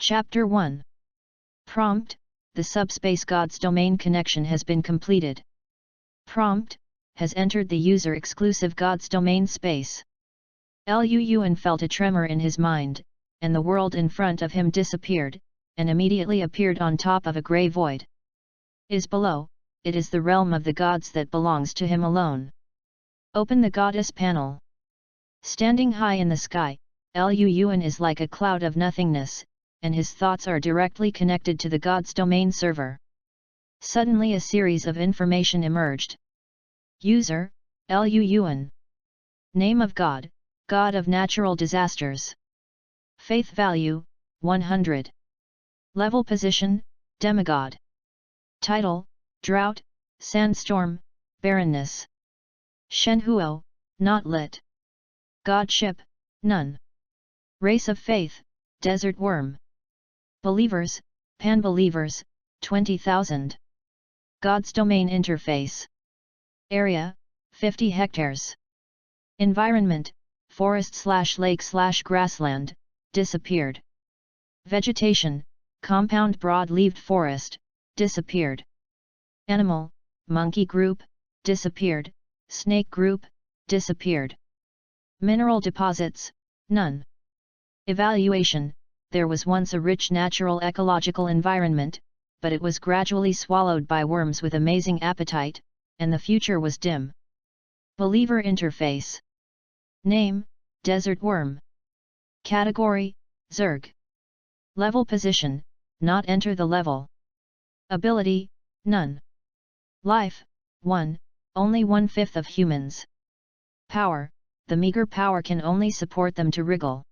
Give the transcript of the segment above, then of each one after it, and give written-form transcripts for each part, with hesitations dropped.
Chapter 1. Prompt: the subspace God's domain connection has been completed. Prompt: has entered the user-exclusive God's domain space. Luan felt a tremor in his mind, and the world in front of him disappeared, and immediately appeared on top of a grey void. Is below, it is the realm of the gods that belongs to him alone. Open the goddess panel. Standing high in the sky, Luan is like a cloud of nothingness, and his thoughts are directly connected to the God's domain server. Suddenly a series of information emerged. User: Luan. Name of God: God of natural disasters. Faith value: 100. Level position: demigod. Title: drought, sandstorm, barrenness. Shenhuo: not lit. Godship: none. Race of faith: desert worm. Believers: pan-believers, 20,000. God's domain interface. Area: 50 hectares. Environment: forest/lake/grassland, disappeared. Vegetation: compound broad-leaved forest, disappeared. Animal: monkey group, disappeared. Snake group, disappeared. Mineral deposits: none. Evaluation: there was once a rich natural ecological environment, but it was gradually swallowed by worms with amazing appetite, and the future was dim. Believer interface. Name: desert worm. Category: Zerg. Level position: not enter the level. Ability: none. Life: 1, only 1/5 of humans. Power: the meager power can only support them to wriggle.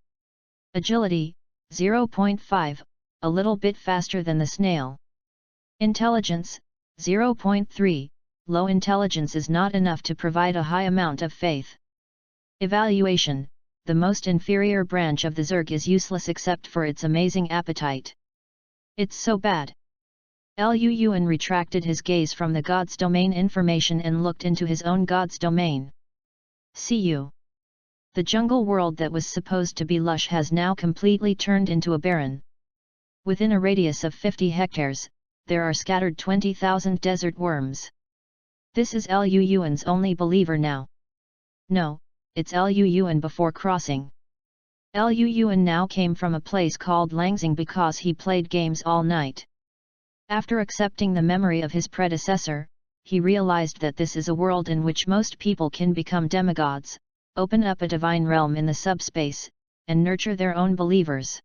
Agility: 0.5, a little bit faster than the snail. Intelligence: 0.3, low intelligence is not enough to provide a high amount of faith. Evaluation: the most inferior branch of the Zerg is useless except for its amazing appetite. It's so bad. Luan retracted his gaze from the God's domain information and looked into his own God's domain. See you. The jungle world that was supposed to be lush has now completely turned into a barren. Within a radius of 50 hectares, there are scattered 20,000 desert worms. This is Luan's only believer now. No, it's Luan before crossing. Luan now came from a place called Langzing because he played games all night. After accepting the memory of his predecessor, he realized that this is a world in which most people can become demigods, open up a divine realm in the subspace, and nurture their own believers.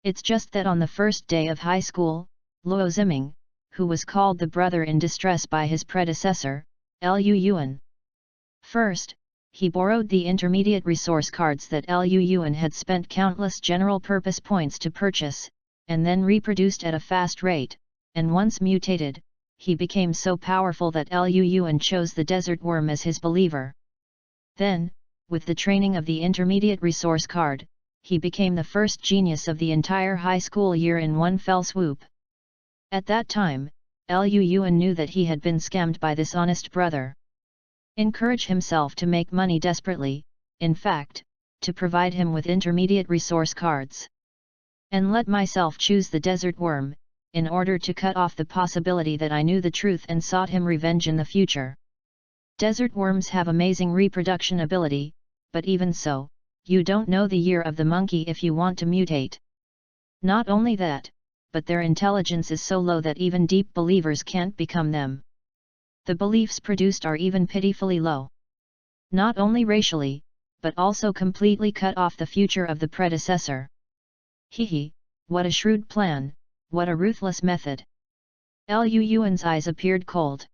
It's just that on the first day of high school, Luo Ziming, who was called the brother in distress by his predecessor, Luan. First, he borrowed the intermediate resource cards that Luan had spent countless general-purpose points to purchase, and then reproduced at a fast rate, and once mutated, he became so powerful that Luan chose the desert worm as his believer. Then, with the training of the intermediate resource card, he became the first genius of the entire high school year in one fell swoop. At that time, Luan knew that he had been scammed by this honest brother. Encourage himself to make money desperately, in fact, to provide him with intermediate resource cards. And let myself choose the desert worm, in order to cut off the possibility that I knew the truth and sought him revenge in the future. Desert worms have amazing reproduction ability, but even so, you don't know the year of the monkey if you want to mutate. Not only that, but their intelligence is so low that even deep believers can't become them. The beliefs produced are even pitifully low. Not only racially, but also completely cut off the future of the predecessor. Hehe, what a shrewd plan, what a ruthless method. Luan's eyes appeared cold.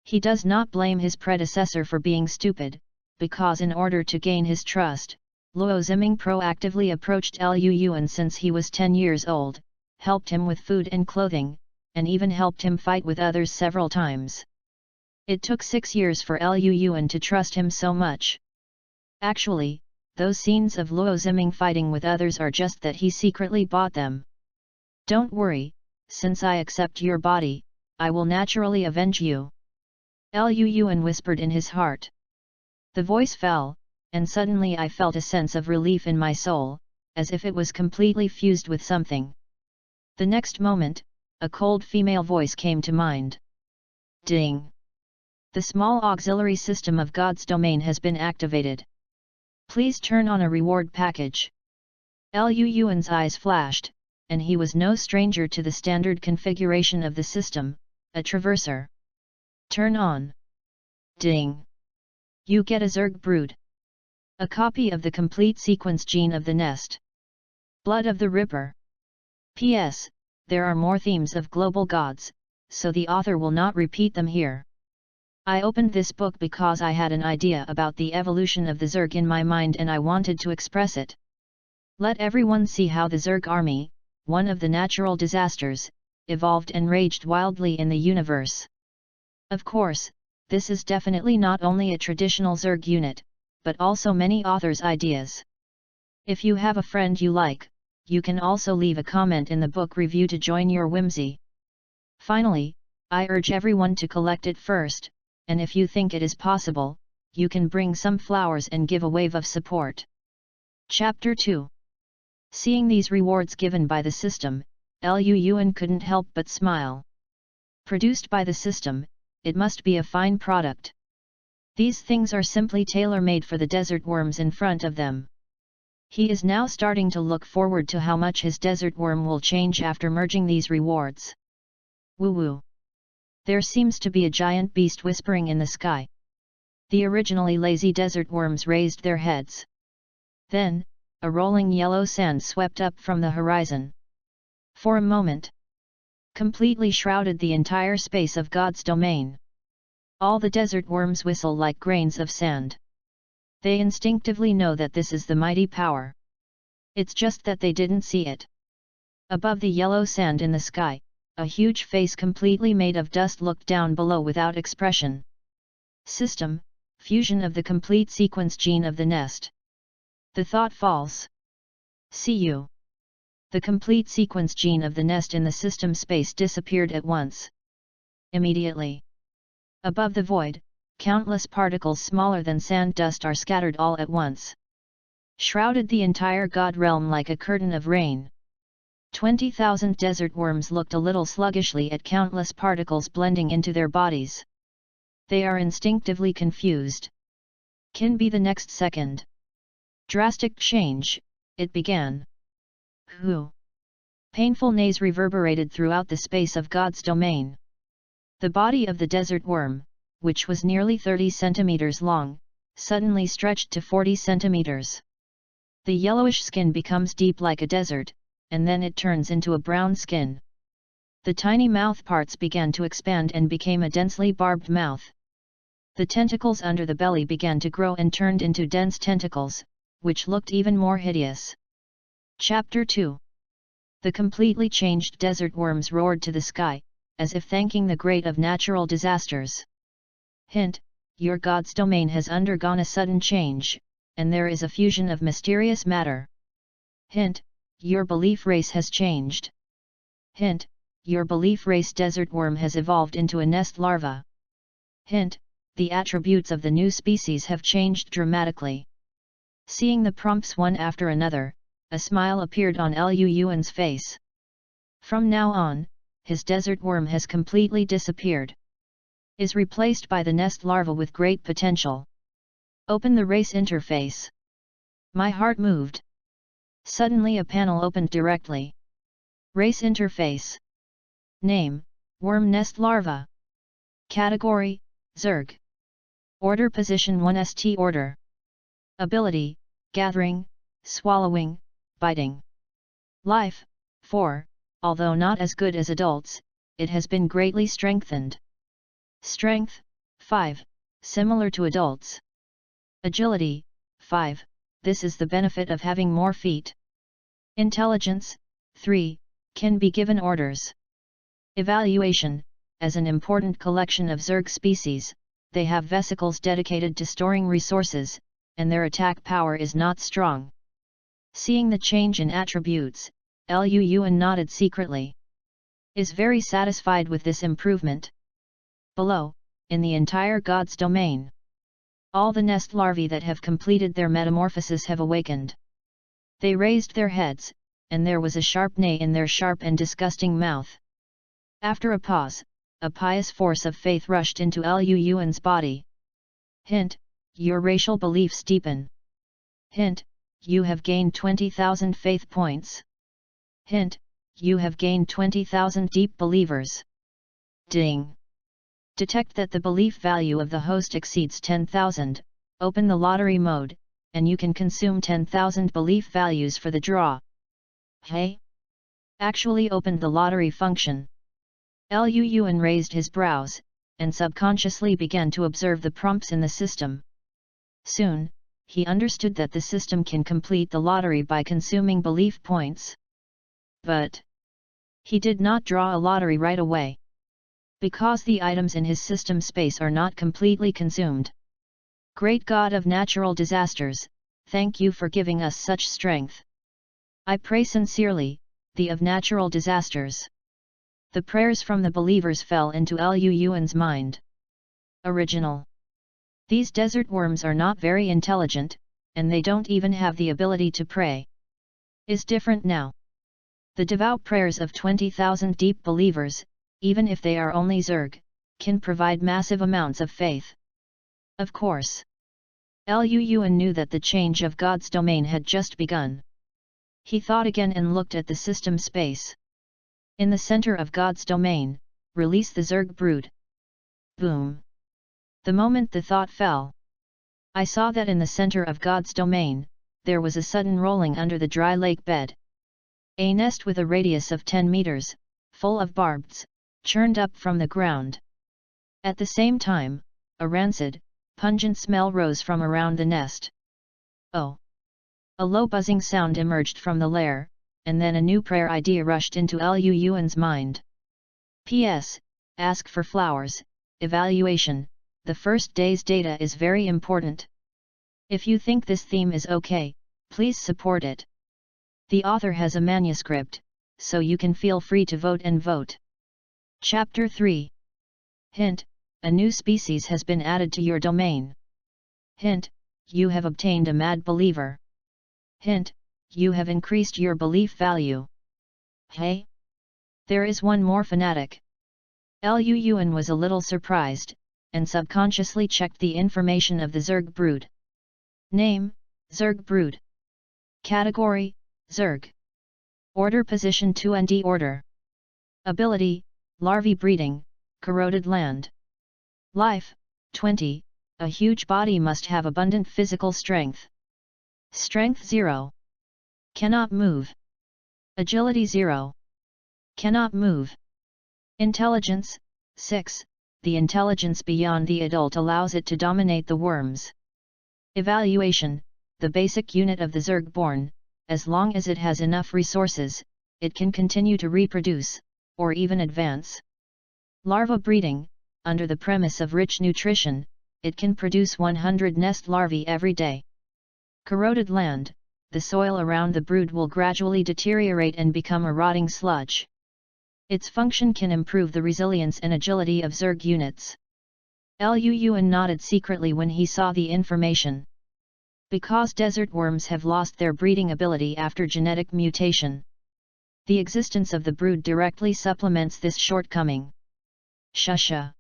He does not blame his predecessor for being stupid, because in order to gain his trust, Luo Ziming proactively approached Luan since he was 10 years old, helped him with food and clothing, and even helped him fight with others several times. It took 6 years for Luan to trust him so much. Actually, those scenes of Luo Ziming fighting with others are just that he secretly bought them. Don't worry, since I accept your body, I will naturally avenge you. Luan whispered in his heart. The voice fell, and suddenly I felt a sense of relief in my soul, as if it was completely fused with something. The next moment, a cold female voice came to mind. Ding! The small auxiliary system of God's domain has been activated. Please turn on a reward package. Lu Yuan's eyes flashed, and he was no stranger to the standard configuration of the system, a traverser. Turn on. Ding! You get a Zerg brood. A copy of the complete sequence gene of the nest. Blood of the Ripper. P.S. There are more themes of global gods, so the author will not repeat them here. I opened this book because I had an idea about the evolution of the Zerg in my mind and I wanted to express it. Let everyone see how the Zerg army, one of the natural disasters, evolved and raged wildly in the universe. Of course, this is definitely not only a traditional Zerg unit, but also many authors' ideas. If you have a friend you like, you can also leave a comment in the book review to join your whimsy. Finally, I urge everyone to collect it first, and if you think it is possible, you can bring some flowers and give a wave of support. Chapter 2. Seeing these rewards given by the system, Lu Yuan couldn't help but smile. Produced by the system, it must be a fine product. These things are simply tailor-made for the desert worms in front of them. He is now starting to look forward to how much his desert worm will change after merging these rewards. Woo-woo! There seems to be a giant beast whispering in the sky. The originally lazy desert worms raised their heads. Then, a rolling yellow sand swept up from the horizon. For a moment, completely shrouded the entire space of God's domain. All the desert worms whistle like grains of sand. They instinctively know that this is the mighty power. It's just that they didn't see it. Above the yellow sand in the sky, a huge face completely made of dust looked down below without expression. System, fusion of the complete sequence gene of the nest. The thought false. See you. The complete sequence gene of the nest in the system space disappeared at once. Immediately. Above the void, countless particles smaller than sand dust are scattered all at once. Shrouded the entire god realm like a curtain of rain. 20,000 desert worms looked a little sluggishly at countless particles blending into their bodies. They are instinctively confused. Can be the next second. Drastic change, it began. Who? Painful neighs reverberated throughout the space of God's domain. The body of the desert worm, which was nearly 30 centimeters long, suddenly stretched to 40 centimeters. The yellowish skin becomes deep like a desert, and then it turns into a brown skin. The tiny mouth parts began to expand and became a densely barbed mouth. The tentacles under the belly began to grow and turned into dense tentacles, which looked even more hideous. Chapter 2. The completely changed desert worms roared to the sky, as if thanking the great of natural disasters. Hint, your god's domain has undergone a sudden change, and there is a fusion of mysterious matter. Hint, your belief race has changed. Hint, your belief race desert worm has evolved into a nest larva. Hint, the attributes of the new species have changed dramatically. Seeing the prompts one after another, a smile appeared on Lu Yuan's face. From now on, his desert worm has completely disappeared. Is replaced by the nest larva with great potential. Open the race interface. My heart moved. Suddenly a panel opened directly. Race interface. Name, worm nest larva. Category, Zerg. Order position 1 ST order. Ability, gathering, swallowing, biting. Life, 4, although not as good as adults, it has been greatly strengthened. Strength, 5, similar to adults. Agility, 5, this is the benefit of having more feet. Intelligence, 3, can be given orders. Evaluation, as an important collection of Zerg species, they have vesicles dedicated to storing resources, and their attack power is not strong. Seeing the change in attributes, Lu Yuan nodded secretly. Is very satisfied with this improvement. Below, in the entire God's domain, all the nest larvae that have completed their metamorphosis have awakened. They raised their heads, and there was a sharp neigh in their sharp and disgusting mouth. After a pause, a pious force of faith rushed into Lu Yuan's body. Hint: your racial beliefs deepen. Hint: you have gained 20,000 faith points. Hint: you have gained 20,000 deep believers. Ding! Detect that the belief value of the host exceeds 10,000, open the lottery mode, and you can consume 10,000 belief values for the draw. Hey? Actually opened the lottery function. Lu Yuan raised his brows, and subconsciously began to observe the prompts in the system. Soon, he understood that the system can complete the lottery by consuming belief points. But he did not draw a lottery right away, because the items in his system space are not completely consumed. Great God of natural disasters, thank you for giving us such strength. I pray sincerely, the of natural disasters. The prayers from the believers fell into Lu Yuan's mind. Original. These desert worms are not very intelligent, and they don't even have the ability to pray. Is different now. The devout prayers of 20,000 deep believers, even if they are only Zerg, can provide massive amounts of faith. Of course. Lu Yuan knew that the change of God's domain had just begun. He thought again and looked at the system space. In the center of God's domain, release the Zerg brood. Boom! The moment the thought fell, I saw that in the center of God's domain, there was a sudden rolling under the dry lake bed. A nest with a radius of 10 meters, full of barbs, churned up from the ground. At the same time, a rancid, pungent smell rose from around the nest. Oh! A low buzzing sound emerged from the lair, and then a new prayer idea rushed into Lu Yuan's mind. P.S. Ask for flowers, evaluation, the first day's data is very important. If you think this theme is okay, please support it. The author has a manuscript, so you can feel free to vote and vote. Chapter 3. Hint: a new species has been added to your domain. Hint: you have obtained a mad believer. Hint: you have increased your belief value. Hey? There is one more fanatic. Lu Yuan was a little surprised, and subconsciously checked the information of the Zerg brood. Name: Zerg brood. Category: Zerg. Order: position 2nd order. Ability: larvae breeding, corroded land. Life: 20, a huge body must have abundant physical strength. Strength 0. Cannot move. Agility 0. Cannot move. Intelligence 6. The intelligence beyond the adult allows it to dominate the worms. Evaluation: the basic unit of the Zerg-born, as long as it has enough resources, it can continue to reproduce, or even advance. Larva breeding: under the premise of rich nutrition, it can produce 100 nest larvae every day. Corroded land: the soil around the brood will gradually deteriorate and become a rotting sludge. Its function can improve the resilience and agility of Zerg units. Lu Yuan nodded secretly when he saw the information. Because desert worms have lost their breeding ability after genetic mutation, the existence of the brood directly supplements this shortcoming. Shusha!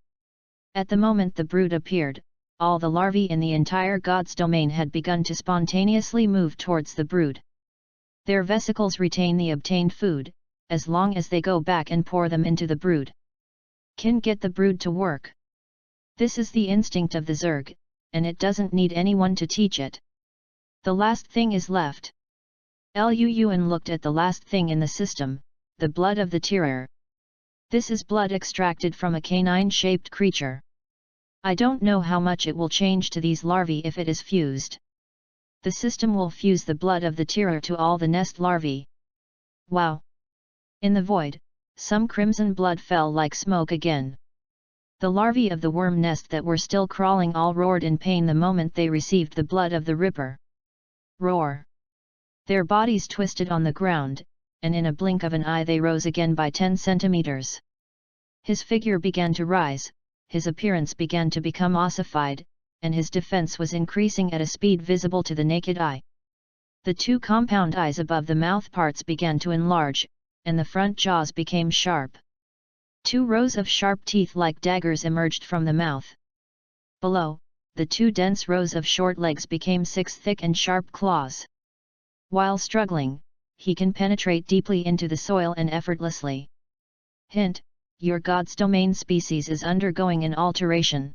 At the moment the brood appeared, all the larvae in the entire God's domain had begun to spontaneously move towards the brood. Their vesicles retain the obtained food, as long as they go back and pour them into the brood. Can get the brood to work. This is the instinct of the Zerg, and it doesn't need anyone to teach it. The last thing is left. Lu Yuan looked at the last thing in the system, the blood of the Tyrer. This is blood extracted from a canine-shaped creature. I don't know how much it will change to these larvae if it is fused. The system will fuse the blood of the Tyrer to all the nest larvae. Wow! In the void, some crimson blood fell like smoke again. The larvae of the worm nest that were still crawling all roared in pain the moment they received the blood of the Ripper. Roar! Their bodies twisted on the ground, and in a blink of an eye they rose again by 10 centimeters. His figure began to rise, his appearance began to become ossified, and his defense was increasing at a speed visible to the naked eye. The two compound eyes above the mouth parts began to enlarge, and the front jaws became sharp. 2 rows of sharp teeth like daggers emerged from the mouth. Below, the 2 dense rows of short legs became 6 thick and sharp claws. While struggling, he can penetrate deeply into the soil and effortlessly. Hint: your god's domain species is undergoing an alteration.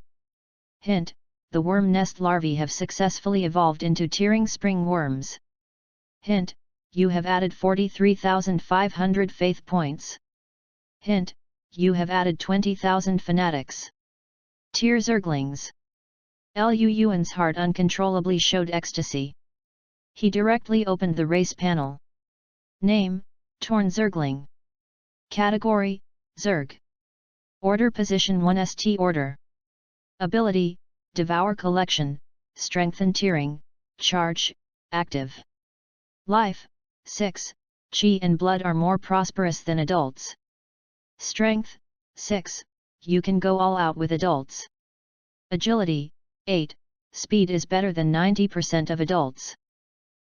Hint: the worm nest larvae have successfully evolved into tearing spring worms. Hint: you have added 43,500 faith points. Hint: you have added 20,000 fanatics. Tear Zerglings. Lu Yuan's heart uncontrollably showed ecstasy. He directly opened the race panel. Name: Torn Zergling. Category: Zerg. Order: Position 1 ST Order. Ability: Devour Collection, Strengthen Tearing, Charge, Active. Life: 6, Chi and blood are more prosperous than adults. Strength: 6, you can go all out with adults. Agility: 8, speed is better than 90% of adults.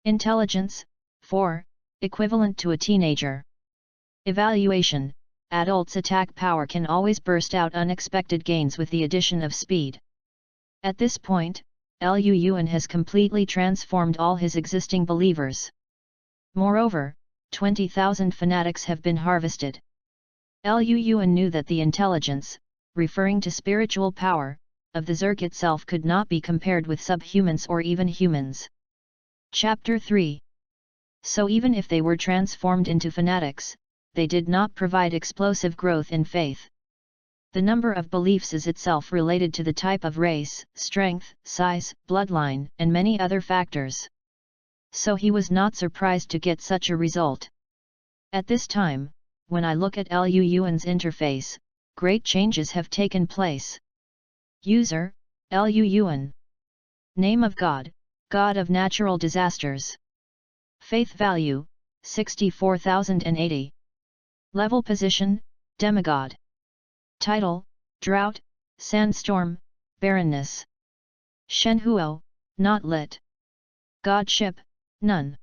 Intelligence: 4, equivalent to a teenager. Evaluation: adults' attack power can always burst out unexpected gains with the addition of speed. At this point, Lu Yuan has completely transformed all his existing believers. Moreover, 20,000 fanatics have been harvested. Lu Yuan knew that the intelligence, referring to spiritual power, of the Zerg itself could not be compared with subhumans or even humans. Chapter 3. So even if they were transformed into fanatics, they did not provide explosive growth in faith. The number of beliefs is itself related to the type of race, strength, size, bloodline, and many other factors. So he was not surprised to get such a result. At this time, when I look at Lu Yuan's interface, great changes have taken place. User: Lu Yuan. Name of God: God of Natural Disasters. Faith value: 64,080. Level position: Demigod. Title: Drought, Sandstorm, Barrenness. Shenhuo: not lit. Godship: none.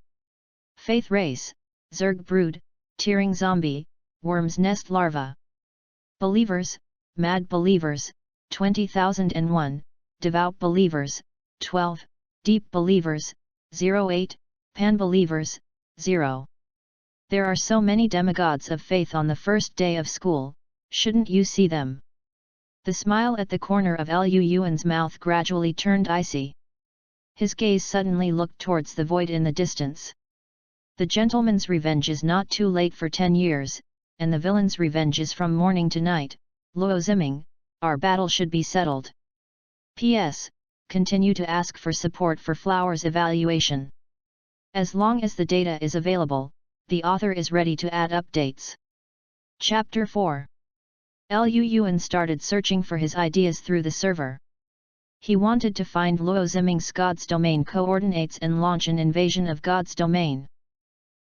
Faith race: Zerg brood, tearing zombie, worm's nest larva. Believers: Mad Believers, 20,001, Devout Believers, 12, Deep Believers, 08, Pan Believers, 0. There are so many demigods of faith on the first day of school, shouldn't you see them? The smile at the corner of Lu Yuan's mouth gradually turned icy. His gaze suddenly looked towards the void in the distance. The gentleman's revenge is not too late for 10 years, and the villain's revenge is from morning to night. Luo Ziming, our battle should be settled. P.S. Continue to ask for support for Flower's evaluation. As long as the data is available, the author is ready to add updates. Chapter 4. Lu Yuan started searching for his ideas through the server. He wanted to find Luo Ziming's God's domain coordinates and launch an invasion of God's domain.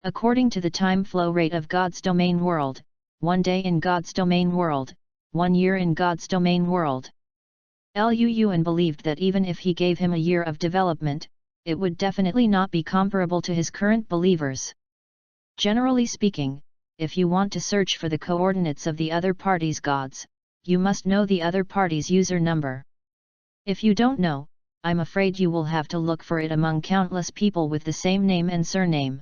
According to the time flow rate of God's domain world, 1 day in God's domain world, 1 year in God's domain world. Lu Yuan believed that even if he gave him a year of development, it would definitely not be comparable to his current believers. Generally speaking, if you want to search for the coordinates of the other party's gods, you must know the other party's user number. If you don't know, I'm afraid you will have to look for it among countless people with the same name and surname.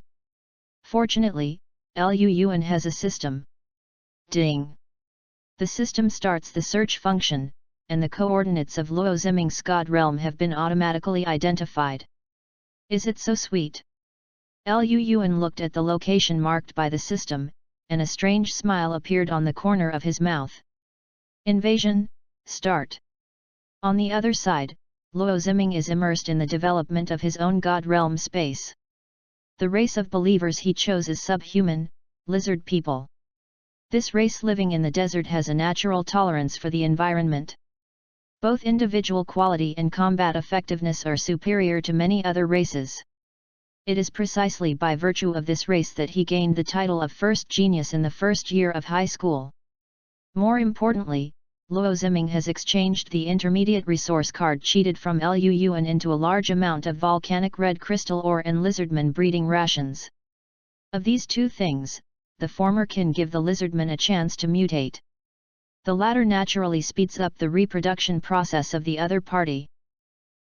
Fortunately, Lu Yuan has a system. Ding! The system starts the search function, and the coordinates of Luo Ziming's God realm have been automatically identified. Is it so sweet? Lu Yuan looked at the location marked by the system, and a strange smile appeared on the corner of his mouth. Invasion, start. On the other side, Luo Ziming is immersed in the development of his own God realm space. The race of believers he chose is subhuman, lizard people. This race living in the desert has a natural tolerance for the environment. Both individual quality and combat effectiveness are superior to many other races. It is precisely by virtue of this race that he gained the title of first genius in the first year of high school. More importantly, Luo Ziming has exchanged the intermediate resource card cheated from Lu Yuan into a large amount of volcanic red crystal ore and lizardman breeding rations. Of these two things, the former can give the lizardman a chance to mutate. The latter naturally speeds up the reproduction process of the other party.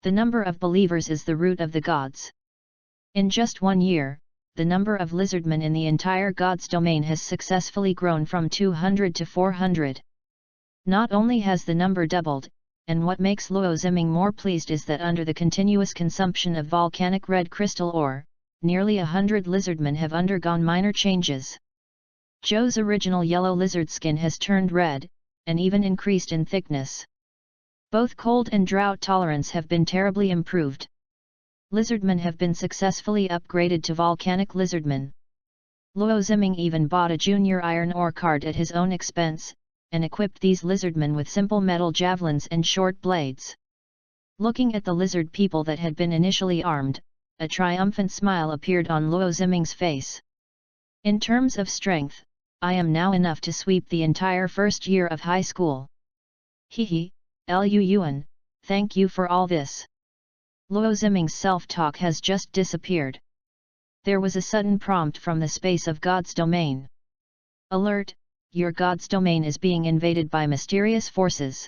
The number of believers is the root of the gods. In just 1 year, the number of lizardmen in the entire gods domain has successfully grown from 200 to 400. Not only has the number doubled, and what makes Luo Ziming more pleased is that under the continuous consumption of volcanic red crystal ore, nearly 100 lizardmen have undergone minor changes. Zhou's original yellow lizard skin has turned red, and even increased in thickness. Both cold and drought tolerance have been terribly improved. Lizardmen have been successfully upgraded to volcanic lizardmen. Luo Ziming even bought a junior iron ore card at his own expense, and equipped these lizardmen with simple metal javelins and short blades. Looking at the lizard people that had been initially armed, a triumphant smile appeared on Luo Ziming's face. In terms of strength, I am now enough to sweep the entire first year of high school. Hehe, Lu Yuan, thank you for all this. Luo Ziming's self-talk has just disappeared. There was a sudden prompt from the space of God's domain. Alert! Your God's domain is being invaded by mysterious forces.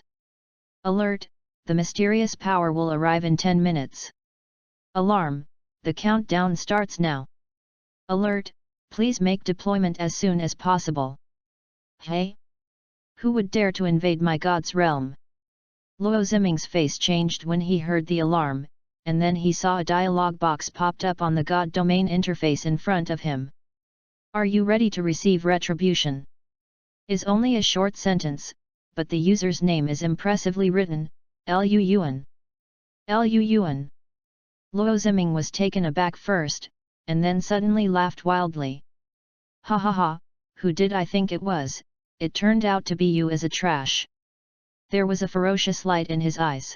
Alert! The mysterious power will arrive in 10 minutes. Alarm! The countdown starts now. Alert! Please make deployment as soon as possible. Hey? Who would dare to invade my God's realm? Luo Ziming's face changed when he heard the alarm, and then he saw a dialog box popped up on the God domain interface in front of him. Are you ready to receive retribution? Is only a short sentence, but the user's name is impressively written, Lu Yuan. Lu Yuan. Luo Ziming was taken aback first, and then suddenly laughed wildly. Ha ha ha, who did I think it was? It turned out to be you as a trash. There was a ferocious light in his eyes.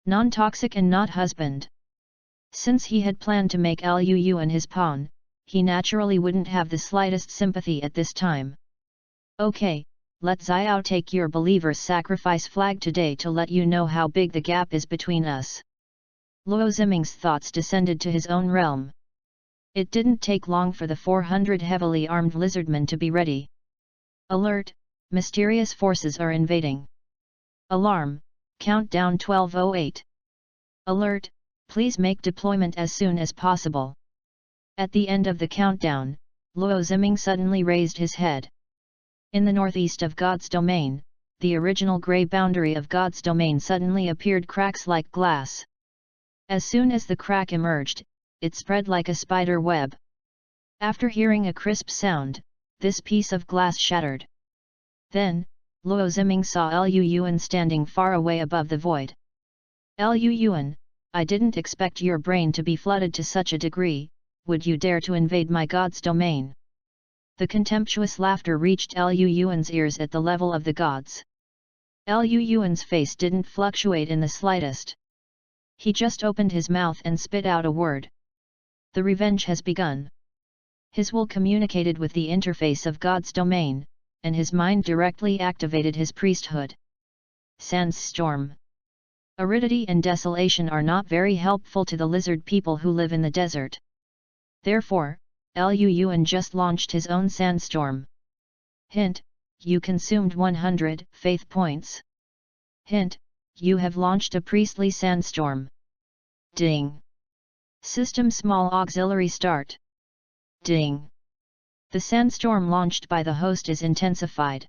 Non-toxic and not husband. Since he had planned to make Lu Yuan his pawn, he naturally wouldn't have the slightest sympathy at this time. Okay, let Xiao take your believer's sacrifice flag today to let you know how big the gap is between us. Luo Ziming's thoughts descended to his own realm. It didn't take long for the 400 heavily armed lizardmen to be ready. Alert! Mysterious forces are invading. Alarm! Countdown 12:08. Alert! Please make deployment as soon as possible. At the end of the countdown, Luo Ziming suddenly raised his head. In the northeast of God's domain, the original grey boundary of God's domain suddenly appeared cracks like glass. As soon as the crack emerged, it spread like a spider web. After hearing a crisp sound, this piece of glass shattered. Then, Luo Ziming saw Lu Yuan standing far away above the void. Lu Yuan, I didn't expect your brain to be flooded to such a degree. Would you dare to invade my God's domain? The contemptuous laughter reached Lu Yuan's ears at the level of the gods. Lu Yuan's face didn't fluctuate in the slightest. He just opened his mouth and spit out a word. The revenge has begun. His will communicated with the interface of God's domain, and his mind directly activated his priesthood. Sandstorm. Aridity and desolation are not very helpful to the lizard people who live in the desert. Therefore, Lu Yuan just launched his own sandstorm. Hint: you consumed 100 faith points. Hint: you have launched a priestly sandstorm. Ding! System small auxiliary start. Ding! The sandstorm launched by the host is intensified.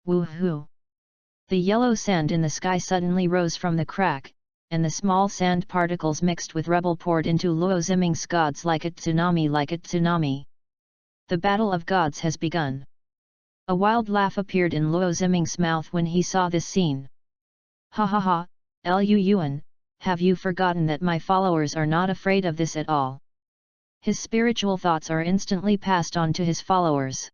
Woohoo! The yellow sand in the sky suddenly rose from the crack, and the small sand particles mixed with rubble poured into Luo Ziming's gods like a tsunami. The battle of gods has begun. A wild laugh appeared in Luo Ziming's mouth when he saw this scene. Ha ha ha, Lu Yuan, have you forgotten that my followers are not afraid of this at all? His spiritual thoughts are instantly passed on to his followers.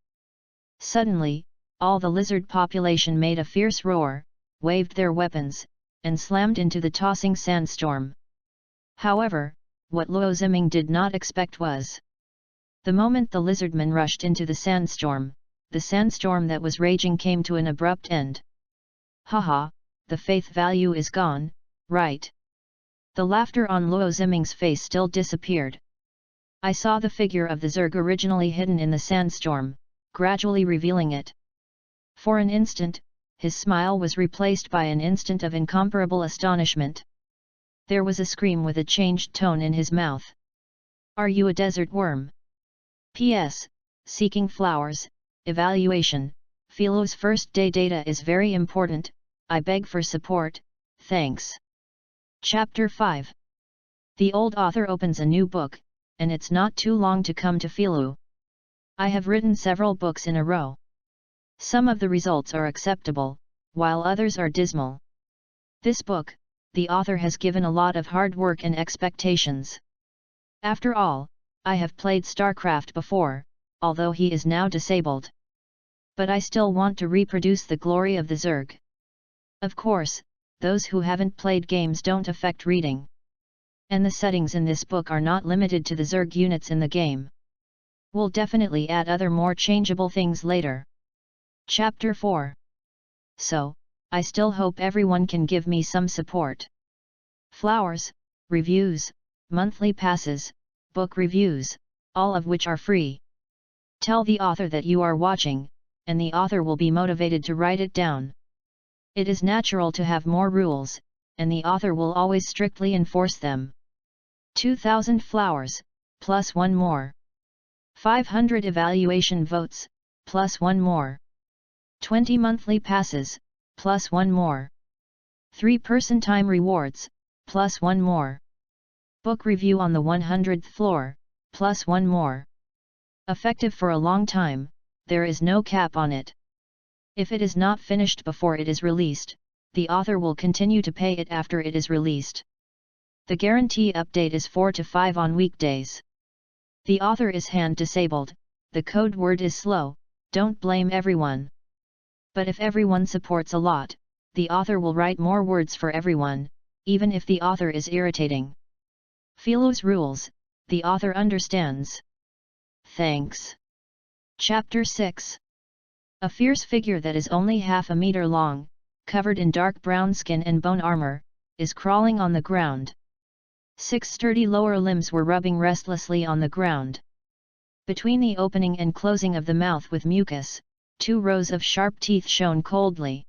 Suddenly, all the lizard population made a fierce roar, waved their weapons, and slammed into the tossing sandstorm. However, what Luo Ziming did not expect was, the moment the lizardmen rushed into the sandstorm that was raging came to an abrupt end. Haha, the faith value is gone, right? The laughter on Luo Ziming's face still disappeared. I saw the figure of the Zerg originally hidden in the sandstorm, gradually revealing it. For an instant, his smile was replaced by an instant of incomparable astonishment. There was a scream with a changed tone in his mouth. Are you a desert worm? P.S. Seeking flowers, evaluation, Philo's first day data is very important, I beg for support, thanks. Chapter 5. The old author opens a new book, and it's not too long to come to Philo. I have written several books in a row. Some of the results are acceptable, while others are dismal. This book, the author has given a lot of hard work and expectations. After all, I have played StarCraft before, although he is now disabled. But I still want to reproduce the glory of the Zerg. Of course, those who haven't played games don't affect reading. And the settings in this book are not limited to the Zerg units in the game. We'll definitely add other more changeable things later. Chapter 4. So, I still hope everyone can give me some support. Flowers, reviews, monthly passes, book reviews, all of which are free. Tell the author that you are watching, and the author will be motivated to write it down. It is natural to have more rules, and the author will always strictly enforce them. 2,000 flowers, plus one more. 500 evaluation votes, plus one more. 20 monthly passes, plus one more. 3-person time rewards, plus one more. Book review on the 100th floor, plus one more. Effective for a long time, there is no cap on it. If it is not finished before it is released, the author will continue to pay it after it is released. The guarantee update is 4 to 5 on weekdays. The author is hand disabled, the code word is slow, don't blame everyone. But if everyone supports a lot, the author will write more words for everyone, even if the author is irritating. Philo's rules, the author understands. Thanks. Chapter 6. A fierce figure that is only half a meter long, covered in dark brown skin and bone armor, is crawling on the ground. 6 sturdy lower limbs were rubbing restlessly on the ground. Between the opening and closing of the mouth with mucus, 2 rows of sharp teeth shone coldly.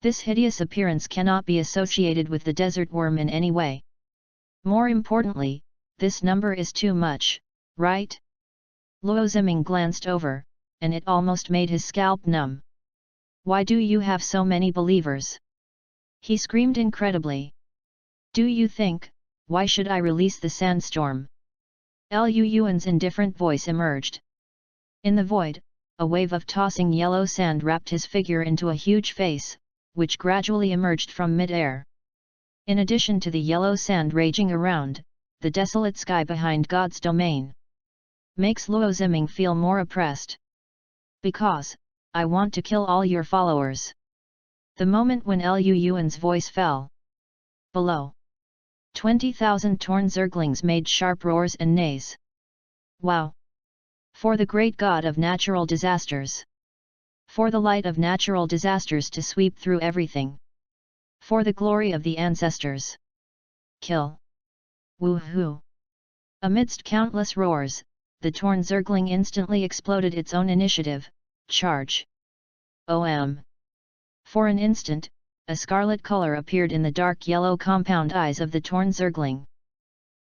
This hideous appearance cannot be associated with the desert worm in any way. More importantly, this number is too much, right? Luo Ziming glanced over, and it almost made his scalp numb. Why do you have so many believers? He screamed incredibly. Do you think, why should I release the sandstorm? Lu Yuan's indifferent voice emerged. In the void, a wave of tossing yellow sand wrapped his figure into a huge face, which gradually emerged from mid-air. In addition to the yellow sand raging around, the desolate sky behind God's domain makes Luo Ziming feel more oppressed. Because, I want to kill all your followers. The moment when Lu Yuan's voice fell below, 20,000 torn zerglings made sharp roars and neighs. Wow! For the great god of natural disasters. For the light of natural disasters to sweep through everything. For the glory of the ancestors. Kill! Woohoo! Amidst countless roars, the torn zergling instantly exploded its own initiative, charge. OM! For an instant, a scarlet color appeared in the dark yellow compound eyes of the torn zergling.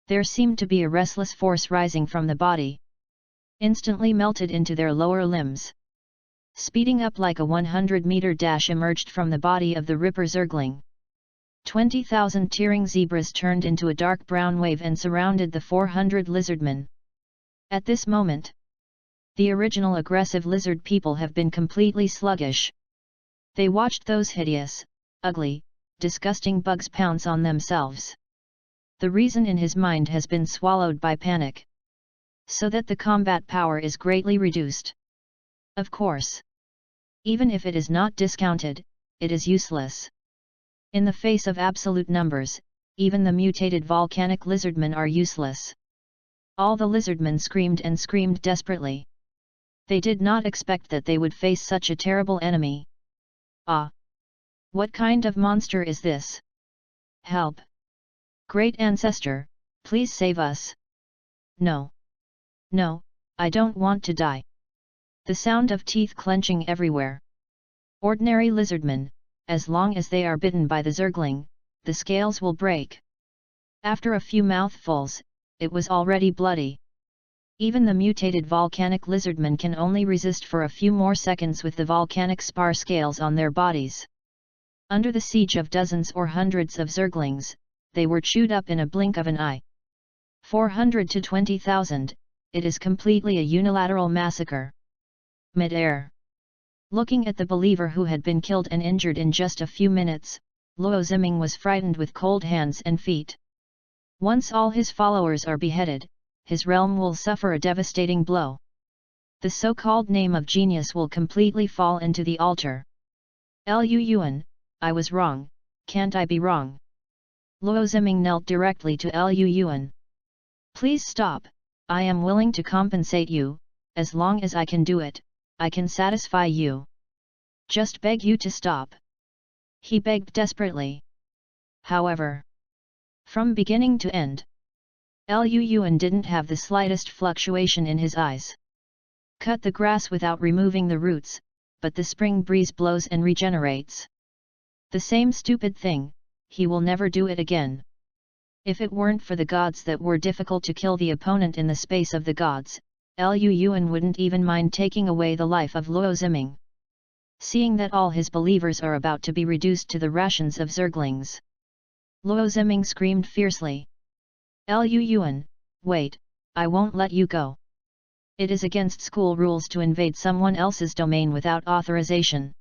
There seemed to be a restless force rising from the body. Instantly melted into their lower limbs. Speeding up like a 100-meter dash emerged from the body of the Ripper Zergling. 20,000 tearing zebras turned into a dark brown wave and surrounded the 400 lizardmen. At this moment, the original aggressive lizard people have been completely sluggish. They watched those hideous, ugly, disgusting bugs pounce on themselves. The reason in his mind has been swallowed by panic. So that the combat power is greatly reduced. Of course. Even if it is not discounted, it is useless. In the face of absolute numbers, even the mutated volcanic lizardmen are useless. All the lizardmen screamed and screamed desperately. They did not expect that they would face such a terrible enemy. Ah! What kind of monster is this? Help! Great ancestor, please save us! No! No, I don't want to die! The sound of teeth clenching everywhere. Ordinary lizardmen, as long as they are bitten by the zergling, the scales will break. After a few mouthfuls, it was already bloody. Even the mutated volcanic lizardmen can only resist for a few more seconds with the volcanic spar scales on their bodies. Under the siege of dozens or hundreds of zerglings, they were chewed up in a blink of an eye. 400 to 20,000, it is completely a unilateral massacre. Mid-air. Looking at the believer who had been killed and injured in just a few minutes, Luo Ziming was frightened with cold hands and feet. Once all his followers are beheaded, his realm will suffer a devastating blow. The so-called name of genius will completely fall into the altar. Lu Yuan, I was wrong, can't I be wrong? Luo Ziming knelt directly to Lu Yuan. Please stop, I am willing to compensate you, as long as I can do it, I can satisfy you. Just beg you to stop. He begged desperately. However, from beginning to end, Lu Yuan didn't have the slightest fluctuation in his eyes. Cut the grass without removing the roots, but the spring breeze blows and regenerates. The same stupid thing, he will never do it again. If it weren't for the gods that were difficult to kill the opponent in the space of the gods, Lu Yuan wouldn't even mind taking away the life of Luo Ziming. Seeing that all his believers are about to be reduced to the rations of zerglings, Luo Ziming screamed fiercely. Lu Yuan, wait, I won't let you go. It is against school rules to invade someone else's domain without authorization.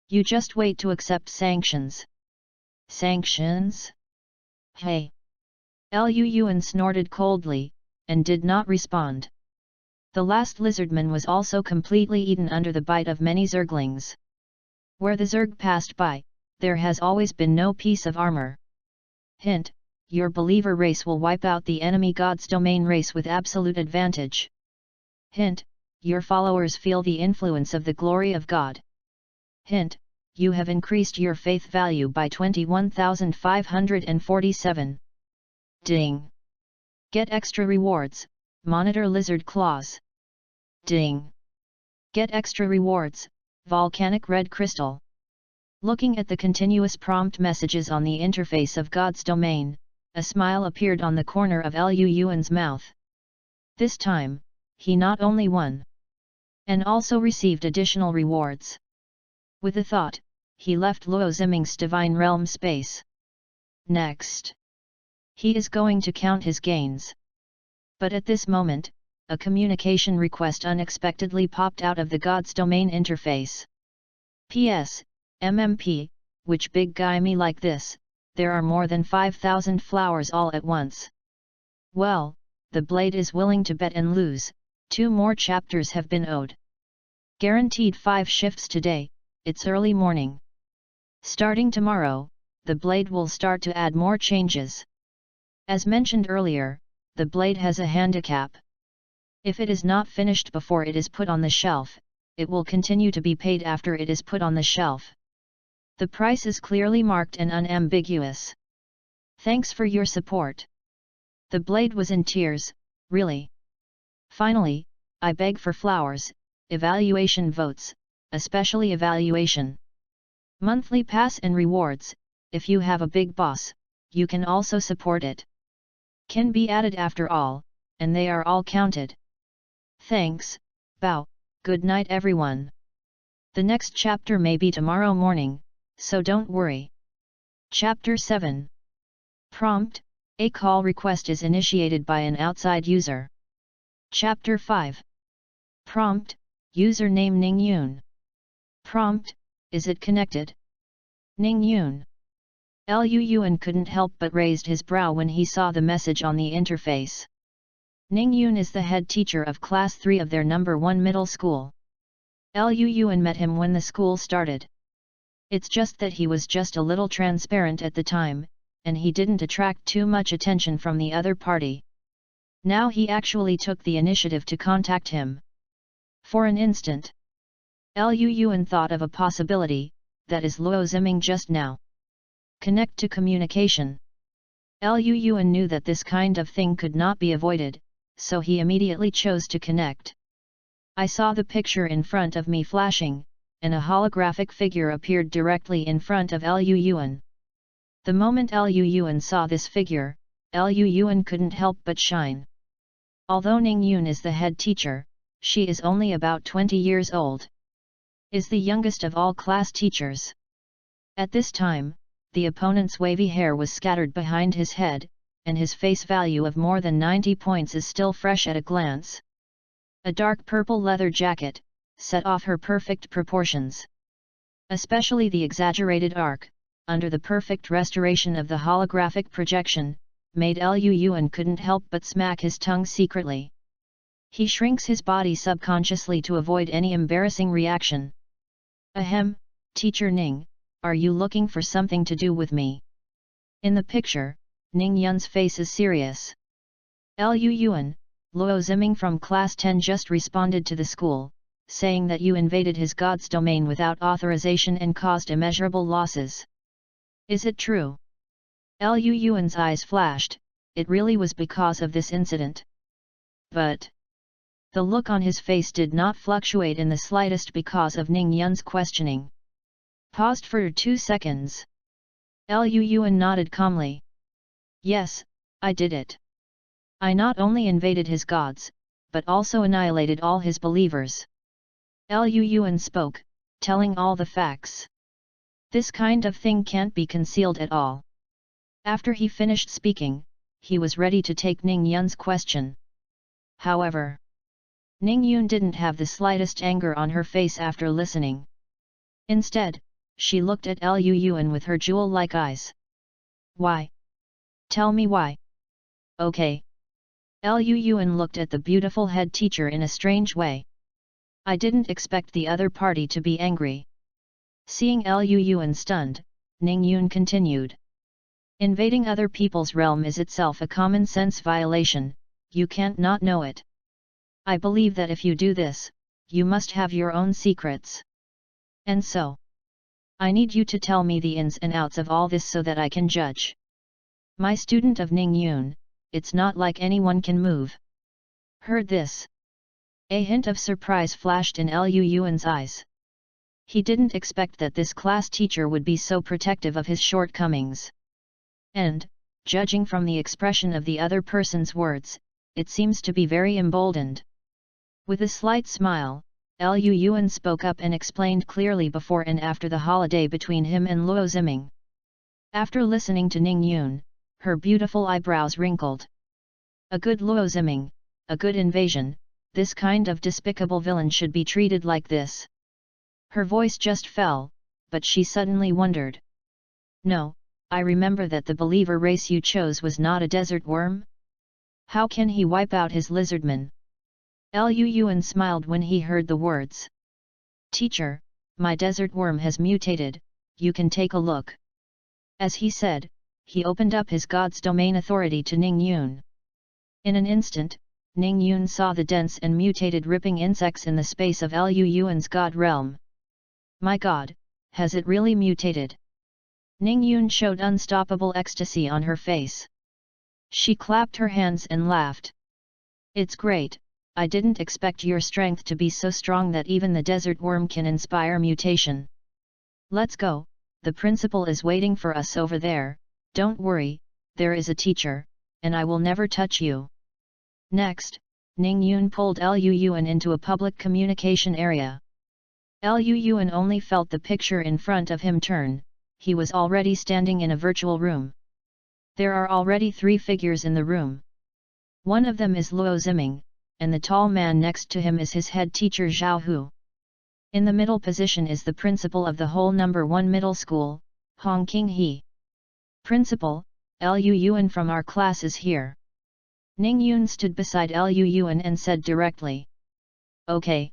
You just wait to accept sanctions. Sanctions? Hey! Lu Yuan snorted coldly, and did not respond. The last lizardman was also completely eaten under the bite of many zerglings. Where the zerg passed by, there has always been no piece of armor. Hint, your believer race will wipe out the enemy god's domain race with absolute advantage. Hint, your followers feel the influence of the glory of God. Hint, you have increased your faith value by 21,547. Ding! Get extra rewards, monitor lizard claws. Ding! Get extra rewards, volcanic red crystal. Looking at the continuous prompt messages on the interface of God's domain, a smile appeared on the corner of Lu Yuan's mouth. This time, he not only won, and also received additional rewards. With a thought, he left Luo Ziming's divine realm space. Next, he is going to count his gains. But at this moment, a communication request unexpectedly popped out of the God's domain interface. PS, MMP, which big guy me like this, there are more than 5,000 flowers all at once. Well, the blade is willing to bet and lose, 2 more chapters have been owed. Guaranteed 5 shifts today, it's early morning. Starting tomorrow, the blade will start to add more changes. As mentioned earlier, the blade has a handicap. If it is not finished before it is put on the shelf, it will continue to be paid after it is put on the shelf. The price is clearly marked and unambiguous. Thanks for your support. The blade was in tears, really. Finally, I beg for flowers, evaluation votes, especially evaluation. Monthly pass and rewards, if you have a big boss, you can also support it. Can be added after all, and they are all counted. Thanks, bow, good night everyone. The next chapter may be tomorrow morning, so don't worry. Chapter 7. Prompt, a call request is initiated by an outside user. Chapter 5. Prompt, username Ningyun. Prompt, is it connected? Ningyun. Lu Yuan couldn't help but raised his brow when he saw the message on the interface. Ningyun is the head teacher of Class 3 of their number 1 middle school. Lu Yuan met him when the school started. It's just that he was just a little transparent at the time, and he didn't attract too much attention from the other party. Now he actually took the initiative to contact him. For an instant, Lu Yuan thought of a possibility, that is Luo Ziming just now. Connect to communication. Lu Yuan knew that this kind of thing could not be avoided, so he immediately chose to connect. I saw the picture in front of me flashing, and a holographic figure appeared directly in front of Lu Yuan. The moment Lu Yuan saw this figure, Lu Yuan couldn't help but shine. Although Ning Yun is the head teacher, she is only about 20 years old. Is the youngest of all class teachers. At this time, the opponent's wavy hair was scattered behind his head, and his face value of more than 90 points is still fresh at a glance. A dark purple leather jacket set off her perfect proportions. Especially the exaggerated arc, under the perfect restoration of the holographic projection, made Lu Yuan couldn't help but smack his tongue secretly. He shrinks his body subconsciously to avoid any embarrassing reaction. Ahem, Teacher Ning, are you looking for something to do with me? In the picture, Ning Yun's face is serious. Lu Yuan, Luo Ziming from Class 10 just responded to the school, saying that you invaded his god's domain without authorization and caused immeasurable losses. Is it true? Lu Yuan's eyes flashed, it really was because of this incident. But the look on his face did not fluctuate in the slightest because of Ning Yun's questioning. Paused for 2 seconds. Lu Yuan nodded calmly. Yes, I did it. I not only invaded his gods, but also annihilated all his believers. Lu Yuan spoke, telling all the facts. This kind of thing can't be concealed at all. After he finished speaking, he was ready to take Ning Yun's question. However, Ning Yun didn't have the slightest anger on her face after listening. Instead, she looked at Lu Yuan with her jewel-like eyes. Why? Tell me why. Okay. Lu Yuan looked at the beautiful head teacher in a strange way. I didn't expect the other party to be angry. Seeing Lu Yuan stunned, Ning Yun continued. Invading other people's realm is itself a common-sense violation, you can't not know it. I believe that if you do this, you must have your own secrets. And so, I need you to tell me the ins and outs of all this so that I can judge. My student of Ning Yun, it's not like anyone can move. Heard this. A hint of surprise flashed in Lu Yuan's eyes. He didn't expect that this class teacher would be so protective of his shortcomings. And, judging from the expression of the other person's words, it seems to be very emboldened. With a slight smile, Lu Yuan spoke up and explained clearly before and after the holiday between him and Luo Ziming. After listening to Ning Yun, her beautiful eyebrows wrinkled. A good Luo Ziming, a good invasion, this kind of despicable villain should be treated like this. Her voice just fell, but she suddenly wondered. No, I remember that the believer race you chose was not a desert worm? How can he wipe out his lizardmen? Lu Yuan smiled when he heard the words. Teacher, my desert worm has mutated, you can take a look. As he said, he opened up his god's domain authority to Ning Yun. In an instant, Ning Yun saw the dense and mutated ripping insects in the space of Lu Yuan's god realm. My god, has it really mutated? Ning Yun showed unstoppable ecstasy on her face. She clapped her hands and laughed. It's great, I didn't expect your strength to be so strong that even the desert worm can inspire mutation. Let's go, the principal is waiting for us over there, don't worry, there is a teacher, and I will never touch you. Next, Ning Yun pulled Lu Yuan into a public communication area. Lu Yuan only felt the picture in front of him turn, he was already standing in a virtual room. There are already 3 figures in the room. One of them is Luo Ziming, and the tall man next to him is his head teacher Zhao Hu. In the middle position is the principal of the whole number 1 middle school, Hong Qinghe. Principal, Lu Yuan from our class is here. Ning Yun stood beside Lu Yuan and said directly. Okay.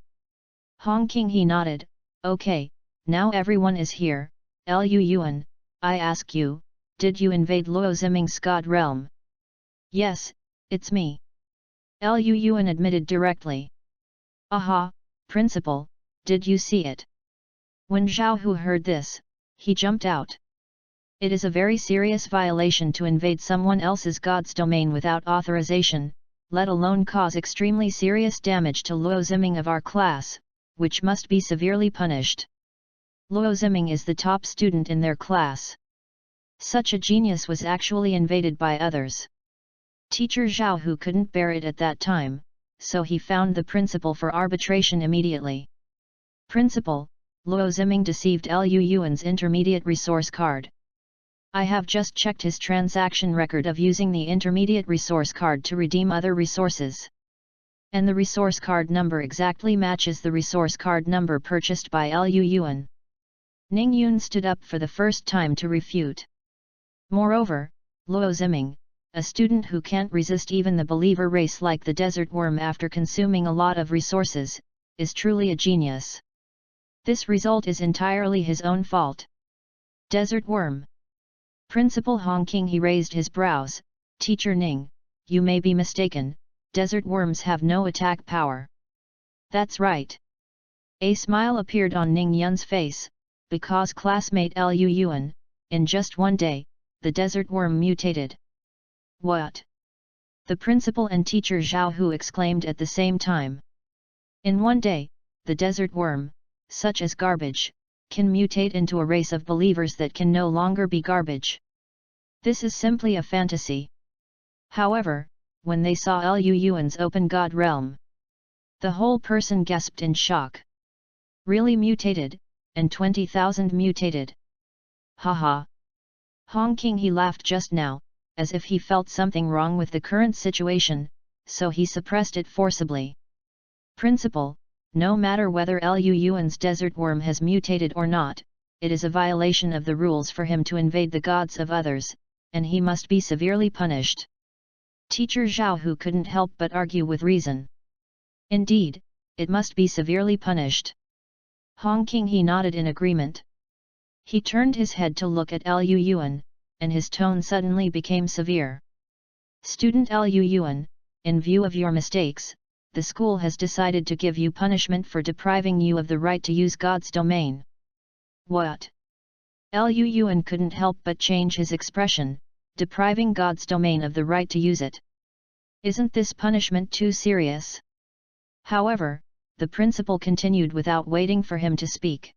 Hong Qinghe nodded, okay, now everyone is here. Lu Yuan, I ask you, did you invade Luo Ziming's god realm? Yes, it's me. Lu Yuan admitted directly. Aha, principal, did you see it? When Zhao Hu heard this, He jumped out. It is a very serious violation to invade someone else's god's domain without authorization, let alone cause extremely serious damage to Luo Ziming of our class, which must be severely punished. Luo Ziming is the top student in their class. Such a genius was actually invaded by others. Teacher Zhao Hu couldn't bear it at that time, so he found the principal for arbitration immediately. Principal, Luo Ziming deceived Lu Yuan's intermediate resource card. I have just checked his transaction record of using the intermediate resource card to redeem other resources. And the resource card number exactly matches the resource card number purchased by Lu Yuan. Ning Yun stood up for the first time to refute. Moreover, Luo Ziming, a student who can't resist even the believer race like the desert worm after consuming a lot of resources, is truly a genius. This result is entirely his own fault. Desert worm. Principal Hongqing he raised his brows. Teacher Ning, you may be mistaken, desert worms have no attack power. That's right. A smile appeared on Ning Yun's face, because classmate Lu Yuan, in just one day, the desert worm mutated. What? The principal and teacher Zhao Hu exclaimed at the same time. In one day, the desert worm, such as garbage, can mutate into a race of believers that can no longer be garbage. This is simply a fantasy. However, when they saw Lu Yuan's open god realm, the whole person gasped in shock. Really mutated, and 20,000 mutated. Haha. Hongqing he laughed just now, as if he felt something wrong with the current situation, so he suppressed it forcibly. Principal, no matter whether Lu Yuan's desert worm has mutated or not, it is a violation of the rules for him to invade the gods of others, and he must be severely punished. Teacher Zhao Hu couldn't help but argue with reason. Indeed, it must be severely punished. Hongqing he nodded in agreement. He turned his head to look at Lu Yuan, and his tone suddenly became severe. Student Lu Yuan, in view of your mistakes, the school has decided to give you punishment for depriving you of the right to use God's domain. What? Lu Yuan couldn't help but change his expression, depriving God's domain of the right to use it. Isn't this punishment too serious? However, the principal continued without waiting for him to speak.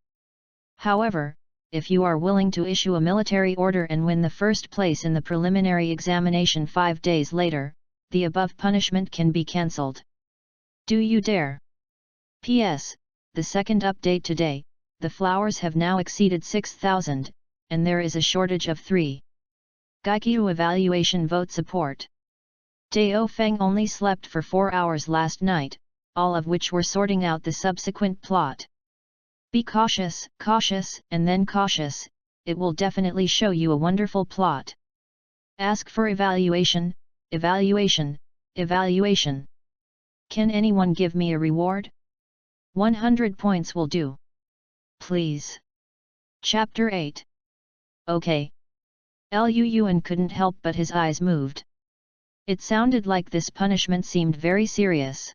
However, if you are willing to issue a military order and win the first place in the preliminary examination 5 days later, the above punishment can be cancelled. Do you dare? P.S. The second update today, the flowers have now exceeded 6,000, and there is a shortage of 3. Gaikyu evaluation vote support. Dao Feng only slept for 4 hours last night, all of which were sorting out the subsequent plot. Be cautious, cautious, and then cautious, it will definitely show you a wonderful plot. Ask for evaluation, evaluation, evaluation. Can anyone give me a reward? 100 points will do. Please. Chapter 8. Okay. Lu Yuan couldn't help but his eyes moved. It sounded like this punishment seemed very serious.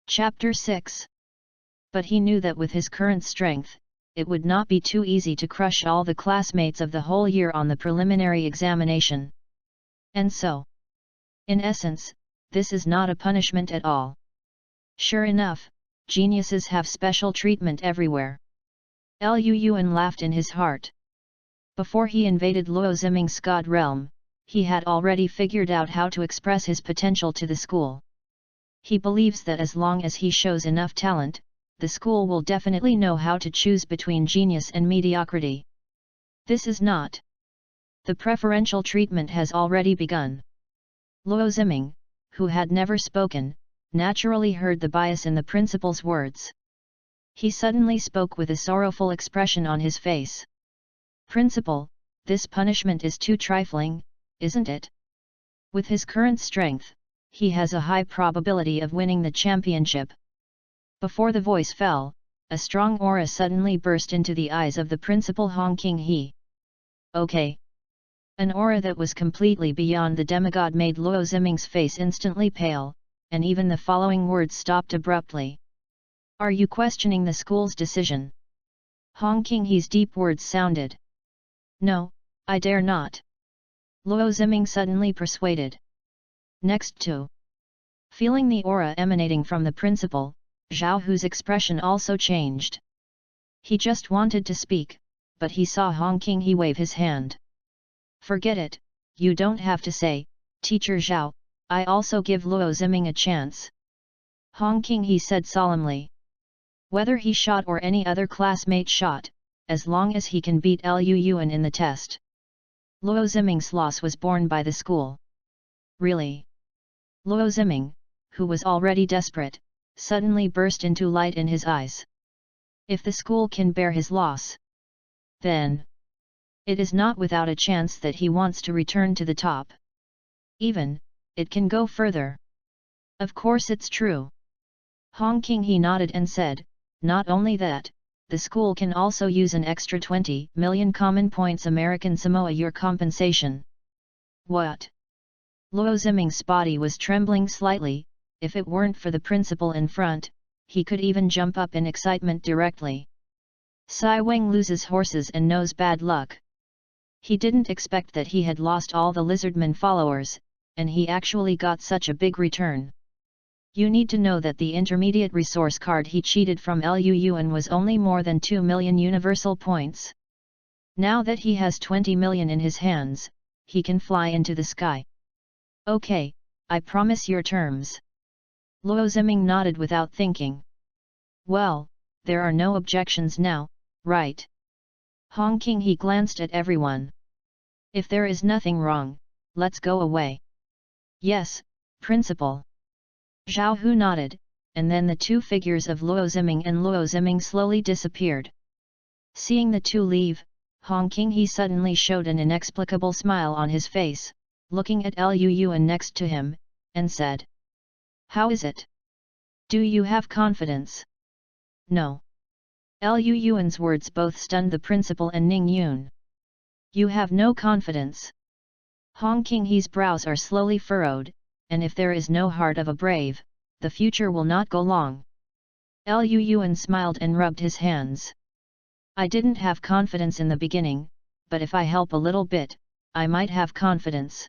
Chapter 6. But he knew that with his current strength, it would not be too easy to crush all the classmates of the whole year on the preliminary examination. And so, in essence, this is not a punishment at all. Sure enough, geniuses have special treatment everywhere. Lu Yuan laughed in his heart. Before he invaded Luo Ziming's god realm, he had already figured out how to express his potential to the school. He believes that as long as he shows enough talent, the school will definitely know how to choose between genius and mediocrity. This is not. The preferential treatment has already begun. Luo Ziming, who had never spoken, naturally heard the bias in the principal's words. He suddenly spoke with a sorrowful expression on his face. Principal, this punishment is too trifling, isn't it? With his current strength, he has a high probability of winning the championship. Before the voice fell, a strong aura suddenly burst into the eyes of the principal Hongqing he. Okay. An aura that was completely beyond the demigod made Luo Ziming's face instantly pale, and even the following words stopped abruptly. Are you questioning the school's decision? Hong Qinghe's deep words sounded. No, I dare not. Luo Ziming suddenly persuaded. Next to. Feeling the aura emanating from the principal, Zhao Hu's expression also changed. He just wanted to speak, but he saw Hong Qinghe wave his hand. Forget it, you don't have to say, Teacher Zhao, I also give Luo Ziming a chance. Hong Qinghe said solemnly. Whether he shot or any other classmate shot, as long as he can beat Lu Yuan in the test. Luo Ziming's loss was borne by the school. Really? Luo Ziming, who was already desperate, suddenly burst into light in his eyes. If the school can bear his loss, then it is not without a chance that he wants to return to the top. Even, it can go further. Of course it's true. Hong Qinghe nodded and said, not only that, the school can also use an extra 20 million common points American Samoa year compensation. What? Luo Ziming's body was trembling slightly. If it weren't for the principal in front, he could even jump up in excitement directly. Sai Weng loses horses and knows bad luck. He didn't expect that he had lost all the lizardmen followers, and he actually got such a big return. You need to know that the intermediate resource card he cheated from Lu Yuan was only more than 2 million universal points. Now that he has 20 million in his hands, he can fly into the sky. Okay, I promise your terms. Luo Ziming nodded without thinking. Well, there are no objections now, right? Hong Qinghe glanced at everyone. If there is nothing wrong, let's go away. Yes, Principal. Zhao Hu nodded, and then the two figures of Luo Ziming and Luo Ziming slowly disappeared. Seeing the two leave, Hong Qinghe suddenly showed an inexplicable smile on his face, looking at Lu Yuan next to him, and said, how is it? Do you have confidence? No. Lu Yuan's words both stunned the principal and Ning Yun. You have no confidence. Hong Qinghe's brows are slowly furrowed, and if there is no heart of a brave, the future will not go long. Lu Yuan smiled and rubbed his hands. I didn't have confidence in the beginning, but if I help a little bit, I might have confidence.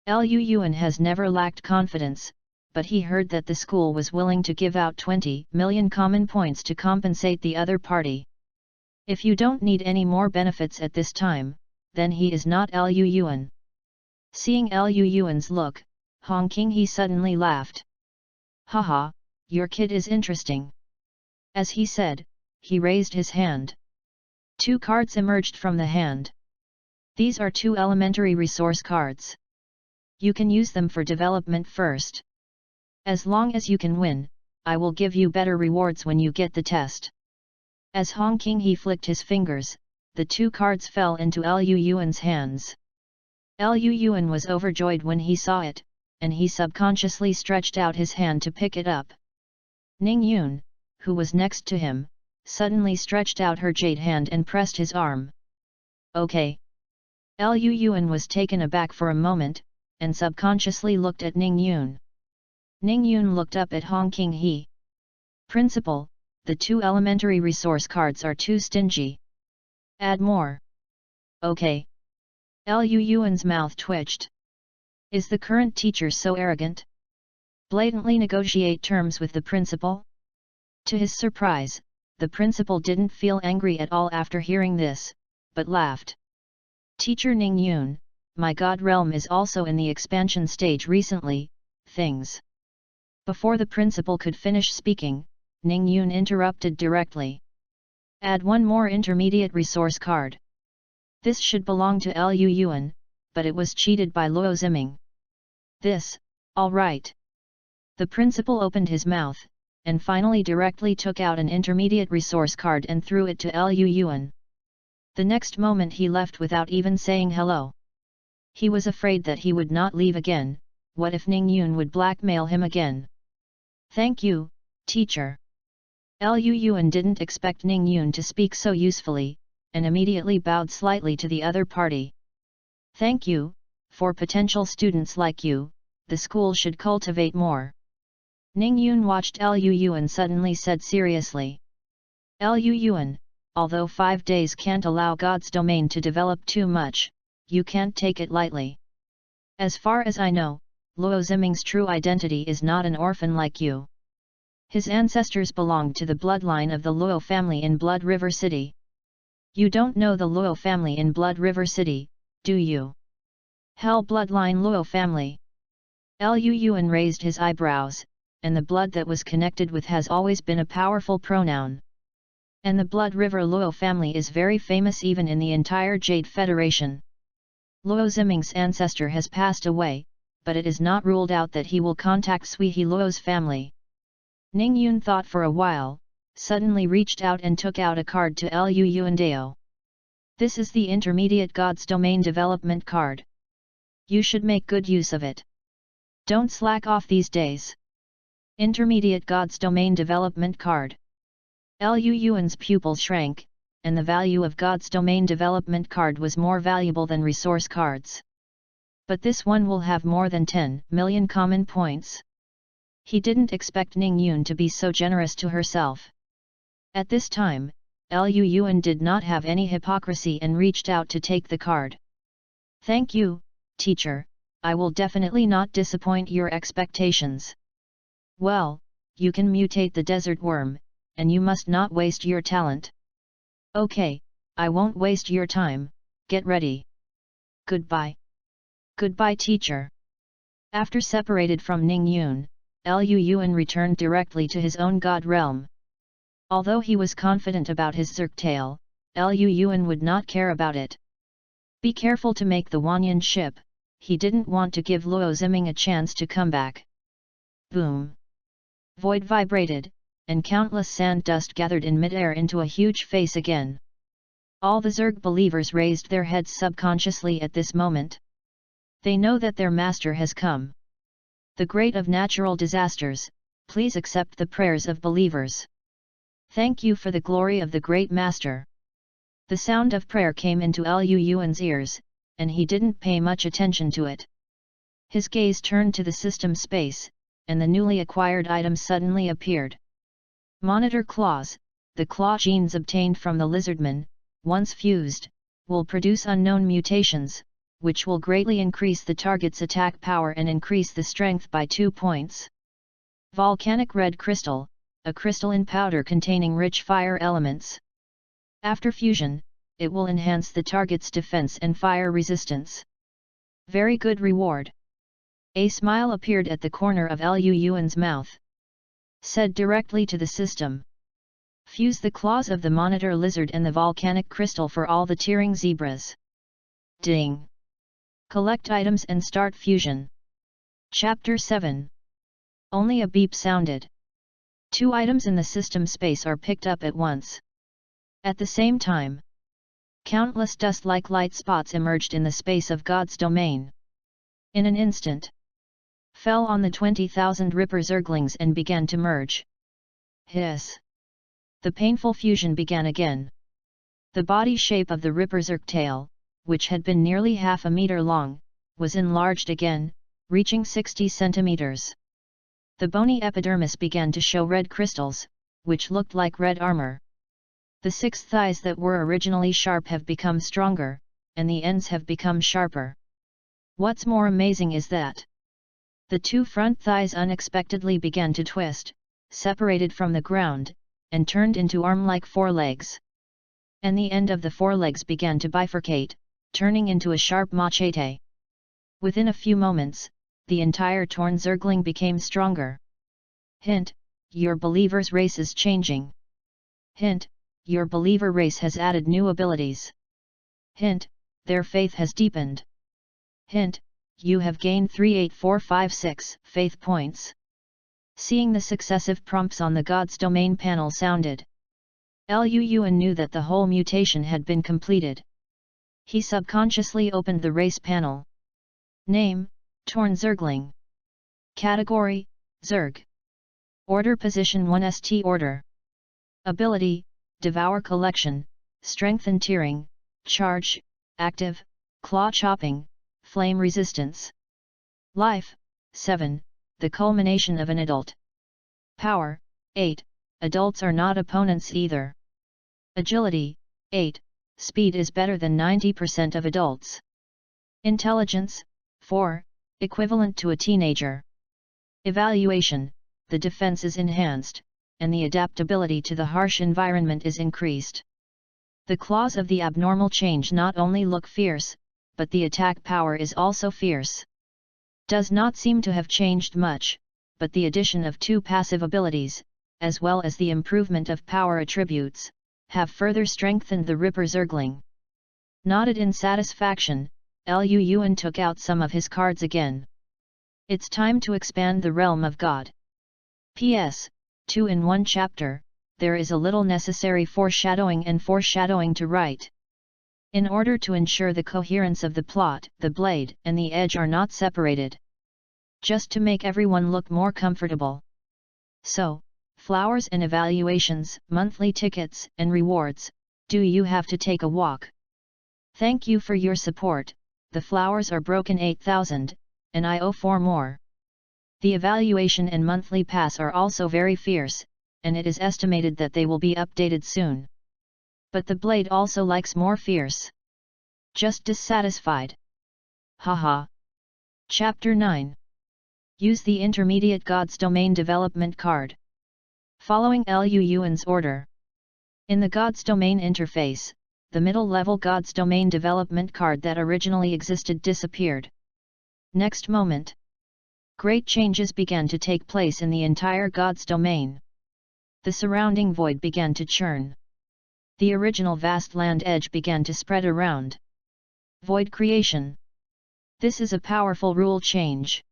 Lu Yuan has never lacked confidence, but he heard that the school was willing to give out 20 million common points to compensate the other party. If you don't need any more benefits at this time, then he is not Lu Yuan. Seeing Lu Yuan's look, Hong Qinghe suddenly laughed. Haha, your kid is interesting. As he said, he raised his hand. Two cards emerged from the hand. These are two elementary resource cards. You can use them for development first. As long as you can win, I will give you better rewards when you get the test. As Hong Qinghe flicked his fingers, the two cards fell into Lu Yuan's hands. Lu Yuan was overjoyed when he saw it, and he subconsciously stretched out his hand to pick it up. Ning Yun, who was next to him, suddenly stretched out her jade hand and pressed his arm. Okay. Lu Yuan was taken aback for a moment, and subconsciously looked at Ning Yun. Ning Yun looked up at Hong Qinghe. Principal, the two elementary resource cards are too stingy. Add more. Okay. Lu Yuan's mouth twitched. Is the current teacher so arrogant? Blatantly negotiate terms with the principal? To his surprise, the principal didn't feel angry at all after hearing this, but laughed. Teacher Ning Yun, my God realm is also in the expansion stage recently, things. Before the principal could finish speaking, Ning Yun interrupted directly. Add one more intermediate resource card. This should belong to Lu Yuan, but it was cheated by Luo Ziming. This, all right. The principal opened his mouth, and finally directly took out an intermediate resource card and threw it to Lu Yuan. The next moment he left without even saying hello. He was afraid that he would not leave again. What if Ning Yun would blackmail him again? Thank you, teacher. Lu Yuan didn't expect Ning Yun to speak so usefully, and immediately bowed slightly to the other party. Thank you, for potential students like you, the school should cultivate more. Ning Yun watched Lu Yuan suddenly said seriously. Lu Yuan, although 5 days can't allow God's domain to develop too much, you can't take it lightly. As far as I know, Luo Ziming's true identity is not an orphan like you. His ancestors belonged to the bloodline of the Luo family in Blood River City. You don't know the Luo family in Blood River City, do you? Hell, bloodline Luo family. Lu Yuan raised his eyebrows, and the blood that was connected with has always been a powerful pronoun. And the Blood River Luo family is very famous even in the entire Jade Federation. Luo Ziming's ancestor has passed away, but it is not ruled out that he will contact Sui He Luo's family. Ning Yun thought for a while, suddenly reached out and took out a card to Lu Yuan Dao. This is the Intermediate God's Domain Development card. You should make good use of it. Don't slack off these days. Intermediate God's Domain Development card. Lu Yuan's pupil shrank, and the value of God's Domain Development card was more valuable than resource cards. But this one will have more than 10 million common points. He didn't expect Ning Yun to be so generous to herself. At this time, Lu Yuan did not have any hypocrisy and reached out to take the card. Thank you, teacher, I will definitely not disappoint your expectations. Well, you can mutate the desert worm, and you must not waste your talent. Okay, I won't waste your time, get ready. Goodbye. Goodbye, teacher. After separated from Ning Yun, Lu Yuan returned directly to his own god realm. Although he was confident about his Zerg tail, Lu Yuan would not care about it. Be careful to make the Wanyan ship, he didn't want to give Luo Ziming a chance to come back. Boom! Void vibrated, and countless sand dust gathered in midair into a huge face again. All the Zerg believers raised their heads subconsciously at this moment. They know that their master has come. The great of natural disasters, please accept the prayers of believers. Thank you for the glory of the great master. The sound of prayer came into Lu Yuan's ears, and he didn't pay much attention to it. His gaze turned to the system space, and the newly acquired item suddenly appeared. Monitor claws, the claw genes obtained from the lizardman, once fused, will produce unknown mutations, which will greatly increase the target's attack power and increase the strength by 2 points. Volcanic red crystal, a crystalline powder containing rich fire elements. After fusion, it will enhance the target's defense and fire resistance. Very good reward. A smile appeared at the corner of Lu Yuan's mouth. Said directly to the system. Fuse the claws of the monitor lizard and the volcanic crystal for all the tearing zebras. Ding! Collect items and start fusion. Chapter 7. Only a beep sounded. 2 items in the system space are picked up at once. At the same time, countless dust-like light spots emerged in the space of God's domain. In an instant, fell on the 20,000 Ripper Zerglings and began to merge. Hiss! The painful fusion began again. The body shape of the Ripper Zerg tail, which had been nearly half a meter long, was enlarged again, reaching 60 centimeters. The bony epidermis began to show red crystals, which looked like red armor. The 6 thighs that were originally sharp have become stronger, and the ends have become sharper. What's more amazing is that the 2 front thighs unexpectedly began to twist, separated from the ground, and turned into arm-like forelegs. And the end of the forelegs began to bifurcate, turning into a sharp machete. Within a few moments, the entire torn Zergling became stronger. Hint: your believer's race is changing. Hint: your believer race has added new abilities. Hint: their faith has deepened. Hint: you have gained 38456 faith points. Seeing the successive prompts on the God's Domain panel sounded, Lu Yuan knew that the whole mutation had been completed. He subconsciously opened the race panel. Name: Torn Zergling. Category: Zerg. Order: Position 1 ST Order. Ability: Devour Collection, Strengthen Tearing, Charge, Active, Claw Chopping, Flame Resistance. Life: 7, the culmination of an adult. Power: 8, adults are not opponents either. Agility, 8, speed is better than 90% of adults. Intelligence, 4, equivalent to a teenager. Evaluation, the defense is enhanced, and the adaptability to the harsh environment is increased. The claws of the abnormal change not only look fierce, but the attack power is also fierce. Does not seem to have changed much, but the addition of 2 passive abilities, as well as the improvement of power attributes, have further strengthened the Ripper Zergling. Nodded in satisfaction, Lu Yuan took out some of his cards again. It's time to expand the realm of God. P.S. 2 in 1 chapter, there is a little necessary foreshadowing to write. In order to ensure the coherence of the plot, the blade and the edge are not separated. Just to make everyone look more comfortable. So, flowers and evaluations, monthly tickets and rewards, do you have to take a walk? Thank you for your support, the flowers are broken 8,000, and I owe 4 more. The evaluation and monthly pass are also very fierce, and it is estimated that they will be updated soon. But the blade also likes more fierce. Just dissatisfied. Haha. Chapter 9. Use the Intermediate Gods Domain Development Card. Following Lu Yuan's order. In the Gods Domain interface, the middle-level Gods Domain Development Card that originally existed disappeared. Next moment, great changes began to take place in the entire Gods Domain. The surrounding void began to churn. The original vast land edge began to spread around. Void creation. This is a powerful rule change.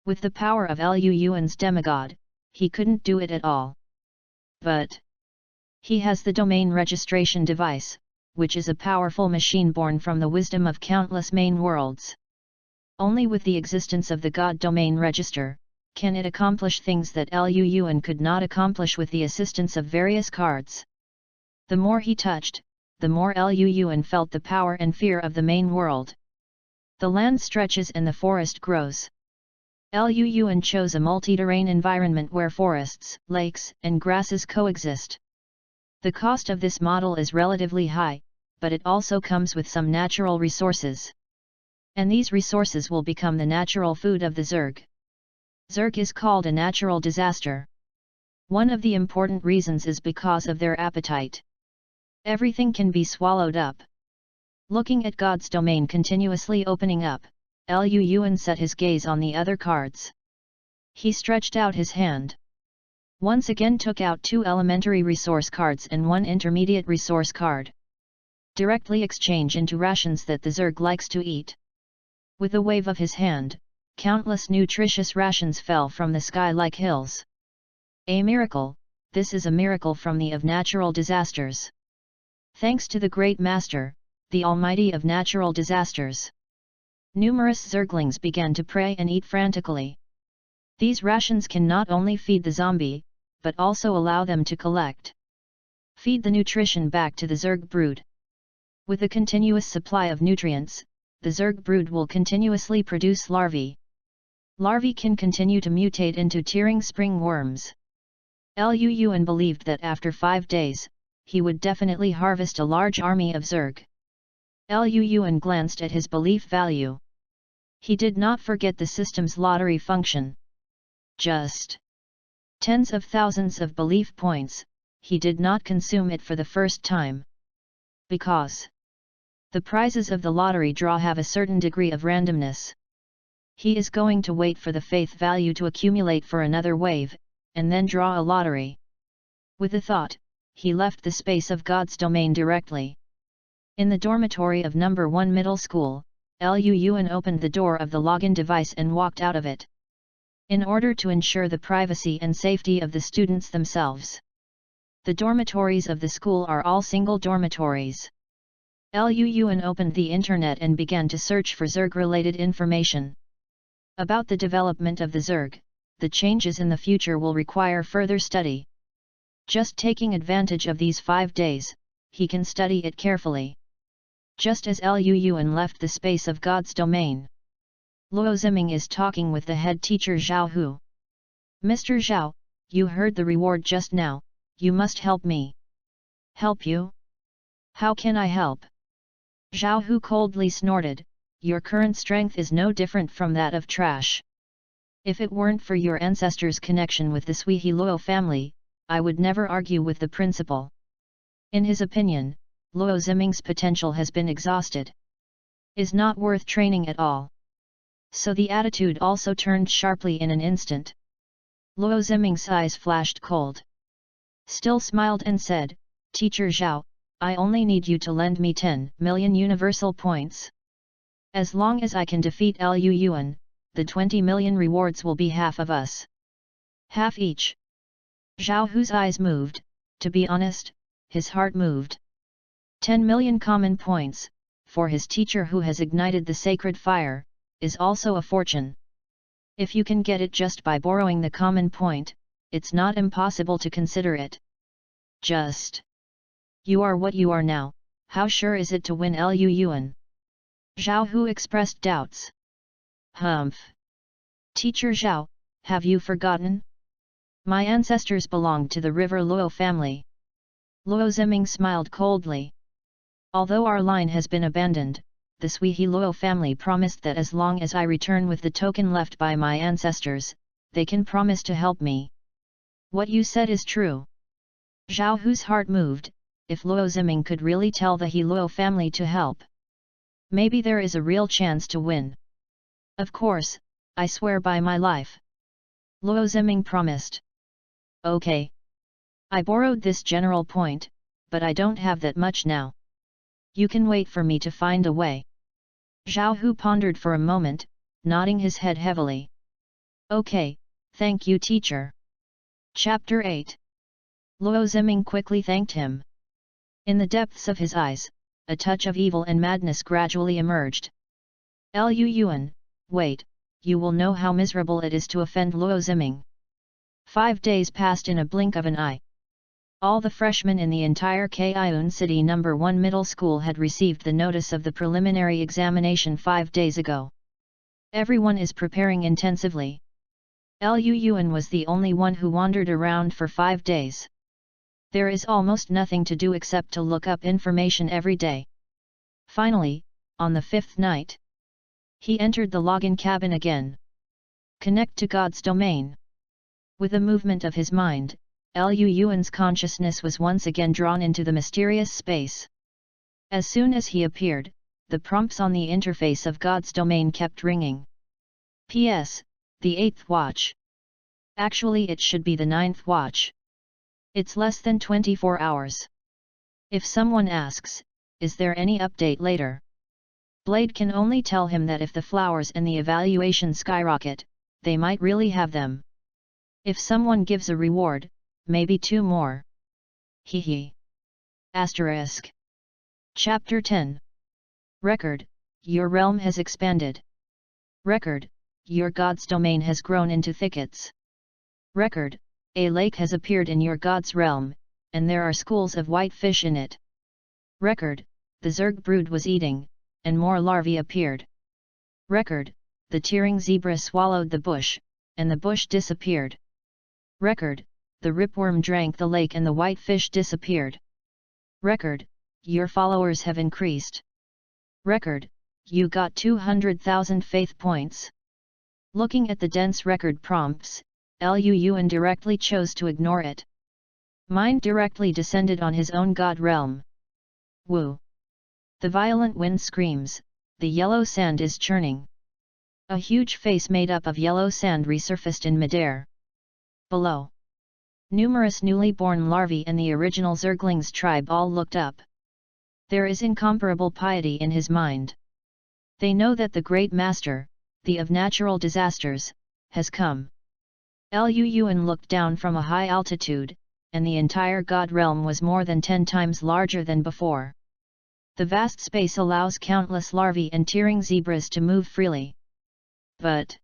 With the power of Lu Yuan's demigod, he couldn't do it at all. But he has the domain registration device, which is a powerful machine born from the wisdom of countless main worlds. Only with the existence of the God Domain Register, can it accomplish things that Lu Yuan could not accomplish with the assistance of various cards. The more he touched, the more Lu Yuan felt the power and fear of the main world. The land stretches and the forest grows. Lu Yuan chose a multi-terrain environment where forests, lakes, and grasses coexist. The cost of this model is relatively high, but it also comes with some natural resources. And these resources will become the natural food of the Zerg. Zerg is called a natural disaster. One of the important reasons is because of their appetite. Everything can be swallowed up. Looking at God's domain continuously opening up, Lu Yuan set his gaze on the other cards. He stretched out his hand. Once again took out 2 elementary resource cards and 1 intermediate resource card. Directly exchange into rations that the Zerg likes to eat. With a wave of his hand, countless nutritious rations fell from the sky like hills. A miracle, this is a miracle from the of natural disasters. Thanks to the Great Master, the Almighty of natural disasters. Numerous Zerglings began to pray and eat frantically. These rations can not only feed the zombie, but also allow them to feed the nutrition back to the Zerg brood. With a continuous supply of nutrients, the Zerg brood will continuously produce larvae. Larvae can continue to mutate into tearing spring worms. Lu Yuan believed that after 5 days, he would definitely harvest a large army of Zerg. Lu Yuan glanced at his belief value. He did not forget the system's lottery function. Just tens of thousands of belief points, he did not consume it for the first time. Because the prizes of the lottery draw have a certain degree of randomness. He is going to wait for the faith value to accumulate for another wave, and then draw a lottery. With a thought, he left the space of God's domain directly. In the dormitory of number 1 middle school, Lu Yuan opened the door of the login device and walked out of it. In order to ensure the privacy and safety of the students themselves. The dormitories of the school are all single dormitories. Lu Yuan opened the internet and began to search for Zerg-related information. About the development of the Zerg, the changes in the future will require further study. Just taking advantage of these 5 days, he can study it carefully. Just as Lu Yuan left the space of God's domain, Luo Ziming is talking with the head teacher Zhao Hu. Mr. Zhao, you heard the reward just now, you must help me. Help you? How can I help? Zhao Hu coldly snorted, your current strength is no different from that of trash. If it weren't for your ancestors' connection with the Sui Luo family, I would never argue with the principal. In his opinion, Luo Ziming's potential has been exhausted. Is not worth training at all. So the attitude also turned sharply in an instant. Luo Ziming's eyes flashed cold. Still smiled and said, Teacher Zhao, I only need you to lend me 10 million universal points. As long as I can defeat Lu Yuan, the 20 million rewards will be half of us. Half each. Zhao Hu's eyes moved, to be honest, his heart moved. 10 million common points, for his teacher who has ignited the sacred fire, is also a fortune. If you can get it just by borrowing the common point, it's not impossible to consider it. Just. You are what you are now, how sure is it to win Lu Yuan? Zhao Hu expressed doubts. Humph. Teacher Zhao, have you forgotten? My ancestors belonged to the River Luo family. Luo Ziming smiled coldly. Although our line has been abandoned, the Sui Luo family promised that as long as I return with the token left by my ancestors, they can promise to help me. What you said is true. Zhao Hu's heart moved, if Luo Ziming could really tell the Luo family to help. Maybe there is a real chance to win. Of course, I swear by my life. Luo Ziming promised. Okay. I borrowed this general point, but I don't have that much now. You can wait for me to find a way. Zhao Hu pondered for a moment, nodding his head heavily. Okay, thank you teacher. Chapter 8. Luo Ziming quickly thanked him. In the depths of his eyes, a touch of evil and madness gradually emerged. Lu Yuan, wait, you will know how miserable it is to offend Luo Ziming. 5 days passed in a blink of an eye. All the freshmen in the entire Kaiun City No. 1 middle school had received the notice of the preliminary examination 5 days ago. Everyone is preparing intensively. Lu Yuan was the only one who wandered around for 5 days. There is almost nothing to do except to look up information every day. Finally, on the 5th night, he entered the login cabin again. Connect to God's domain. With a movement of his mind, Lu Yuan's consciousness was once again drawn into the mysterious space. As soon as he appeared, the prompts on the interface of God's domain kept ringing. P.S. The 8th watch. Actually it should be the 9th watch. It's less than 24 hours. If someone asks, is there any update later? Blade can only tell him that if the flowers and the evaluation skyrocket, they might really have them. If someone gives a reward, maybe 2 more. Hehe. Asterisk. Chapter 10. Record, your realm has expanded. Record, your God's domain has grown into thickets. Record, a lake has appeared in your God's realm, and there are schools of white fish in it. Record, the Zerg brood was eating, and more larvae appeared. Record, the tearing zebra swallowed the bush, and the bush disappeared. Record, the ripworm drank the lake and the white fish disappeared. Record, your followers have increased. Record, you got 200,000 faith points. Looking at the dense record prompts, Lu Yuan directly chose to ignore it. Mind directly descended on his own god realm. Woo! The violent wind screams, the yellow sand is churning. A huge face made up of yellow sand resurfaced in midair. Below, numerous newly born larvae and the original Zerglings tribe all looked up. There is incomparable piety in his mind. They know that the great master, the of natural disasters, has come. Lu Yuan looked down from a high altitude, and the entire god realm was more than 10 times larger than before. The vast space allows countless larvae and tearing zebras to move freely. But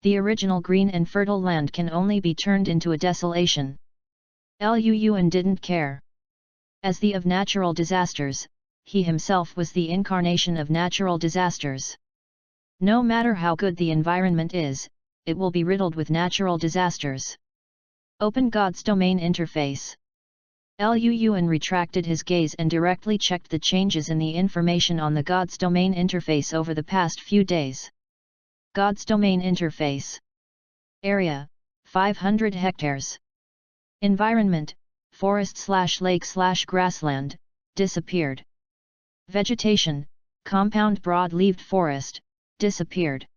the original green and fertile land can only be turned into a desolation. Lu Yuan didn't care. As the of natural disasters, he himself was the incarnation of natural disasters. No matter how good the environment is, it will be riddled with natural disasters. Open God's domain interface. Luan retracted his gaze and directly checked the changes in the information on the God's Domain interface over the past few days. God's Domain interface. Area: 500 hectares. Environment: forest/lake/grassland, disappeared. Vegetation: compound broad-leaved forest, disappeared.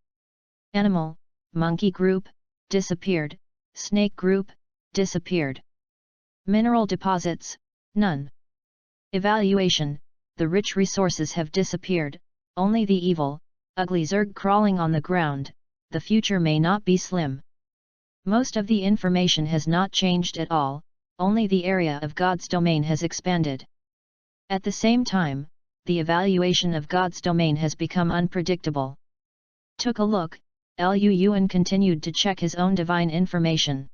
Animal: monkey group, disappeared. Snake group, disappeared. Mineral deposits: none. Evaluation: the rich resources have disappeared, only the evil, ugly Zerg crawling on the ground. The future may not be slim. Most of the information has not changed at all, only the area of God's domain has expanded. At the same time, the evaluation of God's domain has become unpredictable. Took a look, Luan continued to check his own divine information.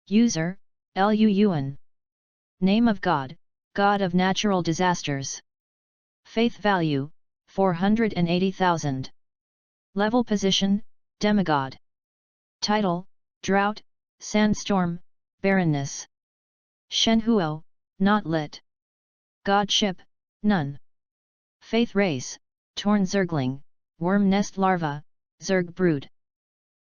User: Luan. Name of God: God of natural disasters. Faith value: 480,000. Level position: demigod. Title: drought, sandstorm, barrenness. Shenhuo: not lit. Godship: none. Faith race: torn zergling, worm nest larva, Zerg brood.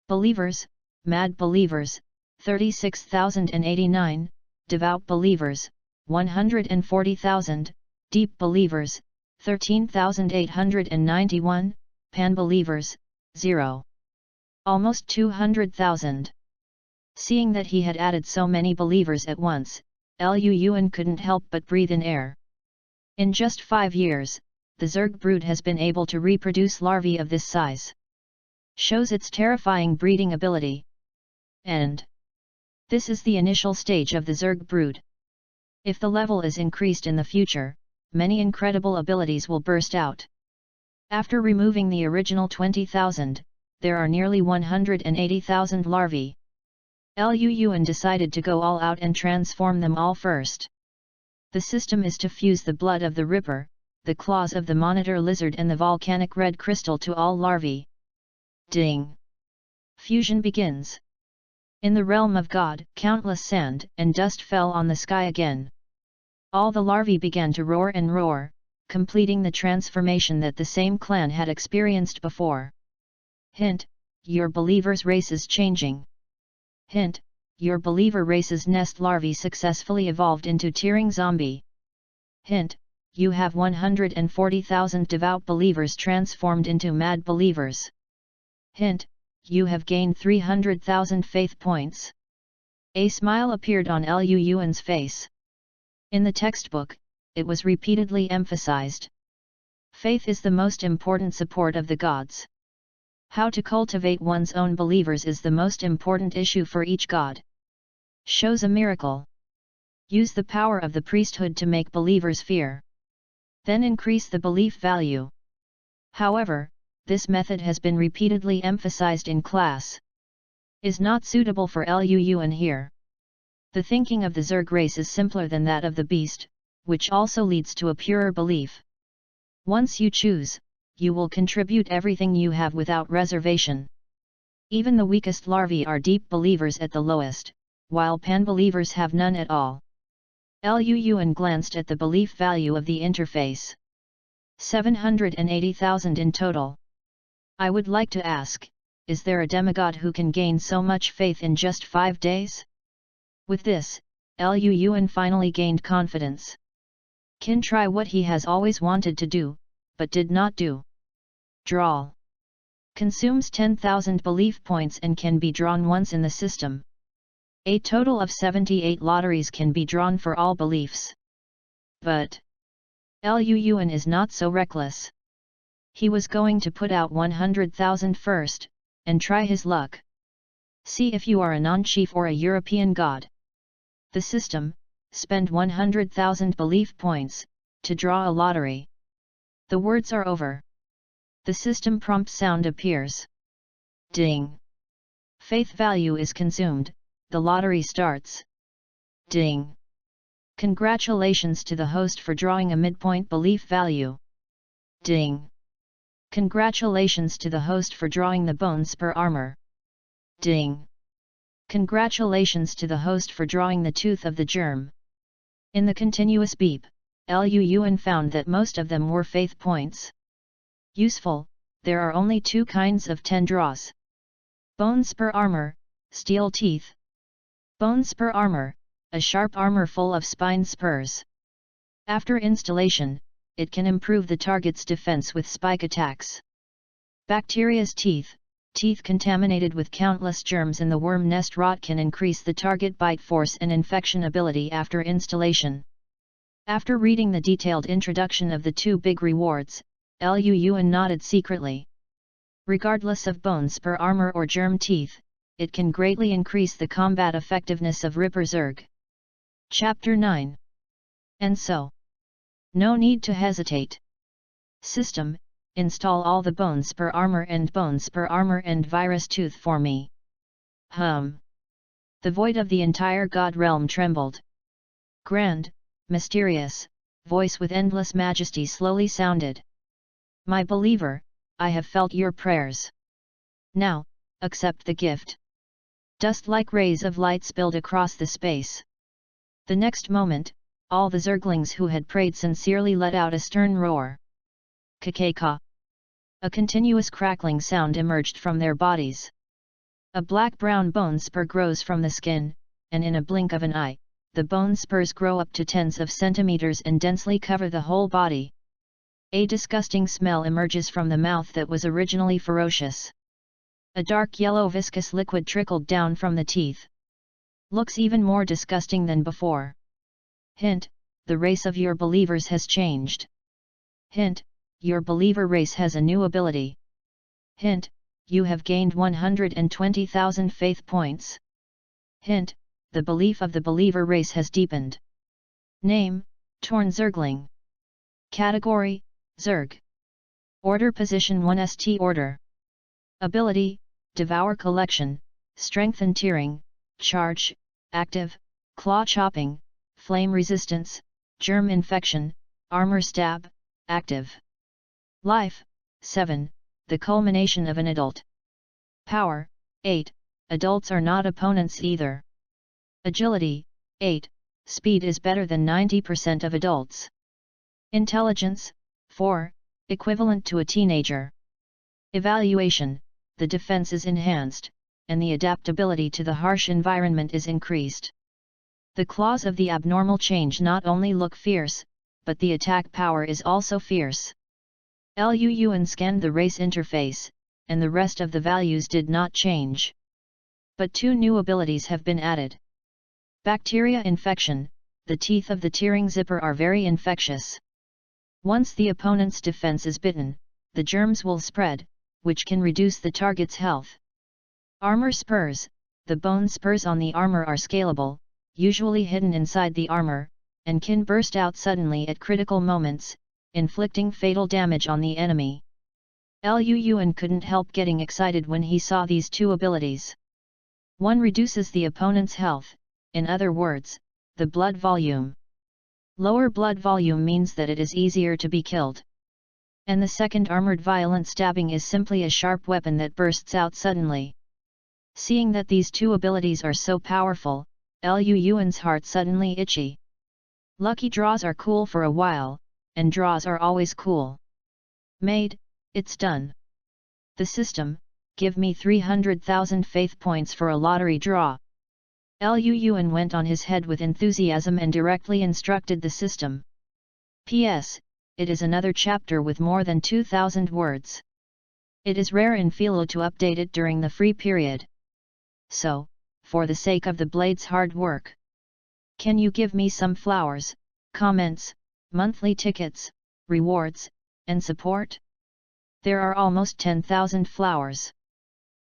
Believers: mad believers, 36,089, devout believers, 140,000, deep believers, 13,891, pan-believers, 0. Almost 200,000. Seeing that he had added so many believers at once, Luan couldn't help but breathe in air. In just 5 years, the Zerg brood has been able to reproduce larvae of this size. Shows its terrifying breeding ability. And this is the initial stage of the Zerg brood. If the level is increased in the future, many incredible abilities will burst out. After removing the original 20,000, there are nearly 180,000 larvae. Luan decided to go all out and transform them all first. The system is to fuse the blood of the Ripper, the claws of the monitor lizard and the volcanic red crystal to all larvae. Ding! Fusion begins. In the realm of God, countless sand and dust fell on the sky again. All the larvae began to roar and roar, completing the transformation that the same clan had experienced before. Hint: your believer's race is changing. Hint: your believer race's nest larvae successfully evolved into tearing zombie. Hint: you have 140,000 devout believers transformed into mad believers. Hint: you have gained 300,000 faith points. A smile appeared on Luan's face. In the textbook, it was repeatedly emphasized. Faith is the most important support of the gods. How to cultivate one's own believers is the most important issue for each god. Shows a miracle. Use the power of the priesthood to make believers fear. Then increase the belief value. However, this method has been repeatedly emphasized in class. Is not suitable for Luan here. The thinking of the Zerg race is simpler than that of the beast, which also leads to a purer belief. Once you choose, you will contribute everything you have without reservation. Even the weakest larvae are deep believers at the lowest, while pan-believers have none at all. Luan glanced at the belief value of the interface. 780,000 in total. I would like to ask, is there a demigod who can gain so much faith in just 5 days? With this, Luan finally gained confidence. Can try what he has always wanted to do, but did not do. Draw. Consumes 10,000 belief points and can be drawn once in the system. A total of 78 lotteries can be drawn for all beliefs. But Luan is not so reckless. He was going to put out 100,000 first, and try his luck. See if you are a non-chief or a European god. The system: spend 100,000 belief points, to draw a lottery. The words are over. The system prompt sound appears. Ding! Faith value is consumed, the lottery starts. Ding! Congratulations to the host for drawing a midpoint belief value. Ding! Congratulations to the host for drawing the bone spur armor. Ding! Congratulations to the host for drawing the tooth of the germ. In the continuous beep, Luyuan found that most of them were faith points. Useful, there are only two kinds of 10 draws. Bone spur armor, steel teeth. Bone spur armor, a sharp armor full of spine spurs. After installation, it can improve the target's defense with spike attacks. Bacteria's teeth, teeth contaminated with countless germs in the worm nest rot, can increase the target bite force and infection ability after installation. After reading the detailed introduction of the two big rewards, Luyuan nodded secretly. Regardless of bone spur armor or germ teeth, it can greatly increase the combat effectiveness of Ripper Zerg. Chapter 9. And so, no need to hesitate. System, install all the bone spur armor and virus tooth for me. The void of the entire god realm trembled. Grand, mysterious, voice with endless majesty slowly sounded. My believer, I have felt your prayers. Now, accept the gift. Dust-like rays of light spilled across the space. The next moment, all the Zerglings who had prayed sincerely let out a stern roar. Kakaka. A continuous crackling sound emerged from their bodies. A black-brown bone spur grows from the skin, and in a blink of an eye, the bone spurs grow up to tens of centimeters and densely cover the whole body. A disgusting smell emerges from the mouth that was originally ferocious. A dark yellow viscous liquid trickled down from the teeth. Looks even more disgusting than before. Hint, the race of your believers has changed. Hint, your believer race has a new ability. Hint, you have gained 120,000 faith points. Hint, the belief of the believer race has deepened. Name, Torn Zergling. Category, Zerg. Order position 1 St order. Ability, Devour Collection, Strengthen Tearing, Charge, Active, Claw Chopping, Flame Resistance, Germ Infection, Armor Stab, Active. Life, 7, the culmination of an adult. Power, 8, adults are not opponents either. Agility, 8, speed is better than 90% of adults. Intelligence, 4, equivalent to a teenager. Evaluation, the defense is enhanced, and the adaptability to the harsh environment is increased. The claws of the abnormal change not only look fierce, but the attack power is also fierce. Luyuan scanned the race interface, and the rest of the values did not change. But two new abilities have been added. Bacteria infection, the teeth of the tearing zipper are very infectious. Once the opponent's defense is bitten, the germs will spread, which can reduce the target's health. Armor spurs, the bone spurs on the armor are scalable, usually hidden inside the armor, and can burst out suddenly at critical moments, inflicting fatal damage on the enemy. Luyuan couldn't help getting excited when he saw these two abilities. One reduces the opponent's health, in other words, the blood volume. Lower blood volume means that it is easier to be killed. And the second, armored violent stabbing, is simply a sharp weapon that bursts out suddenly. Seeing that these two abilities are so powerful, Luyuan's heart suddenly itchy. Lucky draws are cool for a while, and draws are always cool. Made, it's done. The system, give me 300,000 faith points for a lottery draw. Luyuan went on his head with enthusiasm and directly instructed the system. P.S. It is another chapter with more than 2,000 words. It is rare in Philo to update it during the free period. So, for the sake of the Blade's hard work, can you give me some flowers, comments, monthly tickets, rewards, and support? There are almost 10,000 flowers.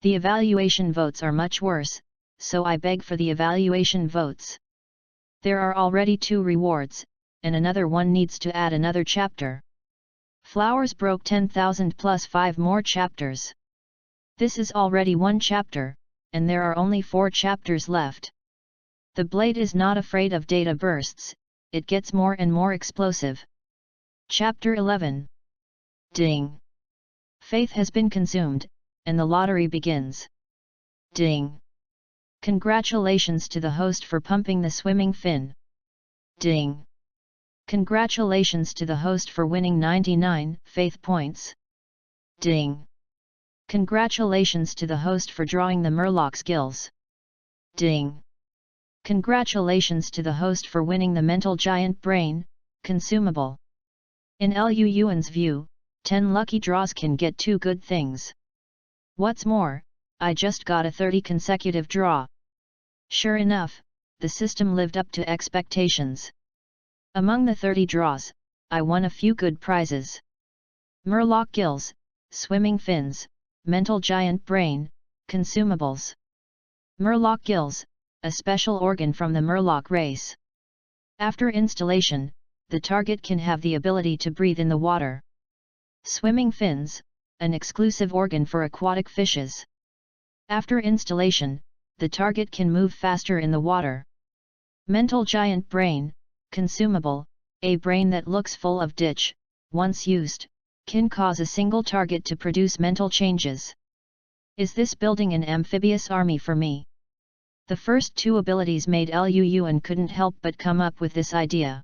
The evaluation votes are much worse, so I beg for the evaluation votes. There are already 2 rewards, and another one needs to add another chapter. Flowers broke 10,000 plus 5 more chapters. This is already 1 chapter, and there are only 4 chapters left. The Blade is not afraid of data bursts, it gets more and more explosive. Chapter 11. Ding! Faith has been consumed, and the lottery begins. Ding! Congratulations to the host for pumping the swimming fin. Ding! Congratulations to the host for winning 99 faith points. Ding! Congratulations to the host for drawing the Murloc skills. Ding! Congratulations to the host for winning the Mental Giant Brain consumable. In Luan's view, 10 lucky draws can get 2 good things. What's more, I just got a 30 consecutive draw. Sure enough, the system lived up to expectations. Among the 30 draws, I won a few good prizes. Murloc gills, swimming fins, Mental Giant Brain, consumables. Murloc gills, a special organ from the Murloc race. After installation, the target can have the ability to breathe in the water. Swimming fins, an exclusive organ for aquatic fishes. After installation, the target can move faster in the water. Mental Giant Brain, consumable, a brain that looks full of ditch, once used, can cause a single target to produce mental changes. Is this building an amphibious army for me? The first 2 abilities made Luan couldn't help but come up with this idea.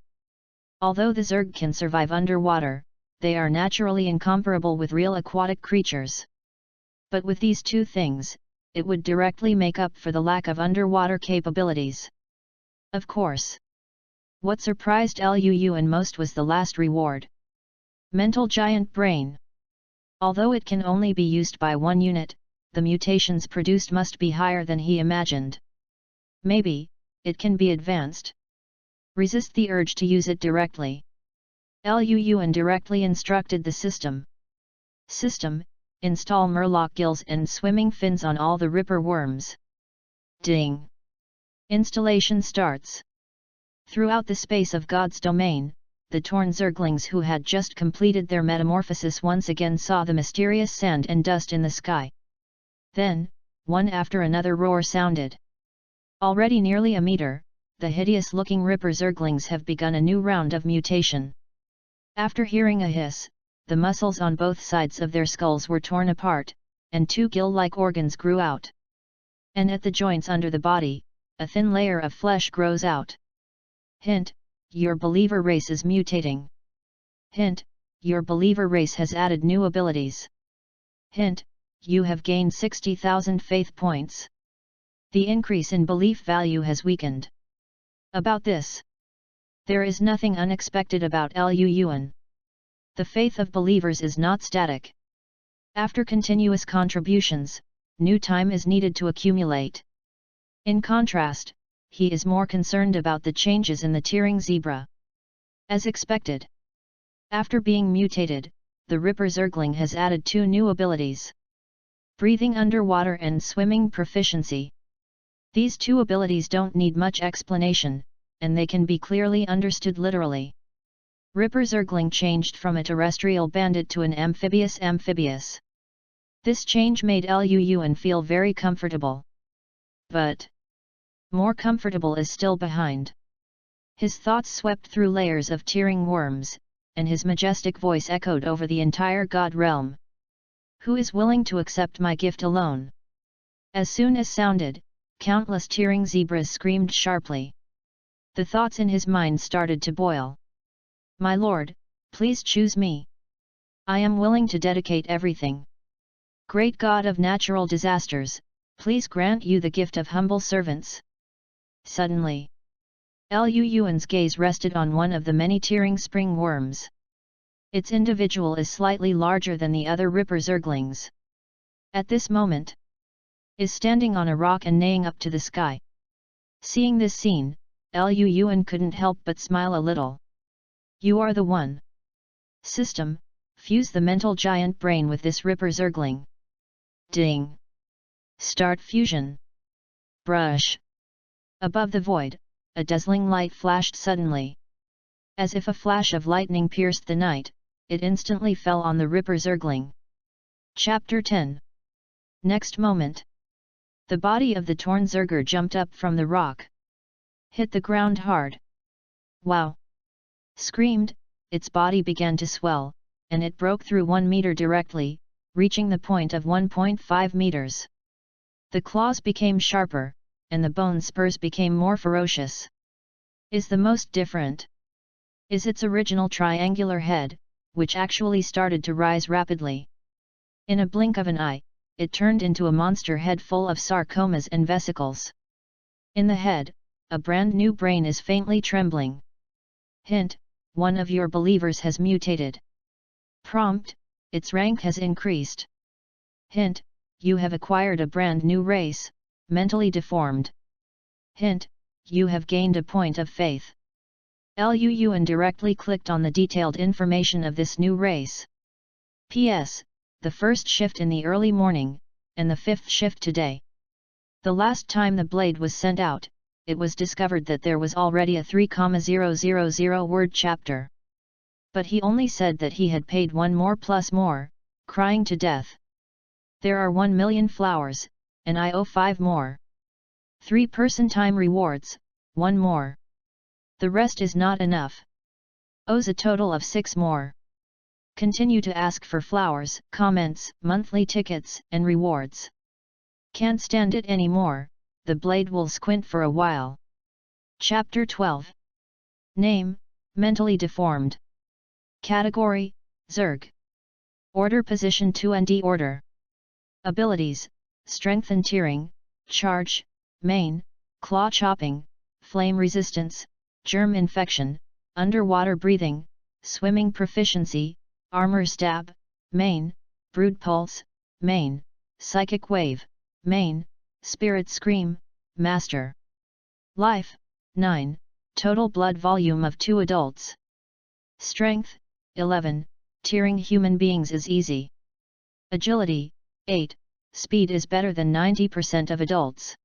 Although the Zerg can survive underwater, they are naturally incomparable with real aquatic creatures. But with these 2 things, it would directly make up for the lack of underwater capabilities. Of course. What surprised Luan most was the last reward. Mental Giant Brain. Although it can only be used by 1 unit, the mutations produced must be higher than he imagined. Maybe, it can be advanced. Resist the urge to use it directly. Luan directly instructed the system. System, install Murloc gills and swimming fins on all the Ripper worms. Ding! Installation starts. Throughout the space of God's domain, the torn Zerglings who had just completed their metamorphosis once again saw the mysterious sand and dust in the sky. Then, one after another roar sounded. Already nearly a meter, the hideous-looking Ripper Zerglings have begun a new round of mutation. After hearing a hiss, the muscles on both sides of their skulls were torn apart, and 2 gill-like organs grew out. And at the joints under the body, a thin layer of flesh grows out. Hint: your believer race is mutating. Hint: your believer race has added new abilities. Hint: you have gained 60,000 faith points. The increase in belief value has weakened. About this, there is nothing unexpected about Luan. The faith of believers is not static. After continuous contributions, new time is needed to accumulate. In contrast, he is more concerned about the changes in the tearing zebra. As expected. After being mutated, the Ripper Zergling has added 2 new abilities. Breathing underwater and swimming proficiency. These 2 abilities don't need much explanation, and they can be clearly understood literally. Ripper Zergling changed from a terrestrial bandit to an amphibious. This change made Luan feel very comfortable. But more comfortable is still behind. His thoughts swept through layers of tearing worms, and his majestic voice echoed over the entire God realm. Who is willing to accept my gift alone? As soon as sounded, countless tearing zebras screamed sharply. The thoughts in his mind started to boil. My lord, please choose me. I am willing to dedicate everything. Great God of natural disasters, please grant you the gift of humble servants. Suddenly, Luan's gaze rested on one of the many tearing spring worms. Its individual is slightly larger than the other Ripper Zerglings. At this moment, is standing on a rock and neighing up to the sky. Seeing this scene, Luan couldn't help but smile a little. You are the one. System, fuse the mental giant brain with this Ripper Zergling. Ding! Start fusion. Brush. Above the void, a dazzling light flashed suddenly. As if a flash of lightning pierced the night, it instantly fell on the Ripper Zergling. Chapter 10. Next moment, the body of the torn Zerger jumped up from the rock. Hit the ground hard. Wow! Screamed, its body began to swell, and it broke through 1 meter directly, reaching the point of 1.5 meters. The claws became sharper, and the bone spurs became more ferocious. is the most different is its original triangular head, which actually started to rise rapidly. In a blink of an eye, it turned into a monster head full of sarcomas and vesicles. In the head, a brand new brain is faintly trembling. Hint: one of your believers has mutated. Prompt: its rank has increased. Hint: you have acquired a brand new race, mentally deformed. Hint: you have gained a point of faith. Luu directly clicked on the detailed information of this new race. P.S. The first shift in the early morning, and the fifth shift today. The last time the blade was sent out, it was discovered that there was already a 3,000 word chapter. But he only said that he had paid one more plus more, crying to death. There are 1 million flowers, and I owe 5 more. 3 person time rewards, 1 more. The rest is not enough. Owes a total of 6 more. Continue to ask for flowers, comments, monthly tickets, and rewards. Can't stand it anymore, the blade will squint for a while. Chapter 12. Name: mentally deformed. Category: Zerg. Order: Position 2nd Order. Abilities: Strength and Tearing, Charge, Main, Claw Chopping, Flame Resistance, Germ Infection, Underwater Breathing, Swimming Proficiency, Armor Stab, Main, Brood Pulse, Main, Psychic Wave, Main, Spirit Scream, Master. Life: 9, Total Blood Volume of 2 adults. Strength: 11, Tearing human beings is easy. Agility: 8, Speed is better than 90% of adults.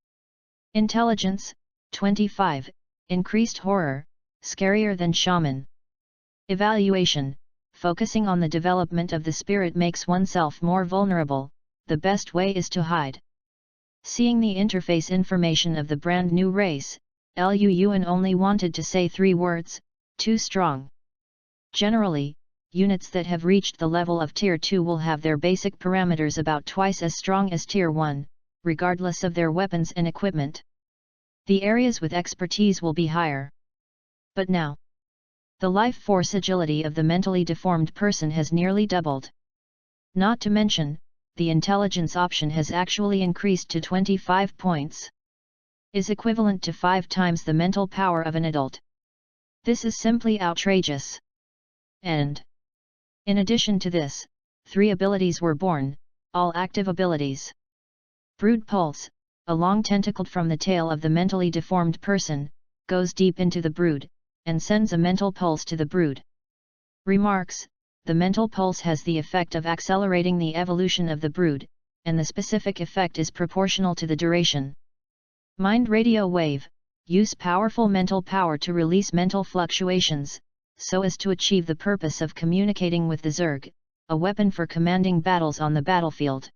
Intelligence: 25, Increased horror, scarier than Shaman. Evaluation: focusing on the development of the spirit makes oneself more vulnerable, the best way is to hide. Seeing the interface information of the brand new race, Luu only wanted to say 3 words: too strong. Generally, units that have reached the level of Tier 2 will have their basic parameters about twice as strong as Tier 1, regardless of their weapons and equipment. The areas with expertise will be higher. But now, the life force agility of the mentally deformed person has nearly doubled. Not to mention, the intelligence option has actually increased to 25 points. Is equivalent to 5 times the mental power of an adult. This is simply outrageous. And in addition to this, 3 abilities were born, all active abilities. Brood Pulse, a long tentacle from the tail of the mentally deformed person, goes deep into the brood, and sends a mental pulse to the brood. Remarks: the mental pulse has the effect of accelerating the evolution of the brood, and the specific effect is proportional to the duration. Mind Radio Wave: use powerful mental power to release mental fluctuations, so as to achieve the purpose of communicating with the Zerg, a weapon for commanding battles on the battlefield.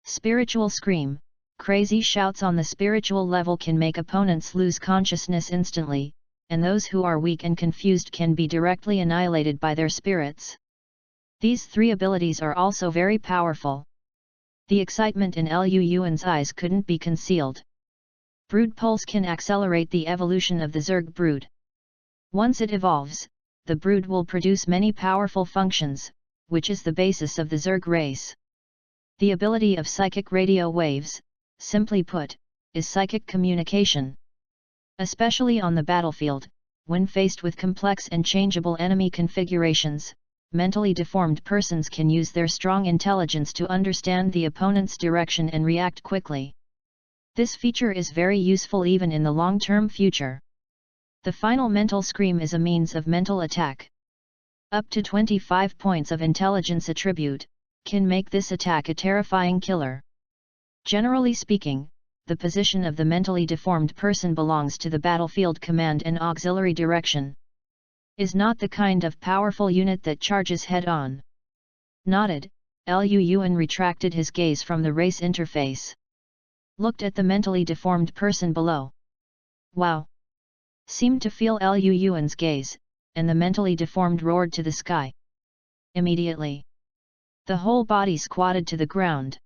Spiritual Scream: crazy shouts on the spiritual level can make opponents lose consciousness instantly, and those who are weak and confused can be directly annihilated by their spirits. These 3 abilities are also very powerful. The excitement in Luu's eyes couldn't be concealed. Brood Pulse can accelerate the evolution of the Zerg brood. Once it evolves, the brood will produce many powerful functions, which is the basis of the Zerg race. The ability of psychic radio waves, simply put, is psychic communication. Especially on the battlefield, when faced with complex and changeable enemy configurations, mentally deformed persons can use their strong intelligence to understand the opponent's direction and react quickly. This feature is very useful even in the long-term future. The final mental scream is a means of mental attack. Up to 25 points of intelligence attribute can make this attack a terrifying killer. Generally speaking, the position of the mentally deformed person belongs to the battlefield command and auxiliary direction. Is not the kind of powerful unit that charges head-on. Nodded, Luun retracted his gaze from the race interface. Looked at the mentally deformed person below. Wow! Seemed to feel Luun's gaze, and the mentally deformed roared to the sky. Immediately, the whole body squatted to the ground.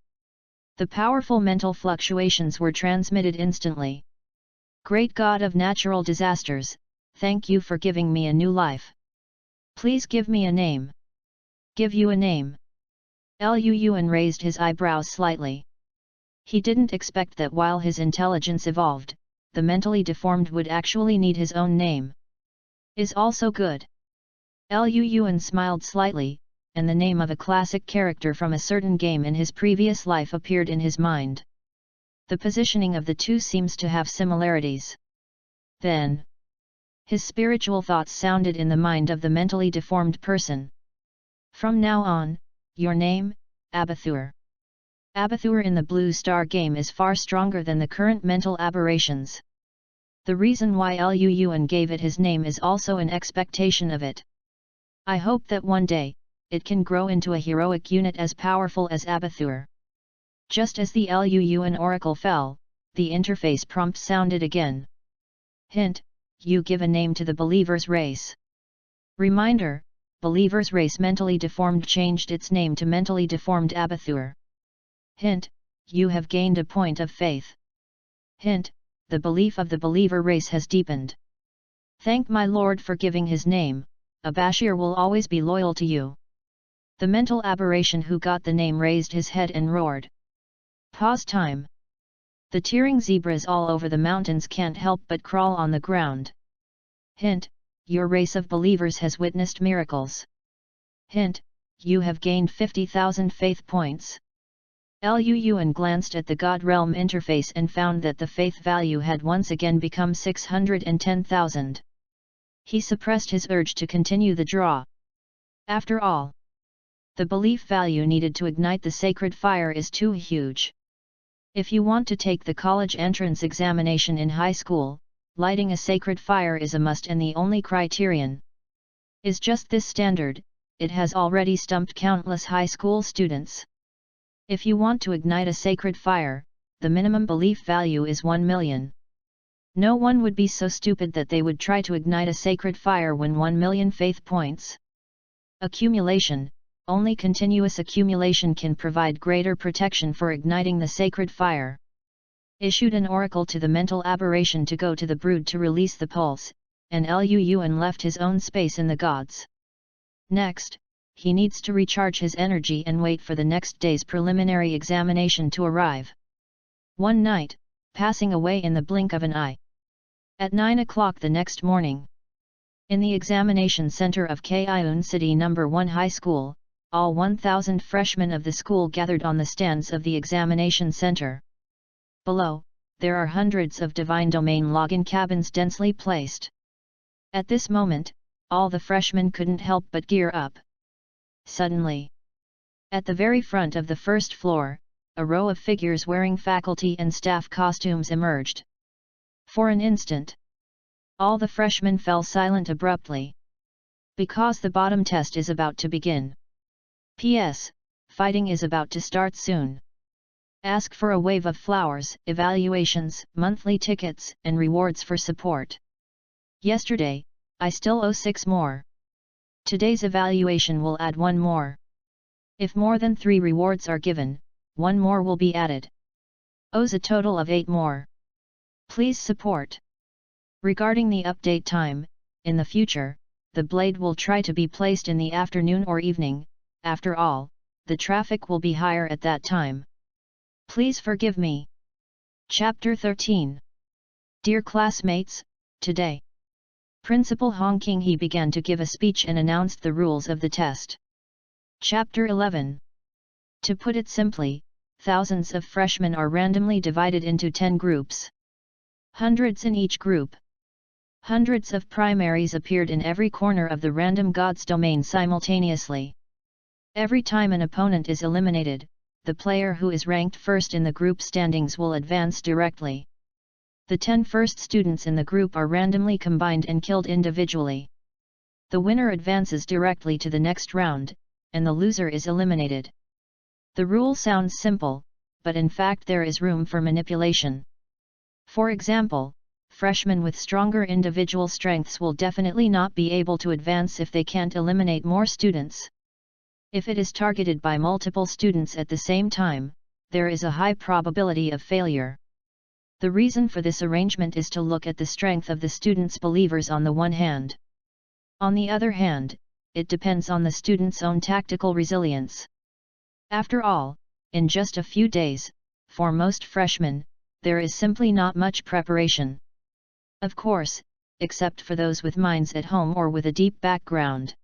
The powerful mental fluctuations were transmitted instantly. Great God of natural disasters, Thank you for giving me a new life. Please give me a name. Give you a name. Luyuan raised his eyebrows slightly. He didn't expect that while his intelligence evolved, the mentally deformed would actually need his own name. Is also good. Luyuan smiled slightly, and the name of a classic character from a certain game in his previous life appeared in his mind. The positioning of the two seems to have similarities. Then, his spiritual thoughts sounded in the mind of the mentally deformed person. From now on, your name, Abathur. Abathur in the Blue Star game is far stronger than the current mental aberrations. The reason why Luyuan gave it his name is also an expectation of it. I hope that one day, it can grow into a heroic unit as powerful as Abathur. Just as the Luyuan oracle fell, the interface prompt sounded again. Hint: you give a name to the believer's race. Reminder: believer's race mentally deformed changed its name to mentally deformed Abathur. Hint: you have gained a point of faith. Hint: the belief of the believer race has deepened. Thank my Lord for giving his name. Abashir will always be loyal to you. The mental aberration who got the name raised his head and roared. Pause time. The tearing zebras all over the mountains can't help but crawl on the ground. Hint: your race of believers has witnessed miracles. Hint: you have gained 50,000 faith points. Luyuan glanced at the God Realm interface and found that the faith value had once again become 610,000. He suppressed his urge to continue the draw. After all, the belief value needed to ignite the sacred fire is too huge. If you want to take the college entrance examination in high school, lighting a sacred fire is a must, and the only criterion is just this standard. It has already stumped countless high school students. If you want to ignite a sacred fire, the minimum belief value is 1 million. No one would be so stupid that they would try to ignite a sacred fire when 1 million faith points. Accumulation: only continuous accumulation can provide greater protection for igniting the sacred fire. Issued an oracle to the mental aberration to go to the brood to release the pulse, and Luyuan left his own space in the gods. Next, he needs to recharge his energy and wait for the next day's preliminary examination to arrive. One night, passing away in the blink of an eye. At 9 o'clock the next morning, in the examination center of Kaiun City No. 1 High School, all 1,000 freshmen of the school gathered on the stands of the examination center. Below, there are hundreds of Divine Domain login cabins densely placed. At this moment, all the freshmen couldn't help but gear up. Suddenly, at the very front of the first floor, a row of figures wearing faculty and staff costumes emerged. For an instant, all the freshmen fell silent abruptly. Because the bottom test is about to begin. P.S. Fighting is about to start soon. Ask for a wave of flowers, evaluations, monthly tickets, and rewards for support. Yesterday, I still owe 6 more. Today's evaluation will add 1 more. If more than 3 rewards are given, 1 more will be added. Owes a total of 8 more. Please support. Regarding the update time, in the future, the blade will try to be placed in the afternoon or evening. After all, the traffic will be higher at that time. Please forgive me. Chapter 13. Dear classmates, today, Principal Hong King-hee began to give a speech and announced the rules of the test. Chapter 11. To put it simply, thousands of freshmen are randomly divided into 10 groups. Hundreds in each group. Hundreds of primaries appeared in every corner of the random gods domain simultaneously. Every time an opponent is eliminated, the player who is ranked first in the group standings will advance directly. The 10 first students in the group are randomly combined and killed individually. The winner advances directly to the next round, and the loser is eliminated. The rule sounds simple, but in fact there is room for manipulation. For example, freshmen with stronger individual strengths will definitely not be able to advance if they can't eliminate more students. If it is targeted by multiple students at the same time, there is a high probability of failure. The reason for this arrangement is to look at the strength of the student's believers on the one hand. On the other hand, it depends on the student's own tactical resilience. After all, in just a few days, for most freshmen, there is simply not much preparation. Of course, except for those with minds at home or with a deep background.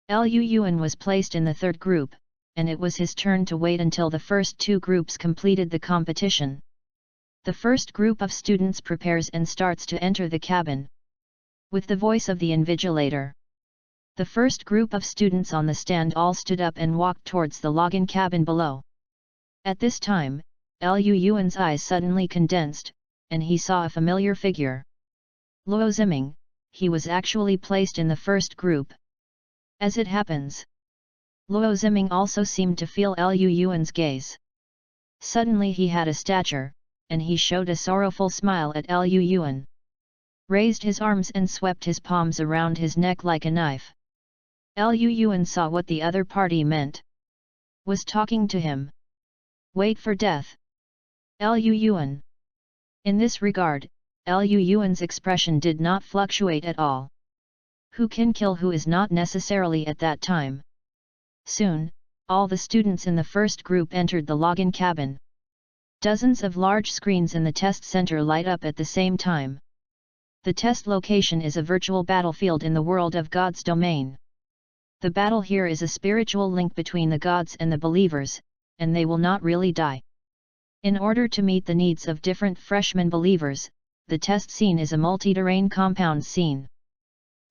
Liu Yuan was placed in the third group, and it was his turn to wait until the first two groups completed the competition. The first group of students prepares and starts to enter the cabin. With the voice of the invigilator. The first group of students on the stand all stood up and walked towards the login cabin below. At this time, Liu Yuan's eyes suddenly condensed, and he saw a familiar figure. Luo Ziming, he was actually placed in the first group. As it happens, Luo Ziming also seemed to feel Liu Yuan's gaze. Suddenly he had a stature, and he showed a sorrowful smile at Liu Yuan. Raised his arms and swept his palms around his neck like a knife. Liu Yuan saw what the other party meant. Was talking to him. Wait for death. Liu Yuan. In this regard, Liu Yuan's expression did not fluctuate at all. Who can kill who is not necessarily at that time. Soon, all the students in the first group entered the login cabin. Dozens of large screens in the test center light up at the same time. The test location is a virtual battlefield in the world of God's domain. The battle here is a spiritual link between the gods and the believers, and they will not really die. In order to meet the needs of different freshman believers, the test scene is a multi-terrain compound scene.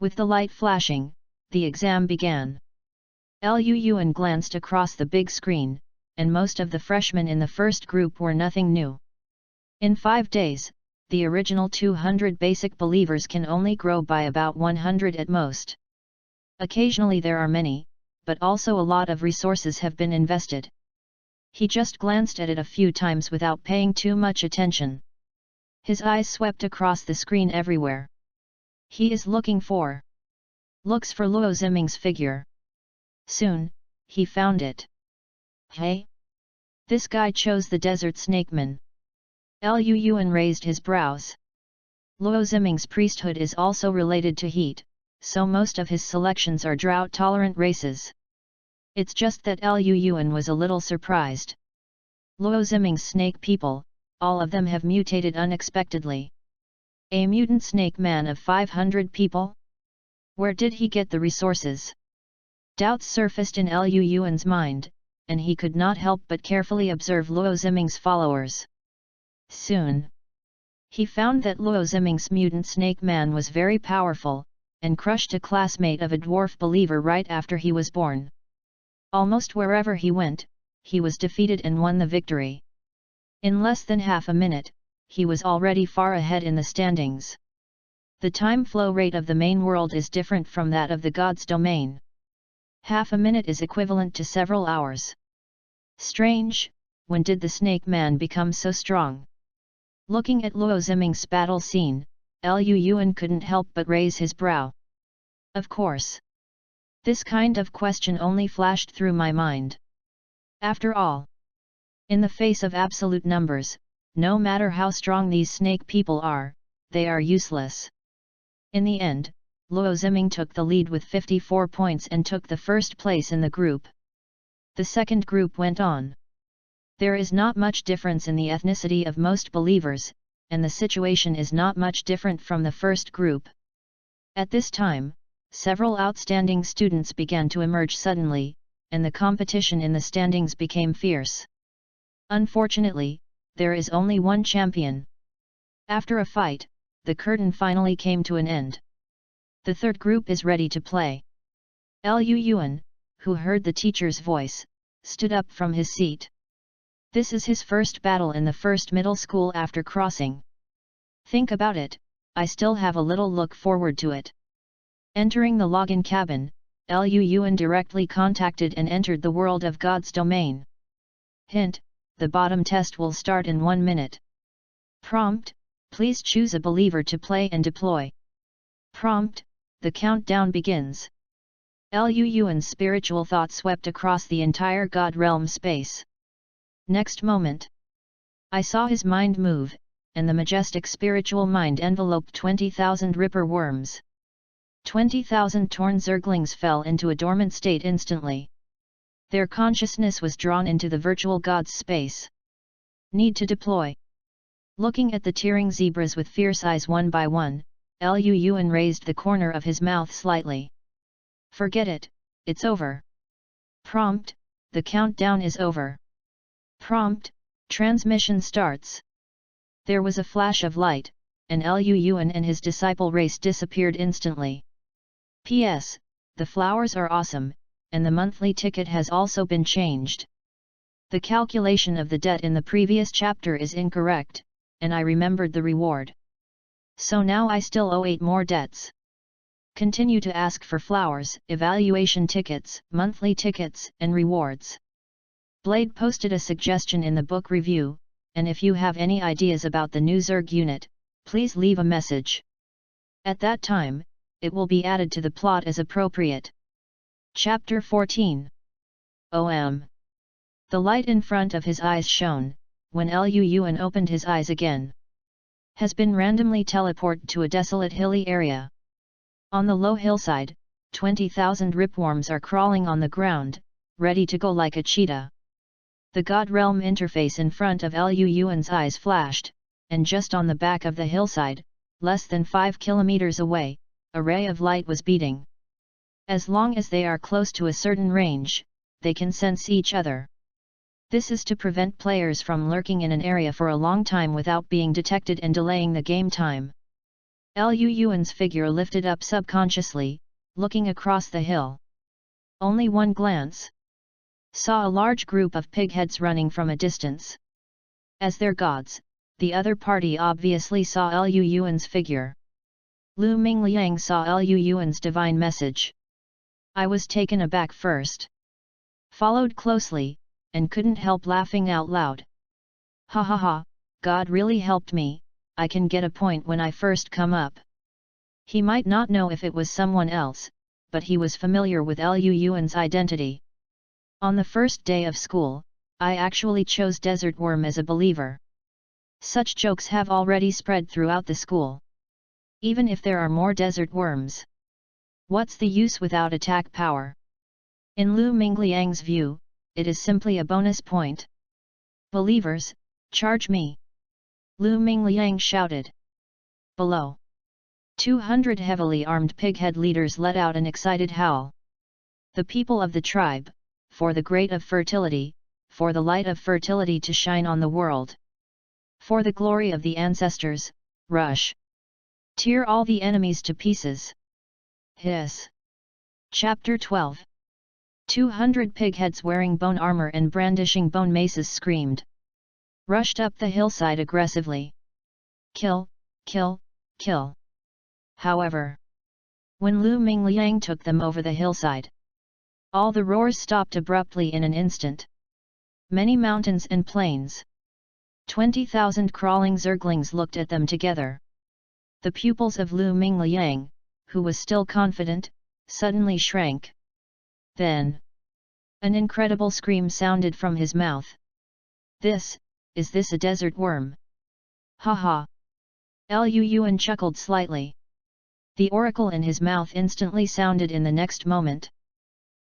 With the light flashing, the exam began. Liu Yuan glanced across the big screen, and most of the freshmen in the first group were nothing new. In 5 days, the original 200 basic believers can only grow by about 100 at most. Occasionally there are many, but also a lot of resources have been invested. He just glanced at it a few times without paying too much attention. His eyes swept across the screen everywhere. He is looks for Luo Ziming's figure. Soon, he found it. Hey? This guy chose the desert snakeman. Liu Yuan raised his brows. Luo Ziming's priesthood is also related to heat, so most of his selections are drought-tolerant races. It's just that Liu Yuan was a little surprised. Luo Ziming's snake people, all of them have mutated unexpectedly. A mutant snake man of 500 people? Where did he get the resources? Doubts surfaced in Liu Yuan's mind, and he could not help but carefully observe Luo Ziming's followers. Soon, he found that Luo Ziming's mutant snake man was very powerful, and crushed a classmate of a dwarf believer right after he was born. Almost wherever he went, he was defeated and won the victory. In less than half a minute, he was already far ahead in the standings. The time flow rate of the main world is different from that of the God's domain. Half a minute is equivalent to several hours. Strange, when did the snake man become so strong? Looking at Luo Ziming's battle scene, Liu Yuan couldn't help but raise his brow. Of course. This kind of question only flashed through my mind. After all, in the face of absolute numbers, no matter how strong these snake people are, they are useless. In the end, Luo Ziming took the lead with 54 points and took the first place in the group. The second group went on. There is not much difference in the ethnicity of most believers, and the situation is not much different from the first group. At this time, several outstanding students began to emerge suddenly, and the competition in the standings became fierce. Unfortunately, there is only one champion. After a fight, the curtain finally came to an end. The third group is ready to play. Liu Yuan, who heard the teacher's voice, stood up from his seat. This is his first battle in the first middle school after crossing. Think about it, I still have a little look forward to it. Entering the login cabin, Liu Yuan directly contacted and entered the world of God's domain. Hint, the bottom test will start in 1 minute. Prompt, please choose a believer to play and deploy. Prompt, the countdown begins. Liu Yuan's spiritual thought swept across the entire God realm space. Next moment, I saw his mind move, and the majestic spiritual mind enveloped 20,000 ripper worms. 20,000 torn zerglings fell into a dormant state instantly. Their consciousness was drawn into the virtual god's space. Need to deploy. Looking at the tearing zebras with fierce eyes one by one, Lu Yuan raised the corner of his mouth slightly. Forget it, it's over. Prompt, the countdown is over. Prompt, transmission starts. There was a flash of light, and Lu Yuan and his disciple race disappeared instantly. P.S. The flowers are awesome, and the monthly ticket has also been changed. The calculation of the debt in the previous chapter is incorrect, and I remembered the reward. So now I still owe 8 more debts. Continue to ask for flowers, evaluation tickets, monthly tickets, and rewards. Blade posted a suggestion in the book review, and if you have any ideas about the new Zerg unit, please leave a message. At that time, it will be added to the plot as appropriate. Chapter 14. OM. The light in front of his eyes shone, when Lu Yuan opened his eyes again. Has been randomly teleported to a desolate hilly area. On the low hillside, 20,000 ripworms are crawling on the ground, ready to go like a cheetah. The God Realm interface in front of Lu Yuan's eyes flashed, and just on the back of the hillside, less than 5 kilometers away, a ray of light was beating. As long as they are close to a certain range, they can sense each other. This is to prevent players from lurking in an area for a long time without being detected and delaying the game time. Lu Yuan's figure lifted up subconsciously, looking across the hill. Only one glance. Saw a large group of pigheads running from a distance. As their gods, the other party obviously saw Lu Yuan's figure. Lu Mingliang saw Lu Yuan's divine message. I was taken aback first. Followed closely, and couldn't help laughing out loud. Ha ha ha, God really helped me, I can get a point when I first come up. He might not know if it was someone else, but he was familiar with Lu Yuan's identity. On the first day of school, I actually chose Desert Worm as a believer. Such jokes have already spread throughout the school. Even if there are more desert worms, what's the use without attack power? In Lu Mingliang's view, it is simply a bonus point. Believers, charge me! Lu Mingliang shouted. Below. 200 heavily armed pighead leaders let out an excited howl. The people of the tribe, for the great of fertility, for the light of fertility to shine on the world. For the glory of the ancestors, rush. Tear all the enemies to pieces. Hiss. Chapter 12. 200 pigheads wearing bone armor and brandishing bone maces screamed. Rushed up the hillside aggressively. Kill, kill, kill. However, when Lu Mingliang took them over the hillside, all the roars stopped abruptly in an instant. Many mountains and plains. 20,000 crawling zerglings looked at them together. The pupils of Lu Mingliang, who was still confident, suddenly shrank. Then, an incredible scream sounded from his mouth. Is this a desert worm? Ha ha! Lu Yuan chuckled slightly. The oracle in his mouth instantly sounded in the next moment.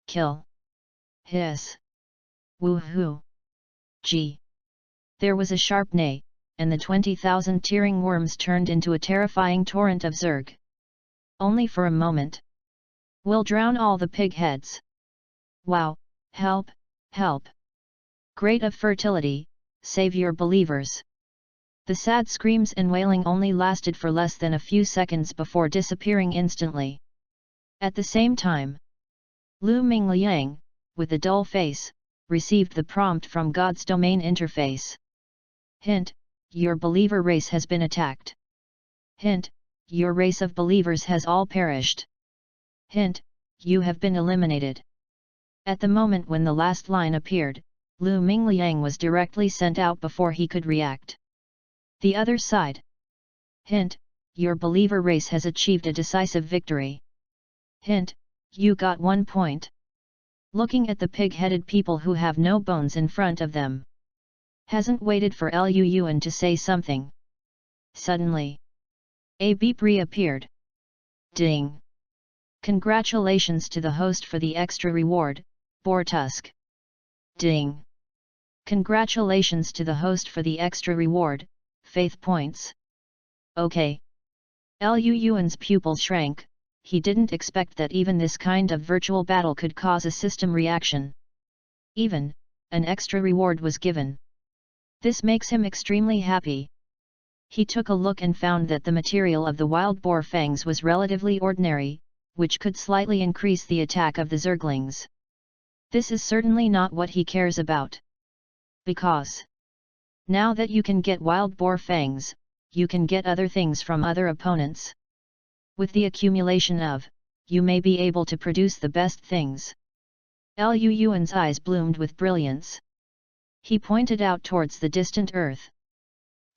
Kill. Hiss. Woohoo! Gee! There was a sharp neigh, and the 20,000 tearing worms turned into a terrifying torrent of Zerg. Only for a moment. We'll drown all the pig heads. Wow, help, help! Great of fertility, save your believers! The sad screams and wailing only lasted for less than a few seconds before disappearing instantly. At the same time, Lu Mingliang, with a dull face, received the prompt from God's domain interface. Hint, your believer race has been attacked. Hint, your race of believers has all perished. Hint, you have been eliminated. At the moment when the last line appeared, Lu Mingliang was directly sent out before he could react. The other side. Hint, your believer race has achieved a decisive victory. Hint, you got 1 point. Looking at the pig-headed people who have no bones in front of them. Hasn't waited for Lu Yuan to say something. Suddenly, a beep reappeared. Ding! Congratulations to the host for the extra reward, Boar Tusk. Ding! Congratulations to the host for the extra reward, Faith Points. Okay. Lu Yuan's pupil shrank. He didn't expect that even this kind of virtual battle could cause a system reaction. Even, an extra reward was given. This makes him extremely happy. He took a look and found that the material of the wild boar fangs was relatively ordinary, which could slightly increase the attack of the Zerglings. This is certainly not what he cares about. Because now that you can get wild boar fangs, you can get other things from other opponents. With the accumulation of, you may be able to produce the best things. Lu Yuan's eyes bloomed with brilliance. He pointed out towards the distant earth.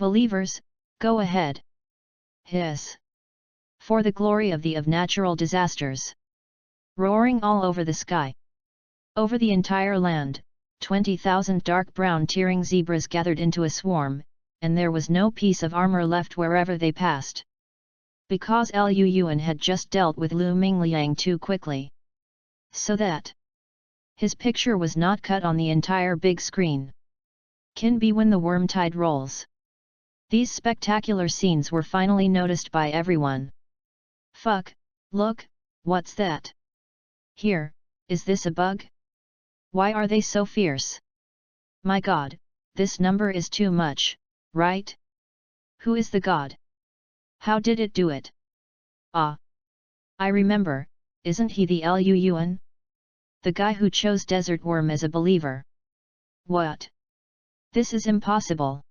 Believers, go ahead. Hiss! For the glory of natural disasters. Roaring all over the sky. Over the entire land, 20,000 dark brown tearing zebras gathered into a swarm, and there was no piece of armor left wherever they passed. Because Lu Yuan had just dealt with Lu Mingliang too quickly. So that his picture was not cut on the entire big screen. Can be when the worm tide rolls. These spectacular scenes were finally noticed by everyone. Fuck, look, what's that? Here, is this a bug? Why are they so fierce? My god, this number is too much, right? Who is the god? How did it do it? Ah! I remember, isn't he the Lu Yuan? The guy who chose Desert Worm as a believer. What? This is impossible.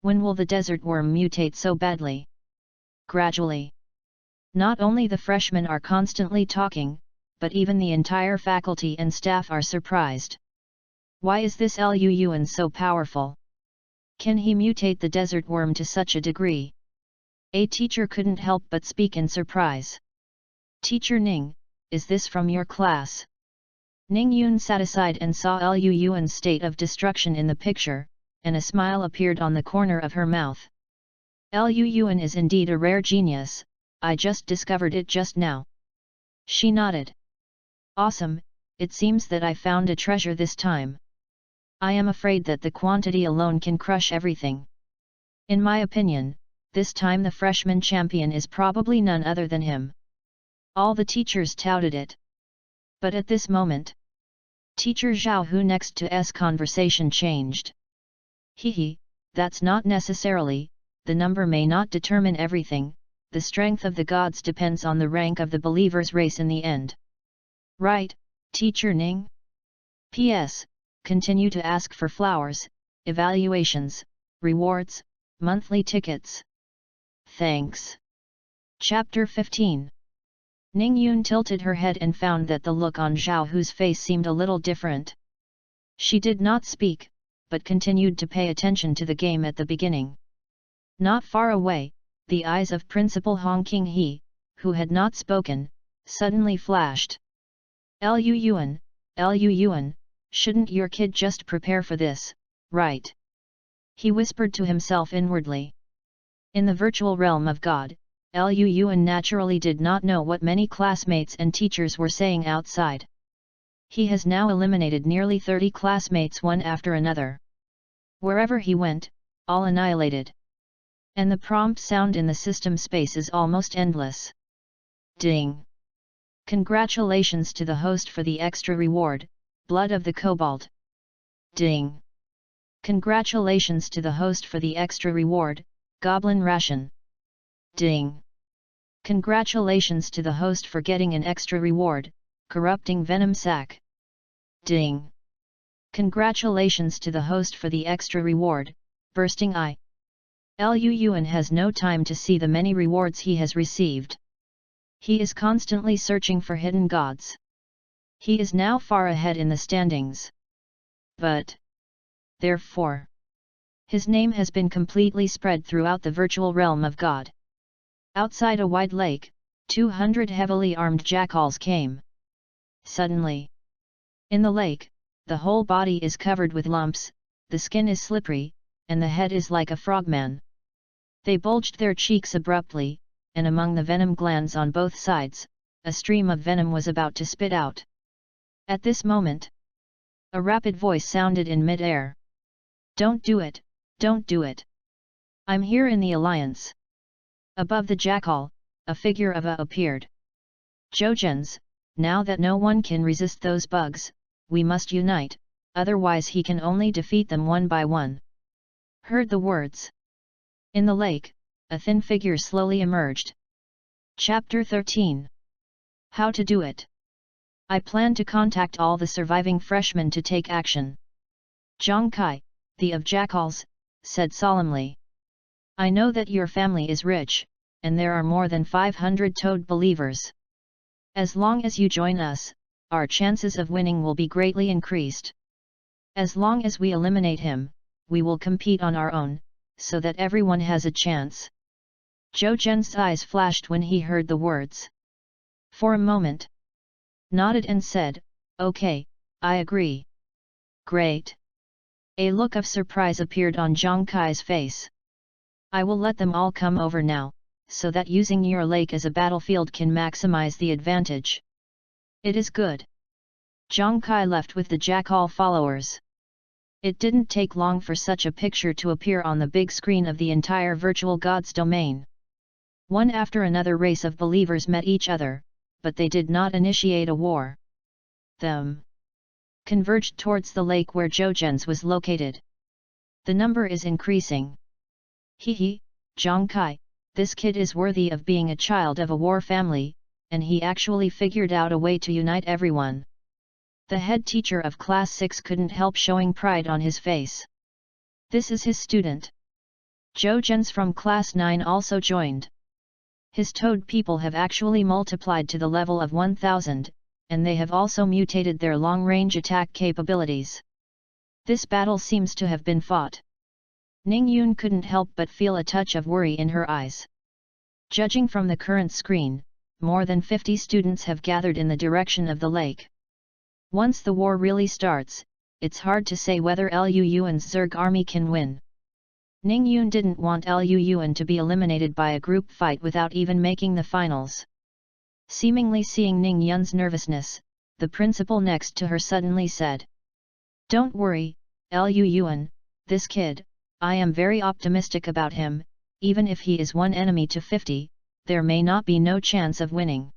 When will the Desert Worm mutate so badly? Gradually. Not only the freshmen are constantly talking, but even the entire faculty and staff are surprised. Why is this Lu Yuan so powerful? Can he mutate the Desert Worm to such a degree? A teacher couldn't help but speak in surprise. Teacher Ning, is this from your class? Ning Yun sat aside and saw Lu Yuan's state of destruction in the picture, and a smile appeared on the corner of her mouth. Lu Yuan is indeed a rare genius, I just discovered it just now. She nodded. Awesome, it seems that I found a treasure this time. I am afraid that the quantity alone can crush everything. In my opinion, this time the freshman champion is probably none other than him. All the teachers touted it. But at this moment, Teacher Zhao Hu next to S conversation changed. Hehe, that's not necessarily, the number may not determine everything, the strength of the gods depends on the rank of the believer's race in the end. Right, Teacher Ning? P.S. Continue to ask for flowers, evaluations, rewards, monthly tickets. Thanks. Chapter 15. Ning Yun tilted her head and found that the look on Zhao Hu's face seemed a little different. She did not speak, but continued to pay attention to the game at the beginning. Not far away, the eyes of Principal Hong Qinghe, who had not spoken, suddenly flashed. Lu Yuan, shouldn't your kid just prepare for this, right? He whispered to himself inwardly. In the virtual realm of God, Lu Yuan naturally did not know what many classmates and teachers were saying outside. He has now eliminated nearly 30 classmates one after another. Wherever he went, all annihilated. And the prompt sound in the system space is almost endless. Ding! Congratulations to the host for the extra reward, Blood of the Cobalt. Ding! Congratulations to the host for the extra reward, Goblin Ration. Ding! Congratulations to the host for getting an extra reward, Corrupting Venom Sac. Ding! Congratulations to the host for the extra reward, Bursting Eye. Lu Yuan has no time to see the many rewards he has received. He is constantly searching for hidden gods. He is now far ahead in the standings. But therefore, his name has been completely spread throughout the virtual realm of God. Outside a wide lake, 200 heavily armed jackals came. Suddenly, in the lake, the whole body is covered with lumps, the skin is slippery, and the head is like a frogman. They bulged their cheeks abruptly, and among the venom glands on both sides, a stream of venom was about to spit out. At this moment, a rapid voice sounded in mid-air. "Don't do it, don't do it. I'm here in the Alliance." Above the jackal, a figure of A appeared. "Zojens, now that no one can resist those bugs, we must unite, otherwise he can only defeat them one by one." Heard the words. In the lake, a thin figure slowly emerged. Chapter 13. How to do it. I plan to contact all the surviving freshmen to take action. Zhang Kai, the of Jackals, said solemnly. "I know that your family is rich, and there are more than 500 toad believers. As long as you join us, our chances of winning will be greatly increased. As long as we eliminate him, we will compete on our own, so that everyone has a chance." Zojens's eyes flashed when he heard the words. For a moment, nodded and said, "Okay, I agree." "Great." A look of surprise appeared on Zhang Kai's face. "I will let them all come over now, so that using your lake as a battlefield can maximize the advantage." "It is good." Zhang Kai left with the jackal followers. It didn't take long for such a picture to appear on the big screen of the entire virtual gods domain. One after another race of believers met each other, but they did not initiate a war. Them converged towards the lake where Zojens was located. "The number is increasing. Hee, Zhang Kai, this kid is worthy of being a child of a war family, and he actually figured out a way to unite everyone." The head teacher of Class 6 couldn't help showing pride on his face. This is his student. Zojens from Class 9 also joined. His toad people have actually multiplied to the level of 1000, and they have also mutated their long-range attack capabilities. This battle seems to have been fought. Ning Yun couldn't help but feel a touch of worry in her eyes. Judging from the current screen, more than 50 students have gathered in the direction of the lake. Once the war really starts, it's hard to say whether Lu Yuan's Zerg army can win. Ning Yun didn't want Lu Yuan to be eliminated by a group fight without even making the finals. Seemingly seeing Ning Yun's nervousness, the principal next to her suddenly said, "Don't worry, Lu Yuan, this kid, I am very optimistic about him. Even if he is one enemy to 50, there may not be no chance of winning."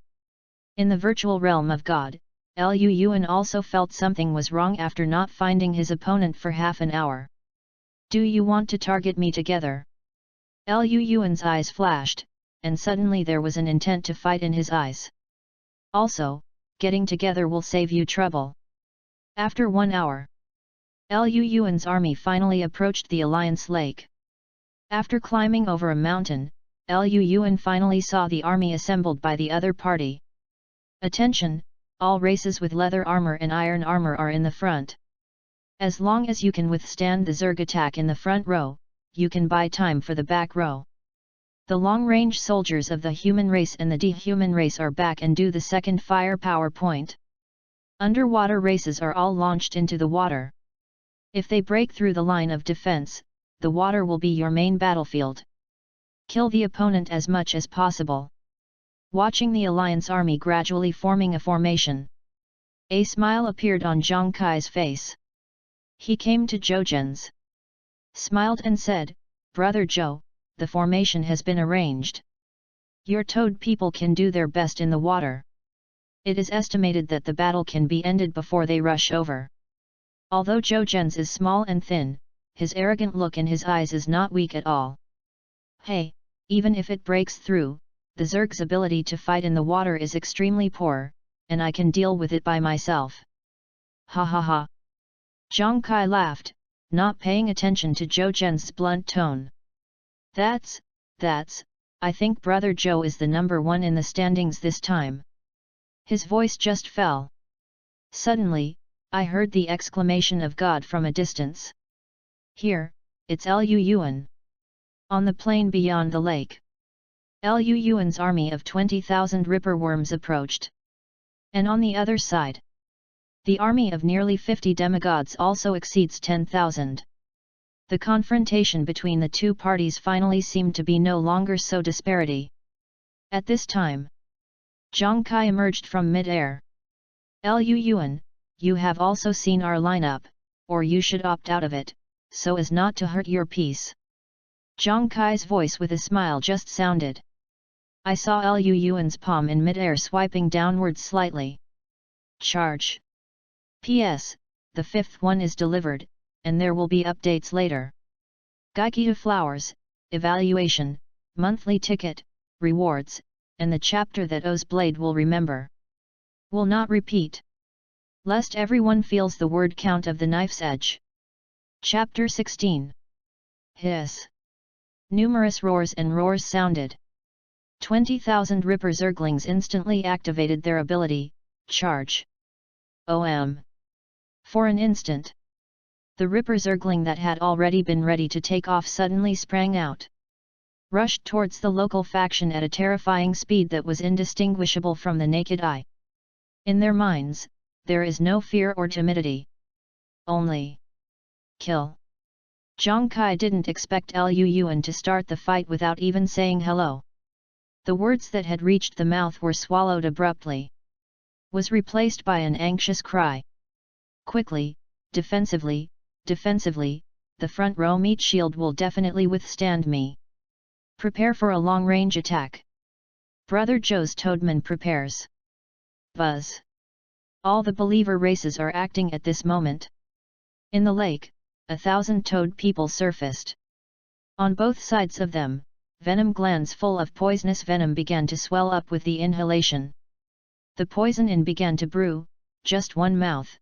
In the virtual realm of God, Lu Yuan also felt something was wrong after not finding his opponent for half an hour. "Do you want to target me together?" Lu Yuan's eyes flashed, and suddenly there was an intent to fight in his eyes. "Also, getting together will save you trouble." After 1 hour, Lu Yuan's army finally approached the Alliance Lake. After climbing over a mountain, Lu Yuan finally saw the army assembled by the other party. "Attention, all races with leather armor and iron armor are in the front. As long as you can withstand the Zerg attack in the front row, you can buy time for the back row. The long-range soldiers of the human race and the dehuman race are back and do the second firepower point. Underwater races are all launched into the water. If they break through the line of defense, the water will be your main battlefield. Kill the opponent as much as possible." Watching the Alliance army gradually forming a formation, a smile appeared on Zhang Kai's face. He came to Zojens, smiled and said, "Brother Zhou, the formation has been arranged. Your toad people can do their best in the water. It is estimated that the battle can be ended before they rush over." Although Zojens is small and thin, his arrogant look in his eyes is not weak at all. "Hey, even if it breaks through, the Zerg's ability to fight in the water is extremely poor, and I can deal with it by myself." "Ha ha ha." Zhang Kai laughed, not paying attention to Zojens' blunt tone. That's, I think Brother Zhou is the number 1 in the standings this time." His voice just fell. Suddenly, I heard the exclamation of God from a distance. "Here, it's Lu Yuan." On the plain beyond the lake, Lu Yuan's army of 20,000 ripperworms approached. And on the other side, the army of nearly 50 demigods also exceeds 10,000. The confrontation between the two parties finally seemed to be no longer so disparity. At this time, Zhang Kai emerged from mid-air. Lu Yuan, you have also seen our lineup, or you should opt out of it, so as not to hurt your peace. Zhang Kai's voice with a smile just sounded. I saw Lu Yuan's palm in mid-air swiping downwards slightly. Charge. P.S. The fifth one is delivered, and there will be updates later. Gaikita flowers, evaluation, monthly ticket, rewards, and the chapter that O's blade will remember. Will not repeat. Lest everyone feels the word count of the knife's edge. Chapter 16. Hiss. Numerous roars and roars sounded. 20,000 Ripper Zerglings instantly activated their ability, Charge. For an instant, the Ripper Zergling that had already been ready to take off suddenly sprang out. Rushed towards the local faction at a terrifying speed that was indistinguishable from the naked eye. In their minds, there is no fear or timidity. Only kill. Zhang Kai didn't expect Lu Yuan to start the fight without even saying hello. The words that had reached the mouth were swallowed abruptly. Was replaced by an anxious cry. Quickly, defensively, defensively, the front row meat shield will definitely withstand me. Prepare for a long-range attack. Brother Joe's Toadman prepares. Buzz. All the believer races are acting at this moment. In the lake, 1,000 toad people surfaced. On both sides of them, venom glands full of poisonous venom began to swell up with the inhalation. The poison in began to brew, just one mouth.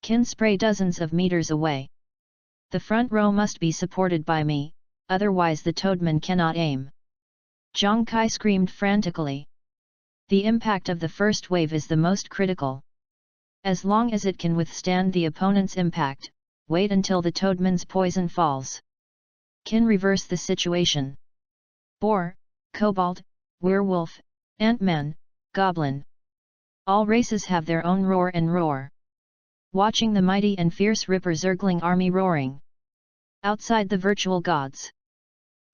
Can spray dozens of meters away. The front row must be supported by me, otherwise the toadman cannot aim. Zhang Kai screamed frantically. The impact of the first wave is the most critical. As long as it can withstand the opponent's impact, wait until the toadman's poison falls. Can reverse the situation. Boar, kobold, werewolf, ant-man, goblin. All races have their own roar and roar. Watching the mighty and fierce Ripper Zergling army roaring. Outside the virtual gods.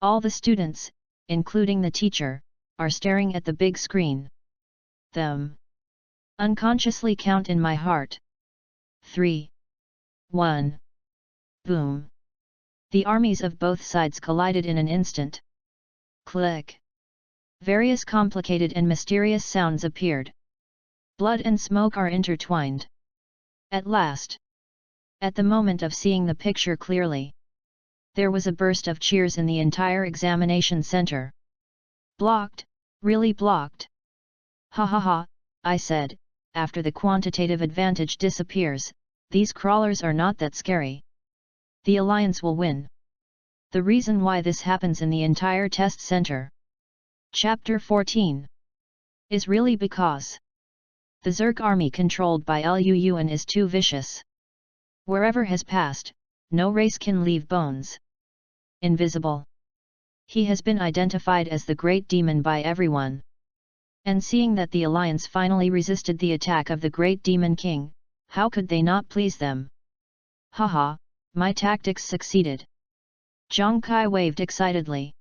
All the students, including the teacher, are staring at the big screen. Them. Unconsciously count in my heart. 3. 1. Boom. The armies of both sides collided in an instant. Click. Various complicated and mysterious sounds appeared. Blood and smoke are intertwined. At last. At the moment of seeing the picture clearly. There was a burst of cheers in the entire examination center. Blocked, really blocked. Ha ha ha, I said, after the quantitative advantage disappears, these crawlers are not that scary. The Alliance will win. The reason why this happens in the entire test center. Chapter 14. Is really because the Zerg army controlled by Lu Yuan is too vicious. Wherever has passed, no race can leave bones. Invisible. He has been identified as the Great Demon by everyone. And seeing that the Alliance finally resisted the attack of the Great Demon King, how could they not please them? Haha, my tactics succeeded. Zhang Kai waved excitedly.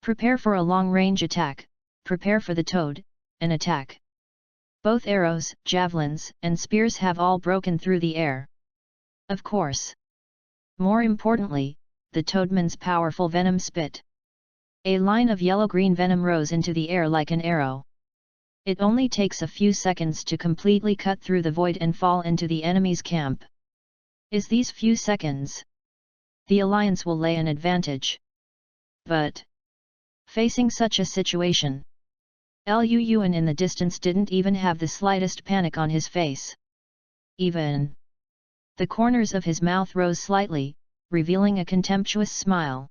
Prepare for a long-range attack, prepare for the toad, an attack. Both arrows, javelins, and spears have all broken through the air. Of course. More importantly, the toadman's powerful venom spit. A line of yellow-green venom rose into the air like an arrow. It only takes a few seconds to completely cut through the void and fall into the enemy's camp. Is these few seconds? The Alliance will lay an advantage. But facing such a situation, Lu Yuan in the distance didn't even have the slightest panic on his face. Even the corners of his mouth rose slightly, revealing a contemptuous smile.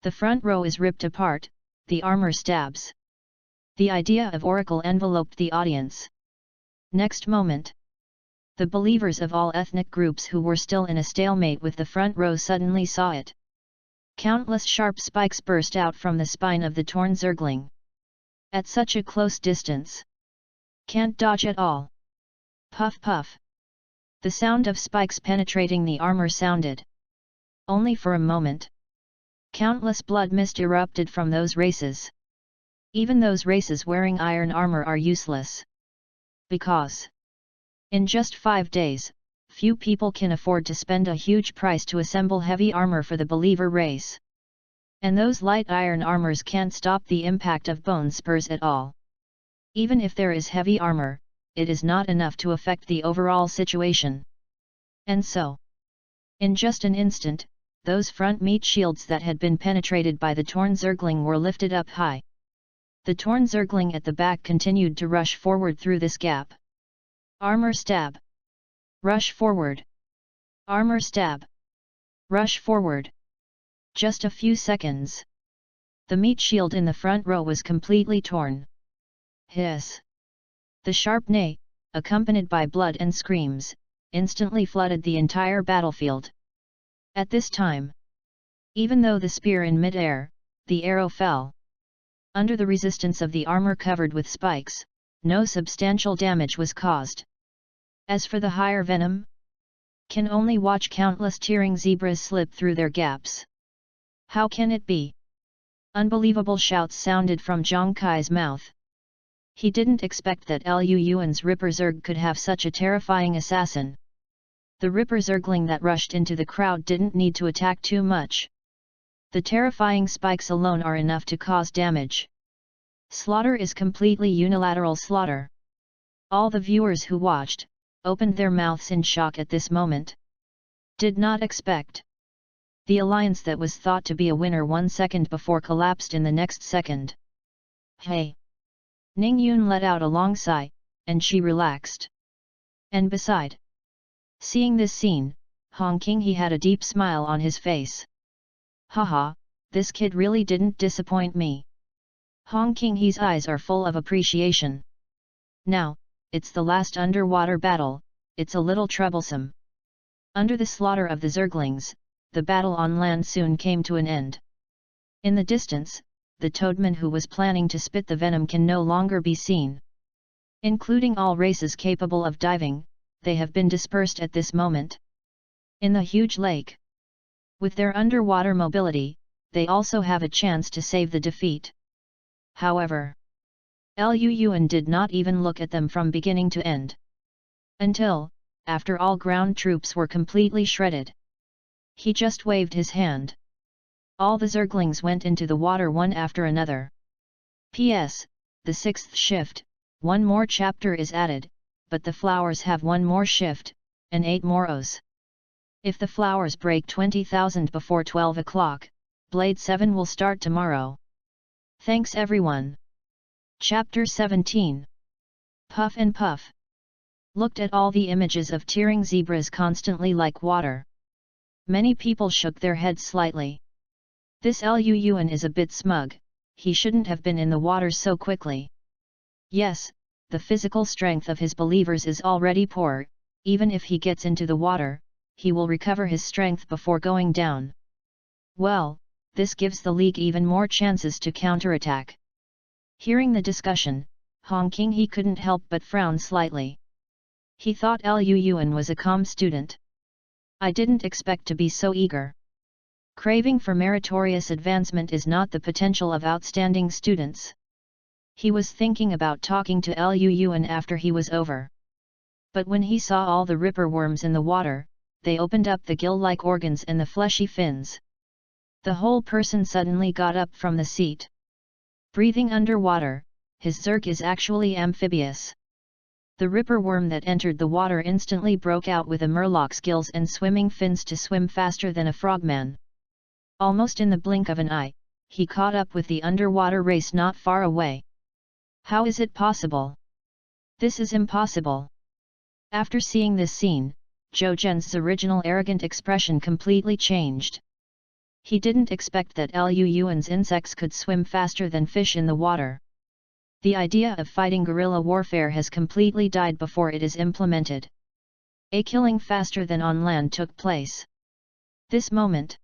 The front row is ripped apart, the armor stabs. The idea of Oracle enveloped the audience. Next moment, the believers of all ethnic groups who were still in a stalemate with the front row suddenly saw it. Countless sharp spikes burst out from the spine of the torn Zergling. At such a close distance. Can't dodge at all. Puff puff. The sound of spikes penetrating the armor sounded. Only for a moment. Countless blood mist erupted from those races. Even those races wearing iron armor are useless. Because in just 5 days, few people can afford to spend a huge price to assemble heavy armor for the believer race. And those light iron armors can't stop the impact of bone spurs at all. Even if there is heavy armor, it is not enough to affect the overall situation. And so, in just an instant, those front meat shields that had been penetrated by the torn zergling were lifted up high. The torn zergling at the back continued to rush forward through this gap. Armor stab. Rush forward. Armor stab. Rush forward. Just a few seconds. The meat shield in the front row was completely torn. Hiss. The sharp neigh, accompanied by blood and screams, instantly flooded the entire battlefield. At this time, even though the spear in mid-air, the arrow fell. Under the resistance of the armor covered with spikes, no substantial damage was caused. As for the higher venom, can only watch countless tearing zebras slip through their gaps. How can it be? Unbelievable shouts sounded from Zhang Kai's mouth. He didn't expect that Lu Yuan's Ripper Zerg could have such a terrifying assassin. The Ripper Zergling that rushed into the crowd didn't need to attack too much. The terrifying spikes alone are enough to cause damage. Slaughter is completely unilateral slaughter. All the viewers who watched, opened their mouths in shock at this moment. Did not expect. The alliance that was thought to be a winner 1 second before collapsed in the next second. Hey! Ning Yun let out a long sigh, and she relaxed. And beside, seeing this scene, Hong Qinghe had a deep smile on his face. Haha, this kid really didn't disappoint me. Hong Qinghe's eyes are full of appreciation. Now, it's the last underwater battle, it's a little troublesome. Under the slaughter of the Zerglings, the battle on land soon came to an end. In the distance, the toadman who was planning to spit the venom can no longer be seen. Including all races capable of diving, they have been dispersed at this moment. In the huge lake, with their underwater mobility, they also have a chance to save the defeat. However, Lu Yuan did not even look at them from beginning to end. Until, after all ground troops were completely shredded, he just waved his hand. All the Zerglings went into the water one after another. P.S. The 6th shift, 1 more chapter is added, but the flowers have 1 more shift, and 8 more O's. If the flowers break 20,000 before 12 o'clock, Blade 7 will start tomorrow. Thanks everyone. Chapter 17. Puff and Puff looked at all the images of tearing zebras constantly like water. Many people shook their heads slightly. This Lu Yuan is a bit smug, he shouldn't have been in the water so quickly. Yes, the physical strength of his believers is already poor, even if he gets into the water, he will recover his strength before going down. Well, this gives the League even more chances to counterattack. Hearing the discussion, Hong Qinghe couldn't help but frown slightly. He thought Lu Yuan was a calm student. I didn't expect to be so eager. Craving for meritorious advancement is not the potential of outstanding students. He was thinking about talking to Lu Yuan after he was over. But when he saw all the ripper worms in the water, they opened up the gill-like organs and the fleshy fins. The whole person suddenly got up from the seat. Breathing underwater, his Zerg is actually amphibious. The ripper worm that entered the water instantly broke out with a murloc's gills and swimming fins to swim faster than a frogman. Almost in the blink of an eye, he caught up with the underwater race not far away. How is it possible? This is impossible. After seeing this scene, Zhou Zhen's original arrogant expression completely changed. He didn't expect that Lu Yuan's insects could swim faster than fish in the water. The idea of fighting guerrilla warfare has completely died before it is implemented. A killing faster than on land took place. This moment,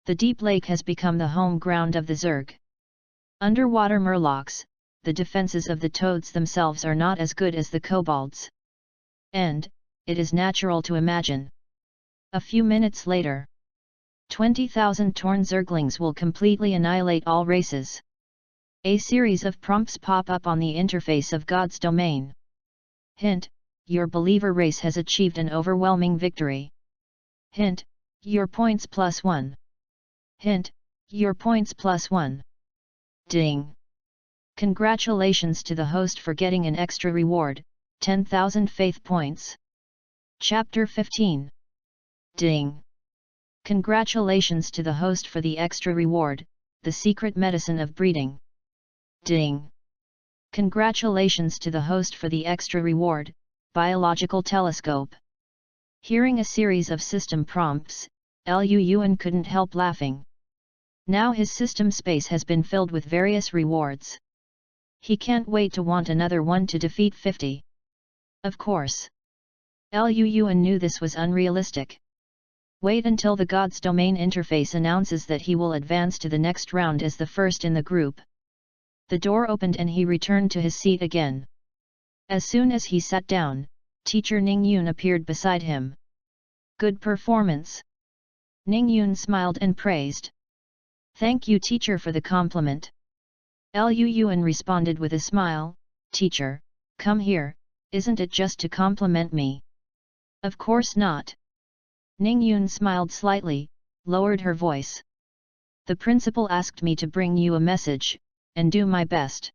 the deep lake has become the home ground of the Zerg. Underwater murlocs, the defenses of the toads themselves are not as good as the kobolds. And, it is natural to imagine. A few minutes later, 20,000 torn zerglings will completely annihilate all races. A series of prompts pop up on the interface of God's domain. Hint: your believer race has achieved an overwhelming victory. Hint: your points +1. Hint: your points +1. Ding! Congratulations to the host for getting an extra reward, 10,000 faith points. Chapter 15. Ding! Congratulations to the host for the extra reward, the secret medicine of breeding. Ding! Congratulations to the host for the extra reward, biological telescope. Hearing a series of system prompts, Lu Yuan couldn't help laughing. Now his system space has been filled with various rewards. He can't wait to want another one to defeat 50. Of course. Lu Yuan knew this was unrealistic. Wait until the God's Domain interface announces that he will advance to the next round as the first in the group. The door opened and he returned to his seat again. As soon as he sat down, Teacher Ning Yun appeared beside him. Good performance. Ning Yun smiled and praised. Thank you, teacher, for the compliment. Lu Yuan responded with a smile. Teacher, come here, isn't it just to compliment me? Of course not. Ning Yun smiled slightly, lowered her voice. The principal asked me to bring you a message, and do my best.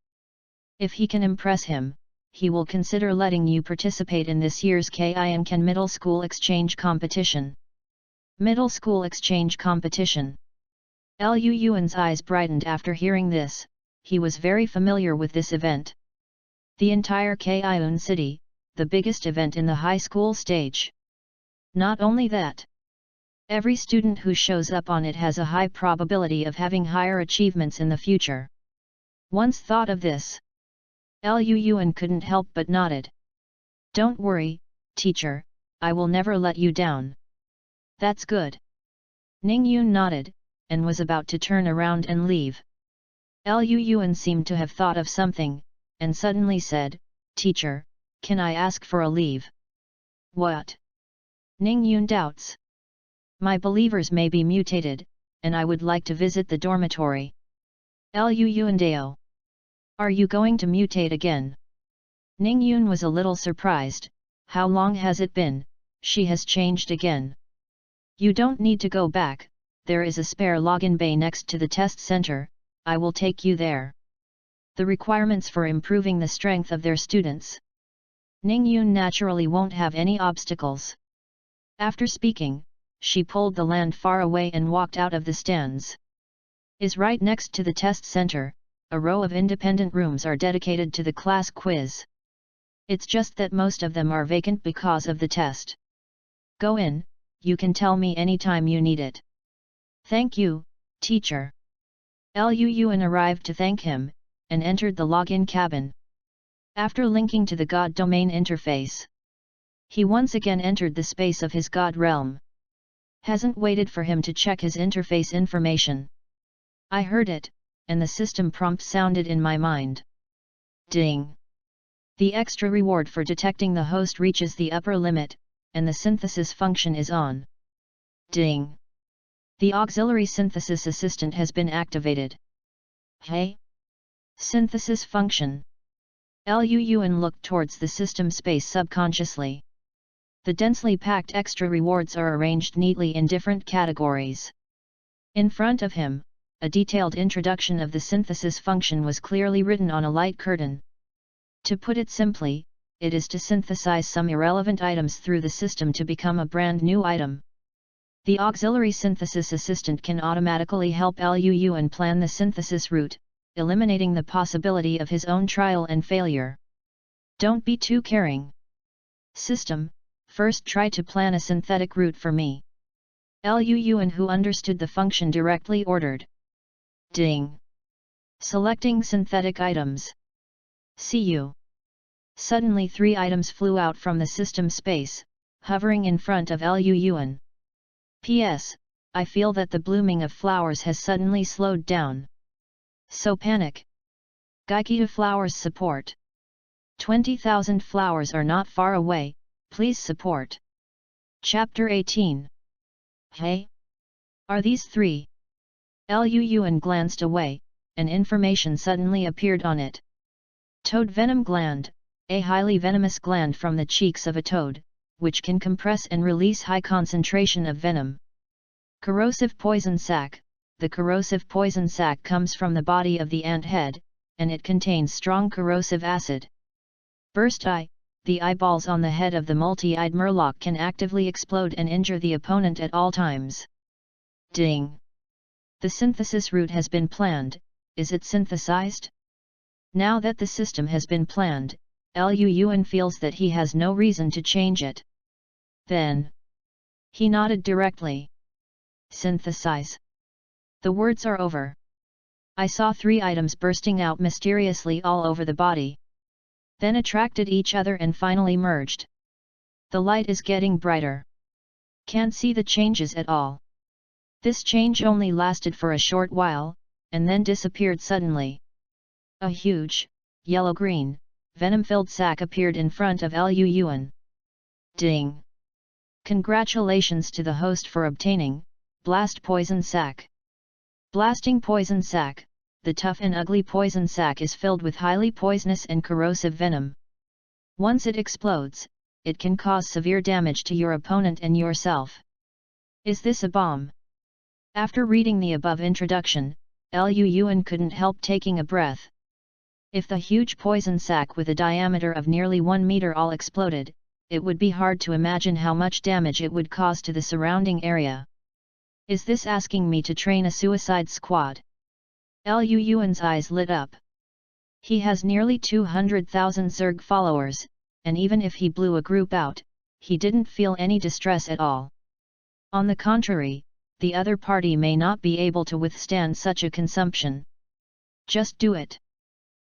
If he can impress him, he will consider letting you participate in this year's Kinkan Middle School Exchange Competition. Middle School Exchange Competition. Lu Yuan's eyes brightened after hearing this. He was very familiar with this event. The entire Kinkan city, the biggest event in the high school stage. Not only that, every student who shows up on it has a high probability of having higher achievements in the future. Once thought of this, Lu Yuan couldn't help but nodded. Don't worry, teacher, I will never let you down. That's good. Ning Yun nodded, and was about to turn around and leave. Lu Yuan seemed to have thought of something, and suddenly said, Teacher, can I ask for a leave? What? Ning Yun doubts. My believers may be mutated, and I would like to visit the dormitory. Lu Yuan Deo. Are you going to mutate again? Ning Yun was a little surprised. How long has it been? She has changed again. You don't need to go back, there is a spare login bay next to the test center, I will take you there. The requirements for improving the strength of their students. Ning Yun naturally won't have any obstacles. After speaking, she pulled the land far away and walked out of the stands. Is right next to the test center, a row of independent rooms are dedicated to the class quiz. It's just that most of them are vacant because of the test. Go in, you can tell me anytime you need it. Thank you, teacher. Lu Yuan arrived to thank him, and entered the login cabin. After linking to the God Domain interface, he once again entered the space of his God realm. Hasn't waited for him to check his interface information. I heard it, and the system prompt sounded in my mind. Ding! The extra reward for detecting the host reaches the upper limit, and the synthesis function is on. Ding! The auxiliary synthesis assistant has been activated. Hey! Synthesis function. Lu Yuan looked towards the system space subconsciously. The densely packed extra rewards are arranged neatly in different categories. In front of him, a detailed introduction of the synthesis function was clearly written on a light curtain. To put it simply, it is to synthesize some irrelevant items through the system to become a brand new item. The auxiliary synthesis assistant can automatically help Lu Yuan plan the synthesis route, eliminating the possibility of his own trial and failure. Don't be too caring. System, first try to plan a synthetic route for me. Lu Yuan, who understood the function, directly ordered. Ding! Selecting synthetic items. See you. Suddenly 3 items flew out from the system space, hovering in front of Lu Yuan. P.S. I feel that the blooming of flowers has suddenly slowed down. So panic. Gaikita flowers support. 20,000 flowers are not far away, please support. Chapter 18. Hey! Are these three? Lu Yuan glanced away, and information suddenly appeared on it. Toad venom gland, a highly venomous gland from the cheeks of a toad, which can compress and release high concentration of venom. Corrosive poison sac, the corrosive poison sac comes from the body of the ant head, and it contains strong corrosive acid. Burst eye, the eyeballs on the head of the multi-eyed murloc can actively explode and injure the opponent at all times. Ding! The synthesis route has been planned. Is it synthesized? Now that the system has been planned, Lu Yuan feels that he has no reason to change it. Then he nodded directly. Synthesize. The words are over. I saw 3 items bursting out mysteriously all over the body. Then attracted each other and finally merged. The light is getting brighter. Can't see the changes at all. This change only lasted for a short while, and then disappeared suddenly. A huge, yellow-green, venom-filled sac appeared in front of Lu Yuan. Ding! Congratulations to the host for obtaining Blast Poison Sac. Blasting Poison Sac, the tough and ugly poison sac is filled with highly poisonous and corrosive venom. Once it explodes, it can cause severe damage to your opponent and yourself. Is this a bomb? After reading the above introduction, Lu Yuan couldn't help taking a breath. If the huge poison sac with a diameter of nearly 1 meter all exploded, it would be hard to imagine how much damage it would cause to the surrounding area. Is this asking me to train a suicide squad? Lu Yuan's eyes lit up. He has nearly 200,000 Zerg followers, and even if he blew a group out, he didn't feel any distress at all. On the contrary, the other party may not be able to withstand such a consumption. Just do it.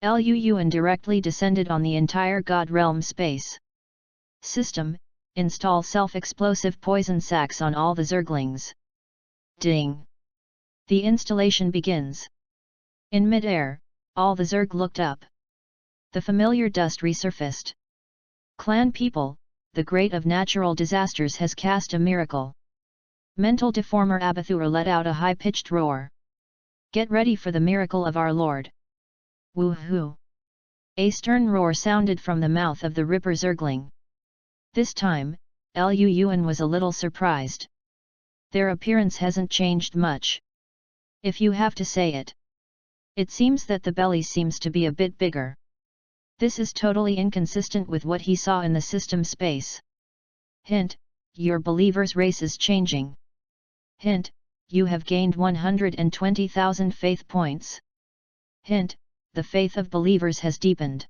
Lu Yuan directly descended on the entire God Realm space. System, install self-explosive poison sacs on all the Zerglings. Ding! The installation begins. In mid-air, all the Zerg looked up. The familiar dust resurfaced. Clan people, the great of natural disasters has cast a miracle. Mental deformer Abathur let out a high-pitched roar. Get ready for the miracle of our Lord. Woohoo! A stern roar sounded from the mouth of the Ripper Zergling. This time, Lu Yuan was a little surprised. Their appearance hasn't changed much. If you have to say it. It seems that the belly seems to be a bit bigger. This is totally inconsistent with what he saw in the system space. Hint, your believer's race is changing. Hint, you have gained 120,000 faith points. Hint, the faith of believers has deepened.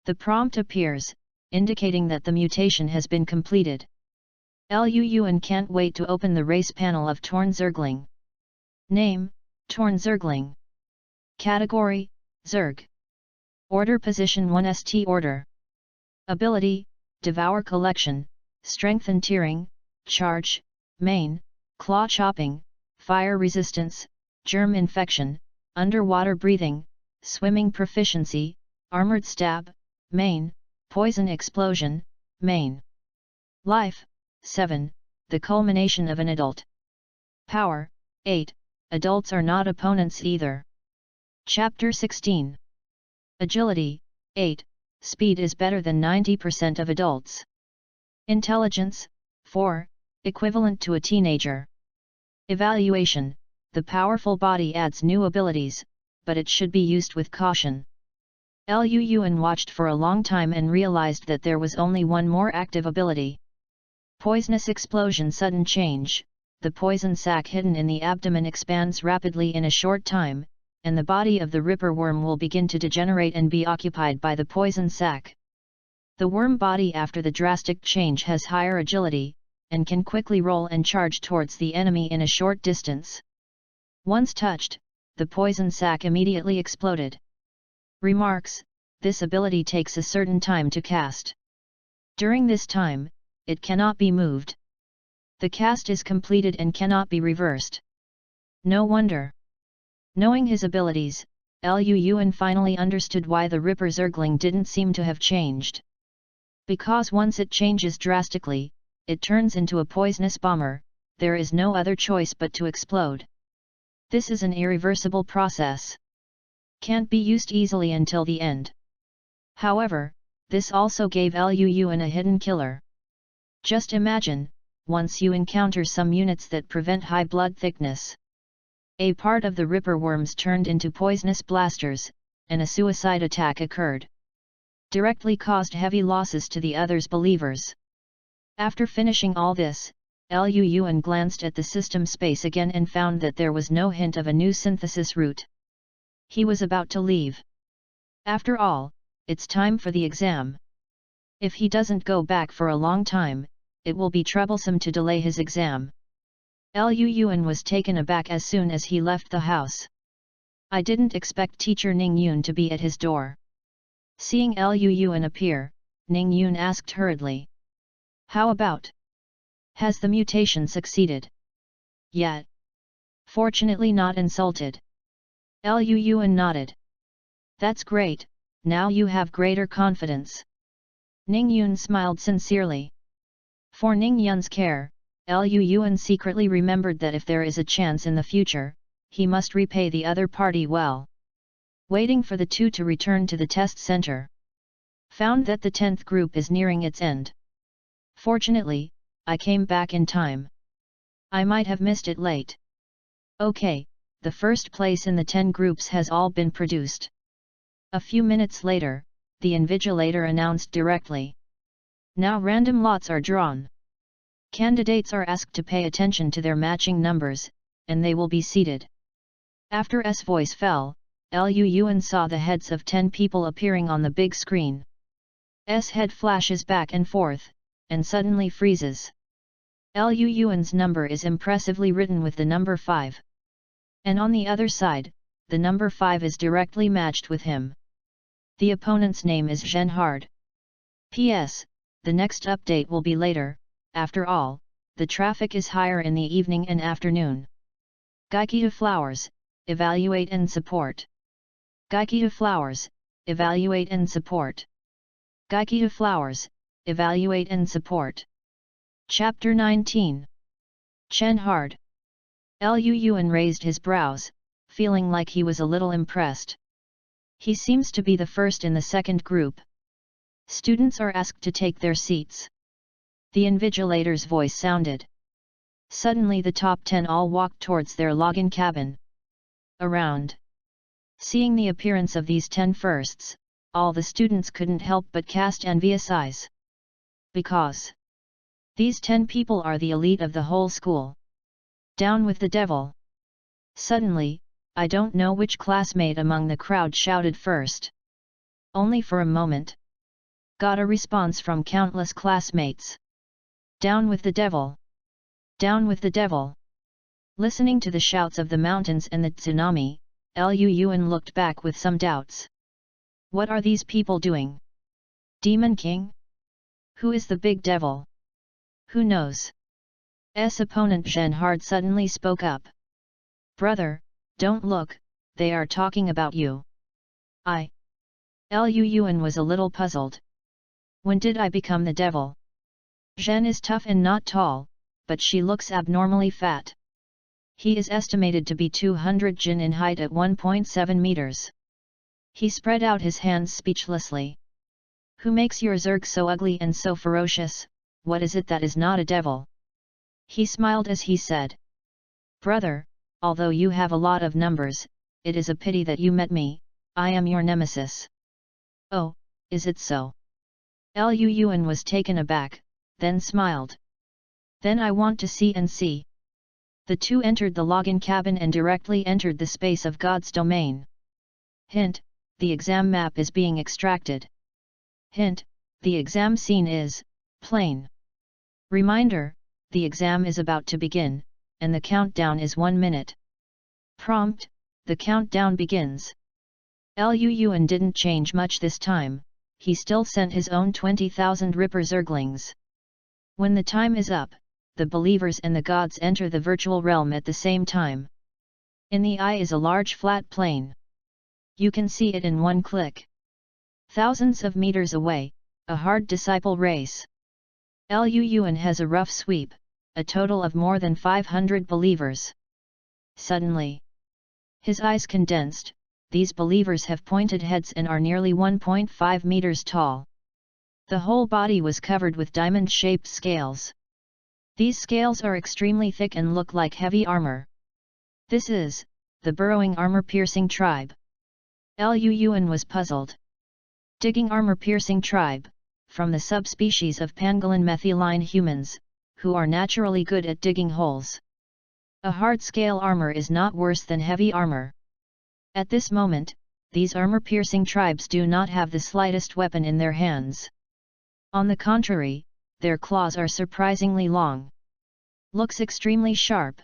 The prompt appears, indicating that the mutation has been completed. Lu Yuan can't wait to open the race panel of Torn Zergling. Name, Torn Zergling. Category, Zerg. Order Position 1 ST Order. Ability, Devour Collection, Strength and Tearing, Charge, Main, Claw Chopping, Fire Resistance, Germ Infection, Underwater Breathing, Swimming Proficiency, Armored Stab, Main, Poison Explosion, Main. Life, 7, the culmination of an adult. Power, 8, adults are not opponents either. Chapter 16. Agility, 8, speed is better than 90% of adults. Intelligence, 4, equivalent to a teenager. Evaluation, the powerful body adds new abilities, but it should be used with caution. Lu Yuan watched for a long time and realized that there was only one more active ability. Poisonous Explosion Sudden Change, the poison sac hidden in the abdomen expands rapidly in a short time, and the body of the Ripper worm will begin to degenerate and be occupied by the poison sac. The worm body after the drastic change has higher agility, and can quickly roll and charge towards the enemy in a short distance. Once touched, the poison sac immediately exploded. Remarks, this ability takes a certain time to cast. During this time, it cannot be moved. The cast is completed and cannot be reversed. No wonder. Knowing his abilities, Lu Yuan finally understood why the Ripper Zergling didn't seem to have changed. Because once it changes drastically, it turns into a poisonous bomber, there is no other choice but to explode. This is an irreversible process. Can't be used easily until the end. However, this also gave Luan a hidden killer. Just imagine, once you encounter some units that prevent high blood thickness. A part of the Ripper worms turned into poisonous blasters, and a suicide attack occurred. Directly caused heavy losses to the others' believers. After finishing all this, Luan glanced at the system space again and found that there was no hint of a new synthesis route. He was about to leave. After all, it's time for the exam. If he doesn't go back for a long time, it will be troublesome to delay his exam. Luan was taken aback as soon as he left the house. I didn't expect teacher Ning Yun to be at his door. Seeing Luan appear, Ning Yun asked hurriedly. How about? Has the mutation succeeded? Yet. Fortunately not insulted. Luan nodded. That's great, now you have greater confidence. Ning Yun smiled sincerely. For Ning Yun's care, Luan secretly remembered that if there is a chance in the future, he must repay the other party well. Waiting for the two to return to the test center. Found that the 10th group is nearing its end. Fortunately, I came back in time. I might have missed it late. Okay, the first place in the 10 groups has all been produced. A few minutes later, the invigilator announced directly. Now random lots are drawn. Candidates are asked to pay attention to their matching numbers, and they will be seated. After S voice fell, Luan saw the heads of 10 people appearing on the big screen. S head flashes back and forth, and suddenly freezes. Luan's number is impressively written with the number 5. And on the other side, the number 5 is directly matched with him. The opponent's name is Zhen Hard. P.S. The next update will be later, after all, the traffic is higher in the evening and afternoon. Gaikita Flowers, evaluate and support. Gaikita Flowers, evaluate and support. Gaikita Flowers, evaluate and support. Chapter 19. Chen Hard. Luan raised his brows, feeling like he was a little impressed. He seems to be the first in the second group. Students are asked to take their seats. The invigilator's voice sounded. Suddenly the top 10 all walked towards their login cabin. Around. Seeing the appearance of these 10 firsts, all the students couldn't help but cast envious eyes. Because these 10 people are the elite of the whole school. Down with the devil! Suddenly, I don't know which classmate among the crowd shouted first. Only for a moment. Got a response from countless classmates. Down with the devil! Down with the devil! Listening to the shouts of the mountains and the tsunami, Luan looked back with some doubts. What are these people doing? Demon King? Who is the big devil? Who knows? S opponent Zhen Hard suddenly spoke up. Brother, don't look, they are talking about you. Luan was a little puzzled. When did I become the devil? Zhen is tough and not tall, but she looks abnormally fat. He is estimated to be 200 jin in height at 1.7 meters. He spread out his hands speechlessly. Who makes your Zerg so ugly and so ferocious? What is it that is not a devil? He smiled as he said. Brother, although you have a lot of numbers, it is a pity that you met me, I am your nemesis. Oh, is it so? Luan was taken aback, then smiled. Then I want to see and see. The two entered the login cabin and directly entered the space of God's domain. Hint, the exam map is being extracted. Hint, the exam scene is plain. Reminder, the exam is about to begin, and the countdown is 1 minute. Prompt, the countdown begins. Luan didn't change much this time, he still sent his own 20,000 Ripper Zerglings. When the time is up, the believers and the gods enter the virtual realm at the same time. In the eye is a large flat plane. You can see it in one click. Thousands of meters away, a hard disciple race. Luan has a rough sweep, a total of more than 500 believers. Suddenly, his eyes condensed. These believers have pointed heads and are nearly 1.5 meters tall. The whole body was covered with diamond-shaped scales. These scales are extremely thick and look like heavy armor. This is the burrowing armor-piercing tribe. Luan was puzzled. Digging armor-piercing tribe, from the subspecies of pangolin methylene humans, who are naturally good at digging holes. A hard-scale armor is not worse than heavy armor. At this moment, these armor-piercing tribes do not have the slightest weapon in their hands. On the contrary, their claws are surprisingly long. Looks extremely sharp.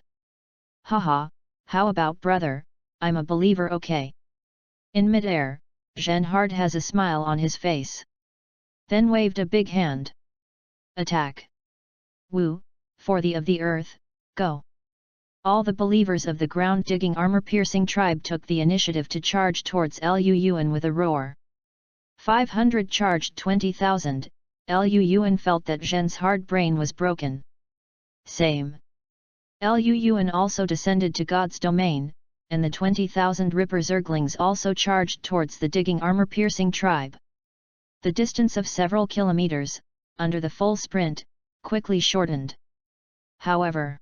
Haha, how about brother, I'm a believer, okay? In mid-air, Genhard has a smile on his face. Then waved a big hand. Attack! Woo, for the of the earth, go! All the believers of the ground-digging armor-piercing tribe took the initiative to charge towards Luan with a roar. 500 charged 20,000, Luan felt that Zhen's hard brain was broken. Same. Luan also descended to God's domain, and the 20,000 Ripper Zerglings also charged towards the digging armor-piercing tribe. The distance of several kilometers, under the full sprint, quickly shortened. However,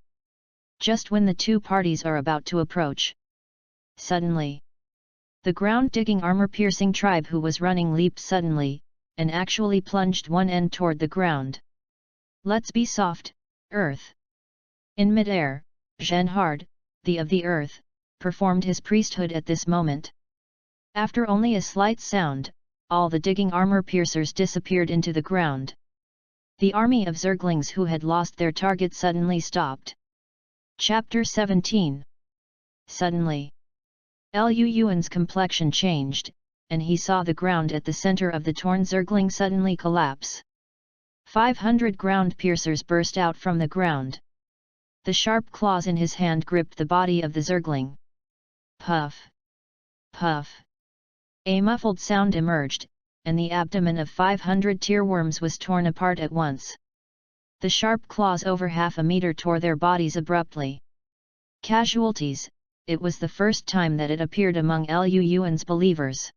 just when the two parties are about to approach, suddenly, the ground-digging armor-piercing tribe who was running leaped suddenly, and actually plunged one end toward the ground. Let's be soft, Earth! In mid-air, Genhard, the of the Earth, performed his priesthood at this moment. After only a slight sound, all the digging armor-piercers disappeared into the ground. The army of Zerglings who had lost their target suddenly stopped. Chapter 17. Suddenly, Luan's complexion changed, and he saw the ground at the center of the torn Zergling suddenly collapse. 500 ground piercers burst out from the ground. The sharp claws in his hand gripped the body of the Zergling. Puff! Puff! A muffled sound emerged, and the abdomen of 500 tearworms was torn apart at once. The sharp claws over half a meter tore their bodies abruptly. Casualties, it was the first time that it appeared among Luan's believers.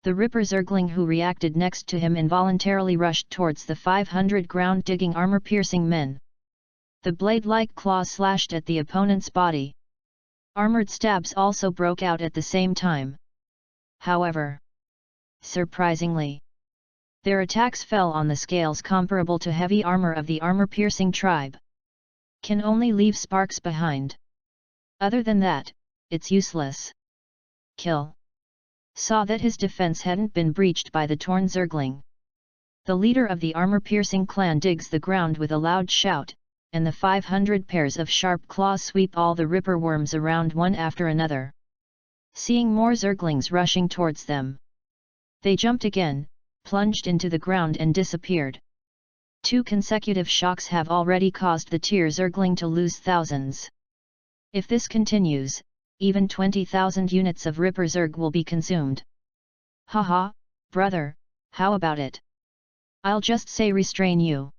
The Ripper Zergling who reacted next to him involuntarily rushed towards the 500 ground-digging armor-piercing men. The blade-like claws slashed at the opponent's body. Armored stabs also broke out at the same time. However, surprisingly, their attacks fell on the scales comparable to heavy armor of the armor-piercing tribe. Can only leave sparks behind. Other than that, it's useless. Kill. Saw that his defense hadn't been breached by the torn Zergling. The leader of the armor-piercing clan digs the ground with a loud shout, and the 500 pairs of sharp claws sweep all the Ripper worms around one after another. Seeing more Zerglings rushing towards them, they jumped again, plunged into the ground and disappeared. 2 consecutive shocks have already caused the Tier Zergling to lose thousands. If this continues, even 20,000 units of Ripper Zerg will be consumed. Haha, brother, how about it? I'll just say restrain you.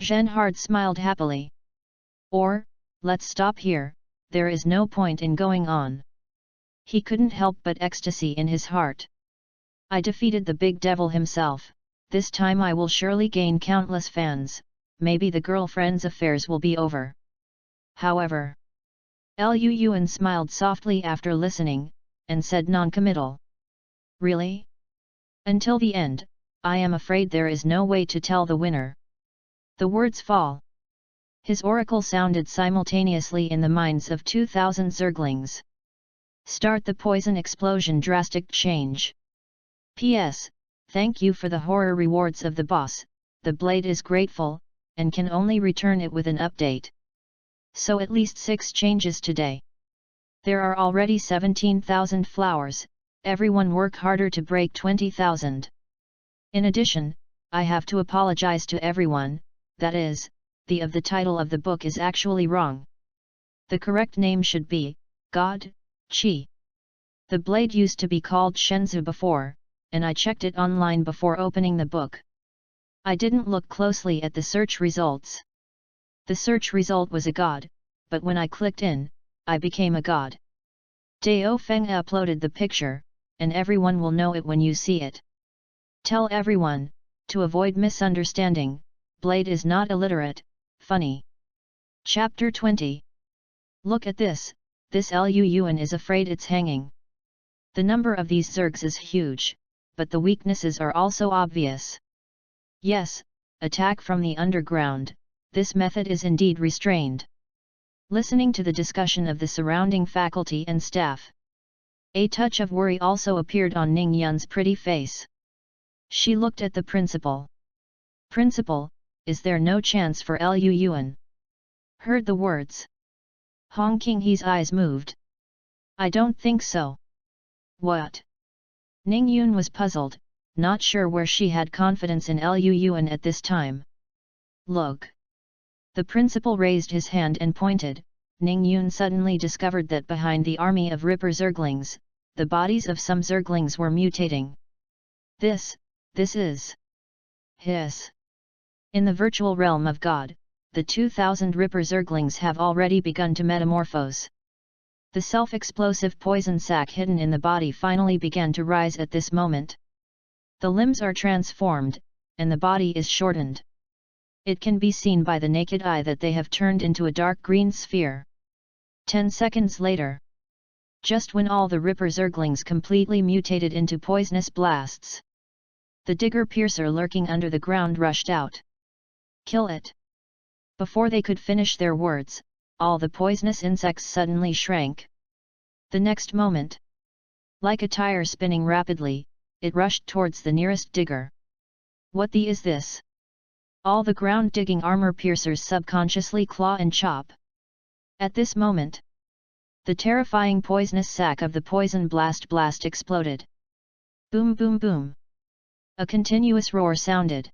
Genhard smiled happily. Or, let's stop here, there is no point in going on. He couldn't help but ecstasy in his heart. I defeated the big devil himself, this time I will surely gain countless fans, maybe the girlfriend's affairs will be over. However, Luan smiled softly after listening, and said non-committal. Really? Until the end, I am afraid there is no way to tell the winner. The words fall. His oracle sounded simultaneously in the minds of 2,000 Zerglings. Start the poison explosion. Drastic change. P.S. Thank you for the horror rewards of the boss, the blade is grateful, and can only return it with an update. So at least 6 changes today. There are already 17,000 flowers, everyone work harder to break 20,000. In addition, I have to apologize to everyone, that is, the of the title of the book is actually wrong. The correct name should be, God, Chi. The blade used to be called Shenzhou before, and I checked it online before opening the book. I didn't look closely at the search results. The search result was a god, but when I clicked in, I became a god. Dao Feng uploaded the picture, and everyone will know it when you see it. Tell everyone, to avoid misunderstanding, Blade is not illiterate, funny. Chapter 20. Look at this, this Lu Yuan is afraid it's hanging. The number of these Zergs is huge, but the weaknesses are also obvious. Yes, attack from the underground, this method is indeed restrained. Listening to the discussion of the surrounding faculty and staff, a touch of worry also appeared on Ning Yun's pretty face. She looked at the principal. Principal, is there no chance for Lu Yuan? Heard the words. Hong Qinghe's eyes moved. I don't think so. What? Ning Yun was puzzled, not sure where she had confidence in Lu Yuan at this time. Look. The principal raised his hand and pointed. Ning Yun suddenly discovered that behind the army of Ripper Zerglings, the bodies of some Zerglings were mutating. This is... Hiss. In the virtual realm of God, the 2000 Ripper Zerglings have already begun to metamorphose. The self-explosive poison sac hidden in the body finally began to rise at this moment. The limbs are transformed, and the body is shortened. It can be seen by the naked eye that they have turned into a dark green sphere. 10 seconds later. Just when all the Ripper Zerglings completely mutated into poisonous blasts, the digger piercer lurking under the ground rushed out. Kill it! Before they could finish their words, all the poisonous insects suddenly shrank. The next moment, like a tire spinning rapidly, it rushed towards the nearest digger. What the is this? All the ground-digging armor piercers subconsciously claw and chop. At this moment, the terrifying poisonous sac of the poison blast exploded. Boom boom boom. A continuous roar sounded.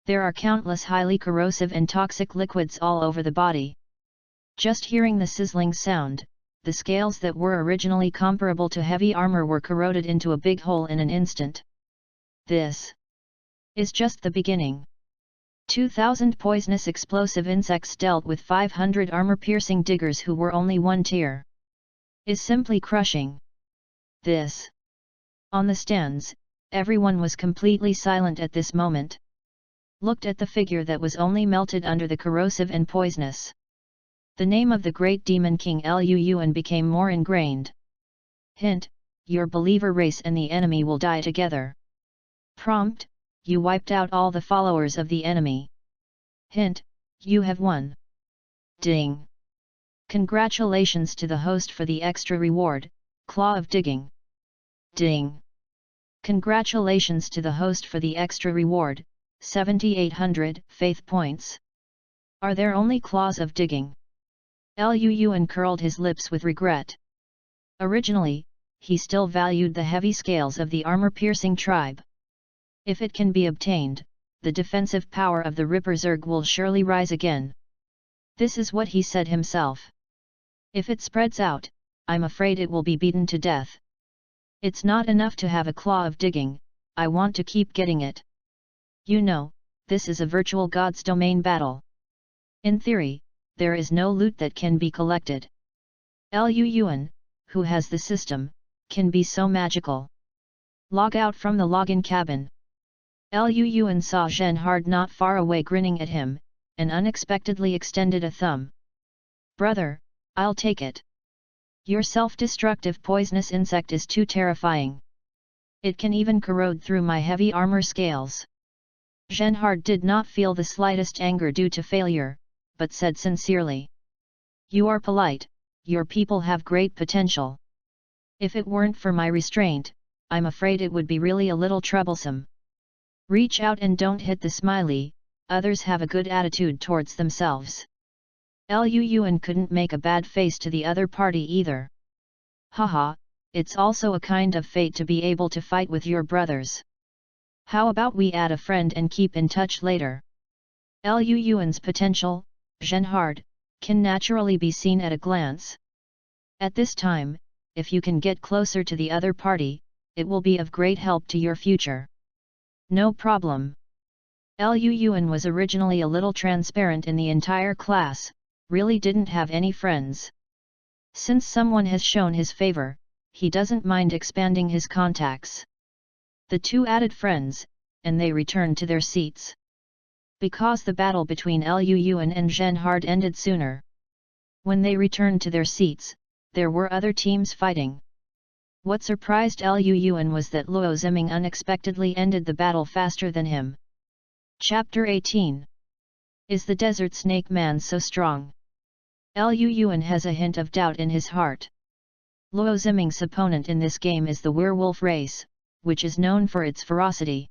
There are countless highly corrosive and toxic liquids all over the body. Just hearing the sizzling sound, the scales that were originally comparable to heavy armor were corroded into a big hole in an instant. This is just the beginning. 2000 poisonous explosive insects dealt with 500 armor-piercing diggers who were only one tier. Is simply crushing. This. On the stands, everyone was completely silent at this moment. Looked at the figure that was only melted under the corrosive and poisonous. The name of the great demon king Lu Yuan became more ingrained. Hint, your believer race and the enemy will die together. Prompt, you wiped out all the followers of the enemy. Hint, you have won. Ding. Congratulations to the host for the extra reward, Claw of Digging. Ding. Congratulations to the host for the extra reward, 7800 faith points. Are there only claws of digging? Lu Yuan curled his lips with regret. Originally, he still valued the heavy scales of the armor-piercing tribe. If it can be obtained, the defensive power of the Ripper Zerg will surely rise again. This is what he said himself. If it spreads out, I'm afraid it will be beaten to death. It's not enough to have a claw of digging, I want to keep getting it. You know, this is a virtual god's domain battle. In theory, there is no loot that can be collected. Lu Yuan, who has the system, can be so magical. Log out from the login cabin. Lu Yuan saw Zhen Hard not far away grinning at him, and unexpectedly extended a thumb. Brother, I'll take it. Your self-destructive poisonous insect is too terrifying. It can even corrode through my heavy armor scales. Zhen Hard did not feel the slightest anger due to failure, but said sincerely. You are polite, your people have great potential. If it weren't for my restraint, I'm afraid it would be really a little troublesome. Reach out and don't hit the smiley, others have a good attitude towards themselves. Lu Yuan couldn't make a bad face to the other party either. Haha, it's also a kind of fate to be able to fight with your brothers. How about we add a friend and keep in touch later? Lu Yuan's potential, Zhen Hard, can naturally be seen at a glance. At this time, if you can get closer to the other party, it will be of great help to your future. No problem. Lu Yuan was originally a little transparent in the entire class, really didn't have any friends. Since someone has shown his favor, he doesn't mind expanding his contacts. The two added friends, and they returned to their seats. Because the battle between Lu Yuan and Zhen Hard ended sooner. When they returned to their seats, there were other teams fighting. What surprised Lu Yuan was that Luo Ziming unexpectedly ended the battle faster than him. Chapter 18. Is the Desert Snake Man so strong? Lu Yuan has a hint of doubt in his heart. Luo Ziming's opponent in this game is the werewolf race, which is known for its ferocity.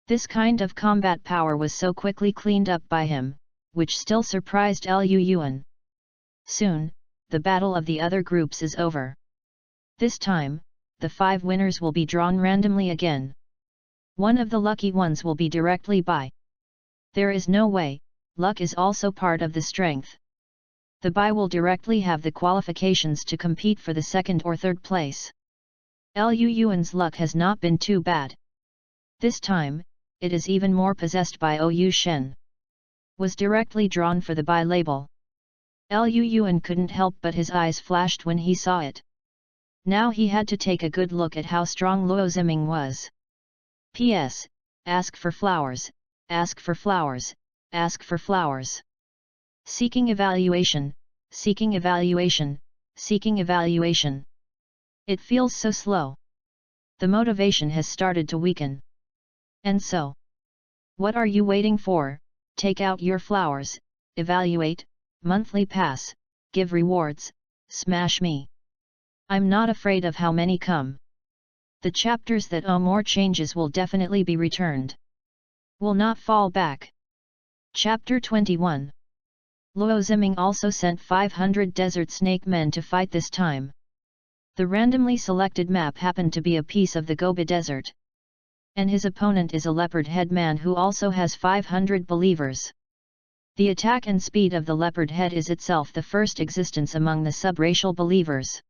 This kind of combat power was so quickly cleaned up by him, which still surprised Lu Yuan. Soon, the battle of the other groups is over. This time, the 5 winners will be drawn randomly again. One of the lucky ones will be directly by. There is no way, luck is also part of the strength. The buy will directly have the qualifications to compete for the 2nd or 3rd place. Lu Yuan's luck has not been too bad. This time, it is even more possessed by Ou Shen. Was directly drawn for the buy label. Lu Yuan couldn't help but his eyes flashed when he saw it. Now he had to take a good look at how strong Luo Ziming was. P.S. Ask for flowers, ask for flowers, ask for flowers. Seeking evaluation, seeking evaluation, seeking evaluation. It feels so slow. The motivation has started to weaken. And so, what are you waiting for? Take out your flowers, evaluate, monthly pass, give rewards, smash me. I'm not afraid of how many come. The chapters that owe more changes will definitely be returned. Will not fall back. Chapter 21. Luo Ziming also sent 500 desert snake men to fight this time. The randomly selected map happened to be a piece of the Gobi Desert. And his opponent is a leopard head man who also has 500 believers. The attack and speed of the leopard head is itself the first existence among the subracial believers.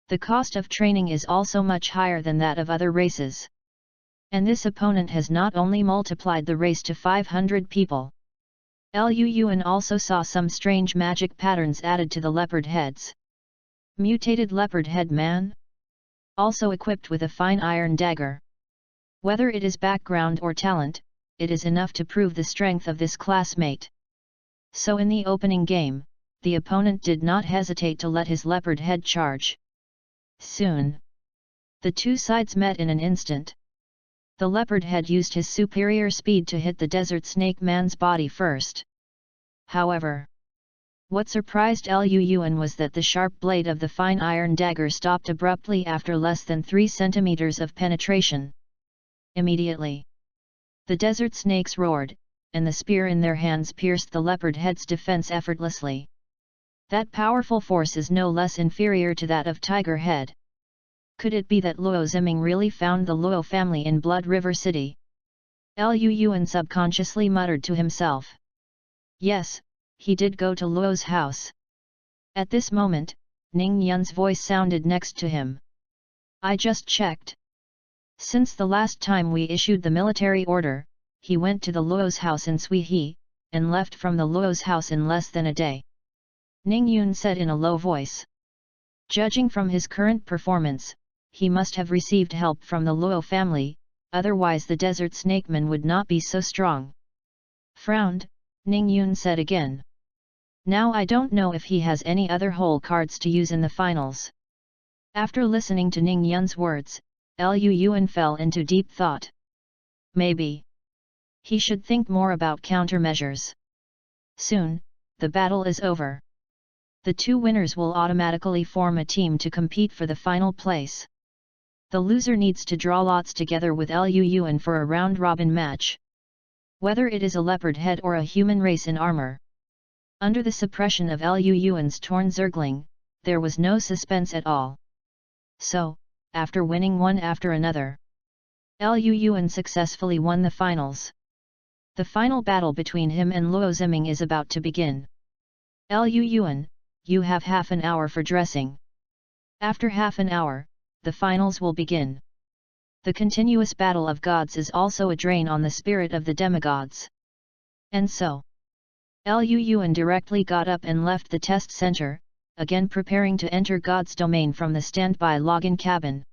The cost of training is also much higher than that of other races. And this opponent has not only multiplied the race to 500 people. Lu Yuan also saw some strange magic patterns added to the leopard heads. Mutated leopard head man? Also equipped with a fine iron dagger. Whether it is background or talent, it is enough to prove the strength of this classmate. So in the opening game, the opponent did not hesitate to let his leopard head charge. Soon, the two sides met in an instant. The leopard head used his superior speed to hit the desert snake man's body first. However, what surprised Lu Yuan was that the sharp blade of the fine iron dagger stopped abruptly after less than 3 centimeters of penetration. Immediately, the desert snakes roared, and the spear in their hands pierced the leopard head's defense effortlessly. That powerful force is no less inferior to that of Tiger Head. Could it be that Luo Ziming really found the Luo family in Blood River City? Lu Yuan subconsciously muttered to himself. Yes, he did go to Luo's house. At this moment, Ning Yun's voice sounded next to him. I just checked. Since the last time we issued the military order, he went to the Luo's house in Suihe, and left from the Luo's house in less than a day. Ning Yun said in a low voice. Judging from his current performance, he must have received help from the Luo family, otherwise the desert snakeman would not be so strong. Frowned, Ning Yun said again. Now I don't know if he has any other hole cards to use in the finals. After listening to Ning Yun's words, Lu Yuan fell into deep thought. Maybe he should think more about countermeasures. Soon, the battle is over. The two winners will automatically form a team to compete for the final place. The loser needs to draw lots together with Lu Yuan for a round-robin match. Whether it is a leopard head or a human race in armor. Under the suppression of Lu Yuan's torn zergling, there was no suspense at all. So, after winning one after another, Lu Yuan successfully won the finals. The final battle between him and Luo Ziming is about to begin. Lu Yuan, you have half an hour for dressing. After half an hour, the finals will begin. The continuous battle of gods is also a drain on the spirit of the demigods. And so, Luan directly got up and left the test center, again preparing to enter God's domain from the standby login cabin.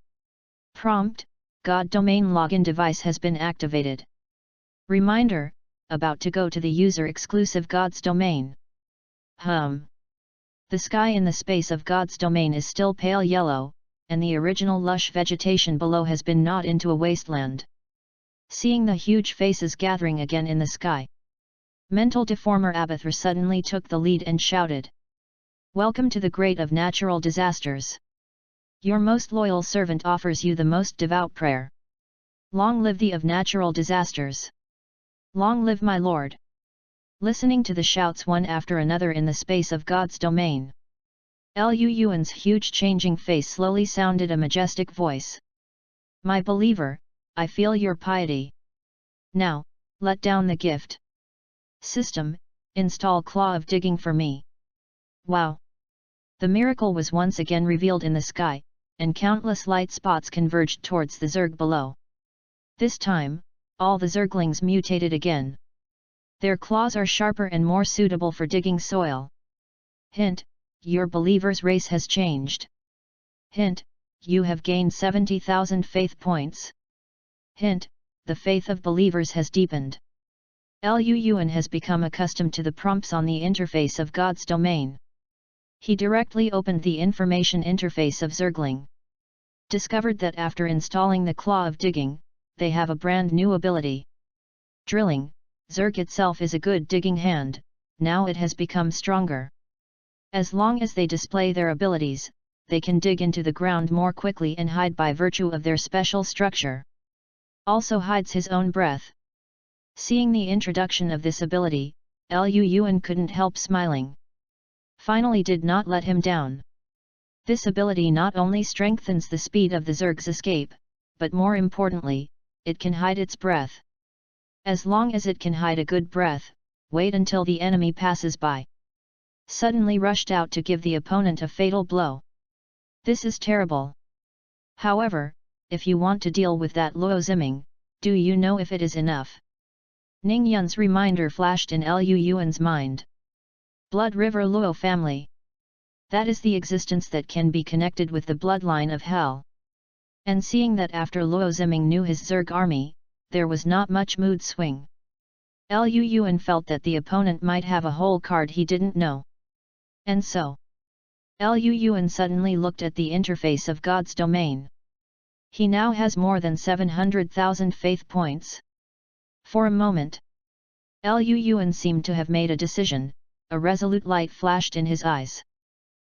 Prompt: God domain login device has been activated. Reminder: about to go to the user-exclusive God's domain. The sky in the space of God's domain is still pale yellow, and the original lush vegetation below has been gnawed into a wasteland. Seeing the huge faces gathering again in the sky, mental deformer Abathur suddenly took the lead and shouted, "Welcome to the great of natural disasters. Your most loyal servant offers you the most devout prayer. Long live the of natural disasters! Long live my lord!" Listening to the shouts one after another in the space of God's domain, Luan's huge changing face slowly sounded a majestic voice. "My believer, I feel your piety. Now, let down the gift. System, install Claw of Digging for me." Wow! The miracle was once again revealed in the sky, and countless light spots converged towards the Zerg below. This time, all the Zerglings mutated again. Their claws are sharper and more suitable for digging soil. Hint: your believer's race has changed. Hint: you have gained 70,000 faith points. Hint: the faith of believers has deepened. Luan has become accustomed to the prompts on the interface of God's domain. He directly opened the information interface of Zergling. Discovered that after installing the Claw of Digging, they have a brand new ability. Drilling. Zerg itself is a good digging hand, now it has become stronger. As long as they display their abilities, they can dig into the ground more quickly and hide by virtue of their special structure. Also hides his own breath. Seeing the introduction of this ability, Luan couldn't help smiling. Finally did not let him down. This ability not only strengthens the speed of the Zerg's escape, but more importantly, it can hide its breath. As long as it can hide a good breath, wait until the enemy passes by. Suddenly rushed out to give the opponent a fatal blow. This is terrible. However, if you want to deal with that Luo Ziming, do you know if it is enough? Ning Yun's reminder flashed in Luan's mind. Blood River Luo family. That is the existence that can be connected with the bloodline of hell. And seeing that after Luo Ziming knew his Zerg army, there was not much mood swing. Luan felt that the opponent might have a whole card he didn't know. And so, Luan suddenly looked at the interface of God's domain. He now has more than 700,000 faith points. For a moment, Luan seemed to have made a decision, a resolute light flashed in his eyes.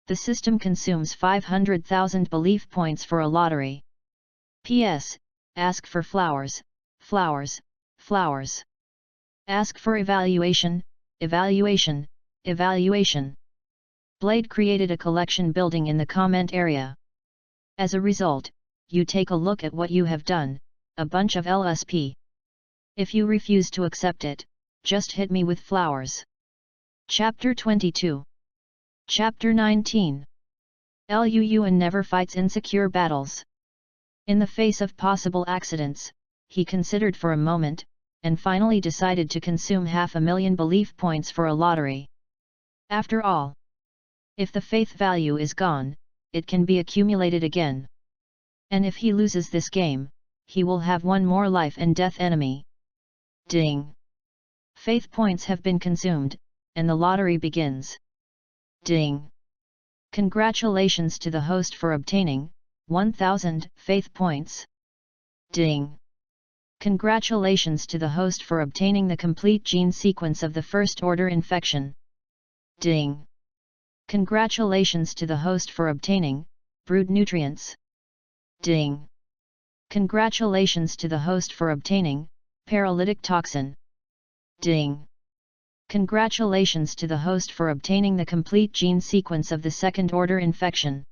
The system consumes 500,000 belief points for a lottery. P.S. Ask for flowers, flowers, flowers. Ask for evaluation, evaluation, evaluation. Blade created a collection building in the comment area. As a result, you take a look at what you have done, a bunch of LSP. If you refuse to accept it, just hit me with flowers. Chapter 22. Chapter 19. Luan never fights insecure battles. In the face of possible accidents, he considered for a moment, and finally decided to consume 500,000 belief points for a lottery. After all, if the faith value is gone, it can be accumulated again. And if he loses this game, he will have one more life and death enemy. Ding! Faith points have been consumed, and the lottery begins. Ding! Congratulations to the host for obtaining 1,000 faith points. Ding! Congratulations to the host for obtaining the complete gene sequence of the first-order infection. Ding! Congratulations to the host for obtaining brood nutrients. Ding! Congratulations to the host for obtaining paralytic toxin. Ding! Congratulations to the host for obtaining the complete gene sequence of the second-order infection.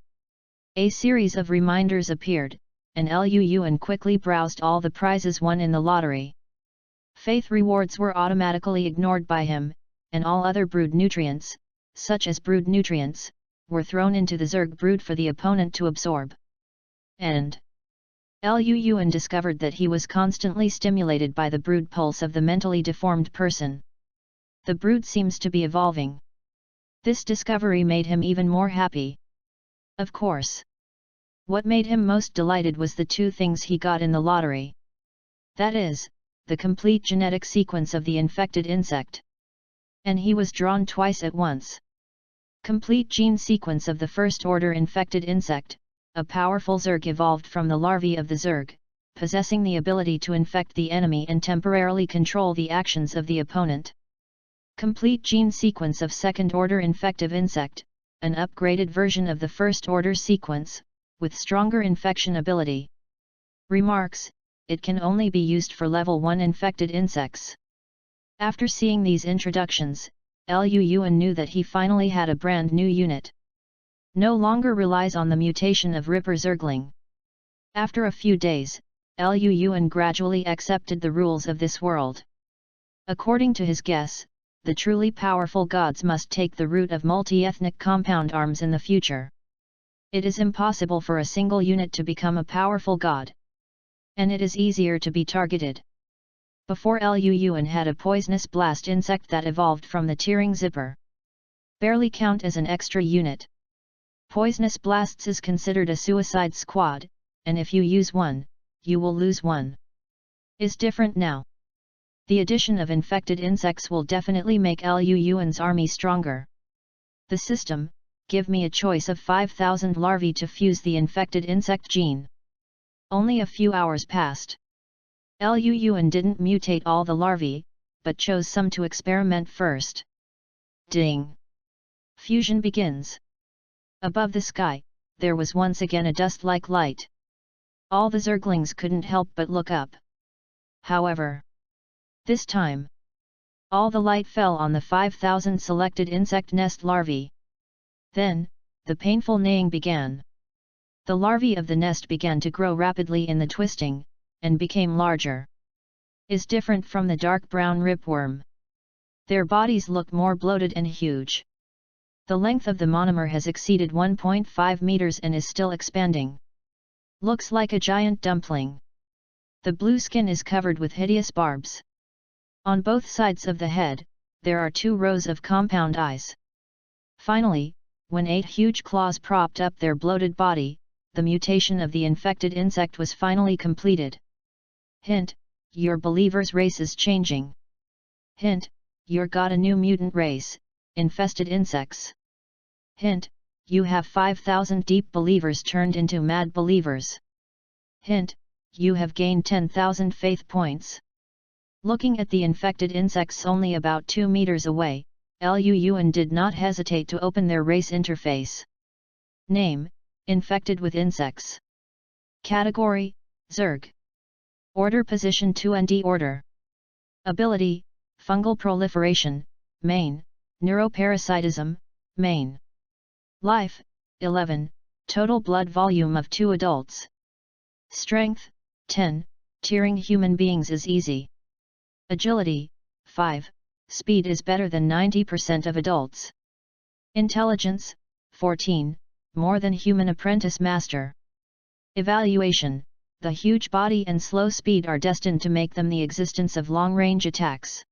A series of reminders appeared, and Luan quickly browsed all the prizes won in the lottery. Faith rewards were automatically ignored by him, and all other brood nutrients, such as brood nutrients, were thrown into the Zerg brood for the opponent to absorb. End. Lu Yuan discovered that he was constantly stimulated by the brood pulse of the mentally deformed person. The brood seems to be evolving. This discovery made him even more happy. Of course. What made him most delighted was the two things he got in the lottery. That is, the complete genetic sequence of the infected insect. And he was drawn twice at once. Complete gene sequence of the first-order infected insect, a powerful Zerg evolved from the larvae of the Zerg, possessing the ability to infect the enemy and temporarily control the actions of the opponent. Complete gene sequence of second-order infective insect, an upgraded version of the first-order sequence, with stronger infection ability. Remarks: it can only be used for level 1 infected insects. After seeing these introductions, Lu Yuan knew that he finally had a brand new unit. No longer relies on the mutation of Ripper Zergling. After a few days, Lu Yuan gradually accepted the rules of this world. According to his guess, the truly powerful gods must take the route of multi-ethnic compound arms in the future. It is impossible for a single unit to become a powerful god. And it is easier to be targeted. Before Lu Yuan had a poisonous blast insect that evolved from the tearing zipper. Barely count as an extra unit. Poisonous blasts is considered a suicide squad, and if you use one, you will lose one. Is different now. The addition of infected insects will definitely make Lu Yuan's army stronger. The system, give me a choice of 5,000 larvae to fuse the infected insect gene. Only a few hours passed. Lu Yuan didn't mutate all the larvae, but chose some to experiment first. Ding! Fusion begins. Above the sky, there was once again a dust-like light. All the Zerglings couldn't help but look up. However, this time, all the light fell on the 5,000 selected insect nest larvae. Then, the painful neighing began. The larvae of the nest began to grow rapidly in the twisting, and became larger. Is different from the dark brown ripworm. Their bodies look more bloated and huge. The length of the monomer has exceeded 1.5 meters and is still expanding. Looks like a giant dumpling. The blue skin is covered with hideous barbs. On both sides of the head, there are 2 rows of compound eyes. Finally, when 8 huge claws propped up their bloated body, the mutation of the infected insect was finally completed. Hint: your believer's race is changing. Hint: you're got a new mutant race, infested insects. Hint: you have 5,000 deep believers turned into mad believers. Hint: you have gained 10,000 faith points. Looking at the infected insects only about 2 meters away, Lu Yuan did not hesitate to open their race interface. Name: infected with insects. Category: Zerg. Order: position 2nd order. Ability: fungal proliferation, main, neuroparasitism, main. Life: 11, total blood volume of 2 adults. Strength: 10, tearing human beings is easy. Agility: 5, speed is better than 90% of adults. Intelligence: 14, more than human apprentice master. Evaluation: the huge body and slow speed are destined to make them the existence of long-range attacks.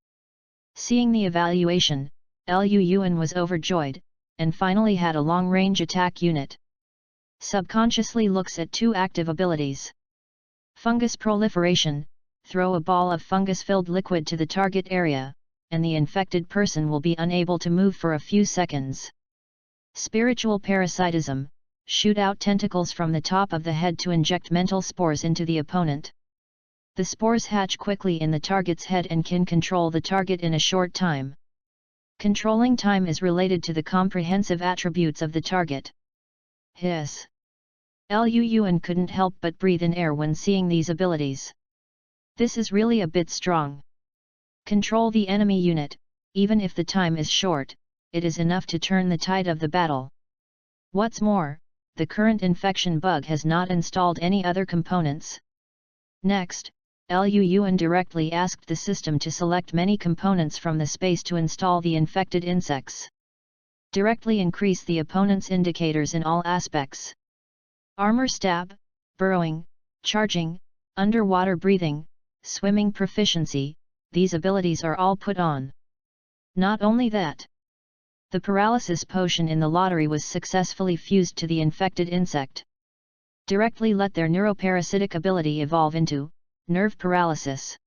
Seeing the evaluation, Lu Yuan was overjoyed, and finally had a long-range attack unit. Subconsciously looks at 2 active abilities. Fungus proliferation: throw a ball of fungus-filled liquid to the target area, and the infected person will be unable to move for a few seconds. Spiritual parasitism: shoot out tentacles from the top of the head to inject mental spores into the opponent. The spores hatch quickly in the target's head and can control the target in a short time. Controlling time is related to the comprehensive attributes of the target. Hiss! Lu Yuan couldn't help but breathe in air when seeing these abilities. This is really a bit strong. Control the enemy unit, even if the time is short, it is enough to turn the tide of the battle. What's more, the current infection bug has not installed any other components. Next, Lu Yuan directly asked the system to select many components from the space to install the infected insects. Directly increase the opponent's indicators in all aspects. Armor: stab, burrowing, charging, underwater breathing, swimming proficiency, these abilities are all put on. Not only that, the paralysis potion in the lottery was successfully fused to the infected insect. Directly let their neuroparasitic ability evolve into nerve paralysis.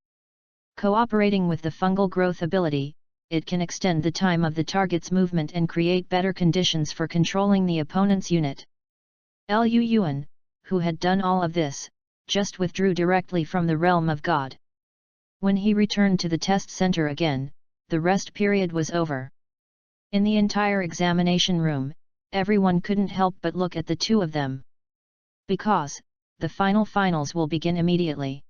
Cooperating with the fungal growth ability, it can extend the time of the target's movement and create better conditions for controlling the opponent's unit. Lu Yuan, who had done all of this, just withdrew directly from the realm of God. When he returned to the test center again, the rest period was over. In the entire examination room, everyone couldn't help but look at the two of them. Because, the finals will begin immediately.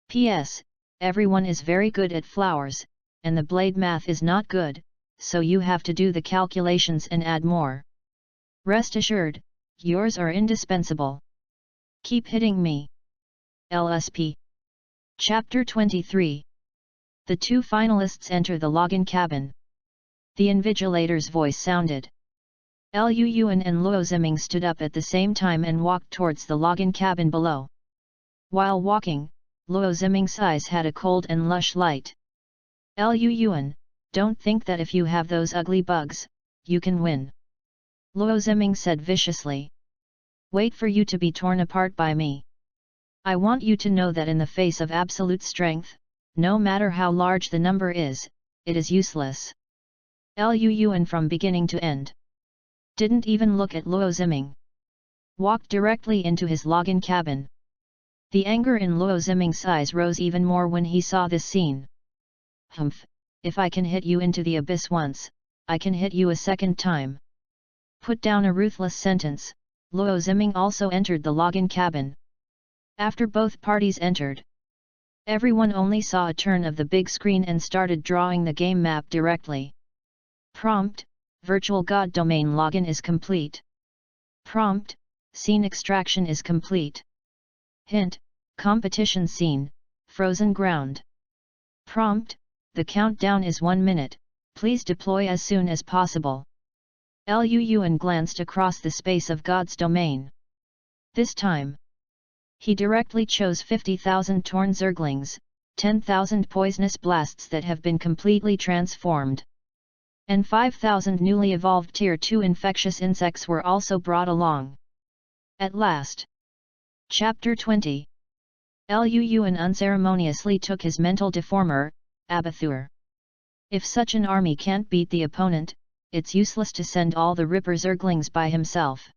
P.S. Everyone is very good at flowers, and the blade math is not good, so you have to do the calculations and add more. Rest assured, yours are indispensable. Keep hitting me. LSP. Chapter 23. The two finalists enter the login cabin. The invigilator's voice sounded. Lu Yuan and Luo Ziming stood up at the same time and walked towards the login cabin below. While walking, Luo Ziming's eyes had a cold and lush light. Lu Yuan, don't think that if you have those ugly bugs, you can win. Luo Ziming said viciously. Wait for you to be torn apart by me. I want you to know that in the face of absolute strength, no matter how large the number is, it is useless. Lu Yuan from beginning to end didn't even look at Luo Ziming. Walked directly into his login cabin. The anger in Luo Ziming's eyes rose even more when he saw this scene. Humph, if I can hit you into the abyss once, I can hit you a second time. Put down a ruthless sentence, Luo Ziming also entered the login cabin. After both parties entered, everyone only saw a turn of the big screen and started drawing the game map directly. Prompt: Virtual God domain login is complete. Prompt: Scene extraction is complete. Hint: Competition scene, frozen ground. Prompt: The countdown is 1 minute, please deploy as soon as possible. Lu Yuan glanced across the space of God's domain. This time, he directly chose 50,000 torn zerglings, 10,000 poisonous blasts that have been completely transformed. And 5,000 newly evolved Tier 2 infectious insects were also brought along. At last. Chapter 20. Lu Yuan unceremoniously took his mental deformer, Abathur. If such an army can't beat the opponent, it's useless to send all the Ripper Zerglings by himself.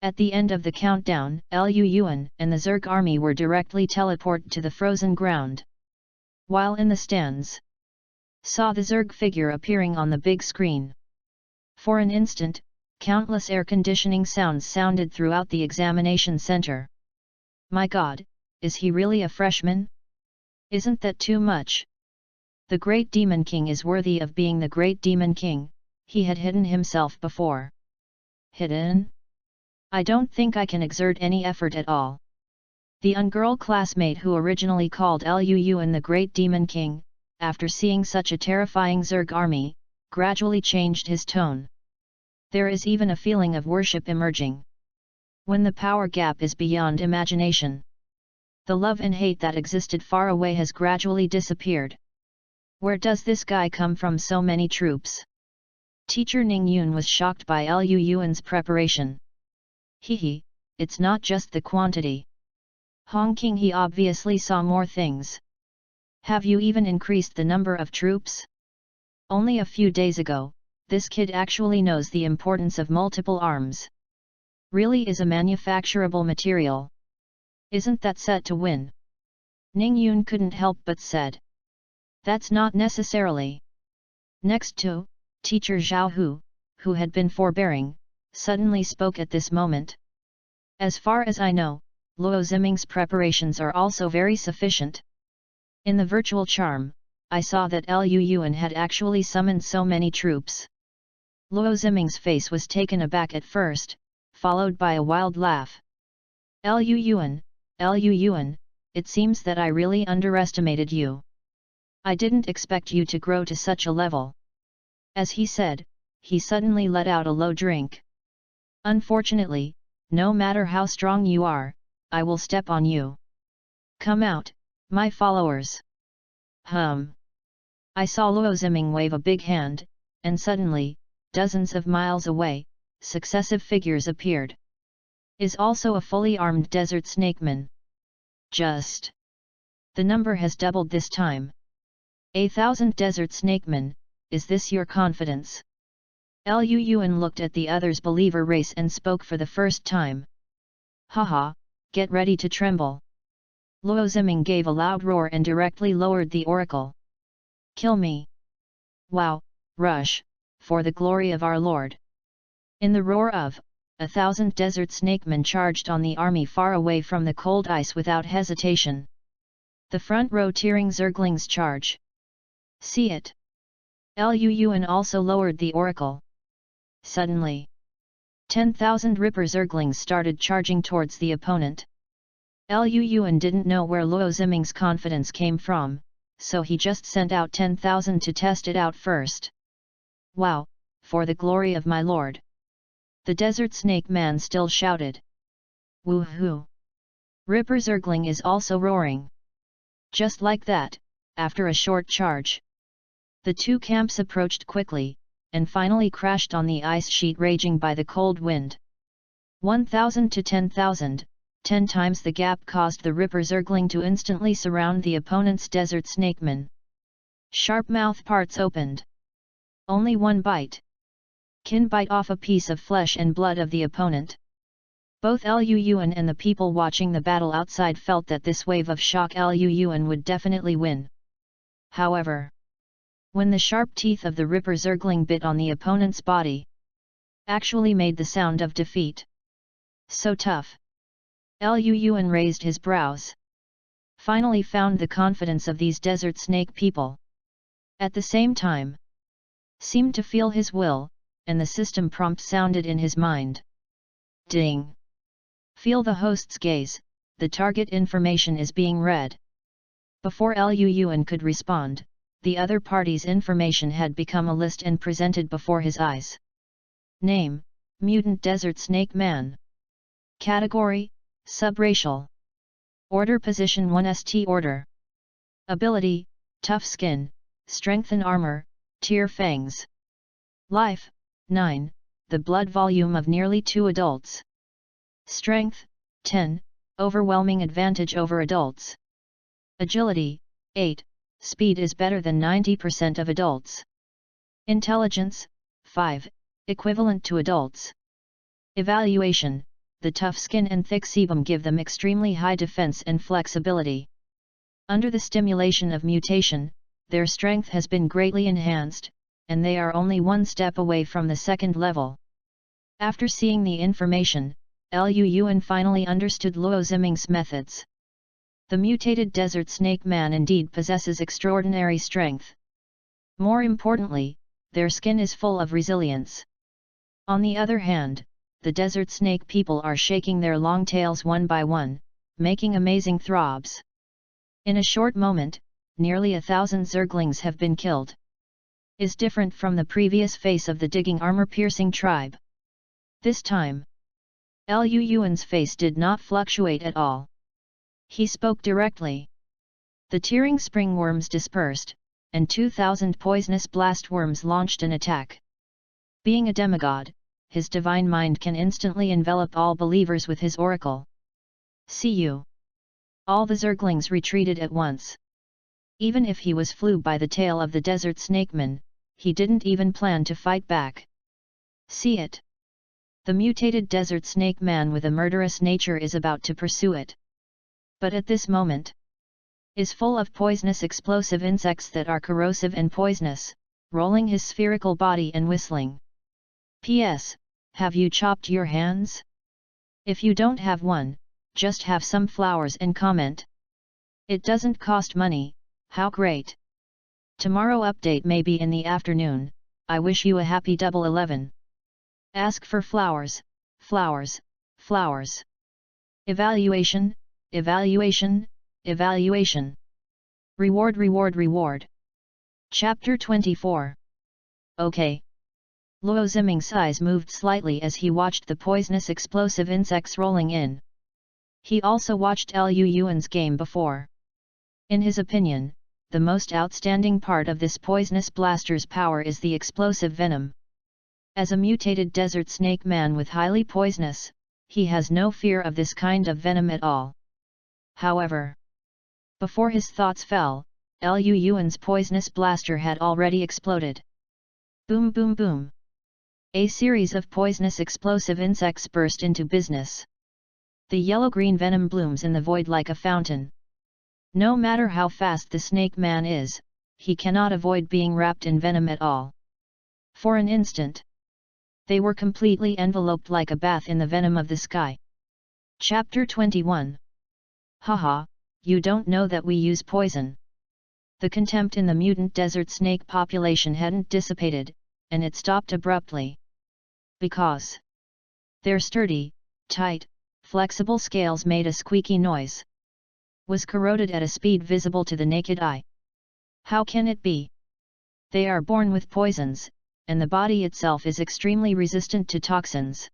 At the end of the countdown, Lu Yuan and the Zerg army were directly teleported to the frozen ground. While in the stands, saw the Zerg figure appearing on the big screen. For an instant, countless air conditioning sounds sounded throughout the examination center. My God, is he really a freshman? Isn't that too much? The Great Demon King is worthy of being the Great Demon King, he had hidden himself before. Hidden? I don't think I can exert any effort at all. The ungirl classmate who originally called Lu Yuan the Great Demon King, after seeing such a terrifying Zerg army, gradually changed his tone. There is even a feeling of worship emerging. When the power gap is beyond imagination, the love and hate that existed far away has gradually disappeared. Where does this guy come from? So many troops? Teacher Ning Yun was shocked by Lu Yuan's preparation. Hehe, it's not just the quantity. Hong King, he obviously saw more things. Have you even increased the number of troops? Only a few days ago, this kid actually knows the importance of multiple arms. Really is a manufacturable material. Isn't that set to win? Ning Yun couldn't help but said. That's not necessarily. Next to, Teacher Zhao Hu, who had been forbearing, suddenly spoke at this moment. As far as I know, Luo Ziming's preparations are also very sufficient. In the virtual charm, I saw that Lu Yuan had actually summoned so many troops. Luo Ziming's face was taken aback at first, followed by a wild laugh. Lu Yuan, it seems that I really underestimated you. I didn't expect you to grow to such a level. As he said, he suddenly let out a low drink. Unfortunately, no matter how strong you are, I will step on you. Come out, my followers. I saw Luo Ziming wave a big hand, and suddenly, dozens of miles away, successive figures appeared. Is also a fully armed desert snakeman. Just. The number has doubled this time. 1,000 desert snakemen, is this your confidence? Lu Yuan looked at the other's believer race and spoke for the first time. Haha, get ready to tremble. Luo Ziming gave a loud roar and directly lowered the oracle. Kill me. Wow, rush, for the glory of our Lord. In the roar of 1,000 desert snakemen charged on the army far away from the cold ice without hesitation. The front row tearing Zerglings charge. See it. Lu Yuan also lowered the oracle. Suddenly, 10,000 Ripper Zerglings started charging towards the opponent. Lu Yuan didn't know where Luo Ziming's confidence came from, so he just sent out 10,000 to test it out first. Wow, for the glory of my lord! The desert snake man still shouted. Woohoo! Ripper Zergling is also roaring. Just like that, after a short charge, the two camps approached quickly, and finally crashed on the ice sheet raging by the cold wind. 1,000 to 10,000, 10 times the gap caused the Ripper Zergling to instantly surround the opponent's desert snakeman. Sharp mouth parts opened. Only one bite can bite off a piece of flesh and blood of the opponent. Both Lu Yuan and the people watching the battle outside felt that this wave of shock Lu Yuan would definitely win. However, when the sharp teeth of the Ripper Zergling bit on the opponent's body, actually made the sound of defeat. So tough. Lu Yuan raised his brows. Finally found the confidence of these desert snake people. At the same time, seemed to feel his will, and the system prompt sounded in his mind. Ding! Feel the host's gaze, the target information is being read. Before Lu Yuan could respond, the other party's information had become a list and presented before his eyes. Name, Mutant Desert Snake Man. Category, Subracial. Order Position 1 ST Order. Ability, Tough Skin, Strength and Armor, Tier Fangs. Life, 9, the blood volume of nearly 2 adults. Strength, 10, overwhelming advantage over adults. Agility, 8, speed is better than 90% of adults. Intelligence, 5, equivalent to adults. Evaluation, the tough skin and thick sebum give them extremely high defense and flexibility. Under the stimulation of mutation, their strength has been greatly enhanced, and they are only one step away from the second level. After seeing the information, Lu Yuan finally understood Luo Ziming's methods. The mutated desert snake man indeed possesses extraordinary strength. More importantly, their skin is full of resilience. On the other hand, the desert snake people are shaking their long tails one by one, making amazing throbs. In a short moment, nearly 1,000 Zerglings have been killed. Is different from the previous face of the digging armor-piercing tribe. This time, Lu Yuan's face did not fluctuate at all. He spoke directly. The tearing springworms dispersed, and 2,000 poisonous blastworms launched an attack. Being a demigod, his divine mind can instantly envelop all believers with his oracle. See you. All the Zerglings retreated at once. Even if he was flew by the tail of the desert snakeman, he didn't even plan to fight back. See it. The mutated desert snake man with a murderous nature is about to pursue it. But at this moment, is full of poisonous explosive insects that are corrosive and poisonous, rolling his spherical body and whistling. P.S. Have you chopped your hands? If you don't have one, just have some flowers and comment. It doesn't cost money, how great! Tomorrow update may be in the afternoon, I wish you a happy double 11. Ask for flowers, flowers, flowers. Evaluation, evaluation, evaluation. Reward, reward, reward. Chapter 24. Okay. Luo Ziming's eyes moved slightly as he watched the poisonous explosive insects rolling in. He also watched Liu Yuan's game before. In his opinion, the most outstanding part of this poisonous blaster's power is the explosive venom. As a mutated desert snake man with highly poisonous, he has no fear of this kind of venom at all. However, before his thoughts fell, Liu Yuan's poisonous blaster had already exploded. Boom boom boom. A series of poisonous explosive insects burst into business. The yellow-green venom blooms in the void like a fountain. No matter how fast the snake man is, he cannot avoid being wrapped in venom at all. For an instant, they were completely enveloped like a bath in the venom of the sky. Chapter 21. Haha, you don't know that we use poison. The contempt in the mutant desert snake population hadn't dissipated, and it stopped abruptly. Because their sturdy, tight, flexible scales made a squeaky noise. Was corroded at a speed visible to the naked eye. How can it be? They are born with poisons, and the body itself is extremely resistant to toxins.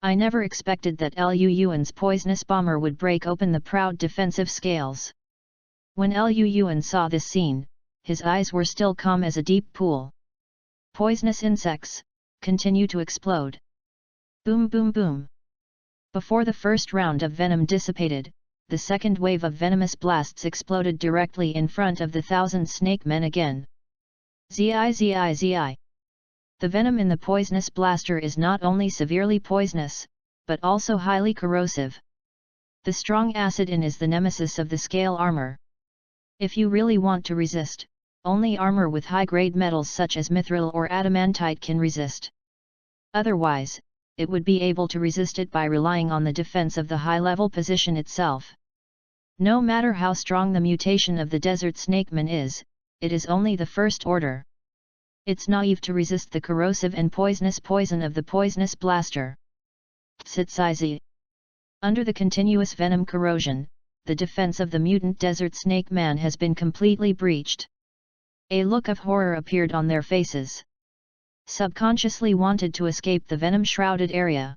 I never expected that Liu Yuan's poisonous bomber would break open the proud defensive scales. When Liu Yuan saw this scene, his eyes were still calm as a deep pool. Poisonous insects continue to explode. Boom boom boom. Before the first round of venom dissipated, the second wave of venomous blasts exploded directly in front of the 1,000 snake men again. Zi zi zi. The venom in the poisonous blaster is not only severely poisonous, but also highly corrosive. The strong acid in is the nemesis of the scale armor. If you really want to resist, only armor with high-grade metals such as mithril or adamantite can resist. Otherwise, it would be able to resist it by relying on the defense of the high-level position itself. No matter how strong the mutation of the desert snakeman is, it is only the first order. It's naive to resist the corrosive and poisonous poison of the poisonous blaster. Tsitsizi. Under the continuous venom corrosion, the defense of the mutant desert snake man has been completely breached. A look of horror appeared on their faces. Subconsciously wanted to escape the venom-shrouded area.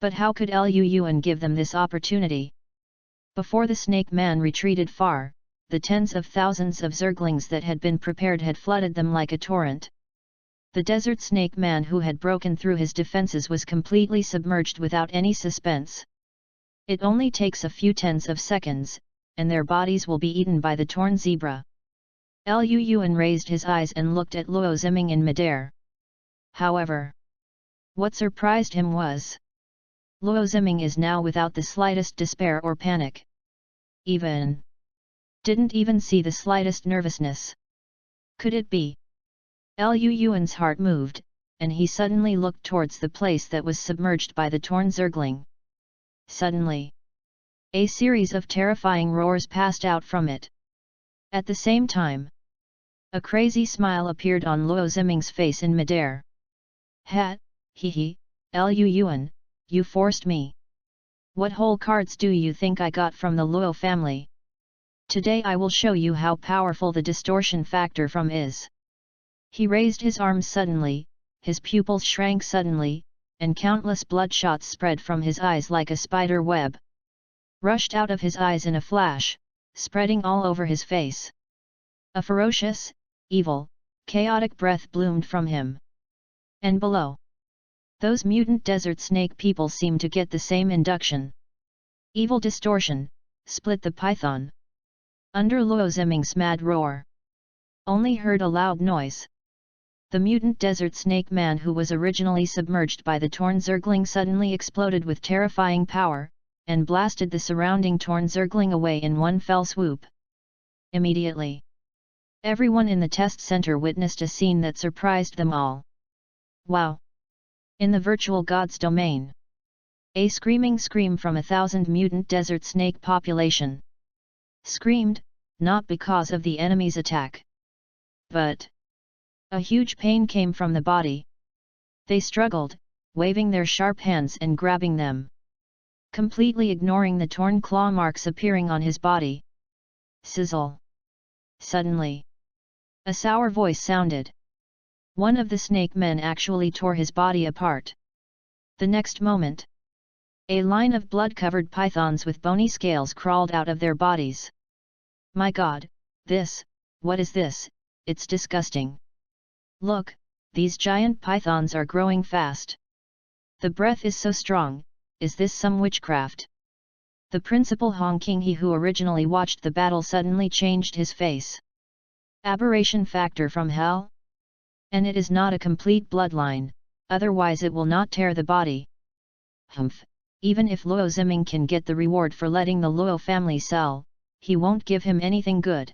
But how could Liu Yuan give them this opportunity? Before the snake man retreated far, the tens of thousands of zerglings that had been prepared had flooded them like a torrent. The desert snake man who had broken through his defenses was completely submerged without any suspense. It only takes a few tens of seconds, and their bodies will be eaten by the torn zebra. Liu Yuan raised his eyes and looked at Luo Ziming in midair. However, what surprised him was, Luo Ziming is now without the slightest despair or panic. Didn't even see the slightest nervousness. Could it be? Liu Yuan's heart moved, and he suddenly looked towards the place that was submerged by the torn zergling. Suddenly, a series of terrifying roars passed out from it. At the same time, a crazy smile appeared on Luo Ziming's face in midair. Ha, he, Liu Yuan, you forced me. What whole cards do you think I got from the Luo family? Today I will show you how powerful the distortion factor from is. He raised his arms suddenly, his pupils shrank suddenly, and countless bloodshots spread from his eyes like a spider web. Rushed out of his eyes in a flash, spreading all over his face. A ferocious, evil, chaotic breath bloomed from him. And below, those mutant desert snake people seemed to get the same induction. Evil distortion, split the python. Under Luo Ziming's mad roar, only heard a loud noise. The mutant desert snake man who was originally submerged by the torn zergling suddenly exploded with terrifying power, and blasted the surrounding torn zergling away in one fell swoop. Immediately, everyone in the test center witnessed a scene that surprised them all. Wow! In the virtual god's domain, a screaming scream from 1,000 mutant desert snake population. Screamed, not because of the enemy's attack, but a huge pain came from the body. They struggled, waving their sharp hands and grabbing them, completely ignoring the torn claw marks appearing on his body. Sizzle! Suddenly, a sour voice sounded. One of the snake men actually tore his body apart. The next moment, A line of blood-covered pythons with bony scales crawled out of their bodies. My God, what is this? It's disgusting. Look, these giant pythons are growing fast. The breath is so strong, is this some witchcraft? The principal Hongking He who originally watched the battle suddenly changed his face. Aberration factor from hell? And it is not a complete bloodline, otherwise it will not tear the body. Humph, even if Luo Ziming can get the reward for letting the Luo family sell, he won't give him anything good.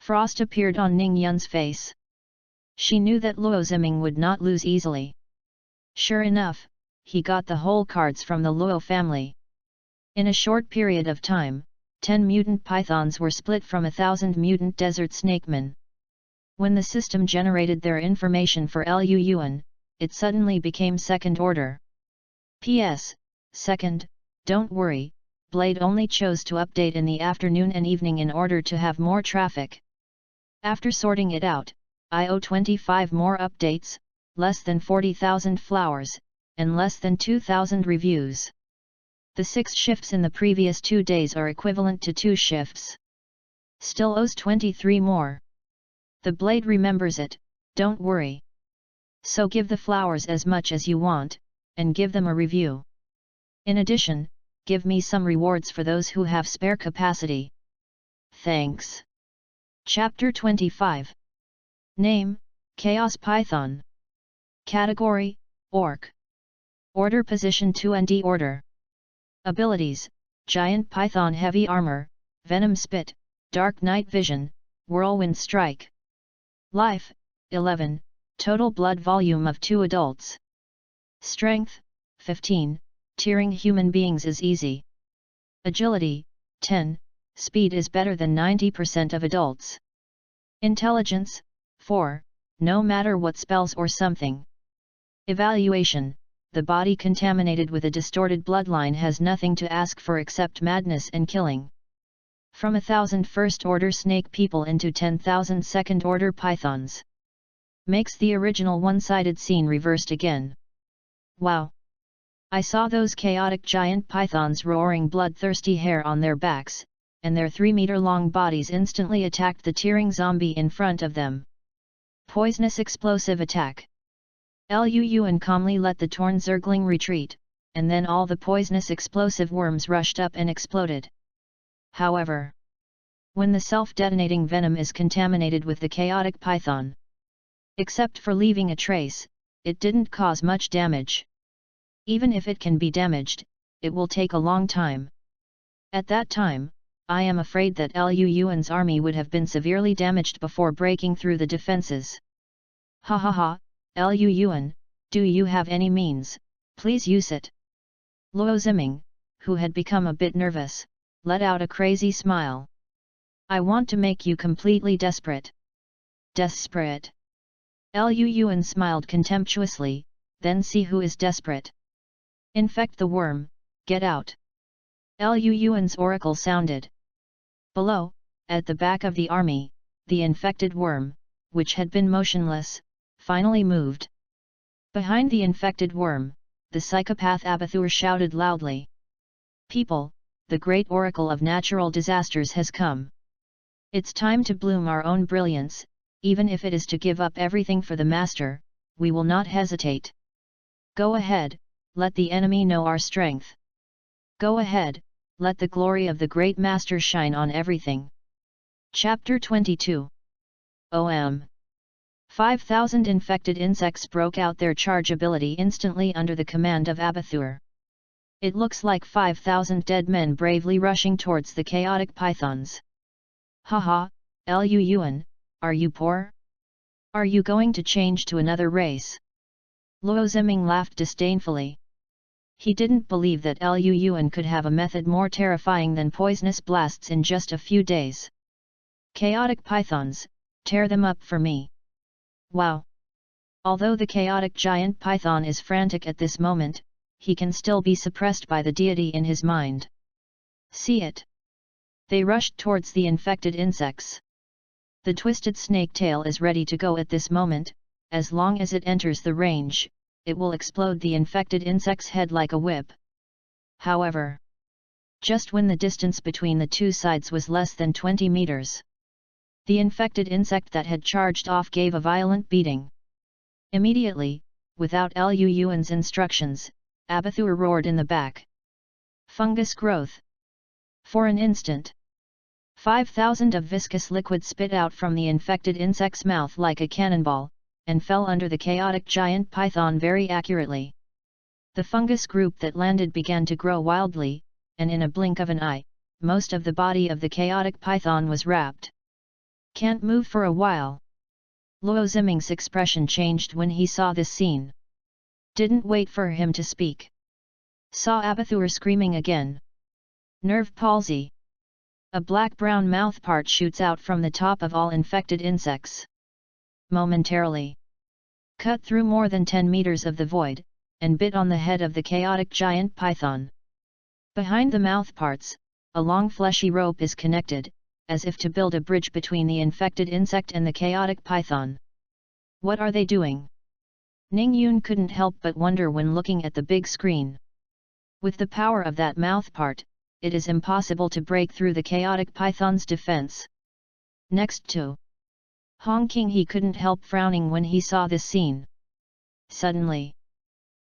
Frost appeared on Ning Yun's face. She knew that Luo Ziming would not lose easily. Sure enough, he got the whole cards from the Luo family. In a short period of time, 10 mutant pythons were split from 1,000 mutant desert snakemen. When the system generated their information for Lu Yuan, it suddenly became second order. P.S. Second, don't worry, Blade only chose to update in the afternoon and evening in order to have more traffic. After sorting it out, I owe 25 more updates, less than 40,000 flowers, and less than 2,000 reviews. The 6 shifts in the previous 2 days are equivalent to 2 shifts. Still owes 23 more. The Blade remembers it, don't worry. So give the flowers as much as you want, and give them a review. In addition, give me some rewards for those who have spare capacity. Thanks. Chapter 25. Name, Chaos Python. Category, Orc. Order Position 2nd Order. Abilities, Giant Python Heavy Armor, Venom Spit, Dark Night Vision, Whirlwind Strike. Life, 11, Total Blood Volume of 2 adults. Strength, 15, Tearing human beings is easy. Agility, 10, Speed is better than 90% of adults. Intelligence, 4, no matter what spells or something. Evaluation, the body contaminated with a distorted bloodline has nothing to ask for except madness and killing. From 1,000 first-order snake people into 10,000 second-order pythons. Makes the original one-sided scene reversed again. Wow! I saw those chaotic giant pythons roaring bloodthirsty hair on their backs, and their 3-meter-long bodies instantly attacked the tearing zombie in front of them. Poisonous explosive attack. Lu Yuan calmly let the torn zergling retreat, and then all the poisonous explosive worms rushed up and exploded. However, when the self-detonating venom is contaminated with the chaotic python, except for leaving a trace, it didn't cause much damage. Even if it can be damaged, it will take a long time. At that time, I am afraid that Lu Yuan's army would have been severely damaged before breaking through the defenses. Ha ha ha, Lu Yuan, do you have any means? Please use it. Luo Ziming, who had become a bit nervous, let out a crazy smile. I want to make you completely desperate. Desperate? Lu Yuan smiled contemptuously, then see who is desperate. Infect the worm, get out. Lu Yuan's oracle sounded. Below, at the back of the army, the infected worm, which had been motionless, finally moved. Behind the infected worm, the psychopath Abathur shouted loudly. People, the great oracle of natural disasters has come. It's time to bloom our own brilliance, even if it is to give up everything for the master, we will not hesitate. Go ahead, let the enemy know our strength. Go ahead, let the glory of the great master shine on everything. Chapter 22. OM. 5,000 infected insects broke out their charge ability instantly under the command of Abathur. It looks like 5,000 dead men bravely rushing towards the chaotic pythons. Haha, Lu Yuan, are you poor? Are you going to change to another race? Luo Ziming laughed disdainfully. He didn't believe that Lu Yuan could have a method more terrifying than poisonous blasts in just a few days. Chaotic pythons, tear them up for me. Wow! Although the chaotic giant python is frantic at this moment, he can still be suppressed by the deity in his mind. See it! They rushed towards the infected insects. The twisted snake tail is ready to go at this moment. As long as it enters the range, it will explode the infected insect's head like a whip. however. Just when the distance between the two sides was less than 20 meters. The infected insect that had charged off gave a violent beating. Immediately, without Luan's instructions, Abathur roared in the back. Fungus growth. For an instant, 5,000 of viscous liquid spit out from the infected insect's mouth like a cannonball, and fell under the chaotic giant python very accurately. The fungus group that landed began to grow wildly, and in a blink of an eye, most of the body of the chaotic python was wrapped. Can't move for a while. Luo Ziming's expression changed when he saw this scene. Didn't wait for him to speak. Saw Abathur screaming again. Nerve palsy. A black-brown mouthpart shoots out from the top of all infected insects. Momentarily. Cut through more than 10 meters of the void, and bit on the head of the chaotic giant python. Behind the mouthparts, a long fleshy rope is connected, as if to build a bridge between the infected insect and the chaotic python. What are they doing? Ning Yun couldn't help but wonder when looking at the big screen. With the power of that mouthpart, it is impossible to break through the chaotic python's defense. Next to Hong King, he couldn't help frowning when he saw this scene. Suddenly,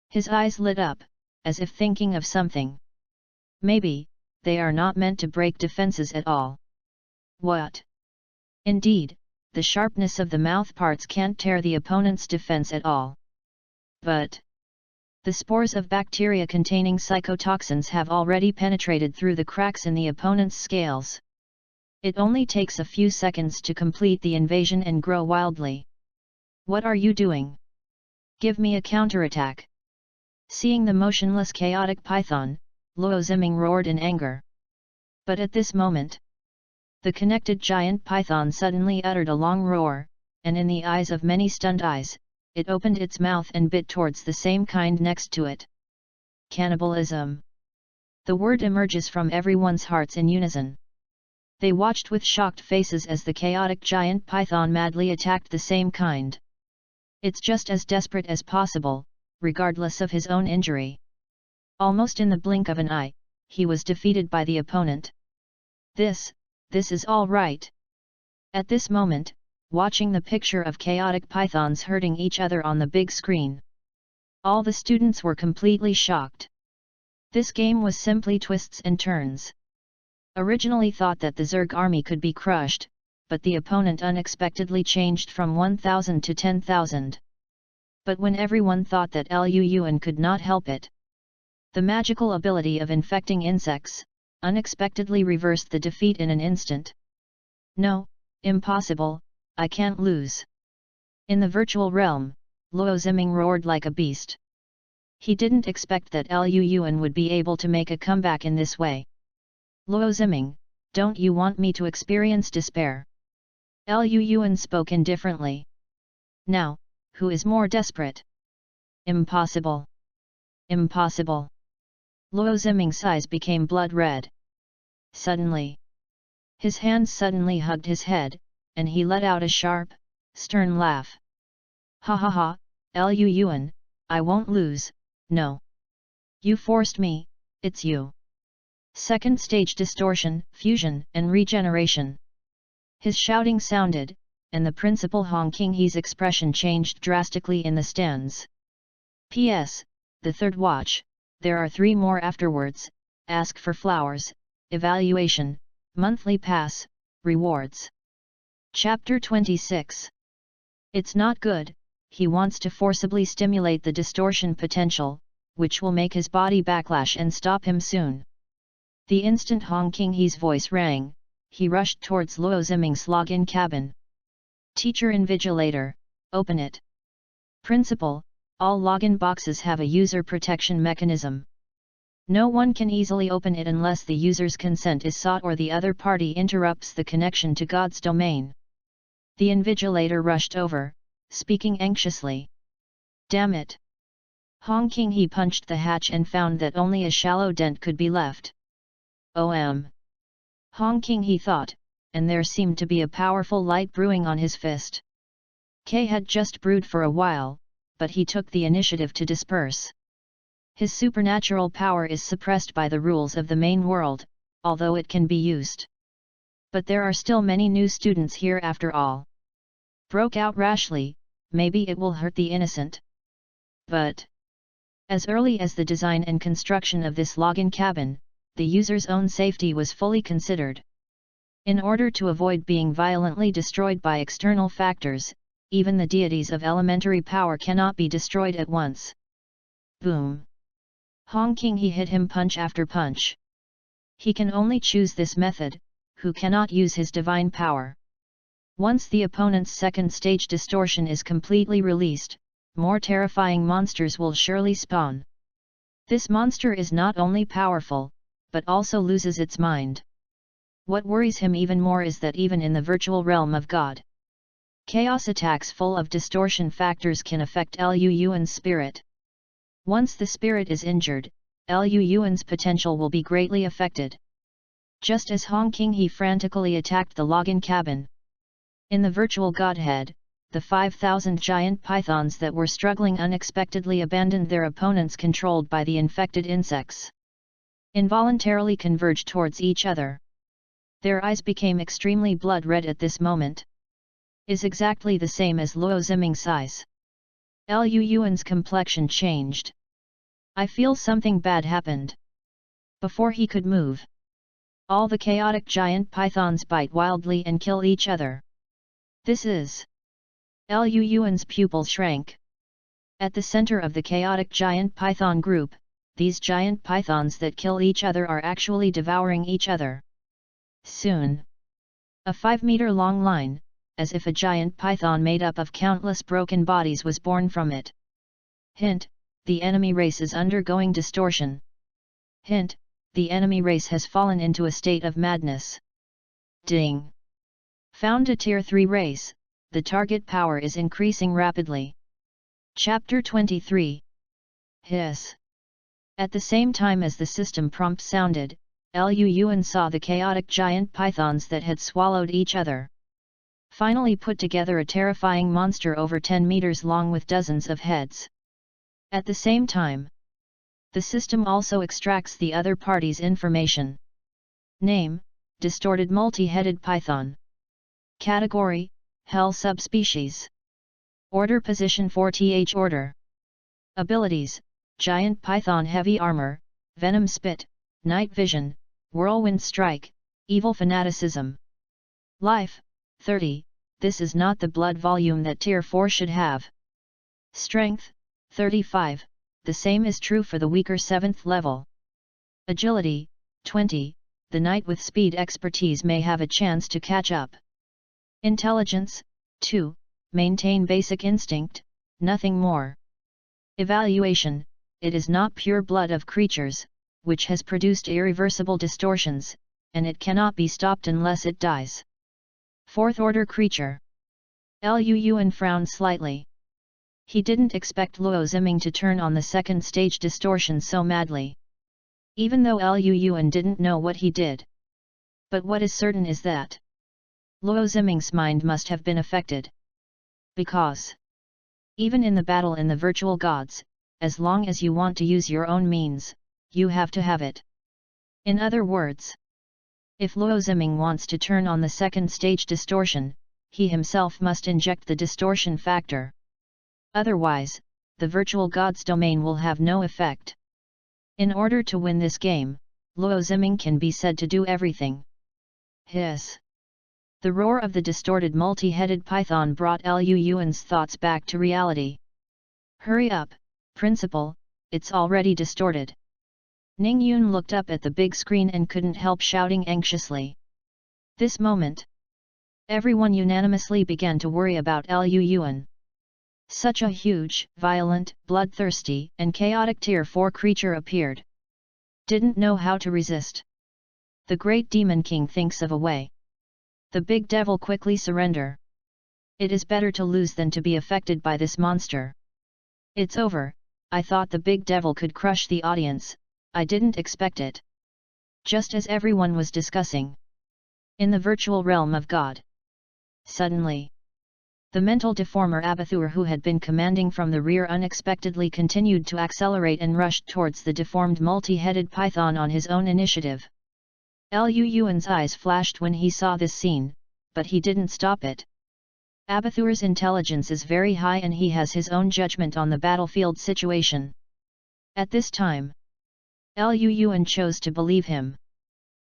his eyes lit up, as if thinking of something. Maybe, they are not meant to break defenses at all. What? Indeed, the sharpness of the mouthparts can't tear the opponent's defense at all. But the spores of bacteria containing psychotoxins have already penetrated through the cracks in the opponent's scales. It only takes a few seconds to complete the invasion and grow wildly. What are you doing? Give me a counterattack. Seeing the motionless chaotic python, Luo Ziming roared in anger. But at this moment, the connected giant python suddenly uttered a long roar, and in the eyes of many stunned eyes, it opened its mouth and bit towards the same kind next to it. Cannibalism. The word emerges from everyone's hearts in unison. They watched with shocked faces as the chaotic giant python madly attacked the same kind. It's just as desperate as possible, regardless of his own injury. Almost in the blink of an eye, he was defeated by the opponent. This is all right. At this moment, watching the picture of chaotic pythons hurting each other on the big screen, all the students were completely shocked. This game was simply twists and turns. Originally thought that the Zerg army could be crushed, but the opponent unexpectedly changed from 1,000 to 10,000. But when everyone thought that Luan could not help it, the magical ability of infecting insects unexpectedly reversed the defeat in an instant. No, impossible, I can't lose. In the virtual realm, Luo Ziming roared like a beast. He didn't expect that Luan would be able to make a comeback in this way. Luo Ziming, don't you want me to experience despair? Luan spoke indifferently. Now, who is more desperate? Impossible. Impossible. Luo Ziming's eyes became blood red. Suddenly, his hands suddenly hugged his head, and he let out a sharp, stern laugh. Ha ha ha, Luan, I won't lose, no. You forced me, it's you. Second stage distortion, fusion and regeneration. His shouting sounded, and the principal Hong King He's expression changed drastically in the stands. P.S. The third watch, there are 3 more afterwards, ask for flowers, evaluation, monthly pass, rewards. Chapter 26. It's not good, he wants to forcibly stimulate the distortion potential, which will make his body backlash and stop him soon. The instant Hong King He's voice rang, he rushed towards Luo Ziming's login cabin. Teacher Invigilator, open it. Principal, all login boxes have a user protection mechanism. No one can easily open it unless the user's consent is sought or the other party interrupts the connection to God's domain. The Invigilator rushed over, speaking anxiously. Damn it! Hong King He punched the hatch and found that only a shallow dent could be left. Hong King He thought, and there seemed to be a powerful light brewing on his fist. K had just brewed for a while, but he took the initiative to disperse. His supernatural power is suppressed by the rules of the main world, although it can be used. But there are still many new students here after all. Broke out rashly, maybe it will hurt the innocent. But as early as the design and construction of this login cabin, the user's own safety was fully considered. In order to avoid being violently destroyed by external factors, even the deities of elementary power cannot be destroyed at once. Boom! Honking, he hit him punch after punch. He can only choose this method, who cannot use his divine power. Once the opponent's second stage distortion is completely released, more terrifying monsters will surely spawn. This monster is not only powerful, but also loses its mind. What worries him even more is that even in the virtual realm of God, chaos attacks full of distortion factors can affect Lu Yuan's spirit. Once the spirit is injured, Lu Yuan's potential will be greatly affected. Just as Honking, he frantically attacked the login cabin. In the virtual godhead, the 5,000 giant pythons that were struggling unexpectedly abandoned their opponents controlled by the infected insects. Involuntarily converged towards each other. Their eyes became extremely blood-red at this moment. Is exactly the same as Luo Ziming's size. Lu Yuan's complexion changed. I feel something bad happened. Before he could move, all the chaotic giant pythons bite wildly and kill each other. This is... Lu Yuan's pupils shrank. At the center of the chaotic giant python group, these giant pythons that kill each other are actually devouring each other. Soon, a 5-meter-long line, as if a giant python made up of countless broken bodies was born from it. Hint: the enemy race is undergoing distortion. Hint: the enemy race has fallen into a state of madness. Ding! Found a Tier 3 race, the target power is increasing rapidly. Chapter 23. Hiss. At the same time as the system prompt sounded, Lu Yuan saw the chaotic giant pythons that had swallowed each other. Finally put together a terrifying monster over 10 meters long with dozens of heads. At the same time, the system also extracts the other party's information. Name: distorted multi-headed python. Category: Hell subspecies. Order: position 4th order. Abilities: Giant Python Heavy Armor, Venom Spit, Night Vision, Whirlwind Strike, Evil Fanaticism. Life: 30, this is not the blood volume that Tier 4 should have. Strength: 35, the same is true for the weaker 7th level. Agility: 20, the knight with speed expertise may have a chance to catch up. Intelligence: 2, maintain basic instinct, nothing more. Evaluation: it is not pure blood of creatures, which has produced irreversible distortions, and it cannot be stopped unless it dies. 4th order creature. Lu Yuan frowned slightly. He didn't expect Luo Ziming to turn on the second stage distortion so madly. Even though Lu Yuan didn't know what he did. But what is certain is that Luo Ziming's mind must have been affected. Because even in the battle in the virtual gods, as long as you want to use your own means, you have to have it. In other words, if Luo Ziming wants to turn on the second stage distortion, he himself must inject the distortion factor. Otherwise, the virtual god's domain will have no effect. In order to win this game, Luo Ziming can be said to do everything. Hiss. The roar of the distorted multi-headed python brought Lu Yuan's thoughts back to reality. Hurry up, principal, it's already distorted. Ning Yun looked up at the big screen and couldn't help shouting anxiously. This moment, everyone unanimously began to worry about Lu Yuan. Such a huge, violent, bloodthirsty, and chaotic Tier 4 creature appeared. Didn't know how to resist. The great demon king thinks of a way. The big devil quickly surrender. It is better to lose than to be affected by this monster. It's over. I thought the big devil could crush the audience, I didn't expect it. Just as everyone was discussing in the virtual realm of God, suddenly The mental deformer Abathur, who had been commanding from the rear, unexpectedly continued to accelerate and rushed towards the deformed multi-headed python on his own initiative. Lu Yuan's eyes flashed when he saw this scene, but he didn't stop it. Abathur's intelligence is very high and he has his own judgment on the battlefield situation. At this time, Lu Yuan chose to believe him.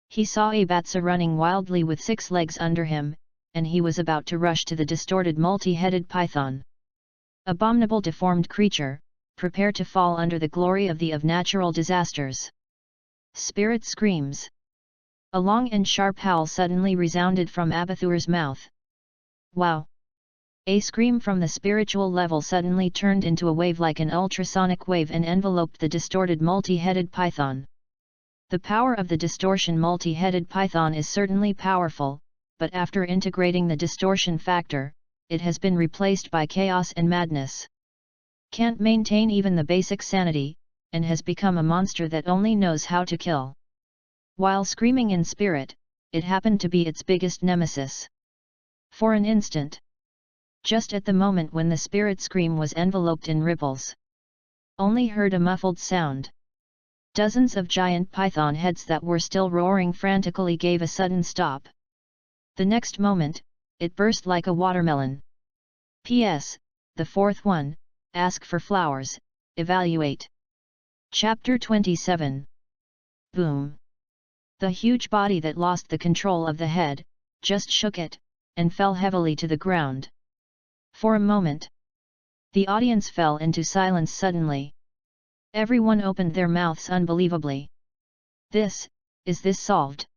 He saw Abatsa running wildly with 6 legs under him, and he was about to rush to the distorted multi-headed python. Abominable deformed creature, prepare to fall under the glory of natural disasters. Spirit screams. A long and sharp howl suddenly resounded from Abathur's mouth. Wow! A scream from the spiritual level suddenly turned into a wave like an ultrasonic wave and enveloped the distorted multi-headed python. The power of the distortion multi-headed python is certainly powerful, but after integrating the distortion factor, it has been replaced by chaos and madness. Can't maintain even the basic sanity, and has become a monster that only knows how to kill. While screaming in spirit, it happened to be its biggest nemesis. For an instant, just at the moment when the spirit scream was enveloped in ripples, only heard a muffled sound. Dozens of giant python heads that were still roaring frantically gave a sudden stop. The next moment, it burst like a watermelon. P.S. The fourth one, ask for flowers, evaluate. Chapter 27. Boom! The huge body that lost the control of the head, just shook it, and fell heavily to the ground. For a moment, the audience fell into silence suddenly. Everyone opened their mouths unbelievably. Is this solved?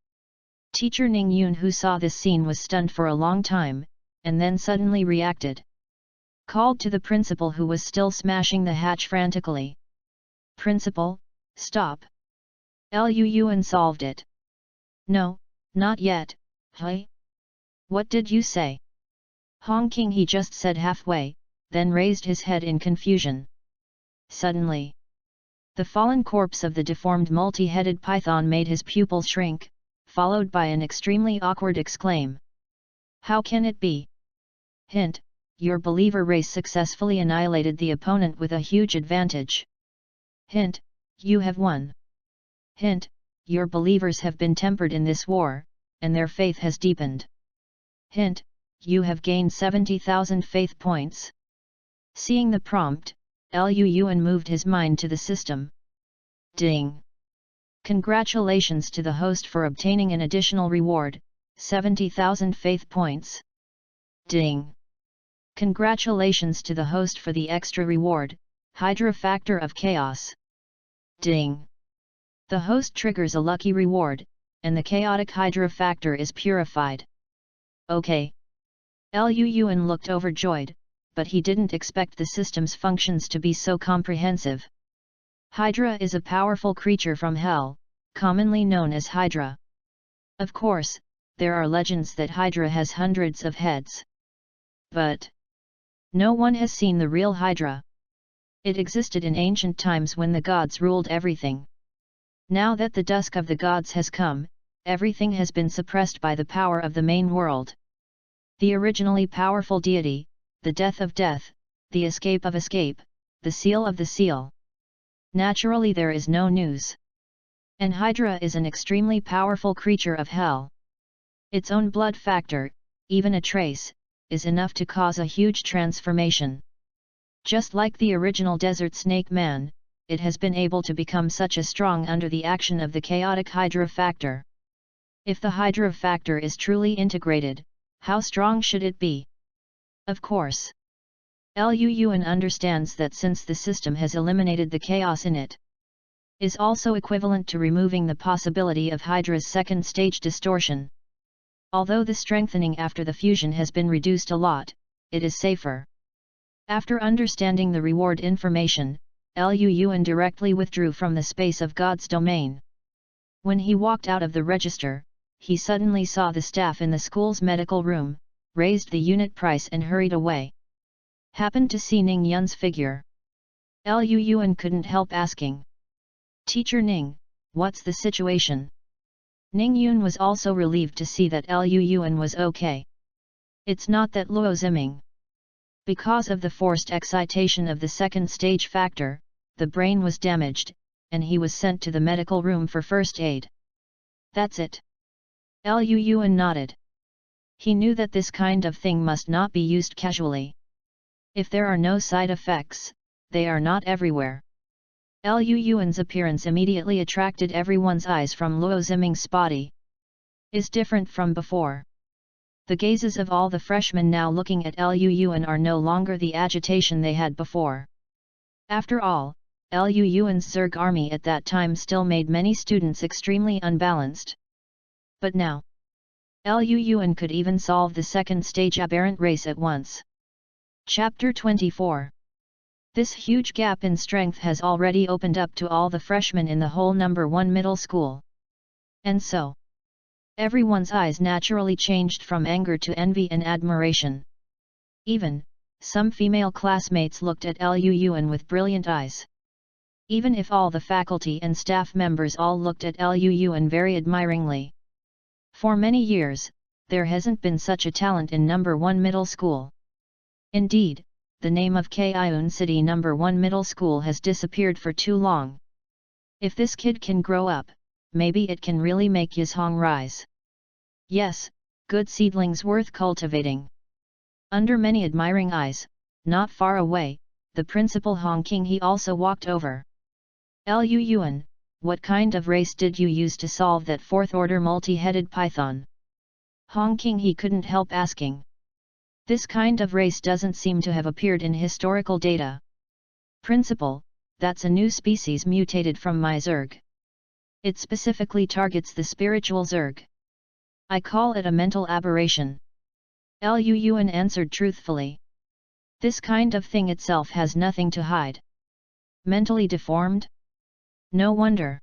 Teacher Ning Yun, who saw this scene, was stunned for a long time, and then suddenly reacted. Called to the principal, who was still smashing the hatch frantically. Principal, stop! Lu Yuan solved it. No, not yet, Hui. What did you say? Hong King, he just said halfway, then raised his head in confusion. Suddenly, the fallen corpse of the deformed multi-headed python made his pupils shrink, followed by an extremely awkward exclaim. How can it be? Hint, your believer race successfully annihilated the opponent with a huge advantage. Hint, you have won. Hint, your believers have been tempered in this war, and their faith has deepened. Hint, you have gained 70,000 faith points. Seeing the prompt, Lu Yuan moved his mind to the system. Ding! Congratulations to the host for obtaining an additional reward, 70,000 faith points. Ding! Congratulations to the host for the extra reward, Hydra Factor of Chaos. Ding! The host triggers a lucky reward, and the chaotic Hydra Factor is purified. Okay. Lu Yuan looked overjoyed, but he didn't expect the system's functions to be so comprehensive. Hydra is a powerful creature from hell, commonly known as Hydra. Of course, there are legends that Hydra has hundreds of heads. But no one has seen the real Hydra. It existed in ancient times when the gods ruled everything. Now that the dusk of the gods has come, everything has been suppressed by the power of the main world. The originally powerful deity, the death of death, the escape of escape, the seal of the seal. Naturally there is no news. And Hydra is an extremely powerful creature of hell. Its own blood factor, even a trace, is enough to cause a huge transformation. Just like the original desert snake man, it has been able to become such a strong under the action of the chaotic Hydra factor. If the Hydra factor is truly integrated, how strong should it be? Of course. Lu Yuan understands that since the system has eliminated the chaos in it, is also equivalent to removing the possibility of Hydra's second stage distortion. Although the strengthening after the fusion has been reduced a lot, it is safer. After understanding the reward information, Lu Yuan directly withdrew from the space of God's domain. When he walked out of the register, he suddenly saw the staff in the school's medical room, raised the unit price and hurried away. Happened to see Ning Yun's figure. Lu Yuan couldn't help asking. Teacher Ning, what's the situation? Ning Yun was also relieved to see that Lu Yuan was okay. It's not that Luo Ziming. Because of the forced excitation of the second stage factor, the brain was damaged, and he was sent to the medical room for first aid. That's it. Liu Yuan nodded. He knew that this kind of thing must not be used casually. If there are no side effects, they are not everywhere. Liu Yuan's appearance immediately attracted everyone's eyes from Luo Ziming's body. Is different from before. The gazes of all the freshmen now looking at Liu Yuan are no longer the agitation they had before. After all, Liu Yuan's Zerg army at that time still made many students extremely unbalanced. But now, Liu Yuan could even solve the second stage aberrant race at once. Chapter 24. This huge gap in strength has already opened up to all the freshmen in the whole number 1 middle school. And so, everyone's eyes naturally changed from anger to envy and admiration. Even, some female classmates looked at Liu Yuan with brilliant eyes. Even if all the faculty and staff members all looked at Liu Yuan very admiringly. For many years, there hasn't been such a talent in number 1 middle school. Indeed, the name of Kaiun City number 1 middle school has disappeared for too long. If this kid can grow up, maybe it can really make Yizhong rise. Yes, good seedlings worth cultivating. Under many admiring eyes, not far away, the principal Hong Qinghe also walked over. Liu Yuan, what kind of race did you use to solve that fourth-order multi-headed python? Hong Qinghe couldn't help asking. This kind of race doesn't seem to have appeared in historical data. Principal, that's a new species mutated from my Zerg. It specifically targets the spiritual Zerg. I call it a mental aberration. Liu Yuan answered truthfully. This kind of thing itself has nothing to hide. Mentally deformed? No wonder.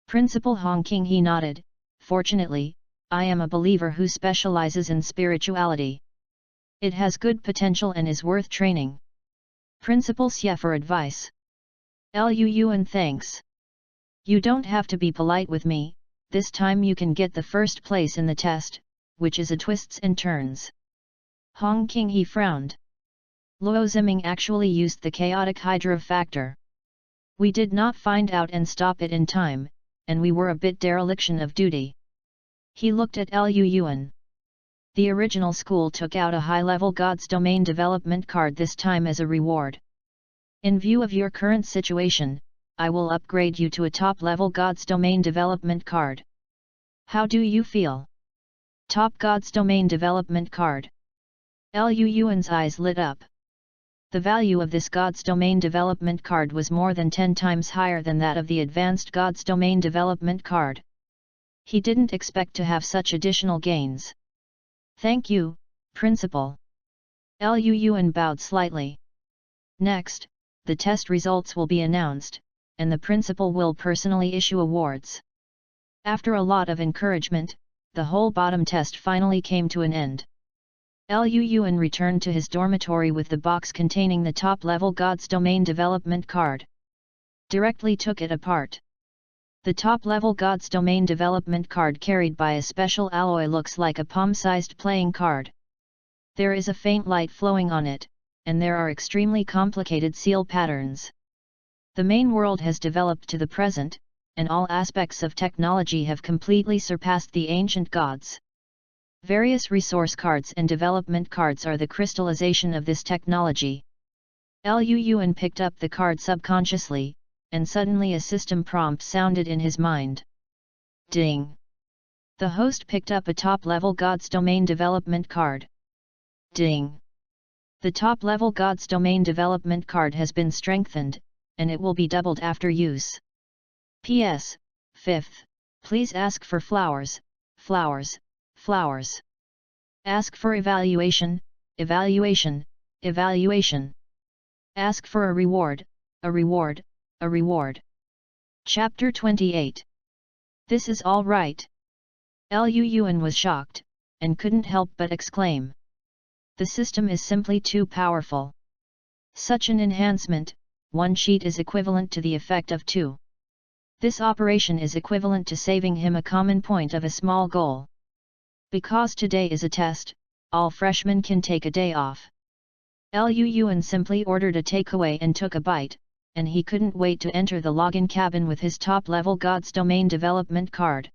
Principal Hong Qinghe nodded. Fortunately, I am a believer who specializes in spirituality. It has good potential and is worth training. Principal Xie for advice. Liu Yuan thanks. You don't have to be polite with me, this time you can get the first place in the test, which is a twists and turns. Hong Qinghe frowned. Luo Ziming actually used the chaotic hydra factor. We did not find out and stop it in time, and we were a bit dereliction of duty. He looked at Liu Yuan. The original school took out a high-level God's Domain development card this time as a reward. In view of your current situation, I will upgrade you to a top-level God's Domain development card. How do you feel? Top God's Domain development card. Liu Yuan's eyes lit up. The value of this God's Domain development card was more than 10 times higher than that of the advanced God's Domain development card. He didn't expect to have such additional gains. Thank you, Principal. Liu Yuan bowed slightly. Next, the test results will be announced, and the Principal will personally issue awards. After a lot of encouragement, the whole bottom test finally came to an end. Liu Yuan returned to his dormitory with the box containing the top-level God's Domain development card. Directly took it apart. The top-level God's Domain development card carried by a special alloy looks like a palm-sized playing card. There is a faint light flowing on it, and there are extremely complicated seal patterns. The main world has developed to the present, and all aspects of technology have completely surpassed the ancient gods. Various resource cards and development cards are the crystallization of this technology. Liu Yuan picked up the card subconsciously, and suddenly a system prompt sounded in his mind. Ding! The host picked up a top-level God's Domain development card. Ding! The top-level God's Domain development card has been strengthened, and it will be doubled after use. P.S. 5th, please ask for flowers, flowers, flowers. Ask for evaluation, evaluation, evaluation. Ask for a reward, a reward, a reward. Chapter 28. This is all right. Liu Yuan was shocked, and couldn't help but exclaim. The system is simply too powerful. Such an enhancement, one sheet is equivalent to the effect of 2. This operation is equivalent to saving him a common point of a small goal. Because today is a test, all freshmen can take a day off. Luan simply ordered a takeaway and took a bite, and he couldn't wait to enter the login cabin with his top-level God's Domain development card.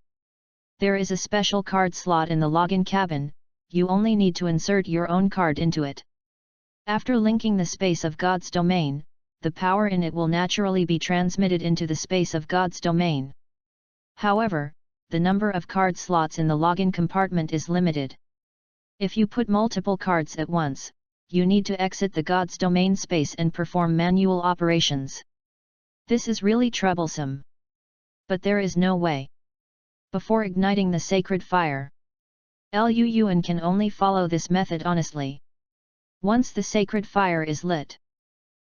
There is a special card slot in the login cabin, you only need to insert your own card into it. After linking the space of God's Domain, the power in it will naturally be transmitted into the space of God's Domain. However, the number of card slots in the login compartment is limited. If you put multiple cards at once, you need to exit the God's Domain space and perform manual operations. This is really troublesome. But there is no way. Before igniting the sacred fire, Luan can only follow this method honestly. Once the sacred fire is lit,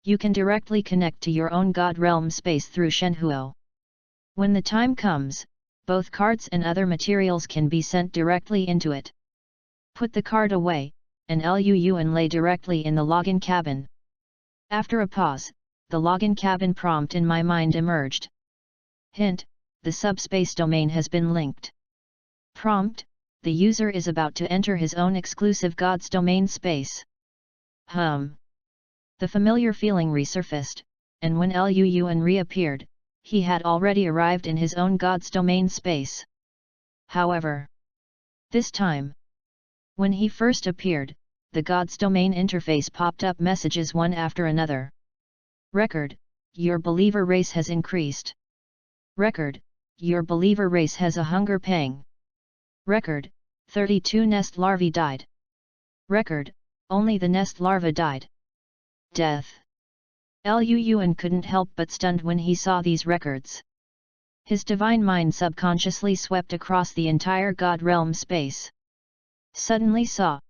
you can directly connect to your own God realm space through Shenhuo. When the time comes, both cards and other materials can be sent directly into it. Put the card away, and Luan lay directly in the login cabin. After a pause, the login cabin prompt in my mind emerged. Hint: the subspace domain has been linked. Prompt: the user is about to enter his own exclusive God's Domain space. The familiar feeling resurfaced, and when Luan reappeared, he had already arrived in his own God's Domain space. However, this time, when he first appeared, the God's Domain interface popped up messages one after another. Record: your believer race has increased. Record: your believer race has a hunger pang. Record: 32 nest larvae died. Record: only the nest larva died. Death. Luan couldn't help but stunned when he saw these records. His divine mind subconsciously swept across the entire God realm space. Suddenly saw.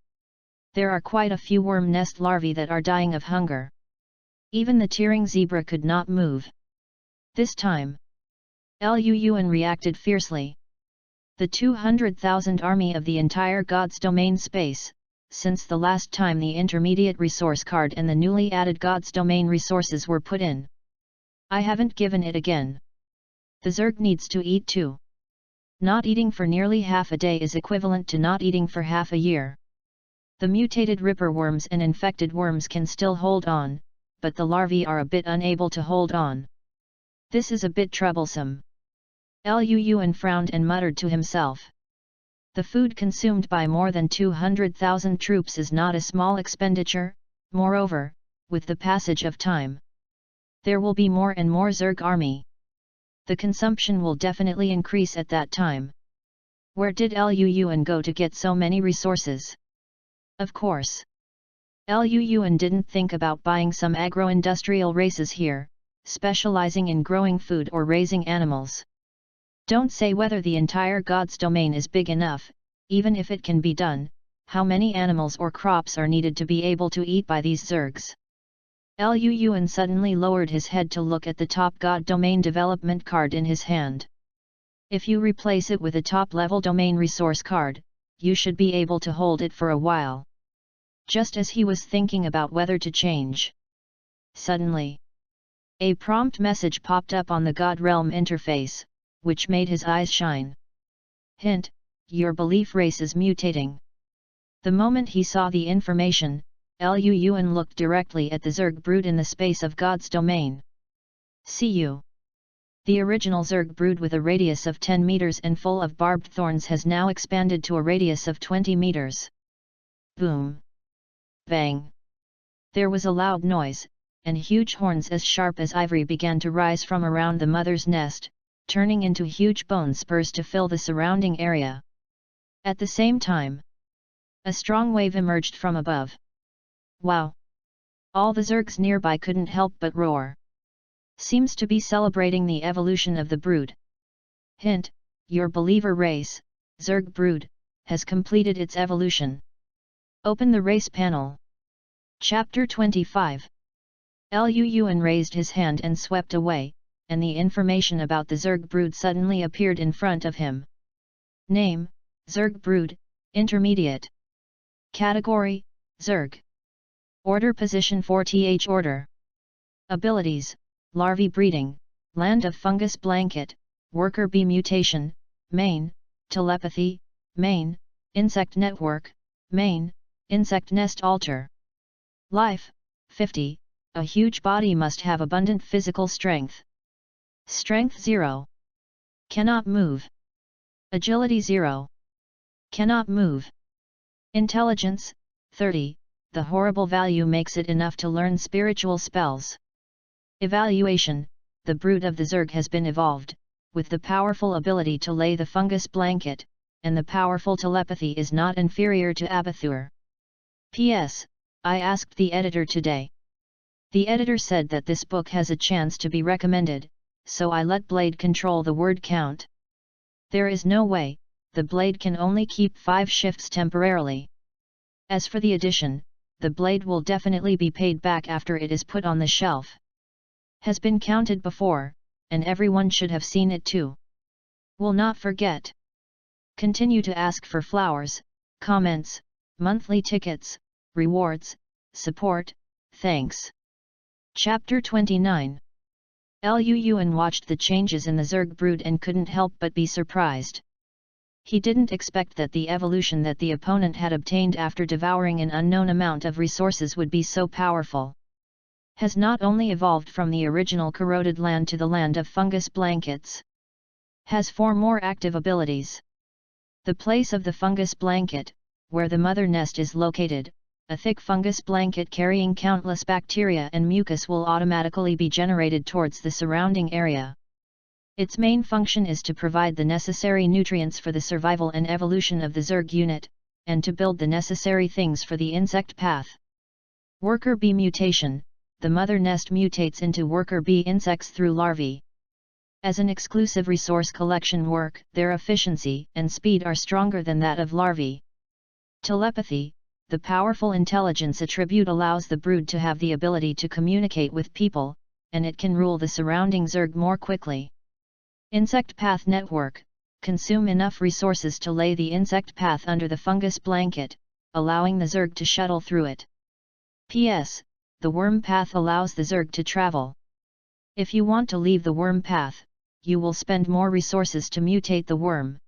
There are quite a few worm nest larvae that are dying of hunger. Even the tearing zebra could not move. This time, Luan reacted fiercely. The 200,000 army of the entire God's Domain space, since the last time the intermediate resource card and the newly added God's Domain resources were put in. I haven't given it again. The Zerg needs to eat too. Not eating for nearly half a day is equivalent to not eating for half a year. The mutated ripper worms and infected worms can still hold on, but the larvae are a bit unable to hold on. This is a bit troublesome. Luan frowned and muttered to himself. The food consumed by more than 200,000 troops is not a small expenditure. Moreover, with the passage of time, there will be more and more Zerg army. The consumption will definitely increase at that time. Where did Luan go to get so many resources? Of course, Luan didn't think about buying some agro-industrial races here, specializing in growing food or raising animals. Don't say whether the entire God's Domain is big enough. Even if it can be done, how many animals or crops are needed to be able to eat by these Zergs? Luan suddenly lowered his head to look at the top God Domain development card in his hand. If you replace it with a top-level domain resource card, you should be able to hold it for a while. Just as he was thinking about whether to change, suddenly, a prompt message popped up on the God Realm interface, which made his eyes shine. Hint: your belief race is mutating. The moment he saw the information, Luan looked directly at the Zerg brood in the space of God's Domain. See you. The original Zerg brood with a radius of 10 meters and full of barbed thorns has now expanded to a radius of 20 meters. Boom. Bang. There was a loud noise, and huge horns as sharp as ivory began to rise from around the mother's nest, turning into huge bone spurs to fill the surrounding area. At the same time, a strong wave emerged from above. Wow! All the Zergs nearby couldn't help but roar. Seems to be celebrating the evolution of the brood. Hint: your believer race, Zerg brood, has completed its evolution. Open the race panel. Chapter 25. Luan raised his hand and swept away, and the information about the Zerg brood suddenly appeared in front of him. Name: Zerg brood, intermediate. Category: Zerg. Order: position 4th order. Abilities: larvae breeding, land of fungus blanket, worker bee mutation, main, telepathy, main, insect network, main, insect nest altar. Life, 50, a huge body must have abundant physical strength. Strength 0. Cannot move. Agility 0. Cannot move. Intelligence, 30, the horrible value makes it enough to learn spiritual spells. Evaluation, the brood of the Zerg has been evolved, with the powerful ability to lay the fungus blanket, and the powerful telepathy is not inferior to Abathur. P.S. I asked the editor today. The editor said that this book has a chance to be recommended, so I let Blade control the word count. There is no way, the Blade can only keep 5 shifts temporarily. As for the edition, the Blade will definitely be paid back after it is put on the shelf. Has been counted before, and everyone should have seen it too. Will not forget. Continue to ask for flowers, comments, monthly tickets, rewards, support, thanks. Chapter 29. Luyuan watched the changes in the Zerg brood and couldn't help but be surprised. He didn't expect that the evolution that the opponent had obtained after devouring an unknown amount of resources would be so powerful. Has not only evolved from the original corroded land to the land of fungus blankets. Has 4 more active abilities. The place of the fungus blanket, where the mother nest is located, a thick fungus blanket carrying countless bacteria and mucus will automatically be generated towards the surrounding area. Its main function is to provide the necessary nutrients for the survival and evolution of the Zerg unit, and to build the necessary things for the insect path. Worker bee mutation, the mother nest mutates into worker bee insects through larvae. As an exclusive resource collection work, their efficiency and speed are stronger than that of larvae. Telepathy, the powerful intelligence attribute allows the brood to have the ability to communicate with people, and it can rule the surrounding Zerg more quickly. Insect path network, consume enough resources to lay the insect path under the fungus blanket, allowing the Zerg to shuttle through it. P.S. The worm path allows the Zerg to travel. If you want to leave the worm path, you will spend more resources to mutate the worm.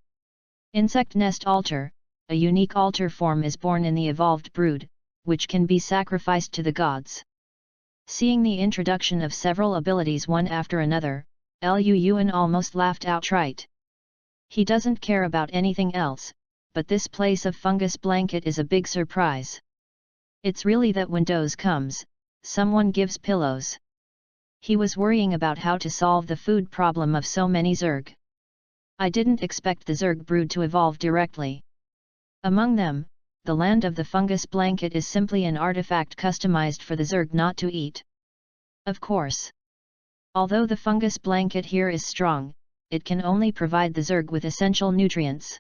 Insect nest altar, a unique altar form is born in the evolved brood, which can be sacrificed to the gods. Seeing the introduction of several abilities one after another, Luyuan almost laughed outright. He doesn't care about anything else, but this place of fungus blanket is a big surprise. It's really that when Doze comes, someone gives pillows. He was worrying about how to solve the food problem of so many Zerg. I didn't expect the Zerg brood to evolve directly. Among them, the land of the fungus blanket is simply an artifact customized for the Zerg not to eat. Of course. Although the fungus blanket here is strong, it can only provide the Zerg with essential nutrients.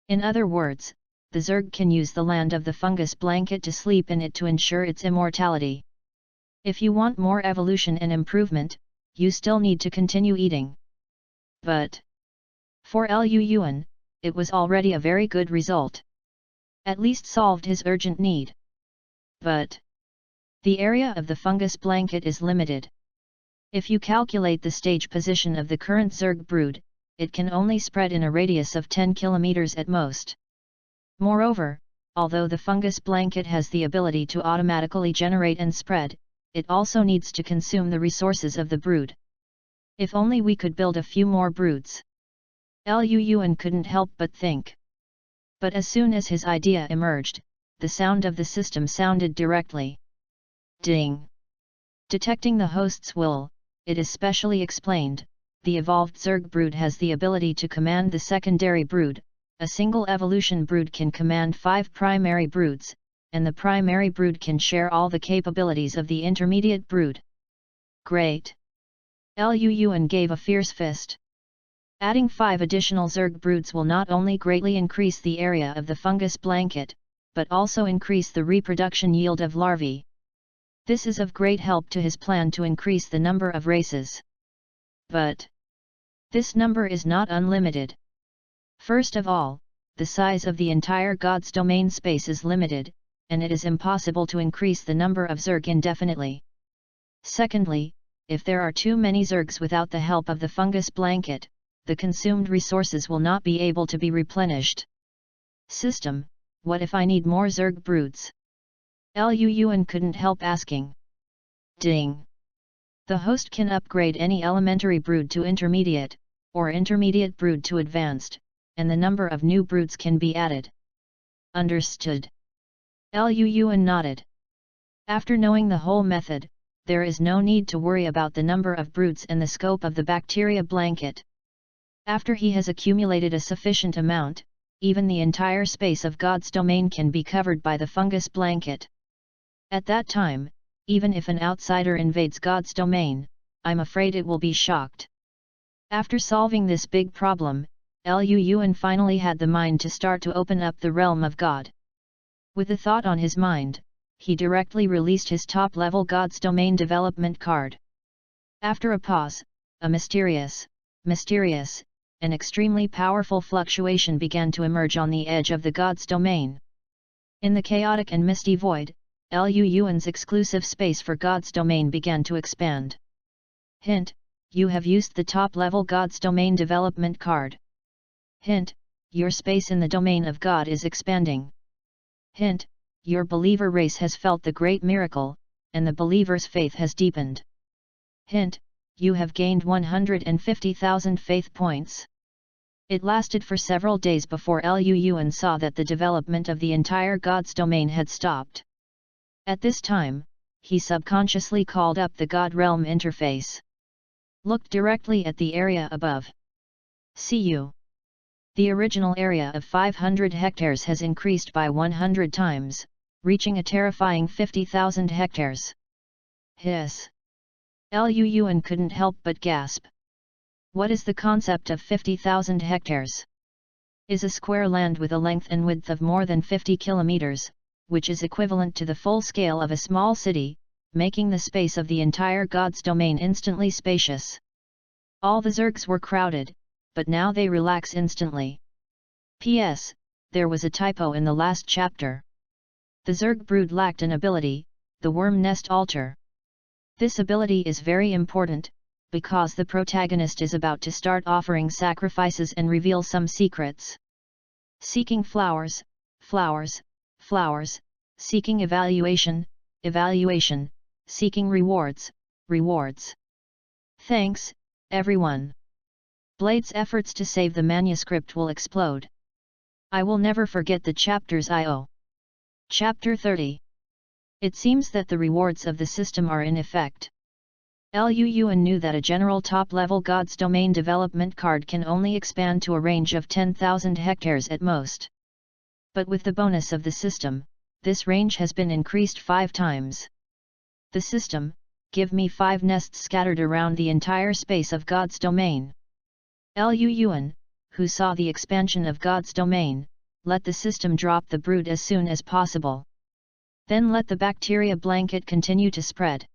In other words, the Zerg can use the land of the fungus blanket to sleep in it to ensure its immortality. If you want more evolution and improvement, you still need to continue eating. But for Luyuan, it was already a very good result. At least solved his urgent need. But the area of the fungus blanket is limited. If you calculate the stage position of the current Zerg brood, it can only spread in a radius of 10 kilometers at most. Moreover, although the fungus blanket has the ability to automatically generate and spread, it also needs to consume the resources of the brood. If only we could build a few more broods. Luyuan couldn't help but think. But as soon as his idea emerged, the sound of the system sounded directly. Ding! Detecting the host's will, it is specially explained, the evolved Zerg brood has the ability to command the secondary brood. A single evolution brood can command 5 primary broods, and the primary brood can share all the capabilities of the intermediate brood. Great! Luyuan gave a fierce fist. Adding 5 additional Zerg broods will not only greatly increase the area of the fungus blanket, but also increase the reproduction yield of larvae. This is of great help to his plan to increase the number of races. But this number is not unlimited. First of all, the size of the entire God's domain space is limited, and it is impossible to increase the number of Zerg indefinitely. Secondly, if there are too many Zergs without the help of the fungus blanket, the consumed resources will not be able to be replenished. System, what if I need more Zerg broods? Lu Yuan couldn't help asking. Ding! The host can upgrade any elementary brood to intermediate, or intermediate brood to advanced, and the number of new broods can be added. Understood. Lu Yuan nodded. After knowing the whole method, there is no need to worry about the number of broods and the scope of the bacteria blanket. After he has accumulated a sufficient amount, even the entire space of God's domain can be covered by the fungus blanket. At that time, even if an outsider invades God's domain, I'm afraid it will be shocked. After solving this big problem, Lu Yuan finally had the mind to start to open up the realm of God. With the thought on his mind, he directly released his top-level God's Domain development card. After a pause, a mysterious, and extremely powerful fluctuation began to emerge on the edge of the God's Domain. In the chaotic and misty void, Lu Yuan's exclusive space for God's Domain began to expand. Hint: you have used the top-level God's Domain development card. Hint: your space in the domain of God is expanding. Hint: your believer race has felt the great miracle, and the believer's faith has deepened. Hint: you have gained 150,000 faith points. It lasted for several days before Lu Yuan saw that the development of the entire God's domain had stopped. At this time, he subconsciously called up the God Realm interface. Look directly at the area above. See you. The original area of 500 hectares has increased by 100 times, reaching a terrifying 50,000 hectares. Hiss! Lu Yuan couldn't help but gasp. What is the concept of 50,000 hectares? Is a square land with a length and width of more than 50 kilometers, which is equivalent to the full scale of a small city, making the space of the entire God's domain instantly spacious. All the Zergs were crowded, but now they relax instantly. P.S. There was a typo in the last chapter. The Zerg brood lacked an ability, the Worm Nest Altar. This ability is very important, because the protagonist is about to start offering sacrifices and reveal some secrets. Seeking flowers, flowers, flowers, seeking evaluation, evaluation, seeking rewards, rewards. Thanks, everyone. Blade's efforts to save the manuscript will explode. I will never forget the chapters I owe. Chapter 30. It seems that the rewards of the system are in effect. Lu Yuan knew that a general top-level God's Domain development card can only expand to a range of 10,000 hectares at most. But with the bonus of the system, this range has been increased 5 times. The system, give me 5 nests scattered around the entire space of God's Domain. Lu Yuan, who saw the expansion of God's Domain, let the system drop the brood as soon as possible. Then let the bacteria blanket continue to spread.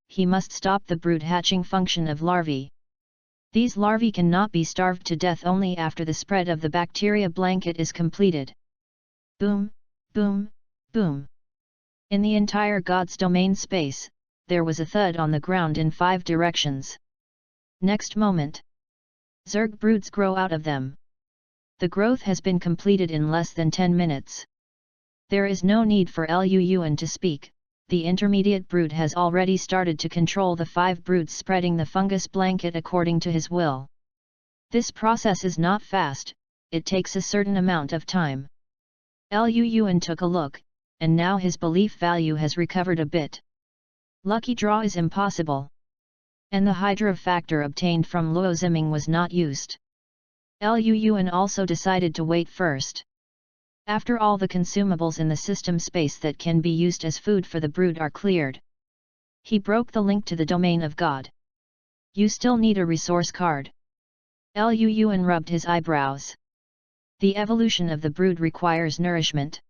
He must stop the brood hatching function of larvae. These larvae cannot be starved to death only after the spread of the bacteria blanket is completed. Boom, boom, boom. In the entire God's Domain space, there was a thud on the ground in 5 directions. Next moment, Zerg broods grow out of them. The growth has been completed in less than 10 minutes. There is no need for Lu Yuan to speak, the intermediate brood has already started to control the 5 broods spreading the fungus blanket according to his will. This process is not fast, it takes a certain amount of time. Lu Yuan took a look, and now his belief value has recovered a bit. Lucky draw is impossible. And the Hydra factor obtained from Luo Ziming was not used. Lu Yuan also decided to wait first. After all the consumables in the system space that can be used as food for the brood are cleared. He broke the link to the domain of God. You still need a resource card. Lu Yuan rubbed his eyebrows. The evolution of the brood requires nourishment.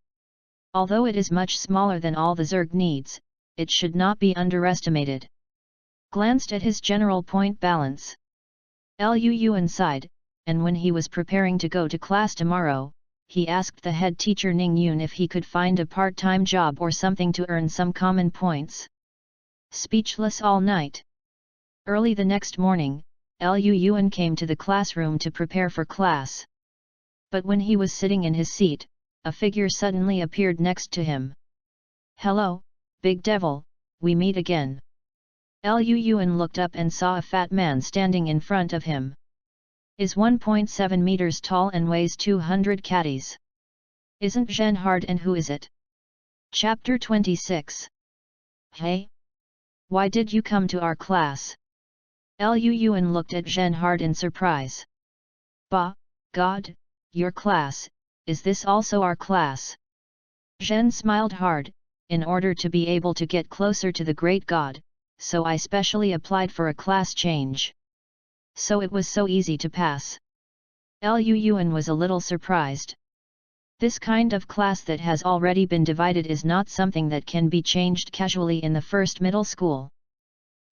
Although it is much smaller than all the Zerg needs, it should not be underestimated. Glanced at his general point balance. Lu Yuan sighed, and when he was preparing to go to class tomorrow, he asked the head teacher Ning Yun if he could find a part-time job or something to earn some common points. Speechless all night. Early the next morning, Lu Yuan came to the classroom to prepare for class. But when he was sitting in his seat, a figure suddenly appeared next to him. Hello, big devil, we meet again. Lu Yuan looked up and saw a fat man standing in front of him. Is 1.7 meters tall and weighs 200 catties. Isn't Zhen hard, and who is it? Chapter 26. Hey? Why did you come to our class? Lu Yuan looked at Zhen hard in surprise. Bah, God, your class, is this also our class? Zhen smiled hard. In order to be able to get closer to the great God, so I specially applied for a class change. So it was so easy to pass. Lu Yuan was a little surprised. This kind of class that has already been divided is not something that can be changed casually in the first middle school.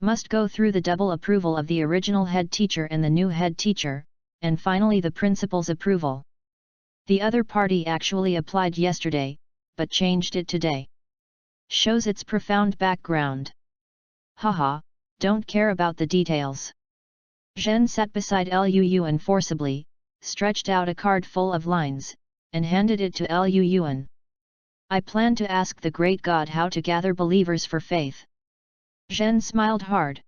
Must go through the double approval of the original head teacher and the new head teacher, and finally the principal's approval. The other party actually applied yesterday, but changed it today. Shows its profound background. Haha, don't care about the details. Zhen sat beside Lu Yuan forcibly, stretched out a card full of lines, and handed it to Lu Yuan. I plan to ask the great God how to gather believers for faith. Zhen smiled hard.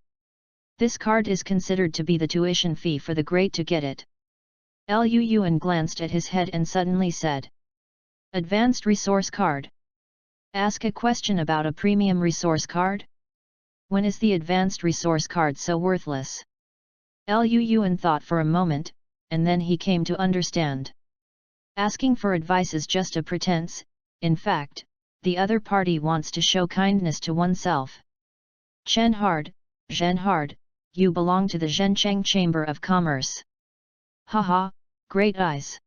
This card is considered to be the tuition fee for the great to get it. Lu Yuan glanced at his head and suddenly said. Advanced resource card. Ask a question about a premium resource card? When is the advanced resource card so worthless? Lu Yuan thought for a moment, and then he came to understand. Asking for advice is just a pretense. In fact, the other party wants to show kindness to oneself. Zhen hard, you belong to the Zhencheng Chamber of Commerce. Haha, great eyes.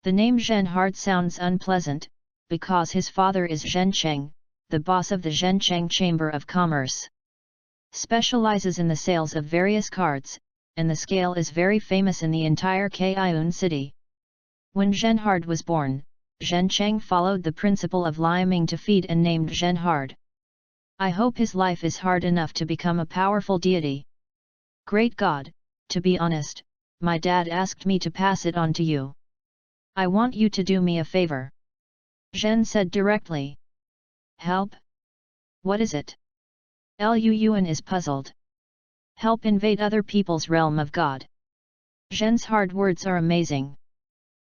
The name Zhen hard sounds unpleasant, because his father is Zhencheng, the boss of the Zhencheng Chamber of Commerce. Specializes in the sales of various cards, and the scale is very famous in the entire Kaiun city. When Zhen hard was born, Zhencheng followed the principle of Liaming to feed and named Zhen hard. I hope his life is hard enough to become a powerful deity. Great God, to be honest, my dad asked me to pass it on to you. I want you to do me a favor. Zhen said directly. Help? What is it? Lu Yuan is puzzled. Help invade other people's realm of God. Zhen's hard words are amazing.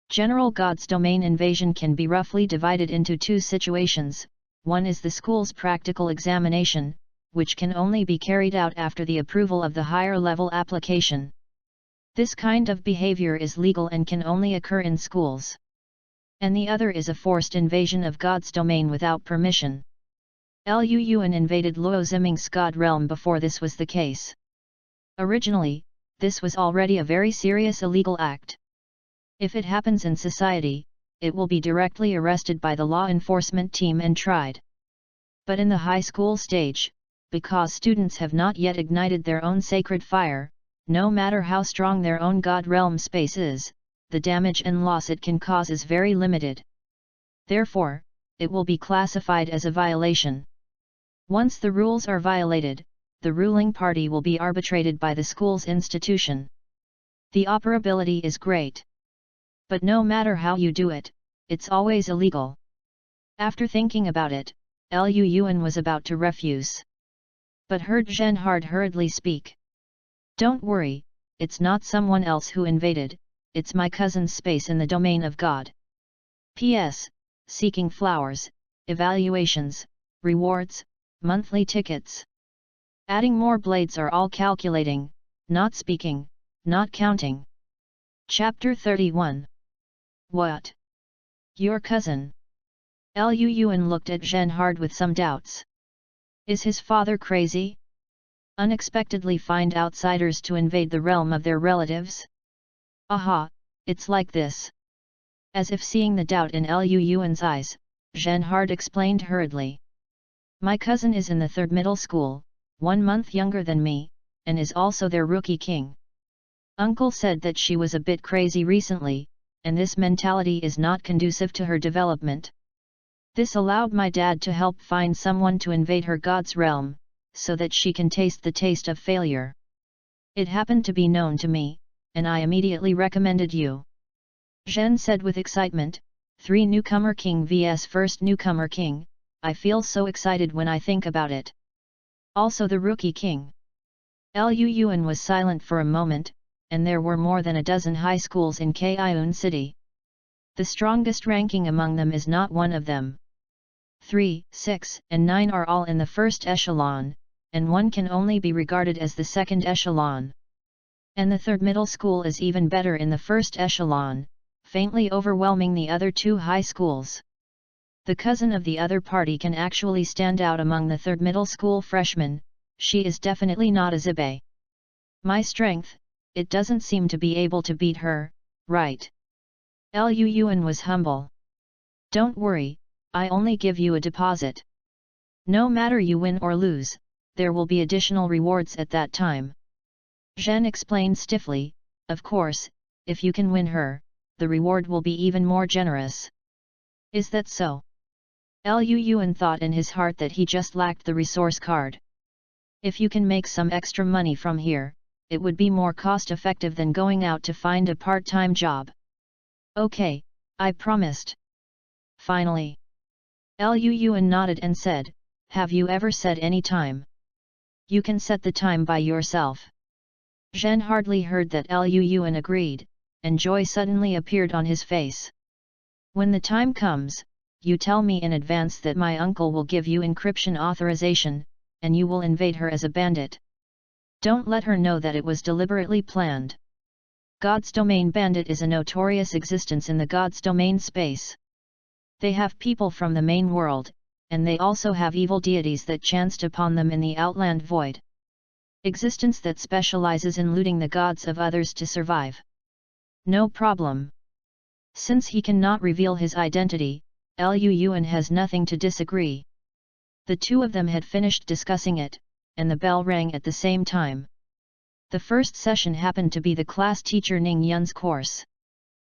General God's domain invasion can be roughly divided into two situations. One is the school's practical examination, which can only be carried out after the approval of the higher level application. This kind of behavior is legal and can only occur in schools. And the other is a forced invasion of God's domain without permission. Lu Yuan invaded Luo Ziming's God realm before this was the case. Originally, this was already a very serious illegal act. If it happens in society, it will be directly arrested by the law enforcement team and tried. But in the high school stage, because students have not yet ignited their own sacred fire, no matter how strong their own God realm space is, the damage and loss it can cause is very limited. Therefore, it will be classified as a violation. Once the rules are violated, the ruling party will be arbitrated by the school's institution. The operability is great. But no matter how you do it, it's always illegal. After thinking about it, Lu Yuan was about to refuse. But heard Zhen hard hurriedly speak. Don't worry, it's not someone else who invaded, it's my cousin's space in the domain of God. P.S. Seeking flowers, evaluations, rewards, monthly tickets. Adding more blades are all calculating, not speaking, not counting. Chapter 31. What? Your cousin? Lu Yuan looked at Zhen hard with some doubts. Is his father crazy? Unexpectedly find outsiders to invade the realm of their relatives? Aha, it's like this. As if seeing the doubt in Lu Yuan's eyes, Zhen hard explained hurriedly. My cousin is in the 3rd middle school, 1 month younger than me, and is also their rookie king. Uncle said that she was a bit crazy recently, and this mentality is not conducive to her development. This allowed my dad to help find someone to invade her God's realm, so that she can taste the taste of failure. It happened to be known to me, and I immediately recommended you. Zhen said with excitement, 3 newcomer king vs first newcomer king, I feel so excited when I think about it. Also the Rookie King. Lu Yuan was silent for a moment, and there were more than a dozen high schools in Kaiun City. The strongest ranking among them is not one of them. 3, 6, and 9 are all in the first echelon, and one can only be regarded as the second echelon. And the third middle school is even better in the first echelon, faintly overwhelming the other two high schools. The cousin of the other party can actually stand out among the third middle school freshmen. She is definitely not a Zibe. My strength, it doesn't seem to be able to beat her, right? Lu Yuan was humble. Don't worry, I only give you a deposit. No matter you win or lose, there will be additional rewards at that time. Zhen explained stiffly, of course, if you can win her, the reward will be even more generous. Is that so? Lu Yuan thought in his heart that he just lacked the resource card. If you can make some extra money from here, it would be more cost-effective than going out to find a part-time job. Okay, I promised. Finally. Lu Yuan nodded and said, have you ever said any time? You can set the time by yourself. Zhen hardly heard that Lu Yuan agreed, and joy suddenly appeared on his face. When the time comes, you tell me in advance that my uncle will give you encryption authorization, and you will invade her as a bandit. Don't let her know that it was deliberately planned. God's Domain Bandit is a notorious existence in the God's Domain space. They have people from the main world, and they also have evil deities that chanced upon them in the Outland Void. Existence that specializes in looting the gods of others to survive. No problem. Since he cannot reveal his identity, Lu Yuan has nothing to disagree. The two of them had finished discussing it, and the bell rang at the same time. The first session happened to be the class teacher Ning Yun's course.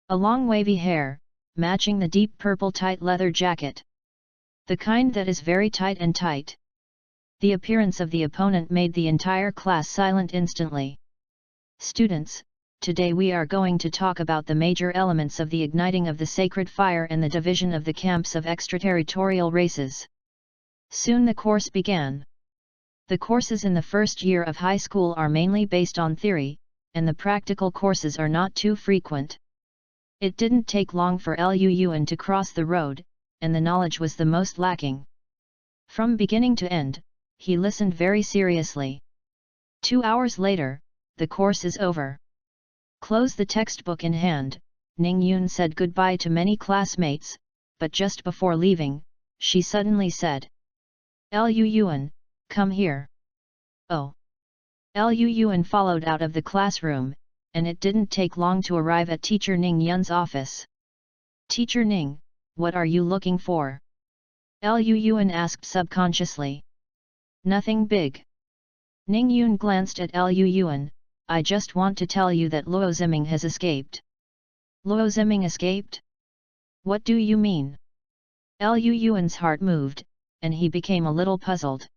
A long wavy hair, matching the deep purple tight leather jacket. The kind that is very tight and tight. The appearance of the opponent made the entire class silent instantly. Students, today we are going to talk about the major elements of the igniting of the sacred fire and the division of the camps of extraterritorial races. Soon the course began. The courses in the first year of high school are mainly based on theory, and the practical courses are not too frequent. It didn't take long for Lu Yuan to cross the road, and the knowledge was the most lacking. From beginning to end, he listened very seriously. 2 hours later, the course is over. Close the textbook in hand, Ning Yun said goodbye to many classmates, but just before leaving, she suddenly said, Lu Yuan, come here. Oh. Lu Yuan followed out of the classroom, and it didn't take long to arrive at Teacher Ning Yun's office. Teacher Ning, what are you looking for? Lu Yuan asked subconsciously. Nothing big. Ning Yun glanced at Lu Yuan, I just want to tell you that Luo Ziming has escaped. Luo Ziming escaped? What do you mean? Lu Yuan's heart moved, and he became a little puzzled.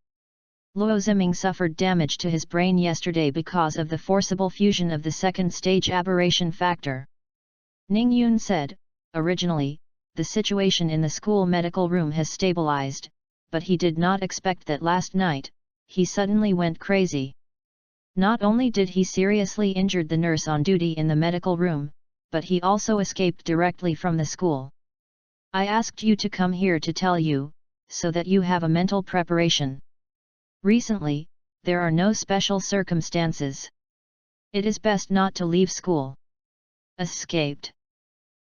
Luo Ziming suffered damage to his brain yesterday because of the forcible fusion of the second stage aberration factor. Ning Yun said, originally, the situation in the school medical room has stabilized, but he did not expect that last night, he suddenly went crazy. Not only did he seriously injure the nurse on duty in the medical room, but he also escaped directly from the school. I asked you to come here to tell you, so that you have a mental preparation. Recently, there are no special circumstances. It is best not to leave school. Escaped.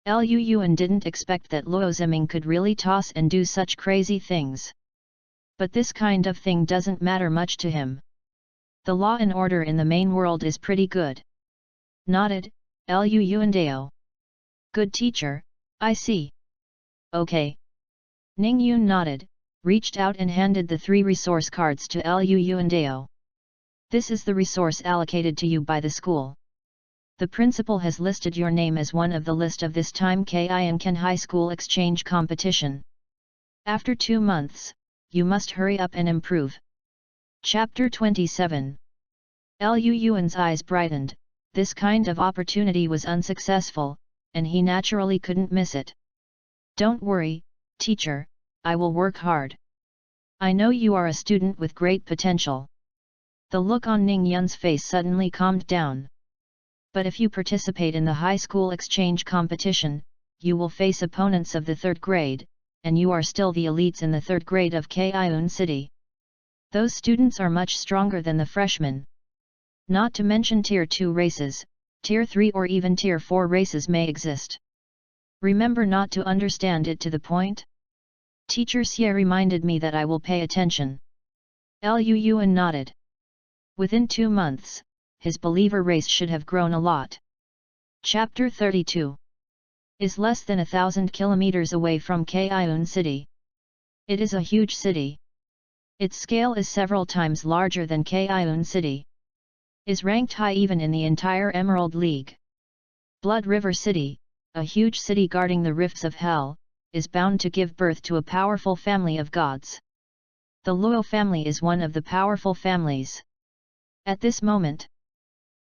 Lu Yuan didn't expect that Luo Ziming could really toss and do such crazy things. But this kind of thing doesn't matter much to him. The law and order in the main world is pretty good. Nodded, Lu Yuan Deo. Good teacher, I see. Okay. Ning Yun nodded, reached out and handed the 3 resource cards to Lu Yuan Deo. This is the resource allocated to you by the school. The principal has listed your name as one of the list of this time Ken High School Exchange Competition. After 2 months, you must hurry up and improve. Chapter 27. Lu Yuan's eyes brightened, this kind of opportunity was unsuccessful, and he naturally couldn't miss it. Don't worry, teacher, I will work hard. I know you are a student with great potential. The look on Ning Yun's face suddenly calmed down. But if you participate in the high school exchange competition, you will face opponents of the 3rd grade, and you are still the elites in the 3rd grade of Kaiun City. Those students are much stronger than the freshmen. Not to mention Tier 2 races, Tier 3 or even Tier 4 races may exist. Remember not to understand it to the point? Teacher Xie reminded me that I will pay attention. Lu Yuan nodded. Within 2 months, his believer race should have grown a lot. Chapter 32 is less than 1,000 kilometers away from Kaiun City. It is a huge city. Its scale is several times larger than Kaiun City. Is ranked high even in the entire Emerald League. Blood River City, a huge city guarding the rifts of hell, is bound to give birth to a powerful family of gods. The Luo family is one of the powerful families. At this moment,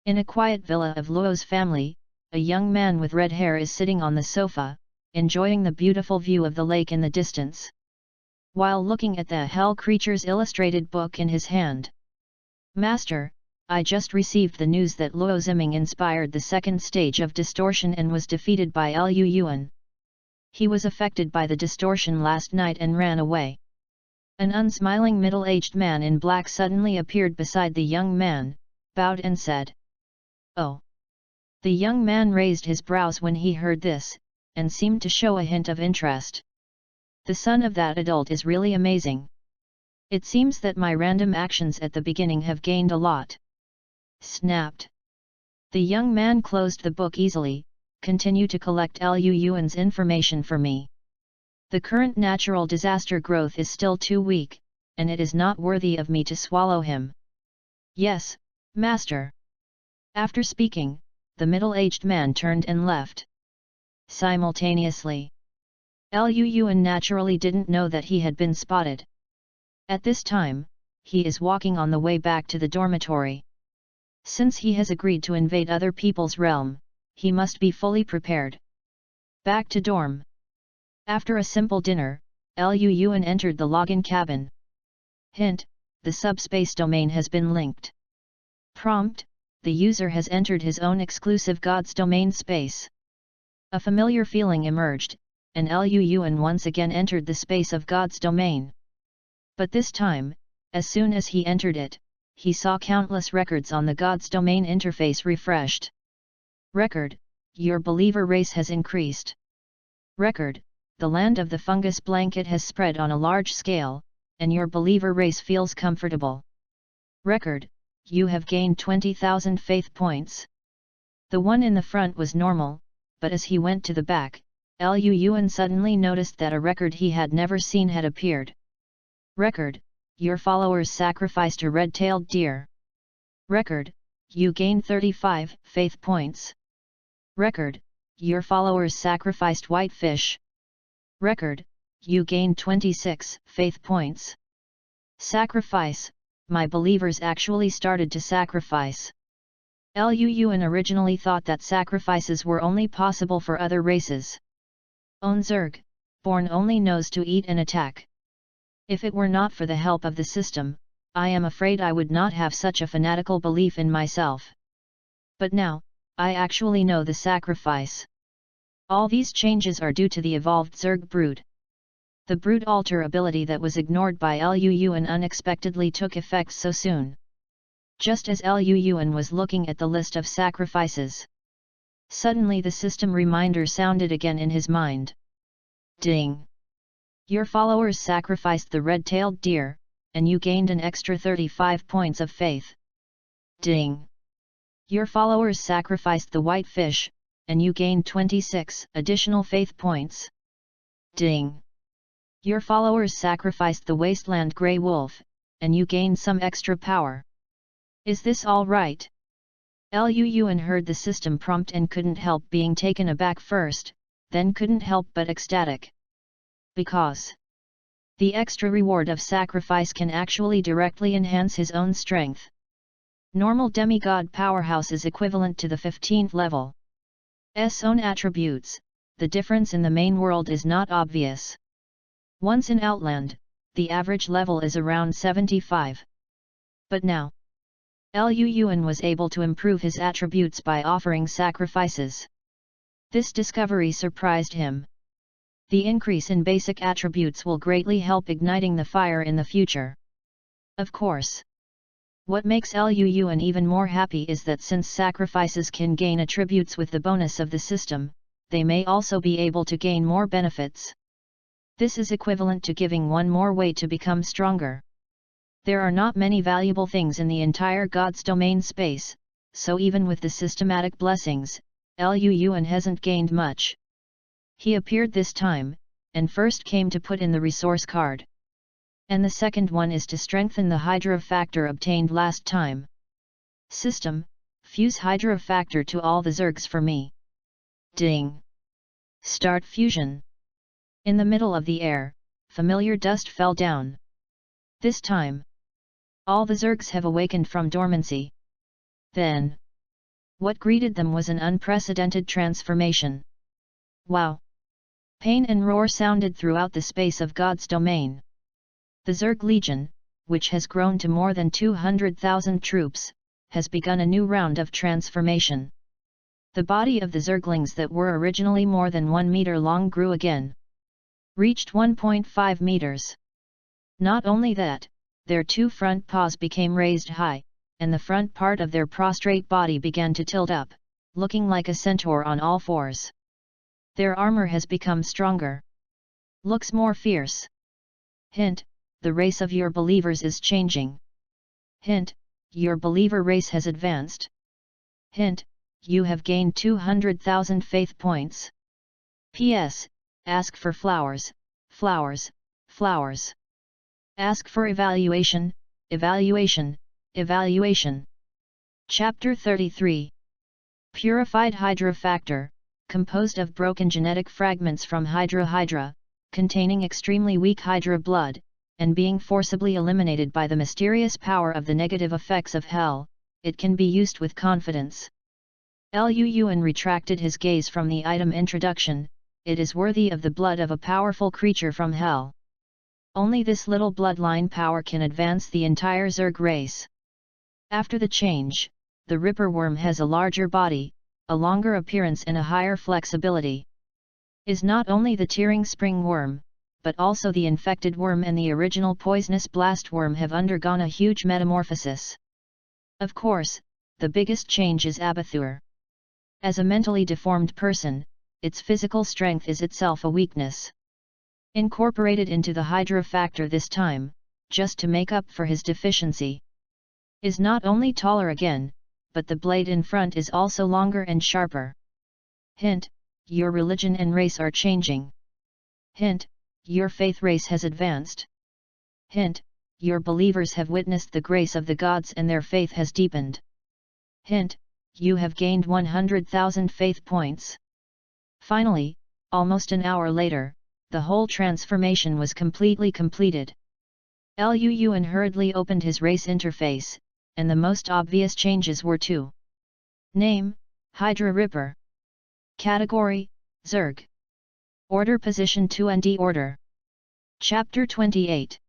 in a quiet villa of Luo's family, a young man with red hair is sitting on the sofa, enjoying the beautiful view of the lake in the distance, while looking at the Hell Creatures illustrated book in his hand. Master, I just received the news that Luo Ziming inspired the 2nd stage of distortion and was defeated by Lu Yuan. He was affected by the distortion last night and ran away. An unsmiling middle-aged man in black suddenly appeared beside the young man, bowed and said, "Oh." The young man raised his brows when he heard this, and seemed to show a hint of interest. The son of that adult is really amazing. It seems that my random actions at the beginning have gained a lot. Snapped. The young man closed the book easily. Continue to collect Lu Yuan's information for me. The current natural disaster growth is still too weak, and it is not worthy of me to swallow him. Yes, Master. After speaking, the middle-aged man turned and left. Simultaneously, Lu Yuan naturally didn't know that he had been spotted. At this time, he is walking on the way back to the dormitory. Since he has agreed to invade other people's realm, he must be fully prepared. Back to dorm. After a simple dinner, Lu Yuan entered the login cabin. Hint: the subspace domain has been linked. Prompt: the user has entered his own exclusive God's domain space. A familiar feeling emerged, and Lu Yuan once again entered the space of God's domain. But this time, as soon as he entered it, he saw countless records on the God's domain interface refreshed. Record: your believer race has increased. Record: the land of the fungus blanket has spread on a large scale, and your believer race feels comfortable. Record: you have gained 20,000 faith points. The one in the front was normal, but as he went to the back, Lu Yuan suddenly noticed that a record he had never seen had appeared. Record: your followers sacrificed a red-tailed deer. Record: you gained 35 faith points. Record: your followers sacrificed white fish. Record: you gained 26 faith points. Sacrifice: my believers actually started to sacrifice. Lu Yuan originally thought that sacrifices were only possible for other races. On Zerg, born only knows to eat and attack. If it were not for the help of the system, I am afraid I would not have such a fanatical belief in myself. But now, I actually know the sacrifice. All these changes are due to the evolved Zerg brood. The brood alter ability that was ignored by Lu Yuan unexpectedly took effect so soon. Just as Lu Yuan was looking at the list of sacrifices, suddenly the system reminder sounded again in his mind. Ding! Your followers sacrificed the red-tailed deer, and you gained an extra 35 points of faith. Ding! Your followers sacrificed the white fish, and you gained 26 additional faith points. Ding! Your followers sacrificed the wasteland grey wolf, and you gained some extra power. Is this all right? Lu Yuan heard the system prompt and couldn't help being taken aback first, then couldn't help but ecstatic. Because the extra reward of sacrifice can actually directly enhance his own strength. Normal demigod powerhouse is equivalent to the 15th level. S own attributes, the difference in the main world is not obvious. Once in Outland, the average level is around 75. But now, Lu Yuan was able to improve his attributes by offering sacrifices. This discovery surprised him. The increase in basic attributes will greatly help igniting the fire in the future. Of course. What makes Lu Yuan even more happy is that since sacrifices can gain attributes with the bonus of the system, they may also be able to gain more benefits. This is equivalent to giving one more way to become stronger. There are not many valuable things in the entire God's domain space, so even with the systematic blessings, Lu Yuan hasn't gained much. He appeared this time, and first came to put in the resource card. And the second one is to strengthen the Hydra factor obtained last time. System, fuse Hydra factor to all the Zergs for me. Ding! Start fusion. In the middle of the air, familiar dust fell down. This time, all the Zergs have awakened from dormancy. Then, what greeted them was an unprecedented transformation. Wow! Pain and roar sounded throughout the space of God's domain. The Zerg Legion, which has grown to more than 200,000 troops, has begun a new round of transformation. The body of the Zerglings that were originally more than 1 meter long grew again. Reached 1.5 meters. Not only that, their two front paws became raised high, and the front part of their prostrate body began to tilt up, looking like a centaur on all fours. Their armor has become stronger. Looks more fierce. Hint, the race of your believers is changing. Hint, your believer race has advanced. Hint, you have gained 200,000 faith points. P.S. Ask for flowers, flowers, flowers. Ask for evaluation, evaluation, evaluation. Chapter 33. Purified Hydra Factor, composed of broken genetic fragments from Hydra, containing extremely weak Hydra blood, and being forcibly eliminated by the mysterious power of the negative effects of hell, it can be used with confidence. Lu Yuan retracted his gaze from the item introduction. It is worthy of the blood of a powerful creature from hell. Only this little bloodline power can advance the entire Zerg race. After the change, the Ripper worm has a larger body, a longer appearance and a higher flexibility. Is not only the tearing spring worm, but also the infected worm and the original poisonous blast worm have undergone a huge metamorphosis. Of course, the biggest change is Abathur. As a mentally deformed person, its physical strength is itself a weakness. Incorporated into the Hydra factor this time, just to make up for his deficiency. Is not only taller again, but the blade in front is also longer and sharper. Hint, your religion and race are changing. Hint, your faith race has advanced. Hint, your believers have witnessed the grace of the gods and their faith has deepened. Hint, you have gained 100,000 faith points. Finally, almost an hour later, the whole transformation was completely completed. Lu Yuan hurriedly opened his race interface, and the most obvious changes were to Name, Hydra Ripper. Category, Zerg. Order Position 2nd Order. Chapter 28.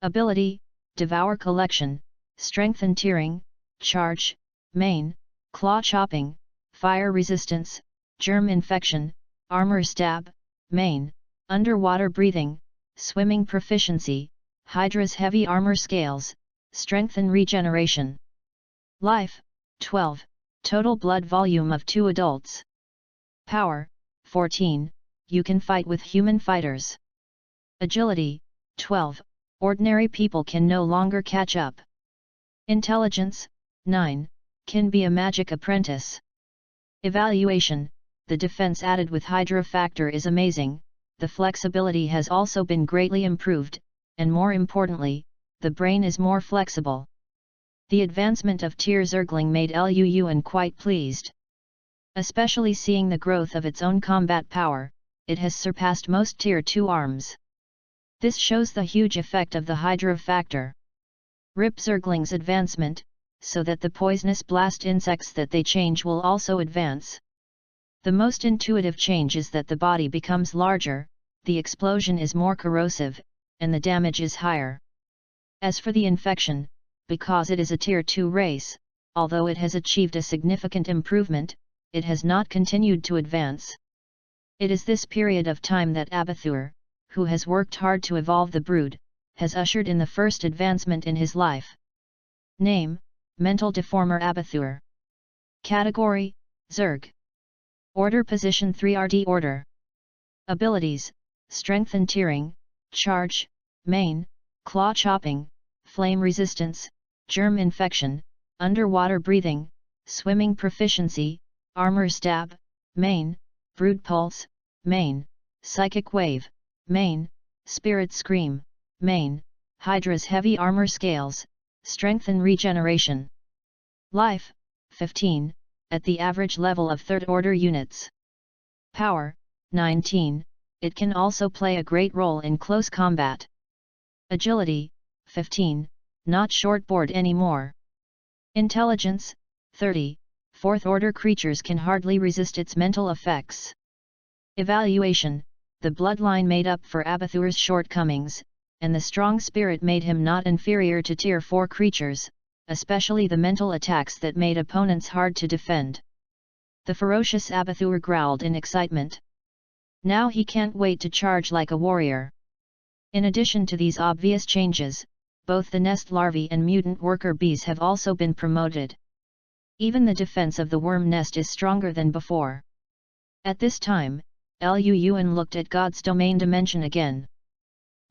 Ability, Devour Collection, Strength and Tearing, Charge, Main, Claw Chopping, Fire Resistance, Germ Infection, Armor Stab, Main, Underwater Breathing, Swimming Proficiency, Hydra's Heavy Armor Scales, Strength and Regeneration. Life, 12, Total Blood Volume of 2 adults. Power, 14, you can fight with human fighters. Agility, 12, ordinary people can no longer catch up. Intelligence, 9, can be a magic apprentice. Evaluation, the defense added with Hydra factor is amazing, the flexibility has also been greatly improved, and more importantly, the brain is more flexible. The advancement of Tier Zergling made Lu Yuan quite pleased. Especially seeing the growth of its own combat power, it has surpassed most Tier 2 arms. This shows the huge effect of the Hydra factor. Rip Zergling's advancement, so that the poisonous blast insects that they change will also advance. The most intuitive change is that the body becomes larger, the explosion is more corrosive, and the damage is higher. As for the infection, because it is a Tier 2 race, although it has achieved a significant improvement, it has not continued to advance. It is this period of time that Abathur, who has worked hard to evolve the brood, has ushered in the first advancement in his life. Name: Mental Deformer Abathur. Category: Zerg. Order: Position 3rd Order. Abilities: Strength and Tearing, Charge, Main, Claw Chopping, Flame Resistance, Germ Infection, Underwater Breathing, Swimming Proficiency, Armor Stab, Main, Brood Pulse, Main, Psychic Wave, Main, Spirit Scream, Main, Hydra's Heavy Armor Scales, Strength and Regeneration. Life: 15, at the average level of 3rd Order units. Power: 19, it can also play a great role in close combat. Agility: 15, not shortboard anymore. Intelligence: 30, 4th Order creatures can hardly resist its mental effects. Evaluation: the bloodline made up for Abathur's shortcomings, and the strong spirit made him not inferior to Tier 4 creatures, especially the mental attacks that made opponents hard to defend. The ferocious Abathur growled in excitement. Now he can't wait to charge like a warrior. In addition to these obvious changes, both the nest larvae and mutant worker bees have also been promoted. Even the defense of the worm nest is stronger than before. At this time, Lu Yuan looked at God's domain dimension again.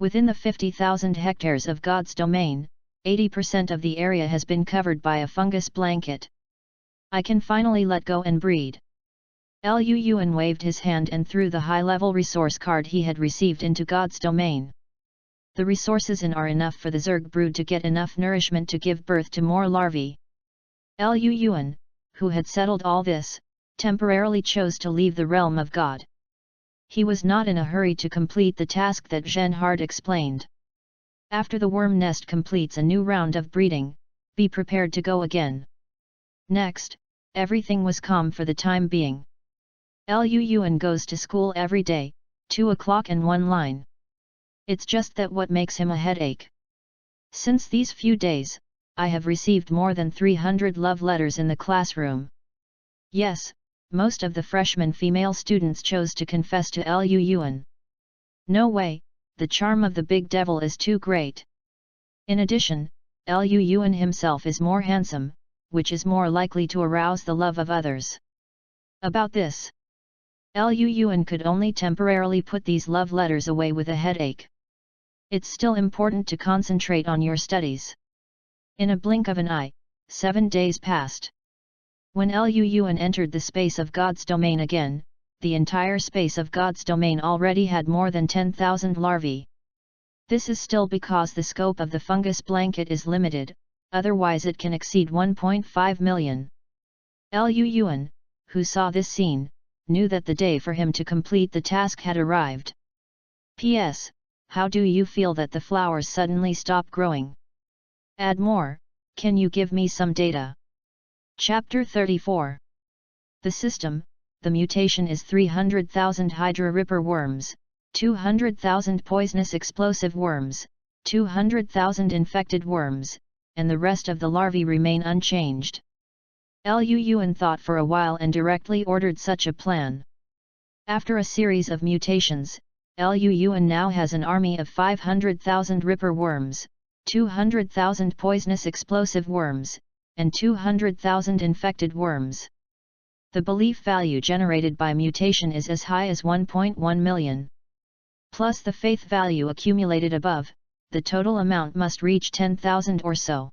Within the 50,000 hectares of God's domain, 80% of the area has been covered by a fungus blanket. I can finally let go and breed. Lu Yuan waved his hand and threw the high-level resource card he had received into God's domain. The resources in are enough for the Zerg brood to get enough nourishment to give birth to more larvae. Lu Yuan, who had settled all this, temporarily chose to leave the realm of God. He was not in a hurry to complete the task that Genhard explained. After the worm nest completes a new round of breeding, be prepared to go again. Next, everything was calm for the time being. Lu Yuan goes to school every day, 2 o'clock and 1 line. It's just that what makes him a headache. Since these few days, I have received more than 300 love letters in the classroom. Yes, most of the freshman female students chose to confess to Lu Yuan. No way, the charm of the big devil is too great. In addition, Lu Yuan himself is more handsome, which is more likely to arouse the love of others. About this, Lu Yuan could only temporarily put these love letters away with a headache. It's still important to concentrate on your studies. In a blink of an eye, 7 days passed. When Lu Yuan entered the space of God's domain again, the entire space of God's domain already had more than 10,000 larvae. This is still because the scope of the fungus blanket is limited, otherwise it can exceed 1.5 million. Lu Yuan, who saw this scene, knew that the day for him to complete the task had arrived. P.S. How do you feel that the flowers suddenly stop growing? Add more, can you give me some data? Chapter 34. The system, the mutation is 300,000 Hydra Ripper worms, 200,000 poisonous explosive worms, 200,000 infected worms, and the rest of the larvae remain unchanged. Lu Yuan thought for a while and directly ordered such a plan. After a series of mutations, Lu Yuan now has an army of 500,000 Ripper worms, 200,000 poisonous explosive worms, and 200,000 infected worms. The belief value generated by mutation is as high as 1.1 million. Plus the faith value accumulated above, the total amount must reach 10,000 or so.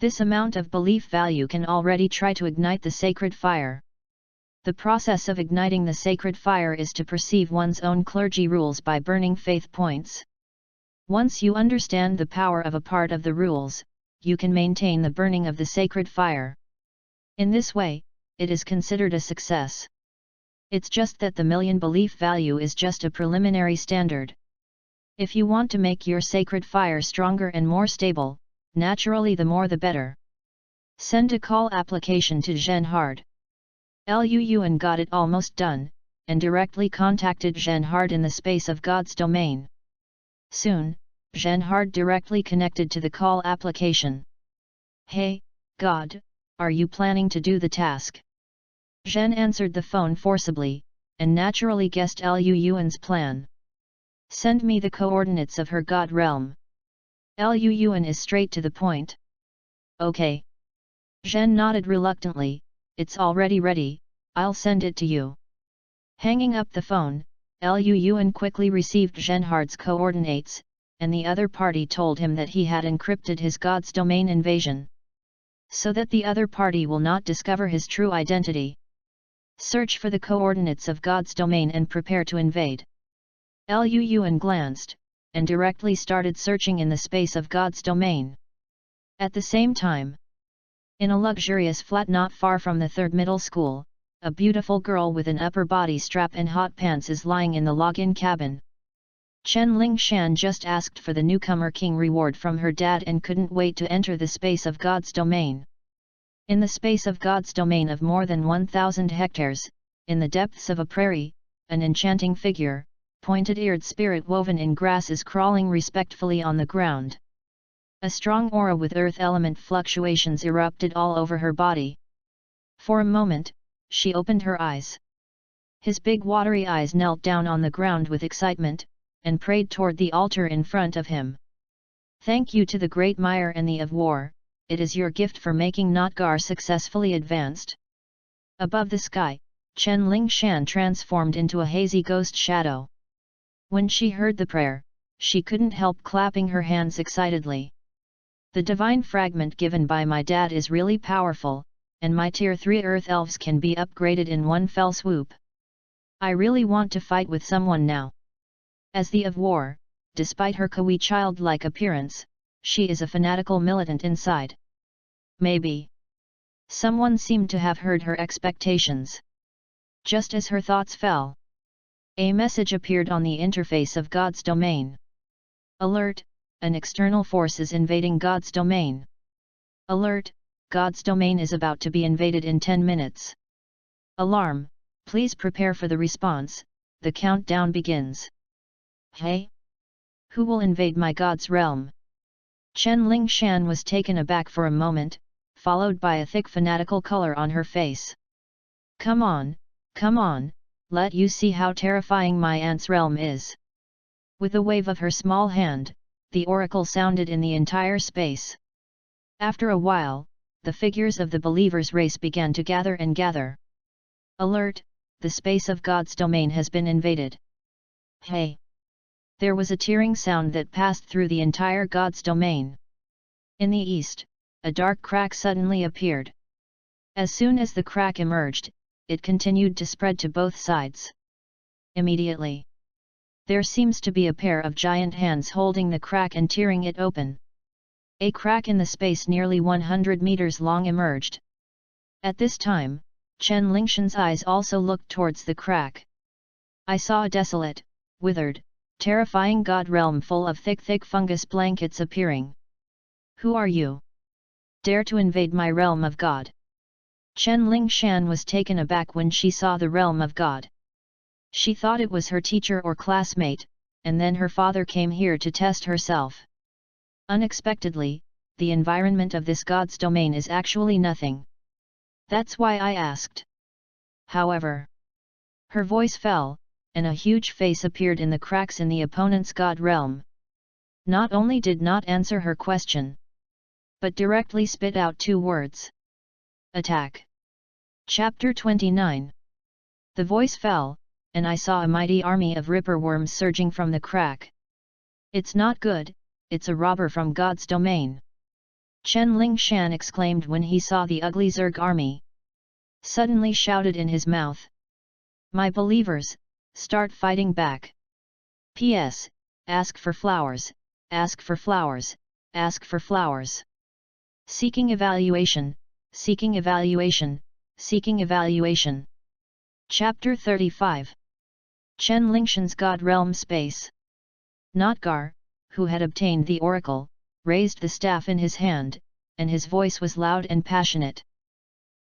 This amount of belief value can already try to ignite the sacred fire. The process of igniting the sacred fire is to perceive one's own clergy rules by burning faith points. Once you understand the power of a part of the rules, you can maintain the burning of the sacred fire. In this way, it is considered a success. It's just that the million belief value is just a preliminary standard. If you want to make your sacred fire stronger and more stable, naturally the more the better. Send a call application to Genhard. Lu Yuan got it almost done, and directly contacted Genhard in the space of God's domain. Soon, Zhenhard directly connected to the call application. Hey, God, are you planning to do the task? Zhen answered the phone forcibly, and naturally guessed Lu Yuan's plan. Send me the coordinates of her god realm. Lu Yuan is straight to the point. Okay. Zhen nodded reluctantly, it's already ready, I'll send it to you. Hanging up the phone, Lu Yuan quickly received Zhenhard's coordinates, and the other party told him that he had encrypted his god's domain invasion, so that the other party will not discover his true identity. Search for the coordinates of God's domain and prepare to invade. Lu Yuan glanced, and directly started searching in the space of God's domain. At the same time, in a luxurious flat not far from the third middle school, a beautiful girl with an upper body strap and hot pants is lying in the login cabin. Chen Lingshan just asked for the newcomer king reward from her dad and couldn't wait to enter the space of God's domain. In the space of God's domain of more than 1,000 hectares, in the depths of a prairie, an enchanting figure, pointed-eared spirit woven in grass is crawling respectfully on the ground. A strong aura with earth element fluctuations erupted all over her body. For a moment, she opened her eyes. His big watery eyes knelt down on the ground with excitement, and prayed toward the altar in front of him. Thank you to the Great Mire and the of War, it is your gift for making Notgar successfully advanced. Above the sky, Chen Lingshan transformed into a hazy ghost shadow. When she heard the prayer, she couldn't help clapping her hands excitedly. The divine fragment given by my dad is really powerful, and my tier 3 earth elves can be upgraded in one fell swoop. I really want to fight with someone now. As the of War, despite her kawaii childlike appearance, she is a fanatical militant inside. Maybe. Someone seemed to have heard her expectations. Just as her thoughts fell, a message appeared on the interface of God's domain. Alert! An external force is invading God's domain. Alert! God's domain is about to be invaded in 10 minutes. Alarm! Please prepare for the response, the countdown begins. Hey? Who will invade my God's realm? Chen Lingshan was taken aback for a moment, followed by a thick fanatical color on her face. Come on, let you see how terrifying my aunt's realm is. With a wave of her small hand, the oracle sounded in the entire space. After a while, the figures of the believer's race began to gather and gather. Alert! The space of God's domain has been invaded. Hey! There was a tearing sound that passed through the entire God's domain. In the east, a dark crack suddenly appeared. As soon as the crack emerged, it continued to spread to both sides. Immediately, there seems to be a pair of giant hands holding the crack and tearing it open. A crack in the space nearly 100 meters long emerged. At this time, Chen Lingshan's eyes also looked towards the crack. I saw a desolate, withered, terrifying god realm full of thick fungus blankets appearing. Who are you? Dare to invade my realm of God? Chen Lingshan was taken aback when she saw the realm of God. She thought it was her teacher or classmate, and then her father came here to test herself. Unexpectedly, the environment of this God's domain is actually nothing. That's why I asked. However, her voice fell, and a huge face appeared in the cracks in the opponent's God realm. Not only did not answer her question, but directly spit out 2 words. Attack. Chapter 29. The voice fell, and I saw a mighty army of ripperworms surging from the crack. It's not good, it's a robber from God's domain. Chen Lingshan exclaimed when he saw the ugly Zerg army. Suddenly shouted in his mouth. My believers, start fighting back. P.S. Ask for flowers, ask for flowers, ask for flowers. Seeking evaluation, seeking evaluation, seeking evaluation. Chapter 35. Chen Lingshan's God Realm Space. Notgar, who had obtained the oracle, raised the staff in his hand, and his voice was loud and passionate.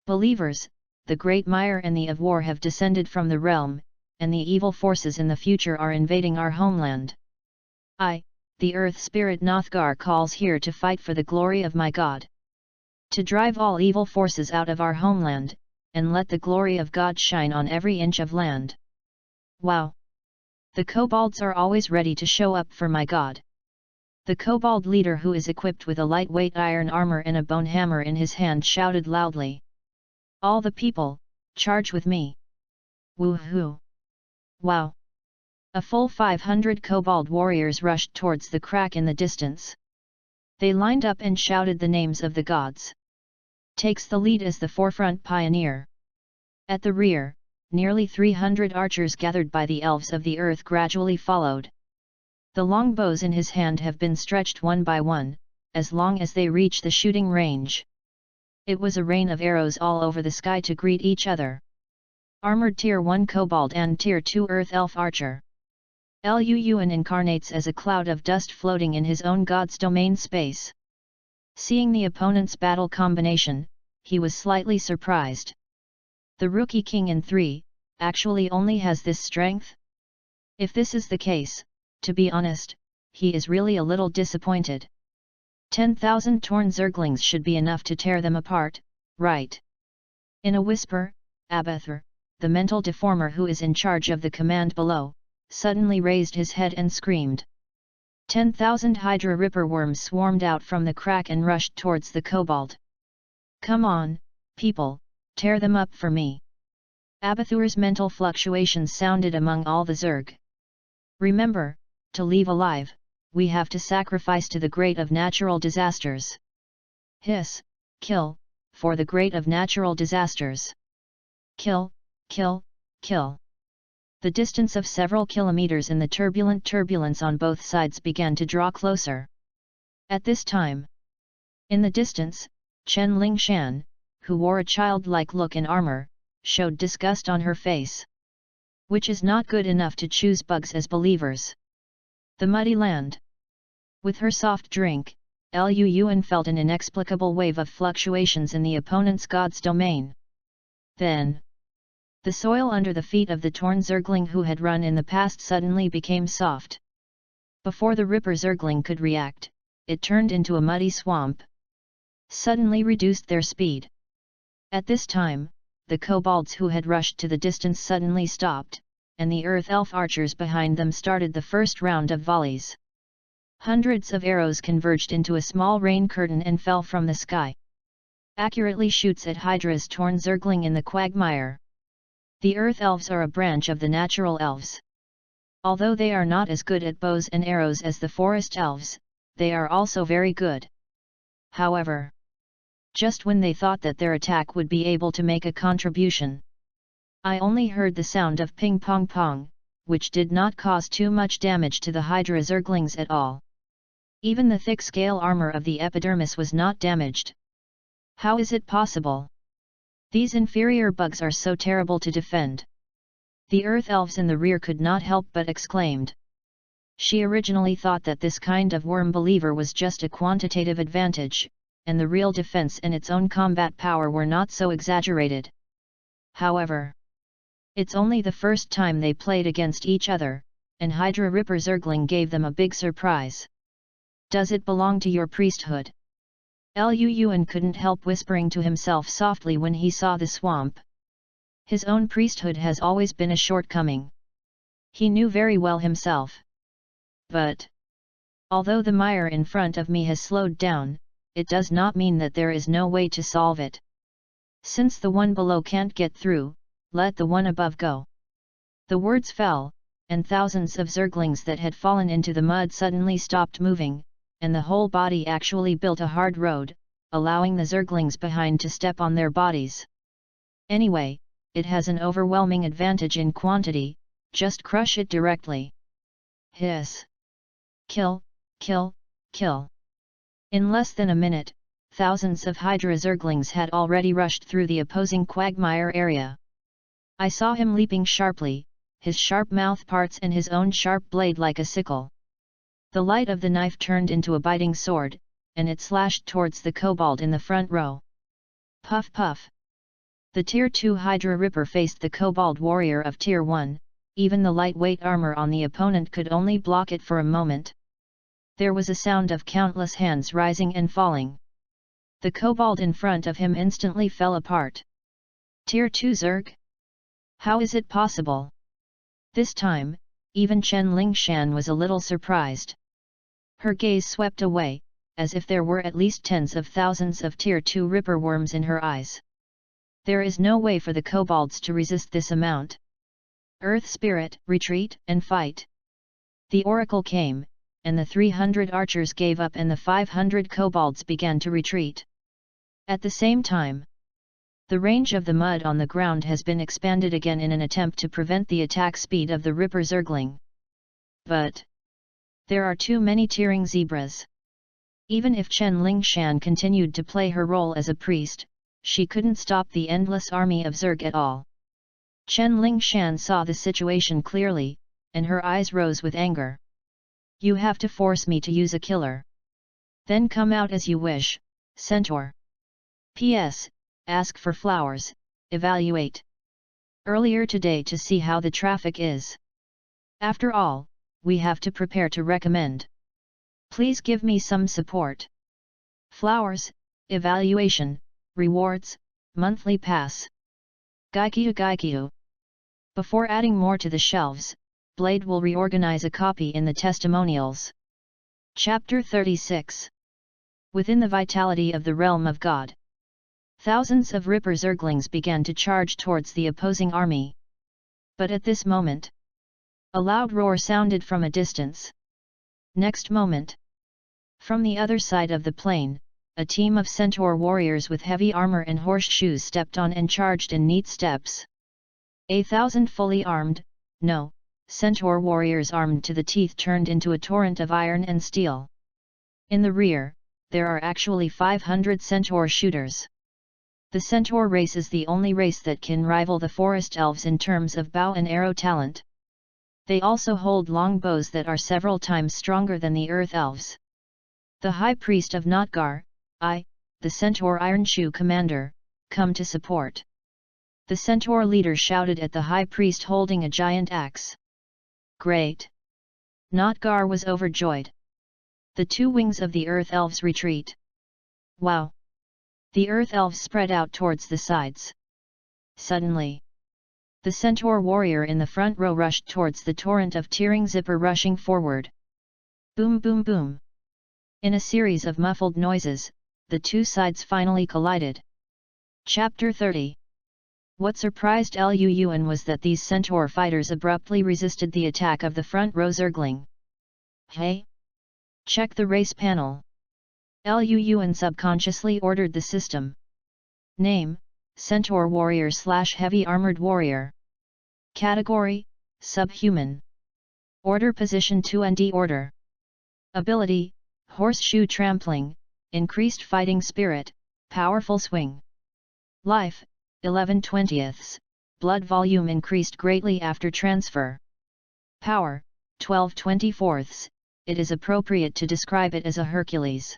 Believers, the Great Mire and the of War have descended from the realm, and the evil forces in the future are invading our homeland. I, the earth spirit Nothgar calls here to fight for the glory of my God. To drive all evil forces out of our homeland, and let the glory of God shine on every inch of land. Wow! The kobolds are always ready to show up for my God. The kobold leader, who is equipped with a lightweight iron armor and a bone hammer in his hand, shouted loudly. All the people, charge with me! Woohoo! Wow! A full 500 kobold warriors rushed towards the crack in the distance. They lined up and shouted the names of the gods. Takes the lead as the forefront pioneer. At the rear, nearly 300 archers gathered by the elves of the earth gradually followed. The long bows in his hand have been stretched one by one, as long as they reach the shooting range. It was a rain of arrows all over the sky to greet each other. Armored Tier 1 Kobold and Tier 2 Earth Elf Archer. Luan incarnates as a cloud of dust floating in his own god's domain space. Seeing the opponent's battle combination, he was slightly surprised. The rookie king in 3, actually only has this strength? If this is the case, to be honest, he is really a little disappointed. 10,000 torn zerglings should be enough to tear them apart, right? In a whisper, Abathur, the mental deformer who is in charge of the command below, suddenly raised his head and screamed. 10,000 Hydra Ripper worms swarmed out from the crack and rushed towards the kobold. Come on, people, tear them up for me. Abathur's mental fluctuations sounded among all the Zerg. Remember, to leave alive, we have to sacrifice to the great of natural disasters. Hiss, kill, for the great of natural disasters. Kill, kill, kill. The distance of several kilometers in the turbulence on both sides began to draw closer. At this time, in the distance, Chen Lingshan, who wore a childlike look in armor, showed disgust on her face. Which is not good enough to choose bugs as believers. The muddy land. With her soft drink, Luan felt an inexplicable wave of fluctuations in the opponent's god's domain. Then, the soil under the feet of the torn zergling who had run in the past suddenly became soft. Before the Ripper zergling could react, it turned into a muddy swamp. Suddenly reduced their speed. At this time, the kobolds who had rushed to the distance suddenly stopped, and the earth elf archers behind them started the first round of volleys. Hundreds of arrows converged into a small rain curtain and fell from the sky. Accurately shoots at Hydra's torn zergling in the quagmire. The earth elves are a branch of the natural elves. Although they are not as good at bows and arrows as the forest elves, they are also very good. However, just when they thought that their attack would be able to make a contribution, I only heard the sound of ping pong pong, which did not cause too much damage to the Hydra zerglings at all. Even the thick scale armor of the epidermis was not damaged. How is it possible? These inferior bugs are so terrible to defend. The earth elves in the rear could not help but exclaimed. She originally thought that this kind of worm believer was just a quantitative advantage, and the real defense and its own combat power were not so exaggerated. However, it's only the first time they played against each other, and Hydra Ripper Zergling gave them a big surprise. Does it belong to your priesthood? Luan couldn't help whispering to himself softly when he saw the swamp. His own priesthood has always been a shortcoming. He knew very well himself. But, although the mire in front of me has slowed down, it does not mean that there is no way to solve it. Since the one below can't get through, let the one above go. The words fell, and thousands of zerglings that had fallen into the mud suddenly stopped moving, and the whole body actually built a hard road, allowing the zerglings behind to step on their bodies. Anyway, it has an overwhelming advantage in quantity, just crush it directly. Hiss! Kill, kill, kill! In less than a minute, thousands of Hydra zerglings had already rushed through the opposing quagmire area. I saw him leaping sharply, his sharp mouth parts and his own sharp blade like a sickle. The light of the knife turned into a biting sword, and it slashed towards the kobold in the front row. Puff puff! The Tier 2 Hydra Ripper faced the kobold warrior of Tier 1, even the lightweight armor on the opponent could only block it for a moment. There was a sound of countless hands rising and falling. The kobold in front of him instantly fell apart. Tier 2 Zerg? How is it possible? This time, even Chen Lingshan was a little surprised. Her gaze swept away, as if there were at least tens of thousands of Tier 2 Ripper worms in her eyes. There is no way for the kobolds to resist this amount. Earth Spirit, retreat and fight. The oracle came, and the 300 archers gave up and the 500 kobolds began to retreat. At the same time, the range of the mud on the ground has been expanded again in an attempt to prevent the attack speed of the Ripper Zergling. But there are too many tearing zebras. Even if Chen Lingshan continued to play her role as a priest, she couldn't stop the endless army of Zerg at all. Chen Lingshan saw the situation clearly, and her eyes rose with anger. You have to force me to use a killer. Then come out as you wish, Centaur. P.S. Ask for flowers, evaluate. Earlier today to see how the traffic is. After all, we have to prepare to recommend. Please give me some support. Flowers, evaluation, rewards, monthly pass. Gaikyu. Before adding more to the shelves, Blade will reorganize a copy in the testimonials. Chapter 36. Within the vitality of the realm of God. Thousands of Ripper Zerglings began to charge towards the opposing army. But at this moment, a loud roar sounded from a distance. Next moment, from the other side of the plain, a team of centaur warriors with heavy armor and horseshoes stepped on and charged in neat steps. 1,000 fully armed, centaur warriors armed to the teeth turned into a torrent of iron and steel. In the rear, there are actually 500 centaur shooters. The centaur race is the only race that can rival the forest elves in terms of bow and arrow talent. They also hold long bows that are several times stronger than the earth elves. The high priest of Notgar, the centaur Ironshoe commander, come to support. The centaur leader shouted at the high priest holding a giant axe. Great! Notgar was overjoyed. The two wings of the earth elves retreat. Wow! The earth elves spread out towards the sides. Suddenly, the centaur warrior in the front row rushed towards the torrent of tearing zipper rushing forward. Boom boom boom! In a series of muffled noises, the two sides finally collided. Chapter 30. What surprised Luyuan was that these centaur fighters abruptly resisted the attack of the front row Zergling. Hey! Check the race panel. Luyuan subconsciously ordered the system. Name, Centaur Warrior / Heavy Armored Warrior. Category, Subhuman. Order Position 2nd Order. Ability, Horseshoe Trampling, Increased Fighting Spirit, Powerful Swing. Life, 11/20. Blood volume increased greatly after transfer. Power, 12/24. It is appropriate to describe it as a Hercules.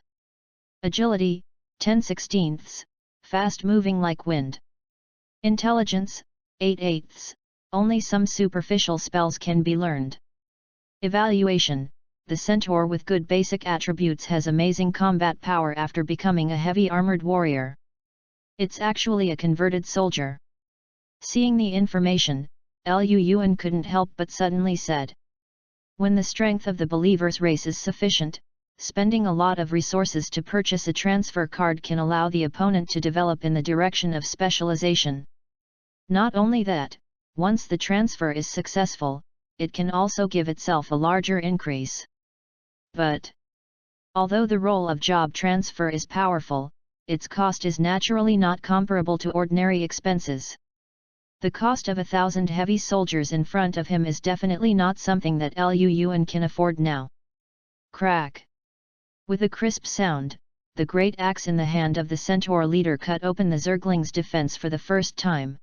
Agility, 10/16, fast moving like wind. Intelligence, 8/8, only some superficial spells can be learned. Evaluation, the centaur with good basic attributes has amazing combat power after becoming a heavy armored warrior. It's actually a converted soldier. Seeing the information, Luyuan couldn't help but suddenly said. When the strength of the believer's race is sufficient, spending a lot of resources to purchase a transfer card can allow the opponent to develop in the direction of specialization. Not only that, once the transfer is successful, it can also give itself a larger increase. But, although the role of job transfer is powerful, its cost is naturally not comparable to ordinary expenses. The cost of 1,000 heavy soldiers in front of him is definitely not something that Luyuan can afford now. Crack! With a crisp sound, the great axe in the hand of the centaur leader cut open the Zergling's defense for the first time.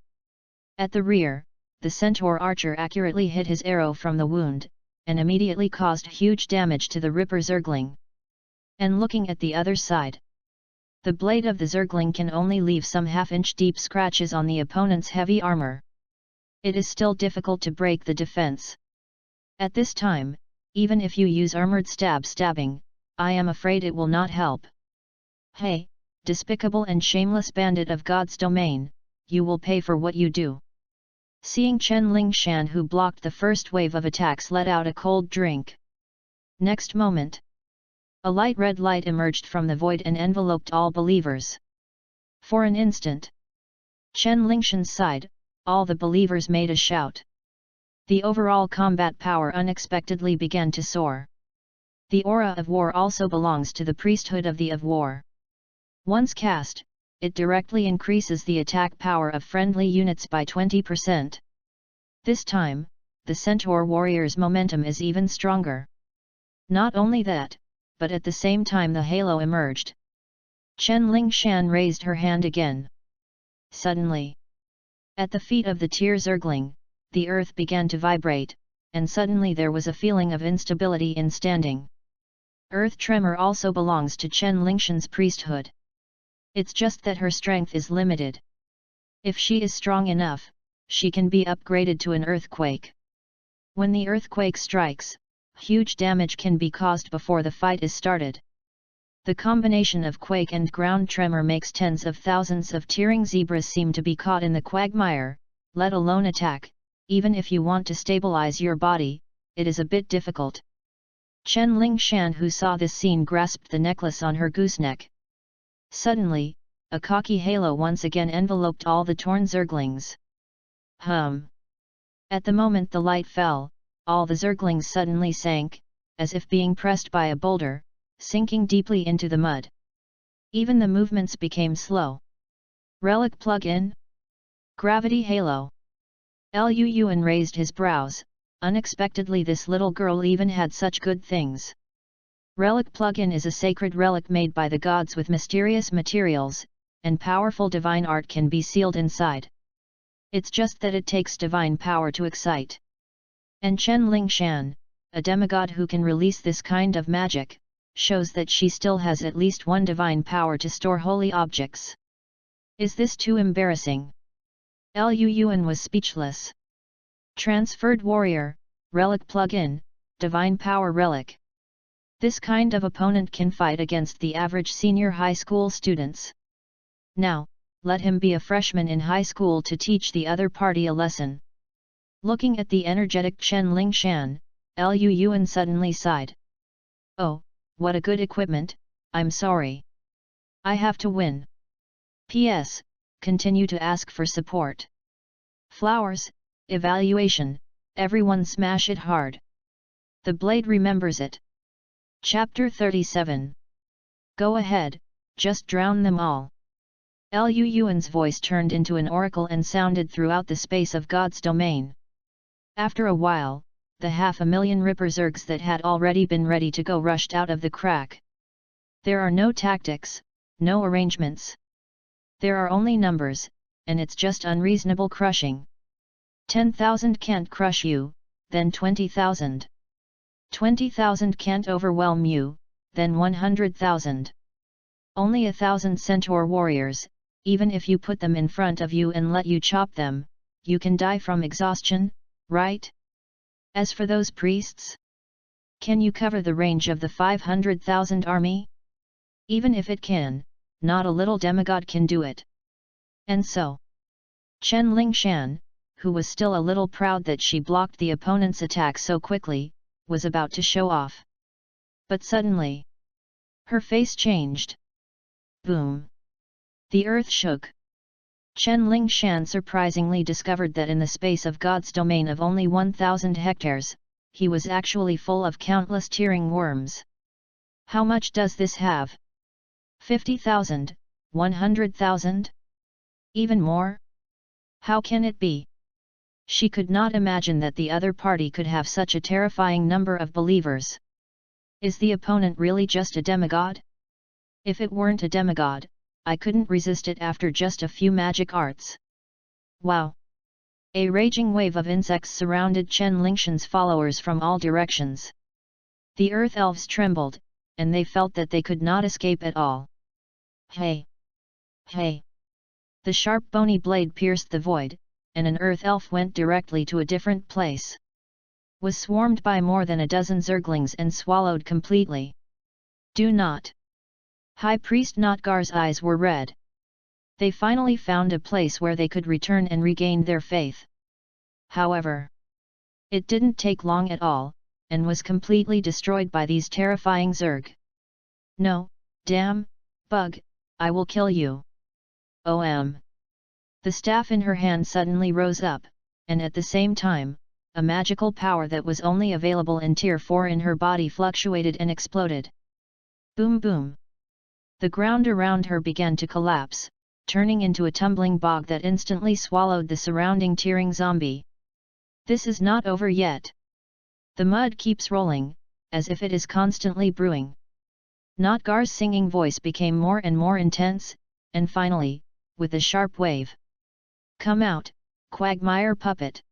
At the rear, the centaur archer accurately hit his arrow from the wound, and immediately caused huge damage to the Ripper Zergling. And looking at the other side, the blade of the Zergling can only leave some half-inch deep scratches on the opponent's heavy armor. It is still difficult to break the defense. At this time, even if you use armored stabbing, I am afraid it will not help. Hey, despicable and shameless bandit of God's domain, you will pay for what you do. Seeing Chen Lingshan, who blocked the first wave of attacks, let out a cold drink. Next moment, a light red light emerged from the void and enveloped all believers. For an instant, Chen Lingshan's side, all the believers made a shout. The overall combat power unexpectedly began to soar. The aura of war also belongs to the priesthood of the of war. Once cast, it directly increases the attack power of friendly units by 20%. This time, the Centaur warrior's momentum is even stronger. Not only that, but at the same time the halo emerged. Chen Lingshan raised her hand again. Suddenly, at the feet of the Tier Zergling, the earth began to vibrate, and suddenly there was a feeling of instability in standing. Earth tremor also belongs to Chen Lingshan's priesthood. It's just that her strength is limited. If she is strong enough, she can be upgraded to an earthquake. When the earthquake strikes, huge damage can be caused before the fight is started. The combination of quake and ground tremor makes tens of thousands of tearing zebras seem to be caught in the quagmire, let alone attack. Even if you want to stabilize your body, it is a bit difficult. Chen Lingshan, who saw this scene, grasped the necklace on her gooseneck. Suddenly, a cocky halo once again enveloped all the torn zerglings. At the moment the light fell, all the zerglings suddenly sank, as if being pressed by a boulder, sinking deeply into the mud. Even the movements became slow. Relic plug-in? Gravity halo. Lu Yuan raised his brows. Unexpectedly this little girl even had such good things. Relic plug-in is a sacred relic made by the gods with mysterious materials, and powerful divine art can be sealed inside. It's just that it takes divine power to excite. And Chen Lingshan, a demigod who can release this kind of magic, shows that she still has at least one divine power to store holy objects. Is this too embarrassing? Lu Yuan was speechless. Transferred warrior, relic plug-in, divine power relic. This kind of opponent can fight against the average senior high school students. Now, let him be a freshman in high school to teach the other party a lesson. Looking at the energetic Chen Lingshan, Lu Yuan suddenly sighed. Oh, what a good equipment, I'm sorry. I have to win. P.S. Continue to ask for support. Flowers, evaluation, everyone smash it hard. The blade remembers it. Chapter 37. Go ahead, just drown them all. Lu Yuan's voice turned into an oracle and sounded throughout the space of God's domain. After a while, the 500,000 Ripper Zergs that had already been ready to go rushed out of the crack. There are no tactics, no arrangements. There are only numbers, and it's just unreasonable crushing. 10,000 can't crush you, then 20,000. 20,000 can't overwhelm you, then 100,000. Only 1,000 centaur warriors, even if you put them in front of you and let you chop them, you can die from exhaustion, right? As for those priests, can you cover the range of the 500,000 army? Even if it can, not a little demigod can do it. And so, Chen Lingshan, who was still a little proud that she blocked the opponent's attack so quickly, was about to show off. But suddenly, her face changed. Boom! The earth shook. Chen Lingshan surprisingly discovered that in the space of God's domain of only 1,000 hectares, he was actually full of countless tearing worms. How much does this have? 50,000, 100,000? Even more? How can it be? She could not imagine that the other party could have such a terrifying number of believers. Is the opponent really just a demigod? If it weren't a demigod, I couldn't resist it after just a few magic arts. Wow! A raging wave of insects surrounded Chen Lingshan's followers from all directions. The earth elves trembled, and they felt that they could not escape at all. Hey! Hey! The sharp bony blade pierced the void, and an earth elf went directly to a different place. was swarmed by more than a dozen Zerglings and swallowed completely. Do not! High Priest Notgar's eyes were red. They finally found a place where they could return and regain their faith. However, it didn't take long at all, and was completely destroyed by these terrifying Zerg. No, damn, bug, I will kill you. OM. The staff in her hand suddenly rose up, and at the same time, a magical power that was only available in Tier 4 in her body fluctuated and exploded. Boom boom. The ground around her began to collapse, turning into a tumbling bog that instantly swallowed the surrounding tearing zombie. This is not over yet. The mud keeps rolling, as if it is constantly brewing. Notgar's singing voice became more and more intense, and finally, with a sharp wave. Come out, Quagmire puppet!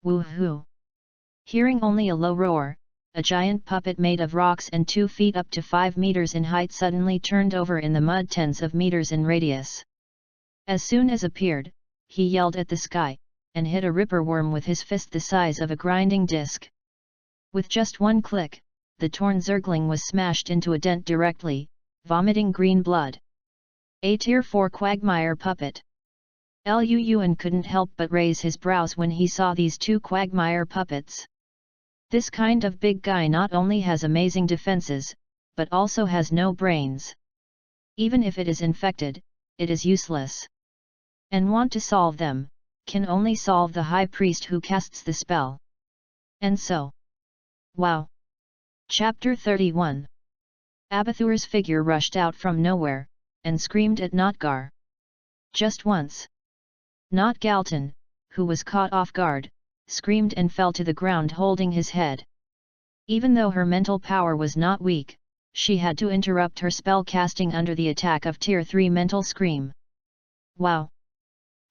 Woohoo! Hearing only a low roar, a giant puppet made of rocks and 2 feet up to 5 meters in height suddenly turned over in the mud tens of meters in radius. As soon as appeared, he yelled at the sky, and hit a ripper worm with his fist the size of a grinding disc. With just one click, the torn Zergling was smashed into a dent directly, vomiting green blood. A Tier 4 Quagmire puppet. Luyuan couldn't help but raise his brows when he saw these 2 Quagmire puppets. This kind of big guy not only has amazing defenses, but also has no brains. Even if it is infected, it is useless. And want to solve them, can only solve the High Priest who casts the spell. And so. Wow! Chapter 31. Abathur's figure rushed out from nowhere, and screamed at Notgar. Just once. Not Galton, who was caught off guard, screamed and fell to the ground holding his head. Even though her mental power was not weak, she had to interrupt her spell casting under the attack of Tier 3 mental scream. Wow!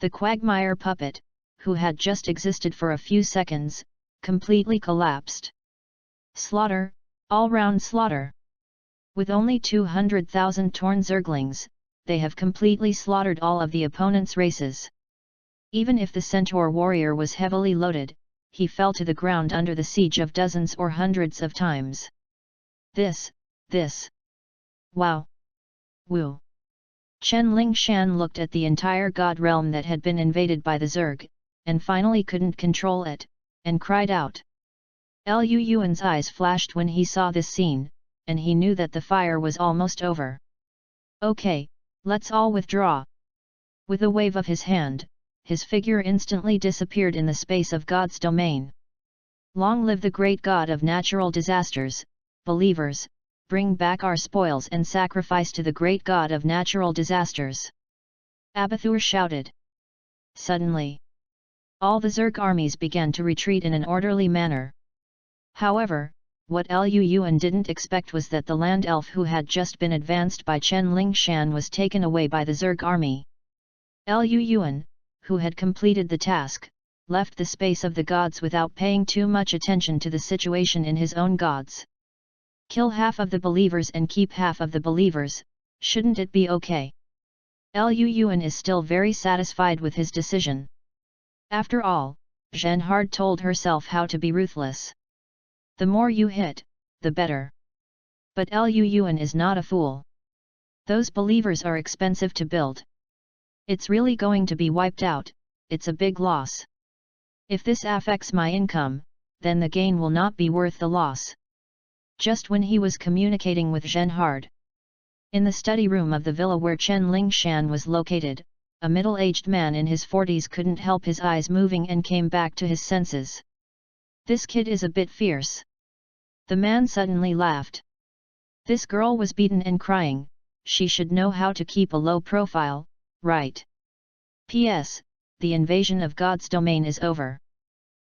The Quagmire puppet, who had just existed for a few seconds, completely collapsed. Slaughter, all-round slaughter. With only 200,000 torn Zerglings, they have completely slaughtered all of the opponent's races. Even if the Centaur warrior was heavily loaded, he fell to the ground under the siege of dozens or hundreds of times. This. Wow! Woo! Chen Lingshan looked at the entire god realm that had been invaded by the Zerg, and finally couldn't control it, and cried out. Luyuan's eyes flashed when he saw this scene, and he knew that the fire was almost over. Okay, let's all withdraw. With a wave of his hand, his figure instantly disappeared in the space of God's domain. Long live the great God of natural disasters, believers, bring back our spoils and sacrifice to the great God of natural disasters. Abathur shouted. Suddenly, all the Zerg armies began to retreat in an orderly manner. However, what Luyuan didn't expect was that the land elf who had just been advanced by Chen Lingshan was taken away by the Zerg army. Luyuan, who had completed the task, left the space of the gods without paying too much attention to the situation in his own gods. Kill half of the believers and keep half of the believers, shouldn't it be okay? Luyuan is still very satisfied with his decision. After all, Zhenhard told herself how to be ruthless. The more you hit, the better. But Luyuan is not a fool. Those believers are expensive to build. It's really going to be wiped out, it's a big loss. If this affects my income, then the gain will not be worth the loss. Just when he was communicating with Zhenhard. In the study room of the villa where Chen Lingshan was located, a middle-aged man in his 40s couldn't help his eyes moving and came back to his senses. This kid is a bit fierce. The man suddenly laughed. This girl was beaten and crying, she should know how to keep a low profile, right? P.S. The invasion of God's domain is over.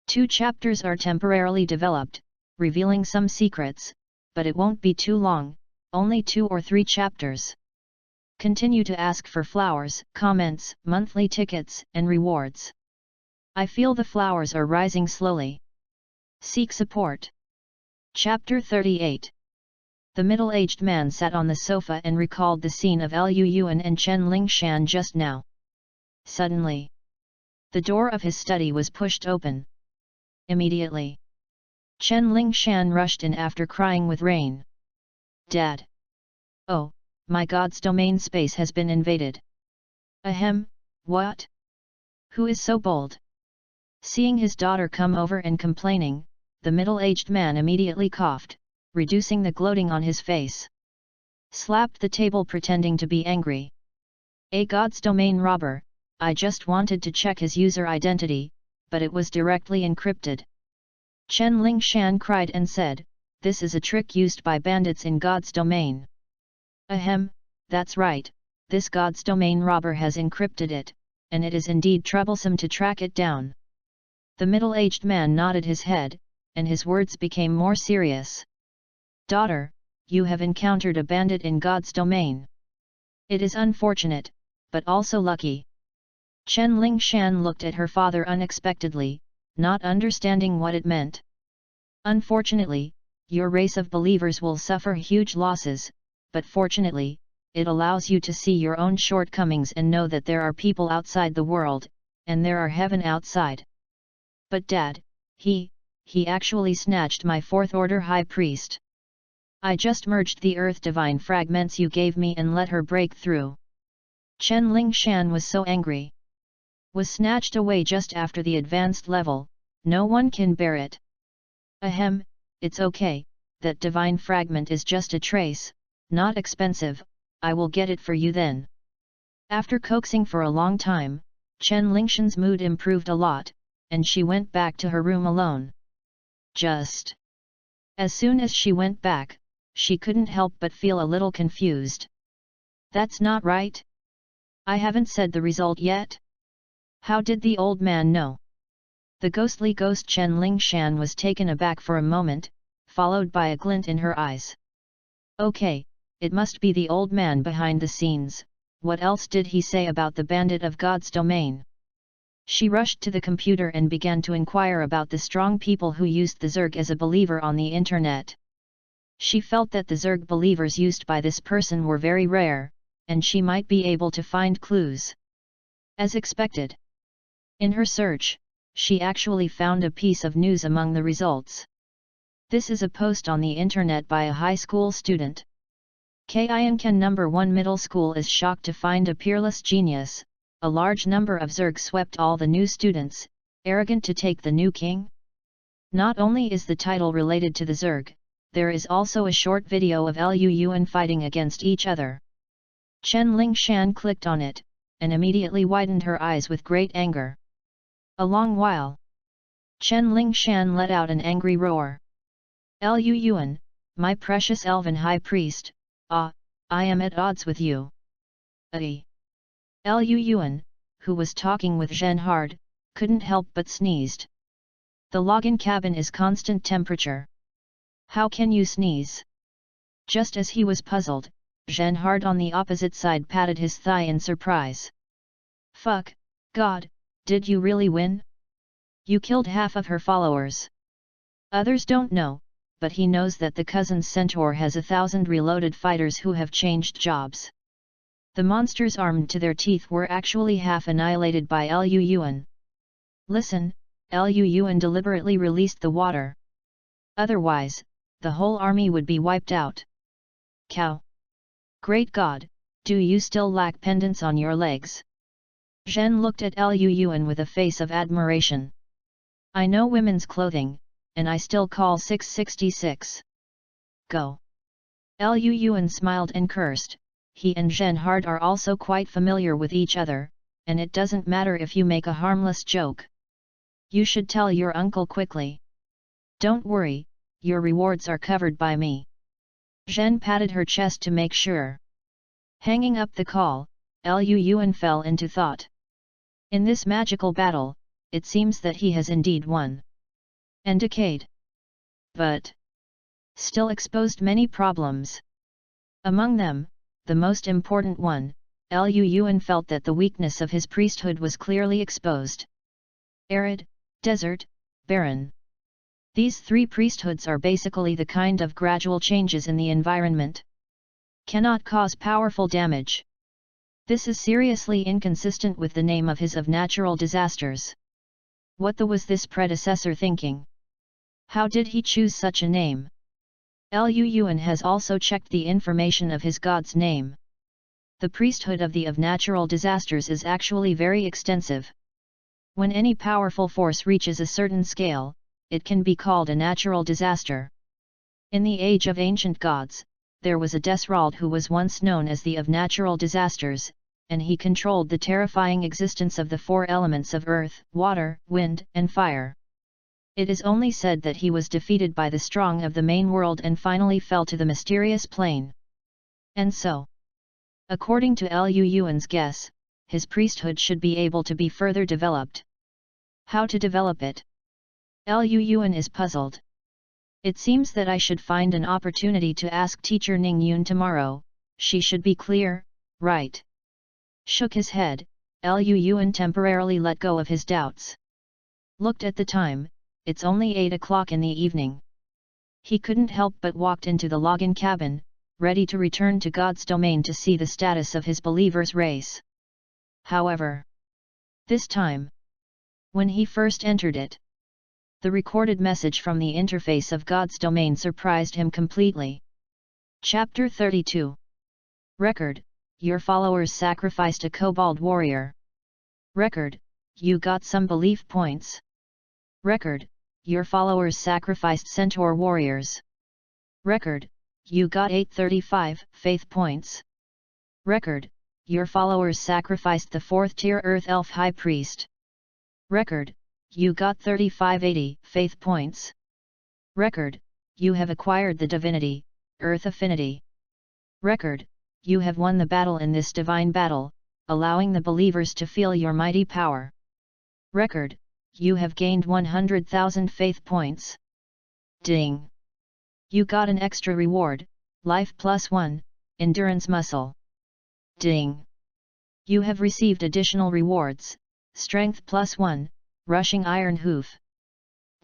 2 chapters are temporarily developed, revealing some secrets, but it won't be too long, only 2 or 3 chapters. Continue to ask for flowers, comments, monthly tickets, and rewards. I feel the flowers are rising slowly. Seek support. Chapter 38. The middle-aged man sat on the sofa and recalled the scene of Luyuan and Chen Lingshan just now. Suddenly, the door of his study was pushed open. Immediately, Chen Lingshan rushed in after crying with rain. Dad! Oh, my God's domain space has been invaded. Ahem, what? Who is so bold? Seeing his daughter come over and complaining, the middle-aged man immediately coughed, reducing the gloating on his face. Slapped the table pretending to be angry. A God's domain robber, I just wanted to check his user identity, but it was directly encrypted. Chen Lingshan cried and said, this is a trick used by bandits in God's domain. Ahem, that's right, this God's domain robber has encrypted it, and it is indeed troublesome to track it down. The middle-aged man nodded his head, and his words became more serious. Daughter, you have encountered a bandit in God's domain. It is unfortunate, but also lucky. Chen Lingshan looked at her father unexpectedly, not understanding what it meant. Unfortunately, your race of believers will suffer huge losses, but fortunately, it allows you to see your own shortcomings and know that there are people outside the world, and there are heaven outside. But Dad, he actually snatched my fourth-order high priest. I just merged the earth divine fragments you gave me and let her break through. Chen Lingshan was so angry. Was snatched away just after the advanced level, no one can bear it. Ahem, it's okay, that divine fragment is just a trace, not expensive, I will get it for you then. After coaxing for a long time, Chen Lingshan's mood improved a lot, and she went back to her room alone. Just as soon as she went back, she couldn't help but feel a little confused. That's not right. I haven't said the result yet. How did the old man know? The ghostly ghost Chen Lingshan was taken aback for a moment, followed by a glint in her eyes. Okay, it must be the old man behind the scenes, what else did he say about the bandit of God's domain? She rushed to the computer and began to inquire about the strong people who used the Zerg as a believer on the internet. She felt that the Zerg believers used by this person were very rare, and she might be able to find clues. As expected. In her search, she actually found a piece of news among the results. This is a post on the internet by a high school student. Kinkan No. 1 Middle School is shocked to find a peerless genius. A large number of Zerg swept all the new students, arrogant to take the new king. Not only is the title related to the Zerg, there is also a short video of Luan fighting against each other. Chen Lingshan clicked on it, and immediately widened her eyes with great anger. A long while. Chen Lingshan let out an angry roar. Luan, my precious elven high priest, I am at odds with you. Luan, who was talking with Zhenhard, couldn't help but sneezed. The login cabin is constant temperature. How can you sneeze? Just as he was puzzled, Zhenhard on the opposite side patted his thigh in surprise. Fuck, God, did you really win? You killed half of her followers. Others don't know, but he knows that the cousin's centaur has 1,000 reloaded fighters who have changed jobs. The monsters armed to their teeth were actually half annihilated by Luan. Listen, Luan deliberately released the water. Otherwise, the whole army would be wiped out. Cow! Great God, do you still lack pendants on your legs? Zhen looked at Luan with a face of admiration. I know women's clothing, and I still call 666. Go! Luan smiled and cursed. He and Zhenhard are also quite familiar with each other, and it doesn't matter if you make a harmless joke. You should tell your uncle quickly. Don't worry, your rewards are covered by me. Zhen patted her chest to make sure. Hanging up the call, Luan fell into thought. In this magical battle, it seems that he has indeed won. And decayed. But still exposed many problems. Among them, the most important one, Luan felt that the weakness of his priesthood was clearly exposed. Arid, desert, barren. These three priesthoods are basically the kind of gradual changes in the environment. Cannot cause powerful damage. This is seriously inconsistent with the name of his of natural disasters. What was this predecessor thinking? How did he choose such a name? Lu Yuan has also checked the information of his god's name. The priesthood of natural disasters is actually very extensive. When any powerful force reaches a certain scale, it can be called a natural disaster. In the age of ancient gods, there was a Desrald who was once known as the of natural disasters, and he controlled the terrifying existence of the four elements of earth, water, wind, and fire. It is only said that he was defeated by the strong of the main world and finally fell to the mysterious plane. And so, according to Lu Yuan's guess, his priesthood should be able to be further developed. How to develop it? Lu Yuan is puzzled. It seems that I should find an opportunity to ask teacher Ning Yun tomorrow. She should be clear, right? Shook his head, Lu Yuan temporarily let go of his doubts. Looked at the time, it's only 8 o'clock in the evening. He couldn't help but walked into the login cabin, ready to return to God's domain to see the status of his believer's race. However, this time, when he first entered it, the recorded message from the interface of God's domain surprised him completely. Chapter 32. Record: your followers sacrificed a kobold warrior. Record: you got some belief points. Record: your followers sacrificed centaur warriors. Record: you got 835 faith points. Record: your followers sacrificed the 4th tier Earth Elf High Priest. Record: you got 3580 faith points. Record: you have acquired the divinity, Earth Affinity. Record: you have won the battle in this divine battle, allowing the believers to feel your mighty power. Record: you have gained 100,000 faith points. Ding! You got an extra reward, Life +1, Endurance Muscle. Ding! You have received additional rewards, Strength +1, Rushing Iron Hoof.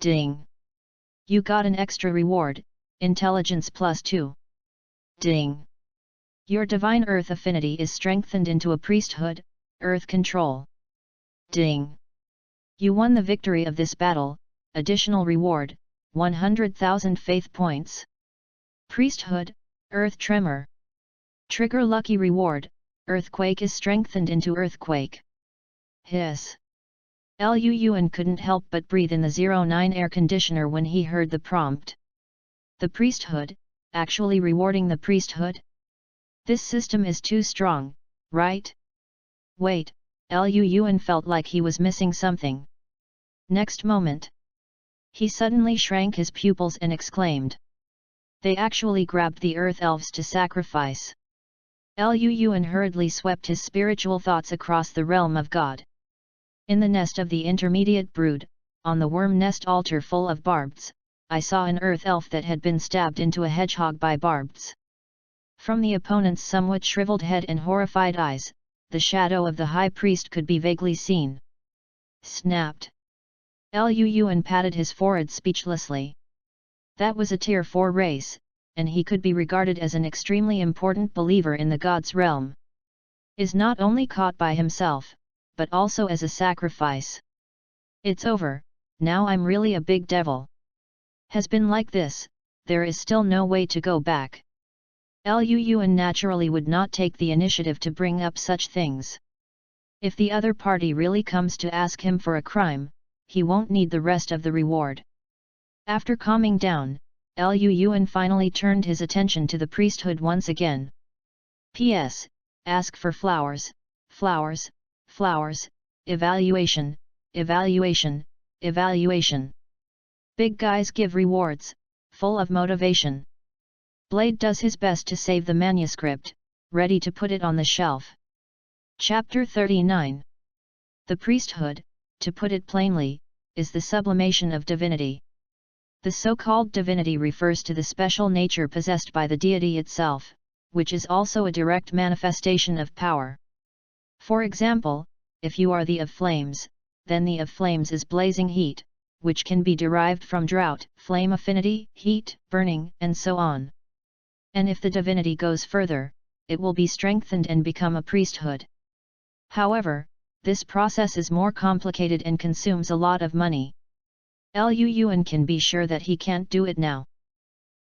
Ding! You got an extra reward, Intelligence +2. Ding! Your Divine Earth Affinity is strengthened into a priesthood, Earth Control. Ding! You won the victory of this battle, additional reward, 100,000 faith points. Priesthood, Earth Tremor. Trigger lucky reward, Earthquake is strengthened into Earthquake. Hiss! Lu Yuan couldn't help but breathe in the 09 air conditioner when he heard the prompt. The priesthood, actually rewarding the priesthood? This system is too strong, right? Wait, Lu Yuan felt like he was missing something. Next moment, he suddenly shrank his pupils and exclaimed. They actually grabbed the Earth Elves to sacrifice. Lu Yuan hurriedly swept his spiritual thoughts across the realm of God. In the nest of the intermediate brood, on the worm nest altar full of barbs, I saw an Earth Elf that had been stabbed into a hedgehog by barbs. From the opponent's somewhat shriveled head and horrified eyes, the shadow of the High Priest could be vaguely seen. Snapped! Lu Yuan patted his forehead speechlessly. That was a Tier 4 race, and he could be regarded as an extremely important believer in the God's realm. Is not only caught by himself, but also as a sacrifice. It's over, now I'm really a big devil. Has been like this, there is still no way to go back. Lu Yuan naturally would not take the initiative to bring up such things. If the other party really comes to ask him for a crime, he won't need the rest of the reward. After calming down, Lu Yuan finally turned his attention to the priesthood once again. P.S. Ask for flowers, flowers, flowers, evaluation, evaluation, evaluation. Big guys give rewards, full of motivation. Blade does his best to save the manuscript, ready to put it on the shelf. Chapter 39. The priesthood, to put it plainly, is the sublimation of divinity. The so-called divinity refers to the special nature possessed by the deity itself, which is also a direct manifestation of power. For example, if you are the of flames, then the of flames is blazing heat, which can be derived from drought, flame affinity, heat, burning, and so on. And if the divinity goes further, it will be strengthened and become a priesthood. However, this process is more complicated and consumes a lot of money. Lu Yuan can be sure that he can't do it now.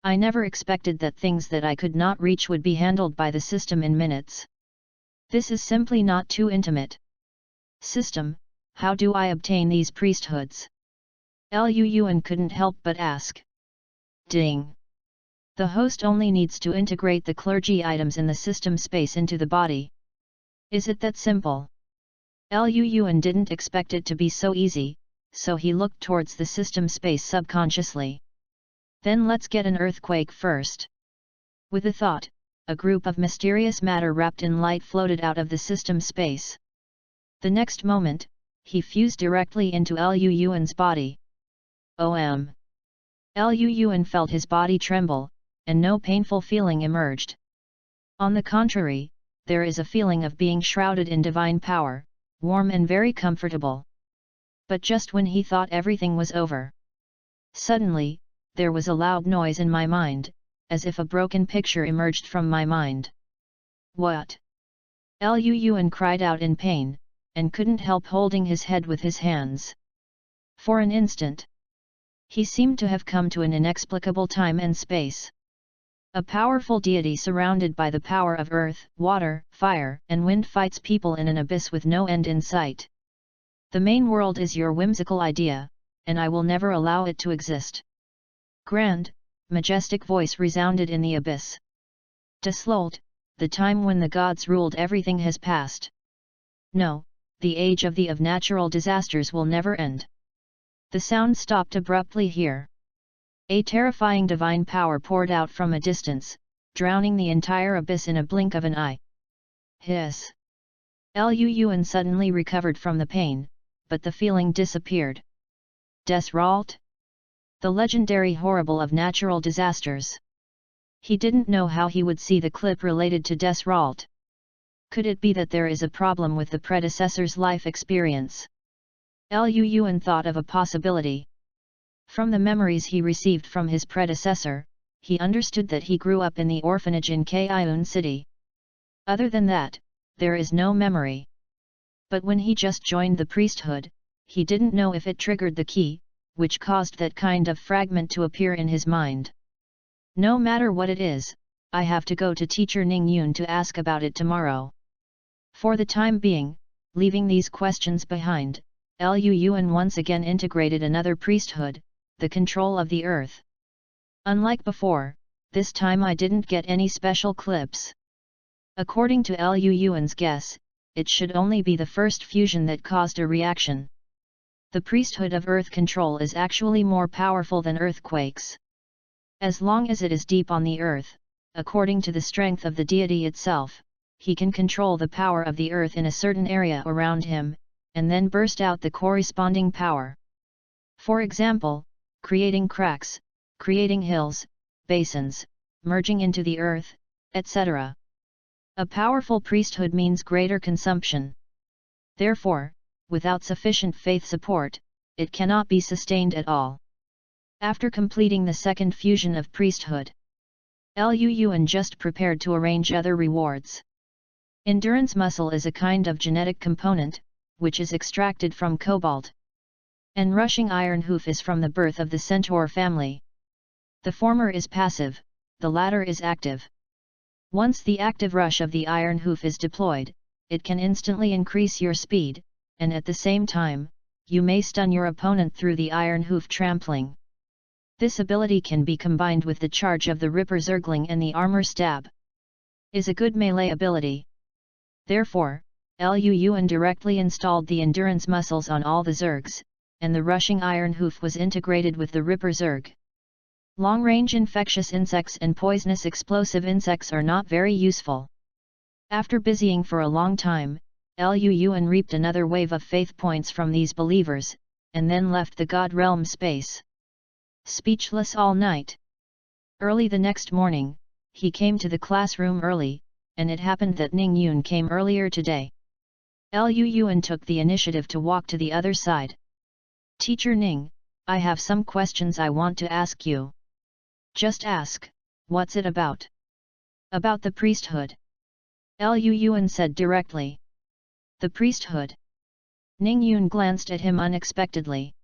I never expected that things that I could not reach would be handled by the system in minutes. This is simply not too intimate. System, how do I obtain these priesthoods? Lu Yuan couldn't help but ask. Ding! The host only needs to integrate the clergy items in the system space into the body. Is it that simple? Lu Yuan didn't expect it to be so easy, so he looked towards the system space subconsciously. Then let's get an earthquake first. With a thought, a group of mysterious matter wrapped in light floated out of the system space. The next moment, he fused directly into Lu Yuan's body. Lu Yuan felt his body tremble, and no painful feeling emerged. On the contrary, there is a feeling of being shrouded in divine power, warm and very comfortable. But just when he thought everything was over, suddenly, there was a loud noise in my mind, as if a broken picture emerged from my mind. What? Lu Yuan cried out in pain, and couldn't help holding his head with his hands. For an instant, he seemed to have come to an inexplicable time and space. A powerful deity surrounded by the power of earth, water, fire, and wind fights people in an abyss with no end in sight. The main world is your whimsical idea, and I will never allow it to exist. Grand, majestic voice resounded in the abyss. Desolate, the time when the gods ruled everything has passed. No, the age of natural disasters will never end. The sound stopped abruptly here. A terrifying divine power poured out from a distance, drowning the entire abyss in a blink of an eye. Hiss! Lu Yuan suddenly recovered from the pain, but the feeling disappeared. Desrault? The legendary horrible of natural disasters. He didn't know how he would see the clip related to Desrault. Could it be that there is a problem with the predecessor's life experience? Lu Yuan thought of a possibility. From the memories he received from his predecessor, he understood that he grew up in the orphanage in Kaiun City. Other than that, there is no memory. But when he just joined the priesthood, he didn't know if it triggered the key, which caused that kind of fragment to appear in his mind. No matter what it is, I have to go to teacher Ning Yun to ask about it tomorrow. For the time being, leaving these questions behind, Lu Yuan once again integrated another priesthood, the control of the earth. Unlike before, this time I didn't get any special clips. According to Lu Yuan's guess, it should only be the first fusion that caused a reaction. The priesthood of earth control is actually more powerful than earthquakes. As long as it is deep on the earth, according to the strength of the deity itself, he can control the power of the earth in a certain area around him, and then burst out the corresponding power. For example, creating cracks, creating hills, basins, merging into the earth, etc. A powerful priesthood means greater consumption. Therefore, without sufficient faith support, it cannot be sustained at all. After completing the second fusion of priesthood, Lu Yuan just prepared to arrange other rewards. Endurance muscle is a kind of genetic component, which is extracted from cobalt. And rushing iron hoof is from the birth of the centaur family. The former is passive, the latter is active. Once the active rush of the iron hoof is deployed, it can instantly increase your speed, and at the same time, you may stun your opponent through the iron hoof trampling. This ability can be combined with the charge of the Ripper Zergling, and the armor stab is a good melee ability. Therefore, Lu Yuan directly installed the endurance muscles on all the Zergs, and the rushing iron hoof was integrated with the Ripper Zerg. Long-range infectious insects and poisonous explosive insects are not very useful. After busying for a long time, Lu Yuan reaped another wave of faith points from these believers, and then left the God Realm space. Speechless all night. Early the next morning, he came to the classroom early, and it happened that Ning Yun came earlier today. Lu Yuan took the initiative to walk to the other side. Teacher Ning, I have some questions I want to ask you. Just ask, what's it about? About the priesthood. Lu Yuan said directly. The priesthood. Ning Yun glanced at him unexpectedly.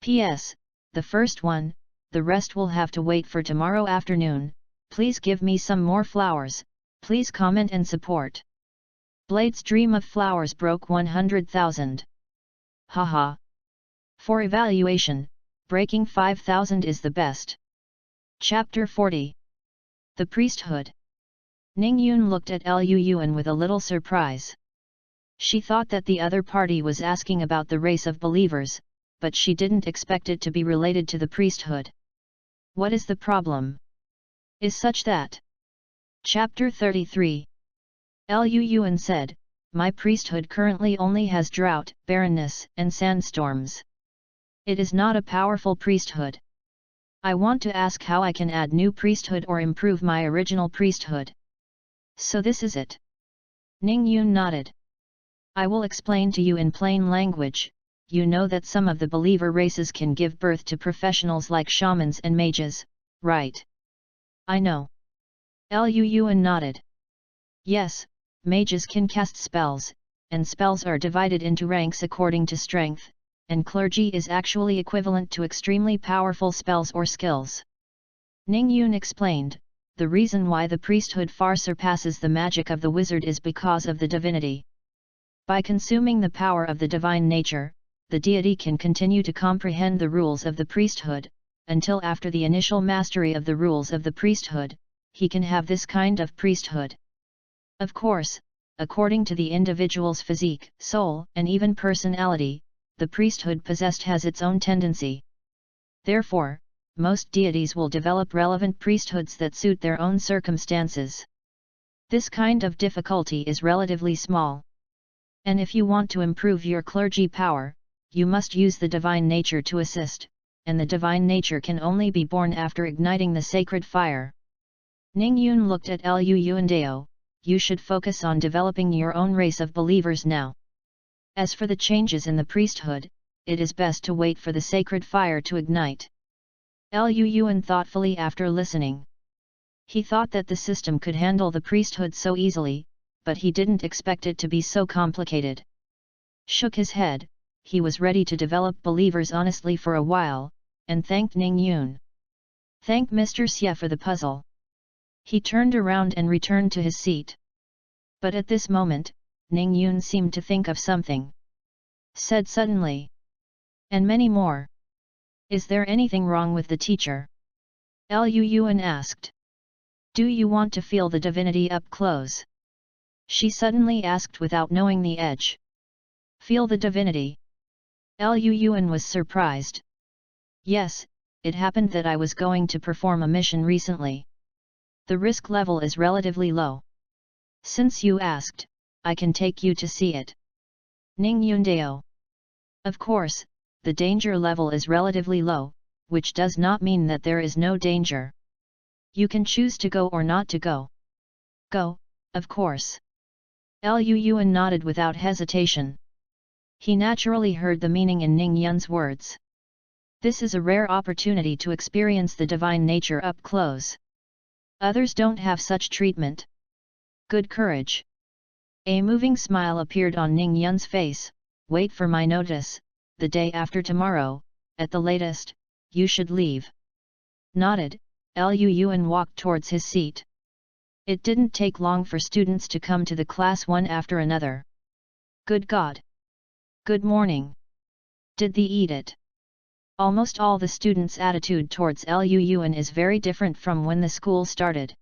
P.S. the first one, the rest will have to wait for tomorrow afternoon. Please give me some more flowers, please comment and support. Blade's dream of flowers broke 100,000. Haha. For evaluation, breaking 5,000 is the best. Chapter 40. The Priesthood. Ning Yun looked at Lu Yuan with a little surprise. She thought that the other party was asking about the race of believers, but she didn't expect it to be related to the priesthood. What is the problem? Is such that? Chapter 33. Lu Yuan said, my priesthood currently only has drought, barrenness, and sandstorms. It is not a powerful priesthood. I want to ask how I can add new priesthood or improve my original priesthood. So this is it. Ning Yun nodded. I will explain to you in plain language. You know that some of the believer races can give birth to professionals like shamans and mages, right? I know. Lu Yuan nodded. Yes, mages can cast spells, and spells are divided into ranks according to strength, and clergy is actually equivalent to extremely powerful spells or skills. Ning Yun explained, the reason why the priesthood far surpasses the magic of the wizard is because of the divinity. By consuming the power of the divine nature, the deity can continue to comprehend the rules of the priesthood, until after the initial mastery of the rules of the priesthood, he can have this kind of priesthood. Of course, according to the individual's physique, soul, and even personality, the priesthood possessed has its own tendency. Therefore, most deities will develop relevant priesthoods that suit their own circumstances. This kind of difficulty is relatively small. And if you want to improve your clergy power, you must use the divine nature to assist, and the divine nature can only be born after igniting the sacred fire. Ning Yun looked at Lu Yuan Dao, you should focus on developing your own race of believers now. As for the changes in the priesthood, it is best to wait for the sacred fire to ignite. Lu Yuan thoughtfully after listening. He thought that the system could handle the priesthood so easily, but he didn't expect it to be so complicated. Shook his head, he was ready to develop believers honestly for a while, and thanked Ning Yun. Thank Mr. Xie for the puzzle. He turned around and returned to his seat. But at this moment, Ning Yun seemed to think of something. Said suddenly. And many more. Is there anything wrong with the teacher? Lu Yuan asked. Do you want to feel the divinity up close? She suddenly asked without knowing the edge. Feel the divinity? Lu Yuan was surprised. Yes, it happened that I was going to perform a mission recently. The risk level is relatively low. Since you asked, I can take you to see it. Ning Yun Dao. Of course, the danger level is relatively low, which does not mean that there is no danger. You can choose to go or not to go. Go, of course. Lu Yuan nodded without hesitation. He naturally heard the meaning in Ning Yun's words. This is a rare opportunity to experience the divine nature up close. Others don't have such treatment. Good courage. A moving smile appeared on Ning Yun's face. Wait for my notice, the day after tomorrow, at the latest, you should leave. Nodded, Lu Yuan walked towards his seat. It didn't take long for students to come to the class one after another. Good God! Good morning! Did they eat it? Almost all the students' attitude towards Lu Yuan is very different from when the school started.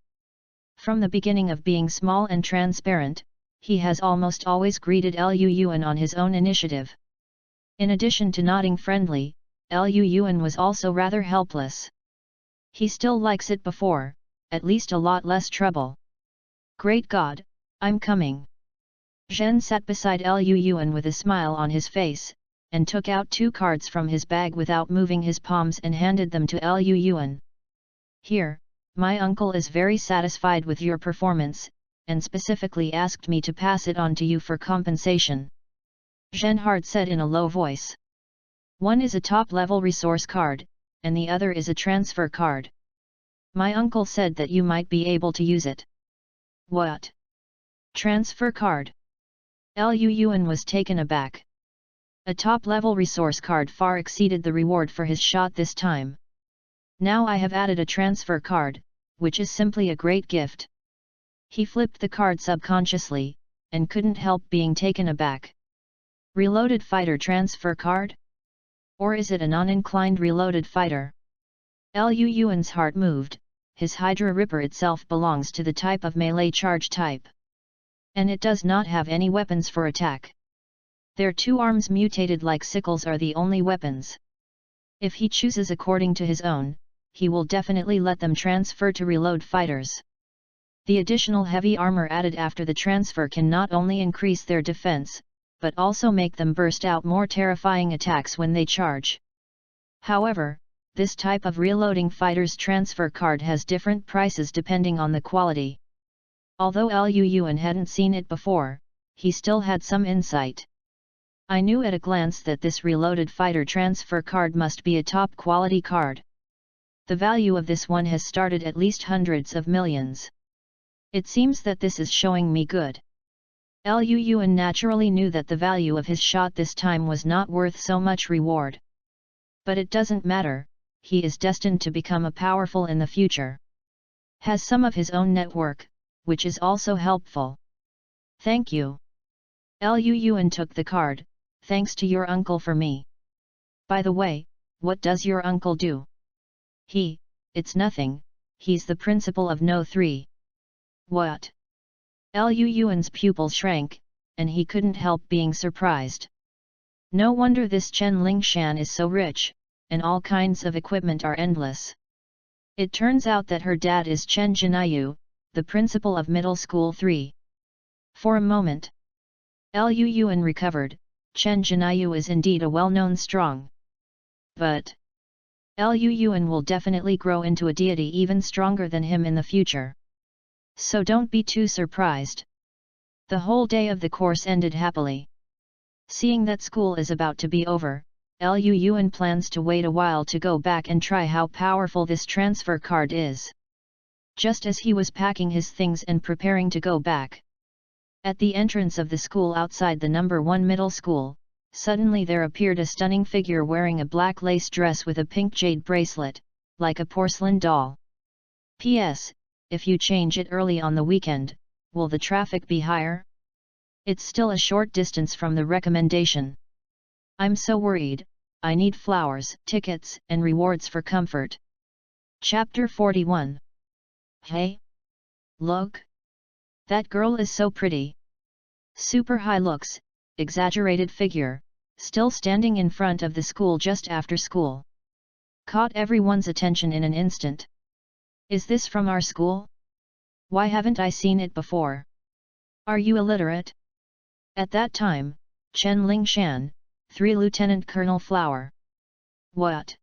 From the beginning of being small and transparent, he has almost always greeted Lu Yuan on his own initiative. In addition to nodding friendly, Lu Yuan was also rather helpless. He still likes it before, at least a lot less trouble. Great God, I'm coming. Zhen sat beside Lu Yuan with a smile on his face, and took out 2 cards from his bag without moving his palms and handed them to Lu Yuan. Here, my uncle is very satisfied with your performance, and specifically asked me to pass it on to you for compensation. Zhenhard said in a low voice. One is a top-level resource card, and the other is a transfer card. My uncle said that you might be able to use it. What? Transfer card? Lu Yuan was taken aback. A top-level resource card far exceeded the reward for his shot this time. Now I have added a transfer card, which is simply a great gift. He flipped the card subconsciously, and couldn't help being taken aback. Reloaded fighter transfer card? Or is it a non-inclined reloaded fighter? Lu Yuan's heart moved. His Hydra Ripper itself belongs to the type of melee charge type. And it does not have any weapons for attack. Their two arms mutated like sickles are the only weapons. If he chooses according to his own, he will definitely let them transfer to reload fighters. The additional heavy armor added after the transfer can not only increase their defense, but also make them burst out more terrifying attacks when they charge. However, this type of reloading fighter's transfer card has different prices depending on the quality. Although Lu Yuan hadn't seen it before, he still had some insight. I knew at a glance that this reloaded fighter transfer card must be a top-quality card. The value of this one has started at least hundreds of millions. It seems that this is showing me good. Lu Yuan naturally knew that the value of his shot this time was not worth so much reward. But it doesn't matter, he is destined to become a powerful in the future. Has some of his own network, which is also helpful. Thank you. Lu Yuan took the card. Thanks to your uncle for me. By the way, what does your uncle do? It's nothing, he's the principal of No 3. What? Lu Yuan's pupils shrank, and he couldn't help being surprised. No wonder this Chen Lingshan is so rich, and all kinds of equipment are endless. It turns out that her dad is Chen Jinayu, the principal of Middle School 3. For a moment, Lu Yuan recovered. Chen Jinayu is indeed a well-known strong. But Lu Yuan will definitely grow into a deity even stronger than him in the future. So don't be too surprised. The whole day of the course ended happily. Seeing that school is about to be over, Lu Yuan plans to wait a while to go back and try how powerful this transfer card is. Just as he was packing his things and preparing to go back, at the entrance of the school outside the number 1 middle school, suddenly there appeared a stunning figure wearing a black lace dress with a pink jade bracelet, like a porcelain doll. P.S. If you change it early on the weekend, will the traffic be higher? It's still a short distance from the recommendation. I'm so worried, I need flowers, tickets, and rewards for comfort. Chapter 41. Hey! Look! That girl is so pretty. Super high looks, exaggerated figure, still standing in front of the school just after school. Caught everyone's attention in an instant. Is this from our school? Why haven't I seen it before? Are you illiterate? At that time, Chen Lingshan, 3 Lieutenant Colonel Flower. What?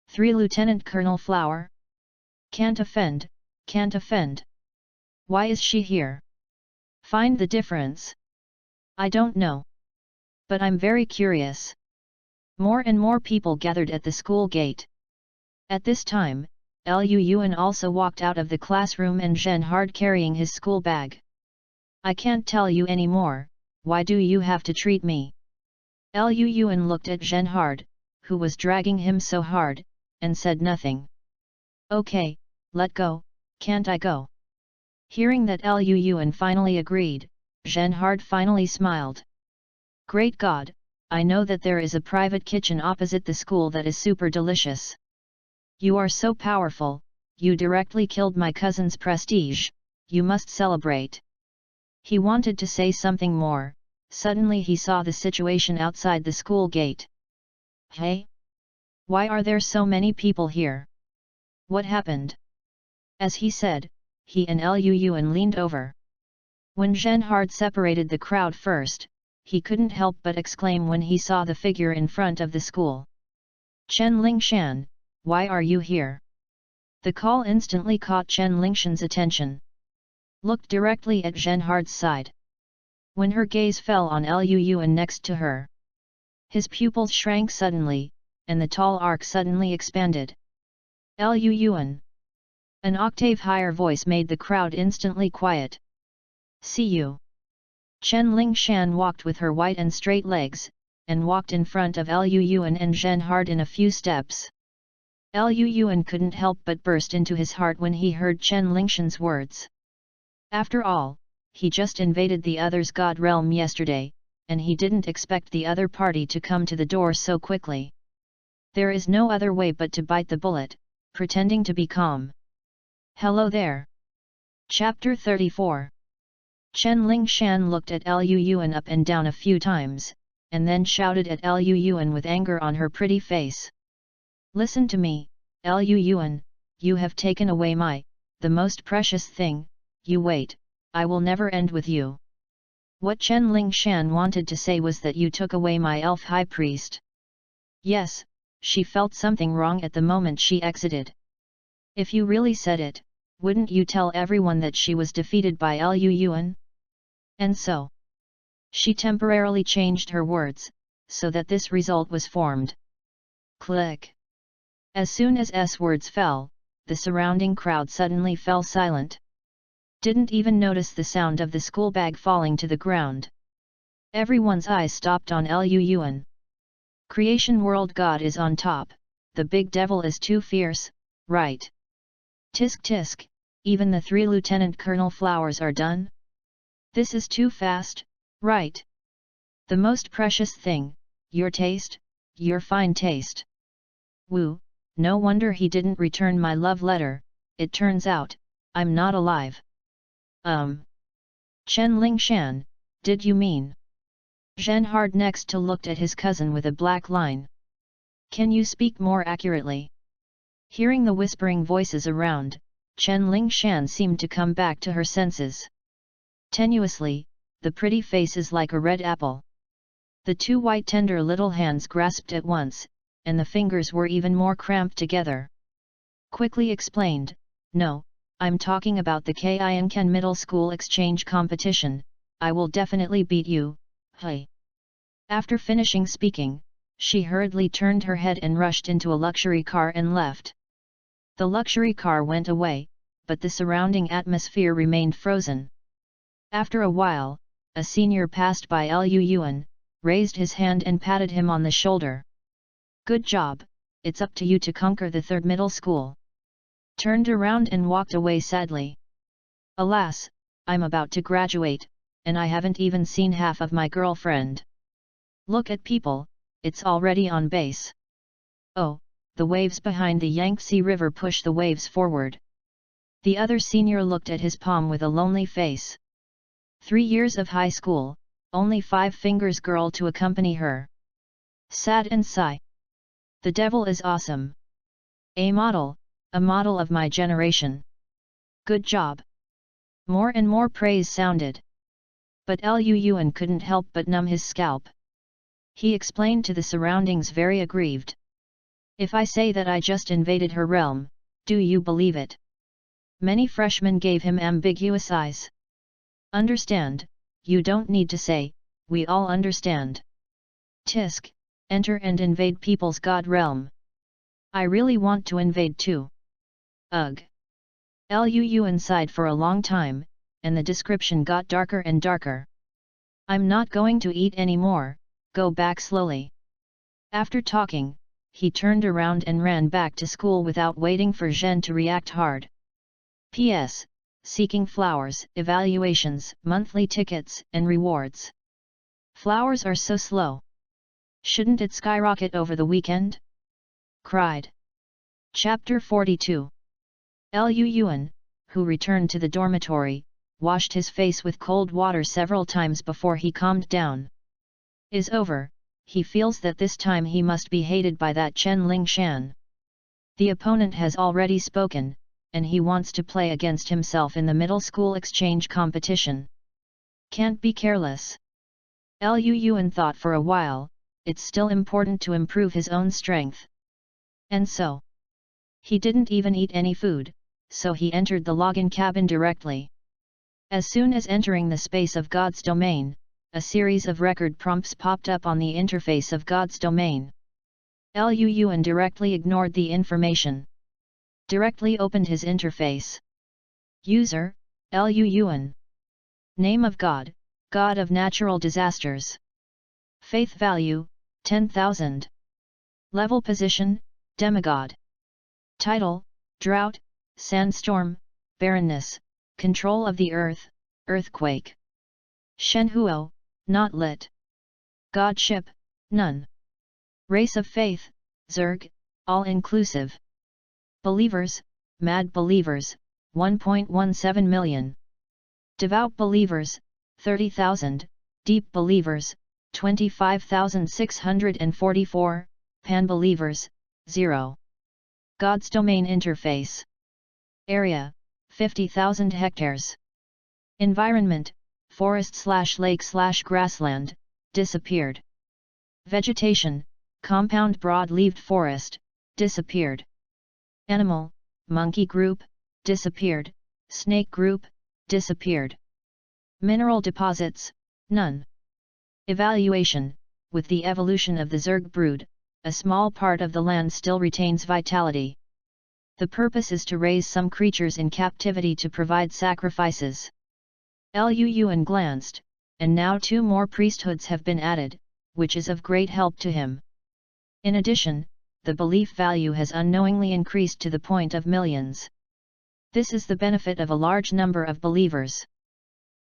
3 Lieutenant Colonel Flower? Can't offend, can't offend. Why is she here? Find the difference. I don't know. But I'm very curious. More and more people gathered at the school gate. At this time, Lu Yuan also walked out of the classroom and Zhen Hard carrying his school bag. I can't tell you anymore, why do you have to treat me? Lu Yuan looked at Zhen Hard, who was dragging him so hard, and said nothing. Okay, let go, can't I go? Hearing that Lu Yuan finally agreed, Zhen Hard finally smiled. Great God, I know that there is a private kitchen opposite the school that is super delicious. You are so powerful, you directly killed my cousin's prestige, you must celebrate. He wanted to say something more, suddenly he saw the situation outside the school gate. Hey? Why are there so many people here? What happened? As he said, he and Lu Yuan leaned over. When Zhen Hard separated the crowd first, he couldn't help but exclaim when he saw the figure in front of the school. Chen Lingshan, why are you here? The call instantly caught Chen Lingshan's attention. Looked directly at Zhen Hard's side. When her gaze fell on Lu Yuan next to her, his pupils shrank suddenly, and the tall arc suddenly expanded. Lu Yuan. An octave higher voice made the crowd instantly quiet. See you. Chen Lingshan walked with her white and straight legs, and walked in front of Lu Yuan and Zhen Hard in a few steps. Lu Yuan couldn't help but burst into his heart when he heard Chen Lingshan's words. After all, he just invaded the other's god realm yesterday, and he didn't expect the other party to come to the door so quickly. There is no other way but to bite the bullet, pretending to be calm. Hello there. Chapter 34. Chen Lingshan looked at Lu Yuan up and down a few times, and then shouted at Lu Yuan with anger on her pretty face. Listen to me, Lu Yuan, you have taken away the most precious thing. You wait, I will never end with you. What Chen Lingshan wanted to say was that you took away my elf high priest. Yes, she felt something wrong at the moment she exited. If you really said it, wouldn't you tell everyone that she was defeated by Lu Yuan? And so, she temporarily changed her words, so that this result was formed. Click. As soon as S words fell, the surrounding crowd suddenly fell silent. Didn't even notice the sound of the school bag falling to the ground. Everyone's eyes stopped on Lu Yuan. Creation world god is on top, the big devil is too fierce, right? Tisk tisk, even the 3 lieutenant colonel flowers are done? This is too fast, right? The most precious thing, your taste, your fine taste. Woo, no wonder he didn't return my love letter, it turns out, I'm not alive. Chen Lingshan, did you mean? Zhen Hard next to looked at his cousin with a black line. Can you speak more accurately? Hearing the whispering voices around, Chen Lingshan seemed to come back to her senses. Tenuously, the pretty face is like a red apple. The 2 white tender little hands grasped at once, and the fingers were even more cramped together. Quickly explained, no, I'm talking about the Kinken Middle School exchange competition, I will definitely beat you, hey. After finishing speaking, she hurriedly turned her head and rushed into a luxury car and left. The luxury car went away, but the surrounding atmosphere remained frozen. After a while, a senior passed by Lu Yuan, raised his hand and patted him on the shoulder. Good job, it's up to you to conquer the 3rd middle school. Turned around and walked away sadly. Alas, I'm about to graduate, and I haven't even seen half of my girlfriend. Look at people, it's already on base. Oh, the waves behind the Yangtze River push the waves forward. The other senior looked at his palm with a lonely face. 3 years of high school, only 5 fingers girl to accompany her. Sad and sigh. The devil is awesome. A model of my generation. Good job. More and more praise sounded. But Lu Yuan couldn't help but numb his scalp. He explained to the surroundings very aggrieved. If I say that I just invaded her realm, do you believe it? Many freshmen gave him ambiguous eyes. Understand, you don't need to say, we all understand. Tisk, enter and invade people's god realm. I really want to invade too. Ugh. Lu Yuan sighed for a long time, and the description got darker and darker. I'm not going to eat anymore, go back slowly. After talking, he turned around and ran back to school without waiting for Zhen to react hard. P.S. Seeking flowers, evaluations, monthly tickets, and rewards. Flowers are so slow. Shouldn't it skyrocket over the weekend? Cried. Chapter 42. Lu Yuan, who returned to the dormitory, washed his face with cold water several times before he calmed down. Is over, he feels that this time he must be hated by that Chen Lingshan. The opponent has already spoken, and he wants to play against himself in the middle school exchange competition. Can't be careless. Lu Yuan thought for a while, it's still important to improve his own strength. And so, he didn't even eat any food, so he entered the login cabin directly. As soon as entering the space of God's domain, a series of record prompts popped up on the interface of God's domain. Lu Yuan directly ignored the information. Directly opened his interface. User, Lu Yuan. Name of God, God of natural disasters. Faith value, 10,000. Level position, demigod. Title, drought, sandstorm, barrenness, control of the earth, earthquake. Shenhuo, not lit. Godship, none. Race of faith, Zerg, all-inclusive. Believers, mad believers, 1.17 million. Devout believers, 30,000, deep believers, 25,644, pan-believers, 0. God's domain interface. Area, 50,000 hectares. Environment, forest/lake/grassland, disappeared. Vegetation, compound broad-leaved forest, disappeared. Animal, monkey group, disappeared, snake group, disappeared. Mineral deposits, none. Evaluation, with the evolution of the Zerg brood, a small part of the land still retains vitality. The purpose is to raise some creatures in captivity to provide sacrifices. Luyuan glanced, and now 2 more priesthoods have been added, which is of great help to him. In addition, the belief value has unknowingly increased to the point of millions. This is the benefit of a large number of believers.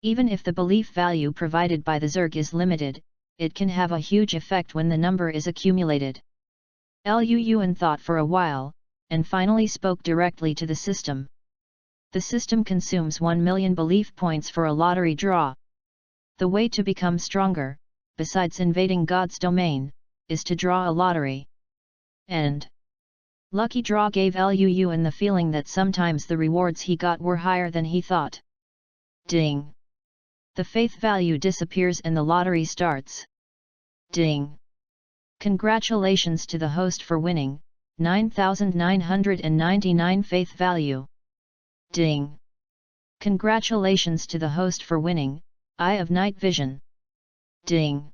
Even if the belief value provided by the Zerg is limited, it can have a huge effect when the number is accumulated. Luyuan thought for a while, and finally spoke directly to the system. The system consumes 1 million belief points for a lottery draw. The way to become stronger, besides invading God's domain, is to draw a lottery. And lucky draw gave Luyuan the feeling that sometimes the rewards he got were higher than he thought. Ding! The faith value disappears and the lottery starts. Ding! Congratulations to the host for winning, 9,999 faith value. Ding! Congratulations to the host for winning, Eye of Night Vision. Ding!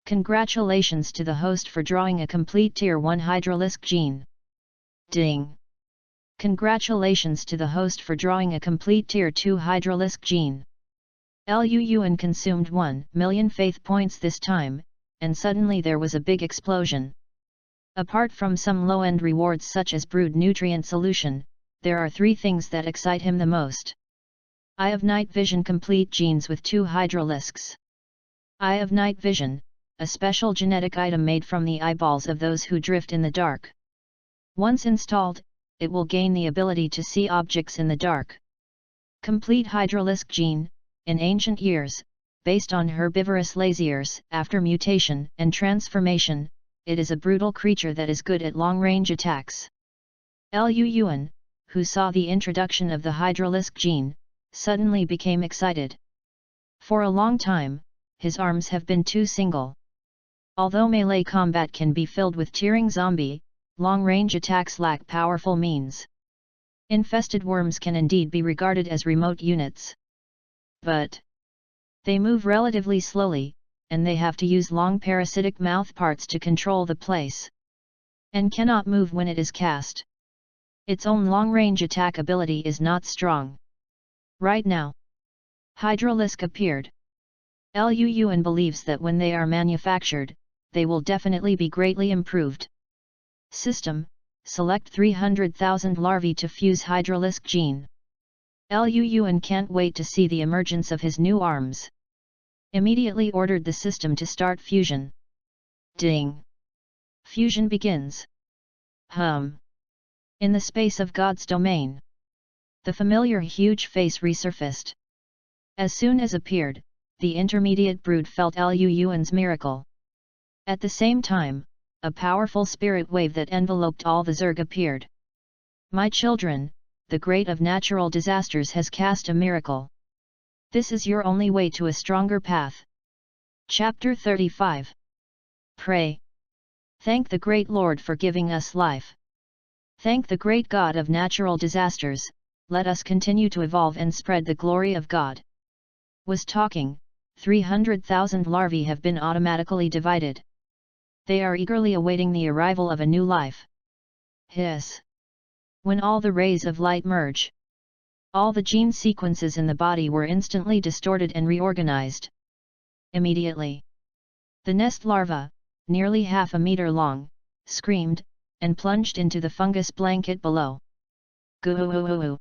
Congratulations to the host for drawing a complete Tier 1 Hydralisk gene. Ding! Congratulations to the host for drawing a complete Tier 2 Hydralisk gene. Luyuan consumed 1 million faith points this time, and suddenly there was a big explosion. Apart from some low-end rewards such as Brood Nutrient Solution, there are 3 things that excite him the most. Eye of Night Vision complete genes with 2 Hydralisks. Eye of Night Vision, a special genetic item made from the eyeballs of those who drift in the dark. Once installed, it will gain the ability to see objects in the dark. Complete Hydralisk gene, in ancient years, based on herbivorous laziers, after mutation and transformation, it is a brutal creature that is good at long-range attacks. Luyuan, who saw the introduction of the Hydralisk gene, suddenly became excited. For a long time, his arms have been too single. Although melee combat can be filled with tearing zombie, long-range attacks lack powerful means. Infested worms can indeed be regarded as remote units. But they move relatively slowly, and they have to use long parasitic mouth parts to control the place. And cannot move when it is cast. Its own long-range attack ability is not strong. Right now, Hydralisk appeared. Luyuan believes that when they are manufactured, they will definitely be greatly improved. System, select 300,000 larvae to fuse Hydralisk gene. Luyuan can't wait to see the emergence of his new arms. Immediately ordered the system to start fusion. Ding! Fusion begins. Hum! In the space of God's domain, the familiar huge face resurfaced. As soon as appeared, the intermediate brood felt Luyuan's miracle. At the same time, a powerful spirit wave that enveloped all the Zerg appeared. My children, the great of natural disasters has cast a miracle. This is your only way to a stronger path. Chapter 35. Pray. Thank the great Lord for giving us life. Thank the great God of natural disasters, let us continue to evolve and spread the glory of God. Was talking, 300,000 larvae have been automatically divided. They are eagerly awaiting the arrival of a new life. Hiss. When all the rays of light merge, all the gene sequences in the body were instantly distorted and reorganized. Immediately, the nest larva, nearly half a meter long, screamed, and plunged into the fungus blanket below. Goo-oo-oo-oo.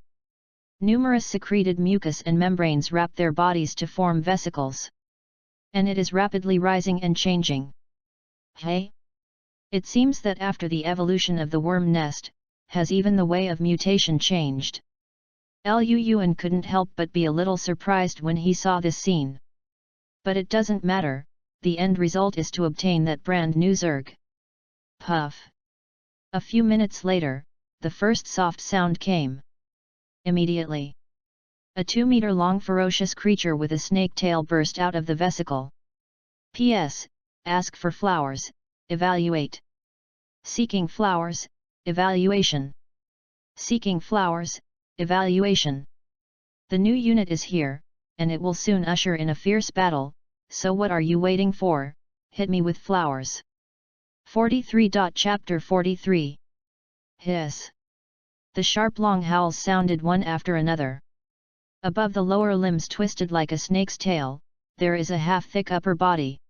Numerous secreted mucus and membranes wrap their bodies to form vesicles. And it is rapidly rising and changing. Hey? It seems that after the evolution of the worm nest, has even the way of mutation changed. Luan couldn't help but be a little surprised when he saw this scene. But it doesn't matter, the end result is to obtain that brand new Zerg. Puff. A few minutes later, the first soft sound came. Immediately, a 2-meter-long ferocious creature with a snake tail burst out of the vesicle. P.S. Ask for flowers, evaluate. Seeking flowers, evaluation. Seeking flowers, evaluation. The new unit is here, and it will soon usher in a fierce battle, so what are you waiting for? Hit me with flowers. 43. Chapter 43. Hiss. The sharp long howls sounded one after another. Above the lower limbs twisted like a snake's tail, there is a half-thick upper body.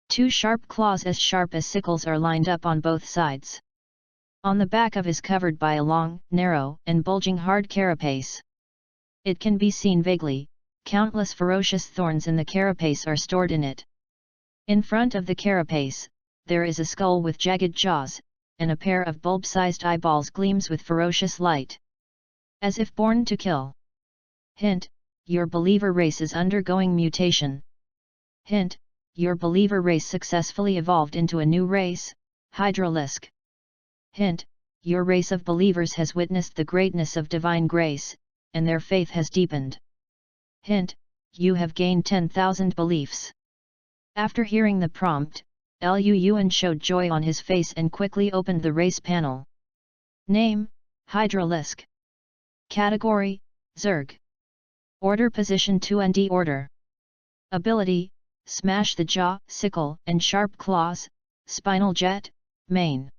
2 sharp claws as sharp as sickles are lined up on both sides. On the back of is covered by a long, narrow, and bulging hard carapace. It can be seen vaguely, countless ferocious thorns in the carapace are stored in it. In front of the carapace, there is a skull with jagged jaws, and a pair of bulb-sized eyeballs gleams with ferocious light. As if born to kill. Hint: your believer race is undergoing mutation. Hint: your believer race successfully evolved into a new race, Hydralisk. Hint: your race of believers has witnessed the greatness of divine grace, and their faith has deepened. Hint: you have gained 10,000 beliefs. After hearing the prompt, Luan showed joy on his face and quickly opened the race panel. Name: Hydralisk. Category: Zerg. Order: Position 2nd Order. Ability: Smash the Jaw, Sickle and Sharp Claws, Spinal Jet, Main.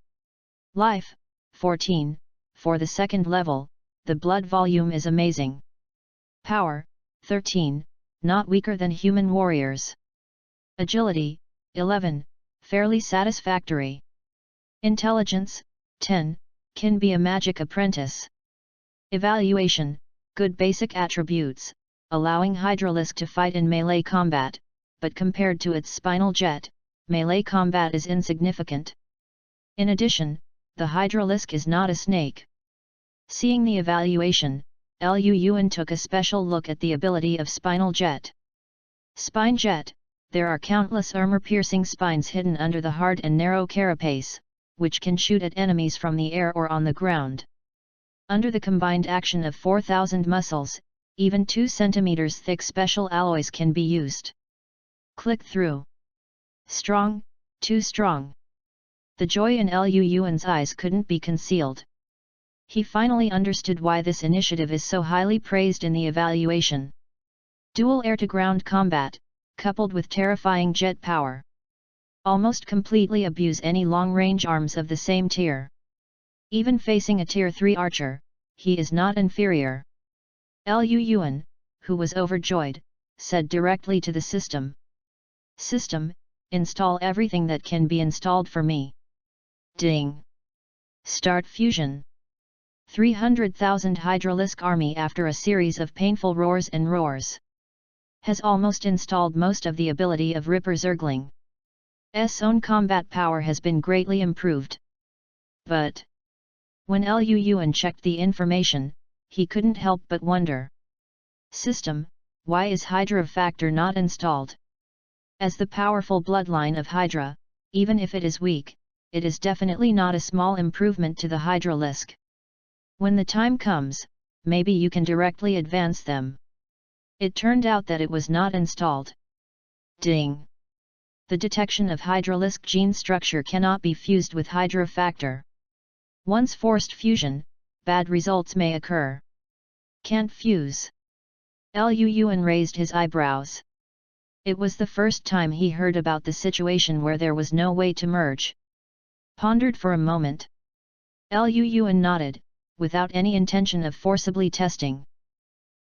Life: 14, for the 2nd level, the blood volume is amazing. Power: 13, not weaker than human warriors. Agility: 11, fairly satisfactory. Intelligence: 10, can be a magic apprentice. Evaluation: good basic attributes, allowing Hydralisk to fight in melee combat, but compared to its spinal jet, melee combat is insignificant. In addition, the Hydralisk is not a snake. Seeing the evaluation, Luan took a special look at the ability of Spinal Jet. Spine Jet: there are countless armor-piercing spines hidden under the hard and narrow carapace, which can shoot at enemies from the air or on the ground. Under the combined action of 4,000 muscles, even 2 cm thick special alloys can be used. Click through. Strong, too strong. The joy in Luan's eyes couldn't be concealed. He finally understood why this initiative is so highly praised in the evaluation. Dual air-to-ground combat, coupled with terrifying jet power. Almost completely abuse any long-range arms of the same tier. Even facing a Tier 3 archer, he is not inferior. Luan, who was overjoyed, said directly to the system. System, install everything that can be installed for me. Ding! Start fusion. 300,000 Hydralisk army after a series of painful roars and roars. Has almost installed most of the ability of Ripper Zergling. S own combat power has been greatly improved. But when Luan checked the information, he couldn't help but wonder. System, why is Hydra Factor not installed? As the powerful bloodline of Hydra, even if it is weak, it is definitely not a small improvement to the Hydralisk. When the time comes, maybe you can directly advance them. It turned out that it was not installed. Ding! The detection of Hydralisk gene structure cannot be fused with Hydra Factor. Once forced fusion, bad results may occur. Can't fuse. Luan raised his eyebrows. It was the first time he heard about the situation where there was no way to merge. Pondered for a moment. Luan nodded, without any intention of forcibly testing.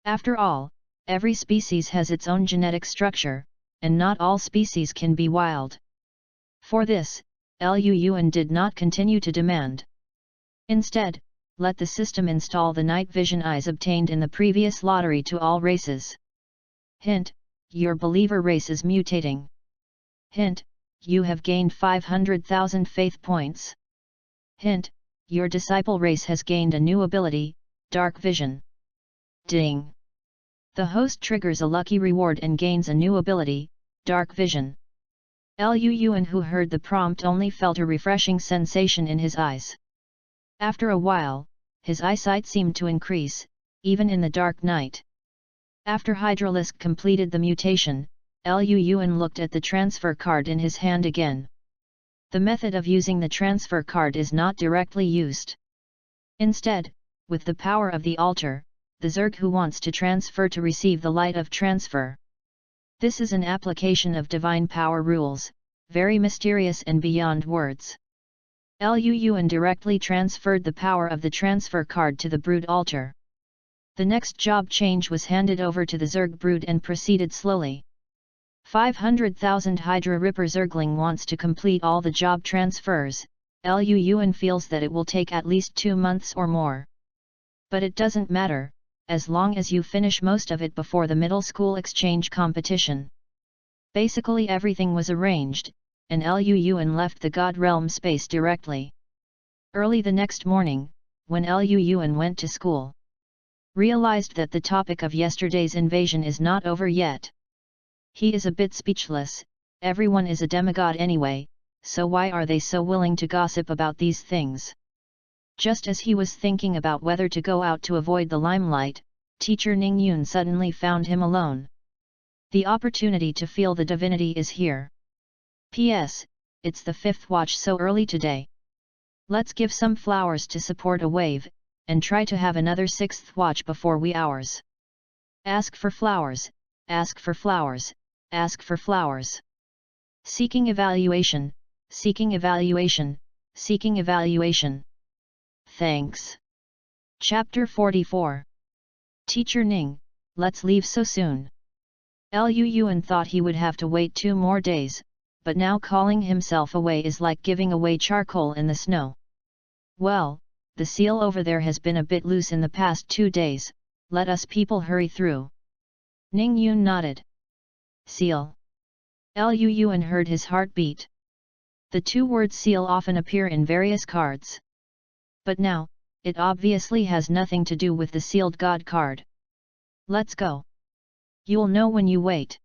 After all, every species has its own genetic structure, and not all species can be wild. For this, Lu Yuan did not continue to demand. Instead, let the system install the night vision eyes obtained in the previous lottery to all races. Hint: your believer race is mutating. Hint: you have gained 500,000 faith points. Hint: your disciple race has gained a new ability, dark vision. Ding! The host triggers a lucky reward and gains a new ability, dark vision. Lu Yuan, who heard the prompt, only felt a refreshing sensation in his eyes. After a while, his eyesight seemed to increase, even in the dark night. After Hydralisk completed the mutation, Lu Yuan looked at the transfer card in his hand again. The method of using the transfer card is not directly used. Instead, with the power of the altar, the Zerg who wants to transfer to receive the light of transfer. This is an application of divine power rules, very mysterious and beyond words. Lu Yuan directly transferred the power of the transfer card to the brood altar. The next job change was handed over to the Zerg brood and proceeded slowly. 500,000 Hydra Ripper Zergling wants to complete all the job transfers. Lu Yuan feels that it will take at least 2 months or more. But it doesn't matter, as long as you finish most of it before the middle school exchange competition. Basically everything was arranged, and Lu Yuan left the God Realm space directly. Early the next morning, when Lu Yuan went to school, realized that the topic of yesterday's invasion is not over yet. He is a bit speechless. Everyone is a demigod anyway, so why are they so willing to gossip about these things? Just as he was thinking about whether to go out to avoid the limelight, teacher Ning Yun suddenly found him alone. The opportunity to feel the divinity is here. P.S. It's the 5th watch so early today. Let's give some flowers to support a wave, and try to have another 6th watch before we hours. Ask for flowers, ask for flowers, ask for flowers. Seeking evaluation, seeking evaluation, seeking evaluation. Thanks. Chapter 44. Teacher Ning, let's leave so soon. Lu Yuan thought he would have to wait 2 more days, but now calling himself away is like giving away charcoal in the snow. Well, the seal over there has been a bit loose in the past 2 days, let us people hurry through. Ning Yun nodded. Seal. Lu Yuan heard his heart beat. The 2 words seal often appear in various cards. But now, it obviously has nothing to do with the sealed god card. Let's go. You'll know when you wait.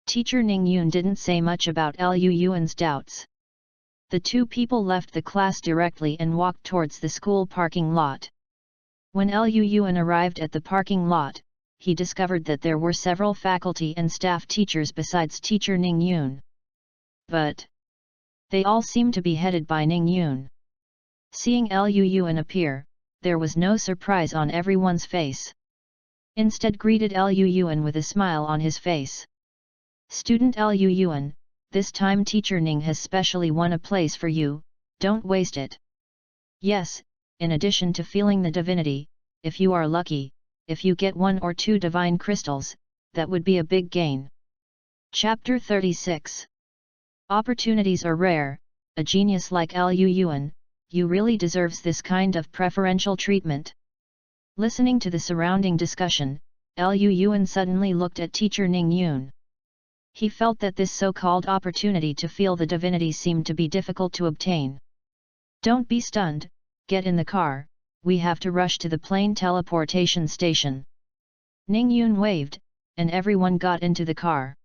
Teacher Ning Yun didn't say much about Lu Yuan's doubts. The 2 people left the class directly and walked towards the school parking lot. When Lu Yuan arrived at the parking lot, he discovered that there were several faculty and staff teachers besides teacher Ning Yun. But they all seemed to be headed by Ning Yun. Seeing Lu Yuan appear, there was no surprise on everyone's face. Instead greeted Lu Yuan with a smile on his face. Student Lu Yuan, this time teacher Ning has specially won a place for you, don't waste it. Yes, in addition to feeling the divinity, if you are lucky, if you get 1 or 2 divine crystals, that would be a big gain. Chapter 36. Opportunities are rare. A genius like Lu Yuan, you really deserves this kind of preferential treatment. Listening to the surrounding discussion, Lu Yuan suddenly looked at teacher Ning Yun. He felt that this so-called opportunity to feel the divinity seemed to be difficult to obtain. Don't be stunned, get in the car, we have to rush to the plane teleportation station. Ning Yun waved, and everyone got into the car.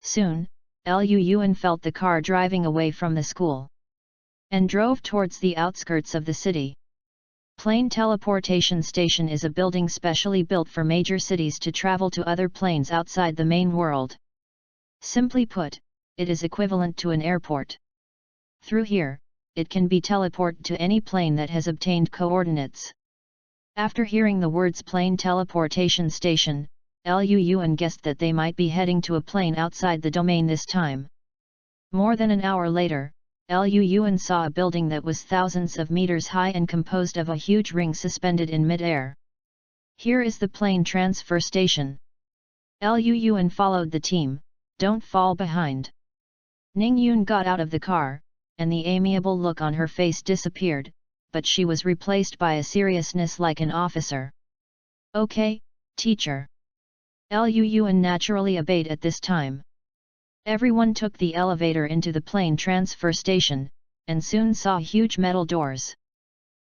Soon, Lu Yuan felt the car driving away from the school, and drove towards the outskirts of the city. Plane teleportation station is a building specially built for major cities to travel to other planes outside the main world. Simply put, it is equivalent to an airport. Through here, it can be teleported to any plane that has obtained coordinates. After hearing the words plane teleportation station, Lu Yuan guessed that they might be heading to a plane outside the domain this time. More than an hour later, Lu Yuan saw a building that was thousands of meters high and composed of a huge ring suspended in mid-air. Here is the plane transfer station. Lu Yuan followed the team. Don't fall behind. Ning Yun got out of the car, and the amiable look on her face disappeared, but she was replaced by a seriousness like an officer. Okay, teacher. Lu Yuan naturally obeyed at this time. Everyone took the elevator into the plane transfer station, and soon saw huge metal doors.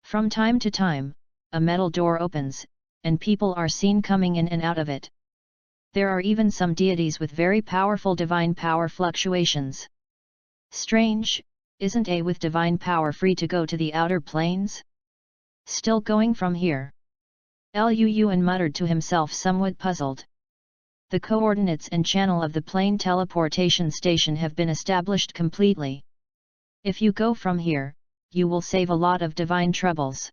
From time to time, a metal door opens, and people are seen coming in and out of it. There are even some deities with very powerful divine power fluctuations. Strange, isn't a with divine power free to go to the outer planes? Still going from here? Lu Yuan muttered to himself, somewhat puzzled. The coordinates and channel of the plane teleportation station have been established completely. If you go from here, you will save a lot of divine troubles.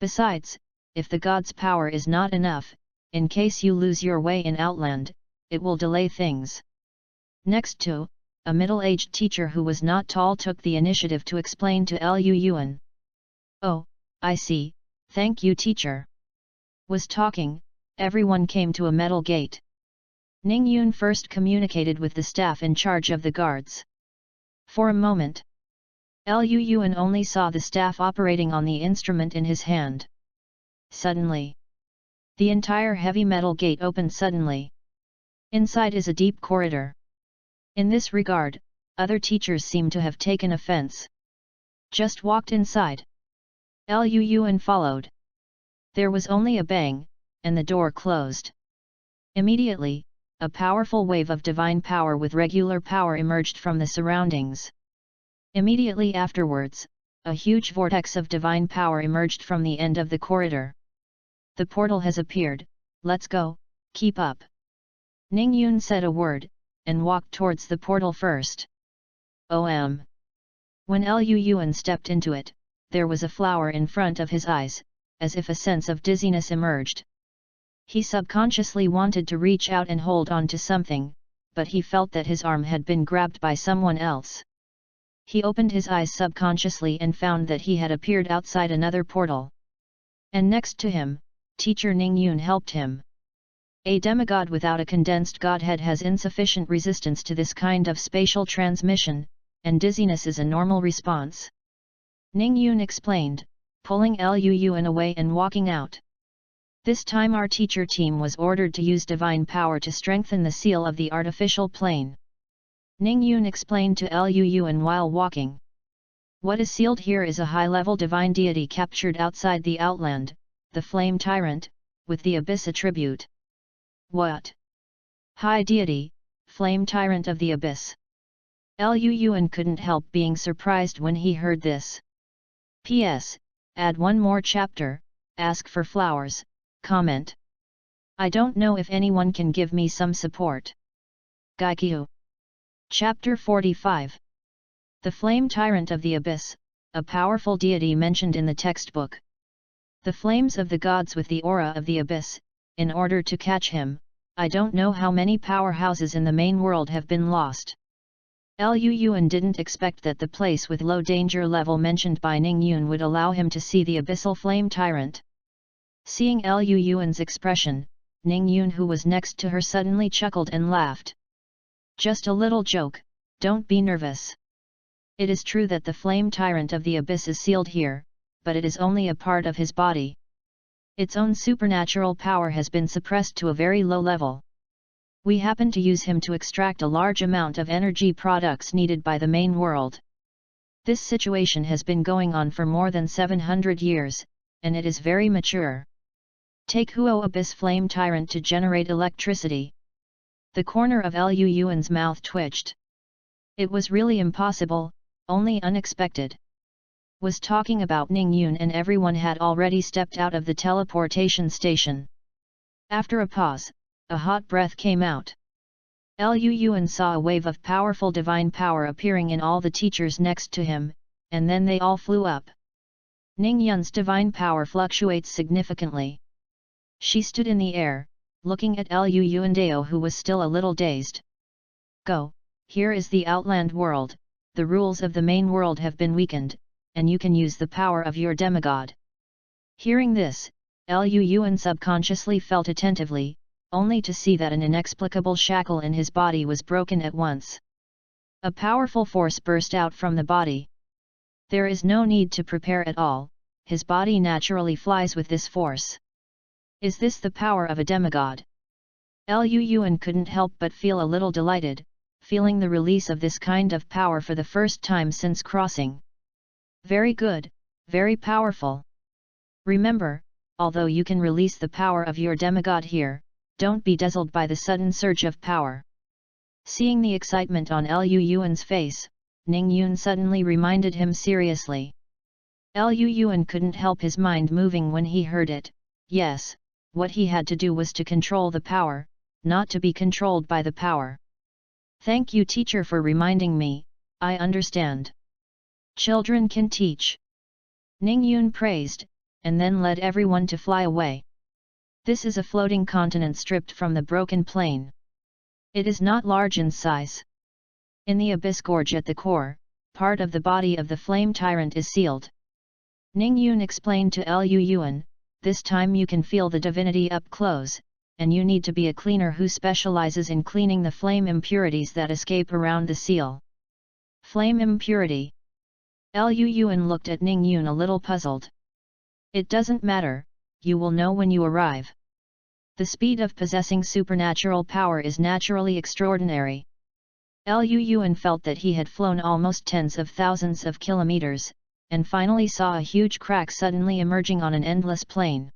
Besides, if the god's power is not enough, in case you lose your way in Outland, it will delay things. Next to, a middle-aged teacher who was not tall took the initiative to explain to Lu Yuan. Oh, I see, thank you teacher. Was talking, everyone came to a metal gate. Ning Yun first communicated with the staff in charge of the guards. For a moment, Lu Yuan only saw the staff operating on the instrument in his hand. Suddenly, the entire heavy metal gate opened suddenly. Inside is a deep corridor. In this regard, other teachers seem to have taken offense. Just walked inside. Lu Yuan followed. There was only a bang, and the door closed. Immediately, a powerful wave of divine power with regular power emerged from the surroundings. Immediately afterwards, a huge vortex of divine power emerged from the end of the corridor. The portal has appeared, let's go, keep up. Ning Yun said a word, and walked towards the portal first. When Lu Yuan stepped into it, there was a flower in front of his eyes, as if a sense of dizziness emerged. He subconsciously wanted to reach out and hold on to something, but he felt that his arm had been grabbed by someone else. He opened his eyes subconsciously and found that he had appeared outside another portal. And next to him, teacher Ning Yun helped him. A demigod without a condensed godhead has insufficient resistance to this kind of spatial transmission, and dizziness is a normal response. Ning Yun explained, pulling Lu Yuan away and walking out. This time our teacher team was ordered to use divine power to strengthen the seal of the artificial plane. Ning Yun explained to Lu Yuan while walking. What is sealed here is a high-level divine deity captured outside the Outland, the Flame Tyrant, with the Abyss attribute. What? High deity, Flame Tyrant of the Abyss. Lu Yuan couldn't help being surprised when he heard this. P.S. Add one more chapter, ask for flowers, comment. I don't know if anyone can give me some support. Gaikyu. Chapter 45. The Flame Tyrant of the Abyss, a powerful deity mentioned in the textbook. The flames of the gods with the aura of the Abyss, in order to catch him, I don't know how many powerhouses in the main world have been lost. Lu Yuan didn't expect that the place with low danger level mentioned by Ning Yun would allow him to see the abyssal flame tyrant. Seeing Lu Yuan's expression, Ning Yun who was next to her suddenly chuckled and laughed. Just a little joke, don't be nervous. It is true that the flame tyrant of the abyss is sealed here, but it is only a part of his body. Its own supernatural power has been suppressed to a very low level. We happen to use him to extract a large amount of energy products needed by the main world. This situation has been going on for more than 700 years, and it is very mature. Take Huo Abyss Flame Tyrant to generate electricity. The corner of Lu Yuan's mouth twitched. It was really impossible, only unexpected. Was talking about Ning Yun and everyone had already stepped out of the teleportation station. After a pause, a hot breath came out. Lu Yuan saw a wave of powerful divine power appearing in all the teachers next to him, and then they all flew up. Ning Yun's divine power fluctuates significantly. She stood in the air, looking at Lu Yuandao who was still a little dazed. Go, here is the Outland world, the rules of the main world have been weakened, and you can use the power of your demigod. Hearing this, Lu Yuan subconsciously felt attentively, only to see that an inexplicable shackle in his body was broken at once. A powerful force burst out from the body. There is no need to prepare at all, his body naturally flies with this force. Is this the power of a demigod? Lu Yuan couldn't help but feel a little delighted, feeling the release of this kind of power for the first time since crossing. Very good, very powerful. Remember, although you can release the power of your demigod here, don't be dazzled by the sudden surge of power. Seeing the excitement on Lu Yuan's face, Ning Yun suddenly reminded him seriously. Lu Yuan couldn't help his mind moving when he heard it. Yes, what he had to do was to control the power, not to be controlled by the power. Thank you, teacher, for reminding me, I understand. Children can teach. Ning Yun praised, and then led everyone to fly away. This is a floating continent stripped from the broken plain. It is not large in size. In the abyss gorge at the core, part of the body of the flame tyrant is sealed. Ning Yun explained to Lu Yuan, this time you can feel the divinity up close, and you need to be a cleaner who specializes in cleaning the flame impurities that escape around the seal. Flame impurity. Lu Yuan looked at Ning Yun a little puzzled. It doesn't matter, you will know when you arrive. The speed of possessing supernatural power is naturally extraordinary. Lu Yuan felt that he had flown almost tens of thousands of kilometers, and finally saw a huge crack suddenly emerging on an endless plain.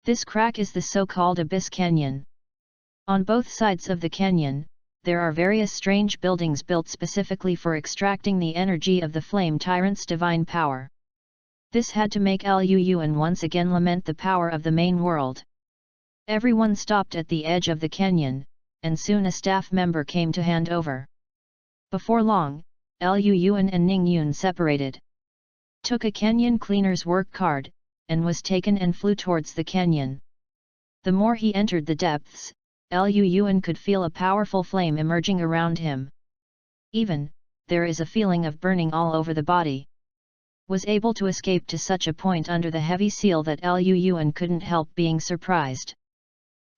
This crack is the so-called Abyss Canyon. On both sides of the canyon, there are various strange buildings built specifically for extracting the energy of the flame tyrant's divine power. This had to make Lu Yuan once again lament the power of the main world. Everyone stopped at the edge of the canyon, and soon a staff member came to hand over. Before long, Lu Yuan and Ning Yun separated. Took a canyon cleaner's work card, and was taken and flew towards the canyon. The more he entered the depths, Lu Yuan could feel a powerful flame emerging around him. Even, there is a feeling of burning all over the body. Was able to escape to such a point under the heavy seal that Lu Yuan couldn't help being surprised.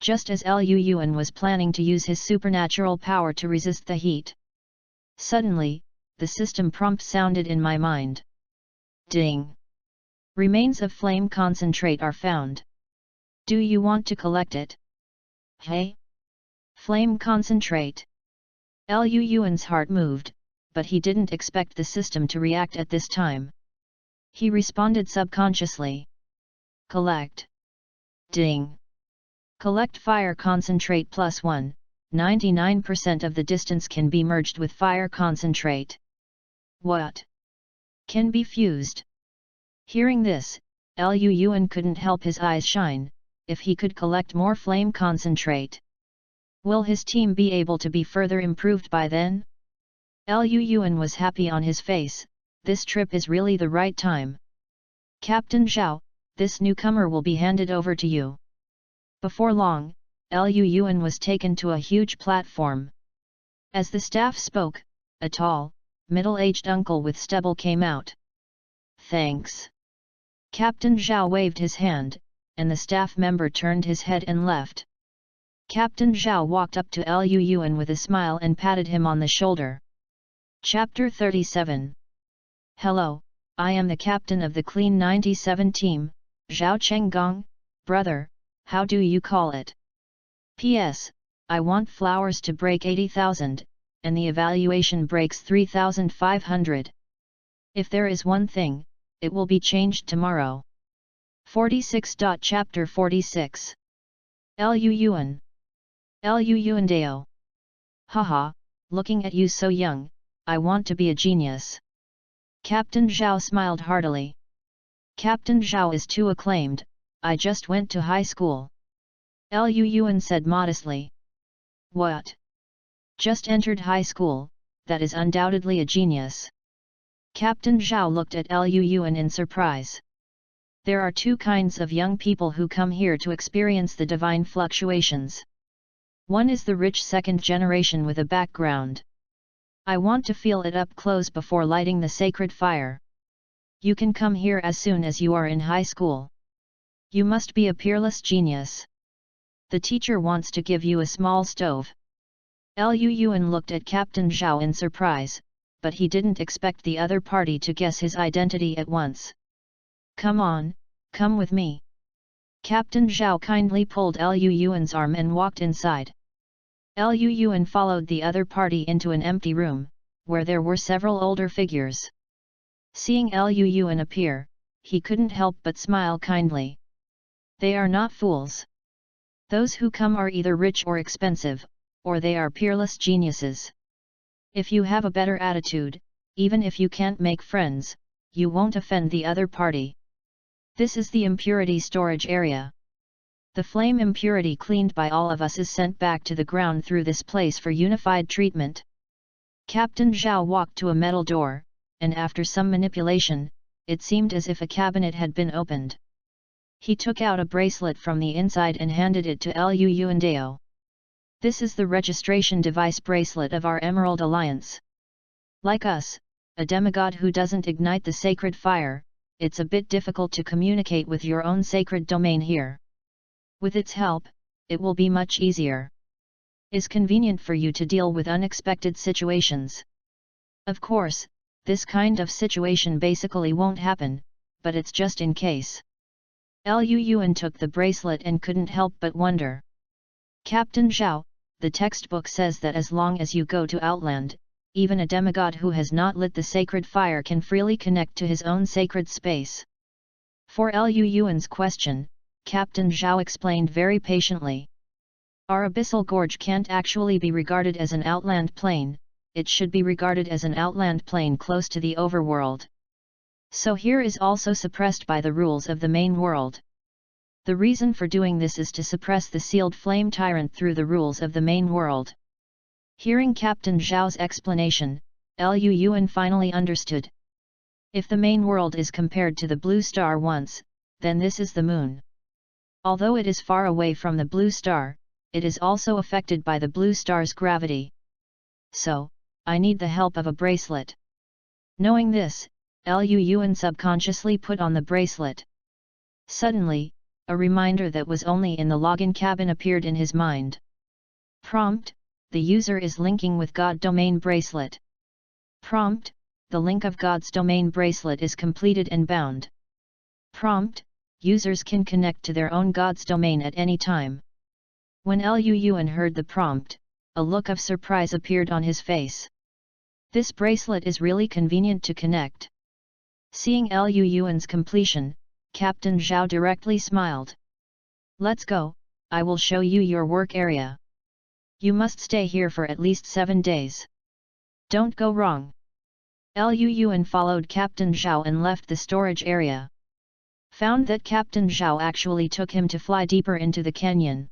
Just as Lu Yuan was planning to use his supernatural power to resist the heat. Suddenly, the system prompt sounded in my mind. Ding! Remains of flame concentrate are found. Do you want to collect it? Hey? Flame concentrate. Lu Yuan's heart moved, but he didn't expect the system to react at this time. He responded subconsciously. Collect. Ding! Collect fire concentrate +1, 99% of the distance can be merged with fire concentrate. What? Can be fused. Hearing this, Lu Yuan couldn't help his eyes shine. If he could collect more flame concentrate, will his team be able to be further improved by then? Lu Yuan was happy on his face. This trip is really the right time. Captain Zhao, this newcomer will be handed over to you. Before long, Lu Yuan was taken to a huge platform. As the staff spoke, a tall, middle-aged uncle with stubble came out. Thanks. Captain Zhao waved his hand, and the staff member turned his head and left. Captain Zhao walked up to Lu Yuan with a smile and patted him on the shoulder. Chapter 37. Hello, I am the captain of the Clean 97 team, Zhao Chenggong, brother, how do you call it? P.S. I want flowers to break 80,000, and the evaluation breaks 3,500. If there is one thing, it will be changed tomorrow. 46. Chapter 46. Lu Yuan. Lu Yuan Deo. Haha, looking at you so young, I want to be a genius. Captain Zhao smiled heartily. Captain Zhao is too acclaimed, I just went to high school. Lu Yuan said modestly. What? Just entered high school, that is undoubtedly a genius. Captain Zhao looked at Lu Yuan in surprise. There are two kinds of young people who come here to experience the divine fluctuations. One is the rich second generation with a background. I want to feel it up close before lighting the sacred fire. You can come here as soon as you are in high school. You must be a peerless genius. The teacher wants to give you a small stove. Liu Yuan looked at Captain Zhao in surprise, but he didn't expect the other party to guess his identity at once. Come on, come with me. Captain Zhao kindly pulled Liu Yuan's arm and walked inside. Liu Yuan followed the other party into an empty room, where there were several older figures. Seeing Liu Yuan appear, he couldn't help but smile kindly. They are not fools. Those who come are either rich or expensive, or they are peerless geniuses. If you have a better attitude, even if you can't make friends, you won't offend the other party. This is the impurity storage area. The flame impurity cleaned by all of us is sent back to the ground through this place for unified treatment. Captain Zhao walked to a metal door, and after some manipulation, it seemed as if a cabinet had been opened. He took out a bracelet from the inside and handed it to Liu Yuan Dao. This is the registration device bracelet of our Emerald Alliance. Like us, a demigod who doesn't ignite the sacred fire, it's a bit difficult to communicate with your own sacred domain here. With its help, it will be much easier. Is convenient for you to deal with unexpected situations. Of course, this kind of situation basically won't happen, but it's just in case. Liu Yuan took the bracelet and couldn't help but wonder. Captain Zhao, the textbook says that as long as you go to Outland, even a demigod who has not lit the sacred fire can freely connect to his own sacred space. For Liu Yuan's question, Captain Zhao explained very patiently. Our abyssal gorge can't actually be regarded as an outland plane, it should be regarded as an outland plane close to the overworld. So here is also suppressed by the rules of the main world. The reason for doing this is to suppress the sealed flame tyrant through the rules of the main world. Hearing Captain Zhao's explanation, Liu Yuan finally understood. If the main world is compared to the blue star once, then this is the moon. Although it is far away from the blue star, it is also affected by the blue star's gravity. So, I need the help of a bracelet. Knowing this, Liu Yuan subconsciously put on the bracelet. Suddenly, a reminder that was only in the login cabin appeared in his mind. Prompt: the user is linking with God domain bracelet. Prompt: the link of God's domain bracelet is completed and bound. Prompt: users can connect to their own God's domain at any time. When Liu Yuan heard the prompt, a look of surprise appeared on his face. This bracelet is really convenient to connect. Seeing Liu Yuan's completion, Captain Zhao directly smiled. Let's go, I will show you your work area. You must stay here for at least 7 days. Don't go wrong. Liu Yuan followed Captain Zhao and left the storage area. Found that Captain Zhao actually took him to fly deeper into the canyon.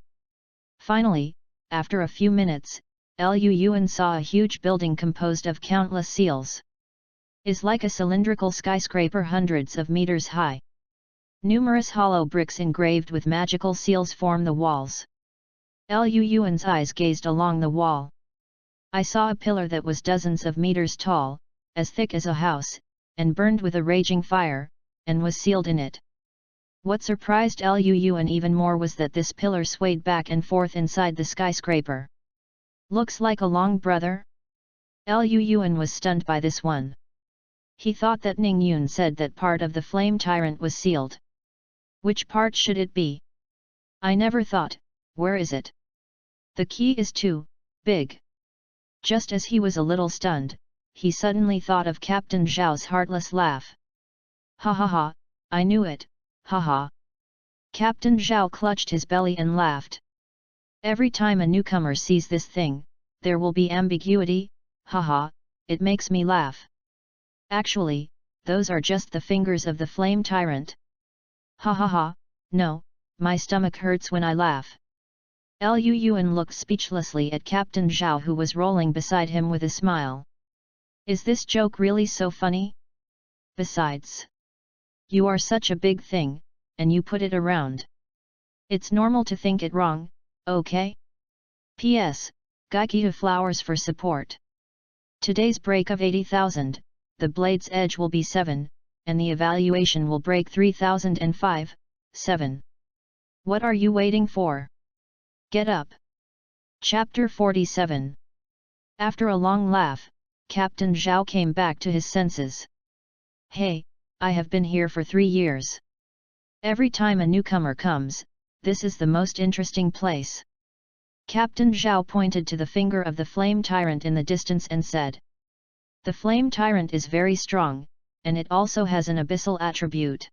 Finally, after a few minutes, Liu Yuan saw a huge building composed of countless seals. Is like a cylindrical skyscraper hundreds of meters high. Numerous hollow bricks engraved with magical seals form the walls. Liu Yuan's eyes gazed along the wall. I saw a pillar that was dozens of meters tall, as thick as a house, and burned with a raging fire, and was sealed in it. What surprised Liu Yuan even more was that this pillar swayed back and forth inside the skyscraper. Looks like a long brother? Liu Yuan was stunned by this one. He thought that Ning Yun said that part of the flame tyrant was sealed. Which part should it be? I never thought, where is it? The key is too big. Just as he was a little stunned, he suddenly thought of Captain Zhao's heartless laugh. Ha ha ha, I knew it, ha ha. Captain Zhao clutched his belly and laughed. Every time a newcomer sees this thing, there will be ambiguity, ha ha, it makes me laugh. Actually, those are just the fingers of the flame tyrant. Ha ha ha, no, my stomach hurts when I laugh. Liu Yuan looked speechlessly at Captain Zhao who was rolling beside him with a smile. Is this joke really so funny? Besides, you are such a big thing, and you put it around. It's normal to think it wrong, okay? P.S. Gaikia flowers for support. Today's break of 80,000, the blade's edge will be 7, and the evaluation will break 3005, 7. What are you waiting for? Get up! Chapter 47 After a long laugh, Captain Zhao came back to his senses. Hey, I have been here for 3 years. Every time a newcomer comes, this is the most interesting place. Captain Zhao pointed to the finger of the flame tyrant in the distance and said. The flame tyrant is very strong, and it also has an abyssal attribute.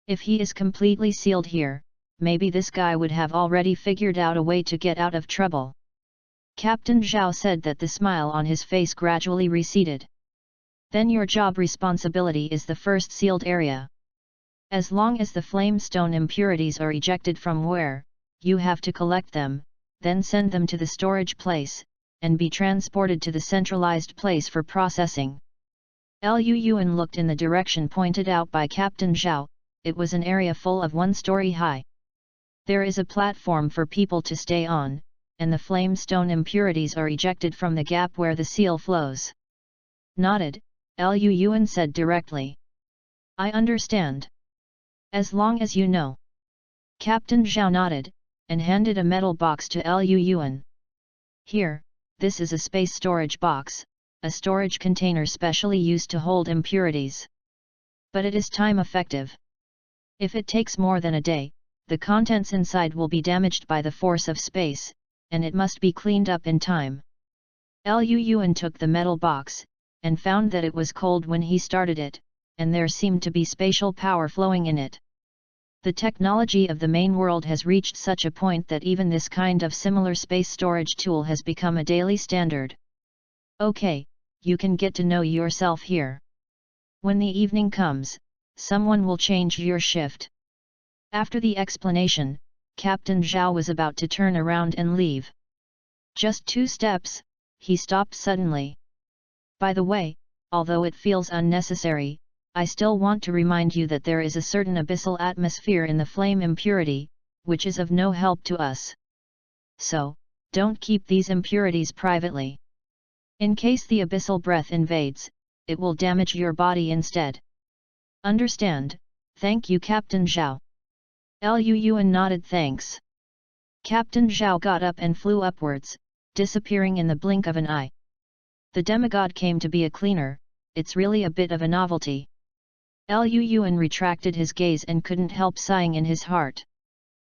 If he is completely sealed here, maybe this guy would have already figured out a way to get out of trouble. Captain Zhao said that the smile on his face gradually receded. Then your job responsibility is the first sealed area. As long as the flame stone impurities are ejected from where, you have to collect them, then send them to the storage place, and be transported to the centralized place for processing. Lu Yuan looked in the direction pointed out by Captain Zhao. It was an area full of 1 story high. There is a platform for people to stay on, and the flame stone impurities are ejected from the gap where the seal flows. Nodded, Lu Yuan said directly. I understand. As long as you know. Captain Zhao nodded, and handed a metal box to Lu Yuan. Here, this is a space storage box, a storage container specially used to hold impurities. But it is time effective. If it takes more than a day, the contents inside will be damaged by the force of space, and it must be cleaned up in time. Lu Yuan took the metal box, and found that it was cold when he started it, and there seemed to be spatial power flowing in it. The technology of the main world has reached such a point that even this kind of similar space storage tool has become a daily standard. Okay, you can get to know yourself here. When the evening comes, someone will change your shift. After the explanation, Captain Zhao was about to turn around and leave. Just 2 steps, he stopped suddenly. By the way, although it feels unnecessary, I still want to remind you that there is a certain abyssal atmosphere in the flame impurity, which is of no help to us. So, don't keep these impurities privately. In case the abyssal breath invades, it will damage your body instead. Understand? Thank you, Captain Zhao. Lu Yuan nodded thanks. Captain Zhao got up and flew upwards, disappearing in the blink of an eye. The demigod came to be a cleaner, it's really a bit of a novelty. Lu Yuan retracted his gaze and couldn't help sighing in his heart.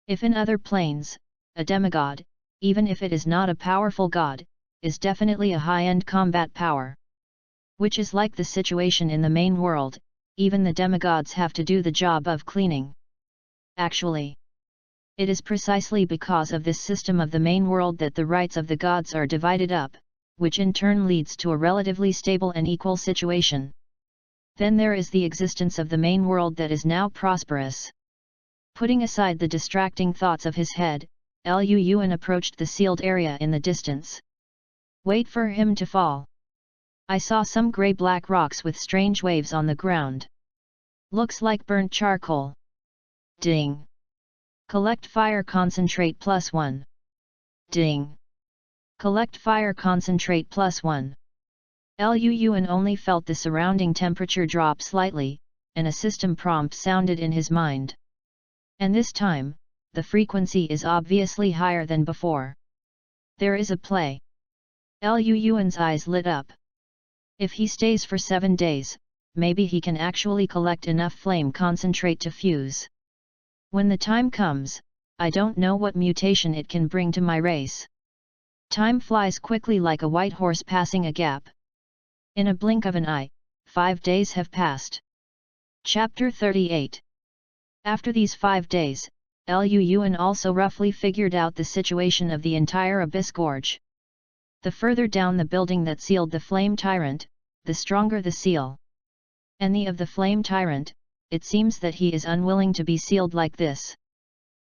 If in other planes, a demigod, even if it is not a powerful god, is definitely a high-end combat power. Which is like the situation in the main world, even the demigods have to do the job of cleaning. Actually, it is precisely because of this system of the main world that the rights of the gods are divided up, which in turn leads to a relatively stable and equal situation. Then there is the existence of the main world that is now prosperous. Putting aside the distracting thoughts of his head, Lu Yuan approached the sealed area in the distance. Wait for him to fall. I saw some grey-black rocks with strange waves on the ground. Looks like burnt charcoal. Ding. Collect fire concentrate +1. Ding. Collect fire concentrate +1. Lu Yuan only felt the surrounding temperature drop slightly, and a system prompt sounded in his mind. And this time, the frequency is obviously higher than before. There is a play. Lu Yuan's eyes lit up. If he stays for 7 days, maybe he can actually collect enough flame concentrate to fuse. When the time comes, I don't know what mutation it can bring to my race. Time flies quickly like a white horse passing a gap. In a blink of an eye, 5 days have passed. Chapter 38. After these 5 days, Lu Yuan also roughly figured out the situation of the entire Abyss Gorge. The further down the building that sealed the Flame Tyrant, the stronger the seal. And the of the Flame Tyrant, it seems that he is unwilling to be sealed like this.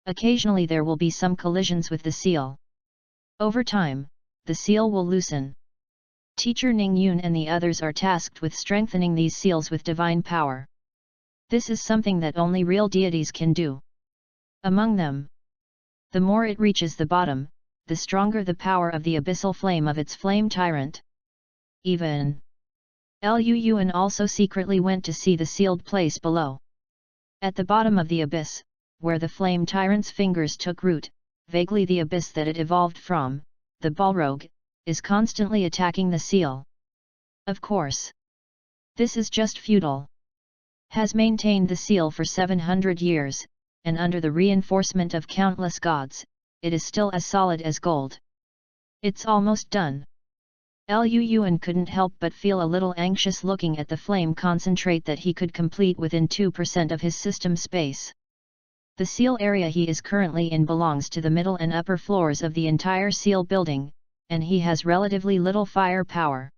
Occasionally there will be some collisions with the seal. Over time, the seal will loosen. Teacher Ning Yun and the others are tasked with strengthening these seals with divine power. This is something that only real deities can do. Among them, the more it reaches the bottom, the stronger the power of the abyssal flame of its flame tyrant. Even Lu Yuan also secretly went to see the sealed place below. At the bottom of the abyss, where the flame tyrant's fingers took root, vaguely the abyss that it evolved from, the Balrog, is constantly attacking the seal. Of course. This is just feudal. Has maintained the seal for 700 years, and under the reinforcement of countless gods, it is still as solid as gold. It's almost done. Lu Yuan couldn't help but feel a little anxious looking at the flame concentrate that he could complete within 2% of his system space. The seal area he is currently in belongs to the middle and upper floors of the entire seal building, and he has relatively little fire power.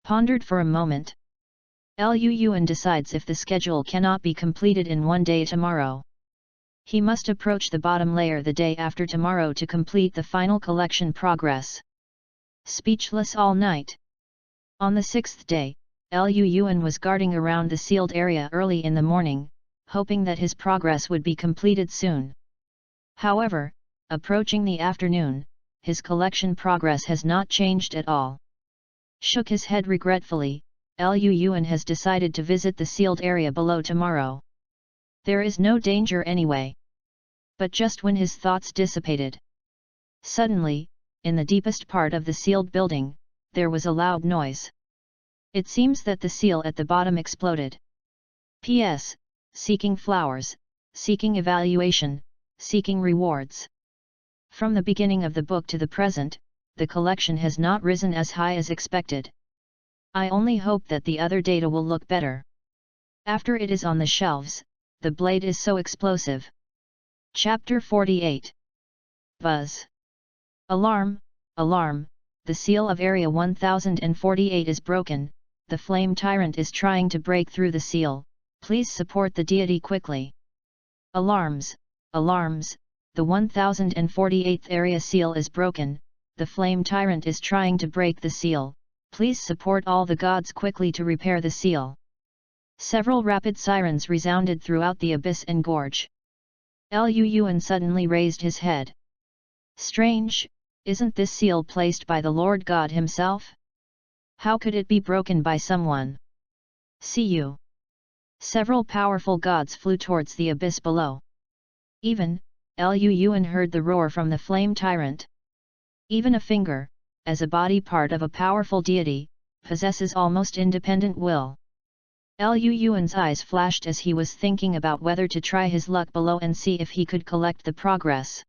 Pondered for a moment. Lu Yuan decides if the schedule cannot be completed in one day tomorrow. He must approach the bottom layer the day after tomorrow to complete the final collection progress. Speechless all night. On the sixth day, Lu Yuan was guarding around the sealed area early in the morning, hoping that his progress would be completed soon. However, approaching the afternoon, his collection progress has not changed at all. Shook his head regretfully, Lu Yuan has decided to visit the sealed area below tomorrow. There is no danger anyway. But just when his thoughts dissipated, suddenly, in the deepest part of the sealed building, there was a loud noise. It seems that the seal at the bottom exploded. P.S. Seeking flowers, seeking evaluation, seeking rewards. From the beginning of the book to the present, the collection has not risen as high as expected. I only hope that the other data will look better. After it is on the shelves, the blade is so explosive. Chapter 48. Buzz. Alarm, alarm, the seal of Area 1048 is broken, the flame tyrant is trying to break through the seal, please support the deity quickly. Alarms, alarms, the 1048th area seal is broken, the flame tyrant is trying to break the seal, please support all the gods quickly to repair the seal. Several rapid sirens resounded throughout the abyss and gorge. Lu Yuan suddenly raised his head. Strange, isn't this seal placed by the Lord God himself? How could it be broken by someone? See you. Several powerful gods flew towards the abyss below. Even, Lu Yuan heard the roar from the flame tyrant. Even a finger, as a body part of a powerful deity, possesses almost independent will. Lu Yuan's eyes flashed as he was thinking about whether to try his luck below and see if he could collect the progress.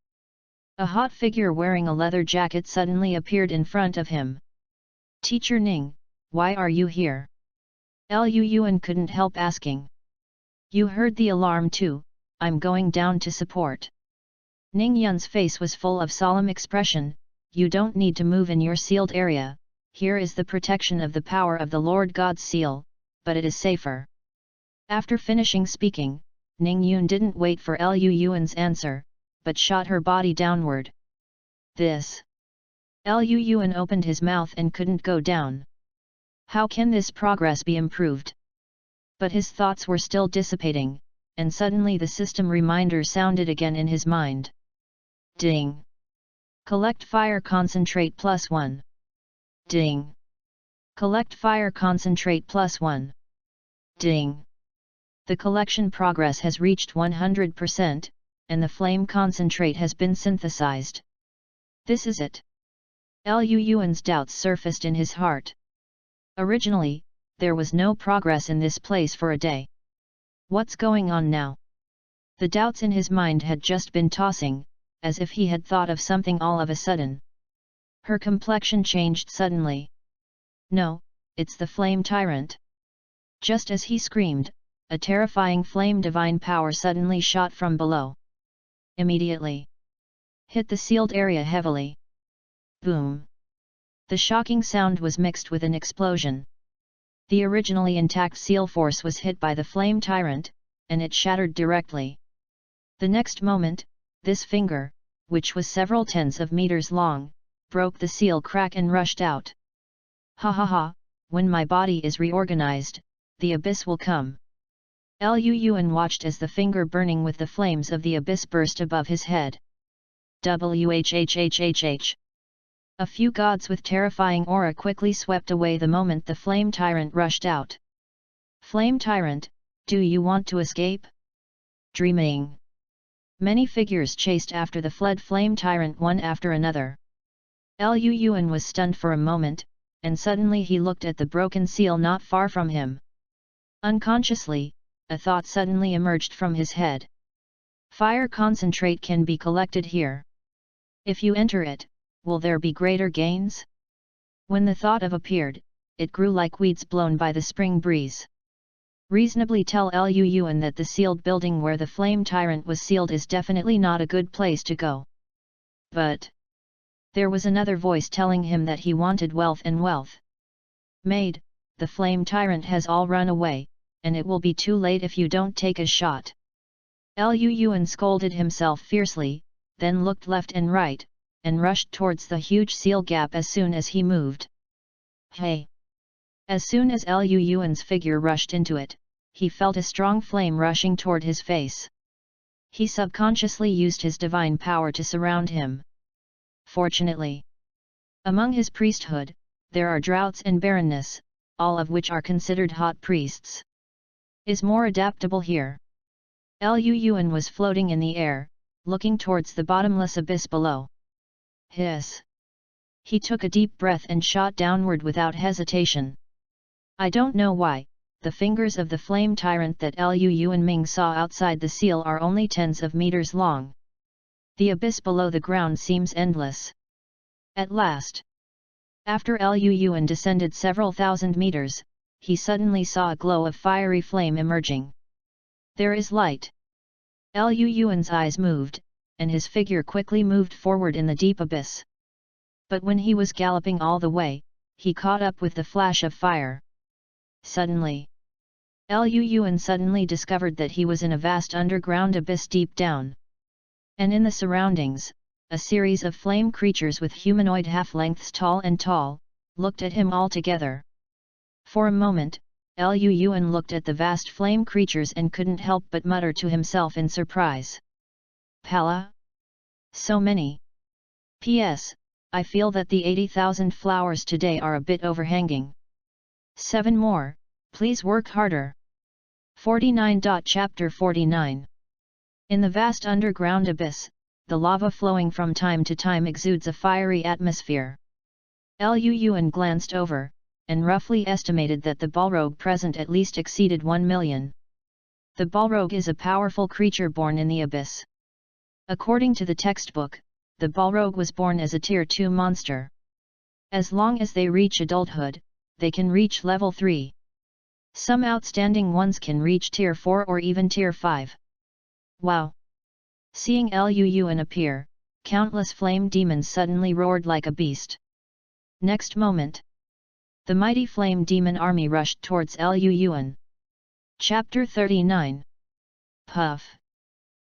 A hot figure wearing a leather jacket suddenly appeared in front of him. Teacher Ning, why are you here? Lu Yuan couldn't help asking. You heard the alarm too, I'm going down to support. Ning Yun's face was full of solemn expression, you don't need to move in your sealed area, here is the protection of the power of the Lord God's seal, but it is safer. After finishing speaking, Ning Yun didn't wait for Lu Yuan's answer, but shot her body downward. This. Lu Yuan opened his mouth and couldn't go down. How can this progress be improved? But his thoughts were still dissipating, and suddenly the system reminder sounded again in his mind. Ding! Collect fire concentrate +1. Ding! Collect fire concentrate +1. Ding! The collection progress has reached 100%, and the flame concentrate has been synthesized. This is it. Lu Yuan's doubts surfaced in his heart. Originally, there was no progress in this place for a day. What's going on now? The doubts in his mind had just been tossing, as if he had thought of something all of a sudden. Her complexion changed suddenly. No, it's the flame tyrant. Just as he screamed, a terrifying flame divine power suddenly shot from below. Immediately. Hit the sealed area heavily. Boom! The shocking sound was mixed with an explosion. The originally intact seal force was hit by the flame tyrant, and it shattered directly. The next moment, this finger, which was several tens of meters long, broke the seal crack and rushed out. Ha ha ha, when my body is reorganized, the abyss will come. Lu Yuan watched as the finger burning with the flames of the abyss burst above his head. Whhhhhh. A few gods with terrifying aura quickly swept away the moment the flame tyrant rushed out. Flame tyrant, do you want to escape? Dreaming. Many figures chased after the fled flame tyrant one after another. Lu Yuan was stunned for a moment, and suddenly he looked at the broken seal not far from him. Unconsciously, a thought suddenly emerged from his head. Fire concentrate can be collected here. If you enter it, will there be greater gains? When the thought appeared, it grew like weeds blown by the spring breeze. Reasonably tell Lu Yuan that the sealed building where the flame tyrant was sealed is definitely not a good place to go. But there was another voice telling him that he wanted wealth and wealth. Maid, the flame tyrant has all run away, and it will be too late if you don't take a shot. Lu Yuan scolded himself fiercely, then looked left and right, and rushed towards the huge seal gap as soon as he moved. Hey! As soon as Lu Yuan's figure rushed into it, he felt a strong flame rushing toward his face. He subconsciously used his divine power to surround him. Fortunately, among his priesthood, there are droughts and barrenness, all of which are considered hot priests. Is more adaptable here. Lu Yuan was floating in the air, looking towards the bottomless abyss below. Hiss! He took a deep breath and shot downward without hesitation. I don't know why, the fingers of the flame tyrant that Lu Yuan Ming saw outside the seal are only tens of meters long. The abyss below the ground seems endless. At last, after Lu Yuan descended several thousand meters, he suddenly saw a glow of fiery flame emerging. There is light. Lu Yuan's eyes moved, and his figure quickly moved forward in the deep abyss. But when he was galloping all the way, he caught up with the flash of fire. Suddenly, Lu Yuan suddenly discovered that he was in a vast underground abyss deep down. And in the surroundings, a series of flame creatures with humanoid half-lengths tall and tall, looked at him all together. For a moment, Lu Yuan looked at the vast flame creatures and couldn't help but mutter to himself in surprise. Pala? So many. P.S. I feel that the 80,000 flowers today are a bit overhanging. 7 more, please work harder. 49. Chapter 49. In the vast underground abyss, the lava flowing from time to time exudes a fiery atmosphere. Lu Yuan glanced over, and roughly estimated that the Balrog present at least exceeded 1 million. The Balrog is a powerful creature born in the abyss. According to the textbook, the Balrog was born as a Tier 2 monster. As long as they reach adulthood, they can reach level 3. Some outstanding ones can reach Tier 4 or even Tier 5. Wow! Seeing Lu Yuan appear, countless flame demons suddenly roared like a beast. Next moment, the mighty flame demon army rushed towards Lu Yuan. Chapter 39. Puff!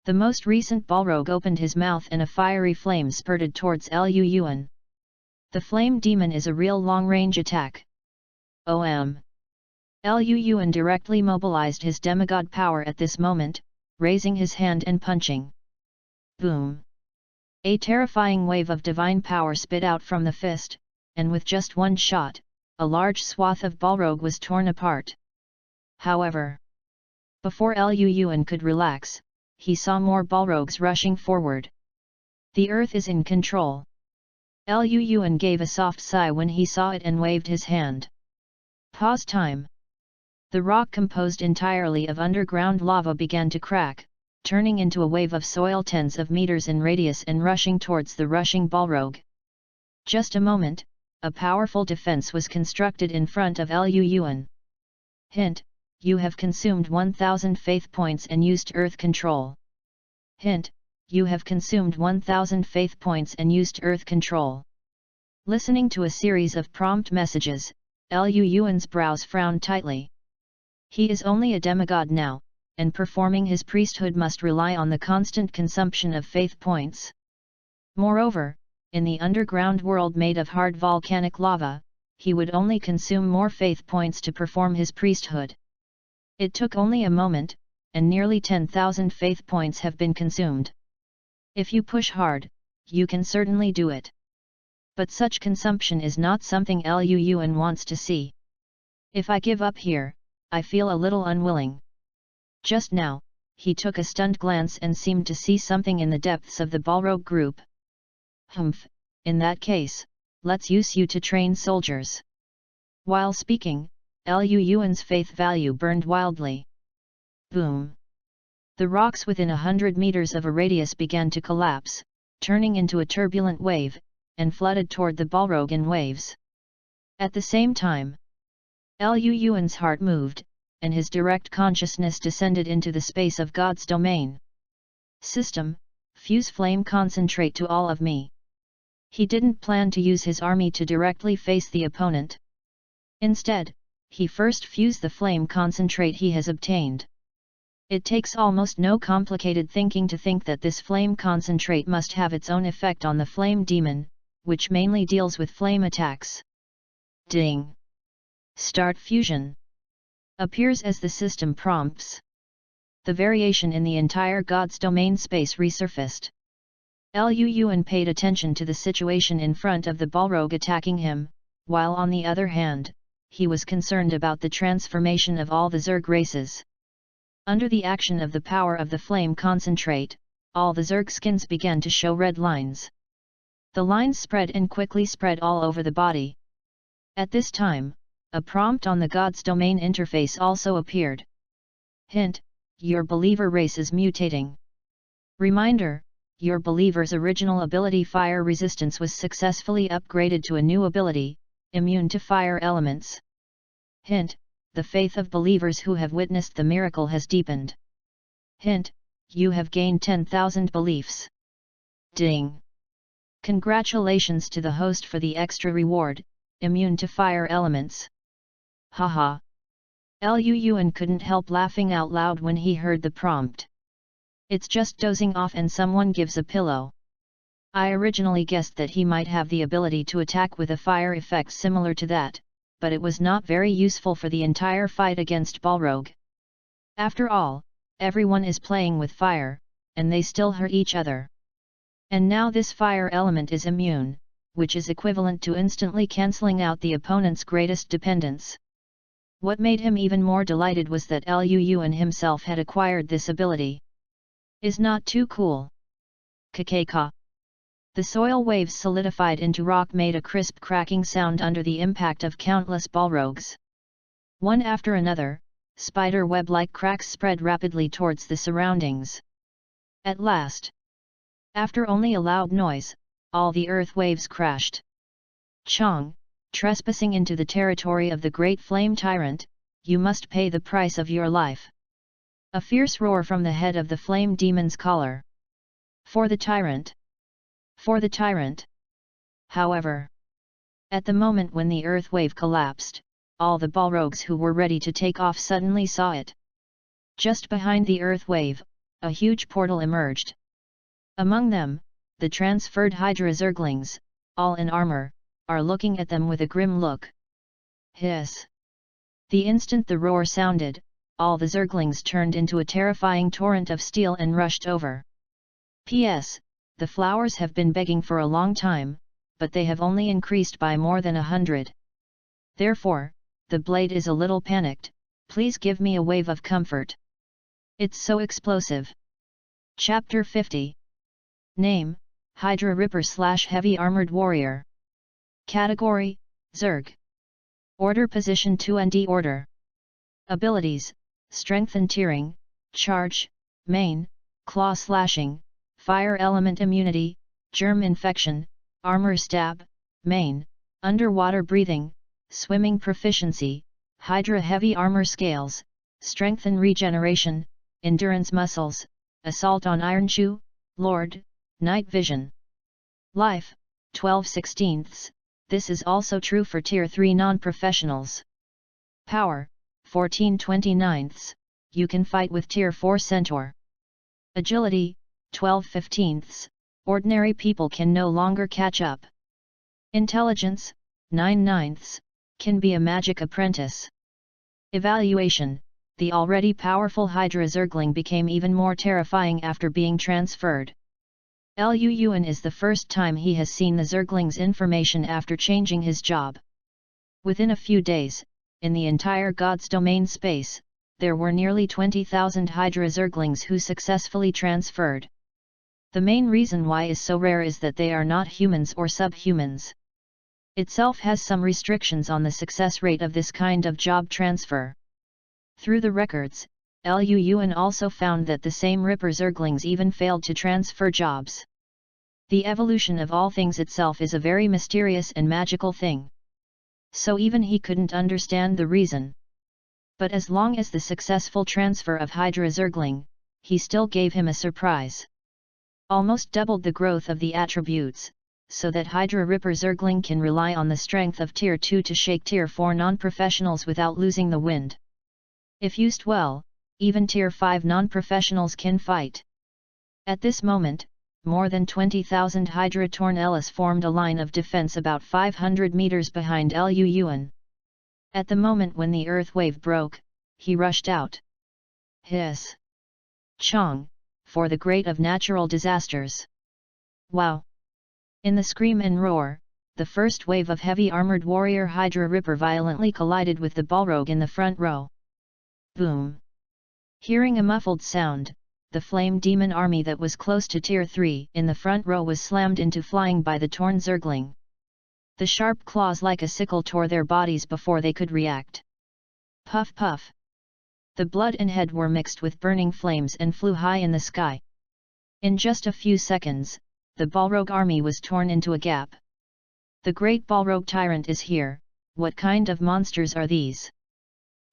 The most recent Balrog opened his mouth and a fiery flame spurted towards Lu Yuan. The flame demon is a real long-range attack. Lu Yuan directly mobilized his demigod power at this moment, raising his hand and punching. Boom! A terrifying wave of divine power spit out from the fist, and with just one shot, a large swath of Balrog was torn apart. However, before Lu Yuan could relax, he saw more Balrogs rushing forward. The earth is in control. Lu Yuan gave a soft sigh when he saw it and waved his hand. Pause time. The rock composed entirely of underground lava began to crack, turning into a wave of soil tens of meters in radius and rushing towards the rushing Balrog. Just a moment, a powerful defense was constructed in front of Lu Yuan. Hint: you have consumed 1000 faith points and used earth control. Hint: you have consumed 1000 faith points and used earth control. Listening to a series of prompt messages, Lu Yuan's brows frowned tightly. He is only a demigod now, and performing his priesthood must rely on the constant consumption of faith points. Moreover, in the underground world made of hard volcanic lava, he would only consume more faith points to perform his priesthood. It took only a moment, and nearly 10,000 faith points have been consumed. If you push hard, you can certainly do it. But such consumption is not something Lu Yuan wants to see. If I give up here, I feel a little unwilling. Just now, he took a stunned glance and seemed to see something in the depths of the Balrog group. Humph, in that case, let's use you to train soldiers." While speaking, Lu Yuan's faith value burned wildly. Boom! The rocks within 100 meters of a radius began to collapse, turning into a turbulent wave, and flooded toward the Balrog in waves. At the same time, Lu Yuan's heart moved, and his direct consciousness descended into the space of God's domain. System, fuse flame concentrate to all of me. He didn't plan to use his army to directly face the opponent. Instead, he first fused the flame concentrate he has obtained. It takes almost no complicated thinking to think that this flame concentrate must have its own effect on the flame demon, which mainly deals with flame attacks. Ding! Start fusion. Appears as the system prompts. The variation in the entire God's domain space resurfaced. Lu Yuan paid attention to the situation in front of the Balrog attacking him, while on the other hand, he was concerned about the transformation of all the Zerg races. Under the action of the power of the flame concentrate, all the Zerg skins began to show red lines. The lines spread and quickly spread all over the body. At this time, a prompt on the God's domain interface also appeared. Hint: your believer race is mutating. Reminder: your believer's original ability Fire Resistance was successfully upgraded to a new ability, Immune to Fire Elements. Hint: the faith of believers who have witnessed the miracle has deepened. Hint: you have gained 10,000 beliefs. Ding! Congratulations to the host for the extra reward, Immune to Fire Elements. Haha! Lu Yuan couldn't help laughing out loud when he heard the prompt. It's just dozing off and someone gives a pillow. I originally guessed that he might have the ability to attack with a fire effect similar to that, but it was not very useful for the entire fight against Balrog. After all, everyone is playing with fire, and they still hurt each other. And now this fire element is immune, which is equivalent to instantly cancelling out the opponent's greatest dependence. What made him even more delighted was that Lu Yuan himself had acquired this ability. Is not too cool. Kakeka. The soil waves solidified into rock made a crisp cracking sound under the impact of countless Balrogs. One after another, spider web-like cracks spread rapidly towards the surroundings. At last, after only a loud noise, all the earth waves crashed. Chong, trespassing into the territory of the great flame tyrant, you must pay the price of your life. A fierce roar from the head of the flame demon's collar. For the tyrant! For the tyrant! However, at the moment when the earth wave collapsed, all the Balrogs who were ready to take off suddenly saw it. Just behind the earth wave, a huge portal emerged. Among them, the transferred Hydra Zerglings, all in armor, are looking at them with a grim look. Hiss! The instant the roar sounded, all the Zerglings turned into a terrifying torrent of steel and rushed over. P.S. The flowers have been begging for a long time, but they have only increased by more than 100. Therefore, the blade is a little panicked. Please give me a wave of comfort. It's so explosive. Chapter 50. Name: Hydra Ripper / Heavy Armored Warrior. Category: Zerg. Order: Position 2nd Order. Abilities: Strength and Tearing, Charge, Main, Claw Slashing, Fire Element Immunity, Germ Infection, Armor Stab, Main, Underwater Breathing, Swimming Proficiency, Hydra Heavy Armor Scales, Strength and Regeneration, Endurance Muscles, Assault on Iron Chew, Lord, Night Vision. Life, 12/16. This is also true for Tier 3 non-professionals. Power, 14/29. You can fight with Tier 4 Centaur. Agility, 12/15. Ordinary people can no longer catch up. Intelligence, 9/9. Can be a magic apprentice. Evaluation: the already powerful Hydra Zergling became even more terrifying after being transferred. Lu Yuan is the first time he has seen the Zergling's information after changing his job. Within a few days, in the entire God's domain space, there were nearly 20,000 Hydra Zerglings who successfully transferred. The main reason why is so rare is that they are not humans or subhumans. itself has some restrictions on the success rate of this kind of job transfer. Through the records, Luyuan also found that the same Ripper Zerglings even failed to transfer jobs. The evolution of all things itself is a very mysterious and magical thing. So even he couldn't understand the reason. But as long as the successful transfer of Hydra Zergling, he still gave him a surprise. Almost doubled the growth of the attributes, so that Hydra Ripper Zergling can rely on the strength of Tier 2 to shake Tier 4 non-professionals without losing the wind. If used well, even Tier 5 non-professionals can fight. At this moment, more than 20,000 Hydra Torn Ellis formed a line of defense about 500 meters behind Luyuan. At the moment when the earth wave broke, he rushed out. Hiss! Chong, for the great of natural disasters! Wow! In the scream and roar, the first wave of heavy armored warrior Hydra Ripper violently collided with the Balrog in the front row. Boom! Hearing a muffled sound, the flame demon army that was close to Tier 3 in the front row was slammed into flying by the torn Zergling. The sharp claws like a sickle tore their bodies before they could react. Puff puff! The blood and head were mixed with burning flames and flew high in the sky. In just a few seconds, the Balrog army was torn into a gap. The great Balrog tyrant is here. What kind of monsters are these?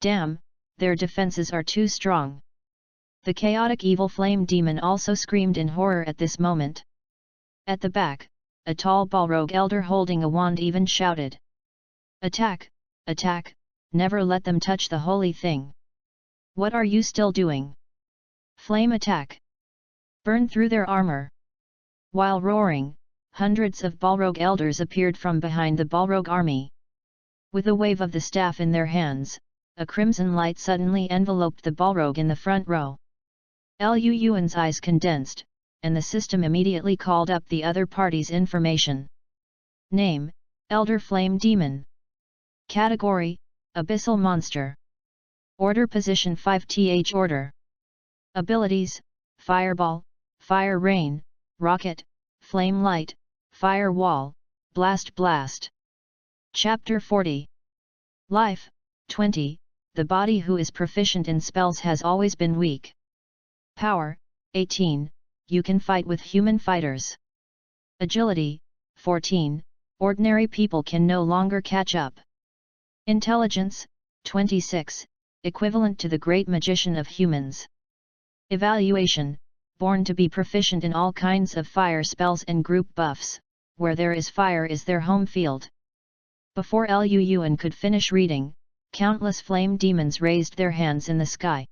Damn, their defenses are too strong. The chaotic evil flame demon also screamed in horror at this moment. At the back, a tall Balrog elder holding a wand even shouted. Attack! Attack! Never let them touch the holy thing! What are you still doing? Flame attack! Burn through their armor! While roaring, hundreds of Balrog elders appeared from behind the Balrog army. With a wave of the staff in their hands, a crimson light suddenly enveloped the Balrog in the front row. Luyuan's eyes condensed, and the system immediately called up the other party's information. Name, Elder Flame Demon. Category, Abyssal Monster. Order Position 5th Order. Abilities, Fireball, Fire Rain, Rocket, Flame Light, Fire Wall, Blast Blast. Chapter 40. Life, 20, the body who is proficient in spells has always been weak. Power, 18, you can fight with human fighters. Agility, 14, ordinary people can no longer catch up. Intelligence, 26, equivalent to the great magician of humans. Evaluation, born to be proficient in all kinds of fire spells and group buffs, where there is fire is their home field. Before Luyuan could finish reading, countless flame demons raised their hands in the sky.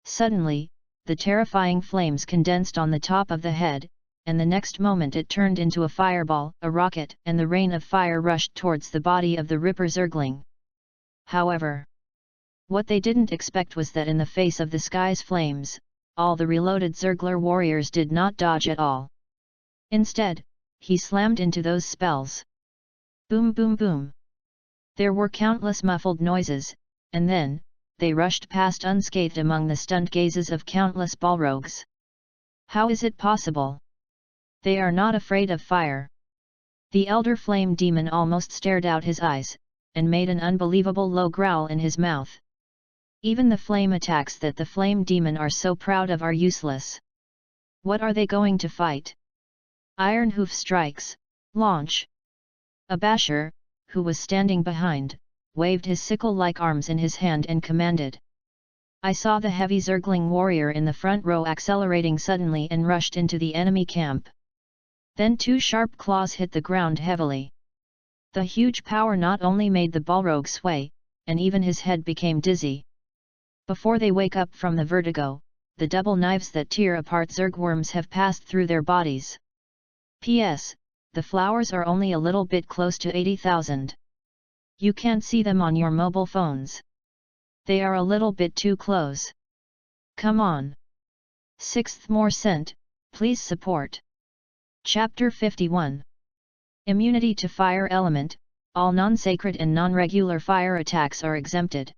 Suddenly, the terrifying flames condensed on the top of the head, and the next moment it turned into a fireball, a rocket, and the rain of fire rushed towards the body of the Ripper Zergling. However, what they didn't expect was that in the face of the sky's flames, all the reloaded Zergler warriors did not dodge at all. Instead, he slammed into those spells. Boom boom boom. There were countless muffled noises, and then, they rushed past unscathed among the stunned gazes of countless Balrogs. How is it possible? They are not afraid of fire. The elder flame demon almost stared out his eyes, and made an unbelievable low growl in his mouth. Even the flame attacks that the flame demon are so proud of are useless. What are they going to fight? Iron hoof strikes, launch! A basher, who was standing behind, waved his sickle-like arms in his hand and commanded. I saw the heavy Zergling warrior in the front row accelerating suddenly and rushed into the enemy camp. Then two sharp claws hit the ground heavily. The huge power not only made the Balrog sway, and even his head became dizzy. Before they wake up from the vertigo, the double knives that tear apart Zergworms have passed through their bodies. P.S. The flowers are only a little bit close to 80,000. You can't see them on your mobile phones. They are a little bit too close. Come on. 6th more cent, please support. Chapter 51. Immunity to fire element, all non-sacred and non-regular fire attacks are exempted.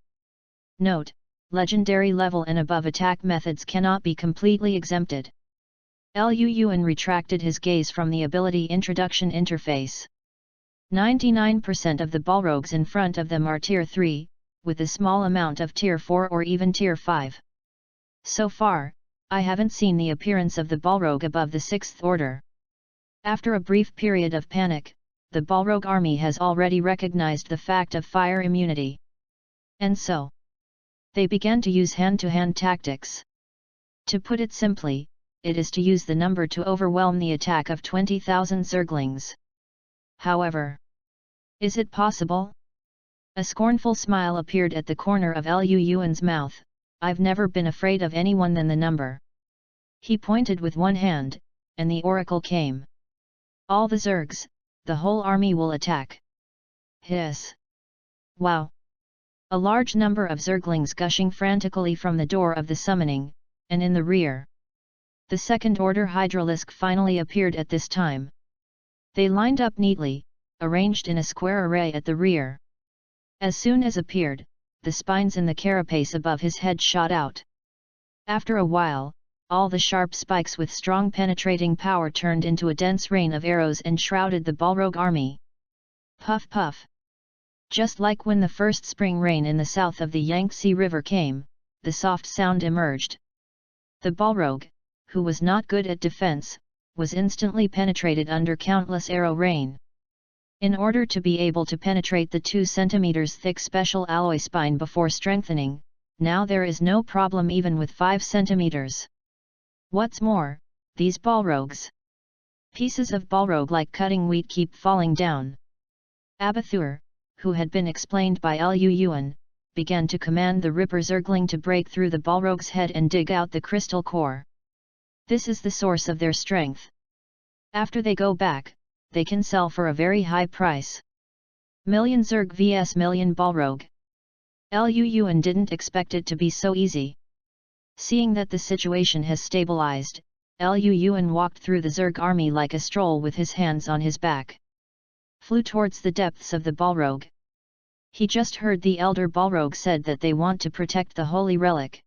Note, legendary level and above attack methods cannot be completely exempted. Luyuan retracted his gaze from the ability introduction interface. 99% of the Balrogs in front of them are Tier 3, with a small amount of Tier 4 or even Tier 5. So far, I haven't seen the appearance of the Balrog above the 6th order. After a brief period of panic, the Balrog army has already recognized the fact of fire immunity. And so, they began to use hand-to-hand tactics. To put it simply, it is to use the number to overwhelm the attack of 20,000 Zerglings. However, is it possible? A scornful smile appeared at the corner of Lu Yuan's mouth. I've never been afraid of anyone than the number. He pointed with one hand, and the oracle came. All the Zergs, the whole army will attack. Hiss! Wow! A large number of Zerglings gushing frantically from the door of the summoning, and in the rear. The second-order Hydralisk finally appeared at this time. They lined up neatly, arranged in a square array at the rear. As soon as appeared, the spines in the carapace above his head shot out. After a while, all the sharp spikes with strong penetrating power turned into a dense rain of arrows and shrouded the Balrog army. Puff puff! Just like when the first spring rain in the south of the Yangtze River came, the soft sound emerged. The Balrog, who was not good at defense, was instantly penetrated under countless arrow rain. In order to be able to penetrate the 2 cm thick special alloy spine before strengthening, now there is no problem even with 5 cm. What's more, these Balrogs. Pieces of Balrog like cutting wheat keep falling down. Abathur, who had been explained by Lu Yuan, began to command the Ripper Zergling to break through the Balrog's head and dig out the crystal core. This is the source of their strength. After they go back, they can sell for a very high price. Million Zerg vs million Balrog. Lu Yuan didn't expect it to be so easy. Seeing that the situation has stabilized, Lu Yuan walked through the Zerg army like a stroll with his hands on his back. Flew towards the depths of the Balrog. He just heard the elder Balrog said that they want to protect the holy relic.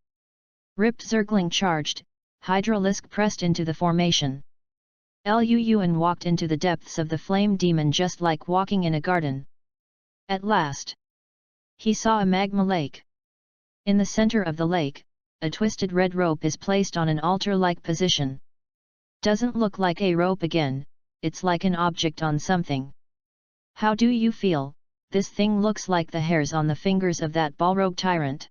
Ripped Zergling charged, Hydralisk pressed into the formation. Lu Yuan walked into the depths of the flame demon just like walking in a garden. At last, he saw a magma lake. In the center of the lake, a twisted red rope is placed on an altar-like position. Doesn't look like a rope again, it's like an object on something. How do you feel? This thing looks like the hairs on the fingers of that Balrog tyrant.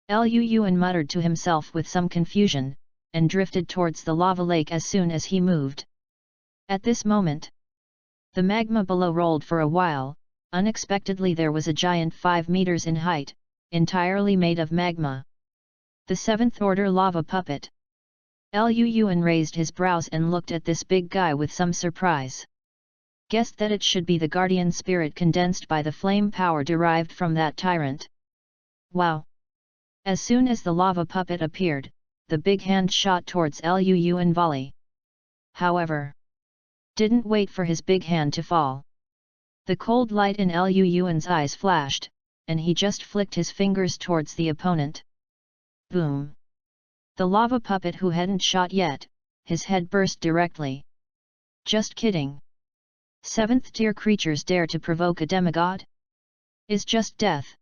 Lu Yuan muttered to himself with some confusion, and drifted towards the lava lake as soon as he moved. At this moment, the magma below rolled for a while. Unexpectedly there was a giant 5 meters in height, entirely made of magma. The 7th order lava puppet. Lu Yuan raised his brows and looked at this big guy with some surprise. Guessed that it should be the guardian spirit condensed by the flame power derived from that tyrant. Wow! As soon as the lava puppet appeared, the big hand shot towards Lu Yuan volley. However, didn't wait for his big hand to fall. The cold light in Lu Yuan's eyes flashed, and he just flicked his fingers towards the opponent. Boom! The lava puppet who hadn't shot yet, his head burst directly. Just kidding. 7th tier creatures dare to provoke a demigod? Is just death.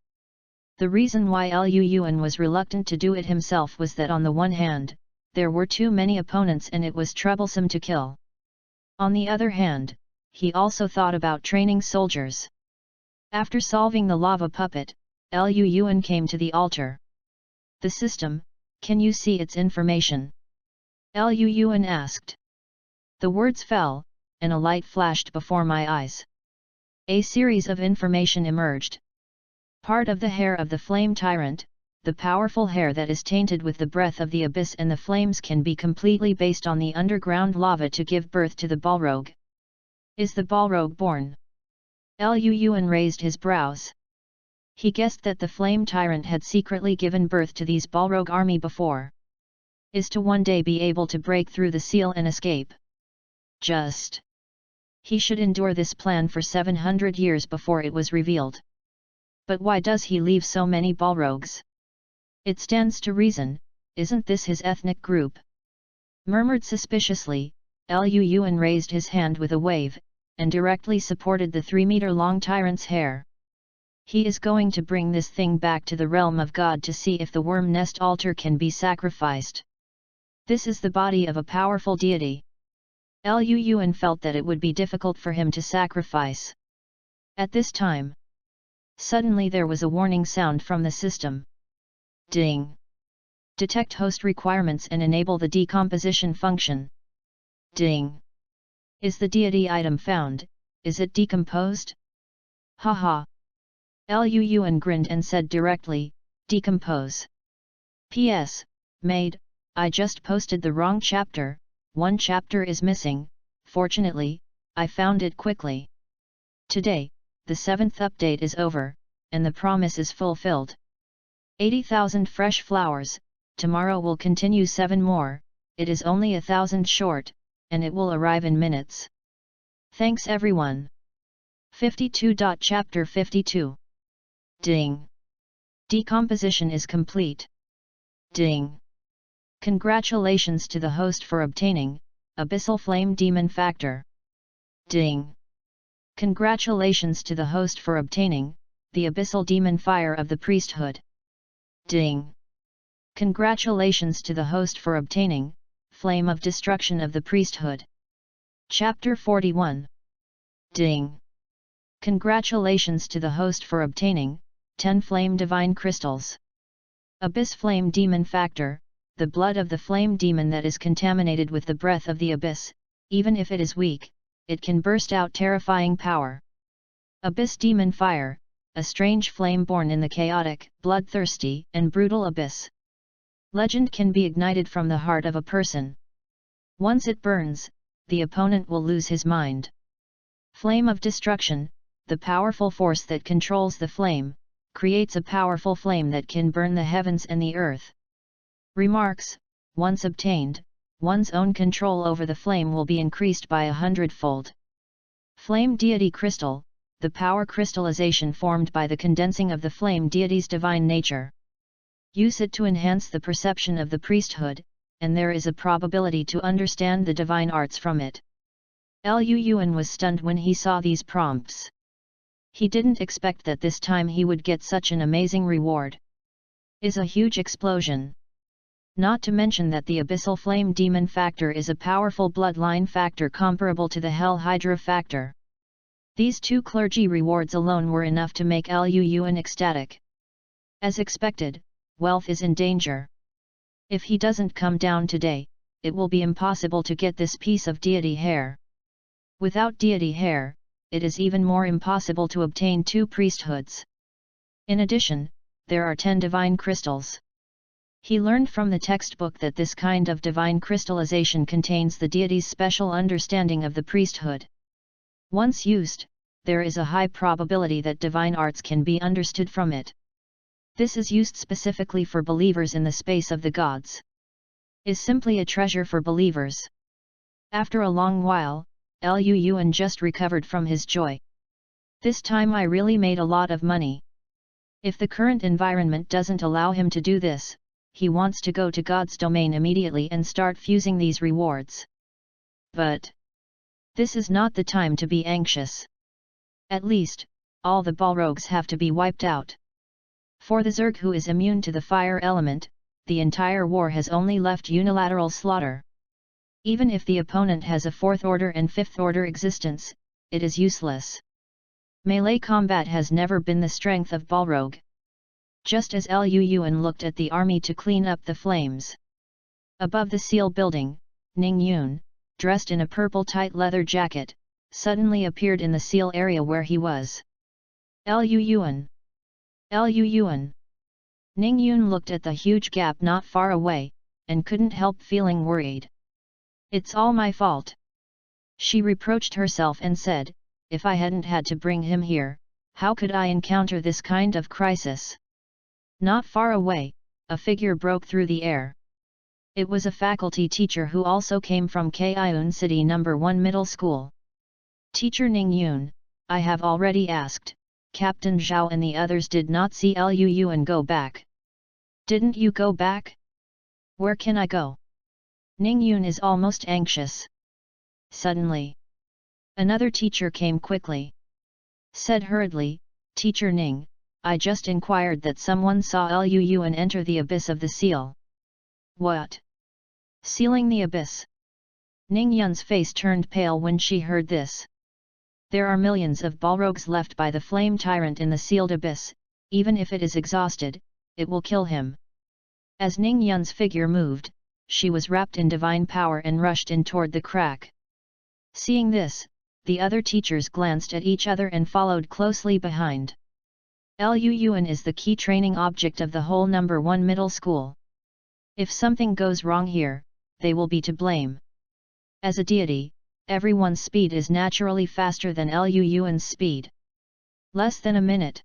The reason why Lu Yuan was reluctant to do it himself was that on the one hand, there were too many opponents and it was troublesome to kill. On the other hand, he also thought about training soldiers. After solving the lava puppet, Lu Yuan came to the altar. The system, can you see its information? Lu Yuan asked. The words fell, and a light flashed before my eyes. A series of information emerged. Part of the hair of the flame tyrant, the powerful hair that is tainted with the breath of the abyss and the flames can be completely based on the underground lava to give birth to the Balrog. Is the Balrog born? Lu Yuan raised his brows. He guessed that the flame tyrant had secretly given birth to these Balrog army before. Is to one day be able to break through the seal and escape. Just. He should endure this plan for 700 years before it was revealed. But why does he leave so many Balrogs? It stands to reason, isn't this his ethnic group? Murmured suspiciously, Lu Yuan raised his hand with a wave, and directly supported the 3-meter-long tyrant's hair. He is going to bring this thing back to the realm of God to see if the worm nest altar can be sacrificed. This is the body of a powerful deity. Lun felt that it would be difficult for him to sacrifice. At this time, suddenly there was a warning sound from the system. Ding! Detect host requirements and enable the decomposition function. Ding! Is the deity item found? Is it decomposed? Haha! Lun grinned and said directly, decompose. PS, maid, I just posted the wrong chapter, one chapter is missing, fortunately, I found it quickly. Today, the 7th update is over, and the promise is fulfilled. 80,000 fresh flowers, tomorrow will continue 7 more, it is only 1,000 short, and it will arrive in minutes. Thanks everyone. 52. Chapter 52. Ding! Decomposition is complete. Ding! Congratulations to the host for obtaining Abyssal Flame Demon Factor. Ding! Congratulations to the host for obtaining the Abyssal Demon Fire of the Priesthood. Ding! Congratulations to the host for obtaining Flame of Destruction of the Priesthood. Chapter 41. Ding! Congratulations to the host for obtaining 10 Flame Divine Crystals. Abyss Flame Demon Factor, the blood of the flame demon that is contaminated with the breath of the abyss, even if it is weak, it can burst out terrifying power. Abyss Demon Fire, a strange flame born in the chaotic, bloodthirsty, and brutal abyss. Legend can be ignited from the heart of a person. Once it burns, the opponent will lose his mind. Flame of Destruction, the powerful force that controls the flame, creates a powerful flame that can burn the heavens and the earth. Remarks: once obtained, one's own control over the flame will be increased by 100-fold. Flame Deity Crystal, the power crystallization formed by the condensing of the flame deity's divine nature. Use it to enhance the perception of the priesthood, and there is a probability to understand the divine arts from it. Lun was stunned when he saw these prompts. He didn't expect that this time he would get such an amazing reward. Is a huge explosion. Not to mention that the Abyssal Flame Demon Factor is a powerful bloodline factor comparable to the Hell Hydra factor. These 2 clergy rewards alone were enough to make Lun ecstatic. As expected, wealth is in danger. If he doesn't come down today, it will be impossible to get this piece of deity hair. Without deity hair, it is even more impossible to obtain 2 priesthoods. In addition, there are 10 divine crystals. He learned from the textbook that this kind of divine crystallization contains the deity's special understanding of the priesthood. Once used, there is a high probability that divine arts can be understood from it. This is used specifically for believers in the space of the gods. Is simply a treasure for believers. After a long while, Lun just recovered from his joy. This time I really made a lot of money. If the current environment doesn't allow him to do this, he wants to go to God's domain immediately and start fusing these rewards. But this is not the time to be anxious. At least, all the Balrogs have to be wiped out. For the Zerg who is immune to the fire element, the entire war has only left unilateral slaughter. Even if the opponent has a 4th order and 5th order existence, it is useless. Melee combat has never been the strength of Balrog. Just as Lun looked at the army to clean up the flames. Above the seal building, Ning Yun, dressed in a purple tight leather jacket, suddenly appeared in the seal area where he was. Lun! Lun! Ning Yun looked at the huge gap not far away, and couldn't help feeling worried. It's all my fault. She reproached herself and said, if I hadn't had to bring him here, how could I encounter this kind of crisis? Not far away, a figure broke through the air. It was a faculty teacher who also came from Kaiun City No. 1 Middle School. Teacher Ning Yun, I have already asked, Captain Zhao and the others did not see Lun go back. Didn't you go back? Where can I go? Ning Yun is almost anxious. Suddenly, Another teacher came quickly. Said hurriedly, Teacher Ning, I just inquired that someone saw Luyuan enter the abyss of the seal. What? Sealing the abyss? Ning Yun's face turned pale when she heard this. There are millions of Balrogs left by the flame tyrant in the sealed abyss, even if it is exhausted, it will kill him. As Ning Yun's figure moved, she was wrapped in divine power and rushed in toward the crack. Seeing this, the other teachers glanced at each other and followed closely behind. Luyuan is the key training object of the whole number 1 middle school. If something goes wrong here, they will be to blame. As a deity, everyone's speed is naturally faster than Luyuan's speed. Less than a minute.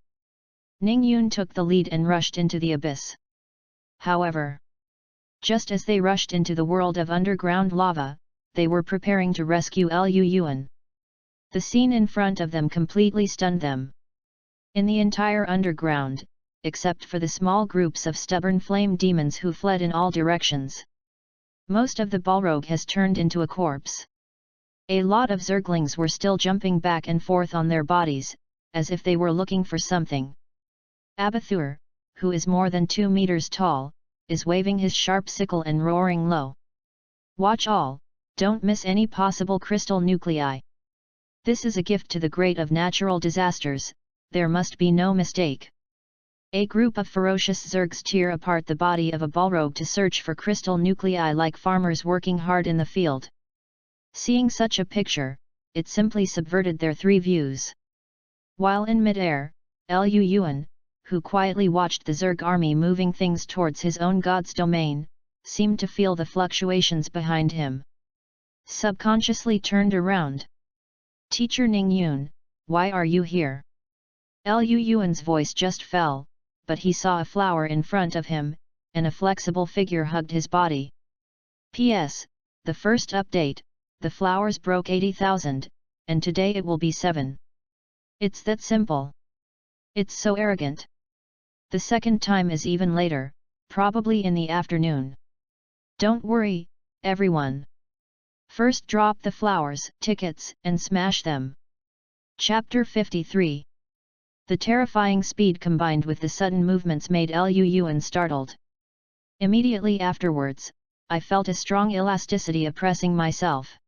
Ning Yun took the lead and rushed into the abyss. However, just as they rushed into the world of underground lava, they were preparing to rescue Luyuan. The scene in front of them completely stunned them. In the entire underground, except for the small groups of stubborn flame demons who fled in all directions, most of the Balrog has turned into a corpse. A lot of Zerglings were still jumping back and forth on their bodies, as if they were looking for something. Abathur, who is more than 2 meters tall, is waving his sharp sickle and roaring low. Watch all, don't miss any possible crystal nuclei. This is a gift to the great of natural disasters, there must be no mistake. A group of ferocious Zergs tear apart the body of a Balrog to search for crystal nuclei like farmers working hard in the field. Seeing such a picture, it simply subverted their 3 views. While in mid-air, Luyuan, who quietly watched the Zerg army moving things towards his own god's domain, seemed to feel the fluctuations behind him. Subconsciously turned around. Teacher Ning Yun, why are you here? Luyuan's voice just fell, but he saw a flower in front of him, and a flexible figure hugged his body. P.S. The first update, the flowers broke 80,000, and today it will be 7. It's that simple. It's so arrogant. The second time is even later, probably in the afternoon. Don't worry, everyone. First drop the flowers, tickets, and smash them. Chapter 53. The terrifying speed combined with the sudden movements made Luyuan startled. Immediately afterwards, I felt a strong elasticity oppressing myself.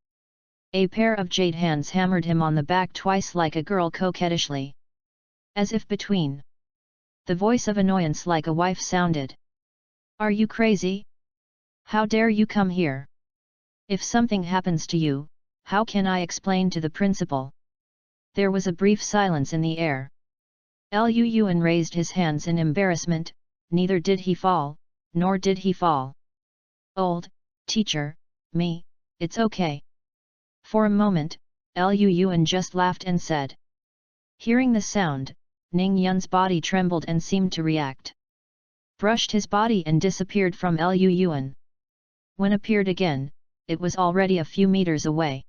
A pair of jade hands hammered him on the back twice like a girl coquettishly. As if between. The voice of annoyance like a wife sounded. Are you crazy? How dare you come here? If something happens to you, how can I explain to the principal? There was a brief silence in the air. Luyuan raised his hands in embarrassment, neither did he fall, nor did he fall. Old, teacher, me, it's okay. For a moment, Luyuan just laughed and said. Hearing the sound, Ning Yun's body trembled and seemed to react. Brushed his body and disappeared from Luyuan. When appeared again, it was already a few meters away.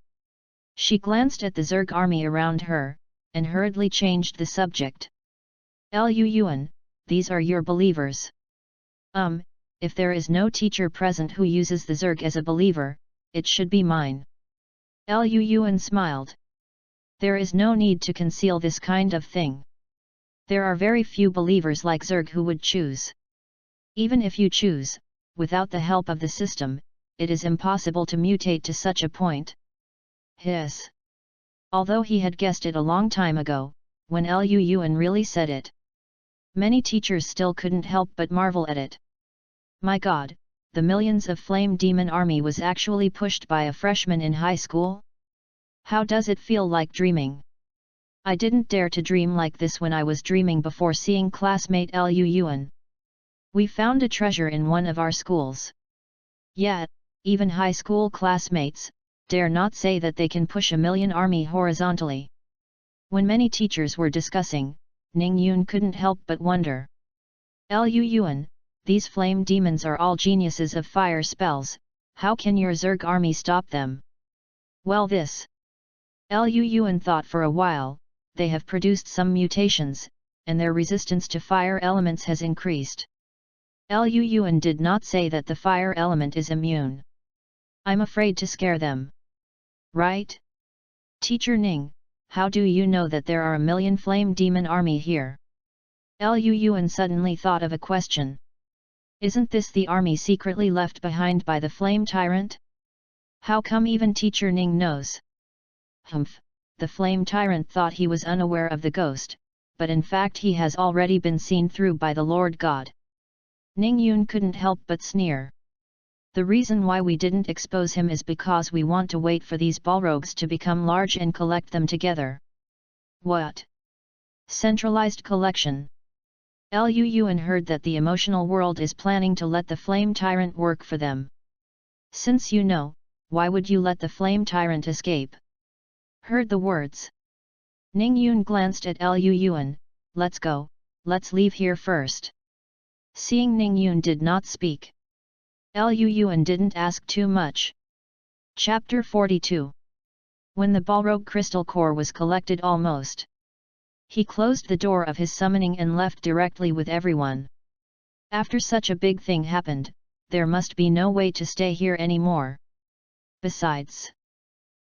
She glanced at the Zerg army around her, and hurriedly changed the subject. Luyuan, these are your believers. If there is no teacher present who uses the Zerg as a believer, it should be mine. Luyuan smiled. There is no need to conceal this kind of thing. There are very few believers like Zerg who would choose. Even if you choose, without the help of the system, it is impossible to mutate to such a point. Hiss. Although he had guessed it a long time ago, when Luyuan really said it. Many teachers still couldn't help but marvel at it. My God, the millions of flame demon army was actually pushed by a freshman in high school? How does it feel like dreaming? I didn't dare to dream like this when I was dreaming before seeing classmate Luyuan. We found a treasure in one of our schools. Yet, even high school classmates dare not say that they can push a million army horizontally. When many teachers were discussing, Ning Yun couldn't help but wonder. Luyuan, these flame demons are all geniuses of fire spells, how can your Zerg army stop them? Well this. Luyuan thought for a while, they have produced some mutations, and their resistance to fire elements has increased. Luyuan did not say that the fire element is immune. I'm afraid to scare them. Right? Teacher Ning, how do you know that there are a million flame demon army here? Lu Yuan suddenly thought of a question. Isn't this the army secretly left behind by the flame tyrant? How come even Teacher Ning knows? Humph, the flame tyrant thought he was unaware of the ghost, but in fact he has already been seen through by the Lord God. Ning Yun couldn't help but sneer. The reason why we didn't expose him is because we want to wait for these balrogs to become large and collect them together. What? Centralized collection. Lu Yuan heard that the emotional world is planning to let the flame tyrant work for them. Since you know, why would you let the flame tyrant escape? Heard the words. Ning Yun glanced at Lu Yuan. Let's go, let's leave here first. Seeing Ning Yun did not speak, Lu Yuan didn't ask too much. Chapter 42. When the Balrog crystal core was collected almost, he closed the door of his summoning and left directly with everyone. After such a big thing happened, there must be no way to stay here anymore. Besides,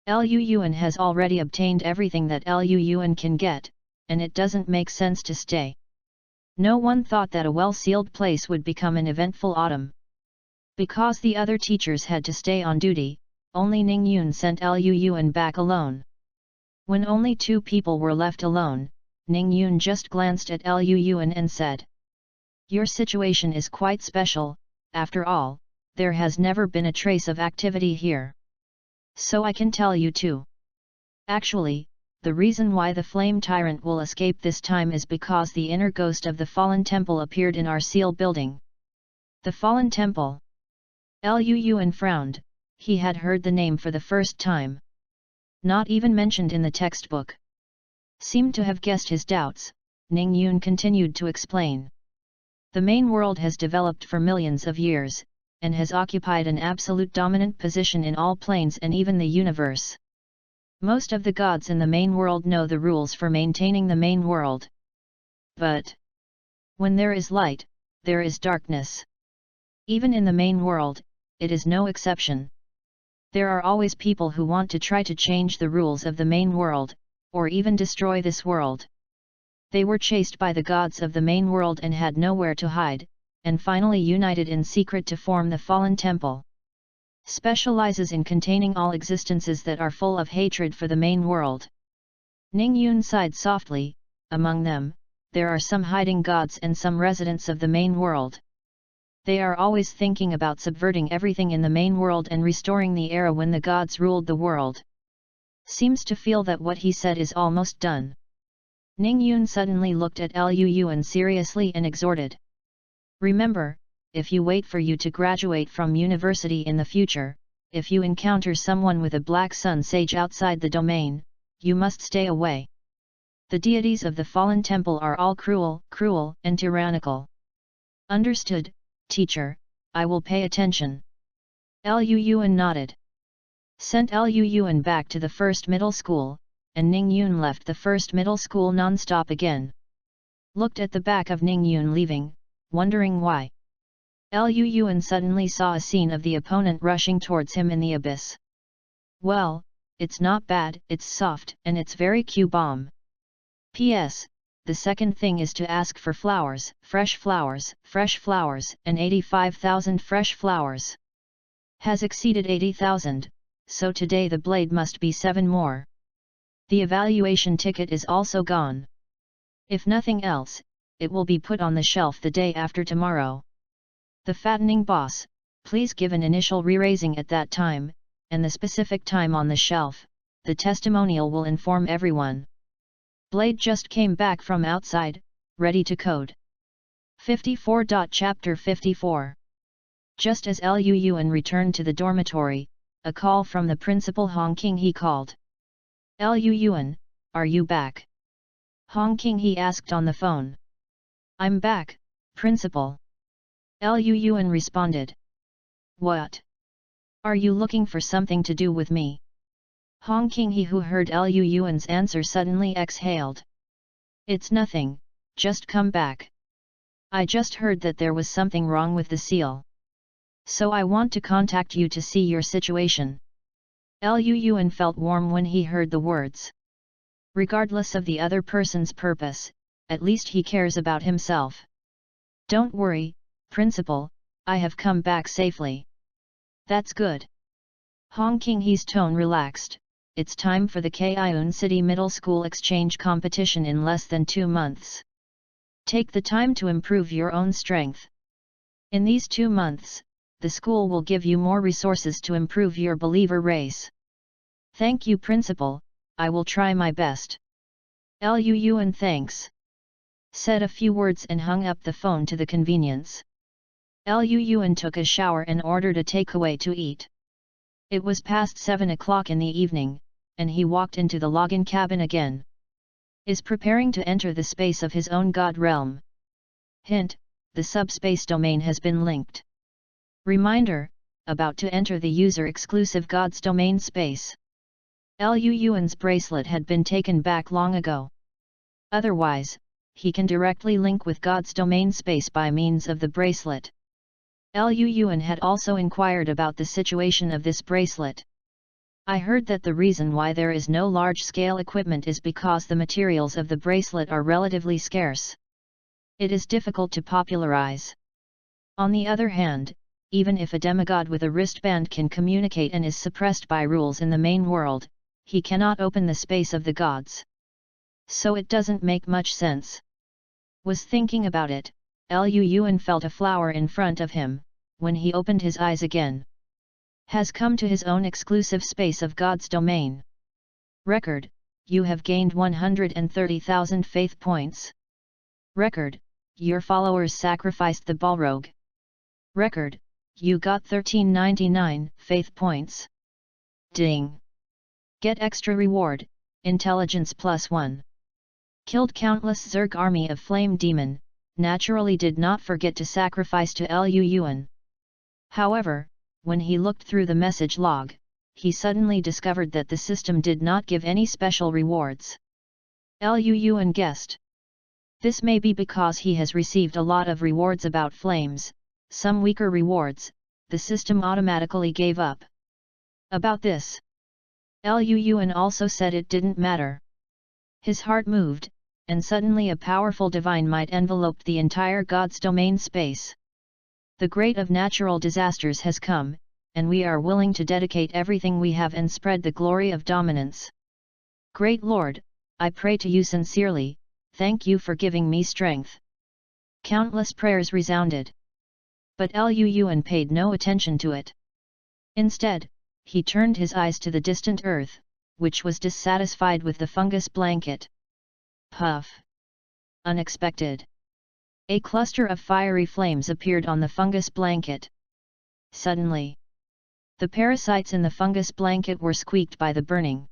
Lu Yuan has already obtained everything that Lu Yuan can get, and it doesn't make sense to stay. No one thought that a well-sealed place would become an eventful autumn. Because the other teachers had to stay on duty, only Ning Yun sent Lu Yuan back alone. When only 2 people were left alone, Ning Yun just glanced at Lu Yuan and said, "Your situation is quite special, after all, there has never been a trace of activity here. So I can tell you too. Actually, the reason why the flame tyrant will escape this time is because the inner ghost of the fallen temple appeared in our seal building." The fallen temple. Lu Yuan frowned, he had heard the name for the first time. Not even mentioned in the textbook. Seemed to have guessed his doubts, Ning Yun continued to explain. The main world has developed for millions of years, and has occupied an absolute dominant position in all planes and even the universe. Most of the gods in the main world know the rules for maintaining the main world. But when there is light, there is darkness. Even in the main world, it is no exception. There are always people who want to try to change the rules of the main world, or even destroy this world. They were chased by the gods of the main world and had nowhere to hide, and finally united in secret to form the fallen temple. Specializes in containing all existences that are full of hatred for the main world. Ning Yun sighed softly. Among them, there are some hiding gods and some residents of the main world. They are always thinking about subverting everything in the main world and restoring the era when the gods ruled the world. Seems to feel that what he said is almost done. Ning Yun suddenly looked at Lu Yuan seriously and exhorted. Remember, if you wait for you to graduate from university in the future, if you encounter someone with a black sun sage outside the domain, you must stay away. The deities of the fallen temple are all cruel and tyrannical. Understood, teacher, I will pay attention. Lu Yuan nodded. Sent Lu Yuan back to the first middle school, and Ning Yun left the first middle school non-stop again. Looked at the back of Ning Yun leaving, wondering why. Lu Yuan suddenly saw a scene of the opponent rushing towards him in the abyss. Well, it's not bad, it's soft and it's very Q-bomb. P.S. The second thing is to ask for flowers, and 85,000 fresh flowers. Has exceeded 80,000, so today the blade must be 7 more. The evaluation ticket is also gone. If nothing else, it will be put on the shelf the day after tomorrow. The fattening boss, please give an initial re-raising at that time, and the specific time on the shelf. The testimonial will inform everyone. Blade just came back from outside, ready to code. 54. Chapter 54. Just as Lu Yuan returned to the dormitory, a call from the principal Hong King he called. Lu Yuan, are you back? Hong King he asked on the phone. I'm back, principal. Lu Yuan responded. What? Are you looking for something to do with me? Hong King he who heard Lu Yuan's answer suddenly exhaled. It's nothing, just come back. I just heard that there was something wrong with the seal. So I want to contact you to see your situation. Lu Yuan felt warm when he heard the words. Regardless of the other person's purpose, at least he cares about himself. Don't worry, Principal, I have come back safely. That's good. Hong Qinghe's tone relaxed. It's time for the Kaiun City Middle School exchange competition in less than 2 months. Take the time to improve your own strength. In these 2 months, the school will give you more resources to improve your believer race. Thank you, Principal, I will try my best. Lu Yuan thanks. Said a few words and hung up the phone to the convenience. Lu Yuan took a shower and ordered a takeaway to eat. It was past 7 o'clock in the evening, and he walked into the login cabin again. Is preparing to enter the space of his own god realm. Hint, the subspace domain has been linked. Reminder, about to enter the user-exclusive God's domain space. Lu Yuan's bracelet had been taken back long ago. Otherwise, he can directly link with God's domain space by means of the bracelet. Lu Yuan had also inquired about the situation of this bracelet. I heard that the reason why there is no large-scale equipment is because the materials of the bracelet are relatively scarce. It is difficult to popularize. On the other hand, even if a demigod with a wristband can communicate and is suppressed by rules in the main world, he cannot open the space of the gods. So it doesn't make much sense. Was thinking about it, Lu Yuan felt a flower in front of him, when he opened his eyes again. Has come to his own exclusive space of God's domain. Record, you have gained 130,000 faith points. Record, your followers sacrificed the Balrog. Record, you got 1399 faith points. Ding! Get extra reward, intelligence +1. Killed countless Zerg army of flame demon, naturally did not forget to sacrifice to Lu Yuan. However, when he looked through the message log, he suddenly discovered that the system did not give any special rewards. Lu Yuan guessed. This may be because he has received a lot of rewards about flames, some weaker rewards, the system automatically gave up. About this, Lu Yuan also said it didn't matter. His heart moved, and suddenly a powerful divine might enveloped the entire God's domain space. The great of natural disasters has come, and we are willing to dedicate everything we have and spread the glory of dominance. Great Lord, I pray to you sincerely, thank you for giving me strength. Countless prayers resounded. But Lu Yuan paid no attention to it. Instead, he turned his eyes to the distant earth, which was dissatisfied with the fungus blanket. Puff! Unexpected! A cluster of fiery flames appeared on the fungus blanket. Suddenly, the parasites in the fungus blanket were squeaked by the burning.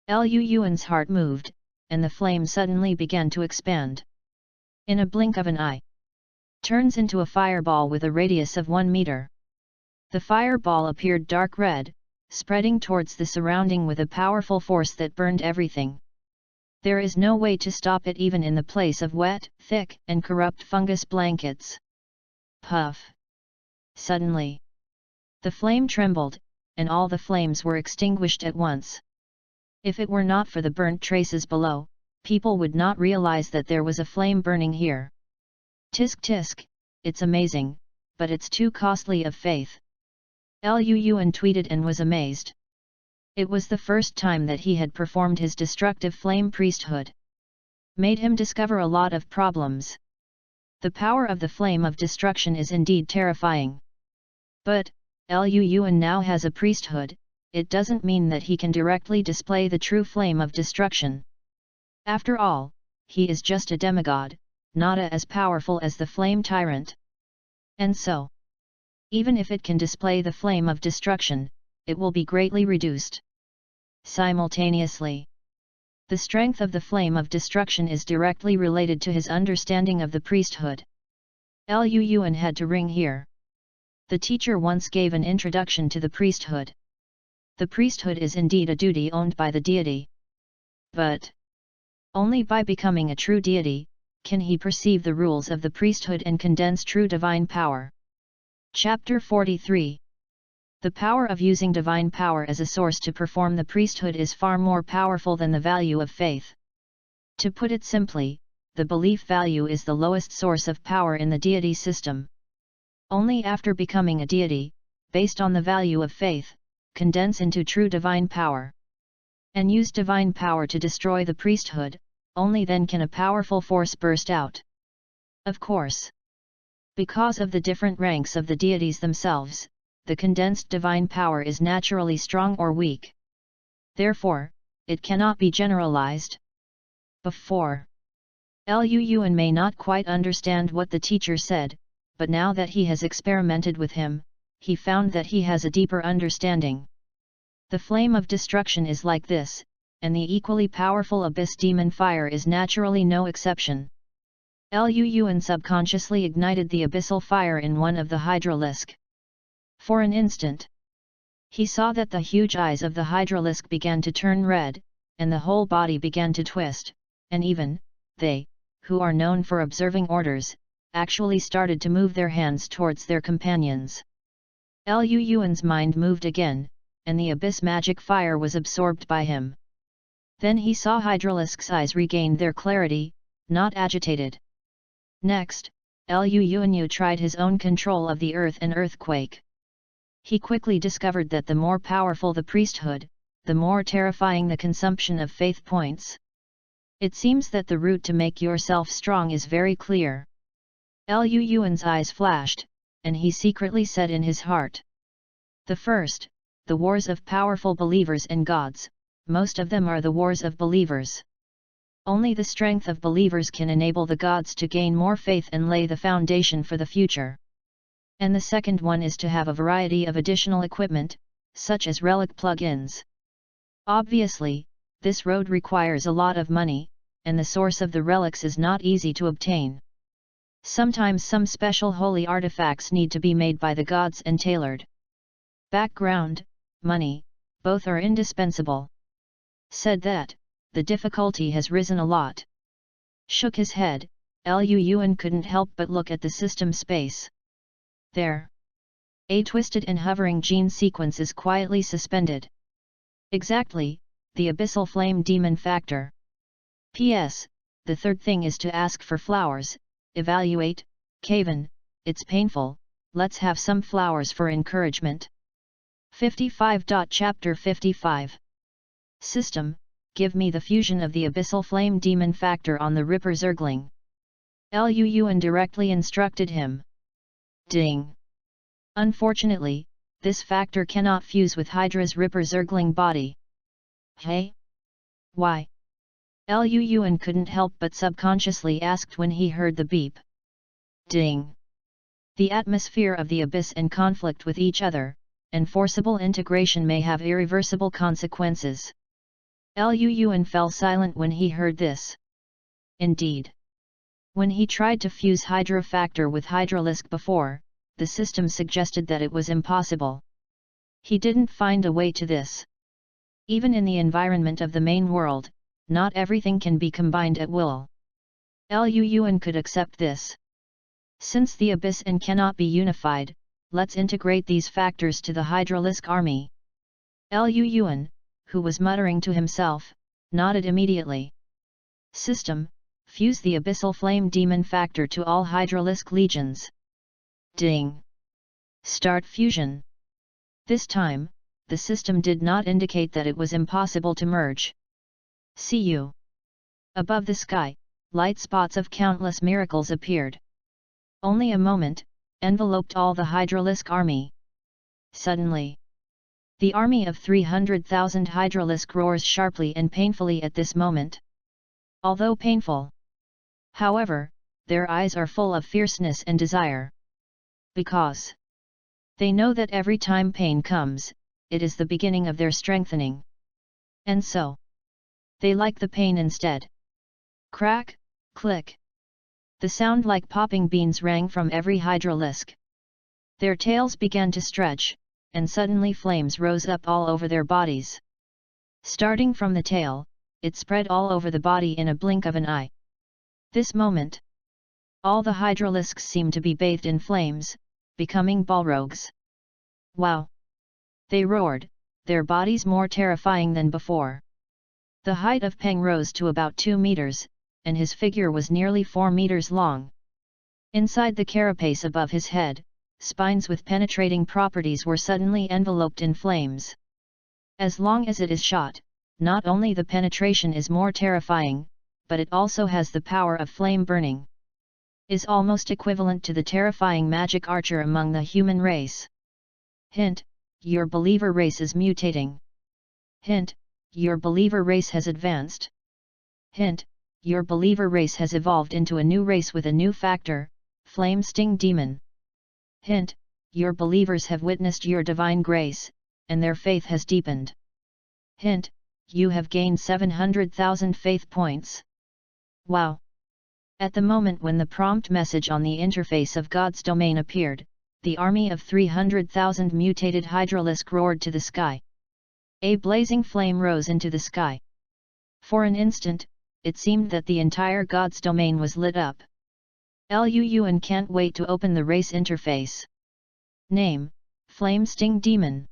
Lu Yuan's heart moved, and the flame suddenly began to expand. In a blink of an eye, turns into a fireball with a radius of 1 meter. The fireball appeared dark red, spreading towards the surrounding with a powerful force that burned everything. There is no way to stop it even in the place of wet, thick, and corrupt fungus blankets. Puff! Suddenly, the flame trembled, and all the flames were extinguished at once. If it were not for the burnt traces below, people would not realize that there was a flame burning here. Tisk tisk, it's amazing, but it's too costly of faith. Lu Yuan tweeted and was amazed. It was the first time that he had performed his destructive flame priesthood. Made him discover a lot of problems. The power of the flame of destruction is indeed terrifying. But, Lu Yuan now has a priesthood, it doesn't mean that he can directly display the true flame of destruction. After all, he is just a demigod, not as powerful as the flame tyrant. And so, even if it can display the flame of destruction, it will be greatly reduced. Simultaneously, the strength of the flame of destruction is directly related to his understanding of the priesthood. Lu Yuan had to ring here. The teacher once gave an introduction to the priesthood. The priesthood is indeed a duty owned by the deity. But only by becoming a true deity, can he perceive the rules of the priesthood and condense true divine power. Chapter 43. The power of using divine power as a source to perform the priesthood is far more powerful than the value of faith. To put it simply, the belief value is the lowest source of power in the deity system. Only after becoming a deity, based on the value of faith, condense into true divine power. And use divine power to destroy the priesthood, only then can a powerful force burst out. Of course, because of the different ranks of the deities themselves, the condensed divine power is naturally strong or weak. Therefore, it cannot be generalized. Before, Luan may not quite understand what the teacher said, but now that he has experimented with him, he found that he has a deeper understanding. The flame of destruction is like this, and the equally powerful abyss demon fire is naturally no exception. Luan subconsciously ignited the abyssal fire in one of the hydralisk. For an instant, he saw that the huge eyes of the hydralisk began to turn red, and the whole body began to twist, and even they, who are known for observing orders, actually started to move their hands towards their companions. Luan's mind moved again, and the abyss magic fire was absorbed by him. Then he saw Hydralisk's eyes regain their clarity, not agitated. Next, Luan tried his own control of the earth and earthquake. He quickly discovered that the more powerful the priesthood, the more terrifying the consumption of faith points. It seems that the route to make yourself strong is very clear. Luan's eyes flashed, and he secretly said in his heart. The first, the wars of powerful believers and gods, most of them are the wars of believers. Only the strength of believers can enable the gods to gain more faith and lay the foundation for the future. And the second one is to have a variety of additional equipment, such as relic plugins. Obviously, this road requires a lot of money, and the source of the relics is not easy to obtain. Sometimes some special holy artifacts need to be made by the gods and tailored. Background, money, both are indispensable. Said that, the difficulty has risen a lot. Shook his head, Luan couldn't help but look at the system space. There. A twisted and hovering gene sequence is quietly suspended. Exactly, the abyssal flame demon factor. P.S. The third thing is to ask for flowers, evaluate, Caven, it's painful, let's have some flowers for encouragement. 55. Chapter 55. System, give me the fusion of the abyssal flame demon factor on the Ripper Zergling. Luan directly instructed him. Ding. Unfortunately, this factor cannot fuse with Hydra's Ripper Zergling body. Hey? Why? Luan couldn't help but subconsciously asked when he heard the beep. Ding. The atmosphere of the abyss and conflict with each other, and forcible integration may have irreversible consequences. Luan fell silent when he heard this. Indeed. When he tried to fuse Hydra factor with Hydralisk before, the system suggested that it was impossible. He didn't find a way to this. Even in the environment of the main world, not everything can be combined at will. Luan could accept this. Since the abyss and cannot be unified, let's integrate these factors to the Hydralisk army. Luan, who was muttering to himself, nodded immediately. System, fuse the abyssal flame demon factor to all Hydralisk legions. Ding. Start fusion. This time, the system did not indicate that it was impossible to merge. See you. Above the sky, light spots of countless miracles appeared. Only a moment, enveloped all the Hydralisk army. Suddenly, the army of 300,000 Hydralisk roars sharply and painfully at this moment. Although painful, however, their eyes are full of fierceness and desire. Because they know that every time pain comes, it is the beginning of their strengthening. And so, they like the pain instead. Crack, click. The sound like popping beans rang from every Hydralisk. Their tails began to stretch, and suddenly flames rose up all over their bodies. Starting from the tail, it spread all over the body in a blink of an eye. This moment, all the Hydralisks seemed to be bathed in flames, becoming balrogs. Wow! They roared, their bodies more terrifying than before. The height of Peng rose to about 2 meters, and his figure was nearly 4 meters long. Inside the carapace above his head, spines with penetrating properties were suddenly enveloped in flames. As long as it is shot, not only the penetration is more terrifying, but it also has the power of flame burning. Is almost equivalent to the terrifying magic archer among the human race. Hint: your believer race is mutating. Hint: your believer race has advanced. Hint: your believer race has evolved into a new race with a new factor, Flame Sting Demon. Hint: your believers have witnessed your divine grace, and their faith has deepened. Hint: you have gained 700,000 faith points. Wow! At the moment when the prompt message on the interface of God's domain appeared, the army of 300,000 mutated Hydralisk roared to the sky. A blazing flame rose into the sky. For an instant, it seemed that the entire God's domain was lit up. Luu can't wait to open the race interface. Name: Flame Sting Demon.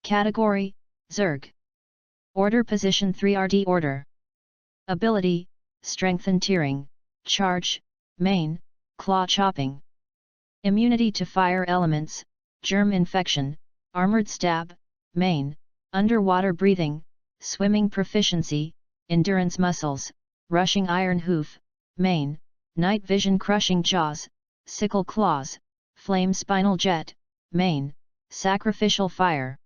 Category: Zerg. Order Position 3RD Order. Ability: Strengthen Tearing, Charge, Main, Claw Chopping. Immunity to Fire Elements, Germ Infection, Armored Stab, Main, Underwater Breathing, Swimming Proficiency, Endurance Muscles, Rushing Iron Hoof, Main, Night Vision Crushing Jaws, Sickle Claws, Flame Spinal Jet, Main, Sacrificial Fire.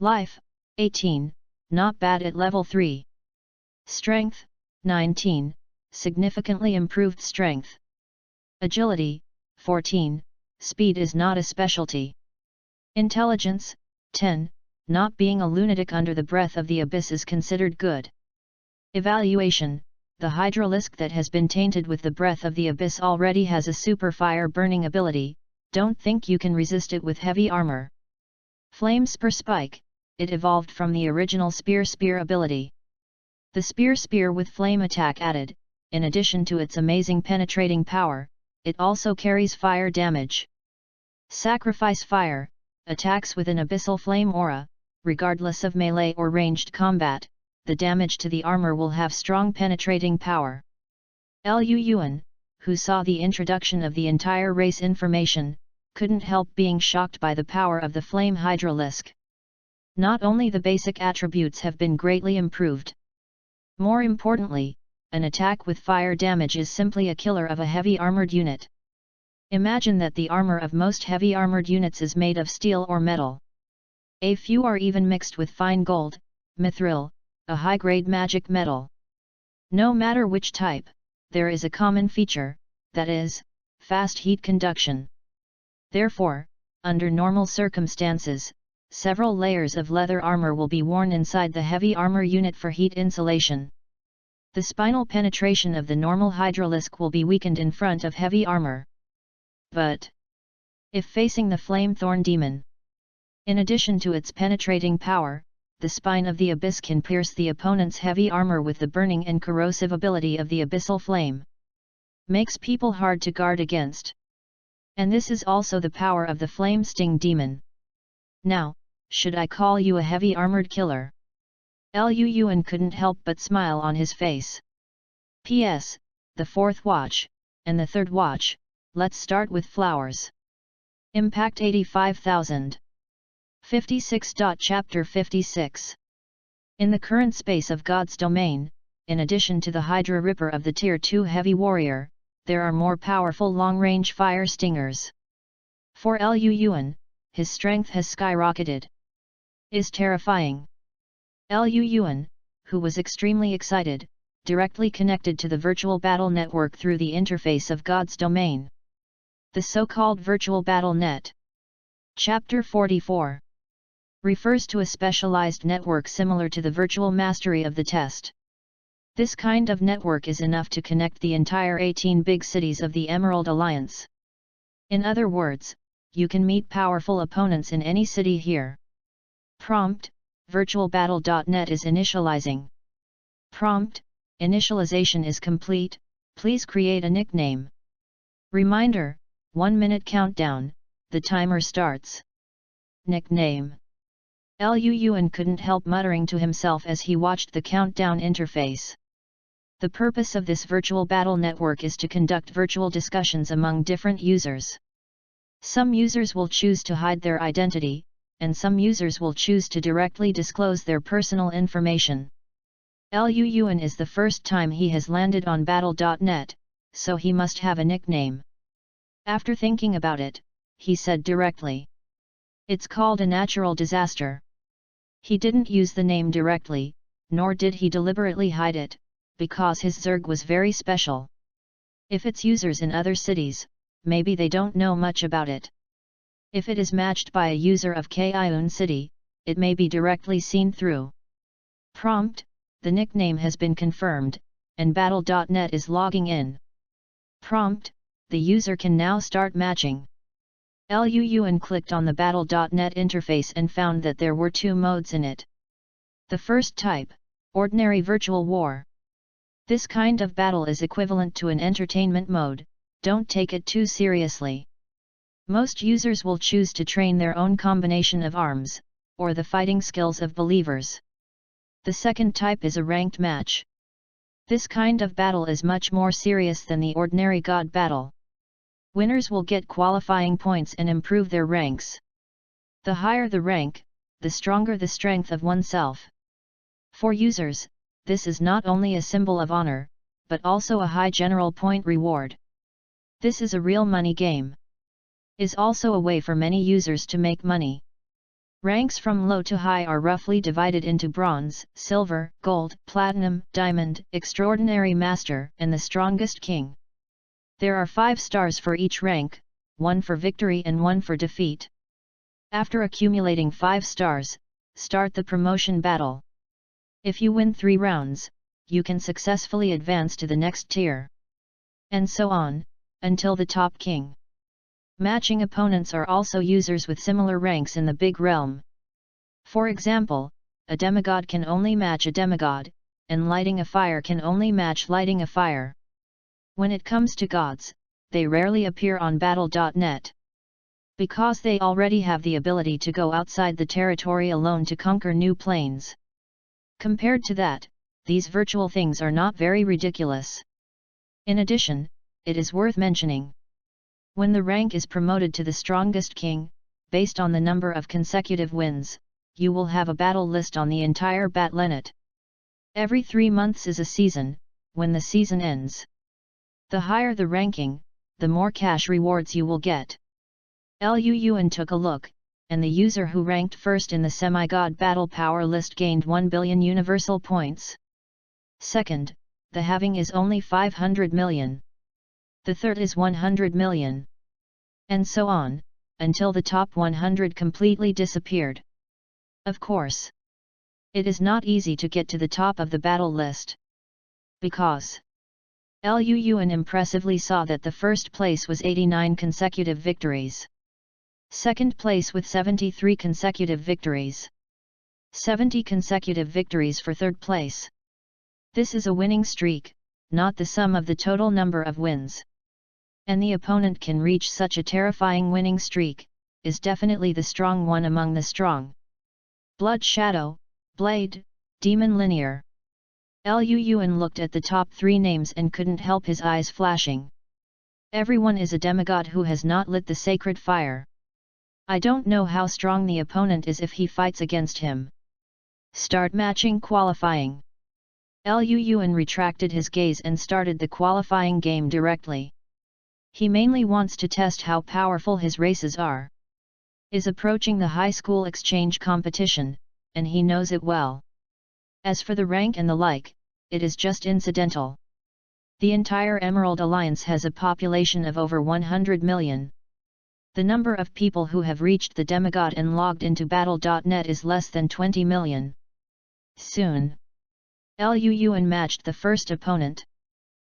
Life: 18, not bad at level 3. Strength: 19, significantly improved strength. Agility: 14, speed is not a specialty. Intelligence: 10, not being a lunatic under the breath of the abyss is considered good. Evaluation: the Hydralisk that has been tainted with the breath of the abyss already has a super fire burning ability, don't think you can resist it with heavy armor. Flame Spear Spike: it evolved from the original Spear ability. The Spear with flame attack added, in addition to its amazing penetrating power, it also carries fire damage. Sacrifice Fire: attacks with an abyssal flame aura, regardless of melee or ranged combat, the damage to the armor will have strong penetrating power. Luu, who saw the introduction of the entire race information, couldn't help being shocked by the power of the Flame Hydralisk. Not only the basic attributes have been greatly improved. More importantly, an attack with fire damage is simply a killer of a heavy armored unit. Imagine that the armor of most heavy armored units is made of steel or metal. A few are even mixed with fine gold, mithril, a high-grade magic metal. No matter which type, there is a common feature, that is, fast heat conduction. Therefore, under normal circumstances, several layers of leather armor will be worn inside the heavy armor unit for heat insulation. The spinal penetration of the normal Hydralisk will be weakened in front of heavy armor. But if facing the Flame Thorn Demon, in addition to its penetrating power, the spine of the abyss can pierce the opponent's heavy armor with the burning and corrosive ability of the abyssal flame. Makes people hard to guard against. And this is also the power of the Flame Sting Demon. Now, should I call you a heavy armored killer? Luu couldn't help but smile on his face. P.S. The fourth watch, and the third watch, let's start with flowers. Impact 85,000. 56. Chapter 56. In the current space of God's domain, in addition to the Hydra Ripper of the Tier 2 Heavy Warrior, there are more powerful long-range fire stingers. For Luu, his strength has skyrocketed. Is terrifying. Luu, who was extremely excited, directly connected to the virtual battle network through the interface of God's domain. The so-called virtual battle net. Chapter 44. Refers to a specialized network similar to the virtual mastery of the test. This kind of network is enough to connect the entire 18 big cities of the Emerald Alliance. In other words, you can meet powerful opponents in any city here. Prompt: virtualbattle.net is initializing. Prompt: initialization is complete, please create a nickname. Reminder: 1 minute countdown, the timer starts. Nickname. Luan couldn't help muttering to himself as he watched the countdown interface. The purpose of this virtual battle network is to conduct virtual discussions among different users. Some users will choose to hide their identity, and some users will choose to directly disclose their personal information. Luan is the first time he has landed on battle.net, so he must have a nickname. After thinking about it, he said directly, "It's called a natural disaster." He didn't use the name directly, nor did he deliberately hide it, because his Zerg was very special. If it's users in other cities, maybe they don't know much about it. If it is matched by a user of Kaiun City, it may be directly seen through. Prompt: the nickname has been confirmed, and battle.net is logging in. Prompt: the user can now start matching. Luan clicked on the battle.net interface and found that there were two modes in it. The first type, ordinary virtual war. This kind of battle is equivalent to an entertainment mode, don't take it too seriously. Most users will choose to train their own combination of arms, or the fighting skills of believers. The second type is a ranked match. This kind of battle is much more serious than the ordinary god battle. Winners will get qualifying points and improve their ranks. The higher the rank, the stronger the strength of oneself. For users, this is not only a symbol of honor, but also a high general point reward. This is a real money game. Is also a way for many users to make money. Ranks from low to high are roughly divided into bronze, silver, gold, platinum, diamond, extraordinary master, and the strongest king. There are 5 stars for each rank, 1 for victory and 1 for defeat. After accumulating 5 stars, start the promotion battle. If you win 3 rounds, you can successfully advance to the next tier. And so on, until the top king. Matching opponents are also users with similar ranks in the big realm. For example, a demigod can only match a demigod, and lighting a fire can only match lighting a fire. When it comes to gods, they rarely appear on battle.net. Because they already have the ability to go outside the territory alone to conquer new planes. Compared to that, these virtual things are not very ridiculous. In addition, it is worth mentioning. When the rank is promoted to the strongest king, based on the number of consecutive wins, you will have a battle list on the entire Battle.net. Every 3 months is a season, when the season ends. The higher the ranking, the more cash rewards you will get. Luan took a look, and the user who ranked first in the semi-god battle power list gained 1 billion universal points. Second, the halving is only 500 million. The third is 100 million. And so on, until the top 100 completely disappeared. Of course, it is not easy to get to the top of the battle list. Because Luan impressively saw that the first place was 89 consecutive victories. Second place with 73 consecutive victories. 70 consecutive victories for third place. This is a winning streak, not the sum of the total number of wins. And the opponent can reach such a terrifying winning streak, is definitely the strong one among the strong. Blood Shadow, Blade, Demon Linear. Luan looked at the top 3 names and couldn't help his eyes flashing. Everyone is a demigod who has not lit the sacred fire. I don't know how strong the opponent is if he fights against him. Start matching qualifying. Luan retracted his gaze and started the qualifying game directly. He mainly wants to test how powerful his races are. Is approaching the high school exchange competition, and he knows it well. As for the rank and the like, it is just incidental. The entire Emerald Alliance has a population of over 100 million. The number of people who have reached the demigod and logged into battle.net is less than 20 million. Soon, Luan matched the first opponent.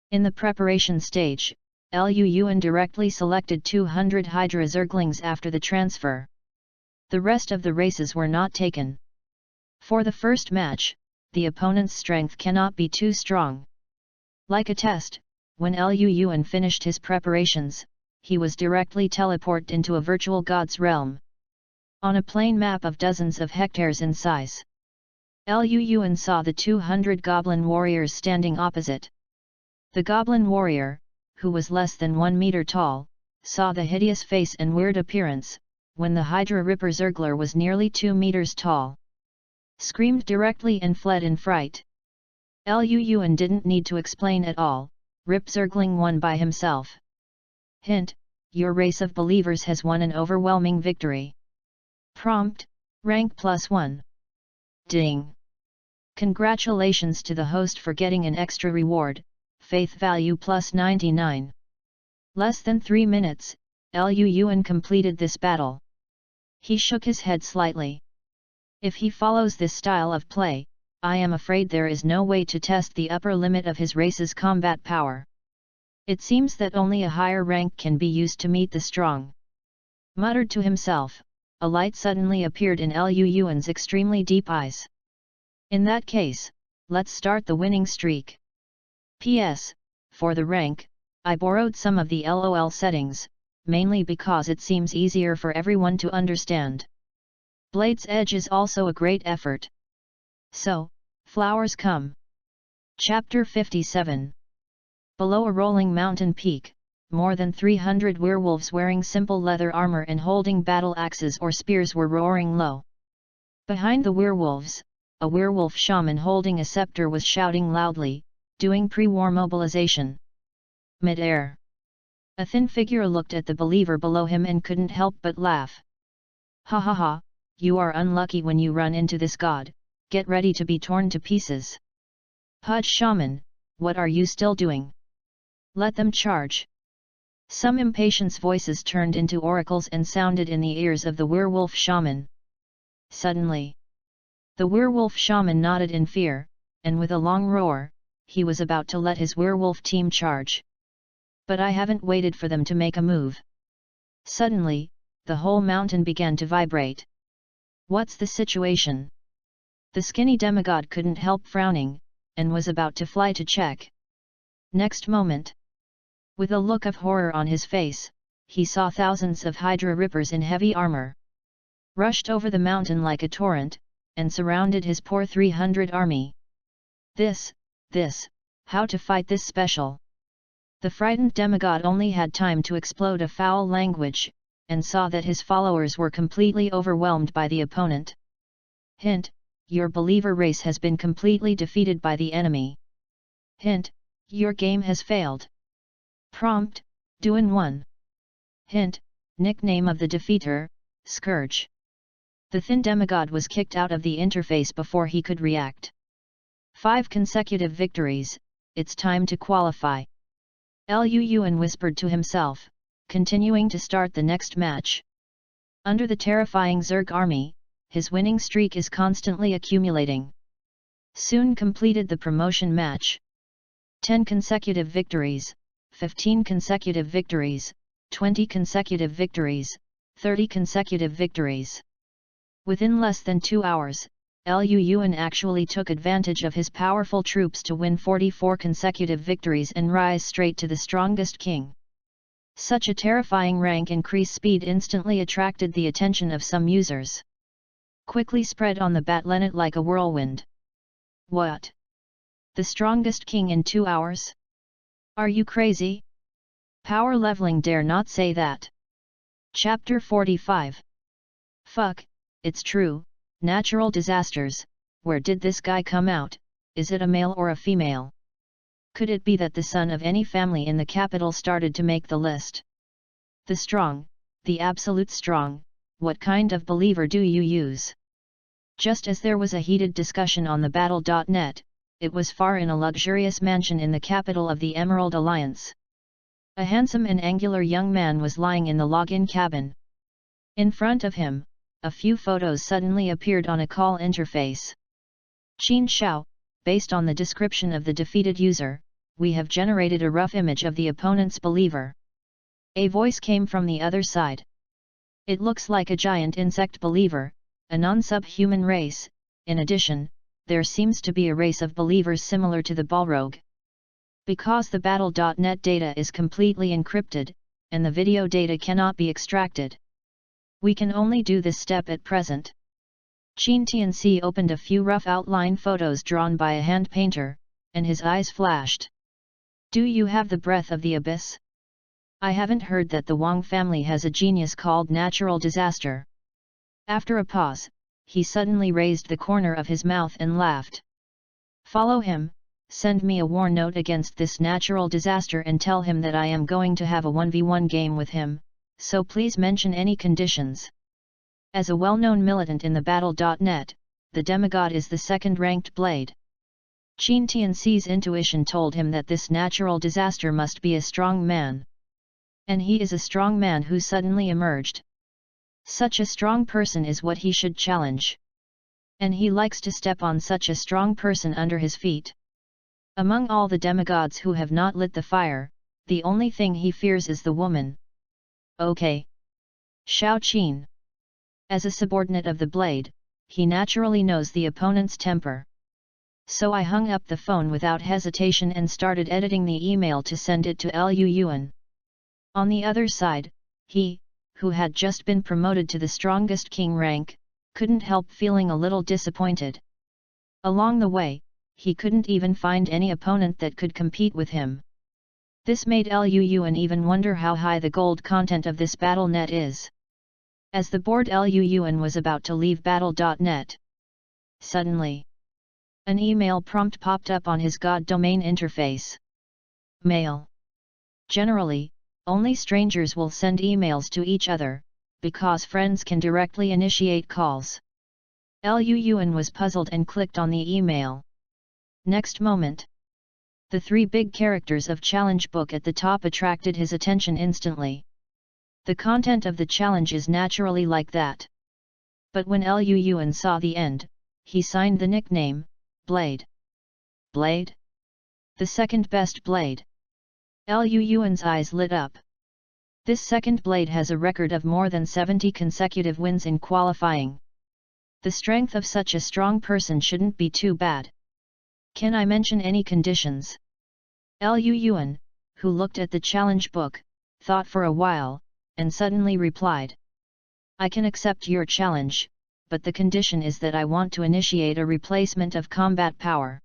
In the preparation stage, Luan directly selected 200 Hydra Zerglings after the transfer. The rest of the races were not taken. For the first match, the opponent's strength cannot be too strong. Like a test, when Luan finished his preparations, he was directly teleported into a virtual god's realm. On a plain map of dozens of hectares in size, Lu Yuan saw the 200 goblin warriors standing opposite. The goblin warrior, who was less than 1 meter tall, saw the hideous face and weird appearance, when the Hydra Ripper Zergler was nearly 2 meters tall. Screamed directly and fled in fright. Lu Yuan didn't need to explain at all, Rip Zergling won by himself. Hint, your race of believers has won an overwhelming victory. Prompt, rank +1. Ding. Congratulations to the host for getting an extra reward, faith value +99. Less than 3 minutes, Lu Yuan completed this battle. He shook his head slightly. If he follows this style of play, I am afraid there is no way to test the upper limit of his race's combat power. It seems that only a higher rank can be used to meet the strong. Muttered to himself, a light suddenly appeared in Lu Yuan's extremely deep eyes. In that case, let's start the winning streak. P.S. For the rank, I borrowed some of the LOL settings, mainly because it seems easier for everyone to understand. Blade's Edge is also a great effort. So, flowers come. Chapter 57. Below a rolling mountain peak, more than 300 werewolves wearing simple leather armor and holding battle axes or spears were roaring low. Behind the werewolves, a werewolf shaman holding a scepter was shouting loudly, doing pre-war mobilization. Mid-air. A thin figure looked at the believer below him and couldn't help but laugh. Ha ha ha, you are unlucky when you run into this god, get ready to be torn to pieces. Pudge shaman, what are you still doing? Let them charge. Some impatience voices turned into oracles and sounded in the ears of the werewolf shaman. Suddenly, the werewolf shaman nodded in fear, and with a long roar, he was about to let his werewolf team charge. But I haven't waited for them to make a move. Suddenly, the whole mountain began to vibrate. What's the situation? The skinny demigod couldn't help frowning, and was about to fly to check. Next moment, with a look of horror on his face, he saw thousands of Hydra Rippers in heavy armor. Rushed over the mountain like a torrent, and surrounded his poor 300 army. This, how to fight this special? The frightened demigod only had time to explode a foul language, and saw that his followers were completely overwhelmed by the opponent. Hint, your believer race has been completely defeated by the enemy. Hint, your game has failed. Prompt, Duan 1. Hint, nickname of the defeater, Scourge. The thin demigod was kicked out of the interface before he could react. 5 consecutive victories, it's time to qualify. Lu Yuan whispered to himself, continuing to start the next match. Under the terrifying Zerg army, his winning streak is constantly accumulating. Soon completed the promotion match. 10 consecutive victories, 15 consecutive victories, 20 consecutive victories, 30 consecutive victories. Within less than 2 hours, Lu Yuan actually took advantage of his powerful troops to win 44 consecutive victories and rise straight to the strongest king. Such a terrifying rank increase speed instantly attracted the attention of some users. Quickly spread on the Batlenet like a whirlwind. What? The strongest king in 2 hours? Are you crazy? Power leveling dare not say that. Chapter 45. Fuck, it's true, natural disasters, where did this guy come out, is it a male or a female? Could it be that the son of any family in the capital started to make the list? The strong, the absolute strong, what kind of believer do you use? Just as there was a heated discussion on the battle.net, it was far in a luxurious mansion in the capital of the Emerald Alliance. A handsome and angular young man was lying in the login cabin. In front of him, a few photos suddenly appeared on a call interface. Qin Shao, based on the description of the defeated user, we have generated a rough image of the opponent's believer. A voice came from the other side. It looks like a giant insect believer, a non-subhuman race. In addition, there seems to be a race of believers similar to the Balrog. Because the battle.net data is completely encrypted, and the video data cannot be extracted. We can only do this step at present. Qin Tianxi opened a few rough outline photos drawn by a hand painter, and his eyes flashed. Do you have the breath of the abyss? I haven't heard that the Wang family has a genius called natural disaster. After a pause, he suddenly raised the corner of his mouth and laughed. Follow him, send me a war note against this natural disaster and tell him that I am going to have a 1v1 game with him, so please mention any conditions. As a well-known militant in the battle.net, the demigod is the second-ranked blade. Qin Tianxi's intuition told him that this natural disaster must be a strong man. And he is a strong man who suddenly emerged. Such a strong person is what he should challenge. And he likes to step on such a strong person under his feet. Among all the demigods who have not lit the fire, the only thing he fears is the woman. Okay. Shao Qin. As a subordinate of the blade, he naturally knows the opponent's temper. So I hung up the phone without hesitation and started editing the email to send it to Lu Yuan. On the other side, he, who had just been promoted to the strongest king rank, couldn't help feeling a little disappointed. Along the way, he couldn't even find any opponent that could compete with him. This made Lu Yuan even wonder how high the gold content of this battle.net is. As the bored Lu Yuan was about to leave battle.net, suddenly, an email prompt popped up on his God domain interface. Mail. Generally, only strangers will send emails to each other, because friends can directly initiate calls. Lu Yuan was puzzled and clicked on the email. Next moment, the 3 big characters of challenge book at the top attracted his attention instantly. The content of the challenge is naturally like that. But when Lu Yuan saw the end, he signed the nickname, Blade. Blade? The second best blade. Lu Yuan's eyes lit up. This second blade has a record of more than 70 consecutive wins in qualifying. The strength of such a strong person shouldn't be too bad. Can I mention any conditions? Lu Yuan, who looked at the challenge book, thought for a while, and suddenly replied. I can accept your challenge, but the condition is that I want to initiate a replacement of combat power.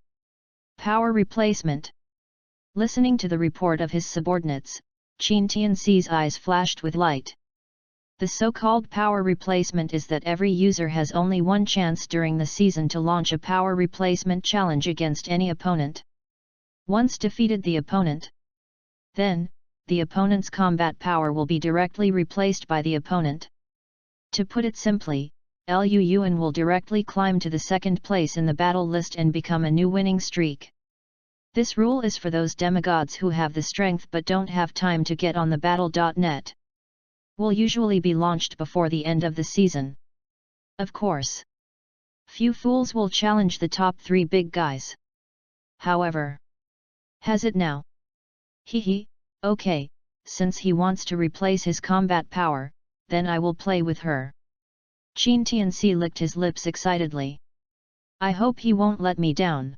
Power replacement. Listening to the report of his subordinates, Qin Tianxi's eyes flashed with light. The so-called power replacement is that every user has only one chance during the season to launch a power replacement challenge against any opponent. Once defeated the opponent, then, the opponent's combat power will be directly replaced by the opponent. To put it simply, Lu Yuan will directly climb to the second place in the battle list and become a new winning streak. This rule is for those demigods who have the strength but don't have time to get on the battle.net. Will usually be launched before the end of the season. Of course, few fools will challenge the top 3 big guys. However, has it now? Hehe, okay, since he wants to replace his combat power, then I will play with her. Qin Tianxi licked his lips excitedly. I hope he won't let me down.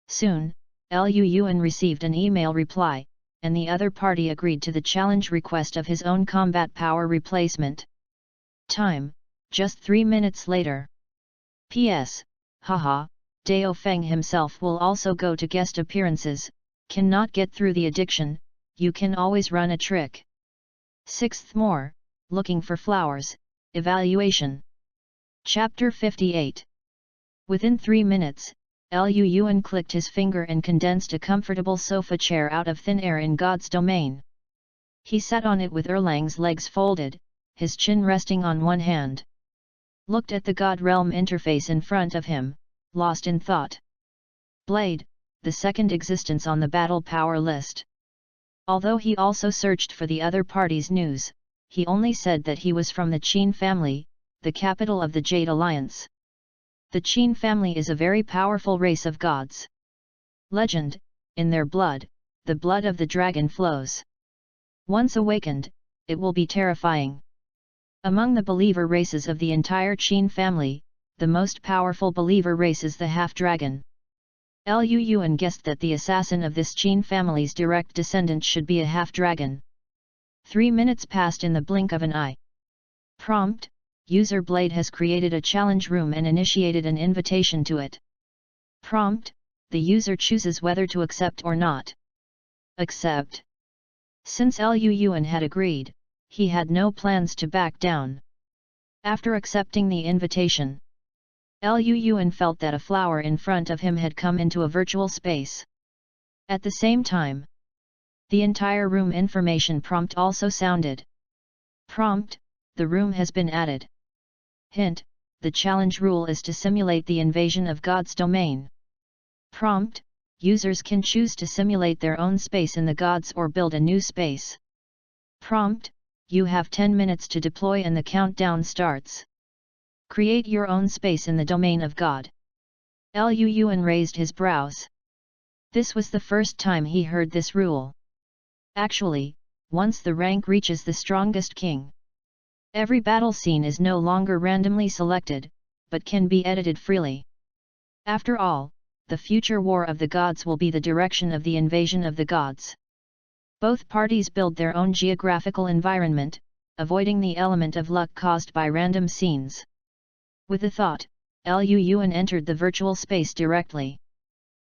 Soon, Lu Yuan received an email reply, and the other party agreed to the challenge request of his own combat power replacement. Time, just 3 minutes later. P.S. Haha, Dao Feng himself will also go to guest appearances, cannot get through the addiction, you can always run a trick. 6th more, looking for flowers, evaluation. Chapter 58. Within 3 minutes, Lu Yuan clicked his finger and condensed a comfortable sofa chair out of thin air in God's domain. He sat on it with Erlang's legs folded, his chin resting on one hand. Looked at the God Realm interface in front of him, lost in thought. Blade, the second existence on the battle power list. Although he also searched for the other party's news, he only said that he was from the Qin family, the capital of the Jade Alliance. The Qin family is a very powerful race of gods. Legend, in their blood, the blood of the dragon flows. Once awakened, it will be terrifying. Among the believer races of the entire Qin family, the most powerful believer race is the half-dragon. Lu Yuan guessed that the assassin of this Qin family's direct descendant should be a half-dragon. 3 minutes passed in the blink of an eye. Prompt: User Blade has created a challenge room and initiated an invitation to it. Prompt: The user chooses whether to accept or not. Accept. Since Luan had agreed, he had no plans to back down. After accepting the invitation, Luan felt that a flower in front of him had come into a virtual space. At the same time, the entire room information prompt also sounded. Prompt: The room has been added. Hint: the challenge rule is to simulate the invasion of God's domain. Prompt: Users can choose to simulate their own space in the gods or build a new space. Prompt: You have 10 minutes to deploy and the countdown starts. Create your own space in the domain of God. Luan raised his brows. This was the first time he heard this rule. Actually, once the rank reaches the strongest king, every battle scene is no longer randomly selected, but can be edited freely. After all, the future war of the gods will be the direction of the invasion of the gods. Both parties build their own geographical environment, avoiding the element of luck caused by random scenes. With a thought, Luan entered the virtual space directly.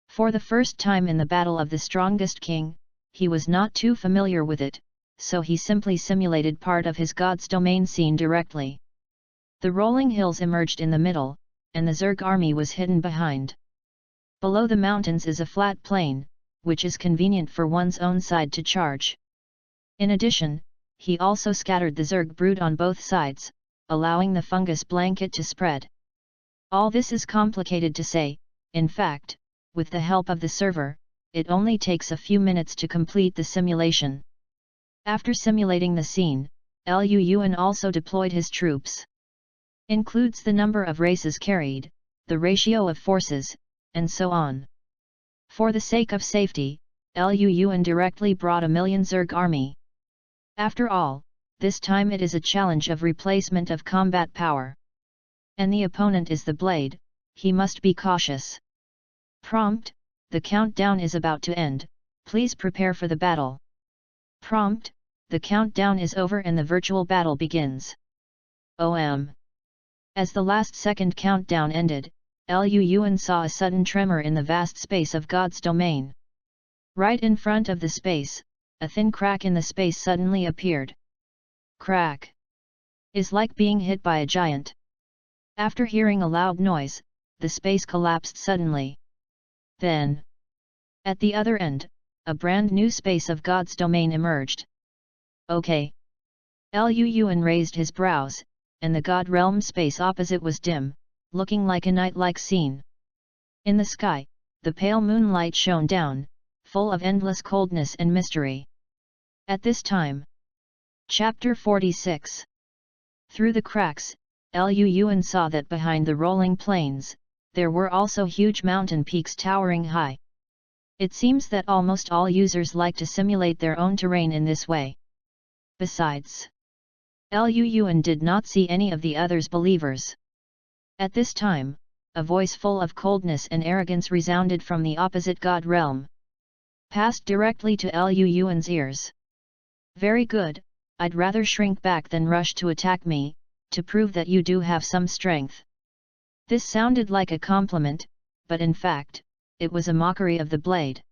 For the first time in the Battle of the Strongest King, he was not too familiar with it, so he simply simulated part of his god's domain scene directly. The rolling hills emerged in the middle, and the Zerg army was hidden behind. Below the mountains is a flat plain, which is convenient for one's own side to charge. In addition, he also scattered the Zerg brood on both sides, allowing the fungus blanket to spread. All this is complicated to say. In fact, with the help of the server, it only takes a few minutes to complete the simulation. After simulating the scene, Luan also deployed his troops. Includes the number of races carried, the ratio of forces, and so on. For the sake of safety, Luan directly brought 1,000,000 Zerg army. After all, this time it is a challenge of replacement of combat power. And the opponent is the blade, he must be cautious. Prompt: The countdown is about to end, please prepare for the battle. Prompt: The countdown is over and the virtual battle begins. As the last second countdown ended, Luan saw a sudden tremor in the vast space of God's domain. Right in front of the space, a thin crack in the space suddenly appeared. Crack is like being hit by a giant. After hearing a loud noise, the space collapsed suddenly. Then, at the other end, a brand new space of God's domain emerged. Okay. Luan raised his brows, and the God realm space opposite was dim, looking like a night-like scene. In the sky, the pale moonlight shone down, full of endless coldness and mystery. At this time, Chapter 46. Through the cracks, Luan saw that behind the rolling plains, there were also huge mountain peaks towering high. It seems that almost all users like to simulate their own terrain in this way. Besides, Luan did not see any of the others' believers. At this time, a voice full of coldness and arrogance resounded from the opposite god realm. Passed directly to Luan's ears. Very good, I'd rather shrink back than rush to attack me, to prove that you do have some strength. This sounded like a compliment, but in fact, it was a mockery of the blade.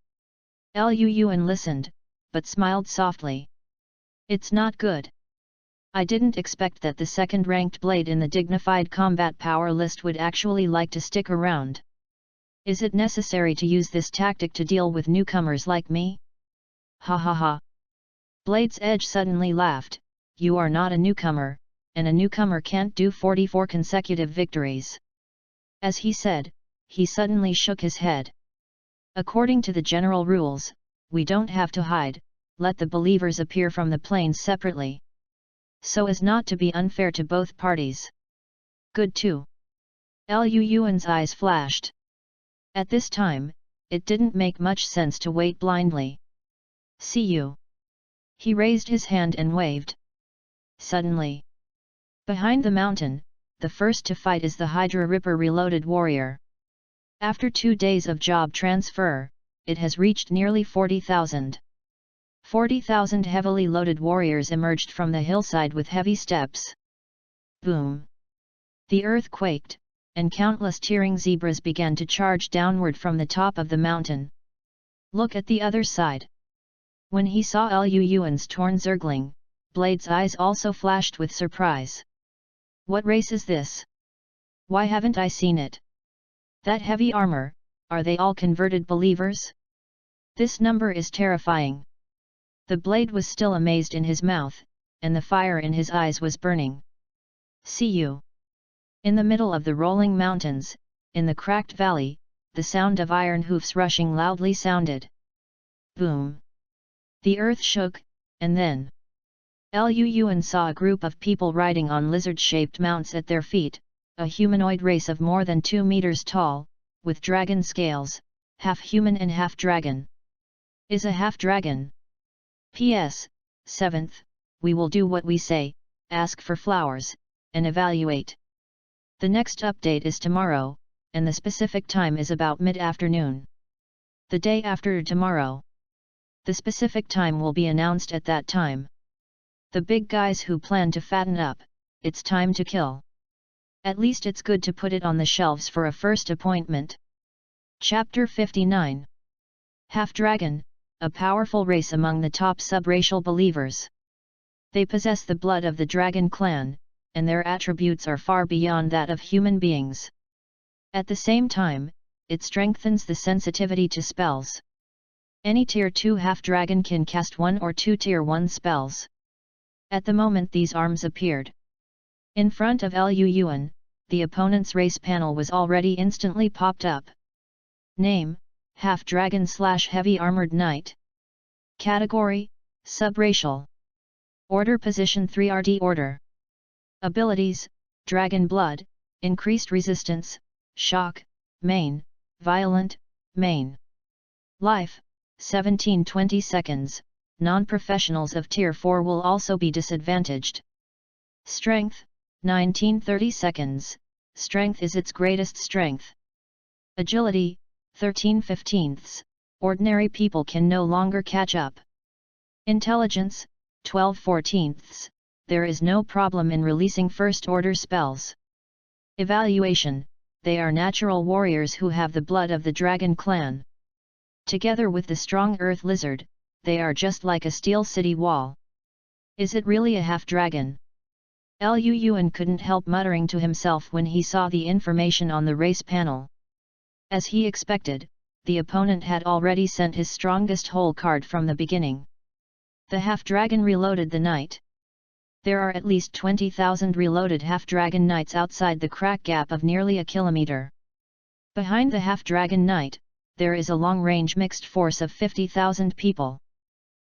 Luan listened, but smiled softly. It's not good. I didn't expect that the second-ranked blade in the dignified combat power list would actually like to stick around. Is it necessary to use this tactic to deal with newcomers like me? Ha ha ha. Blade's Edge suddenly laughed. You are not a newcomer, and a newcomer can't do 44 consecutive victories. As he said, he suddenly shook his head. According to the general rules, we don't have to hide, let the believers appear from the plains separately. So as not to be unfair to both parties. Good too. Luan's eyes flashed. At this time, it didn't make much sense to wait blindly. See you. He raised his hand and waved. Suddenly, behind the mountain, the first to fight is the Hydra Ripper Reloaded warrior. After 2 days of job transfer, it has reached nearly 40,000. 40,000 heavily loaded warriors emerged from the hillside with heavy steps. Boom! The earth quaked, and countless tearing zebras began to charge downward from the top of the mountain. Look at the other side. When he saw Lu Yuan's torn zergling, Blade's eyes also flashed with surprise. What race is this? Why haven't I seen it? That heavy armor, are they all converted believers? This number is terrifying. The blade was still amazed in his mouth, and the fire in his eyes was burning. See you. In the middle of the rolling mountains, in the cracked valley, the sound of iron hoofs rushing loudly sounded. Boom! The earth shook, and then Lu Yuan saw a group of people riding on lizard-shaped mounts at their feet, a humanoid race of more than 2 meters tall, with dragon scales, half human and half dragon. Is a half dragon. P.S. 7th, we will do what we say, ask for flowers, and evaluate. The next update is tomorrow, and the specific time is about mid-afternoon. The day after tomorrow. The specific time will be announced at that time. The big guys who plan to fatten up, it's time to kill. At least it's good to put it on the shelves for a first appointment. Chapter 59. Half-Dragon, a powerful race among the top subracial believers. They possess the blood of the dragon clan, and their attributes are far beyond that of human beings. At the same time, it strengthens the sensitivity to spells. Any Tier 2 half-dragon can cast 1 or 2 Tier 1 spells. At the moment these arms appeared in front of Lu Yuan, the opponent's race panel was already instantly popped up. Name, Half-Dragon/Heavy Armored Knight. Category, Subracial. Order Position 3rd Order. Abilities, Dragon Blood, Increased Resistance, Shock, Main, Violent, Main. Life, 17-20 seconds. Non-professionals of Tier 4 will also be disadvantaged. Strength, 19-30 seconds, strength is its greatest strength. Agility, 13/15, ordinary people can no longer catch up. Intelligence, 12/14, there is no problem in releasing first-order spells. Evaluation, they are natural warriors who have the blood of the dragon clan. Together with the strong earth lizard, they are just like a steel city wall. Is it really a half-dragon? Lu Yuan couldn't help muttering to himself when he saw the information on the race panel. As he expected, the opponent had already sent his strongest hole card from the beginning. The half-dragon reloaded the knight. There are at least 20,000 reloaded half-dragon knights outside the crack gap of nearly a kilometer. Behind the half-dragon knight, there is a long-range mixed force of 50,000 people.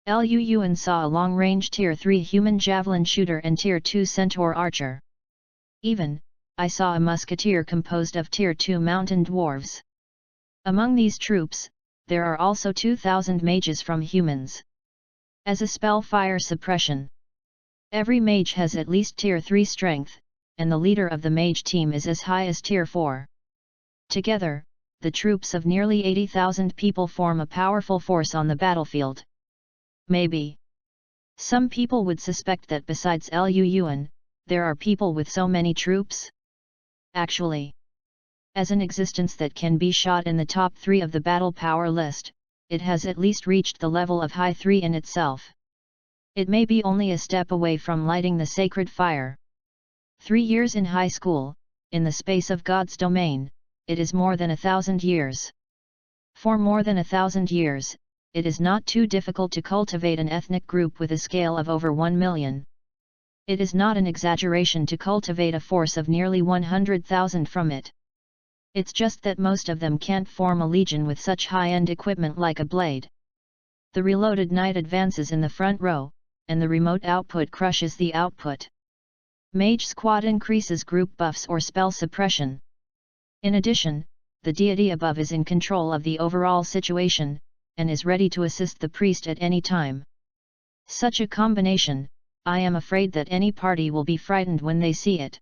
Lu Yuan saw a long-range Tier 3 human javelin shooter and Tier 2 centaur archer. Even, I saw a musketeer composed of Tier 2 mountain dwarves. Among these troops, there are also 2,000 mages from humans. As a spell fire suppression, every mage has at least Tier 3 strength, and the leader of the mage team is as high as Tier 4. Together, the troops of nearly 80,000 people form a powerful force on the battlefield. Maybe some people would suspect that besides Lu Yuan, there are people with so many troops? Actually, as an existence that can be shot in the top 3 of the battle power list, it has at least reached the level of high 3 in itself. It may be only a step away from lighting the sacred fire. 3 years in high school, in the space of God's domain, it is more than 1,000 years. For more than 1,000 years, it is not too difficult to cultivate an ethnic group with a scale of over 1 million. It is not an exaggeration to cultivate a force of nearly 100,000 from it. It's just that most of them can't form a legion with such high-end equipment like a blade. The reloaded knight advances in the front row, and the remote output crushes the output. Mage Squad increases group buffs or spell suppression. In addition, the deity above is in control of the overall situation, and is ready to assist the priest at any time. Such a combination, I am afraid that any party will be frightened when they see it.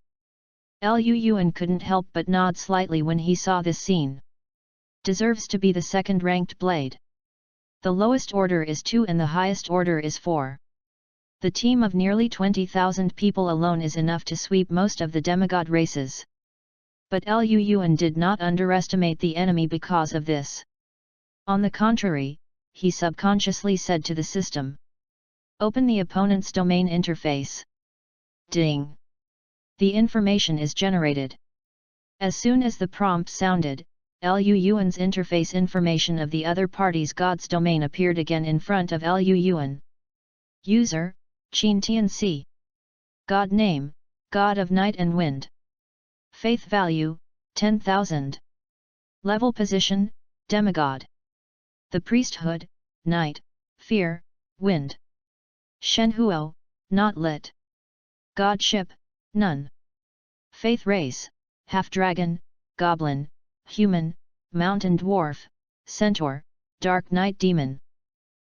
Lu Yuan couldn't help but nod slightly when he saw this scene. Deserves to be the second-ranked blade. The lowest order is 2 and the highest order is 4. The team of nearly 20,000 people alone is enough to sweep most of the demigod races. But Lu Yuan did not underestimate the enemy because of this. On the contrary, he subconsciously said to the system, "Open the opponent's domain interface." Ding! The information is generated. As soon as the prompt sounded, Lu Yuan's interface information of the other party's god's domain appeared again in front of Lu Yuan. User, Qin Tianxi. God name, God of Night and Wind. Faith value, 10,000. Level position, demigod. The priesthood, night, fear, wind. Shenhuo, not lit. Godship, none. Faith race, half-dragon, goblin, human, mountain dwarf, centaur, dark night demon.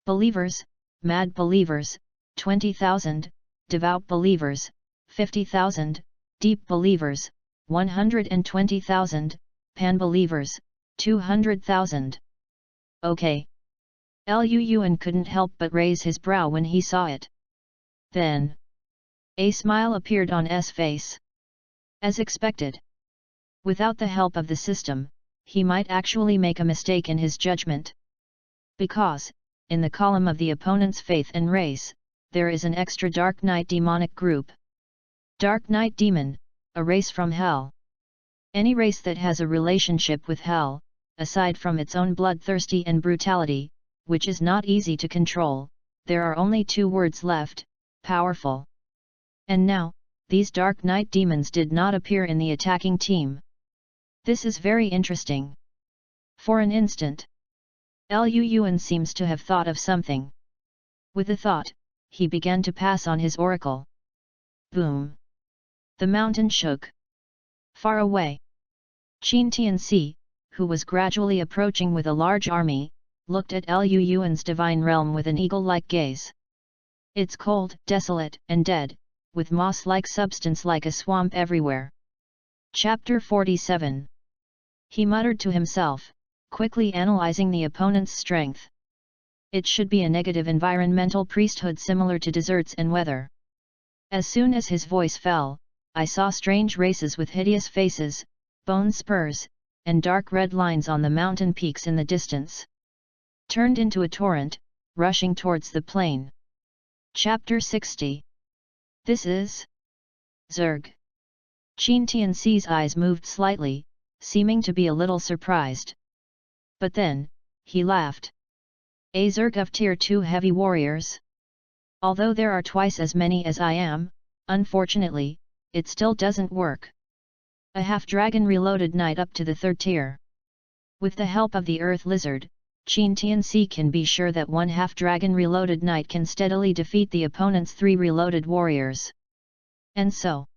Believers, mad believers, 20,000, devout believers, 50,000, deep believers, 120,000, pan-believers, 200,000. Okay. Lu Yuan couldn't help but raise his brow when he saw it. Then, a smile appeared on his face. As expected. Without the help of the system, he might actually make a mistake in his judgment. Because, in the column of the opponent's faith and race, there is an extra Dark Knight demonic group. Dark Knight Demon, a race from hell. Any race that has a relationship with hell, aside from its own bloodthirsty and brutality, which is not easy to control, there are only two words left: powerful. And now, these Dark Knight demons did not appear in the attacking team. This is very interesting. For an instant, Lu Yuan seems to have thought of something. With a thought, he began to pass on his oracle. Boom! The mountain shook. Far away, Qin Tianxi, who was gradually approaching with a large army, looked at Lu Yuan's divine realm with an eagle-like gaze. It's cold, desolate, and dead, with moss-like substance like a swamp everywhere. Chapter 47. He muttered to himself, quickly analyzing the opponent's strength. It should be a negative environmental priesthood similar to deserts and weather. As soon as his voice fell, I saw strange races with hideous faces, bone spurs, and dark red lines on the mountain peaks in the distance. Turned into a torrent, rushing towards the plain. Chapter 60. This is Zerg. Qin Tianxi's eyes moved slightly, seeming to be a little surprised. But then, he laughed. A Zerg of Tier 2 heavy warriors? Although there are twice as many as I am, unfortunately, it still doesn't work. A half-dragon reloaded knight up to the 3rd tier. With the help of the Earth Lizard, Qin Tianxi can be sure that one half-dragon reloaded knight can steadily defeat the opponent's 3 reloaded warriors. And so,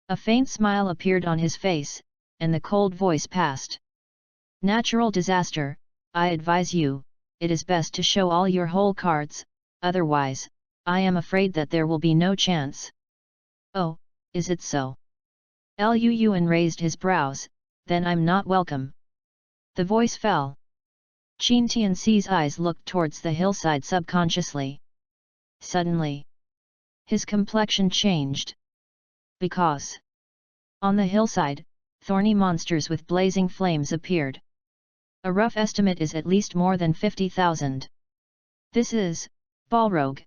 a faint smile appeared on his face, and the cold voice passed. Natural disaster, I advise you, it is best to show all your whole cards, otherwise, I am afraid that there will be no chance. Oh, is it so? Lu Yuan raised his brows, then I'm not welcome. The voice fell. Qin Tianxi's eyes looked towards the hillside subconsciously. Suddenly, his complexion changed. Because, on the hillside, thorny monsters with blazing flames appeared. A rough estimate is at least more than 50,000. This is Balrog.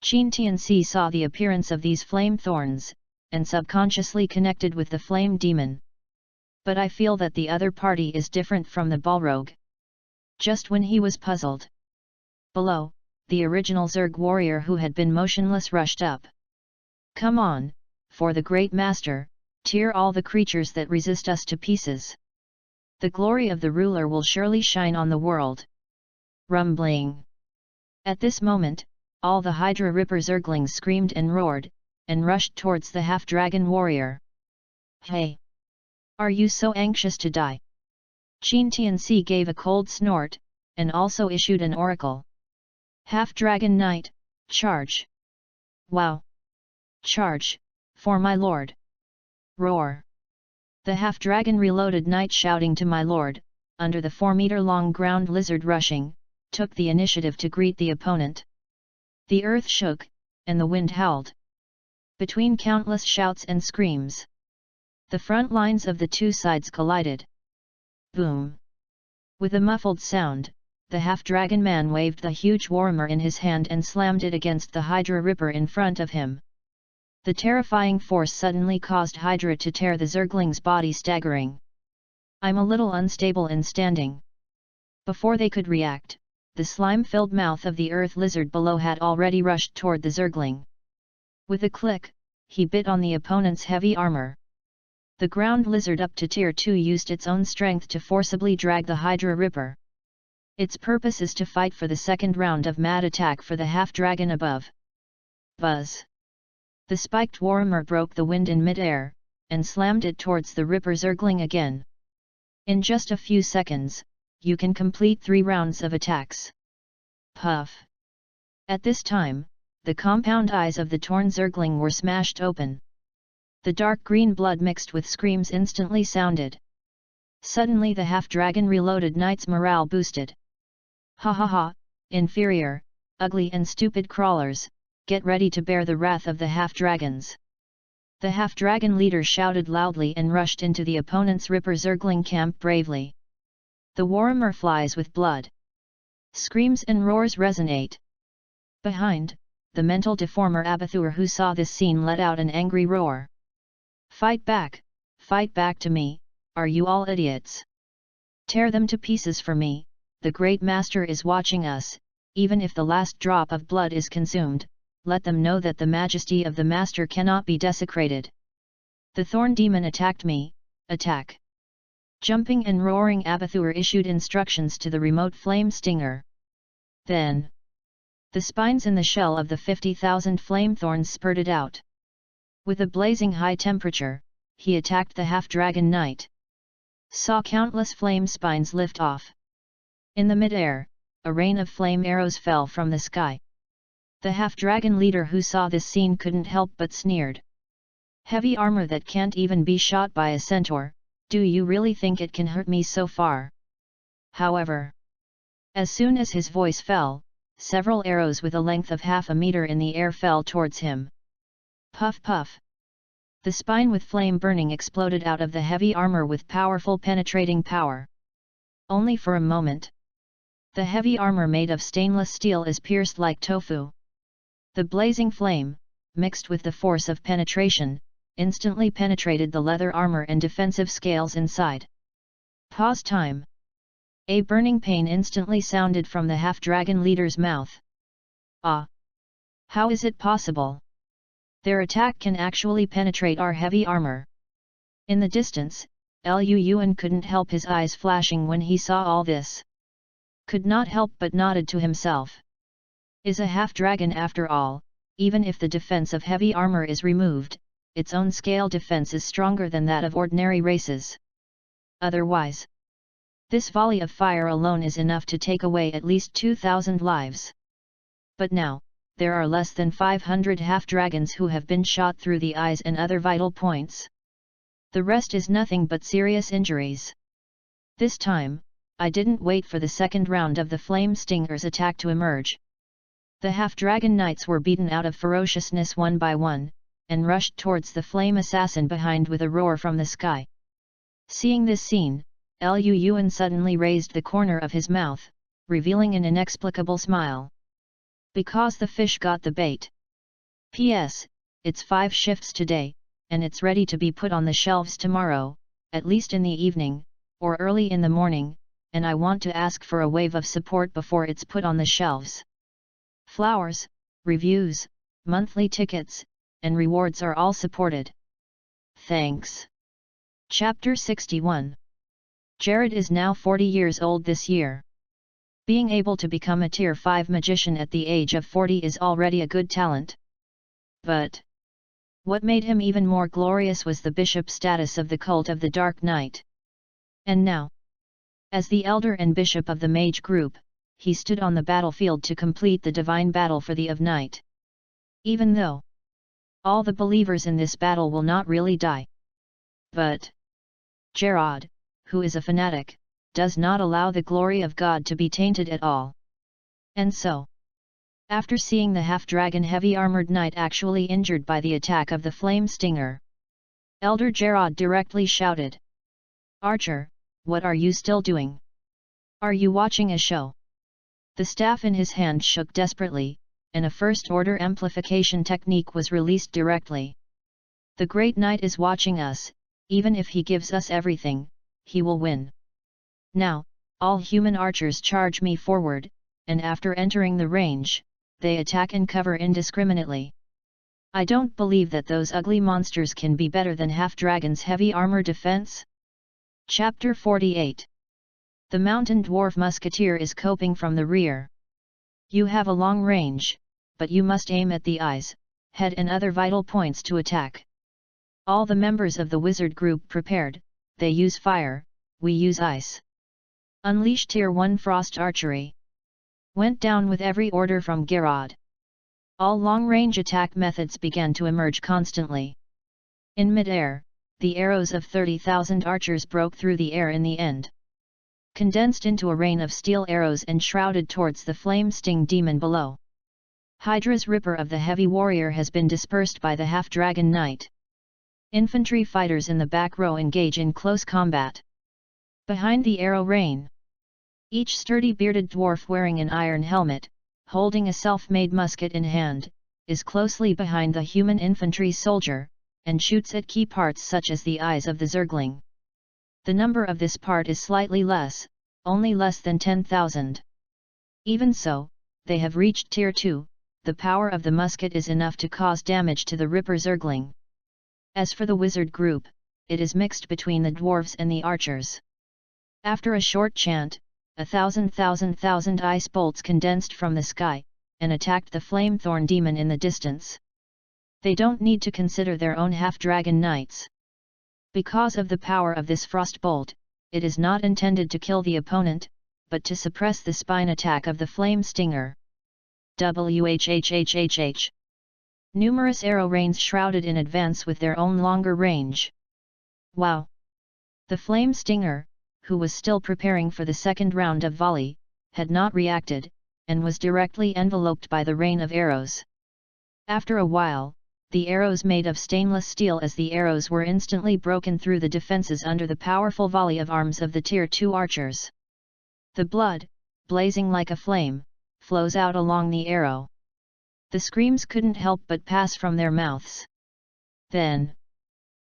Qin Tianxi saw the appearance of these flame thorns, and subconsciously connected with the flame demon. But I feel that the other party is different from the Balrog. Just when he was puzzled, below, the original Zerg warrior who had been motionless rushed up. Come on, for the Great Master, tear all the creatures that resist us to pieces. The glory of the ruler will surely shine on the world. Rumbling. At this moment, all the Hydra Ripper Zerglings screamed and roared, and rushed towards the half-dragon warrior. Hey! Are you so anxious to die? Qin Tianxi gave a cold snort, and also issued an oracle. Half-dragon knight, charge! Wow! Charge, for my lord! Roar! The half-dragon reloaded knight shouting to my lord, under the 4-meter-long ground lizard rushing, took the initiative to greet the opponent. The earth shook, and the wind howled. Between countless shouts and screams, the front lines of the two sides collided. Boom! With a muffled sound, the half-dragon man waved the huge warhammer in his hand and slammed it against the Hydra Ripper in front of him. The terrifying force suddenly caused Hydra to tear the Zergling's body, staggering. "I'm a little unstable in standing." Before they could react, the slime-filled mouth of the earth lizard below had already rushed toward the Zergling. With a click, he bit on the opponent's heavy armor. The ground lizard up to tier 2 used its own strength to forcibly drag the Hydra Ripper. Its purpose is to fight for the second round of mad attack for the half-dragon above. Buzz! The spiked warhammer broke the wind in mid-air, and slammed it towards the Ripper Zergling again. In just a few seconds, you can complete 3 rounds of attacks. Puff! At this time, the compound eyes of the torn Zergling were smashed open. The dark green blood mixed with screams instantly sounded. Suddenly the half-dragon reloaded knight's morale boosted. "Ha ha ha, inferior, ugly and stupid crawlers, get ready to bear the wrath of the half-dragons." The half-dragon leader shouted loudly and rushed into the opponent's Ripper Zergling camp bravely. The warhammer flies with blood. Screams and roars resonate. Behind, the mental deformer Abathur, who saw this scene, let out an angry roar. Fight back to me, are you all idiots? Tear them to pieces for me, the great master is watching us, even if the last drop of blood is consumed, let them know that the majesty of the master cannot be desecrated. The thorn demon attacked me, attack! Jumping and roaring, Abathur issued instructions to the remote flame stinger. Then, the spines in the shell of the 50,000 flame thorns spurted out. With a blazing high temperature, he attacked the half-dragon knight. Saw countless flame spines lift off. In the mid-air, a rain of flame arrows fell from the sky. The half-dragon leader, who saw this scene, couldn't help but sneered. "Heavy armor that can't even be shot by a centaur, do you really think it can hurt me so far?" However, as soon as his voice fell, several arrows with a length of half a meter in the air fell towards him. Puff puff! The spine with flame burning exploded out of the heavy armor with powerful penetrating power. Only for a moment. The heavy armor made of stainless steel is pierced like tofu. The blazing flame, mixed with the force of penetration, instantly penetrated the leather armor and defensive scales inside. Pause time. A burning pain instantly sounded from the half-dragon leader's mouth. Ah! How is it possible? Their attack can actually penetrate our heavy armor. In the distance, Lu Yuan couldn't help his eyes flashing when he saw all this. Could not help but nodded to himself. Is a half-dragon after all, even if the defense of heavy armor is removed, its own scale defense is stronger than that of ordinary races. Otherwise, this volley of fire alone is enough to take away at least 2,000 lives. But now, there are less than 500 half-dragons who have been shot through the eyes and other vital points. The rest is nothing but serious injuries. This time, I didn't wait for the second round of the Flame Stinger's attack to emerge. The half-dragon knights were beaten out of ferociousness one by one, and rushed towards the flame assassin behind with a roar from the sky. Seeing this scene, Lu Yuan suddenly raised the corner of his mouth, revealing an inexplicable smile. Because the fish got the bait. P.S. It's 5 shifts today, and it's ready to be put on the shelves tomorrow, at least in the evening, or early in the morning, and I want to ask for a wave of support before it's put on the shelves. Flowers, reviews, monthly tickets, and rewards are all supported. Thanks. Chapter 61. Jared is now 40 years old this year. Being able to become a Tier 5 magician at the age of 40 is already a good talent. But what made him even more glorious was the bishop status of the cult of the Dark Knight. And now, as the elder and bishop of the mage group, he stood on the battlefield to complete the divine battle for the of night. Even though all the believers in this battle will not really die. But Gerard, who is a fanatic, does not allow the glory of God to be tainted at all. And so, After seeing the half-dragon heavy-armored knight actually injured by the attack of the flame stinger, Elder Gerard directly shouted, "Archer, what are you still doing? Are you watching a show?" The staff in his hand shook desperately, and a first-order amplification technique was released directly. "The Great Knight is watching us, even if he gives us everything, he will win. Now, all human archers charge me forward, and after entering the range, they attack and cover indiscriminately. I don't believe that those ugly monsters can be better than half-dragon's heavy armor defense." Chapter 48. The mountain dwarf musketeer is coping from the rear. You have a long range, but you must aim at the eyes, head and other vital points to attack. All the members of the wizard group prepared, they use fire, we use ice. Unleash Tier 1 Frost Archery. Went down with every order from Gerard. All long-range attack methods began to emerge constantly. In mid-air, the arrows of 30,000 archers broke through the air in the end, condensed into a rain of steel arrows and shrouded towards the flame-sting demon below. Hydra's Ripper of the Heavy Warrior has been dispersed by the half-dragon knight. Infantry fighters in the back row engage in close combat. Behind the arrow rain, each sturdy bearded dwarf wearing an iron helmet, holding a self-made musket in hand, is closely behind the human infantry soldier, and shoots at key parts such as the eyes of the zergling. The number of this part is slightly less, only less than 10,000. Even so, they have reached Tier 2, the power of the musket is enough to cause damage to the Ripper zergling. As for the wizard group, it is mixed between the dwarves and the archers. After a short chant, 1,000 ice bolts condensed from the sky, and attacked the flame-thorn demon in the distance. They don't need to consider their own half-dragon knights. Because of the power of this frost bolt, it is not intended to kill the opponent, but to suppress the spine attack of the flame stinger. WHHHHH. Numerous arrow rains shrouded in advance with their own longer range. Wow! The flame stinger, who was still preparing for the second round of volley, had not reacted, and was directly enveloped by the rain of arrows. After a while, the arrows made of stainless steel as the arrows were instantly broken through the defenses under the powerful volley of arms of the Tier 2 archers. The blood, blazing like a flame, flows out along the arrow. The screams couldn't help but pass from their mouths. Then,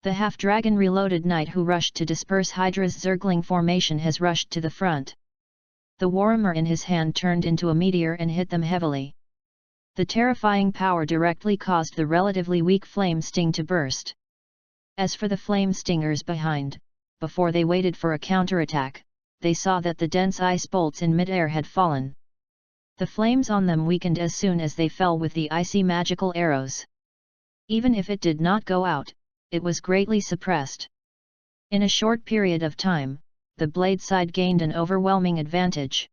the half-dragon reloaded knight who rushed to disperse Hydra's zergling formation has rushed to the front. The warhammer in his hand turned into a meteor and hit them heavily. The terrifying power directly caused the relatively weak flame sting to burst. As for the flame stingers behind, before they waited for a counterattack, they saw that the dense ice bolts in mid-air had fallen. The flames on them weakened as soon as they fell with the icy magical arrows. Even if it did not go out, it was greatly suppressed. In a short period of time, the blade side gained an overwhelming advantage.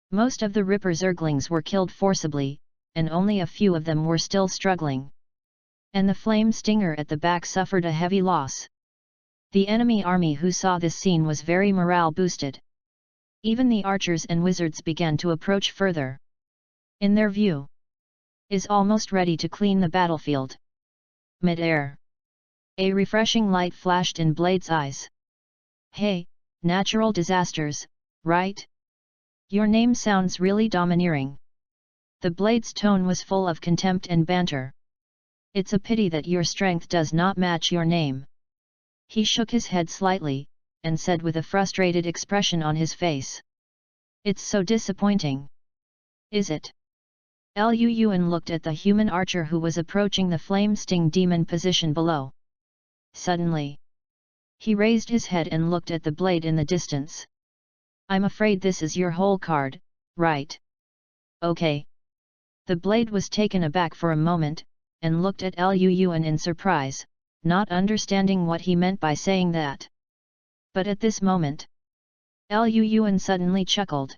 Most of the Ripper zerglings were killed forcibly, and only a few of them were still struggling. And the flame stinger at the back suffered a heavy loss. The enemy army who saw this scene was very morale boosted. Even the archers and wizards began to approach further. In their view, is almost ready to clean the battlefield. Mid-air, a refreshing light flashed in Blade's eyes. "Hey, natural disasters, right? Your name sounds really domineering." The Blade's tone was full of contempt and banter. "It's a pity that your strength does not match your name." He shook his head slightly, and said with a frustrated expression on his face, "It's so disappointing." "Is it?" Lu Yuan looked at the human archer who was approaching the flame-sting demon position below. Suddenly, he raised his head and looked at the blade in the distance. "I'm afraid this is your whole card, right?" "Okay." The blade was taken aback for a moment, and looked at Lu Yuan in surprise, not understanding what he meant by saying that. But at this moment, Lu Yuan suddenly chuckled.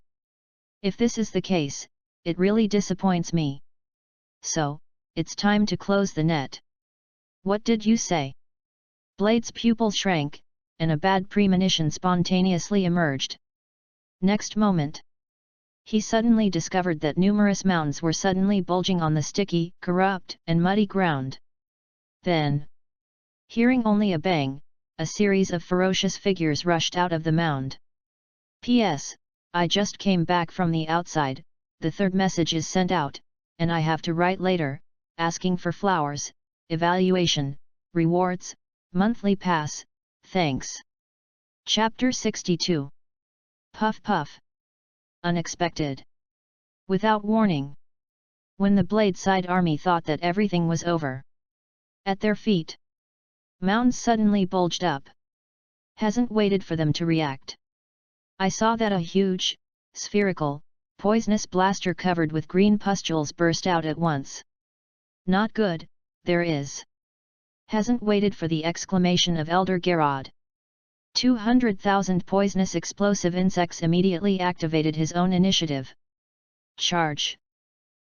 "If this is the case, it really disappoints me. So, it's time to close the net." "What did you say?" Blade's pupil shrank, and a bad premonition spontaneously emerged. Next moment, He suddenly discovered that numerous mounds were suddenly bulging on the sticky, corrupt, and muddy ground. Then, hearing only a bang, a series of ferocious figures rushed out of the mound. P.S. I just came back from the outside, the third message is sent out, and I have to write later, asking for flowers, evaluation, rewards, monthly pass, thanks. Chapter 62. Puff Puff. Unexpected. Without warning. When the Bladeside army thought that everything was over. At their feet. Mounds suddenly bulged up. Hasn't waited for them to react. I saw that a huge, spherical, poisonous blaster covered with green pustules burst out at once. Not good, there is. Hasn't waited for the exclamation of Elder Garrod. 200,000 poisonous explosive insects immediately activated his own initiative. Charge.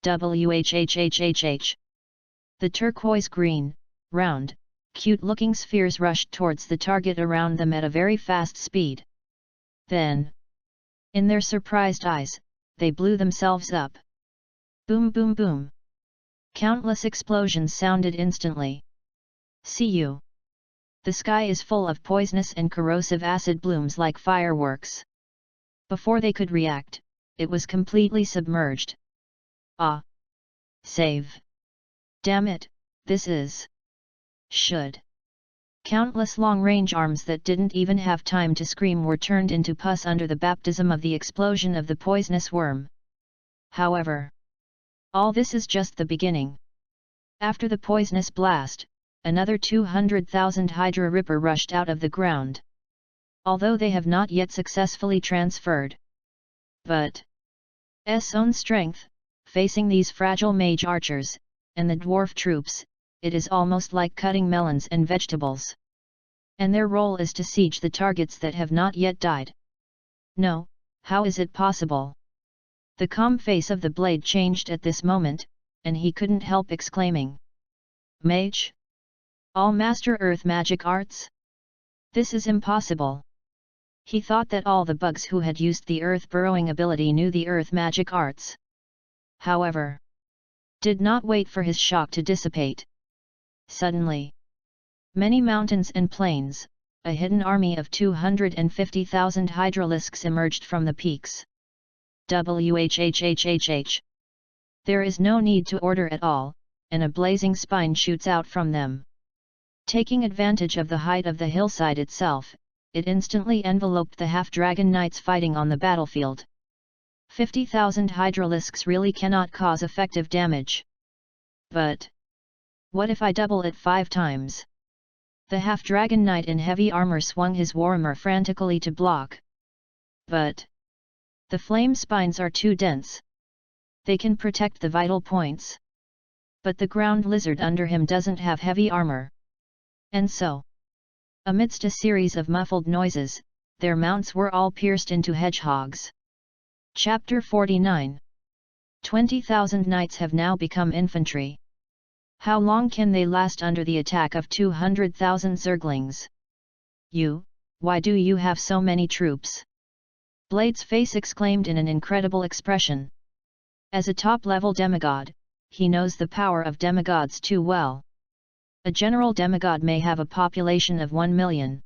WHHHHH. The turquoise green, round, cute-looking spheres rushed towards the target around them at a very fast speed. Then, in their surprised eyes, they blew themselves up. Boom boom boom. Countless explosions sounded instantly. See you. The sky is full of poisonous and corrosive acid blooms like fireworks. Before they could react, it was completely submerged. Ah! Save! Damn it, this is... should. Countless long-range arms that didn't even have time to scream were turned into pus under the baptism of the explosion of the poisonous worm. However, all this is just the beginning. After the poisonous blast, another 200,000 Hydra Ripper rushed out of the ground. Although they have not yet successfully transferred. But S own strength, facing these fragile mage archers, and the dwarf troops, it is almost like cutting melons and vegetables. And their role is to siege the targets that have not yet died. No, how is it possible? The calm face of the blade changed at this moment, and he couldn't help exclaiming. Mage? All Master Earth magic arts? This is impossible. He thought that all the bugs who had used the earth burrowing ability knew the earth magic arts. However, did not wait for his shock to dissipate. Suddenly, many mountains and plains, a hidden army of 250,000 hydralisks emerged from the peaks. WHHHHH. There is no need to order at all, and a blazing spine shoots out from them. Taking advantage of the height of the hillside itself, it instantly enveloped the half-dragon knights fighting on the battlefield. 50,000 hydralisks really cannot cause effective damage. But what if I double it 5 times? The half-dragon knight in heavy armor swung his warhammer frantically to block. But the flame spines are too dense. They can protect the vital points. But the ground lizard under him doesn't have heavy armor. And so, amidst a series of muffled noises, their mounts were all pierced into hedgehogs. Chapter 49. 20,000 knights have now become infantry. How long can they last under the attack of 200,000 zerglings? Why do you have so many troops? Blade's face exclaimed in an incredible expression. As a top-level demigod, he knows the power of demigods too well. A general demigod may have a population of 1 million.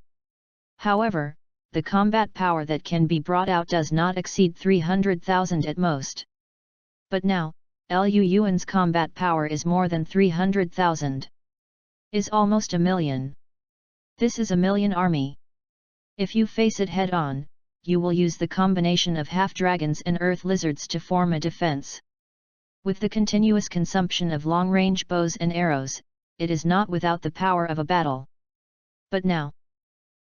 However, the combat power that can be brought out does not exceed 300,000 at most. But now, Lu Yuan's combat power is more than 300,000. Is almost 1 million. This is 1 million army. If you face it head-on, you will use the combination of half-dragons and earth lizards to form a defense. With the continuous consumption of long-range bows and arrows, it is not without the power of a battle. But now,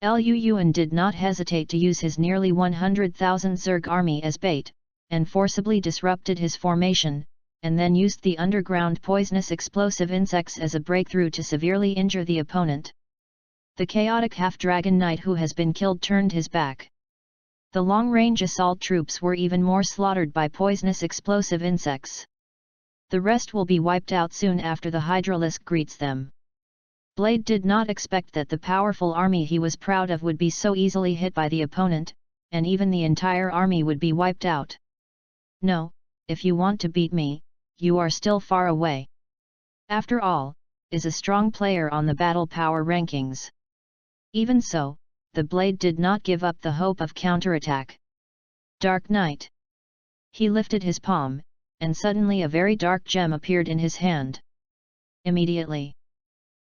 Lu Yuan did not hesitate to use his nearly 100,000 Zerg army as bait, and forcibly disrupted his formation, and then used the underground poisonous explosive insects as a breakthrough to severely injure the opponent. The chaotic half-dragon knight who has been killed turned his back. The long-range assault troops were even more slaughtered by poisonous explosive insects. The rest will be wiped out soon after the Hydralisk greets them. Blade did not expect that the powerful army he was proud of would be so easily hit by the opponent, and even the entire army would be wiped out. No, if you want to beat me, you are still far away. After all, is a strong player on the battle power rankings. Even so, the blade did not give up the hope of counterattack. Dark Knight. He lifted his palm, and suddenly a very dark gem appeared in his hand. Immediately,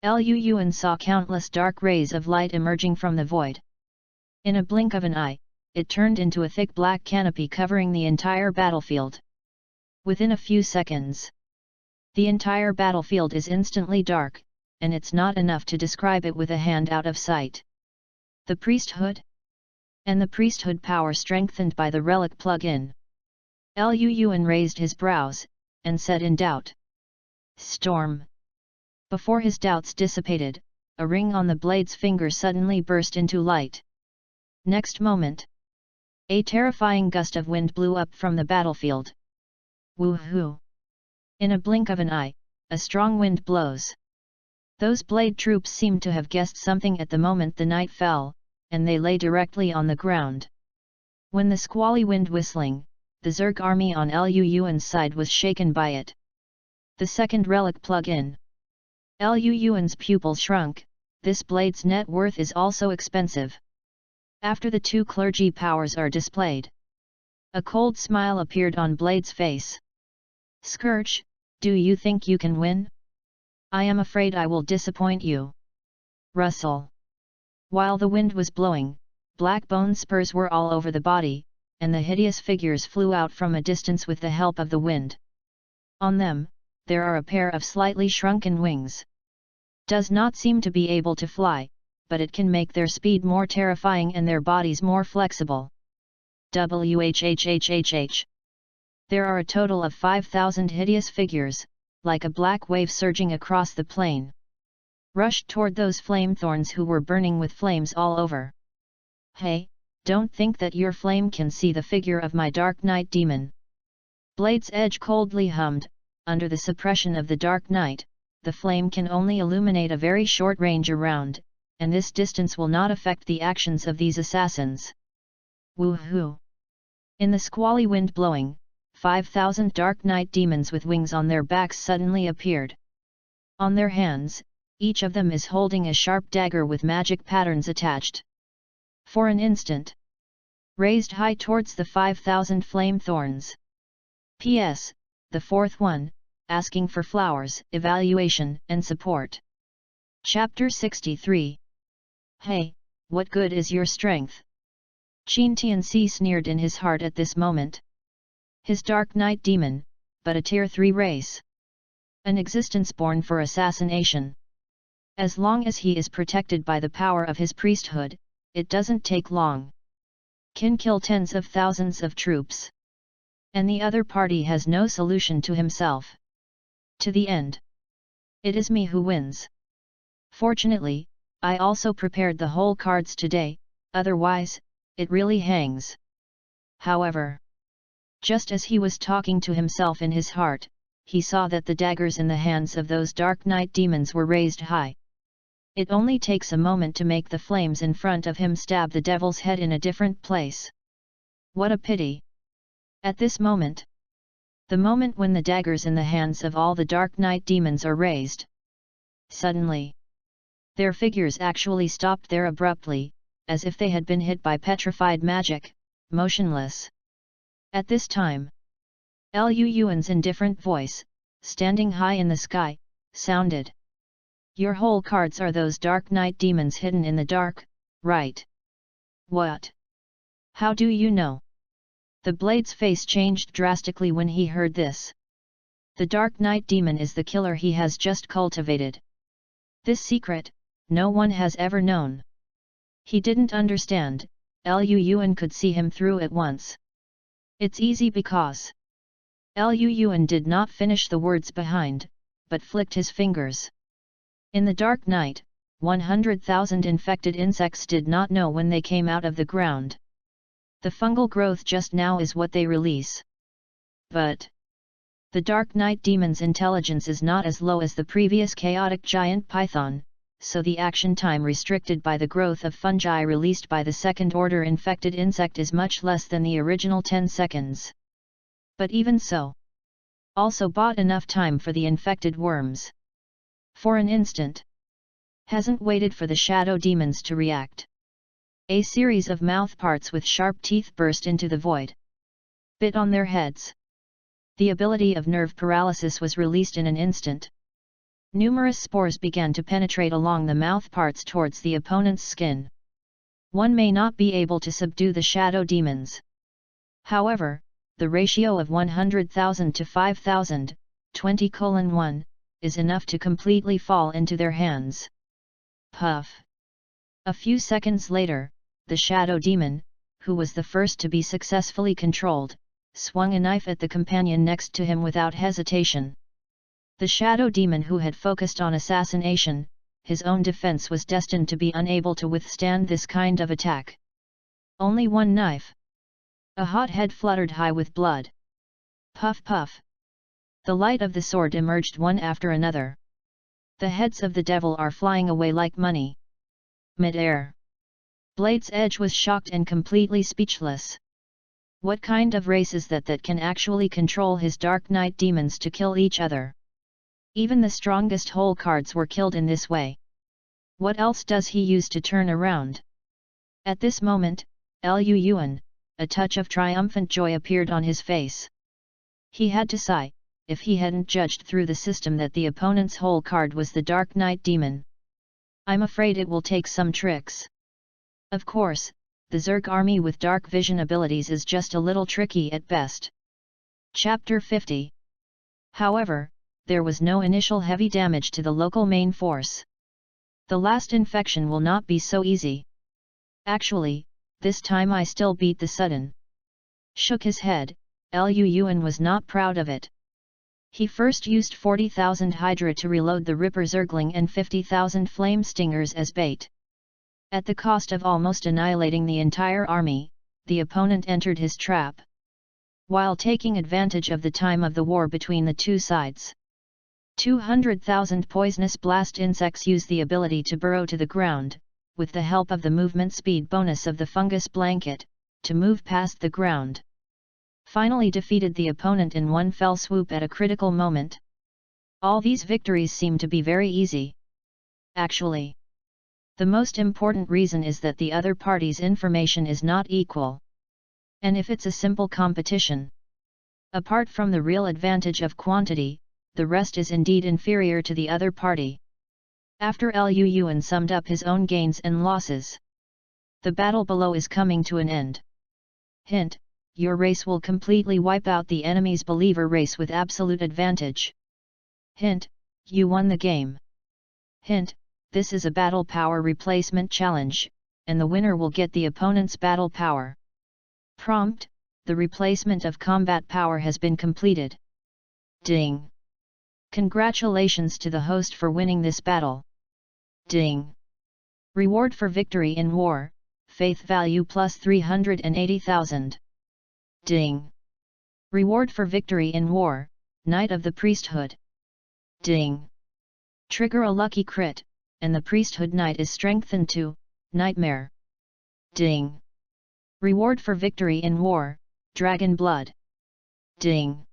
Liu Yuan saw countless dark rays of light emerging from the void. In a blink of an eye, it turned into a thick black canopy covering the entire battlefield. Within a few seconds, the entire battlefield is instantly dark, and it's not enough to describe it with a hand out of sight. The priesthood? And the priesthood power strengthened by the relic plug-in. Liu Yuan raised his brows, and said in doubt. Storm. Before his doubts dissipated, a ring on the blade's finger suddenly burst into light. Next moment, a terrifying gust of wind blew up from the battlefield. Woohoo! In a blink of an eye, a strong wind blows. Those blade troops seemed to have guessed something at the moment the night fell, and they lay directly on the ground. When the squally wind whistling, the Zerg army on Liu Yuan's side was shaken by it. The second relic plug-in. Liu Yuan's pupils shrunk. This blade's net worth is also expensive. After the two clergy powers are displayed, a cold smile appeared on Blade's face. Scourge, do you think you can win? I am afraid I will disappoint you. Rustle. While the wind was blowing, black bone spurs were all over the body, and the hideous figures flew out from a distance with the help of the wind. On them, there are a pair of slightly shrunken wings. Does not seem to be able to fly, but it can make their speed more terrifying and their bodies more flexible. Whhhhh. There are a total of 5,000 hideous figures, like a black wave surging across the plain. Rushed toward those flame thorns who were burning with flames all over. Hey, don't think that your flame can see the figure of my Dark Knight demon. Blade's edge coldly hummed. Under the suppression of the Dark Knight, the flame can only illuminate a very short range around, and this distance will not affect the actions of these assassins. Woohoo! In the squally wind blowing, 5,000 Dark Knight demons with wings on their backs suddenly appeared. On their hands, each of them is holding a sharp dagger with magic patterns attached. For an instant, raised high towards the 5,000 flame thorns. P.S. The fourth one, asking for flowers, evaluation, and support. Chapter 63. Hey, what good is your strength? Qin Tianxi sneered in his heart at this moment. His Dark Knight demon, but a Tier 3 race. An existence born for assassination. As long as he is protected by the power of his priesthood, it doesn't take long. Can kill tens of thousands of troops. And the other party has no solution to himself. To the end. It is me who wins. Fortunately, I also prepared the whole cards today, otherwise, it really hangs. However, just as he was talking to himself in his heart, he saw that the daggers in the hands of those Dark Knight demons were raised high. It only takes a moment to make the flames in front of him stab the devil's head in a different place. What a pity! At this moment, the moment when the daggers in the hands of all the Dark Knight demons are raised, suddenly, their figures actually stopped there abruptly, as if they had been hit by petrified magic, motionless. At this time, Liu Yuan's indifferent voice, standing high in the sky, sounded. Your whole cards are those Dark Knight demons hidden in the dark, right? What? How do you know? The Blade's face changed drastically when he heard this. The Dark Knight demon is the killer he has just cultivated. This secret, no one has ever known. He didn't understand. Liu Yuan could see him through at once. It's easy because Liu Yuan did not finish the words behind, but flicked his fingers. In the dark night, 100,000 infected insects did not know when they came out of the ground. The fungal growth just now is what they release. But the Dark Knight demon's intelligence is not as low as the previous chaotic giant python, so the action time restricted by the growth of fungi released by the second-order infected insect is much less than the original 10 seconds. But even so, also bought enough time for the infected worms. For an instant. Hasn't waited for the shadow demons to react. A series of mouth parts with sharp teeth burst into the void. Bit on their heads. The ability of nerve paralysis was released in an instant. Numerous spores began to penetrate along the mouth parts towards the opponent's skin. One may not be able to subdue the shadow demons. However, the ratio of 100,000 to 5,000, 20:1, is enough to completely fall into their hands. Puff. A few seconds later, the shadow demon, who was the first to be successfully controlled, swung a knife at the companion next to him without hesitation. The shadow demon who had focused on assassination, his own defense was destined to be unable to withstand this kind of attack. Only one knife. A hot head fluttered high with blood. Puff puff. The light of the sword emerged one after another. The heads of the devil are flying away like money. Mid-air. Blade's Edge was shocked and completely speechless. What kind of race is that can actually control his Dark Knight demons to kill each other? Even the strongest whole cards were killed in this way. What else does he use to turn around? At this moment, Lu Yuan, a touch of triumphant joy appeared on his face. He had to sigh, if he hadn't judged through the system that the opponent's whole card was the Dark Knight demon. I'm afraid it will take some tricks. Of course, the Zerg army with dark vision abilities is just a little tricky at best. Chapter 50. However, there was no initial heavy damage to the local main force. The last infection will not be so easy. Actually, this time I still beat the sudden. Shook his head, Lu Yuan was not proud of it. He first used 40,000 Hydra to reload the Ripper Zergling and 50,000 Flame Stingers as bait. At the cost of almost annihilating the entire army, the opponent entered his trap. While taking advantage of the time of the war between the two sides. 200,000 poisonous blast insects use the ability to burrow to the ground, with the help of the movement speed bonus of the fungus blanket, to move past the ground. Finally defeated the opponent in one fell swoop at a critical moment. All these victories seem to be very easy. Actually, the most important reason is that the other party's information is not equal. And if it's a simple competition, apart from the real advantage of quantity, the rest is indeed inferior to the other party. After Lu Yuan summed up his own gains and losses, the battle below is coming to an end. Hint: your race will completely wipe out the enemy's believer race with absolute advantage. Hint: you won the game. Hint: this is a battle power replacement challenge, and the winner will get the opponent's battle power. Prompt: the replacement of combat power has been completed. Ding! Congratulations to the host for winning this battle. Ding! Reward for victory in war, faith value plus 380,000. Ding! Reward for victory in war, Knight of the Priesthood. Ding! Trigger a lucky crit, and the Priesthood Knight is strengthened to Nightmare. Ding! Reward for victory in war, Dragon Blood. Ding!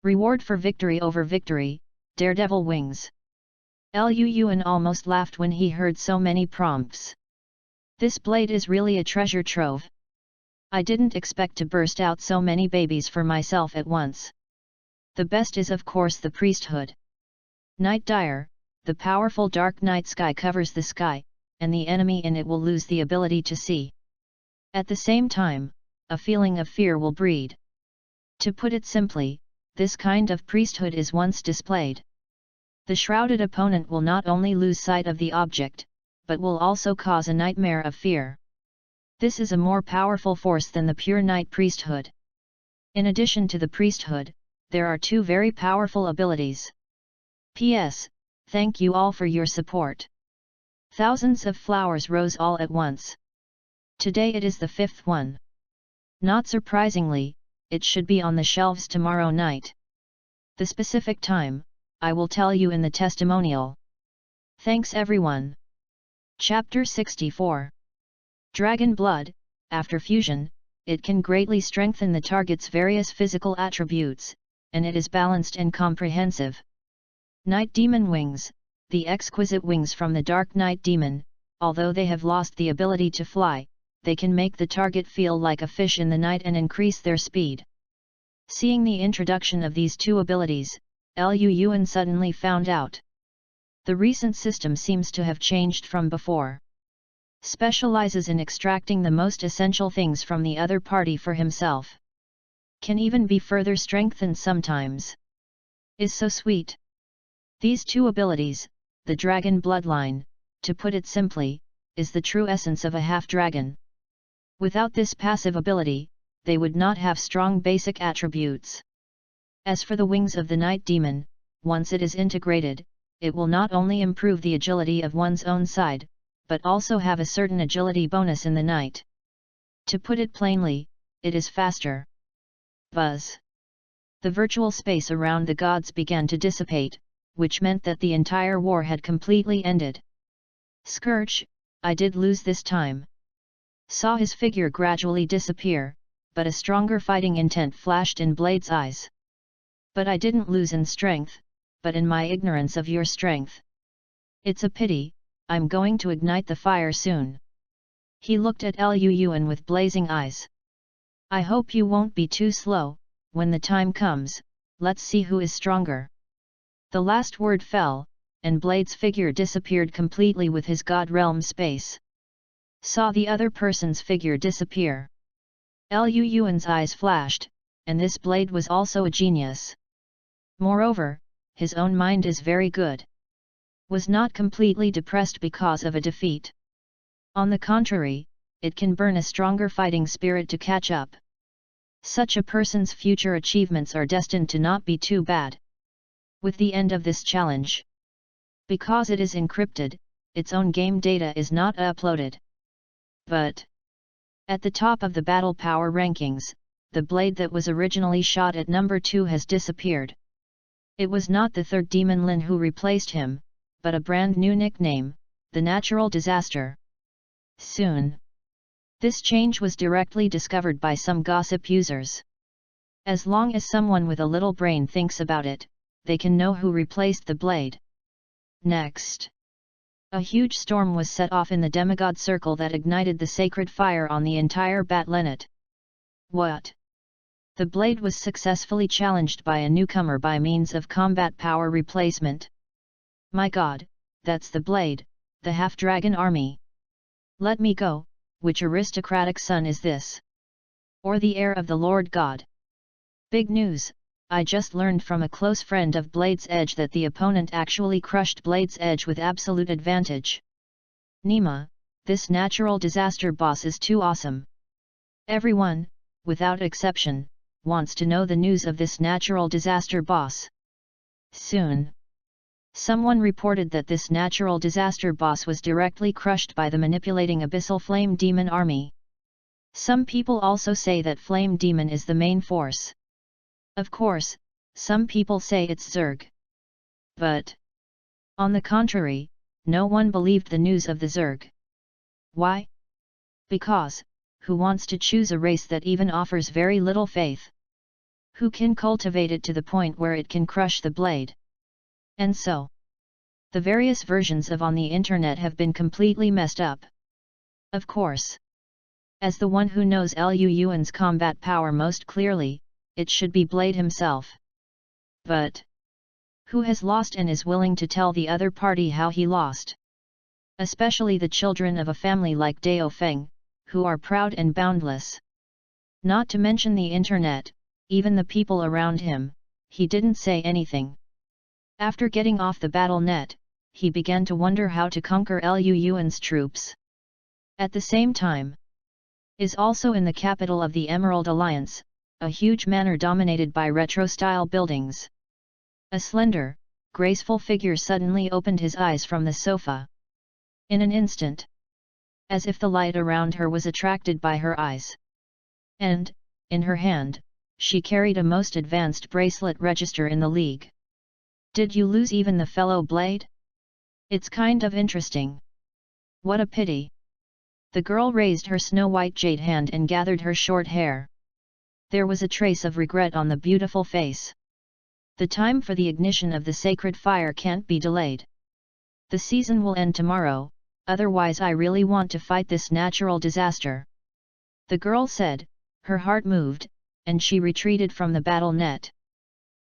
Reward for victory over victory, Daredevil Wings. Lu Yuan almost laughed when he heard so many prompts. This blade is really a treasure trove. I didn't expect to burst out so many babies for myself at once. The best is of course the priesthood. Night Dire, the powerful dark night sky covers the sky, and the enemy in it will lose the ability to see. At the same time, a feeling of fear will breed. To put it simply, this kind of priesthood is once displayed. The shrouded opponent will not only lose sight of the object, but will also cause a nightmare of fear. This is a more powerful force than the pure night priesthood. In addition to the priesthood, there are two very powerful abilities. P.S. Thank you all for your support. Thousands of flowers rose all at once. Today it is the fifth one. Not surprisingly, it should be on the shelves tomorrow night. The specific time, I will tell you in the testimonial. Thanks everyone. Chapter 64. Dragon Blood, after fusion, it can greatly strengthen the target's various physical attributes, and it is balanced and comprehensive. Night Demon Wings. The exquisite wings from the Dark Night Demon, although they have lost the ability to fly, they can make the target feel like a fish in the night and increase their speed. Seeing the introduction of these two abilities, Liu Yuan suddenly found out. The recent system seems to have changed from before. Specializes in extracting the most essential things from the other party for himself. Can even be further strengthened sometimes. Is so sweet. These two abilities, the dragon bloodline, to put it simply, is the true essence of a half-dragon. Without this passive ability, they would not have strong basic attributes. As for the wings of the night demon, once it is integrated, it will not only improve the agility of one's own side, but also have a certain agility bonus in the night. To put it plainly, it is faster. Buzz. The virtual space around the gods began to dissipate, which meant that the entire war had completely ended. Scourge, I did lose this time. Saw his figure gradually disappear, but a stronger fighting intent flashed in Blade's eyes. But I didn't lose in strength, but in my ignorance of your strength. It's a pity, I'm going to ignite the fire soon. He looked at Liu Yuan with blazing eyes. I hope you won't be too slow, when the time comes, let's see who is stronger. The last word fell, and Blade's figure disappeared completely with his god realm space. Saw the other person's figure disappear. Liu Yuan's eyes flashed, and this Blade was also a genius. Moreover, his own mind is very good. Was not completely depressed because of a defeat. On the contrary, it can burn a stronger fighting spirit to catch up. Such a person's future achievements are destined to not be too bad. With the end of this challenge. Because it is encrypted, its own game data is not uploaded. But at the top of the battle power rankings, the Blade that was originally shot at number 2 has disappeared. It was not the third demon Lin who replaced him, but a brand new nickname, the Natural Disaster. Soon. This change was directly discovered by some gossip users. As long as someone with a little brain thinks about it, they can know who replaced the Blade. Next. A huge storm was set off in the demigod circle that ignited the sacred fire on the entire Batlenet. What? The Blade was successfully challenged by a newcomer by means of combat power replacement. My god, that's the Blade, the half-dragon army. Let me go, which aristocratic son is this? Or the heir of the Lord God? Big news, I just learned from a close friend of Blade's Edge that the opponent actually crushed Blade's Edge with absolute advantage. Nima, this natural disaster boss is too awesome. Everyone, without exception, wants to know the news of this natural disaster boss. Soon. Someone reported that this natural disaster boss was directly crushed by the manipulating abyssal flame demon army. Some people also say that flame demon is the main force. Of course, some people say it's Zerg. But on the contrary, no one believed the news of the Zerg. Why? Because, who wants to choose a race that even offers very little faith? Who can cultivate it to the point where it can crush the Blade? And so, the various versions of on the internet have been completely messed up. Of course. As the one who knows Liu Yuan's combat power most clearly, it should be Blade himself. But who has lost and is willing to tell the other party how he lost? Especially the children of a family like Dao Feng, who are proud and boundless. Not to mention the internet, even the people around him, he didn't say anything. After getting off the battle net, he began to wonder how to conquer Liu Yuan's troops. At the same time, is also in the capital of the Emerald Alliance, a huge manor dominated by retro-style buildings. A slender, graceful figure suddenly opened his eyes from the sofa. In an instant. As if the light around her was attracted by her eyes. And, in her hand, she carried a most advanced bracelet register in the league. Did you lose even the fellow Blade? It's kind of interesting. What a pity. The girl raised her snow-white jade hand and gathered her short hair. There was a trace of regret on the beautiful face. The time for the ignition of the sacred fire can't be delayed. The season will end tomorrow, otherwise I really want to fight this natural disaster. The girl said, her heart moved, and she retreated from the battle net.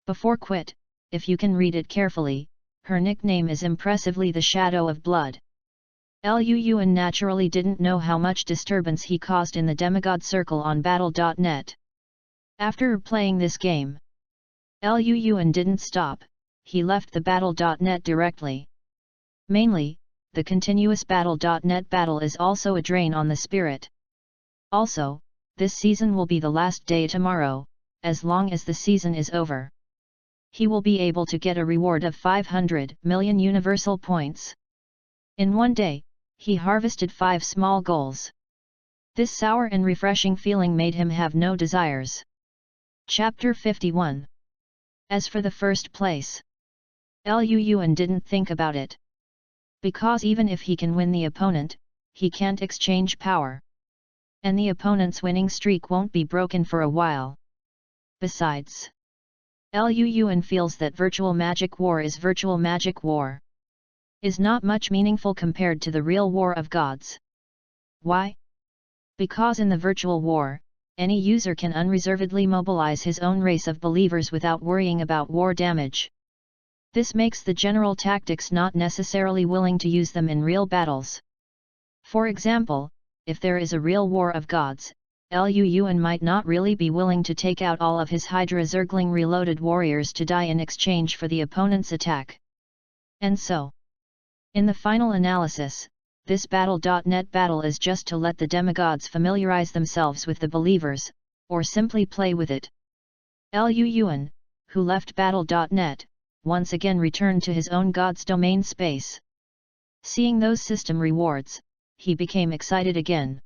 Before quit, if you can read it carefully, her nickname is impressively the Shadow of Blood. Luan naturally didn't know how much disturbance he caused in the demigod circle on battle.net. After playing this game, Luan didn't stop, he left the battle.net directly. Mainly, the continuous battle.net battle is also a drain on the spirit. Also, this season will be the last day tomorrow, as long as the season is over. He will be able to get a reward of 500 million universal points. In one day, he harvested 5 small goals. This sour and refreshing feeling made him have no desires. Chapter 51. As for the first place, Luan didn't think about it. Because even if he can win the opponent, he can't exchange power. And the opponent's winning streak won't be broken for a while. Besides, Luan feels that virtual magic war is not much meaningful compared to the real war of gods. Why? Because in the virtual war, any user can unreservedly mobilize his own race of believers without worrying about war damage. This makes the general tactics not necessarily willing to use them in real battles. For example, if there is a real war of gods, Luan might not really be willing to take out all of his Hydra Zergling reloaded warriors to die in exchange for the opponent's attack. And so, in the final analysis, this battle.net battle is just to let the demigods familiarize themselves with the believers, or simply play with it. Luan, who left battle.net, once again returned to his own god's domain space. Seeing those system rewards, he became excited again.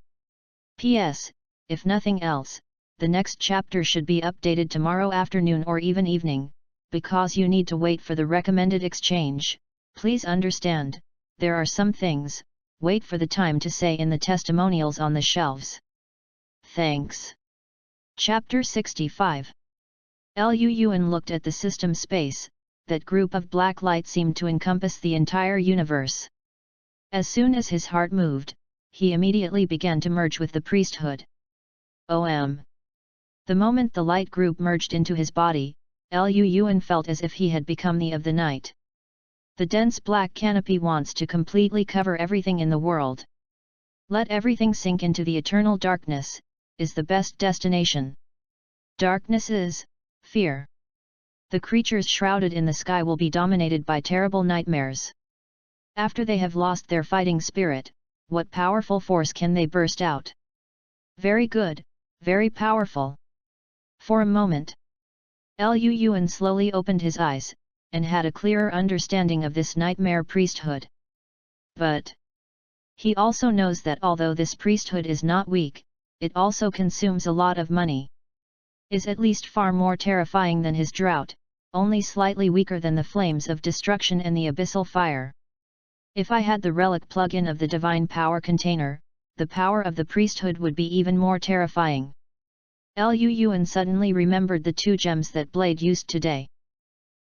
P.S. If nothing else, the next chapter should be updated tomorrow afternoon or even evening, because you need to wait for the recommended exchange. Please understand, there are some things, wait for the time to say in the testimonials on the shelves. Thanks. Chapter 65. Luan looked at the system space. That group of black light seemed to encompass the entire universe. As soon as his heart moved, he immediately began to merge with the priesthood. The moment the light group merged into his body, Luan felt as if he had become the of the night. The dense black canopy wants to completely cover everything in the world. Let everything sink into the eternal darkness, is the best destination. Darkness is fear. The creatures shrouded in the sky will be dominated by terrible nightmares. After they have lost their fighting spirit, what powerful force can they burst out? Very good, very powerful. For a moment, Luan slowly opened his eyes, and had a clearer understanding of this nightmare priesthood. But he also knows that although this priesthood is not weak, it also consumes a lot of money. Is at least far more terrifying than his drought, only slightly weaker than the flames of destruction and the abyssal fire. If I had the relic plug-in of the divine power container, the power of the priesthood would be even more terrifying. Luan suddenly remembered the 2 gems that Blade used today.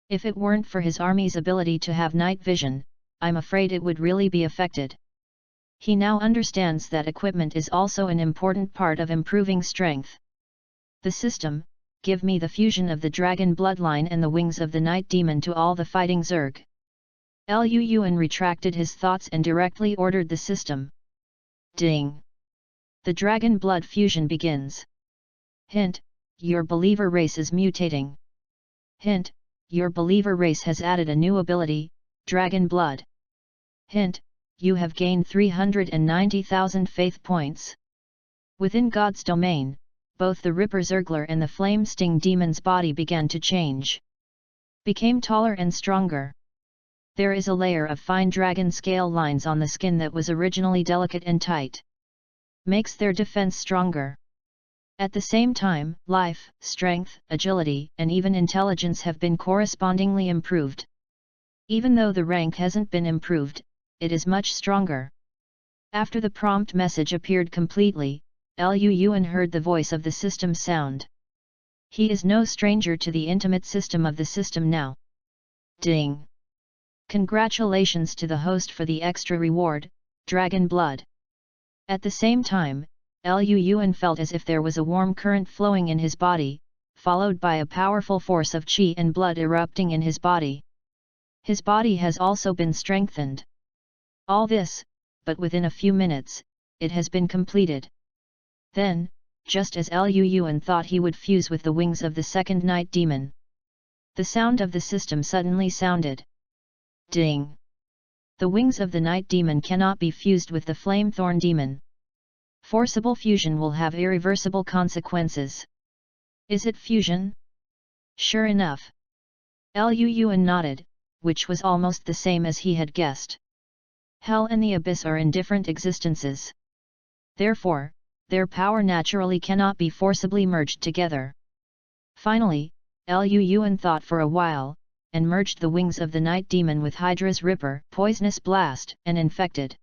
If it weren't for his army's ability to have night vision, I'm afraid it would really be affected. He now understands that equipment is also an important part of improving strength. The system, give me the fusion of the dragon bloodline and the wings of the night demon to all the fighting Zerg. Luan retracted his thoughts and directly ordered the system. Ding! The dragon blood fusion begins. Hint, your believer race is mutating. Hint, your believer race has added a new ability, dragon blood. Hint, you have gained 390,000 faith points. Within God's domain, both the Ripper Zergler and the Flame Sting Demon's body began to change. Became taller and stronger. There is a layer of fine dragon scale lines on the skin that was originally delicate and tight. Makes their defense stronger. At the same time, life, strength, agility, and even intelligence have been correspondingly improved. Even though the rank hasn't been improved, it is much stronger. After the prompt message appeared completely, Lu Yuan heard the voice of the system sound. He is no stranger to the intimate system of the system now. Ding! Congratulations to the host for the extra reward, Dragon Blood. At the same time, Lu Yuan felt as if there was a warm current flowing in his body, followed by a powerful force of qi and blood erupting in his body. His body has also been strengthened. All this, but within a few minutes, it has been completed. Then, just as Lu Yuan thought he would fuse with the wings of the second night demon, the sound of the system suddenly sounded. Ding! The wings of the night demon cannot be fused with the flame thorn demon. Forcible fusion will have irreversible consequences. Is it fusion? Sure enough. Lu Yuan nodded, which was almost the same as he had guessed. Hell and the abyss are in different existences. Therefore, their power naturally cannot be forcibly merged together. Finally, Lu Yuan thought for a while, and merged the wings of the night demon with Hydra's Ripper, Poisonous Blast, and Infected.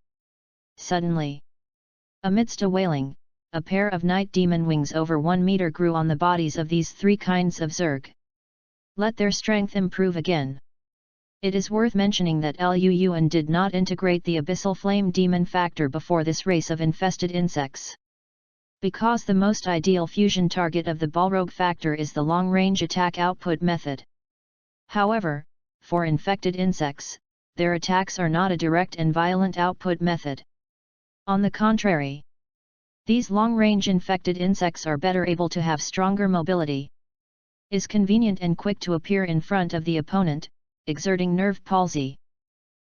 Suddenly, amidst a wailing, a pair of night demon wings over 1 meter grew on the bodies of these three kinds of Zerg. Let their strength improve again. It is worth mentioning that Lu Yuan did not integrate the abyssal flame demon factor before this race of infested insects. Because the most ideal fusion target of the Balrog factor is the long-range attack output method. However, for infected insects, their attacks are not a direct and violent output method. On the contrary, these long-range infected insects are better able to have stronger mobility, is convenient and quick to appear in front of the opponent, exerting nerve palsy.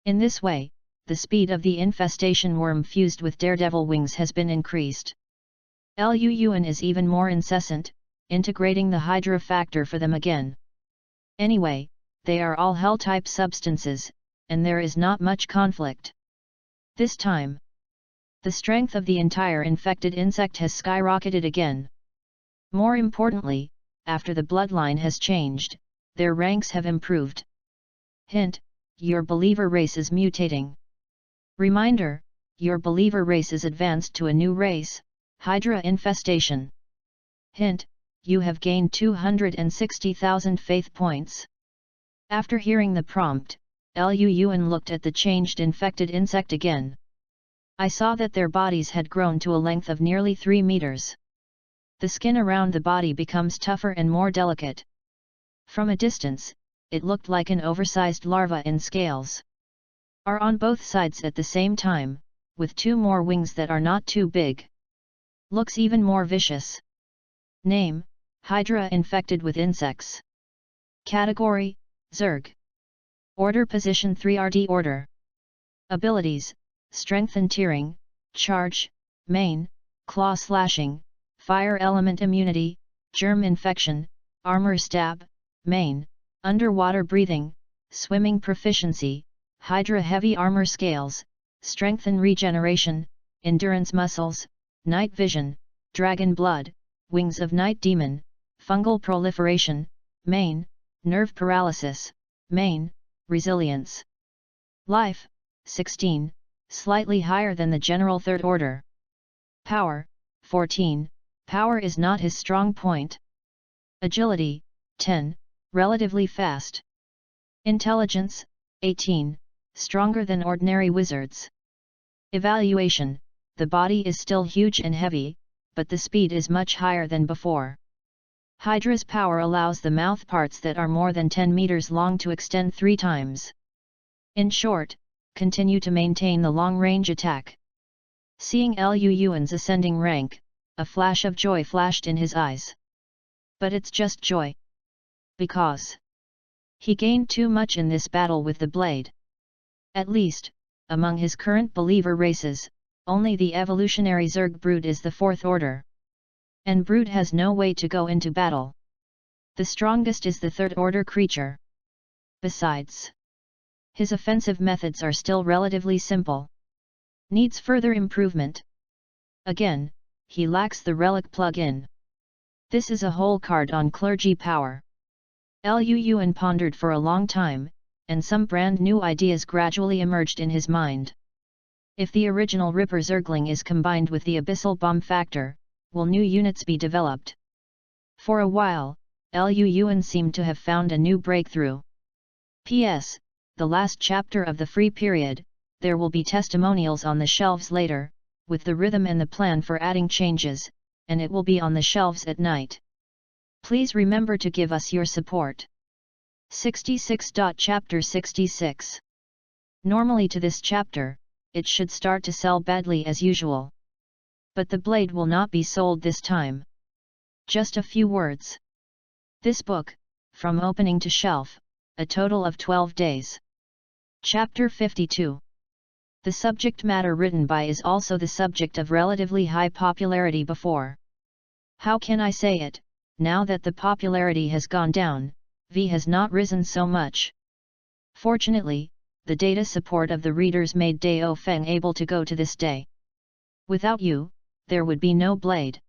In this way, the speed of the infestation worm fused with daredevil wings has been increased. Lu Yuan is even more incessant, integrating the Hydra factor for them again. Anyway, they are all hell-type substances, and there is not much conflict. This time, the strength of the entire infected insect has skyrocketed again. More importantly, after the bloodline has changed, their ranks have improved. Hint: your believer race is mutating. Reminder: your believer race is advanced to a new race, Hydra Infestation. Hint: you have gained 260,000 faith points. After hearing the prompt, Lu Yuan looked at the changed infected insect again. I saw that their bodies had grown to a length of nearly 3 meters. The skin around the body becomes tougher and more delicate. From a distance, it looked like an oversized larva in scales. Are on both sides at the same time, with 2 more wings that are not too big. Looks even more vicious. Name: Hydra infected with insects. Category: Zerg. Order position 3rd order. Abilities: Strength and Tearing, Charge, Main, Claw Slashing, Fire Element Immunity, Germ Infection, Armor Stab, Main, Underwater Breathing, Swimming Proficiency, Hydra Heavy Armor Scales, Strength and Regeneration, Endurance Muscles, Night Vision, Dragon Blood, Wings of Night Demon, Fungal Proliferation, Main, Nerve Paralysis, Main, Resilience. Life: 16, slightly higher than the general 3rd order. Power: 14, power is not his strong point. Agility: 10, relatively fast. Intelligence: 18, stronger than ordinary wizards. Evaluation: the body is still huge and heavy, but the speed is much higher than before. Hydra's power allows the mouth parts that are more than 10 meters long to extend 3 times. In short, continue to maintain the long-range attack. Seeing Lu Yuan's ascending rank, a flash of joy flashed in his eyes. But it's just joy. Because he gained too much in this battle with the blade. At least, among his current believer races, only the evolutionary Zerg brood is the 4th order. And brood has no way to go into battle. The strongest is the 3rd order creature. Besides, his offensive methods are still relatively simple. Needs further improvement. Again, he lacks the relic plug-in. This is a whole card on clergy power. Lu Yuan pondered for a long time, and some brand new ideas gradually emerged in his mind. If the original Ripper Zergling is combined with the Abyssal Bomb Factor, will new units be developed? For a while, Lu Yuan seemed to have found a new breakthrough. P.S. The last chapter of the free period, there will be testimonials on the shelves later, with the rhythm and the plan for adding changes, and it will be on the shelves at night. Please remember to give us your support. 66. Chapter 66. Normally to this chapter, it should start to sell badly as usual. But the blade will not be sold this time. Just a few words. This book, from opening to shelf, a total of 12 days. Chapter 52. The subject matter written by is also the subject of relatively high popularity before. How can I say it, now that the popularity has gone down, V has not risen so much. Fortunately, the data support of the readers made Dao Feng able to go to this day. Without you, there would be no blade.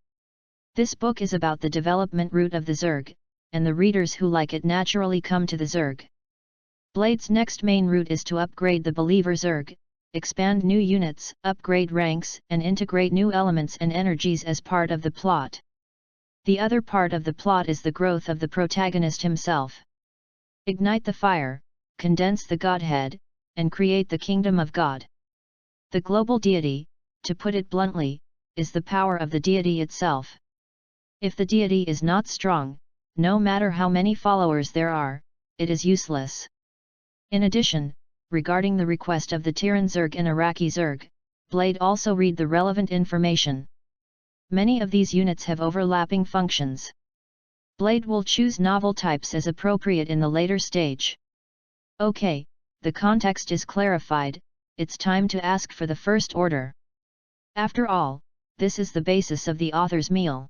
This book is about the development route of the Zerg, and the readers who like it naturally come to the Zerg. Blade's next main route is to upgrade the Believer Zerg, expand new units, upgrade ranks, and integrate new elements and energies as part of the plot. The other part of the plot is the growth of the protagonist himself. Ignite the fire, condense the Godhead, and create the Kingdom of God. The global deity, to put it bluntly, is the power of the deity itself. If the deity is not strong, no matter how many followers there are, it is useless. In addition, regarding the request of the Tiran Zerg and Iraqi Zerg, Blade also read the relevant information. Many of these units have overlapping functions. Blade will choose novel types as appropriate in the later stage. Okay, the context is clarified, it's time to ask for the first order. After all, this is the basis of the author's meal.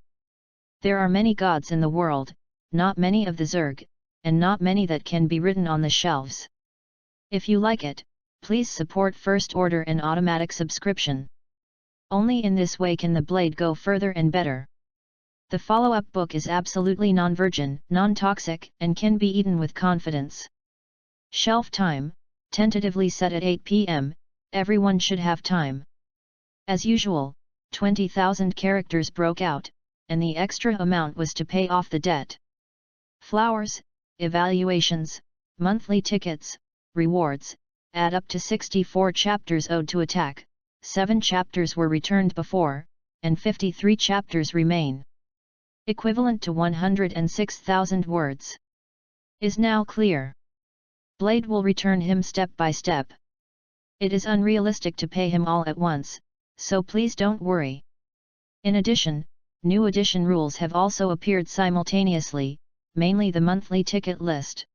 There are many gods in the world, not many of the Zerg, and not many that can be written on the shelves. If you like it, please support First Order and automatic subscription. Only in this way can the Blade go further and better. The follow-up book is absolutely non-virgin, non-toxic, and can be eaten with confidence. Shelf time, tentatively set at 8 p.m., everyone should have time. As usual, 20,000 characters broke out, and the extra amount was to pay off the debt. Flowers, evaluations, monthly tickets, rewards, add up to 64 chapters owed to attack, 7 chapters were returned before, and 53 chapters remain. Equivalent to 106,000 words. Is now clear. Blade will return him step by step. It is unrealistic to pay him all at once, so please don't worry. In addition, new edition rules have also appeared simultaneously, mainly the monthly ticket list.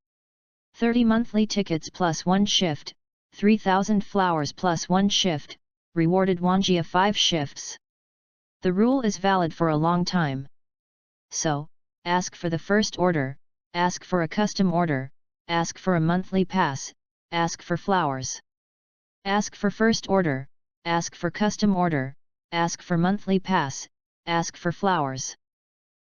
30 monthly tickets plus 1 shift, 3,000 flowers plus 1 shift, rewarded Wanjia 5 shifts. The rule is valid for a long time. So, ask for the first order, ask for a custom order, ask for a monthly pass, ask for flowers. Ask for first order, ask for custom order, ask for monthly pass, ask for flowers.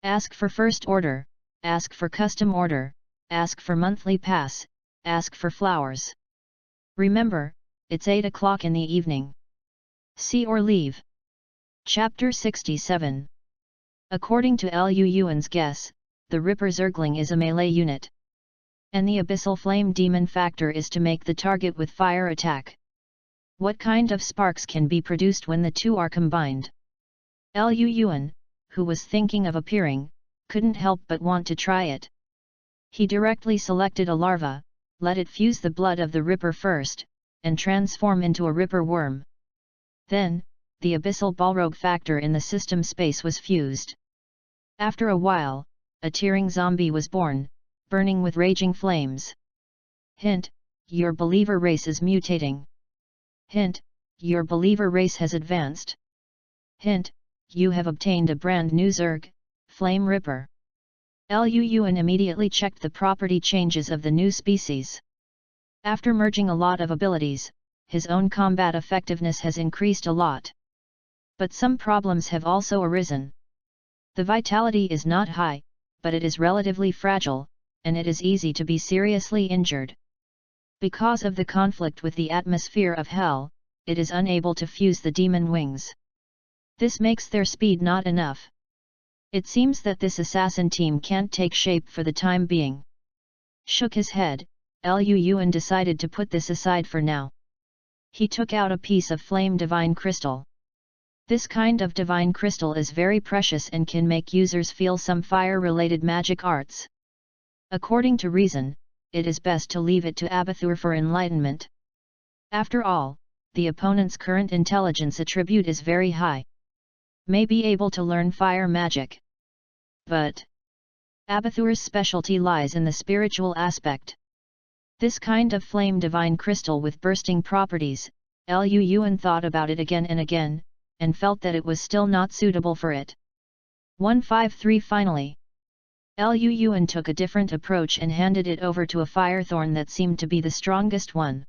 Ask for first order, ask for custom order, ask for monthly pass, ask for flowers. Remember, it's 8 o'clock in the evening. See or leave. Chapter 67. According to Lu Yuan's guess, the Ripper Zergling is a melee unit. And the Abyssal Flame Demon factor is to make the target with fire attack. What kind of sparks can be produced when the two are combined? Lu Yuan, who was thinking of appearing, couldn't help but want to try it. He directly selected a larva, let it fuse the blood of the Ripper first, and transform into a Ripper worm. Then, the Abyssal Balrog factor in the system space was fused. After a while, a tearing zombie was born, burning with raging flames. Hint: your believer race is mutating. Hint: your believer race has advanced. Hint: you have obtained a brand new Zerg, Flame Ripper. Lu Yuan immediately checked the property changes of the new species. After merging a lot of abilities, his own combat effectiveness has increased a lot. But some problems have also arisen. The vitality is not high, but it is relatively fragile, and it is easy to be seriously injured. Because of the conflict with the atmosphere of Hell, it is unable to fuse the demon wings. This makes their speed not enough. It seems that this assassin team can't take shape for the time being. Shook his head, Lu Yuan decided to put this aside for now. He took out a piece of flame divine crystal. This kind of divine crystal is very precious and can make users feel some fire-related magic arts. According to reason, it is best to leave it to Abathur for enlightenment. After all, the opponent's current intelligence attribute is very high. May be able to learn fire magic. But Abathur's specialty lies in the spiritual aspect. This kind of flame divine crystal with bursting properties, Lu Yuan thought about it again and again, and felt that it was still not suitable for it. 153 Finally, Lu Yuan took a different approach and handed it over to a firethorn that seemed to be the strongest one.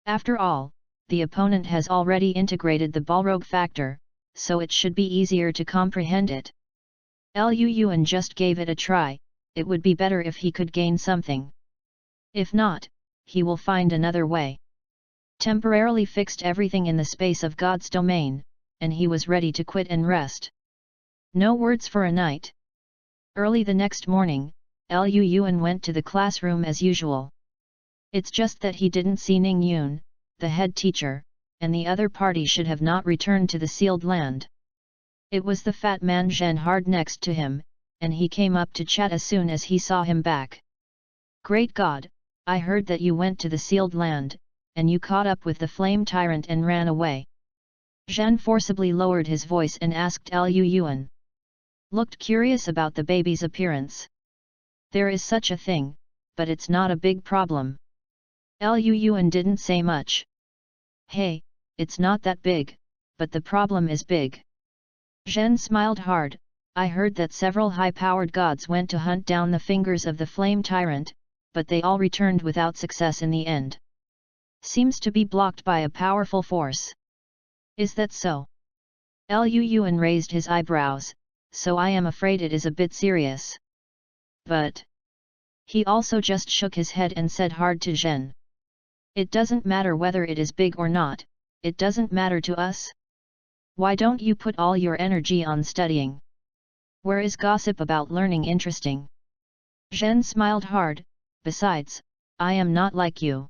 After all, the opponent has already integrated the Balrog factor, so it should be easier to comprehend it. Lu Yuan just gave it a try. It would be better if he could gain something. If not, he will find another way. Temporarily fixed everything in the space of God's domain, and he was ready to quit and rest. No words for a night. Early the next morning, Lu Yuan went to the classroom as usual. It's just that he didn't see Ning Yun, the head teacher, and the other party should have not returned to the sealed land. It was the fat man Zhen Hard next to him, and he came up to chat as soon as he saw him back. Great God, I heard that you went to the sealed land, and you caught up with the flame tyrant and ran away. Zhen forcibly lowered his voice and asked Lu Yuan. Looked curious about the baby's appearance. There is such a thing, but it's not a big problem. Lu Yuan didn't say much. Hey, it's not that big, but the problem is big. Zhen smiled hard. I heard that several high-powered gods went to hunt down the fingers of the flame tyrant, but they all returned without success in the end. Seems to be blocked by a powerful force. Is that so? Lu Yuan raised his eyebrows, so I am afraid it is a bit serious. But he also just shook his head and said hard to Zhen. It doesn't matter whether it is big or not, it doesn't matter to us. Why don't you put all your energy on studying? Where is gossip about learning interesting? Zhen smiled hard. Besides, I am not like you.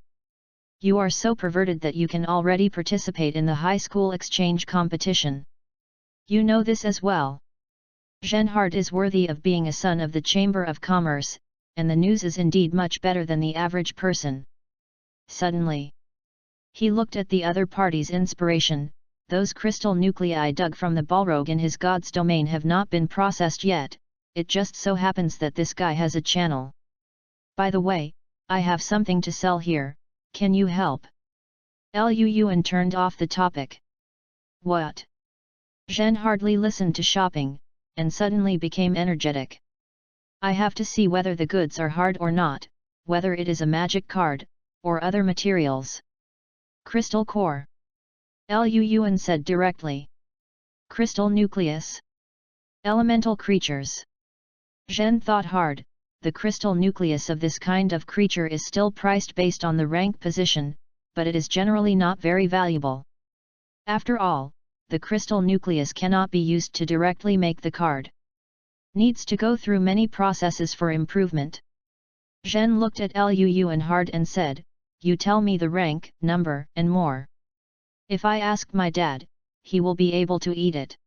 You are so perverted that you can already participate in the high school exchange competition. You know this as well. Zhen Hard is worthy of being a son of the Chamber of Commerce, and the news is indeed much better than the average person. Suddenly, he looked at the other party's inspiration. Those crystal nuclei dug from the Balrog in his god's domain have not been processed yet. It just so happens that this guy has a channel. By the way, I have something to sell here, can you help? Lu Yuan turned off the topic. What? Zhen hardly listened to shopping, and suddenly became energetic. I have to see whether the goods are hard or not, whether it is a magic card, or other materials. Crystal core. Lu Yuan said directly. Crystal nucleus. Elemental creatures. Zhen thought hard. The crystal nucleus of this kind of creature is still priced based on the rank position, but it is generally not very valuable. After all, the crystal nucleus cannot be used to directly make the card. Needs to go through many processes for improvement. Zhen looked at Lu Yuan hard and said, you tell me the rank, number, and more. If I ask my dad, he will be able to eat it.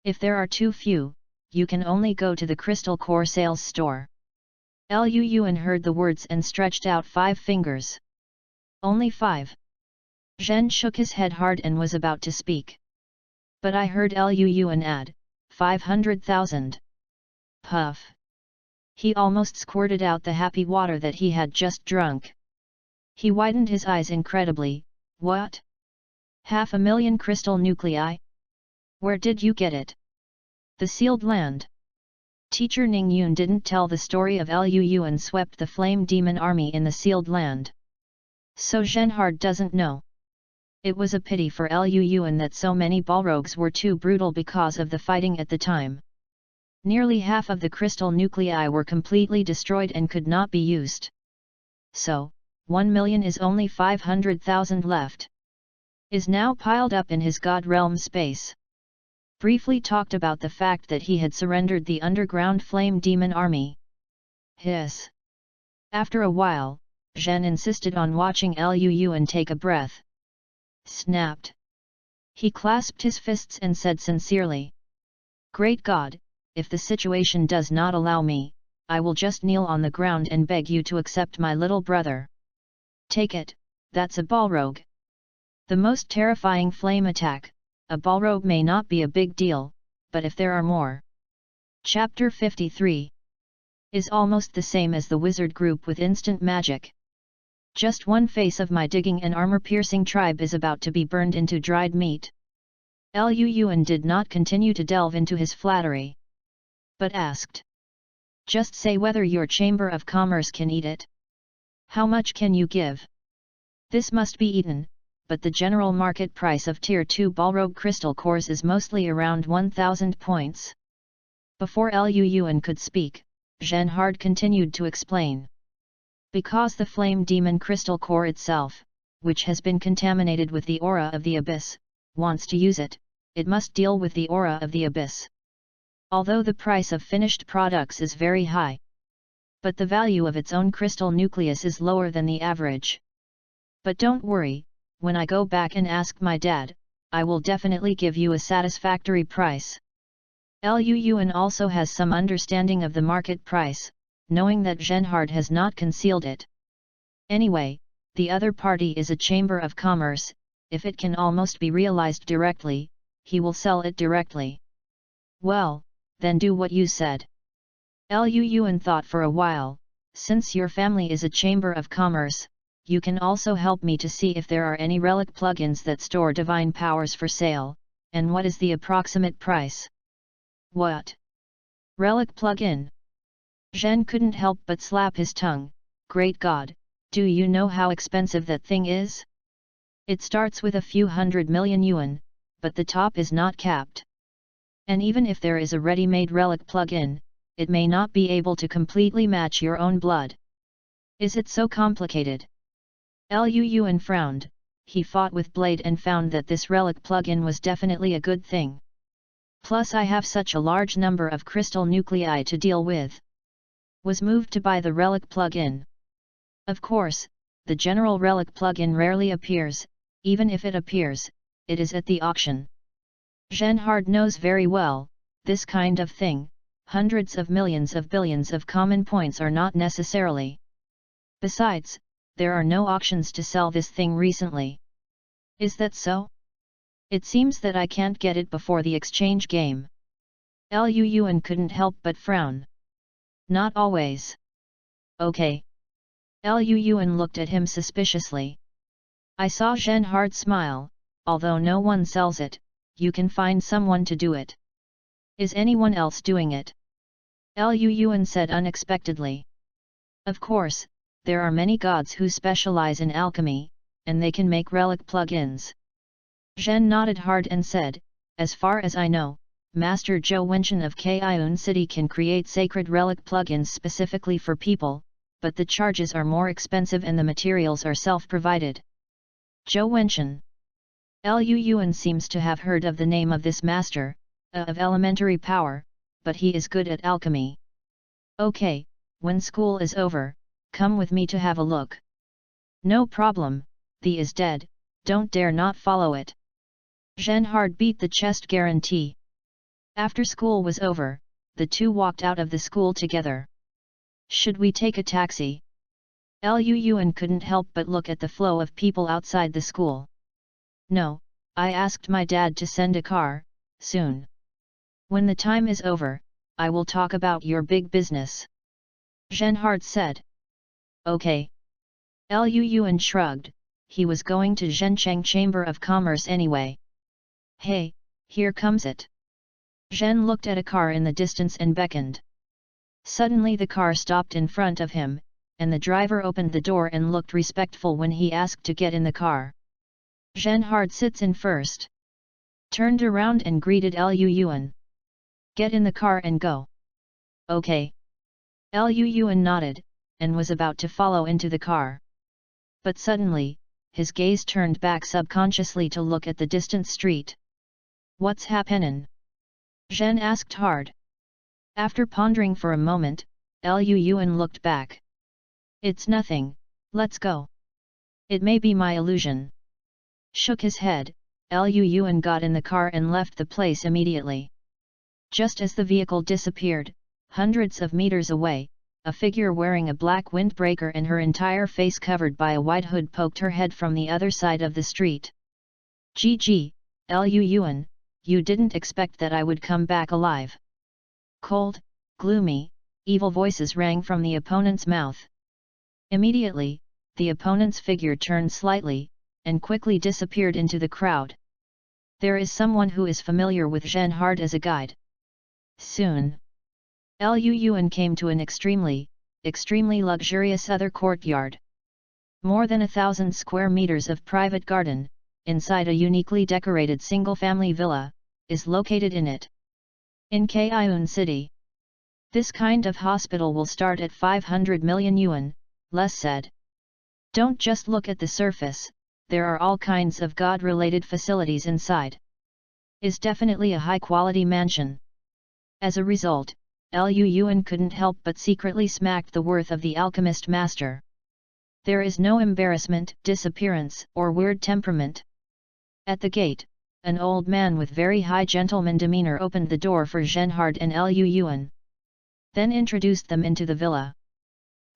If there are too few, you can only go to the crystal core sales store. Lu Yuan heard the words and stretched out 5 fingers. Only 5. Zhen shook his head hard and was about to speak. But I heard Lu Yuan add, 500,000. Puff. He almost squirted out the happy water that he had just drunk. He widened his eyes incredibly. What? 500,000 crystal nuclei? Where did you get it? The sealed land. Teacher Ning Yun didn't tell the story of Lu Yuan swept the flame demon army in the sealed land. So Zhenhard doesn't know. It was a pity for Lu Yuan that so many Balrogs were too brutal because of the fighting at the time. Nearly half of the crystal nuclei were completely destroyed and could not be used. So, 1 million is only 500,000 left. is now piled up in his God realm space. Briefly talked about the fact that he had surrendered the underground flame demon army. Hiss. After a while, Zhen insisted on watching Lu and take a breath. Snapped. He clasped his fists and said sincerely, "Great God, if the situation does not allow me, I will just kneel on the ground and beg you to accept my little brother. Take it, that's a balrog." The most terrifying flame attack, a balrog may not be a big deal, but if there are more. Chapter 53 is almost the same as the wizard group with instant magic. Just one face of my digging and armor-piercing tribe is about to be burned into dried meat. Luan did not continue to delve into his flattery, but asked, "Just say whether your Chamber of Commerce can eat it. How much can you give?" This must be eaten, but the general market price of Tier 2 Balrog crystal cores is mostly around 1,000 points. Before Luan could speak, Zhenhard continued to explain. Because the flame demon crystal core itself, which has been contaminated with the aura of the abyss, wants to use it, it must deal with the aura of the abyss. Although the price of finished products is very high, but the value of its own crystal nucleus is lower than the average. But don't worry, when I go back and ask my dad, I will definitely give you a satisfactory price. Luan also has some understanding of the market price, knowing that Zhenhard has not concealed it. Anyway, the other party is a Chamber of Commerce. If it can almost be realized directly, he will sell it directly. Well, then do what you said. Luan thought for a while. Since your family is a Chamber of Commerce, you can also help me to see if there are any relic plugins that store divine powers for sale, and what is the approximate price. What? Relic plugin? Zhen couldn't help but slap his tongue. Great God, do you know how expensive that thing is? It starts with a few 100 million yuan, but the top is not capped. And even if there is a ready-made relic plugin, it may not be able to completely match your own blood. Is it so complicated? Luan frowned. He fought with Blade and found that this relic plugin was definitely a good thing. Plus I have such a large number of crystal nuclei to deal with. Was moved to buy the relic plugin. Of course, the general relic plugin rarely appears. Even if it appears, it is at the auction. Zhenhard knows very well, this kind of thing, hundreds of millions of billions of common points are not necessarily. Besides, there are no auctions to sell this thing recently. Is that so? It seems that I can't get it before the exchange game. Luan couldn't help but frown. Not always. Okay. Luan looked at him suspiciously. I saw Zhenhard smile. Although no one sells it, you can find someone to do it. Is anyone else doing it? Luan said unexpectedly. Of course, there are many gods who specialize in alchemy, and they can make relic plugins. Zhen nodded hard and said, as far as I know, Master Zhou Wenchen of Kaiun City can create sacred relic plugins specifically for people, but the charges are more expensive and the materials are self-provided. Zhou Wenchen. Luan seems to have heard of the name of this master, of elementary power, but he is good at alchemy. Okay, when school is over, come with me to have a look. No problem, the is dead, don't dare not follow it. Zhenhard beat the chest guarantee. After school was over, the two walked out of the school together. Should we take a taxi? Luan couldn't help but look at the flow of people outside the school. No, I asked my dad to send a car, soon. When the time is over, I will talk about your big business. Zhenhard said. Okay. Luan shrugged, he was going to Zhencheng Chamber of Commerce anyway. Hey, here comes it. Zhen looked at a car in the distance and beckoned. Suddenly the car stopped in front of him, and the driver opened the door and looked respectful when he asked to get in the car. Zhenhard sits in first. Turned around and greeted Luan. Get in the car and go. Okay. Luan nodded, and was about to follow into the car. But suddenly, his gaze turned back subconsciously to look at the distant street. "What's happenin'?" Zhen asked hard. After pondering for a moment, Lu Yuan looked back. "It's nothing, let's go." "It may be my illusion." Shook his head, Lu Yuan got in the car and left the place immediately. Just as the vehicle disappeared, hundreds of meters away, a figure wearing a black windbreaker and her entire face covered by a white hood poked her head from the other side of the street. "GG, Lu Yuan, you didn't expect that I would come back alive." Cold, gloomy, evil voices rang from the opponent's mouth. Immediately, the opponent's figure turned slightly, and quickly disappeared into the crowd. There is someone who is familiar with Zhen Hard as a guide. Soon, Lu Yuan came to an extremely luxurious other courtyard. More than 1,000 square meters of private garden, inside a uniquely decorated single-family villa, is located in it. In Kaiun City. This kind of hospital will start at 500 million yuan, Les said. Don't just look at the surface, there are all kinds of god-related facilities inside. Is definitely a high-quality mansion. As a result, Lu Yuan couldn't help but secretly smacked the worth of the alchemist master. There is no embarrassment, disappearance, or weird temperament. At the gate, an old man with very high gentleman demeanor opened the door for Zhenhard and Lu Yuan. Then introduced them into the villa.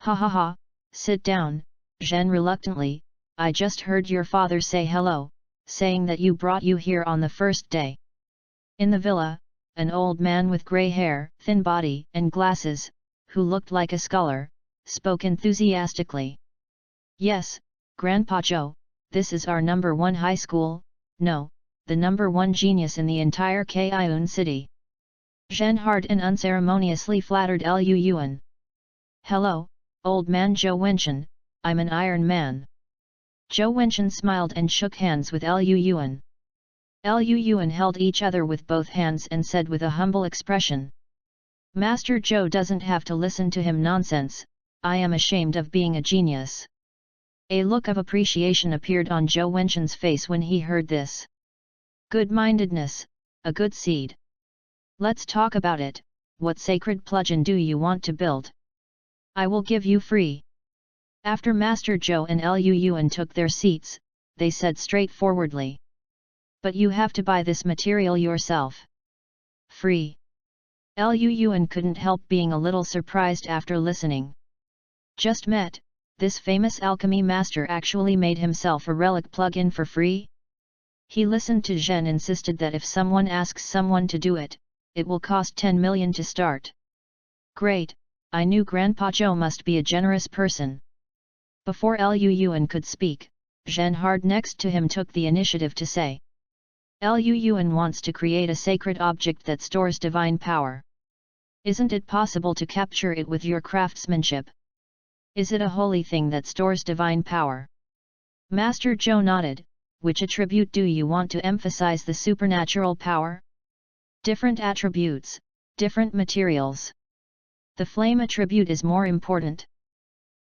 "Ha ha ha, sit down, Zhen reluctantly, I just heard your father say hello, saying that you brought you here on the first day." In the villa, an old man with grey hair, thin body and glasses, who looked like a scholar, spoke enthusiastically. "Yes, Grandpa Zhou, this is our #1 high school, no, the #1 genius in the entire Kaiun city." Zhenhard and unceremoniously flattered Lu Yuan. "Hello, old man Zhou Wenchen, I'm an Iron Man." Zhou Wenchen smiled and shook hands with Lu Yuan. Lu Yuan held each other with both hands and said with a humble expression. "Master Zhou doesn't have to listen to him nonsense, I am ashamed of being a genius." A look of appreciation appeared on Zhou Wenchen's face when he heard this. Good-mindedness, a good seed. Let's talk about it, what sacred plugin do you want to build? I will give you free. After Master Zhou and Lu Yuan took their seats, they said straightforwardly. But you have to buy this material yourself. Free. Lu Yuan couldn't help being a little surprised after listening. Just met, this famous alchemy master actually made himself a relic plug-in for free? He listened to Zhen insisted that if someone asks someone to do it, it will cost 10 million to start. Great, I knew Grandpa Zhou must be a generous person. Before Lu Yuan could speak, Zhenhard next to him took the initiative to say. Lu Yuan wants to create a sacred object that stores divine power. Isn't it possible to capture it with your craftsmanship? Is it a holy thing that stores divine power? Master Zhou nodded. Which attribute do you want to emphasize the supernatural power? Different attributes, different materials. The flame attribute is more important.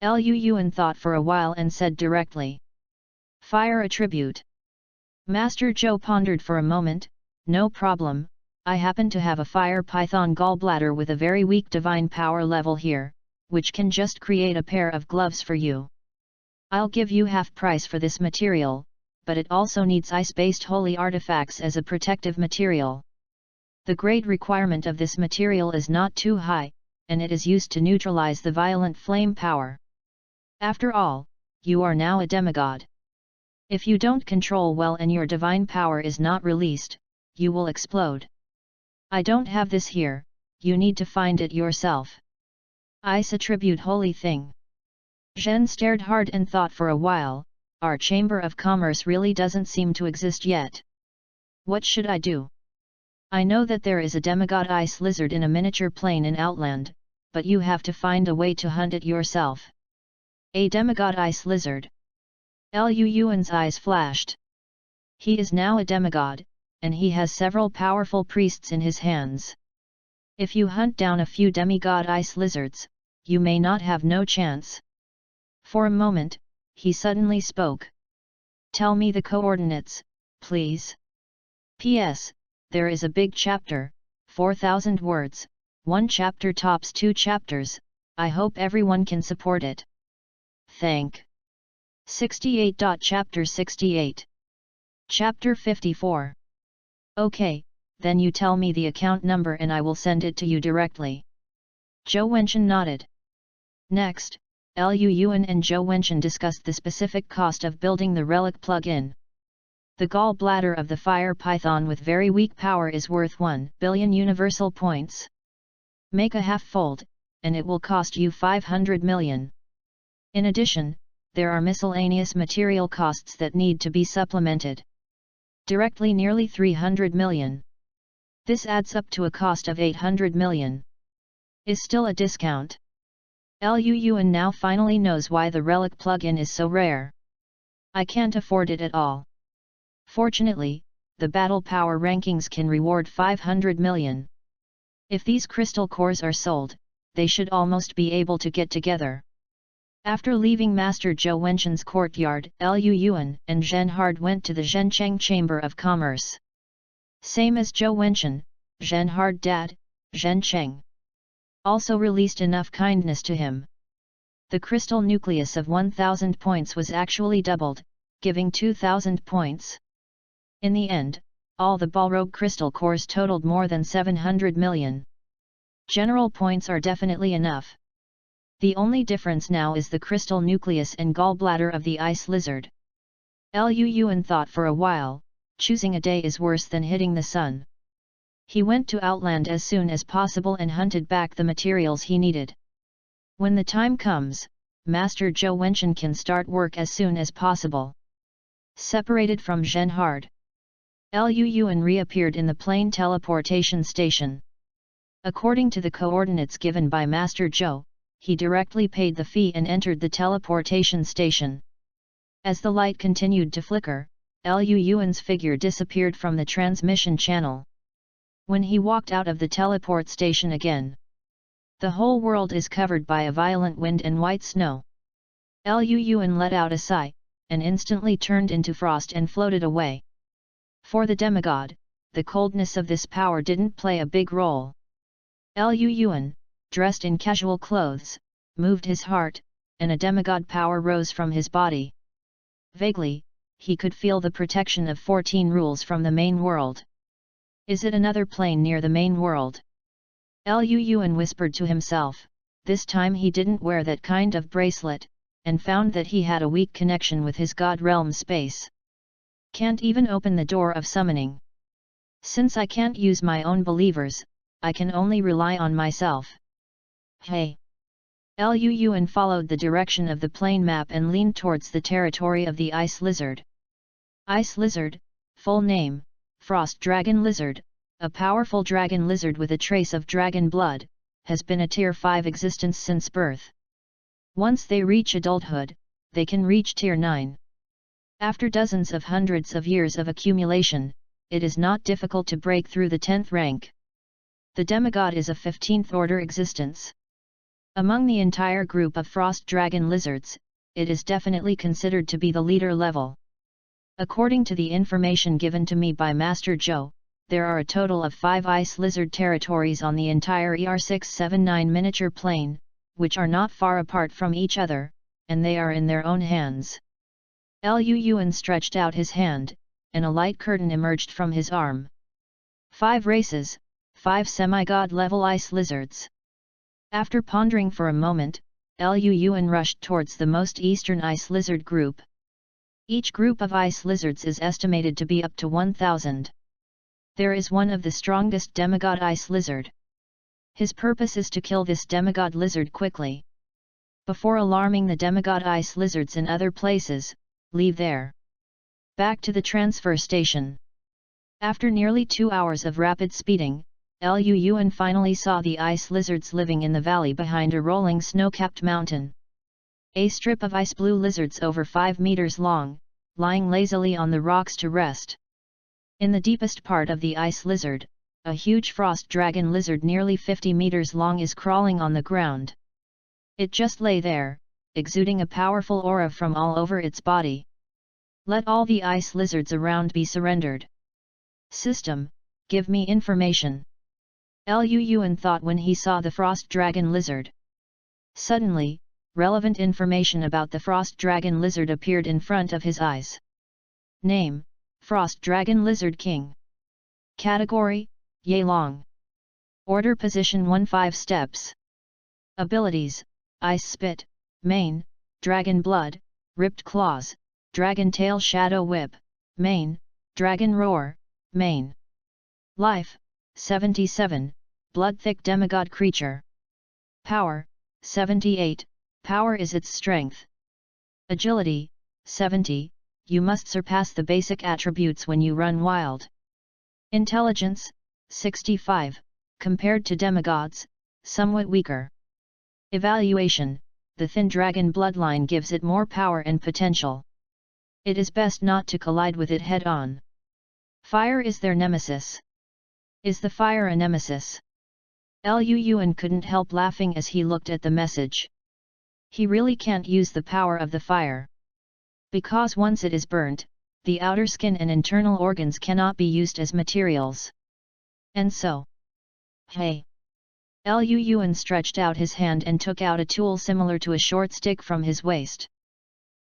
Lu Yuan thought for a while and said directly. Fire attribute. Master Zhou pondered for a moment. No problem, I happen to have a fire python gallbladder with a very weak divine power level here, which can just create a pair of gloves for you. I'll give you half price for this material, but it also needs ice-based holy artifacts as a protective material. The grade requirement of this material is not too high, and it is used to neutralize the violent flame power. After all, you are now a demigod. If you don't control well and your divine power is not released, you will explode. I don't have this here, you need to find it yourself. Ice attribute holy thing. Zhen stared hard and thought for a while. Our Chamber of Commerce really doesn't seem to exist yet. What should I do? I know that there is a demigod ice lizard in a miniature plane in Outland, but you have to find a way to hunt it yourself. A demigod ice lizard. Lu Yuan's eyes flashed. He is now a demigod, and he has several powerful priests in his hands. If you hunt down a few demigod ice lizards, you may not have no chance. For a moment, he suddenly spoke. Tell me the coordinates, please. P.S. There is a big chapter, 4,000 words, one chapter tops 2 chapters, I hope everyone can support it. Thank. 68. Chapter 68. Chapter 54. Okay, then you tell me the account number and I will send it to you directly. Zhou Wenchen nodded. Next, Lu Yuan and Zhou Wenchen discussed the specific cost of building the relic plug-in. The gallbladder of the fire python with very weak power is worth 1 billion universal points. Make a half-fold, and it will cost you 500 million. In addition, there are miscellaneous material costs that need to be supplemented. Directly nearly 300 million. This adds up to a cost of 800 million. Is still a discount. Lu Yuan now finally knows why the relic plug-in is so rare. I can't afford it at all. Fortunately, the battle power rankings can reward 500 million. If these crystal cores are sold, they should almost be able to get together. After leaving Master Zhou Wenchen's courtyard, Lu Yuan and Zhen Hard went to the Zhencheng Chamber of Commerce. Same as Zhou Wenchen, Zhen Hard dad, Zhencheng also released enough kindness to him. The crystal nucleus of 1000 points was actually doubled, giving 2000 points. In the end, all the Balrog crystal cores totaled more than 700 million. General points are definitely enough. The only difference now is the crystal nucleus and gallbladder of the ice lizard. Lu Yuan thought for a while, choosing a day is worse than hitting the sun. He went to Outland as soon as possible and hunted back the materials he needed. When the time comes, Master Zhou Wenchen can start work as soon as possible. Separated from Zhen Hard, Lu Yuan reappeared in the plane teleportation station. According to the coordinates given by Master Zhou, he directly paid the fee and entered the teleportation station. As the light continued to flicker, Lu Yuan's figure disappeared from the transmission channel. When he walked out of the teleport station again, the whole world is covered by a violent wind and white snow. Lu Yuan let out a sigh, and instantly turned into frost and floated away. For the demigod, the coldness of this power didn't play a big role. Lu Yuan, dressed in casual clothes, moved his heart, and a demigod power rose from his body. Vaguely, he could feel the protection of 14 rules from the main world. Is it another plane near the main world? Lu Yuan whispered to himself. This time he didn't wear that kind of bracelet, and found that he had a weak connection with his god realm space. Can't even open the door of summoning. Since I can't use my own believers, I can only rely on myself. Hey! Lu Yuan followed the direction of the plane map and leaned towards the territory of the ice lizard. Ice lizard, full name, Frost Dragon Lizard, a powerful dragon lizard with a trace of dragon blood, has been a Tier 5 existence since birth. Once they reach adulthood, they can reach Tier 9. After dozens of hundreds of years of accumulation, it is not difficult to break through the 10th rank. The demigod is a 15th order existence. Among the entire group of frost dragon lizards, it is definitely considered to be the leader level. According to the information given to me by Master Zhou, there are a total of 5 ice lizard territories on the entire ER679 miniature plane, which are not far apart from each other, and they are in their own hands. Lu Yuan stretched out his hand, and a light curtain emerged from his arm. 5 races, 5 semi-god level ice lizards. After pondering for a moment, Lu Yuan rushed towards the most eastern ice lizard group. Each group of ice lizards is estimated to be up to 1000. There is one of the strongest demigod ice lizard. His purpose is to kill this demigod lizard quickly. Before alarming the demigod ice lizards in other places, leave there. Back to the transfer station. After nearly 2 hours of rapid speeding, Lu Yuan finally saw the ice lizards living in the valley behind a rolling snow-capped mountain. A strip of ice blue lizards over 5 meters long, lying lazily on the rocks to rest. In the deepest part of the ice lizard, a huge frost dragon lizard nearly 50 meters long is crawling on the ground. It just lay there, exuding a powerful aura from all over its body. Let all the ice lizards around be surrendered. System, give me information. Lu Yuan thought when he saw the frost dragon lizard. Suddenly, relevant information about the frost dragon lizard appeared in front of his eyes. Name, Frost Dragon Lizard King. Category, Yelong. Order position 1-5 steps. Abilities, Ice Spit, Main, Dragon Blood, Ripped Claws, Dragon Tail Shadow Whip, Main, Dragon Roar, Main. Life, 77, Blood-thick demigod creature. Power, 78, power is its strength. Agility, 70, you must surpass the basic attributes when you run wild. Intelligence, 65, compared to demigods, somewhat weaker. Evaluation, the thin dragon bloodline gives it more power and potential. It is best not to collide with it head-on. Fire is their nemesis. Is the fire a nemesis? Lu Yuan couldn't help laughing as he looked at the message. He really can't use the power of the fire. Because once it is burnt, the outer skin and internal organs cannot be used as materials. And so... Hey! Lu Yuan stretched out his hand and took out a tool similar to a short stick from his waist.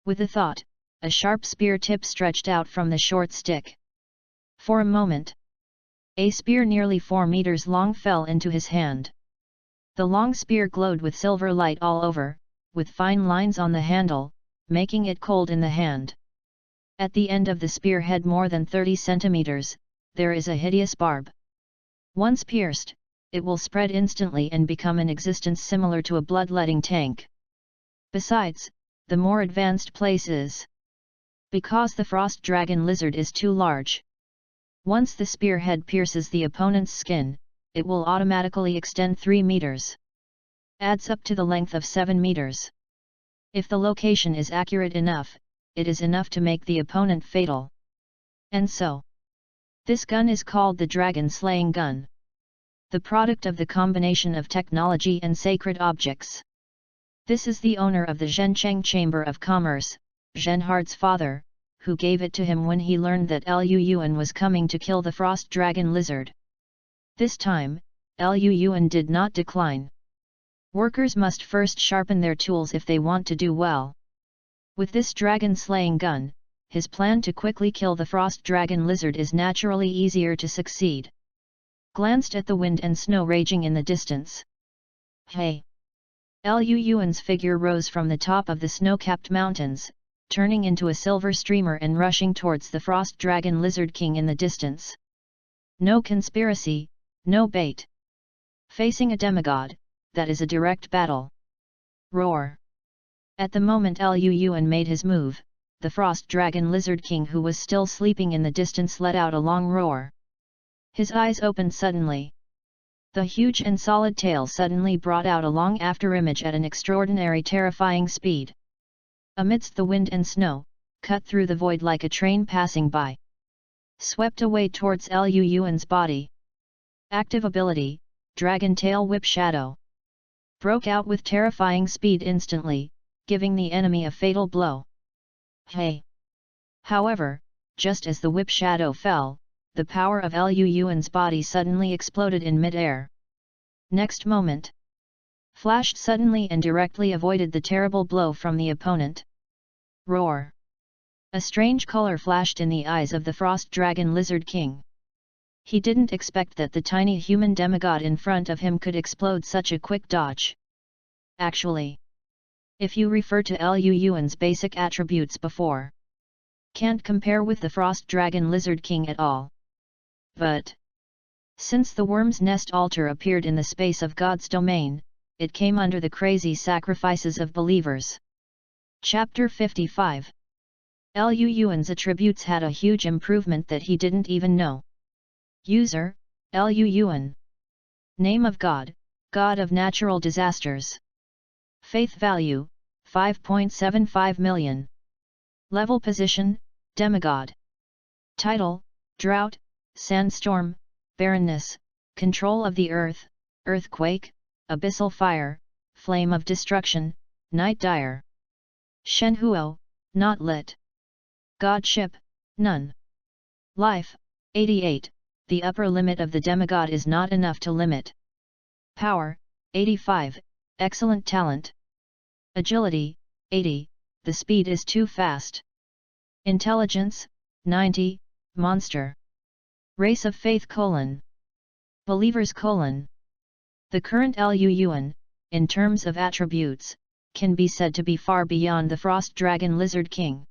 With a thought, a sharp spear tip stretched out from the short stick. For a moment, a spear nearly 4 meters long fell into his hand. The long spear glowed with silver light all over, with fine lines on the handle, making it cold in the hand. At the end of the spearhead more than 30 centimeters, there is a hideous barb. Once pierced, it will spread instantly and become an existence similar to a bloodletting tank. Besides, the more advanced place is because the frost dragon lizard is too large. Once the spearhead pierces the opponent's skin, it will automatically extend 3 meters. Adds up to the length of 7 meters. If the location is accurate enough, it is enough to make the opponent fatal. And so, this gun is called the Dragon Slaying Gun. The product of the combination of technology and sacred objects. This is the owner of the Zhencheng Chamber of Commerce, Zhenhard's father, who gave it to him when he learned that Lu Yuan was coming to kill the frost dragon lizard. This time, Lu Yuan did not decline. Workers must first sharpen their tools if they want to do well. With this dragon-slaying gun, his plan to quickly kill the frost dragon lizard is naturally easier to succeed. Glanced at the wind and snow raging in the distance. Hey! Lu Yuan's figure rose from the top of the snow-capped mountains, turning into a silver streamer and rushing towards the frost dragon lizard king in the distance. No conspiracy, no bait. Facing a demigod, that is a direct battle. Roar! At the moment Lu Yuan made his move, the frost dragon lizard king who was still sleeping in the distance let out a long roar. His eyes opened suddenly. The huge and solid tail suddenly brought out a long afterimage at an extraordinary terrifying speed. Amidst the wind and snow, cut through the void like a train passing by. Swept away towards Lu Yuan's body. Active ability, Dragon Tail Whip Shadow. Broke out with terrifying speed instantly, giving the enemy a fatal blow. Hey! However, just as the whip shadow fell, the power of Lu Yuan's body suddenly exploded in mid-air. Next moment, flashed suddenly and directly avoided the terrible blow from the opponent. Roar! A strange color flashed in the eyes of the frost dragon lizard king. He didn't expect that the tiny human demigod in front of him could explode such a quick dodge. Actually, if you refer to Lu Yuan's basic attributes before, can't compare with the frost dragon lizard king at all. But since the worm's nest altar appeared in the space of God's domain, it came under the crazy sacrifices of believers. Chapter 55. Lu Yuan's attributes had a huge improvement that he didn't even know. User, Lu Yuan. Name of God, God of Natural Disasters. Faith value, 5.75 million. Level position, Demigod. Title, Drought, Sandstorm, Barrenness, Control of the Earth, Earthquake, Abyssal Fire, Flame of Destruction, Night Dire. Shenhuo, not lit. Godship, none. Life, 88, the upper limit of the demigod is not enough to limit. Power, 85, excellent talent. Agility, 80, the speed is too fast. Intelligence, 90, monster. Race of faith : believers : the current Luoyuan, in terms of attributes, can be said to be far beyond the Frost Dragon Lizard King.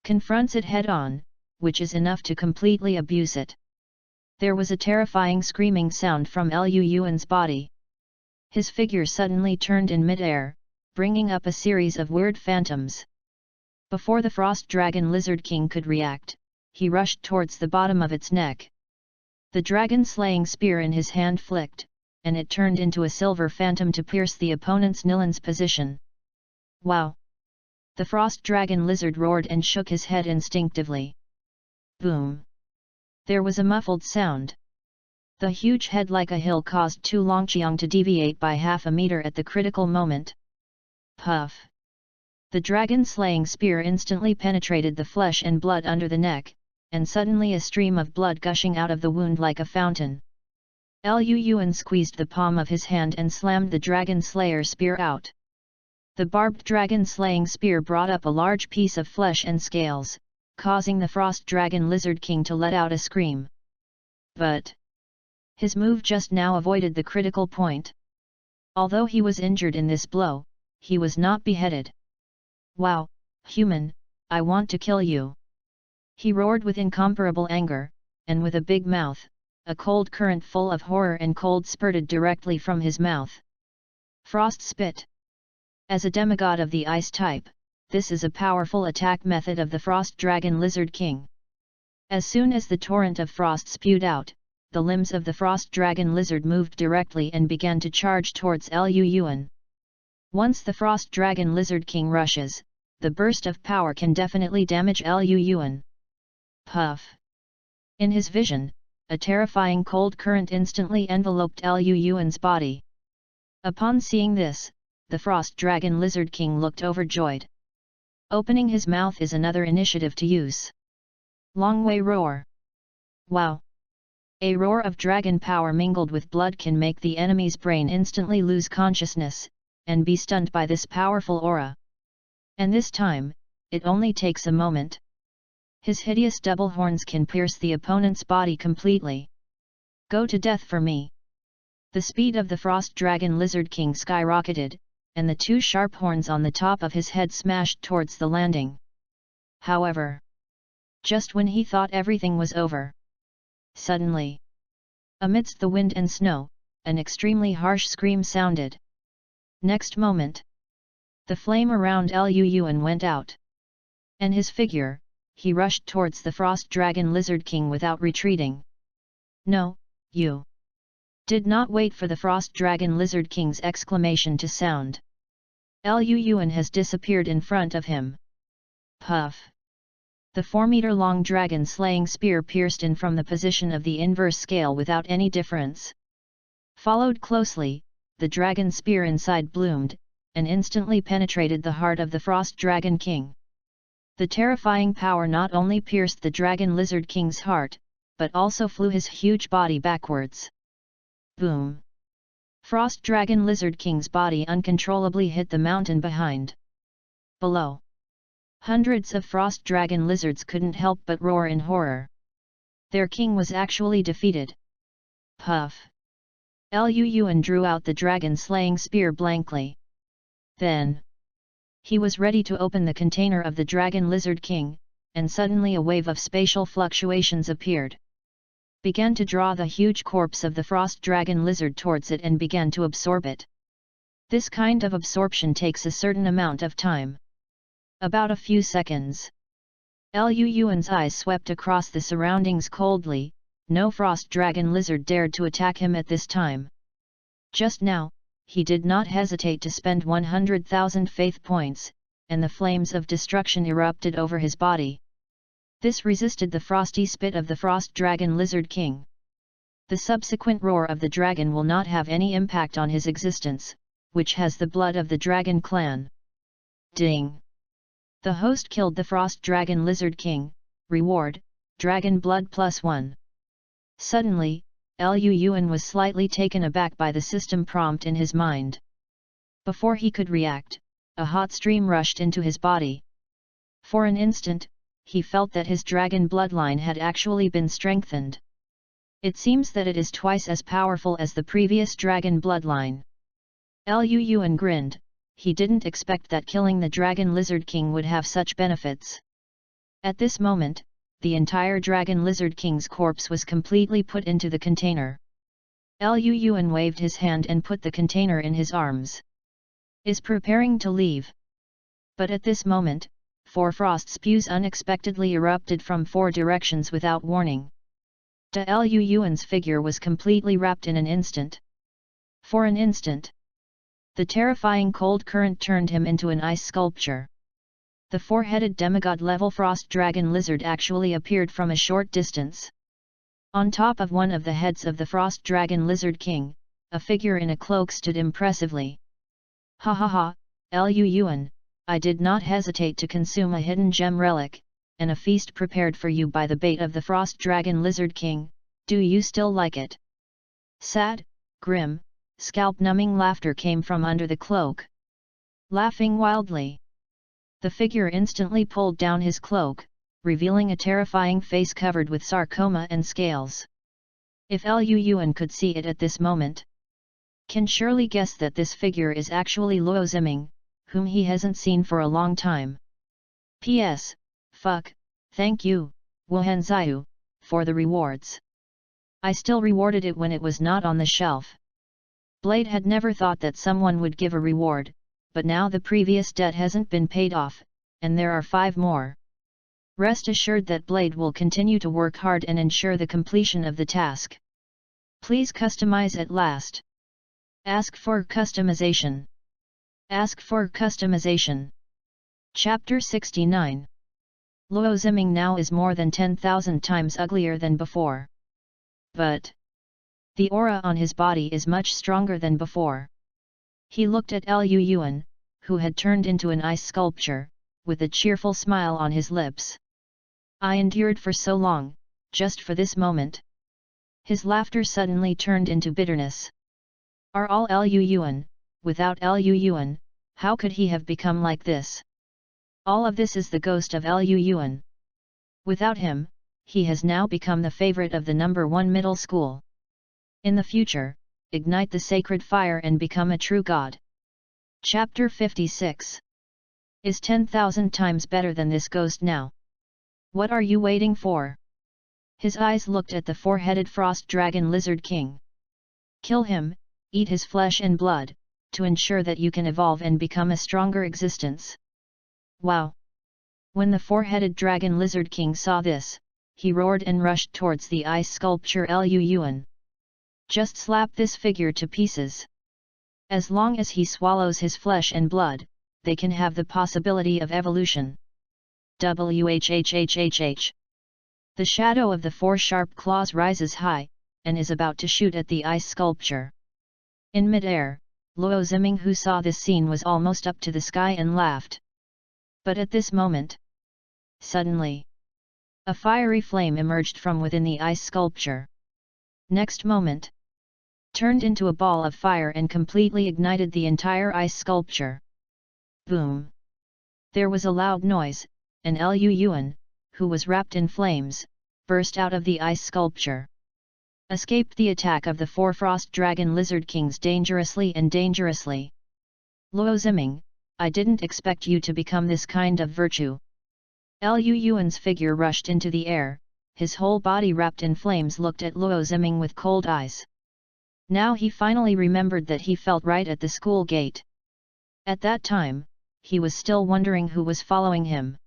Confronts it head-on, which is enough to completely abuse it. There was a terrifying screaming sound from Luoyuan's body. His figure suddenly turned in mid-air, bringing up a series of weird phantoms. Before the Frost Dragon Lizard King could react, he rushed towards the bottom of its neck. The dragon-slaying spear in his hand flicked, and it turned into a silver phantom to pierce the opponent's Nilan's position. Wow! The Frost Dragon Lizard roared and shook his head instinctively. Boom! There was a muffled sound. The huge head like a hill caused Tu Longqiang to deviate by half a meter at the critical moment. Puff! The dragon-slaying spear instantly penetrated the flesh and blood under the neck, and suddenly a stream of blood gushing out of the wound like a fountain. Luoyuan squeezed the palm of his hand and slammed the dragon slayer spear out. The barbed dragon-slaying spear brought up a large piece of flesh and scales, causing the Frost Dragon Lizard King to let out a scream. But his move just now avoided the critical point. Although he was injured in this blow, he was not beheaded. Wow, human, I want to kill you! He roared with incomparable anger, and with a big mouth, a cold current full of horror and cold spurted directly from his mouth. Frost Spit. As a demigod of the ice type, this is a powerful attack method of the Frost Dragon Lizard King. As soon as the torrent of frost spewed out, the limbs of the Frost Dragon Lizard moved directly and began to charge towards Luoyuan. Once the Frost Dragon Lizard King rushes, the burst of power can definitely damage Luoyuan. Puff! In his vision, a terrifying cold current instantly enveloped Luoyuan's body. Upon seeing this, the Frost Dragon Lizard King looked overjoyed. Opening his mouth is another initiative to use. Longwei Roar. Wow! A roar of dragon power mingled with blood can make the enemy's brain instantly lose consciousness, and be stunned by this powerful aura. And this time, it only takes a moment. His hideous double horns can pierce the opponent's body completely. Go to death for me! The speed of the Frost Dragon Lizard King skyrocketed, and the two sharp horns on the top of his head smashed towards the landing. However, just when he thought everything was over, suddenly, amidst the wind and snow, an extremely harsh scream sounded. Next moment, the flame around Luoyuan went out. And his figure, he rushed towards the Frost Dragon Lizard King without retreating. No, you! Did not wait for the Frost Dragon Lizard King's exclamation to sound. Luoyuan has disappeared in front of him. Puff! The 4-meter-long dragon-slaying spear pierced in from the position of the inverse scale without any difference. Followed closely, the dragon spear inside bloomed, and instantly penetrated the heart of the Frost Dragon King. The terrifying power not only pierced the Dragon Lizard King's heart, but also flew his huge body backwards. Boom! Frost Dragon Lizard King's body uncontrollably hit the mountain behind. Below, hundreds of Frost Dragon Lizards couldn't help but roar in horror. Their king was actually defeated. Puff! Luoyuan drew out the dragon-slaying spear blankly. Then, he was ready to open the container of the Dragon Lizard King, and suddenly a wave of spatial fluctuations appeared. Began to draw the huge corpse of the Frost Dragon Lizard towards it and began to absorb it. This kind of absorption takes a certain amount of time. About a few seconds. Luoyuan's eyes swept across the surroundings coldly. No Frost Dragon Lizard dared to attack him at this time. Just now, he did not hesitate to spend 100,000 faith points, and the flames of destruction erupted over his body. This resisted the frosty spit of the Frost Dragon Lizard King. The subsequent roar of the dragon will not have any impact on his existence, which has the blood of the dragon clan. Ding! The host killed the Frost Dragon Lizard King, reward, Dragon Blood +1. Suddenly, Lu Yuan was slightly taken aback by the system prompt in his mind. Before he could react, a hot stream rushed into his body. For an instant, he felt that his dragon bloodline had actually been strengthened. It seems that it is twice as powerful as the previous dragon bloodline. Lu Yuan grinned. He didn't expect that killing the Dragon Lizard King would have such benefits. At this moment, the entire Dragon Lizard King's corpse was completely put into the container. Lu Yuan waved his hand and put the container in his arms. Is preparing to leave. But at this moment, 4 frost spews unexpectedly erupted from 4 directions without warning. Lu Yuan's figure was completely wrapped in an instant. For an instant, the terrifying cold current turned him into an ice sculpture. The 4-headed demigod-level frost dragon lizard actually appeared from a short distance. On top of one of the heads of the frost dragon lizard king, a figure in a cloak stood impressively. Ha ha ha, Lu Yuan, I did not hesitate to consume a hidden gem relic, and a feast prepared for you by the bait of the frost dragon lizard king. Do you still like it? Sad, grim, scalp-numbing laughter came from under the cloak. Laughing wildly, the figure instantly pulled down his cloak, revealing a terrifying face covered with sarcoma and scales. If Lu Yuan could see it at this moment, can surely guess that this figure is actually Luo Ziming, whom he hasn't seen for a long time. P.S. Fuck, thank you, Wuhan Ziyu, for the rewards. I still rewarded it when it was not on the shelf. Blade had never thought that someone would give a reward, but now the previous debt hasn't been paid off, and there are 5 more. Rest assured that Blade will continue to work hard and ensure the completion of the task. Please customize at last. Ask for customization. Ask for customization. Chapter 69. Luo Ziming now is more than 10,000 times uglier than before. But the aura on his body is much stronger than before. He looked at Lu Yuan, who had turned into an ice sculpture, with a cheerful smile on his lips. I endured for so long, just for this moment. His laughter suddenly turned into bitterness. Are all Lu Yuan, without Lu Yuan, how could he have become like this? All of this is the ghost of Lu Yuan. Without him, he has now become the favorite of the number 1 middle school. In the future, ignite the sacred fire and become a true god. Chapter 56. Is 10,000 times better than this ghost now. What are you waiting for? His eyes looked at the 4-headed frost dragon lizard king. Kill him, eat his flesh and blood, to ensure that you can evolve and become a stronger existence. Wow! When the 4-headed dragon lizard king saw this, he roared and rushed towards the ice sculpture Lu Yuan. Just slap this figure to pieces. As long as he swallows his flesh and blood, they can have the possibility of evolution. WHHHHH. The shadow of the 4 sharp claws rises high, and is about to shoot at the ice sculpture. In mid-air, Luo Ziming, who saw this scene, was almost up to the sky and laughed. But at this moment, suddenly, a fiery flame emerged from within the ice sculpture. Next moment, turned into a ball of fire and completely ignited the entire ice sculpture. Boom! There was a loud noise, and Lu Yuan, who was wrapped in flames, burst out of the ice sculpture. Escaped the attack of the 4 frost dragon lizard kings dangerously. Luo Ziming, I didn't expect you to become this kind of virtue. Lu Yuan's figure rushed into the air, his whole body wrapped in flames, looked at Luo Ziming with cold eyes. Now he finally remembered that he felt right at the school gate. At that time, he was still wondering who was following him.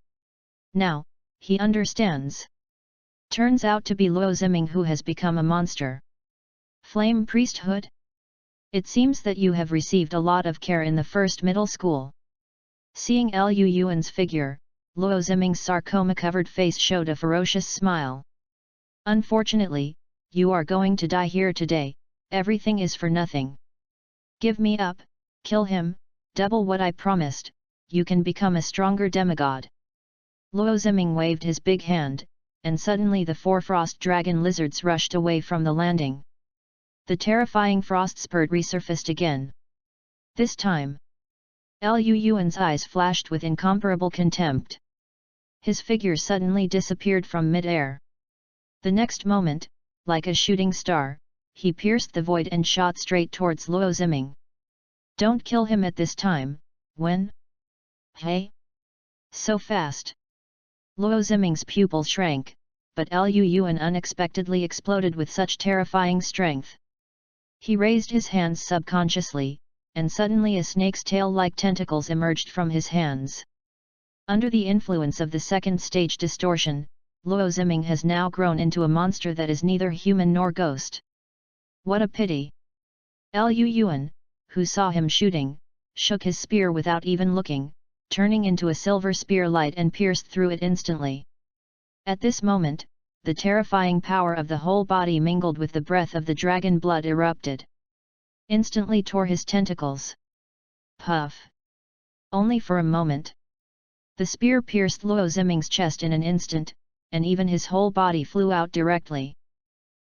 Now, he understands. Turns out to be Luo Ziming, who has become a monster. Flame priesthood? It seems that you have received a lot of care in the first middle school. Seeing Lu Yuan's figure, Luo Ziming's sarcoma-covered face showed a ferocious smile. Unfortunately, you are going to die here today. Everything is for nothing. Give me up, kill him, double what I promised. you can become a stronger demigod. Luo Ziming waved his big hand, and suddenly the 4 frost dragon lizards rushed away from the landing. The terrifying frost spurt resurfaced again. This time, Lu Yuan's eyes flashed with incomparable contempt. His figure suddenly disappeared from mid-air. The next moment, like a shooting star, he pierced the void and shot straight towards Luo Ziming. Don't kill him at this time, Wen. Hey? So fast. Luo Ziming's pupil shrank, but Lu Yuan unexpectedly exploded with such terrifying strength. He raised his hands subconsciously, and suddenly a snake's tail-like tentacles emerged from his hands. Under the influence of the second stage distortion, Luo Ziming has now grown into a monster that is neither human nor ghost. What a pity! Lu Yuan, who saw him shooting, shook his spear without even looking, turning into a silver spear light and pierced through it instantly. At this moment, the terrifying power of the whole body mingled with the breath of the dragon blood erupted. Instantly tore his tentacles. Puff! Only for a moment. The spear pierced Luo Ziming's chest in an instant, and even his whole body flew out directly.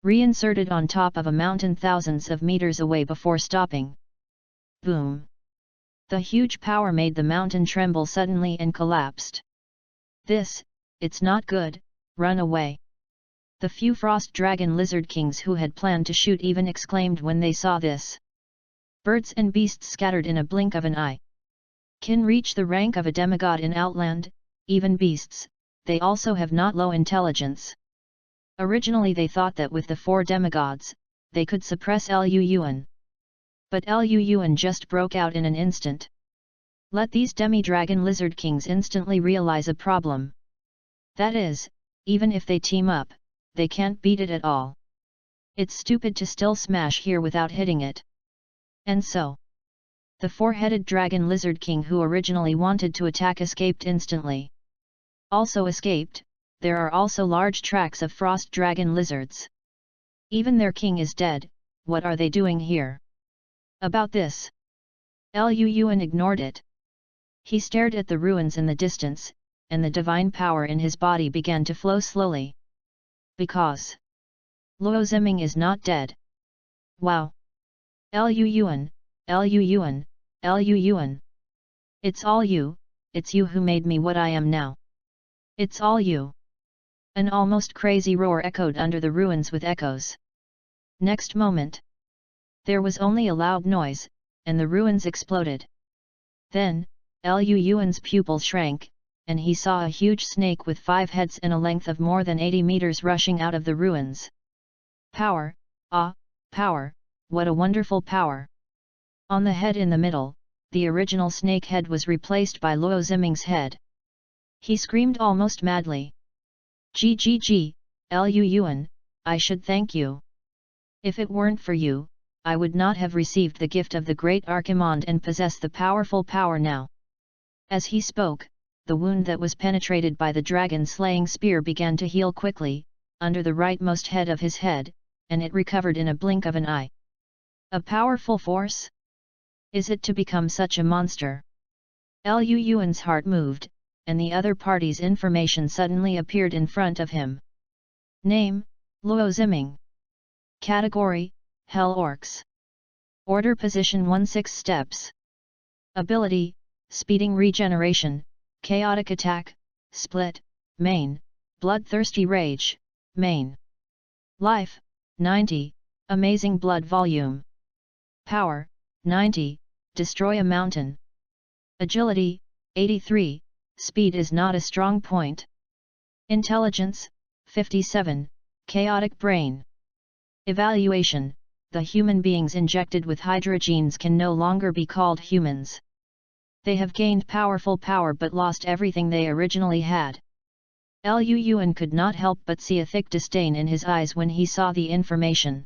Reinserted on top of a mountain thousands of meters away before stopping. Boom! The huge power made the mountain tremble suddenly and collapsed. It's not good, run away. The few frost dragon lizard kings who had planned to shoot even exclaimed when they saw this. Birds and beasts scattered in a blink of an eye. Can reach the rank of a demigod in Outland, even beasts, they also have not low intelligence. Originally they thought that with the 4 demigods, they could suppress Lu Yuan. But Lu Yuan just broke out in an instant. Let these demi-dragon lizard kings instantly realize a problem. That is, even if they team up, they can't beat it at all. It's stupid to still smash here without hitting it. And so, the 4-headed dragon lizard king who originally wanted to attack escaped instantly. Also escaped, there are also large tracks of frost dragon lizards. Even their king is dead, what are they doing here? About this, Lu Yuan ignored it. He stared at the ruins in the distance, and the divine power in his body began to flow slowly. Because Luo Ziming is not dead. Wow! Lu Yuan, Lu Yuan, Lu Yuan. It's all you, it's you who made me what I am now. It's all you. An almost crazy roar echoed under the ruins with echoes. Next moment, there was only a loud noise, and the ruins exploded. Then, Lu Yuan's pupil shrank, and he saw a huge snake with 5 heads and a length of more than 80 meters rushing out of the ruins. Power, power, what a wonderful power! On the head in the middle, the original snake head was replaced by Luo Ziming's head. He screamed almost madly. Gg, Lu Yuan, I should thank you. If it weren't for you, I would not have received the gift of the great Archimand and possess the powerful power now. As he spoke, the wound that was penetrated by the dragon-slaying spear began to heal quickly, under the rightmost head of his head, and it recovered in a blink of an eye. A powerful force? Is it to become such a monster? Lu Yuan's heart moved, and the other party's information suddenly appeared in front of him. Name, Luo Ziming. Category, Hell Orcs. Order position 1-6 steps. Ability, Speeding Regeneration, Chaotic Attack, Split, Main, Bloodthirsty Rage, Main. Life, 90, Amazing Blood Volume. Power, 90, Destroy a Mountain. Agility, 83, Speed is not a strong point. Intelligence, 57, Chaotic Brain. Evaluation, the human beings injected with hydrogenes can no longer be called humans. They have gained powerful power but lost everything they originally had. Lu Yuan could not help but see a thick disdain in his eyes when he saw the information.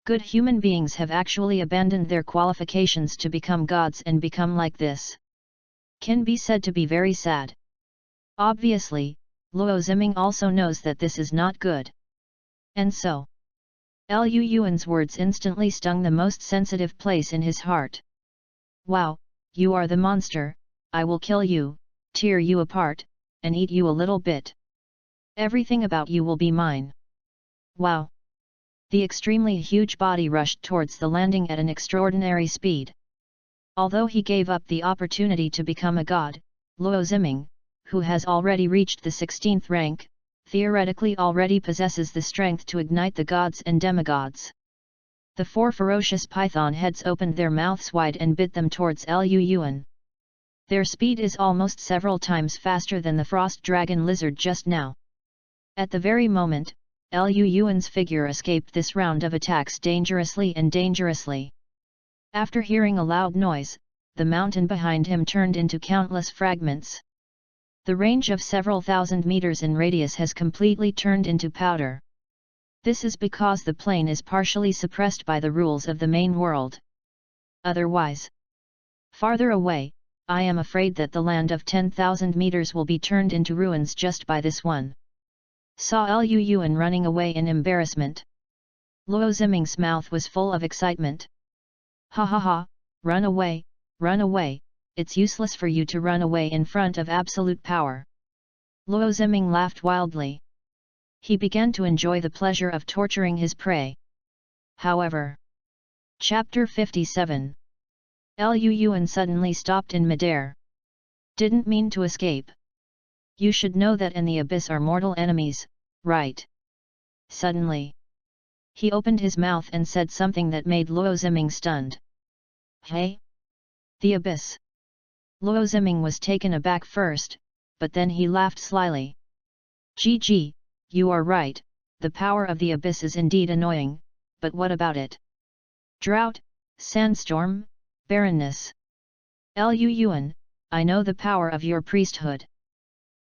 Good human beings have actually abandoned their qualifications to become gods and become like this. Can be said to be very sad. Obviously, Luo Ziming also knows that this is not good. And so, Lu Yuan's words instantly stung the most sensitive place in his heart. Wow, you are the monster, I will kill you, tear you apart, and eat you a little bit. Everything about you will be mine. Wow! The extremely huge body rushed towards the landing at an extraordinary speed. Although he gave up the opportunity to become a god, Luo Ziming, who has already reached the 16th rank, theoretically already possesses the strength to ignite the gods and demigods. The 4 ferocious python heads opened their mouths wide and bit them towards Lu Yuan. Their speed is almost several times faster than the frost dragon lizard just now. At the very moment, Lu Yuan's figure escaped this round of attacks dangerously. After hearing a loud noise, the mountain behind him turned into countless fragments. The range of several thousand meters in radius has completely turned into powder. This is because the plane is partially suppressed by the rules of the main world. Otherwise, farther away, I am afraid that the land of 10,000 meters will be turned into ruins just by this one. Saw Lu Yuan running away in embarrassment. Luo Ziming's mouth was full of excitement. Ha ha ha, run away, it's useless for you to run away in front of absolute power. Luo Ziming laughed wildly. He began to enjoy the pleasure of torturing his prey. However, Chapter 57. Lu Yuan suddenly stopped in midair. Didn't mean to escape. You should know that and the abyss are mortal enemies, right? Suddenly, he opened his mouth and said something that made Luo Ziming stunned. Hey? The abyss. Luo Ziming was taken aback first, but then he laughed slyly. GG, you are right, the power of the abyss is indeed annoying, but what about it? Drought, sandstorm, barrenness. Lu Yuan, I know the power of your priesthood.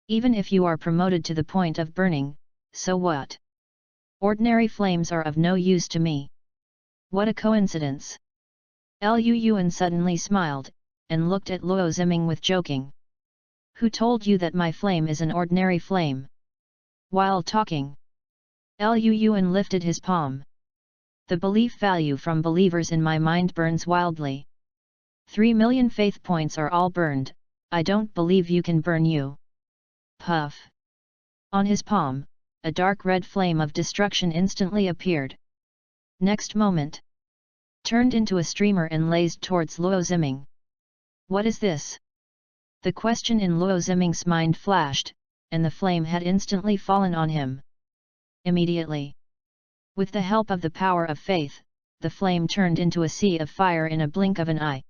Even if you are promoted to the point of burning, so what? Ordinary flames are of no use to me. What a coincidence! Lu Yuan suddenly smiled, and looked at Luo Ziming with joking. Who told you that my flame is an ordinary flame? While talking, Lu Yuan lifted his palm. The belief value from believers in my mind burns wildly. 3 million faith points are all burned, I don't believe you can burn you. Puff! On his palm, a dark red flame of destruction instantly appeared. Next moment, turned into a streamer and blazed towards Luo Ziming. What is this? The question in Luo Ziming's mind flashed, and the flame had instantly fallen on him. Immediately, with the help of the power of faith, the flame turned into a sea of fire in a blink of an eye.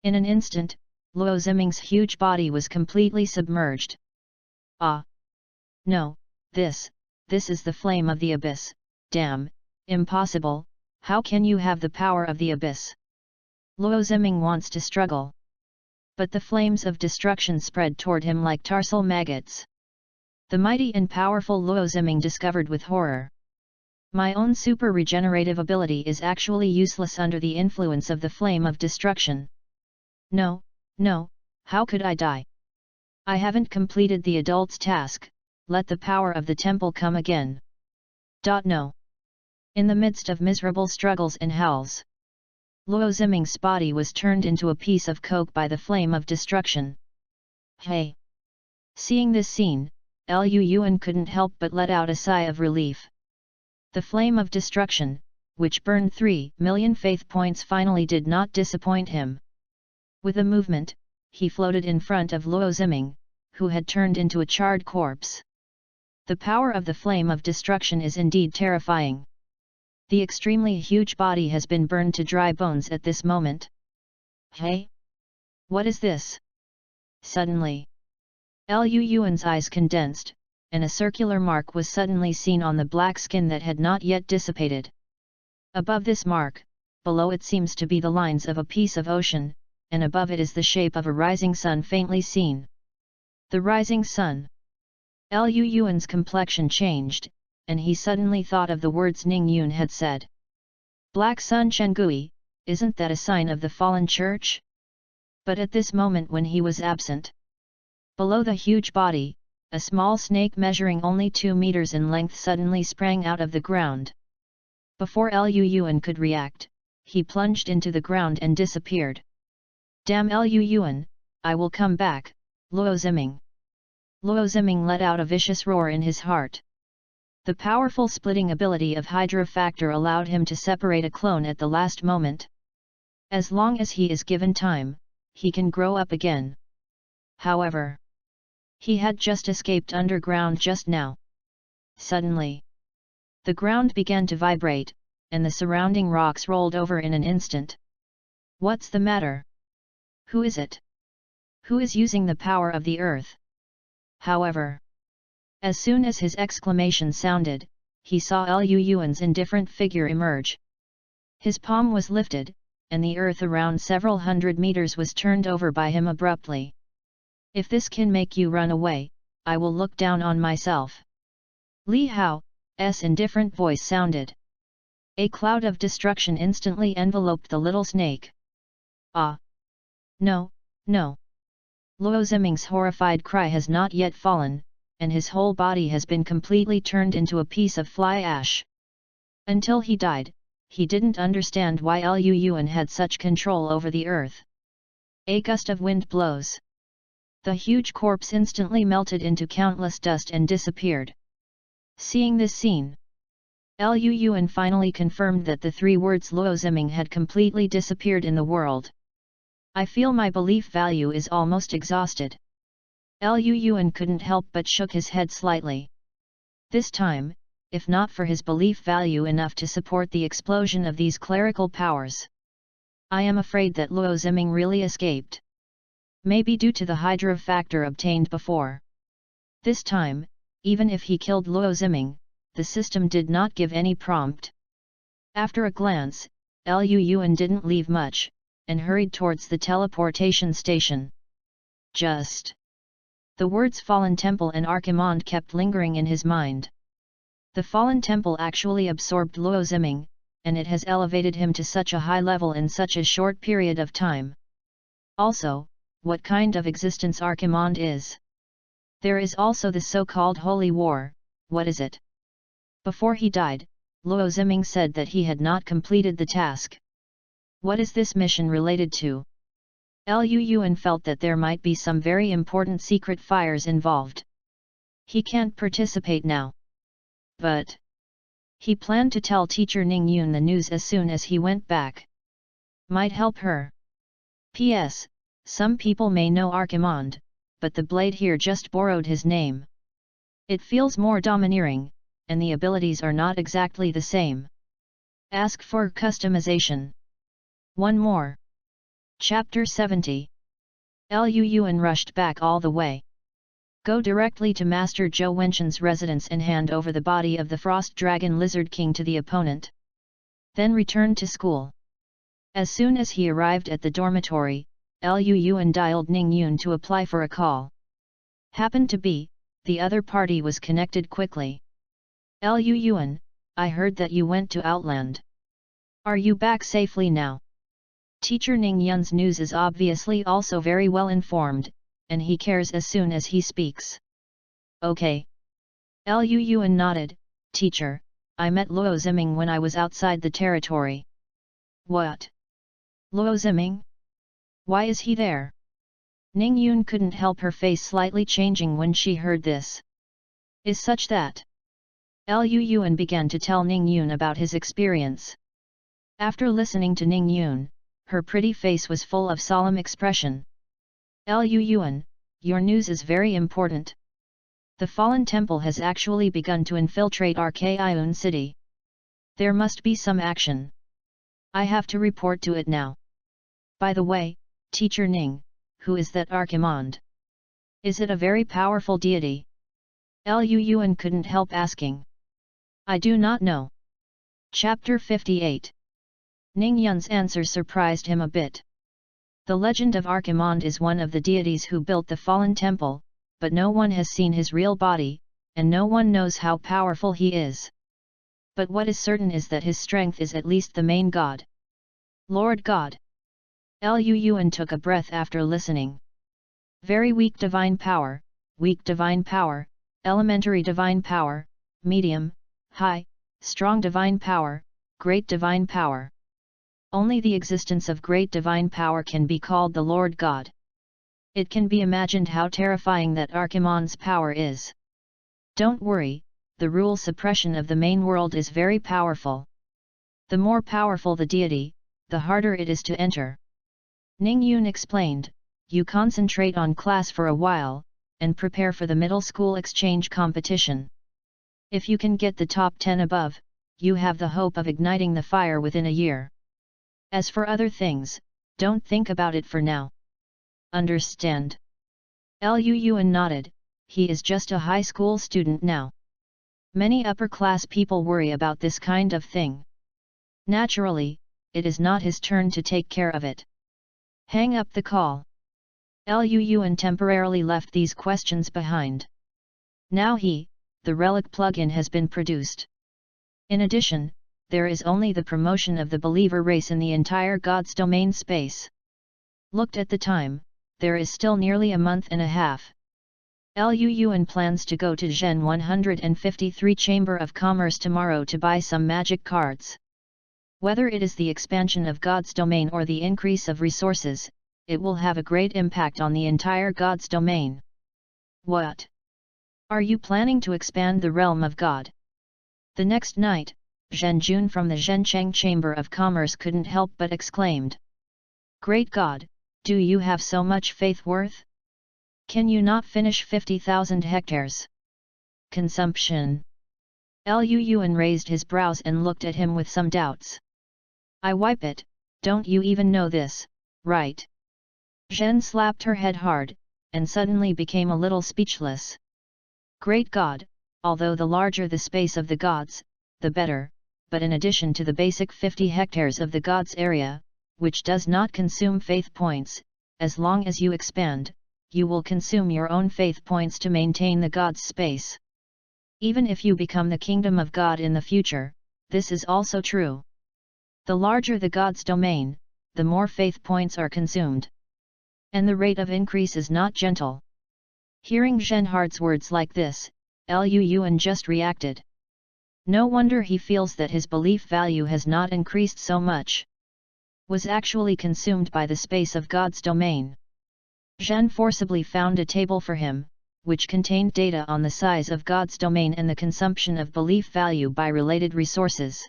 In an instant, Luo Ziming's huge body was completely submerged. Ah! No, this is the flame of the abyss, damn, impossible, how can you have the power of the abyss? Luo Ziming wants to struggle. But the flames of destruction spread toward him like tarsal maggots. The mighty and powerful Luo Ziming discovered with horror. My own super regenerative ability is actually useless under the influence of the flame of destruction. No, how could I die? I haven't completed the adult's task, let the power of the temple come again. No. In the midst of miserable struggles and howls, Luo Ziming's body was turned into a piece of coke by the flame of destruction. Hey! Seeing this scene, Lu Yuan couldn't help but let out a sigh of relief. The flame of destruction, which burned 3 million faith points, finally did not disappoint him. With a movement, he floated in front of Luo Ziming, who had turned into a charred corpse. The power of the flame of destruction is indeed terrifying. The extremely huge body has been burned to dry bones at this moment. Hey? What is this? Suddenly, Lu Yuan's eyes condensed, and a circular mark was suddenly seen on the black skin that had not yet dissipated. Above this mark, below it seems to be the lines of a piece of ocean, and above it is the shape of a rising sun faintly seen. The rising sun. Lu Yuan's complexion changed, and he suddenly thought of the words Ning Yun had said. Black Sun Chengui, isn't that a sign of the fallen church? But at this moment when he was absent, below the huge body, a small snake measuring only 2 meters in length suddenly sprang out of the ground. Before Lu Yuan could react, he plunged into the ground and disappeared. Damn Lu Yuan, I will come back, Luo Ziming. Luo Ziming let out a vicious roar in his heart. The powerful splitting ability of Hydra Factor allowed him to separate a clone at the last moment. As long as he is given time, he can grow up again. However, he had just escaped underground just now. Suddenly, the ground began to vibrate, and the surrounding rocks rolled over in an instant. What's the matter? Who is it? Who is using the power of the earth? However, as soon as his exclamation sounded, he saw Lu Yuan's indifferent figure emerge. His palm was lifted, and the earth around several hundred meters was turned over by him abruptly. If this can make you run away, I will look down on myself. Li Hao's indifferent voice sounded. A cloud of destruction instantly enveloped the little snake. Ah! No, no! Luo Ziming's horrified cry has not yet fallen, and his whole body has been completely turned into a piece of fly ash. Until he died, he didn't understand why Lu Yuan had such control over the earth. A gust of wind blows. The huge corpse instantly melted into countless dust and disappeared. Seeing this scene, Lu Yuan finally confirmed that the three words Luo Ziming had completely disappeared in the world. I feel my belief value is almost exhausted. Lu Yuan couldn't help but shook his head slightly. This time, if not for his belief value enough to support the explosion of these clerical powers, I am afraid that Luo Ziming really escaped. Maybe due to the Hydra factor obtained before. This time, even if he killed Luo Ziming, the system did not give any prompt. After a glance, Lu Yuan didn't leave much, and hurried towards the teleportation station. Just. The words Fallen Temple and Archimond kept lingering in his mind. The Fallen Temple actually absorbed Luo Ziming, and it has elevated him to such a high level in such a short period of time. Also, what kind of existence Archimond is? There is also the so-called Holy War, what is it? Before he died, Luo Ziming said that he had not completed the task. What is this mission related to? Lu Yuan felt that there might be some very important secret fires involved. He can't participate now. But he planned to tell teacher Ning Yun the news as soon as he went back. Might help her. P.S. Some people may know Archimond, but the blade here just borrowed his name. It feels more domineering, and the abilities are not exactly the same. Ask for customization. One more. Chapter 70. Lu Yuan rushed back all the way. Go directly to Master Zhou Wenshan's residence and hand over the body of the Frost Dragon Lizard King to the opponent. Then return to school. As soon as he arrived at the dormitory, Lu Yuan dialed Ning Yun to apply for a call. Happened to be, the other party was connected quickly. Lu Yuan, I heard that you went to Outland. Are you back safely now? Teacher Ning Yun's news is obviously also very well informed, and he cares as soon as he speaks. Okay. Lu Yuan nodded. Teacher, I met Luo Ziming when I was outside the territory. What? Luo Ziming? Why is he there? Ning Yun couldn't help her face slightly changing when she heard this. Is such that? Lu Yuan began to tell Ning Yun about his experience. After listening to Ning Yun, her pretty face was full of solemn expression. Lu Yuan, your news is very important. The Fallen Temple has actually begun to infiltrate Archaeon City. There must be some action. I have to report to it now. By the way, Teacher Ning, who is that Archimond? Is it a very powerful deity? Lu Yuan couldn't help asking. I do not know. Chapter 58. Ning Yun's answer surprised him a bit. The legend of Archimond is one of the deities who built the Fallen Temple, but no one has seen his real body, and no one knows how powerful he is. But what is certain is that his strength is at least the main god. Lord God. Lu Yuan took a breath after listening. Very weak divine power, elementary divine power, medium, high, strong divine power, great divine power. Only the existence of great divine power can be called the Lord God. It can be imagined how terrifying that Archimonde's power is. Don't worry, the rule suppression of the main world is very powerful. The more powerful the deity, the harder it is to enter. Ning Yun explained, you concentrate on class for a while, and prepare for the middle school exchange competition. If you can get the top 10 above, you have the hope of igniting the fire within a year. As for other things, don't think about it for now. Understand? Lu Yuan nodded, he is just a high school student now. Many upper-class people worry about this kind of thing. Naturally, it is not his turn to take care of it. Hang up the call. Lu Yuan temporarily left these questions behind. Now the relic plugin has been produced. In addition, there is only the promotion of the believer race in the entire God's domain space. Looked at the time, there is still nearly a month and a half. Lu Yuan plans to go to Gen 153 Chamber of Commerce tomorrow to buy some magic cards. Whether it is the expansion of God's domain or the increase of resources, it will have a great impact on the entire God's domain. What? Are you planning to expand the realm of God? The next night, Zhen Jun from the Zhencheng Chamber of Commerce couldn't help but exclaimed. Great God, do you have so much faith worth? Can you not finish 50,000 hectares? Consumption. Lu Yuan raised his brows and looked at him with some doubts. I wipe it, don't you even know this, right? Zhen slapped her head hard, and suddenly became a little speechless. Great God, although the larger the space of the gods, the better, but in addition to the basic 50 hectares of the gods area, which does not consume faith points, as long as you expand, you will consume your own faith points to maintain the gods space. Even if you become the kingdom of God in the future, this is also true. The larger the god's domain, the more faith points are consumed. And the rate of increase is not gentle. Hearing Zhenhard's words like this, Lu Yuan just reacted. No wonder he feels that his belief value has not increased so much. Was actually consumed by the space of God's domain. Zhen forcibly found a table for him, which contained data on the size of God's domain and the consumption of belief value by related resources.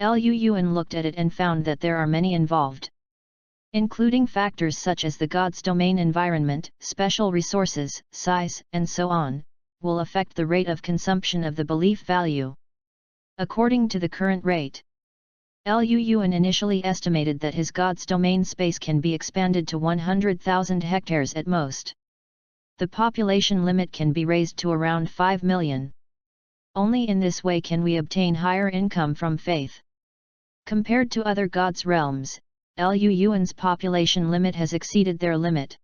Lu Yuan looked at it and found that there are many involved. Including factors such as the God's domain environment, special resources, size, and so on, will affect the rate of consumption of the belief value. According to the current rate, Lu Yuan initially estimated that his God's domain space can be expanded to 100,000 hectares at most. The population limit can be raised to around 5 million. Only in this way can we obtain higher income from faith. Compared to other gods' realms, Lu Yuan's population limit has exceeded their limit.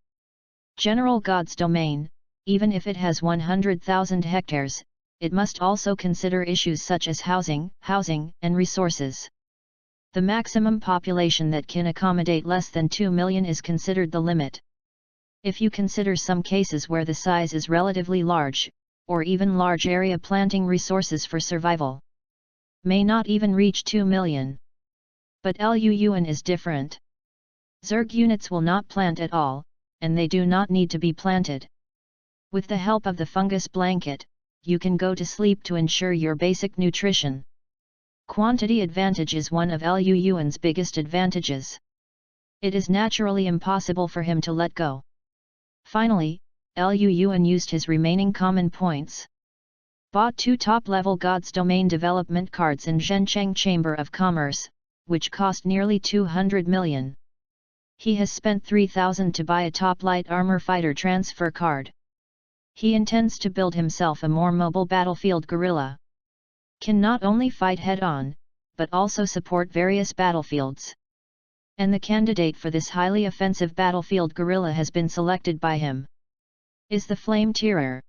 General God's domain, even if it has 100,000 hectares, it must also consider issues such as housing, and resources. The maximum population that can accommodate less than 2 million is considered the limit. If you consider some cases where the size is relatively large, or even large area planting resources for survival, may not even reach 2 million. But Lu Yuan is different. Zerg units will not plant at all, and they do not need to be planted. With the help of the fungus blanket, you can go to sleep to ensure your basic nutrition. Quantity advantage is one of Lu Yuan's biggest advantages. It is naturally impossible for him to let go. Finally, Lu Yuan used his remaining common points. Bought 2 top-level God's Domain development cards in Zhencheng Chamber of Commerce, which cost nearly 200 million. He has spent 3,000 to buy a top light armor fighter transfer card. He intends to build himself a more mobile battlefield guerrilla. Can not only fight head-on, but also support various battlefields. And the candidate for this highly offensive battlefield guerrilla has been selected by him. Is the Flame Terror.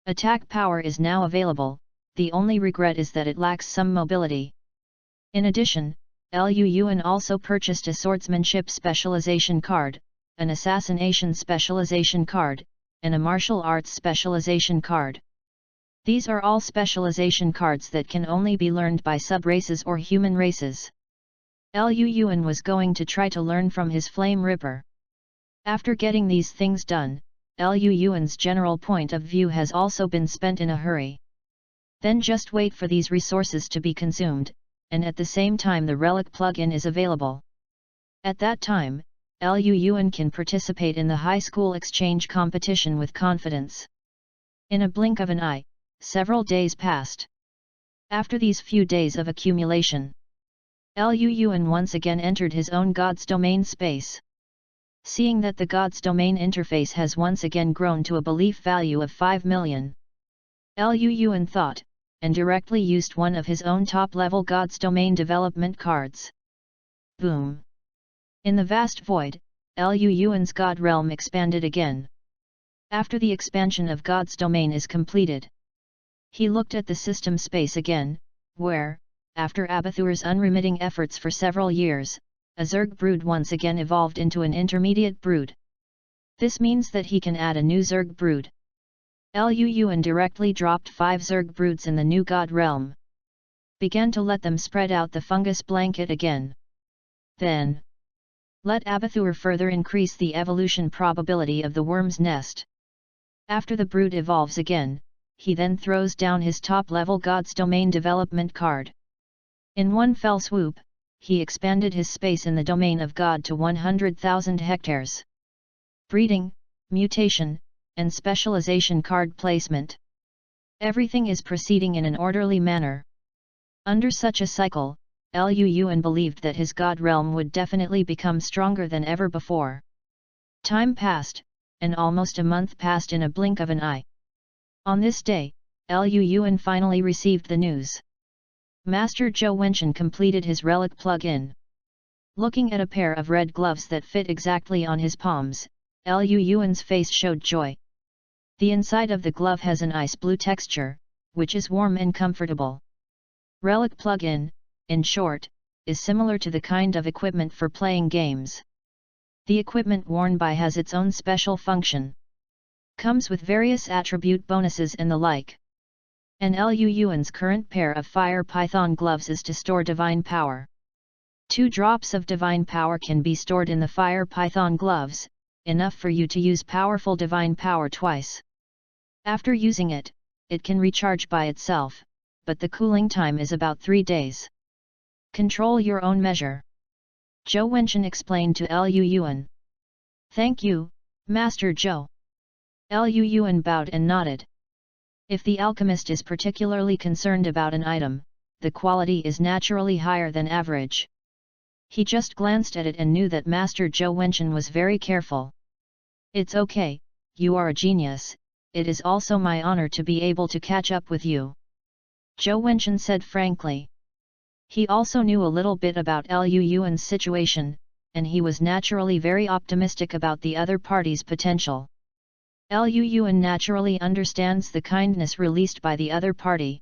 Attack power is now available, the only regret is that it lacks some mobility. In addition, Lu Yuan also purchased a swordsmanship specialization card, an assassination specialization card, and a martial arts specialization card. These are all specialization cards that can only be learned by sub-races or human races. Lu Yuan was going to try to learn from his Flame Ripper. After getting these things done, Lu Yuan's general point of view has also been spent in a hurry. Then just wait for these resources to be consumed, and at the same time the relic plugin is available. At that time, Lu Yuan can participate in the high school exchange competition with confidence. In a blink of an eye, several days passed. After these few days of accumulation, Lu Yuan once again entered his own God's domain space. Seeing that the God's domain interface has once again grown to a belief value of 5 million. Lu Yuan thought, and directly used one of his own top-level God's domain development cards. Boom! In the vast void, Lu Yuan's God realm expanded again. After the expansion of God's domain is completed, he looked at the system space again, where, after Abathur's unremitting efforts for several years, a Zerg brood once again evolved into an intermediate brood. This means that he can add a new Zerg brood. Lu Yuan directly dropped 5 Zerg broods in the new God realm. Began to let them spread out the fungus blanket again. Then, let Abathur further increase the evolution probability of the worm's nest. After the brood evolves again, he then throws down his top-level God's domain development card. In one fell swoop, he expanded his space in the domain of God to 100,000 hectares. Breeding, mutation, and specialization card placement. Everything is proceeding in an orderly manner. Under such a cycle, Lu Yuan believed that his God realm would definitely become stronger than ever before. Time passed, and almost a month passed in a blink of an eye. On this day, Lu Yuan finally received the news. Master Zhou Wenchen completed his relic plug-in. Looking at a pair of red gloves that fit exactly on his palms, Lu Yuan's face showed joy. The inside of the glove has an ice blue texture, which is warm and comfortable. Relic plug-in, in short, is similar to the kind of equipment for playing games. The equipment worn by has its own special function. Comes with various attribute bonuses and the like. And Lu Yuan's current pair of Fire Python gloves is to store divine power. 2 drops of divine power can be stored in the Fire Python gloves, enough for you to use powerful divine power twice. After using it, it can recharge by itself, but the cooling time is about 3 days. Control your own measure. Zhou Wenchen explained to Lu Yuan. Thank you, Master Zhou. Lu Yuan bowed and nodded. If the alchemist is particularly concerned about an item, the quality is naturally higher than average. He just glanced at it and knew that Master Zhou Wenchen was very careful. It's okay, you are a genius, it is also my honor to be able to catch up with you. Zhou Wenchen said frankly. He also knew a little bit about Lu Yuan's situation, and he was naturally very optimistic about the other party's potential. Lu Yuan naturally understands the kindness released by the other party.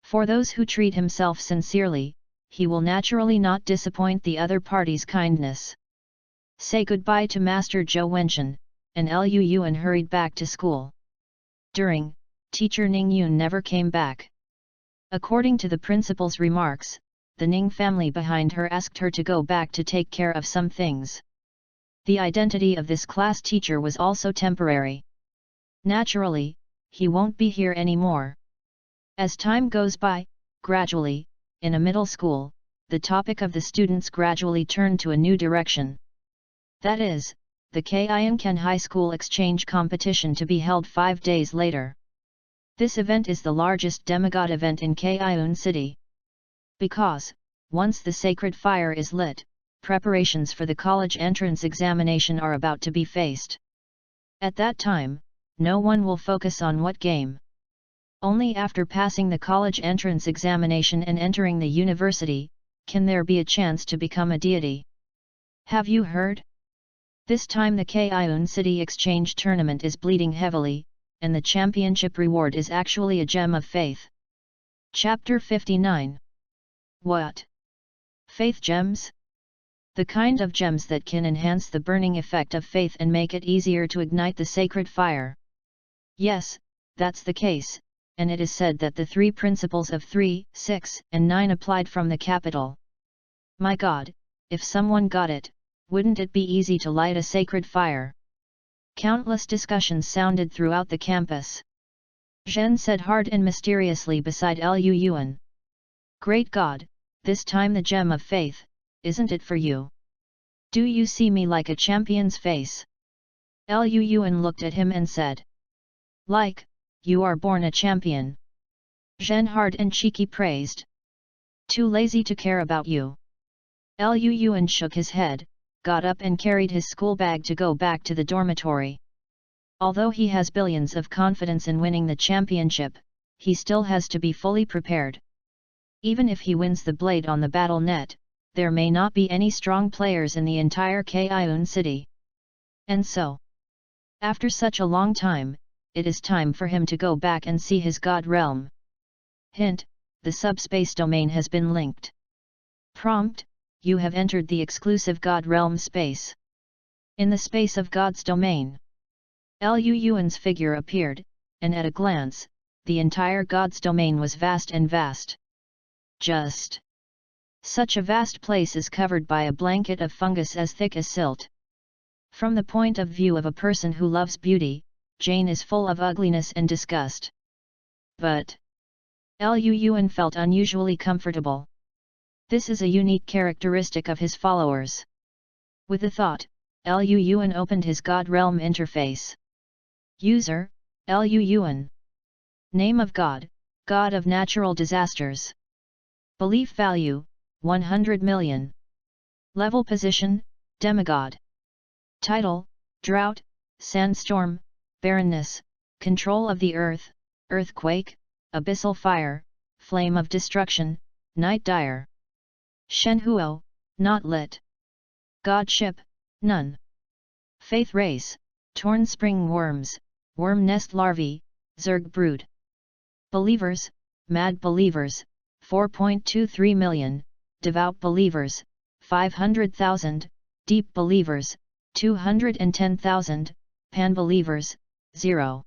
For those who treat himself sincerely, he will naturally not disappoint the other party's kindness. Say goodbye to Master Zhou Wenchen, and Lu Yuan hurried back to school. Teacher Ning Yun never came back. According to the principal's remarks, the Ning family behind her asked her to go back to take care of some things. The identity of this class teacher was also temporary. Naturally, he won't be here anymore. As time goes by, gradually, in a middle school, the topic of the students gradually turned to a new direction. That is, the Kinkan High School exchange competition to be held 5 days later. This event is the largest demigod event in Kinkan City. Because, once the sacred fire is lit, preparations for the college entrance examination are about to be faced. At that time, no one will focus on what game. Only after passing the college entrance examination and entering the university, can there be a chance to become a deity. Have you heard? This time the Kinkan City Exchange Tournament is bleeding heavily, and the championship reward is actually a gem of faith. Chapter 59. What? Faith gems? The kind of gems that can enhance the burning effect of faith and make it easier to ignite the sacred fire. Yes, that's the case, and it is said that the 3 principles of 3, 6, and 9 applied from the capital. My God, if someone got it, Wouldn't it be easy to light a sacred fire? Countless discussions sounded throughout the campus. Zhen said hard and mysteriously beside Lu Yuan. Great God, this time the gem of faith, isn't it for you? Do you see me like a champion's face? Lu Yuan looked at him and said. Like, you are born a champion. Zhen hard and cheeky praised. Too lazy to care about you. Lu Yuan shook his head, got up and carried his school bag to go back to the dormitory. Although he has billions of confidence in winning the championship, he still has to be fully prepared. Even if he wins the blade on the battle net, there may not be any strong players in the entire Kaiun city. And so, after such a long time, it is time for him to go back and see his god realm. Hint, the subspace domain has been linked. Prompt, you have entered the exclusive God realm space. In the space of God's domain. Lu Yuan's figure appeared, and at a glance, the entire God's domain was vast and vast. Just. Such a vast place is covered by a blanket of fungus as thick as silt. From the point of view of a person who loves beauty, Jane is full of ugliness and disgust. But Lu Yuan felt unusually comfortable. This is a unique characteristic of his followers. With the thought, Lu Yuan opened his God Realm interface. User, Lu Yuan. Name of God, God of Natural Disasters. Belief value, 100 million. Level position, Demigod. Title, Drought, Sandstorm, Barrenness, Control of the Earth, Earthquake, Abyssal Fire, Flame of Destruction, Night Dire. Shenhuo, not lit. Godship, none. Faith race, Torn Spring Worms, Worm Nest Larvae, Zerg Brood. Believers, Mad Believers, 4.23 million, Devout Believers, 500,000, Deep Believers, 210,000, Pan-Believers, 0.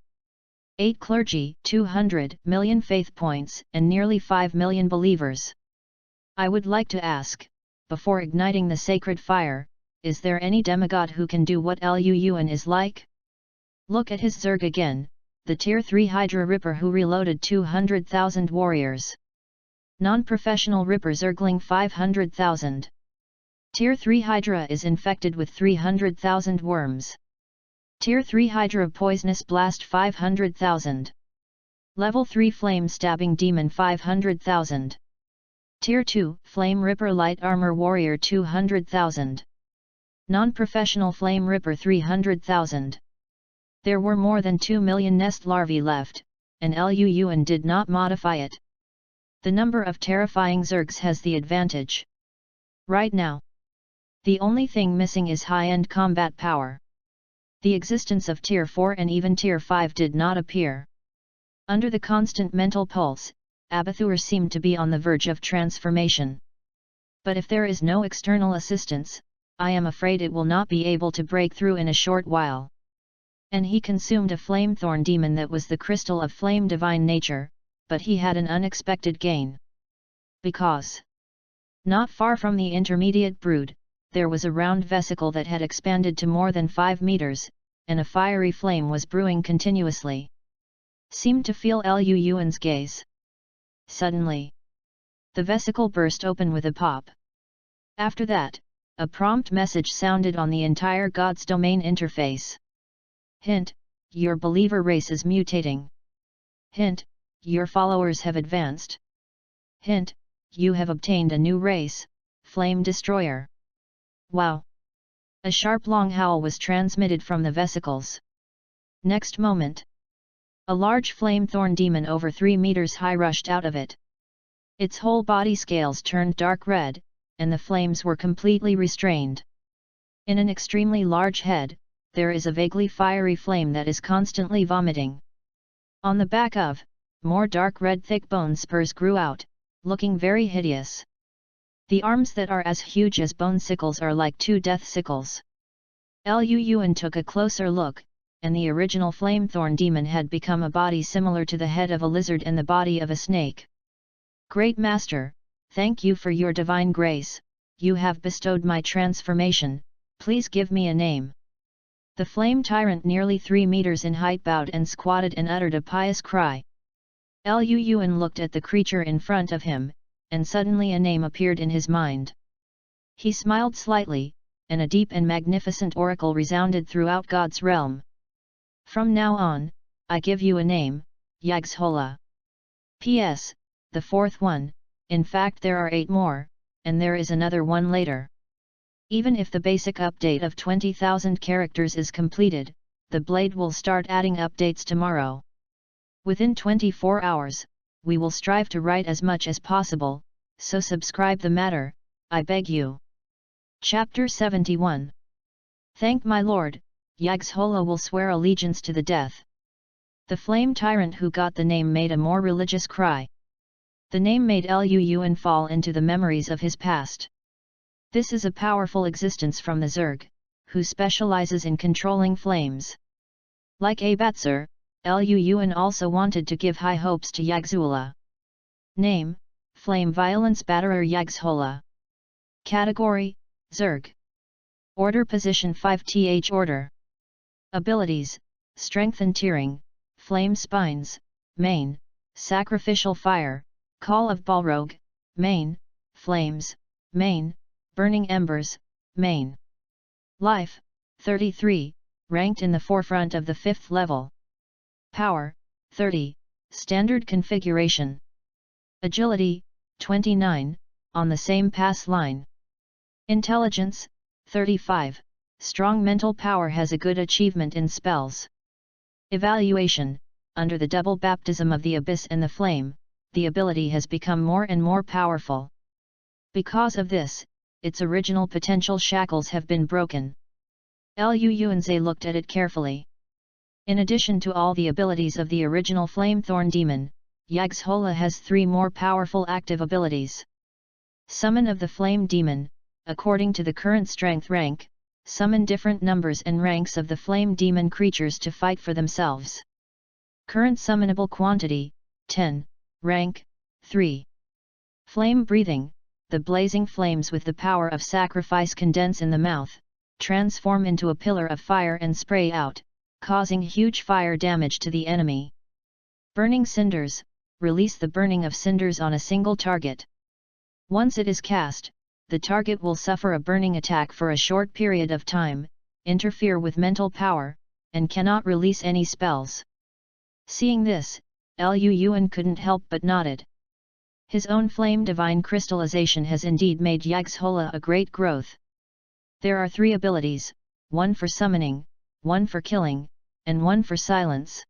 8 Clergy, 200 million faith points and nearly 5 million believers. I would like to ask, before igniting the sacred fire, is there any demigod who can do what Lu Yuan is like? Look at his Zerg again, the Tier 3 Hydra Ripper who reloaded 200,000 warriors. Non-professional Ripper Zergling 500,000. Tier 3 Hydra is infected with 300,000 worms. Tier 3 Hydra Poisonous Blast 500,000. Level 3 Flame Stabbing Demon 500,000. Tier 2 Flame Ripper Light Armor Warrior 200,000. Non-professional Flame Ripper 300,000. There were more than 2 million nest larvae left, and Lu Yuan did not modify it. The number of terrifying Zergs has the advantage. Right now, the only thing missing is high-end combat power. The existence of Tier 4 and even Tier 5 did not appear. Under the constant mental pulse, Abathur seemed to be on the verge of transformation. But if there is no external assistance, I am afraid it will not be able to break through in a short while. And he consumed a Flamethorn demon that was the crystal of flame divine nature, but he had an unexpected gain. Because not far from the intermediate brood, there was a round vesicle that had expanded to more than 5 meters, and a fiery flame was brewing continuously. Seemed to feel Lu Yuan's gaze. Suddenly, the vesicle burst open with a pop. After that, a prompt message sounded on the entire God's Domain interface. Hint, your believer race is mutating. Hint, your followers have advanced. Hint, you have obtained a new race, Flame Destroyer. Wow! A sharp long howl was transmitted from the vesicles. Next moment, a large flamethorn demon over 3 meters high rushed out of it. Its whole body scales turned dark red, and the flames were completely restrained. In an extremely large head, there is a vaguely fiery flame that is constantly vomiting. On the back of, more dark red thick bone spurs grew out, looking very hideous. The arms that are as huge as bone sickles are like 2 death sickles. Lu Yuan took a closer look, and the original flamethorn demon had become a body similar to the head of a lizard and the body of a snake. Great Master, thank you for your divine grace, you have bestowed my transformation, Please give me a name." The flame tyrant, nearly 3 meters in height, bowed and squatted and uttered a pious cry. Lu Yuan looked at the creature in front of him, and suddenly a name appeared in his mind. He smiled slightly, and a deep and magnificent oracle resounded throughout God's realm. "From now on, I give you a name, Yagzhola. P.S. The fourth one, in fact there are 8 more, and there is another one later. Even if the basic update of 20,000 characters is completed, the blade will start adding updates tomorrow. Within 24 hours, we will strive to write as much as possible, so subscribe the matter, I beg you." Chapter 71. Thank my lord, Yagzhola will swear allegiance to the death. The flame tyrant who got the name made a more religious cry. The name made Lu Yuan fall into the memories of his past. This is a powerful existence from the Zerg, who specializes in controlling flames. Like Abatsur, Lu Yuan also wanted to give high hopes to Yagzhola. Name: Flame Violence Batterer Yagzhola. Category: Zerg. Order: Position 5th Order. Abilities: Strength and Tearing, Flame Spines, Main, Sacrificial Fire, Call of Balrog, Main, Flames, Main, Burning Embers, Main. Life: 33, ranked in the forefront of the 5th level. Power: 30, standard configuration. Agility: 29, on the same pass line. Intelligence: 35, strong mental power, has a good achievement in spells. Evaluation: under the double baptism of the Abyss and the Flame, the ability has become more and more powerful. Because of this, its original potential shackles have been broken. Lu Yuanze looked at it carefully. In addition to all the abilities of the original Flamethorn Demon, Yagzhola has 3 more powerful active abilities. Summon of the Flame Demon: according to the current strength rank, summon different numbers and ranks of the Flame Demon creatures to fight for themselves. Current summonable quantity: 10, rank 3. Flame Breathing: the blazing flames with the power of sacrifice condense in the mouth, transform into a pillar of fire and spray out, causing huge fire damage to the enemy. Burning Cinders: release the burning of cinders on a single target. Once it is cast, the target will suffer a burning attack for a short period of time, interfere with mental power, and cannot release any spells. Seeing this, Lu Yuan couldn't help but nodded. His own flame divine crystallization has indeed made Yagzhola a great growth. There are 3 abilities, 1 for summoning, 1 for killing, and 1 for silence.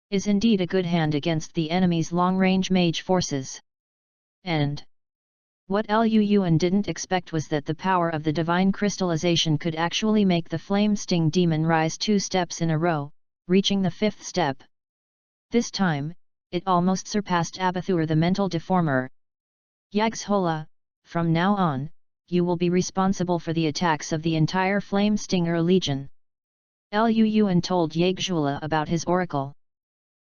Is indeed a good hand against the enemy's long-range mage forces. And what Lu Yuan didn't expect was that the power of the divine crystallization could actually make the Flame Sting Demon rise 2 steps in a row, reaching the 5th step. This time, it almost surpassed Abathur the Mental Deformer. Yagzhola, from now on, you will be responsible for the attacks of the entire Flame Stinger Legion. Lu Yuan told Yagzhola about his oracle.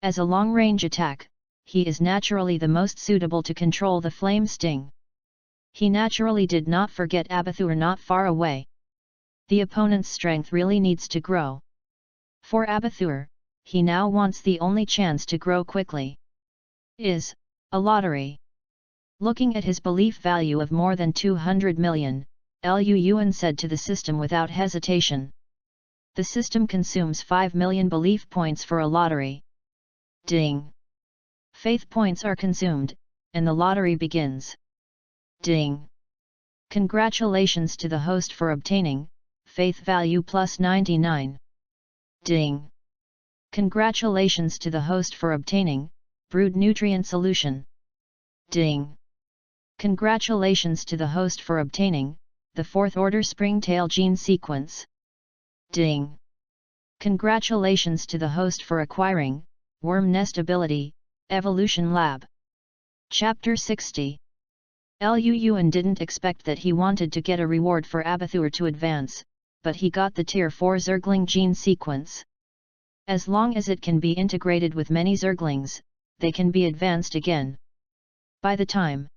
As a long-range attack, he is naturally the most suitable to control the Flame Sting. He naturally did not forget Abathur not far away. The opponent's strength really needs to grow. For Abathur, he now wants the only chance to grow quickly is a lottery. Looking at his belief value of more than 200 million, Lu Yuan said to the system without hesitation. The system consumes 5 million belief points for a lottery. Ding! Faith points are consumed, and the lottery begins. Ding! Congratulations to the host for obtaining faith value plus 99. Ding! Congratulations to the host for obtaining Brood Nutrient Solution. Ding! Congratulations to the host for obtaining the 4th Order Springtail Gene Sequence. Ding! Congratulations to the host for acquiring Worm Nest Ability, Evolution Lab. Chapter 60. Lu Yuan didn't expect that he wanted to get a reward for Abathur to advance, but he got the Tier 4 Zergling Gene Sequence. As long as it can be integrated with many Zerglings, they can be advanced again. By the time,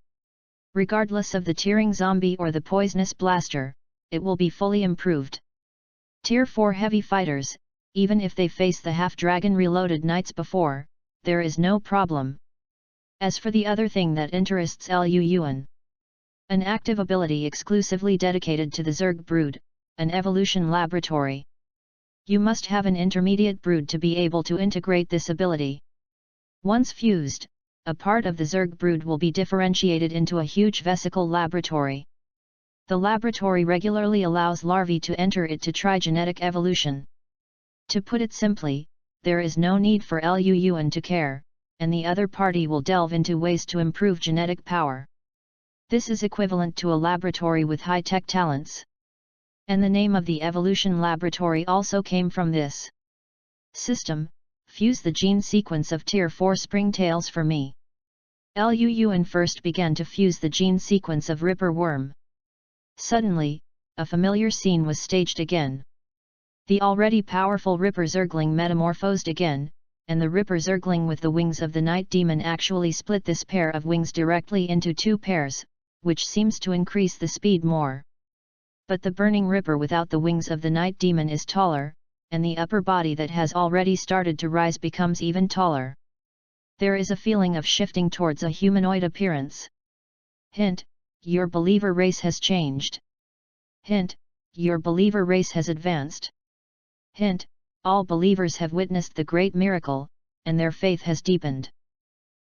regardless of the tearing zombie or the poisonous blaster, it will be fully improved. Tier 4 heavy fighters, even if they face the half-dragon reloaded knights before, there is no problem. As for the other thing that interests Lu Yuan, an active ability exclusively dedicated to the Zerg brood, an evolution laboratory. You must have an intermediate brood to be able to integrate this ability. Once fused, a part of the Zerg brood will be differentiated into a huge vesicle laboratory. The laboratory regularly allows larvae to enter it to try genetic evolution. To put it simply, there is no need for Lu Yuan to care, and the other party will delve into ways to improve genetic power. This is equivalent to a laboratory with high-tech talents. And the name of the evolution laboratory also came from this system. Fuse the gene sequence of Tier 4 springtails for me. Lu Yuan first began to fuse the gene sequence of Ripper Worm. Suddenly, a familiar scene was staged again. The already powerful Ripper Zergling metamorphosed again, and the Ripper Zergling with the wings of the Night Demon actually split this pair of wings directly into two pairs, which seems to increase the speed more. But the Burning Ripper without the wings of the Night Demon is taller, and the upper body that has already started to rise becomes even taller. There is a feeling of shifting towards a humanoid appearance. Hint: your believer race has changed. Hint: your believer race has advanced. Hint: all believers have witnessed the great miracle, and their faith has deepened.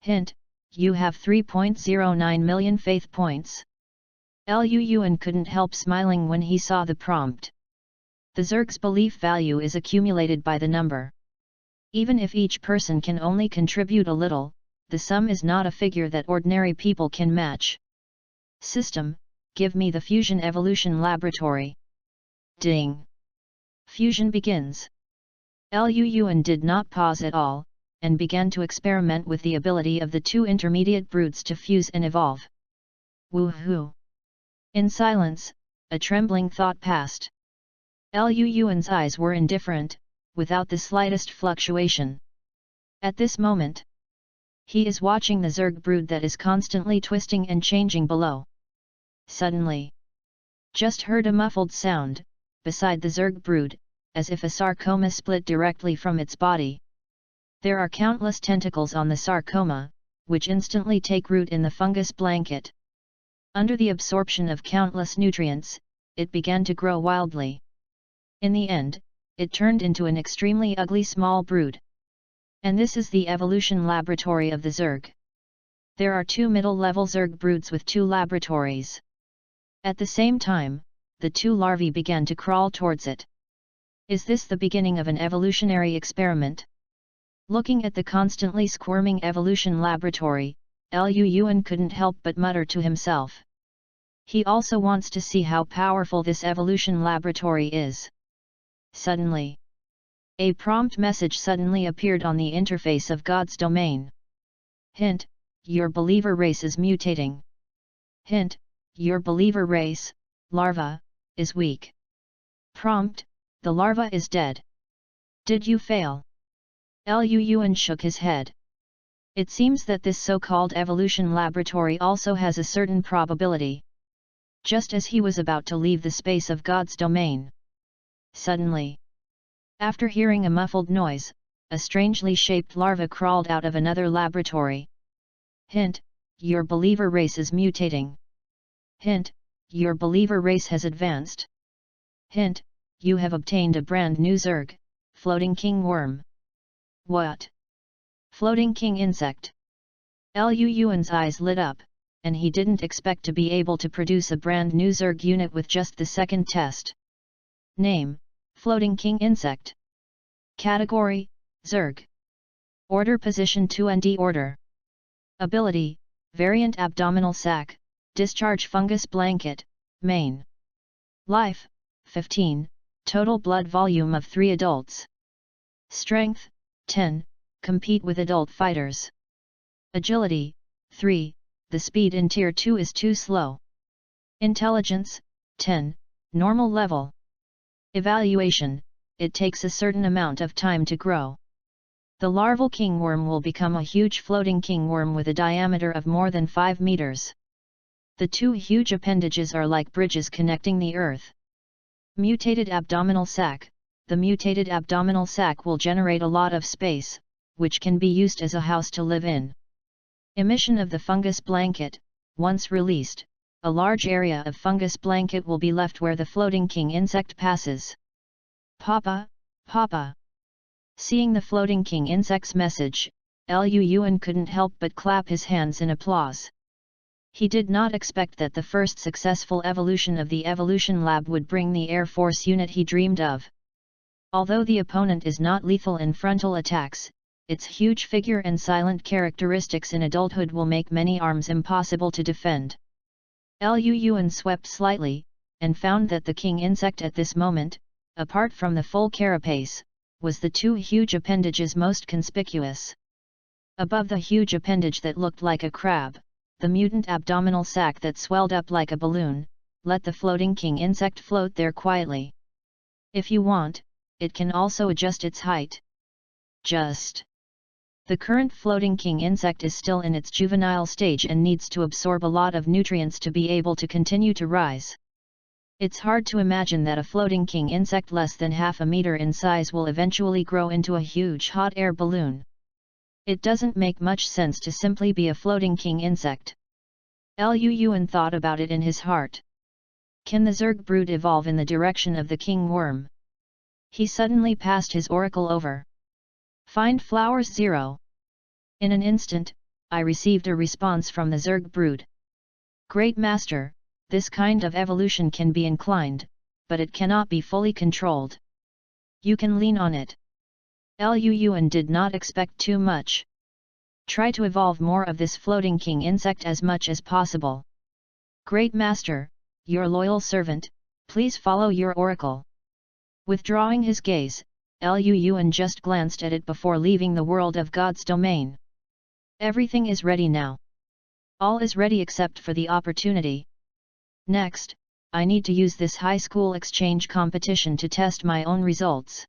Hint: you have 3.09 million faith points. Lu Yuan couldn't help smiling when he saw the prompt. The Zerg's belief value is accumulated by the number. Even if each person can only contribute a little, the sum is not a figure that ordinary people can match. System, give me the Fusion Evolution Laboratory. Ding! Fusion begins. Lu Yuan did not pause at all, and began to experiment with the ability of the two intermediate broods to fuse and evolve. Woohoo! In silence, a trembling thought passed. Lu Yuan's eyes were indifferent, without the slightest fluctuation. At this moment, he is watching the Zerg brood that is constantly twisting and changing below. Suddenly, just heard a muffled sound, beside the Zerg brood, as if a sarcoma split directly from its body. There are countless tentacles on the sarcoma, which instantly take root in the fungus blanket. Under the absorption of countless nutrients, it began to grow wildly. In the end, it turned into an extremely ugly small brood. And this is the evolution laboratory of the Zerg. There are two middle-level Zerg broods with two laboratories. At the same time, the two larvae began to crawl towards it. Is this the beginning of an evolutionary experiment? Looking at the constantly squirming evolution laboratory, Lu Yuan couldn't help but mutter to himself. He also wants to see how powerful this evolution laboratory is. Suddenly, a prompt message suddenly appeared on the interface of God's domain. Hint: your believer race is mutating. Hint: your believer race, larva, is weak. Prompt: the larva is dead. Did you fail? Lu Yuan shook his head. It seems that this so-called evolution laboratory also has a certain probability. Just as he was about to leave the space of God's domain, suddenly, after hearing a muffled noise, a strangely shaped larva crawled out of another laboratory. Hint: your believer race is mutating. Hint: your believer race has advanced. Hint: you have obtained a brand new Zerg, Floating King Worm. What? Floating King Insect? Lu Yuan's eyes lit up, and he didn't expect to be able to produce a brand new Zerg unit with just the second test. Name: Floating King Insect. Category: Zerg. Order: Position 2nd Order. Ability: Variant Abdominal Sac, Discharge Fungus Blanket, Main. Life: 15, Total Blood Volume of 3 adults. Strength: 10, Compete with adult fighters. Agility: 3, the speed in Tier 2 is too slow. Intelligence: 10, normal level. Evaluation: it takes a certain amount of time to grow. The larval kingworm will become a huge floating kingworm with a diameter of more than 5 meters. The two huge appendages are like bridges connecting the earth, Mutated abdominal sac. The mutated abdominal sac will generate a lot of space, which can be used as a house to live in. Emission of the fungus blanket. Once released, a large area of fungus blanket will be left where the floating king insect passes. Papa, Papa. Seeing the floating king insect's message, Lu Yuan couldn't help but clap his hands in applause. He did not expect that the first successful evolution of the evolution lab would bring the Air Force unit he dreamed of. Although the opponent is not lethal in frontal attacks, its huge figure and silent characteristics in adulthood will make many arms impossible to defend. Lu Yuan swept slightly, and found that the king insect at this moment, apart from the full carapace, was the two huge appendages most conspicuous. Above the huge appendage that looked like a crab, the mutant abdominal sac that swelled up like a balloon, let the floating king insect float there quietly. If you want, it can also adjust its height. Just. The current floating king insect is still in its juvenile stage and needs to absorb a lot of nutrients to be able to continue to rise. It's hard to imagine that a floating king insect less than half a meter in size will eventually grow into a huge hot air balloon. It doesn't make much sense to simply be a floating king insect. Lu Yuan thought about it in his heart. Can the Zerg brood evolve in the direction of the king worm? He suddenly passed his oracle over. Find flowers 0. In an instant, I received a response from the Zerg brood. Great Master, this kind of evolution can be inclined, but it cannot be fully controlled. You can lean on it. Lu Yuan did not expect too much. Try to evolve more of this floating king insect as much as possible. Great Master, your loyal servant, please follow your oracle. Withdrawing his gaze, Lu Yuan just glanced at it before leaving the world of God's domain. Everything is ready now. All is ready except for the opportunity. Next, I need to use this high school exchange competition to test my own results.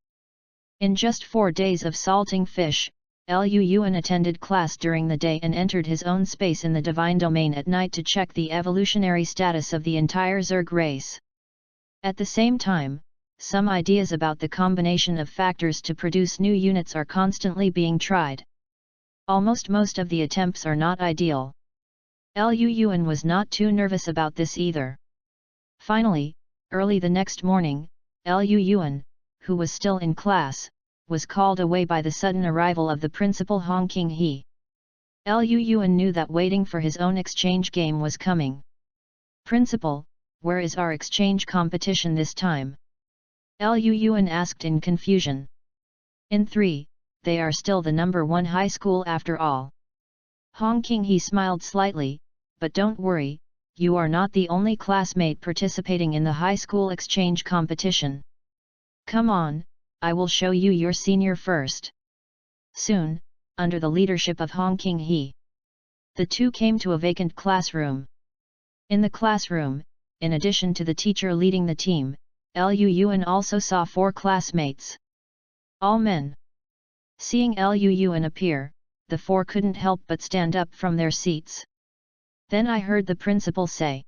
In just 4 days of salting fish, Lu Yuan attended class during the day and entered his own space in the divine domain at night to check the evolutionary status of the entire Zerg race. At the same time, some ideas about the combination of factors to produce new units are constantly being tried. Almost most of the attempts are not ideal. Lu Yuan was not too nervous about this either. Finally, early the next morning, Lu Yuan, who was still in class, was called away by the sudden arrival of the principal Hong King He. Lu Yuan knew that waiting for his own exchange game was coming. Principal, where is our exchange competition this time? Lu Yuan asked in confusion. In 3, they are still the number 1 high school after all. Hong King He smiled slightly, but don't worry, you are not the only classmate participating in the high school exchange competition. Come on, I will show you your senior first. Soon, under the leadership of Hong King He, the two came to a vacant classroom. In the classroom, in addition to the teacher leading the team, Lu Yuan also saw 4 classmates. All men. Seeing Lu Yuan appear, the 4 couldn't help but stand up from their seats. Then I heard the principal say,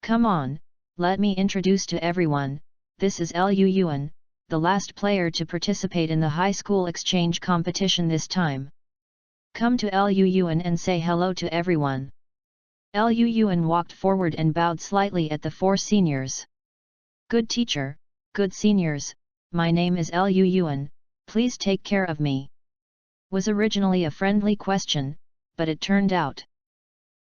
"Come on, let me introduce to everyone, this is Lu Yuan, the last player to participate in the high school exchange competition this time. Come to Lu Yuan and say hello to everyone." Lu Yuan walked forward and bowed slightly at the 4 seniors. "Good teacher, good seniors, my name is Lu Yuan, please take care of me." Was originally a friendly question, but it turned out